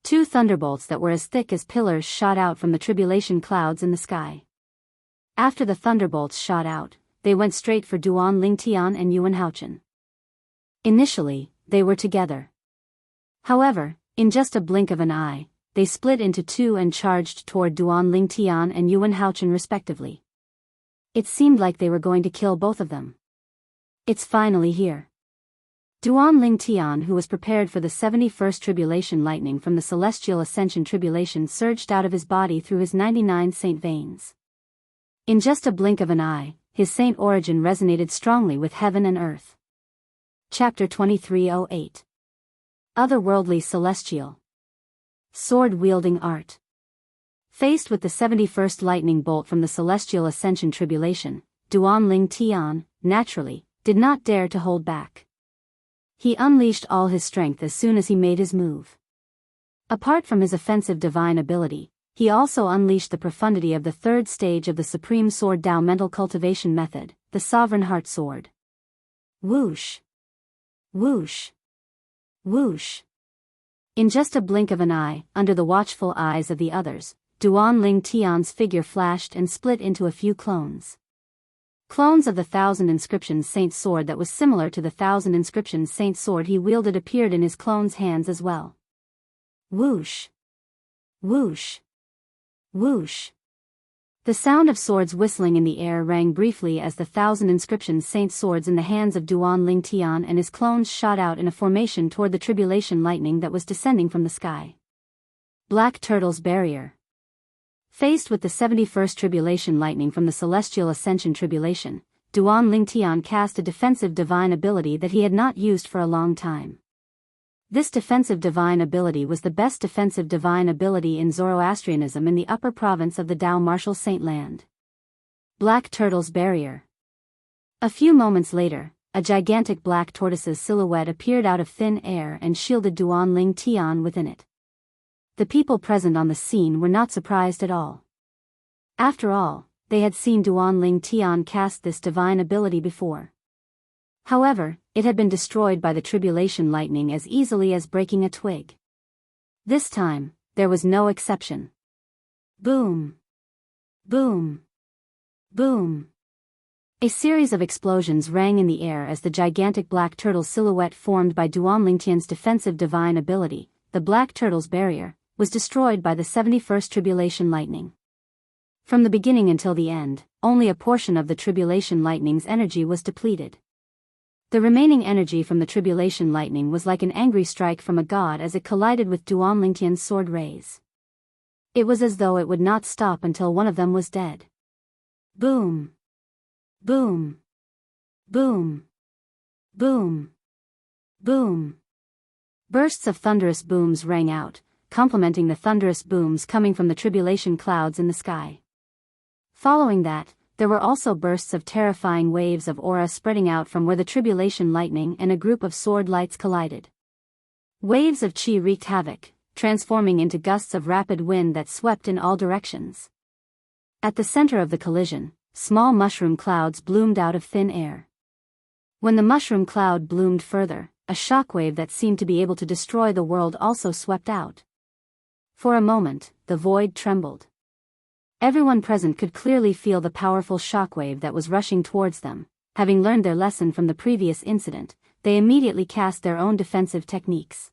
S1: 2 thunderbolts that were as thick as pillars shot out from the tribulation clouds in the sky. After the thunderbolts shot out, they went straight for Duan Lingtian and Yuan Haochen. Initially, they were together. However, in just a blink of an eye, they split into 2 and charged toward Duan Lingtian and Yuan Haochen respectively. It seemed like they were going to kill both of them. It's finally here. Duan Lingtian, who was prepared for the 71st tribulation lightning from the celestial ascension tribulation, surged out of his body through his 99 saint veins. In just a blink of an eye, his saint origin resonated strongly with heaven and earth. Chapter 2308. Otherworldly Celestial. Sword-wielding art. Faced with the 71st lightning bolt from the celestial ascension tribulation, Duan Lingtian, naturally, did not dare to hold back. He unleashed all his strength as soon as he made his move. Apart from his offensive divine ability, he also unleashed the profundity of the 3rd stage of the Supreme Sword Dao mental cultivation method, the Sovereign Heart Sword. Whoosh! Whoosh! Whoosh! In just a blink of an eye, under the watchful eyes of the others, Duan Lingtian's figure flashed and split into a few clones. Clones of the 1,000 inscriptions saint sword that was similar to the 1,000 inscriptions saint sword he wielded appeared in his clone's hands as well. Whoosh! Whoosh! Whoosh! The sound of swords whistling in the air rang briefly as the 1,000 inscriptions saint swords in the hands of Duan Lingtian and his clones shot out in a formation toward the tribulation lightning that was descending from the sky. Black Turtle's Barrier. Faced with the 71st tribulation lightning from the celestial ascension tribulation, Duan Lingtian cast a defensive divine ability that he had not used for a long time. This defensive divine ability was the best defensive divine ability in Zoroastrianism in the upper province of the Dao Martial Saint Land. Black Turtle's Barrier. A few moments later, a gigantic black tortoise's silhouette appeared out of thin air and shielded Duan Lingtian within it. The people present on the scene were not surprised at all. After all, they had seen Duan Lingtian cast this divine ability before. However, it had been destroyed by the tribulation lightning as easily as breaking a twig. This time, there was no exception. Boom! Boom! Boom! A series of explosions rang in the air as the gigantic black turtle silhouette formed by Duan Lingtian's defensive divine ability, the Black Turtle's Barrier, was destroyed by the 71st tribulation lightning. From the beginning until the end, only a portion of the tribulation lightning's energy was depleted. The remaining energy from the tribulation lightning was like an angry strike from a god as it collided with Duan Lingtian's sword rays. It was as though it would not stop until one of them was dead. Boom! Boom! Boom! Boom! Boom! Bursts of thunderous booms rang out, complementing the thunderous booms coming from the tribulation clouds in the sky. Following that, there were also bursts of terrifying waves of aura spreading out from where the tribulation lightning and a group of sword lights collided. Waves of chi wreaked havoc, transforming into gusts of rapid wind that swept in all directions. At the center of the collision, small mushroom clouds bloomed out of thin air. When the mushroom cloud bloomed further, a shockwave that seemed to be able to destroy the world also swept out. For a moment, the void trembled. Everyone present could clearly feel the powerful shockwave that was rushing towards them. Having learned their lesson from the previous incident, they immediately cast their own defensive techniques.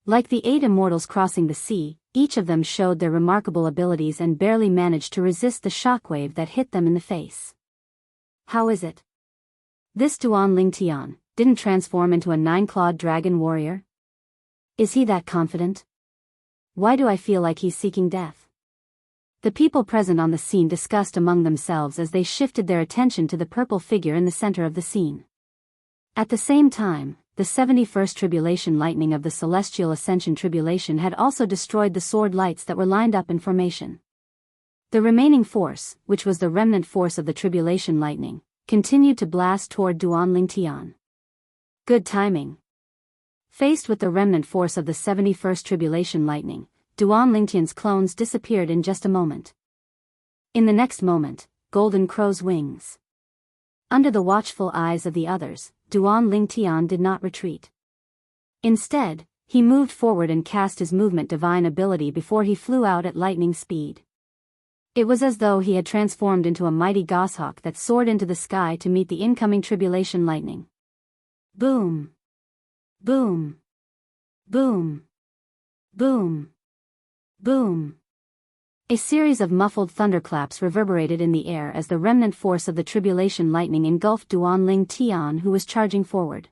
S1: Like the 8 immortals crossing the sea, each of them showed their remarkable abilities and barely managed to resist the shockwave that hit them in the face. How is it? This Duan Tian didn't transform into a 9-clawed dragon warrior? Is he that confident? Why do I feel like he's seeking death? The people present on the scene discussed among themselves as they shifted their attention to the purple figure in the center of the scene. At the same time, the 71st tribulation lightning of the celestial ascension tribulation had also destroyed the sword lights that were lined up in formation. The remaining force, which was the remnant force of the tribulation lightning, continued to blast toward Duan Tian. Good timing. Faced with the remnant force of the 71st tribulation lightning, Duan Tian's clones disappeared in just a moment. In the next moment, Golden Crow's wings. Under the watchful eyes of the others, Duan Tian did not retreat. Instead, he moved forward and cast his movement divine ability before he flew out at lightning speed. It was as though he had transformed into a mighty goshawk that soared into the sky to meet the incoming tribulation lightning. Boom! Boom! Boom! Boom! Boom! A series of muffled thunderclaps reverberated in the air as the remnant force of the tribulation lightning engulfed Duan Tian, who was charging forward.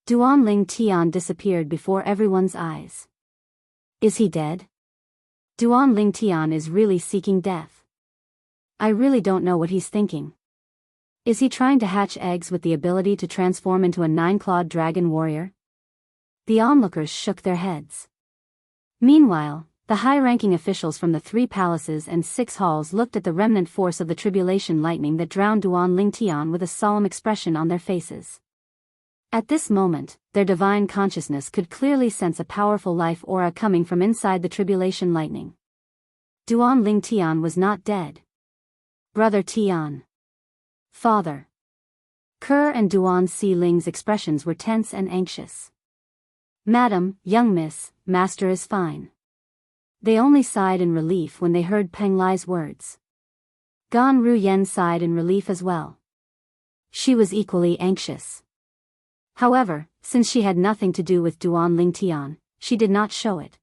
S1: Duan Tian disappeared before everyone's eyes. Is he dead? Duan Tian is really seeking death. I really don't know what he's thinking. Is he trying to hatch eggs with the ability to transform into a 9-clawed dragon warrior? The onlookers shook their heads. Meanwhile, the high-ranking officials from the 3 palaces and 6 halls looked at the remnant force of the tribulation lightning that drowned Duan Tian with a solemn expression on their faces. At this moment, their divine consciousness could clearly sense a powerful life aura coming from inside the tribulation lightning. Duan Tian was not dead. Brother Tian. Father. Ke and Duan Ling's expressions were tense and anxious. Madam, young miss, master is fine. They only sighed in relief when they heard Peng Lai's words. Gan Ruyen sighed in relief as well. She was equally anxious. However, since she had nothing to do with Duan Tian, she did not show it.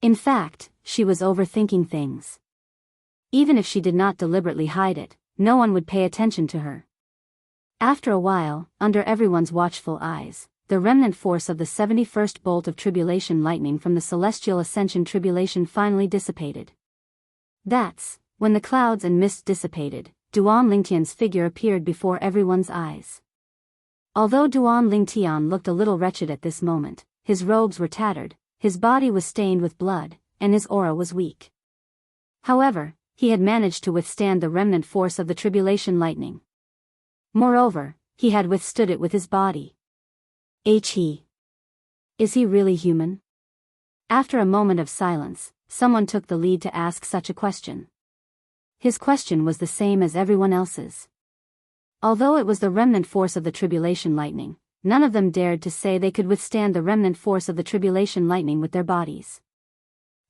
S1: In fact, she was overthinking things. Even if she did not deliberately hide it, no one would pay attention to her. After a while, under everyone's watchful eyes, the remnant force of the 71st bolt of tribulation lightning from the celestial ascension tribulation finally dissipated. That's when the clouds and mist dissipated, Duan Tian's figure appeared before everyone's eyes. Although Duan Tian looked a little wretched at this moment, his robes were tattered, his body was stained with blood, and his aura was weak. However, he had managed to withstand the remnant force of the tribulation lightning. Moreover, he had withstood it with his body. Is he really human? After a moment of silence, someone took the lead to ask such a question. His question was the same as everyone else's. Although it was the remnant force of the tribulation lightning, none of them dared to say they could withstand the remnant force of the tribulation lightning with their bodies.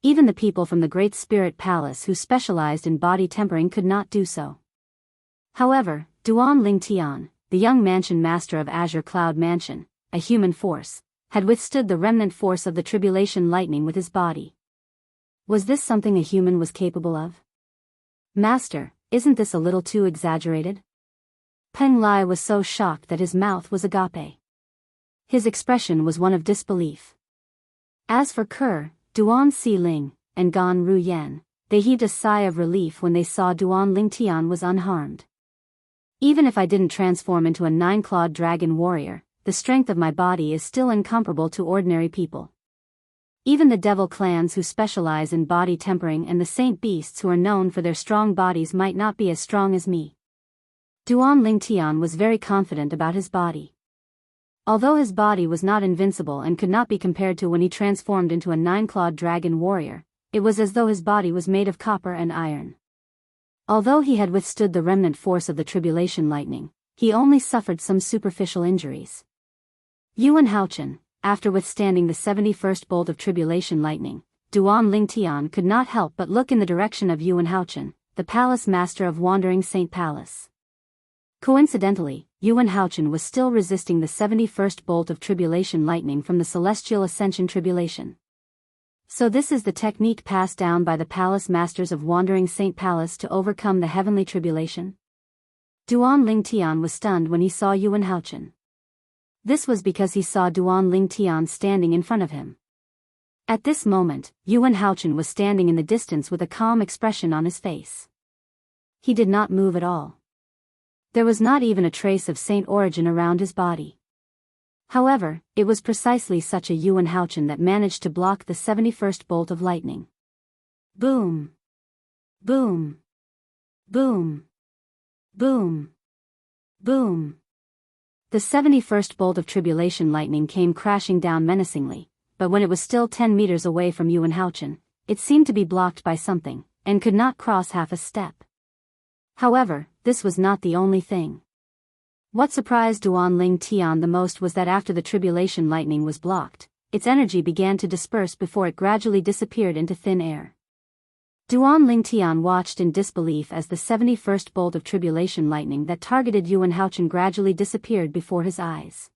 S1: Even the people from the Great Spirit Palace who specialized in body tempering could not do so. However, Duan Tian, the young mansion master of Azure Cloud Mansion, a human force, had withstood the remnant force of the tribulation lightning with his body. Was this something a human was capable of? Master, isn't this a little too exaggerated? Peng Lai was so shocked that his mouth was agape. His expression was one of disbelief. As for Ke, Duan Ling, and Gan Ruyen, they heaved a sigh of relief when they saw Duan Tian was unharmed. Even if I didn't transform into a 9-clawed dragon warrior, the strength of my body is still incomparable to ordinary people. Even the devil clans who specialize in body tempering and the saint beasts who are known for their strong bodies might not be as strong as me. Duan Lingtian was very confident about his body. Although his body was not invincible and could not be compared to when he transformed into a nine-clawed dragon warrior, it was as though his body was made of copper and iron. Although he had withstood the remnant force of the tribulation lightning, he only suffered some superficial injuries. Yuan Haochen, after withstanding the 71st bolt of tribulation lightning, Duan Lingtian could not help but look in the direction of Yuan Haochen, the palace master of Wandering Saint Palace. Coincidentally, Yuan Haochen was still resisting the 71st bolt of tribulation lightning from the celestial ascension tribulation. So this is the technique passed down by the palace masters of Wandering Saint Palace to overcome the heavenly tribulation? Duan Lingtian was stunned when he saw Yuan Haochen. This was because he saw Duan Lingtian standing in front of him. At this moment, Yuan Haochen was standing in the distance with a calm expression on his face. He did not move at all. There was not even a trace of saint origin around his body. However, it was precisely such a Yuan Haochen that managed to block the 71st bolt of lightning. Boom! Boom! Boom! Boom! Boom! The 71st bolt of tribulation lightning came crashing down menacingly, but when it was still 10 meters away from Yuan Haochen, it seemed to be blocked by something, and could not cross half a step. However, this was not the only thing. What surprised Duan Lingtian the most was that after the tribulation lightning was blocked, its energy began to disperse before it gradually disappeared into thin air. Duan Lingtian watched in disbelief as the 71st bolt of tribulation lightning that targeted Yuan Haochen gradually disappeared before his eyes.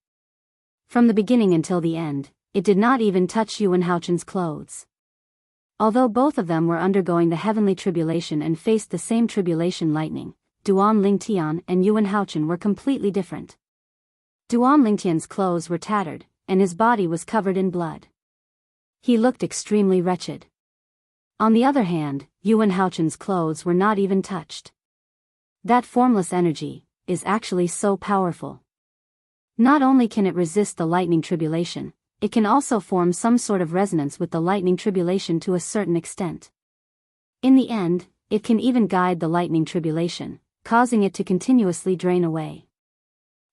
S1: From the beginning until the end, it did not even touch Yuan Haochen's clothes. Although both of them were undergoing the heavenly tribulation and faced the same tribulation lightning, Duan Lingtian and Yuan Haochen were completely different. Duan Lingtian's clothes were tattered, and his body was covered in blood. He looked extremely wretched. On the other hand, Yuan Haochen's clothes were not even touched. That formless energy is actually so powerful. Not only can it resist the lightning tribulation, it can also form some sort of resonance with the lightning tribulation to a certain extent. In the end, it can even guide the lightning tribulation, causing it to continuously drain away.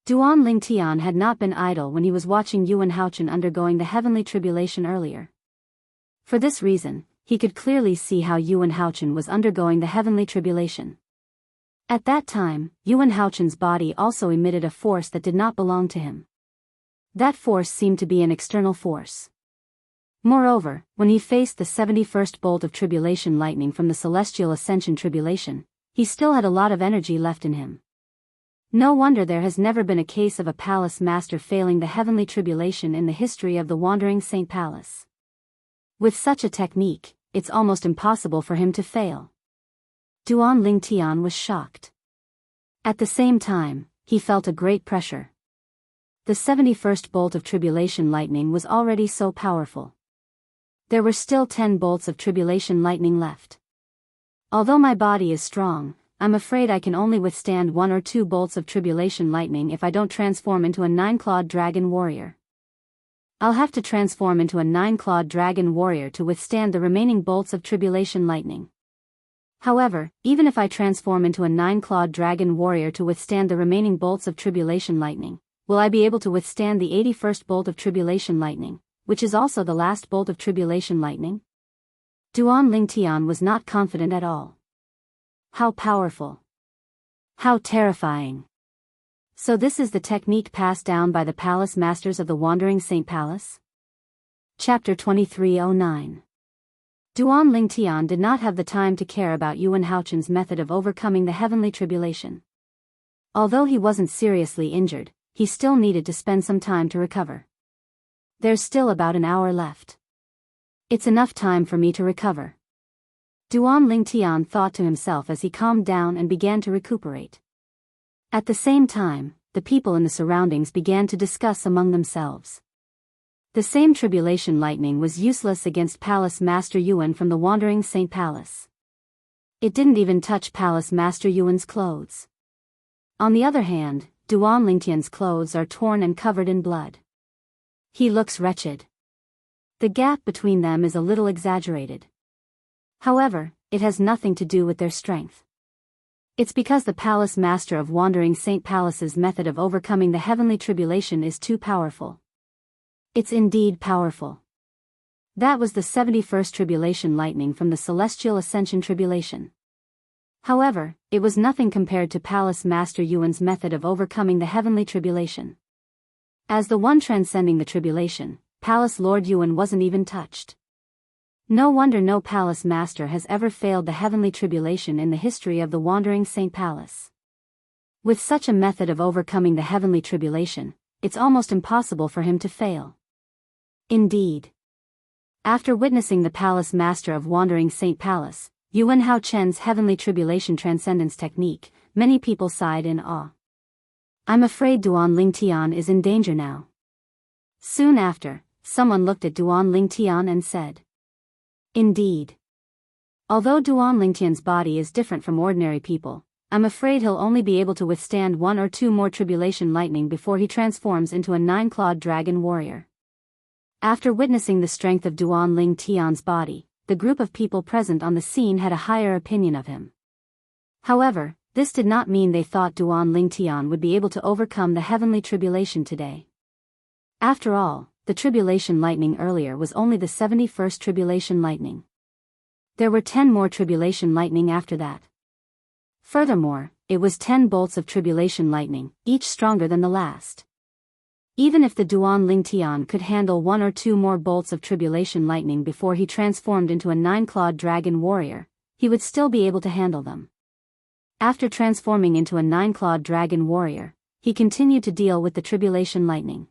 S1: Duan Lingtian had not been idle when he was watching Yuan Haochen undergoing the heavenly tribulation earlier. For this reason, he could clearly see how Yuan Haochen was undergoing the heavenly tribulation. At that time, Yuan Haochen's body also emitted a force that did not belong to him. That force seemed to be an external force. Moreover, when he faced the 71st bolt of tribulation lightning from the celestial ascension tribulation, he still had a lot of energy left in him. No wonder there has never been a case of a palace master failing the heavenly tribulation in the history of the Wandering Saint Palace. With such a technique, it's almost impossible for him to fail. Duan Lingtian was shocked. At the same time, he felt a great pressure. The 71st bolt of tribulation lightning was already so powerful. There were still 10 bolts of tribulation lightning left. Although my body is strong, I'm afraid I can only withstand 1 or 2 bolts of tribulation lightning if I don't transform into a 9-clawed dragon warrior. I'll have to transform into a 9-clawed dragon warrior to withstand the remaining bolts of tribulation lightning. However, even if I transform into a 9-clawed dragon warrior to withstand the remaining bolts of tribulation lightning, will I be able to withstand the 81st bolt of tribulation lightning, which is also the last bolt of tribulation lightning? Duan Lingtian was not confident at all. How powerful! How terrifying! So this is the technique passed down by the palace masters of the Wandering Saint Palace? Chapter 2309. Duan Lingtian did not have the time to care about Yuan Haochen's method of overcoming the heavenly tribulation. Although he wasn't seriously injured, he still needed to spend some time to recover. There's still about an hour left. It's enough time for me to recover. Duan Lingtian thought to himself as he calmed down and began to recuperate. At the same time, the people in the surroundings began to discuss among themselves. The same tribulation lightning was useless against Palace Master Yuan from the Wandering Saint Palace. It didn't even touch Palace Master Yuan's clothes. On the other hand, Duan Lingtian's clothes are torn and covered in blood. He looks wretched. The gap between them is a little exaggerated. However, it has nothing to do with their strength. It's because the palace master of Wandering Saint Palace's method of overcoming the heavenly tribulation is too powerful. It's indeed powerful. That was the 71st tribulation lightning from the celestial ascension tribulation. However, it was nothing compared to Palace Master Yuan's method of overcoming the heavenly tribulation. As the one transcending the tribulation, Palace Lord Yuan wasn't even touched. No wonder no palace master has ever failed the heavenly tribulation in the history of the Wandering Saint Palace. With such a method of overcoming the heavenly tribulation, it's almost impossible for him to fail. Indeed. After witnessing the palace master of Wandering Saint Palace, Yuan Hao Chen's heavenly tribulation transcendence technique, many people sighed in awe. I'm afraid Duan Lingtian is in danger now. Soon after, someone looked at Duan Lingtian and said, Indeed. Although Duan Lingtian's body is different from ordinary people, I'm afraid he'll only be able to withstand 1 or 2 more tribulation lightning before he transforms into a 9-clawed dragon warrior. After witnessing the strength of Duan Lingtian's body, the group of people present on the scene had a higher opinion of him. However, this did not mean they thought Duan Lingtian would be able to overcome the heavenly tribulation today. After all, the tribulation lightning earlier was only the 71st tribulation lightning. There were 10 more tribulation lightning after that. Furthermore, it was 10 bolts of tribulation lightning, each stronger than the last. Even if the Duan Lingtian could handle 1 or 2 more bolts of tribulation lightning before he transformed into a 9-clawed dragon warrior, he would still be able to handle them. After transforming into a 9-clawed dragon warrior, he continued to deal with the tribulation lightning.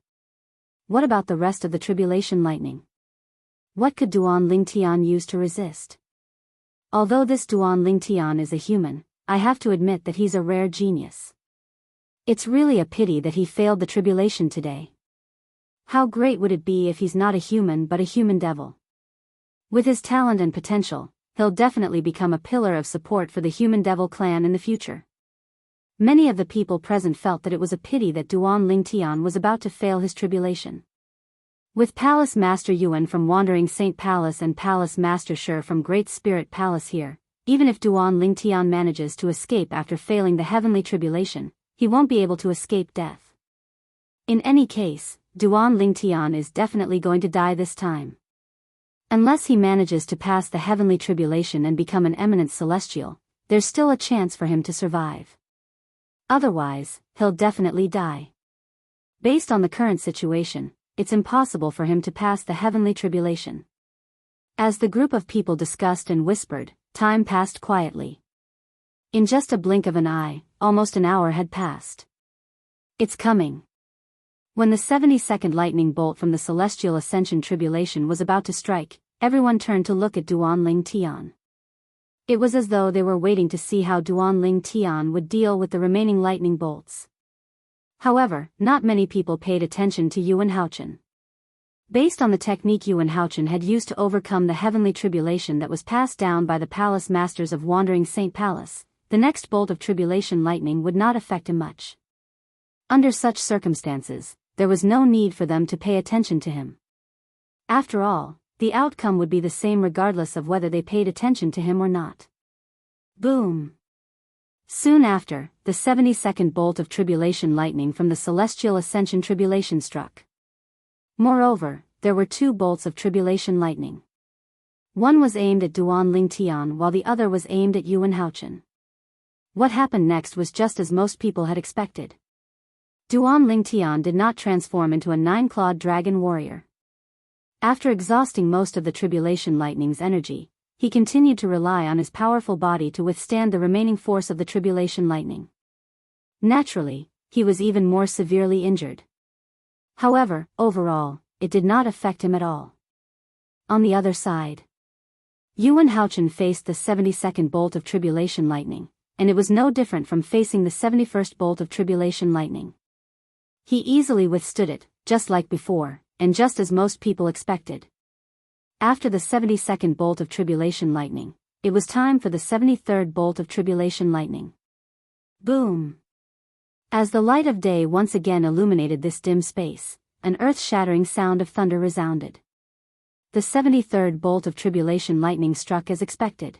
S1: What about the rest of the tribulation lightning? What could Duan Lingtian use to resist? Although this Duan Lingtian is a human, I have to admit that he's a rare genius. It's really a pity that he failed the tribulation today. How great would it be if he's not a human but a human devil? With his talent and potential, he'll definitely become a pillar of support for the human devil clan in the future. Many of the people present felt that it was a pity that Duan Lingtian was about to fail his tribulation. With Palace Master Yuan from Wandering Saint Palace and Palace Master Shi from Great Spirit Palace here, even if Duan Lingtian manages to escape after failing the heavenly tribulation, he won't be able to escape death. In any case, Duan Lingtian is definitely going to die this time. Unless he manages to pass the heavenly tribulation and become an eminent celestial, there's still a chance for him to survive. Otherwise, he'll definitely die. Based on the current situation, it's impossible for him to pass the heavenly tribulation. As the group of people discussed and whispered, time passed quietly. In just a blink of an eye, almost an hour had passed. It's coming. When the 72nd lightning bolt from the celestial ascension tribulation was about to strike, everyone turned to look at Duan Lingtian. It was as though they were waiting to see how Duan Lingtian would deal with the remaining lightning bolts. However, not many people paid attention to Yuan Haochen. Based on the technique Yuan Haochen had used to overcome the heavenly tribulation that was passed down by the palace masters of Wandering Saint Palace, the next bolt of tribulation lightning would not affect him much. Under such circumstances, there was no need for them to pay attention to him. After all, the outcome would be the same regardless of whether they paid attention to him or not. Boom! Soon after, the 72nd bolt of tribulation lightning from the celestial ascension tribulation struck. Moreover, there were 2 bolts of tribulation lightning. One was aimed at Duan Lingtian while the other was aimed at Yuan Haochen. What happened next was just as most people had expected. Duan Lingtian did not transform into a 9-clawed dragon warrior. After exhausting most of the tribulation lightning's energy, he continued to rely on his powerful body to withstand the remaining force of the tribulation lightning. Naturally, he was even more severely injured. However, overall, it did not affect him at all. On the other side, Yuan Haochen faced the 72nd bolt of tribulation lightning, and it was no different from facing the 71st bolt of tribulation lightning. He easily withstood it, just like before, and just as most people expected. After the 72nd bolt of tribulation lightning, it was time for the 73rd bolt of tribulation lightning. Boom! As the light of day once again illuminated this dim space, an earth-shattering sound of thunder resounded. The 73rd bolt of tribulation lightning struck as expected.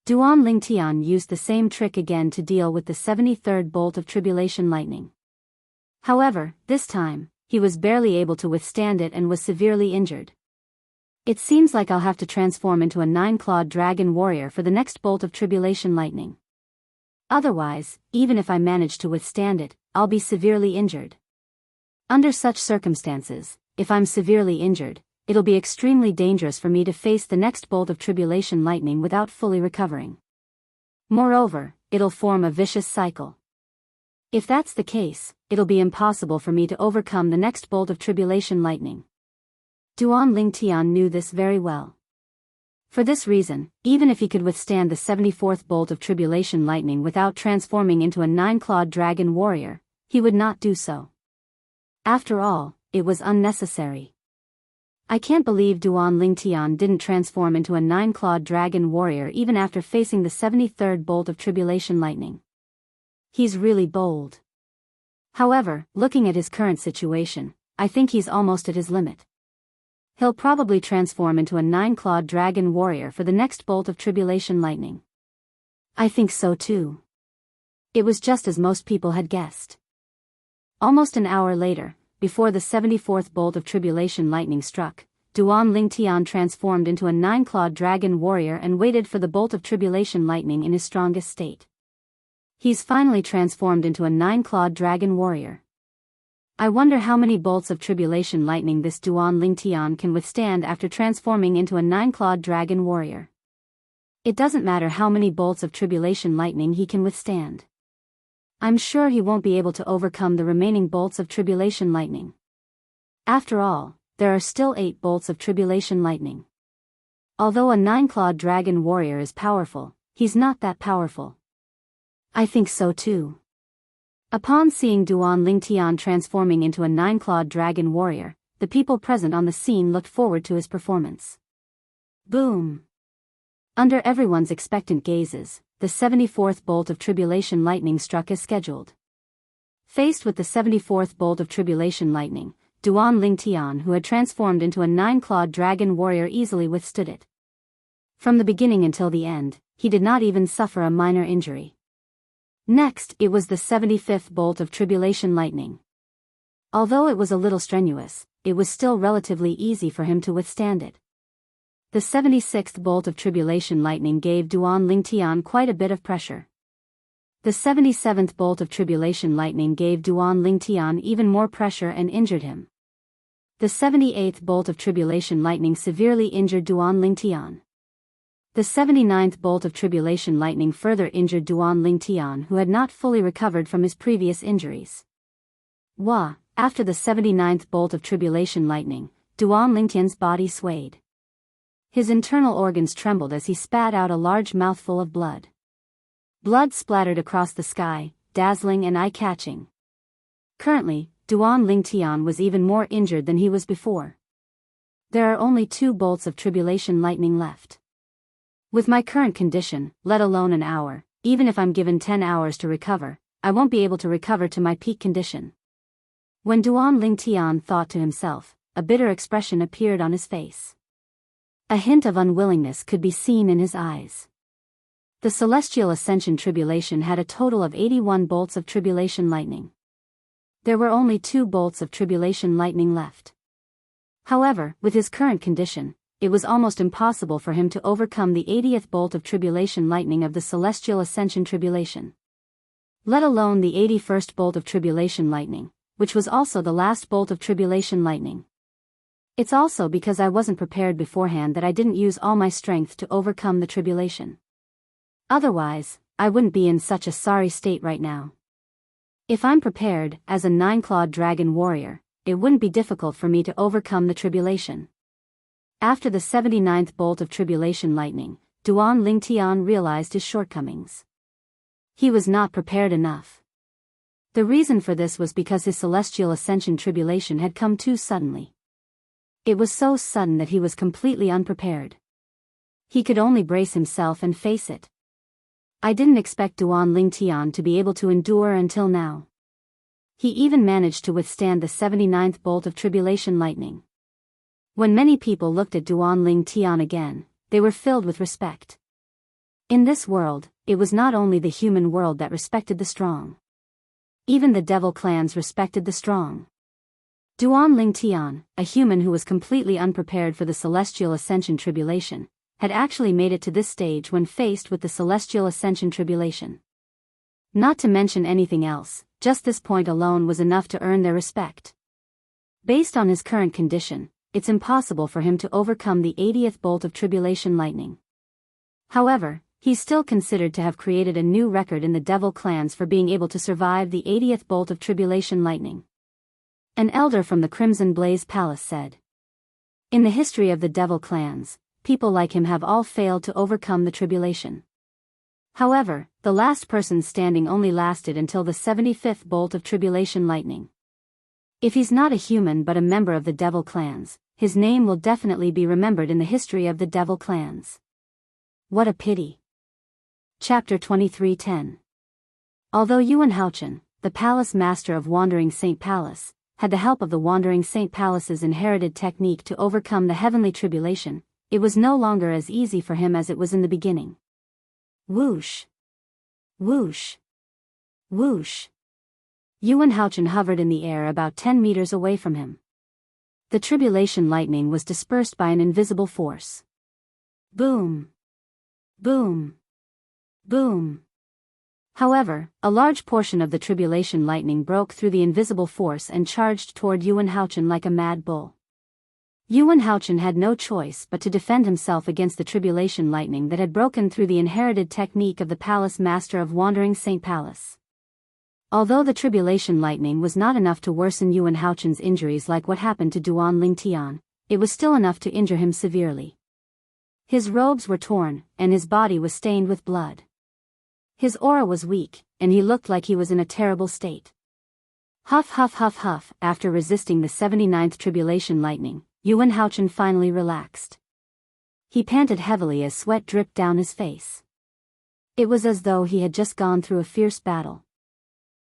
S1: Duan Lingtian used the same trick again to deal with the 73rd bolt of tribulation lightning. However, this time, he was barely able to withstand it and was severely injured. It seems like I'll have to transform into a 9-clawed dragon warrior for the next bolt of tribulation lightning. Otherwise, even if I manage to withstand it, I'll be severely injured. Under such circumstances, if I'm severely injured, it'll be extremely dangerous for me to face the next bolt of tribulation lightning without fully recovering. Moreover, it'll form a vicious cycle. If that's the case, it'll be impossible for me to overcome the next bolt of tribulation lightning. Duan Lingtian knew this very well. For this reason, even if he could withstand the 74th bolt of tribulation lightning without transforming into a 9-clawed dragon warrior, he would not do so. After all, it was unnecessary. I can't believe Duan Lingtian didn't transform into a 9-clawed dragon warrior even after facing the 73rd bolt of tribulation lightning. He's really bold. However, looking at his current situation, I think he's almost at his limit. He'll probably transform into a 9-clawed dragon warrior for the next bolt of tribulation lightning. I think so too. It was just as most people had guessed. Almost an hour later, before the 74th bolt of tribulation lightning struck, Duan Lingtian transformed into a 9-clawed dragon warrior and waited for the bolt of tribulation lightning in his strongest state. He's finally transformed into a 9-clawed dragon warrior. I wonder how many bolts of tribulation lightning this Duan Lingtian can withstand after transforming into a 9-clawed dragon warrior. It doesn't matter how many bolts of tribulation lightning he can withstand. I'm sure he won't be able to overcome the remaining bolts of tribulation lightning. After all, there are still 8 bolts of tribulation lightning. Although a 9-clawed dragon warrior is powerful, he's not that powerful. I think so too. Upon seeing Duan Lingtian transforming into a 9-clawed dragon warrior, the people present on the scene looked forward to his performance. Boom! Under everyone's expectant gazes, the 74th bolt of tribulation lightning struck as scheduled. Faced with the 74th bolt of tribulation lightning, Duan Lingtian, who had transformed into a 9-clawed dragon warrior, easily withstood it. From the beginning until the end, he did not even suffer a minor injury. Next, it was the 75th bolt of tribulation lightning. Although it was a little strenuous, it was still relatively easy for him to withstand it. The 76th bolt of tribulation lightning gave Duan Lingtian quite a bit of pressure. The 77th bolt of tribulation lightning gave Duan Lingtian even more pressure and injured him. The 78th bolt of tribulation lightning severely injured Duan Lingtian. The 79th bolt of tribulation lightning further injured Duan Lingtian, who had not fully recovered from his previous injuries. After the 79th bolt of tribulation lightning, Duan Lingtian's body swayed. His internal organs trembled as he spat out a large mouthful of blood. Blood splattered across the sky, dazzling and eye-catching. Currently, Duan Lingtian was even more injured than he was before. There are only 2 bolts of tribulation lightning left. With my current condition, let alone an hour, even if I'm given 10 hours to recover, I won't be able to recover to my peak condition. When Duan Lingtian thought to himself, a bitter expression appeared on his face. A hint of unwillingness could be seen in his eyes. The Celestial Ascension Tribulation had a total of 81 bolts of tribulation lightning. There were only 2 bolts of tribulation lightning left. However, with his current condition, it was almost impossible for him to overcome the 80th bolt of tribulation lightning of the Celestial Ascension Tribulation. Let alone the 81st bolt of tribulation lightning, which was also the last bolt of tribulation lightning. It's also because I wasn't prepared beforehand that I didn't use all my strength to overcome the tribulation. Otherwise, I wouldn't be in such a sorry state right now. If I'm prepared, as a 9-clawed dragon warrior, it wouldn't be difficult for me to overcome the tribulation. After the 79th bolt of tribulation lightning, Duan Lingtian realized his shortcomings. He was not prepared enough. The reason for this was because his Celestial Ascension Tribulation had come too suddenly. It was so sudden that he was completely unprepared. He could only brace himself and face it. I didn't expect Duan Lingtian to be able to endure until now. He even managed to withstand the 79th bolt of tribulation lightning. When many people looked at Duanling Tian again, they were filled with respect. In this world, it was not only the human world that respected the strong. Even the devil clans respected the strong. Duanling Tian, a human who was completely unprepared for the celestial ascension tribulation, had actually made it to this stage when faced with the celestial ascension tribulation. Not to mention anything else, just this point alone was enough to earn their respect. Based on his current condition, it's impossible for him to overcome the 80th bolt of tribulation lightning. However, he's still considered to have created a new record in the devil clans for being able to survive the 80th bolt of tribulation lightning. An elder from the Crimson Blaze Palace said, "In the history of the devil clans, people like him have all failed to overcome the tribulation. However, the last person standing only lasted until the 75th bolt of tribulation lightning. If he's not a human but a member of the devil clans, his name will definitely be remembered in the history of the devil clans. What a pity." Chapter 23:10. Although Yuan Haochen, the palace master of Wandering Saint Palace, had the help of the Wandering Saint Palace's inherited technique to overcome the heavenly tribulation, it was no longer as easy for him as it was in the beginning. Whoosh! Whoosh! Whoosh! Yuan Haochen hovered in the air about 10 meters away from him. The tribulation lightning was dispersed by an invisible force. Boom! Boom! Boom! However, a large portion of the tribulation lightning broke through the invisible force and charged toward Yuan Haochen like a mad bull. Yuan Haochen had no choice but to defend himself against the tribulation lightning that had broken through the inherited technique of the palace master of Wandering Saint Palace. Although the tribulation lightning was not enough to worsen Yuan Haochen's injuries like what happened to Duanling Tian, it was still enough to injure him severely. His robes were torn, and his body was stained with blood. His aura was weak, and he looked like he was in a terrible state. Huff huff huff huff. After resisting the 79th tribulation lightning, Yuan Haochen finally relaxed. He panted heavily as sweat dripped down his face. It was as though he had just gone through a fierce battle.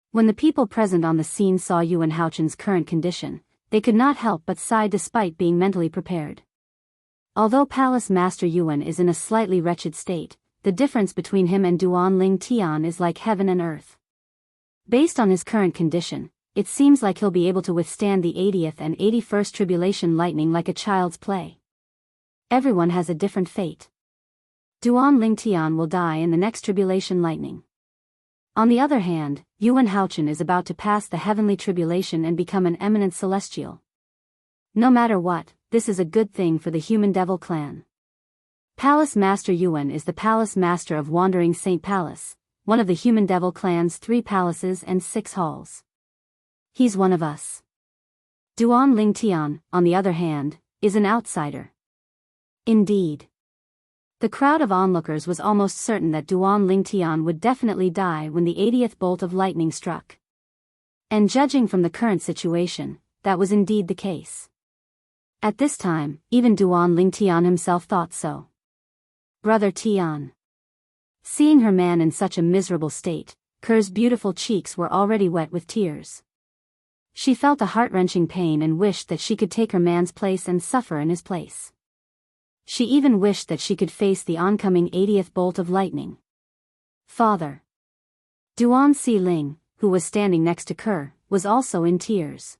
S1: When the people present on the scene saw Yuan Haochen's current condition, they could not help but sigh despite being mentally prepared. Although Palace Master Yuan is in a slightly wretched state, the difference between him and Duanling Tian is like heaven and earth. Based on his current condition, it seems like he'll be able to withstand the 80th and 81st tribulation lightning like a child's play. Everyone has a different fate. Duanling Tian will die in the next tribulation lightning. On the other hand, Yuan Haochen is about to pass the heavenly tribulation and become an eminent celestial. No matter what, this is a good thing for the human devil clan. Palace Master Yuan is the Palace Master of Wandering Saint Palace, one of the human devil clan's 3 palaces and 6 halls. He's one of us. Duanling Tian, on the other hand, is an outsider. Indeed. The crowd of onlookers was almost certain that Duanling Tian would definitely die when the 80th bolt of lightning struck. And judging from the current situation, that was indeed the case. At this time, even Duanling Tian himself thought so. Brother Tian. Seeing her man in such a miserable state, Ker's beautiful cheeks were already wet with tears. She felt a heart-wrenching pain and wished that she could take her man's place and suffer in his place. She even wished that she could face the oncoming 80th bolt of lightning. Father. Duan Si-ling, who was standing next to Ker, was also in tears.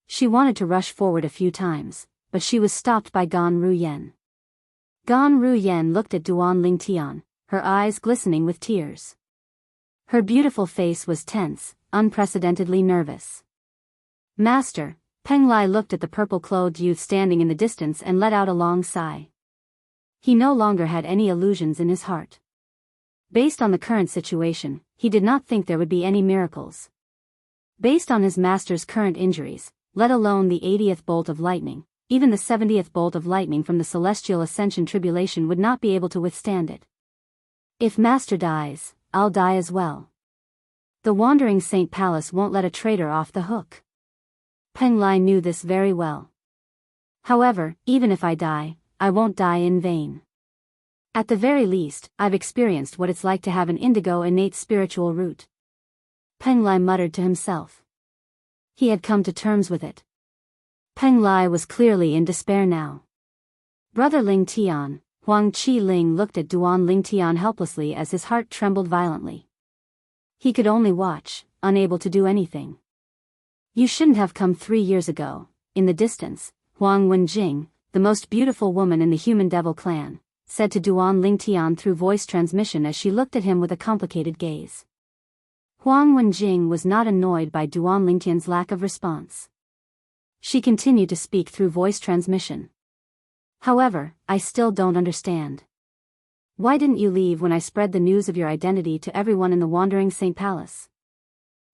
S1: She wanted to rush forward a few times, but she was stopped by Gan Ruyen. Gan Ruyen looked at Duanling Tian, her eyes glistening with tears. Her beautiful face was tense, unprecedentedly nervous. Master, Peng Lai looked at the purple-clothed youth standing in the distance and let out a long sigh. He no longer had any illusions in his heart. Based on the current situation, he did not think there would be any miracles. Based on his master's current injuries, let alone the 80th bolt of lightning, even the 70th bolt of lightning from the celestial ascension tribulation would not be able to withstand it. If Master dies, I'll die as well. The Wandering Saint Palace won't let a traitor off the hook. Peng Lai knew this very well. However, even if I die, I won't die in vain. At the very least, I've experienced what it's like to have an indigo innate spiritual root. Peng Lai muttered to himself. He had come to terms with it. Peng Lai was clearly in despair now. Brother Ling Tian, Huang Qi Ling looked at Duan Ling Tian helplessly as his heart trembled violently. He could only watch, unable to do anything. You shouldn't have come 3 years ago. In the distance, Huang Wenjing, the most beautiful woman in the human devil clan, said to Duan Ling Tian through voice transmission as she looked at him with a complicated gaze. Huang Wenjing was not annoyed by Duan Ling Tian's lack of response. She continued to speak through voice transmission. However, I still don't understand. Why didn't you leave when I spread the news of your identity to everyone in the Wandering Saint Palace?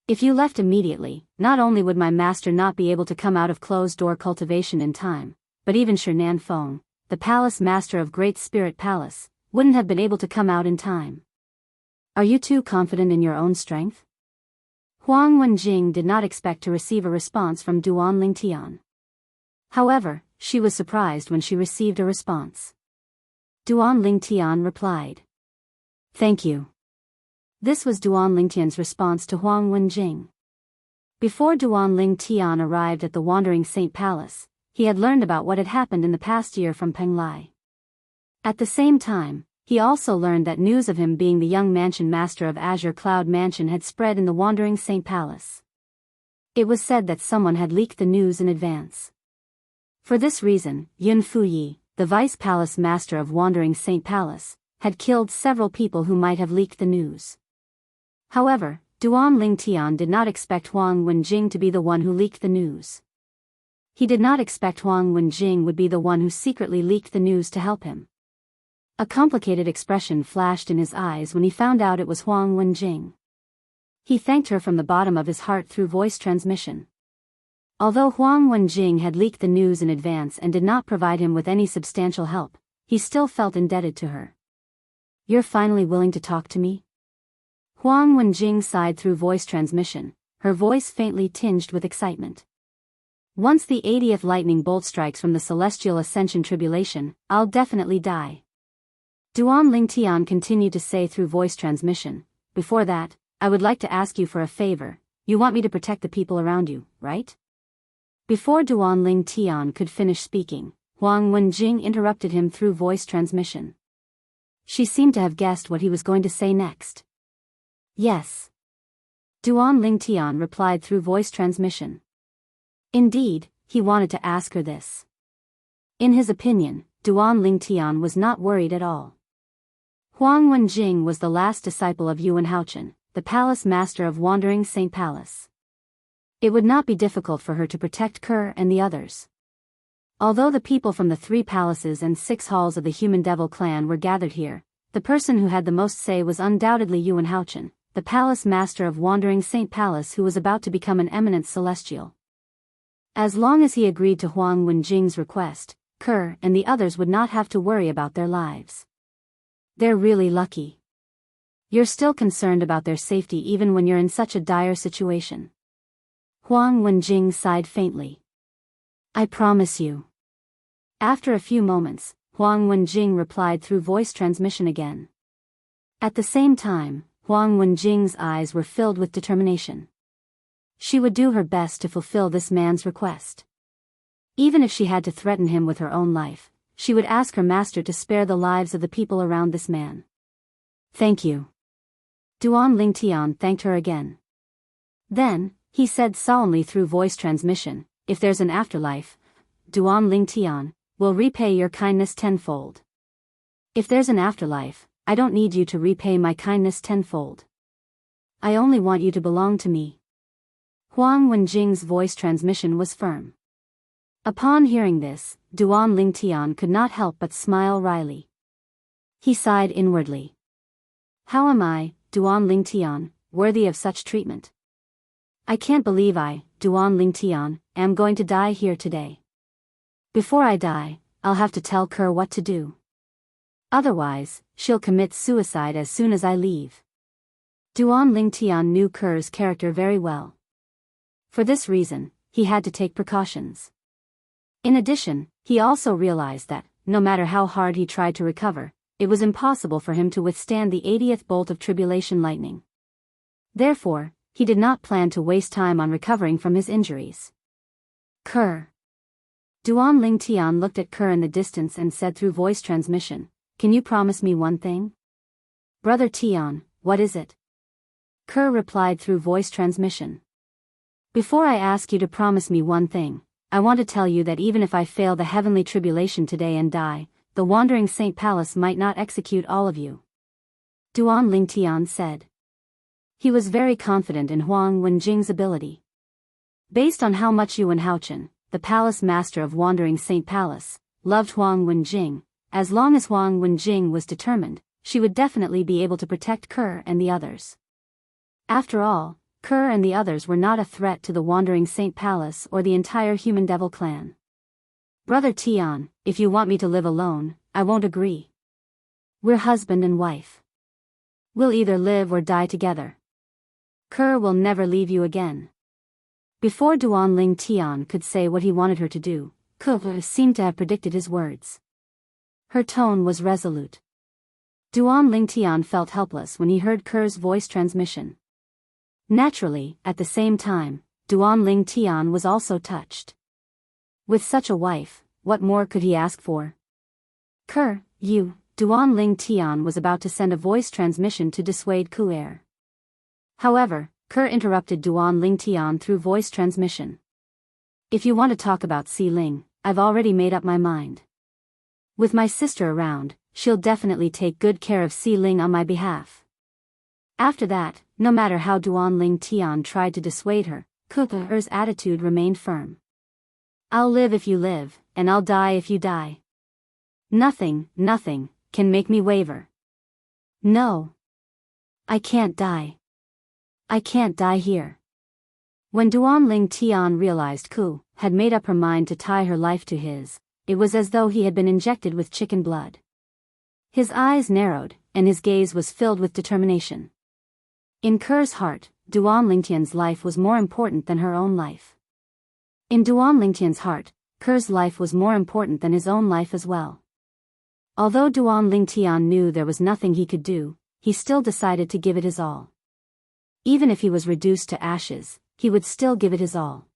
S1: If you left immediately, not only would my master not be able to come out of closed-door cultivation in time, but even Shernan Feng, the palace master of Great Spirit Palace, wouldn't have been able to come out in time. Are you too confident in your own strength? Huang Wenjing did not expect to receive a response from Duan Ling Tian. However, she was surprised when she received a response. Duan Ling Tian replied. Thank you. This was Duan Ling Tian's response to Huang Wenjing. Before Duan Ling Tian arrived at the Wandering Saint Palace, he had learned about what had happened in the past year from Peng Lai. At the same time, he also learned that news of him being the young mansion master of Azure Cloud Mansion had spread in the Wandering Saint Palace. It was said that someone had leaked the news in advance. For this reason, Yun Fuyi, the vice palace master of Wandering Saint Palace, had killed several people who might have leaked the news. However, Duan Ling Tian did not expect Huang Wenjing to be the one who leaked the news. He did not expect Huang Wenjing would be the one who secretly leaked the news to help him. A complicated expression flashed in his eyes when he found out it was Huang Wenjing. He thanked her from the bottom of his heart through voice transmission. Although Huang Wenjing had leaked the news in advance and did not provide him with any substantial help, he still felt indebted to her. You're finally willing to talk to me? Huang Wenjing sighed through voice transmission, her voice faintly tinged with excitement. Once the 80th lightning bolt strikes from the celestial ascension tribulation, I'll definitely die. Duan Ling Tian continued to say through voice transmission, before that, I would like to ask you for a favor. You want me to protect the people around you, right? Before Duan Ling Tian could finish speaking, Huang Wenjing interrupted him through voice transmission. She seemed to have guessed what he was going to say next. Yes. Duan Ling Tian replied through voice transmission. Indeed, he wanted to ask her this. In his opinion, Duan Ling Tian was not worried at all. Huang Wenjing was the last disciple of Yuan Haochen, the palace master of Wandering Saint Palace. It would not be difficult for her to protect Kerr and the others. Although the people from the 3 palaces and 6 halls of the Human Devil clan were gathered here, the person who had the most say was undoubtedly Yuan Haochen, the palace master of Wandering Saint Palace who was about to become an eminent celestial. As long as he agreed to Huang Wenjing's request, Kerr and the others would not have to worry about their lives. They're really lucky. You're still concerned about their safety even when you're in such a dire situation. Huang Wenjing sighed faintly. I promise you. After a few moments, Huang Wenjing replied through voice transmission again. At the same time, Huang Wenjing's eyes were filled with determination. She would do her best to fulfill this man's request. Even if she had to threaten him with her own life, she would ask her master to spare the lives of the people around this man. Thank you. Duan Ling Tian thanked her again. Then, he said solemnly through voice transmission, if there's an afterlife, Duan Ling Tian will repay your kindness tenfold. If there's an afterlife, I don't need you to repay my kindness tenfold. I only want you to belong to me. Huang Wenjing's voice transmission was firm. Upon hearing this, Duan Ling Tian could not help but smile wryly. He sighed inwardly. How am I, Duan Ling Tian, worthy of such treatment? I can't believe I, Duan Ling Tian, am going to die here today. Before I die, I'll have to tell Kerr what to do. Otherwise, she'll commit suicide as soon as I leave. Duan Ling Tian knew Kerr's character very well. For this reason, he had to take precautions. In addition, he also realized that, no matter how hard he tried to recover, it was impossible for him to withstand the 80th bolt of tribulation lightning. Therefore, he did not plan to waste time on recovering from his injuries. Kerr. Duan Ling Tian looked at Kerr in the distance and said through voice transmission, "Can you promise me one thing?" "Brother Tian, what is it?" Kerr replied through voice transmission. "Before I ask you to promise me one thing, I want to tell you that even if I fail the heavenly tribulation today and die, the Wandering Saint Palace might not execute all of you," Duan Ling Tian said. He was very confident in Huang Wenjing's ability. Based on how much Yuan Haochen, the palace master of Wandering Saint Palace, loved Huang Wenjing, as long as Huang Wenjing was determined, she would definitely be able to protect Kerr and the others. After all, Kerr and the others were not a threat to the Wandering Saint Palace or the entire Human Devil clan. "Brother Tian, if you want me to live alone, I won't agree. We're husband and wife. We'll either live or die together. Kerr will never leave you again." Before Duan Ling Tian could say what he wanted her to do, Kerr seemed to have predicted his words. Her tone was resolute. Duan Ling Tian felt helpless when he heard Kerr's voice transmission. Naturally, at the same time, Duan Ling Tian was also touched. With such a wife, what more could he ask for? "Kerr, you," Duan Ling Tian was about to send a voice transmission to dissuade Kuer. However, Kerr interrupted Duan Ling Tian through voice transmission. "If you want to talk about Si Ling, I've already made up my mind. With my sister around, she'll definitely take good care of Si Ling on my behalf." After that, no matter how Duan Ling Tian tried to dissuade her, Kerr's attitude remained firm. "I'll live if you live, and I'll die if you die. Nothing can make me waver. No. I can't die. I can't die here." When Duan Ling Tian realized Ku had made up her mind to tie her life to his, it was as though he had been injected with chicken blood. His eyes narrowed, and his gaze was filled with determination. In Kerr's heart, Duan Lingtian's life was more important than her own life. In Duan Lingtian's heart, Kerr's life was more important than his own life as well. Although Duan Lingtian knew there was nothing he could do, he still decided to give it his all. Even if he was reduced to ashes, he would still give it his all.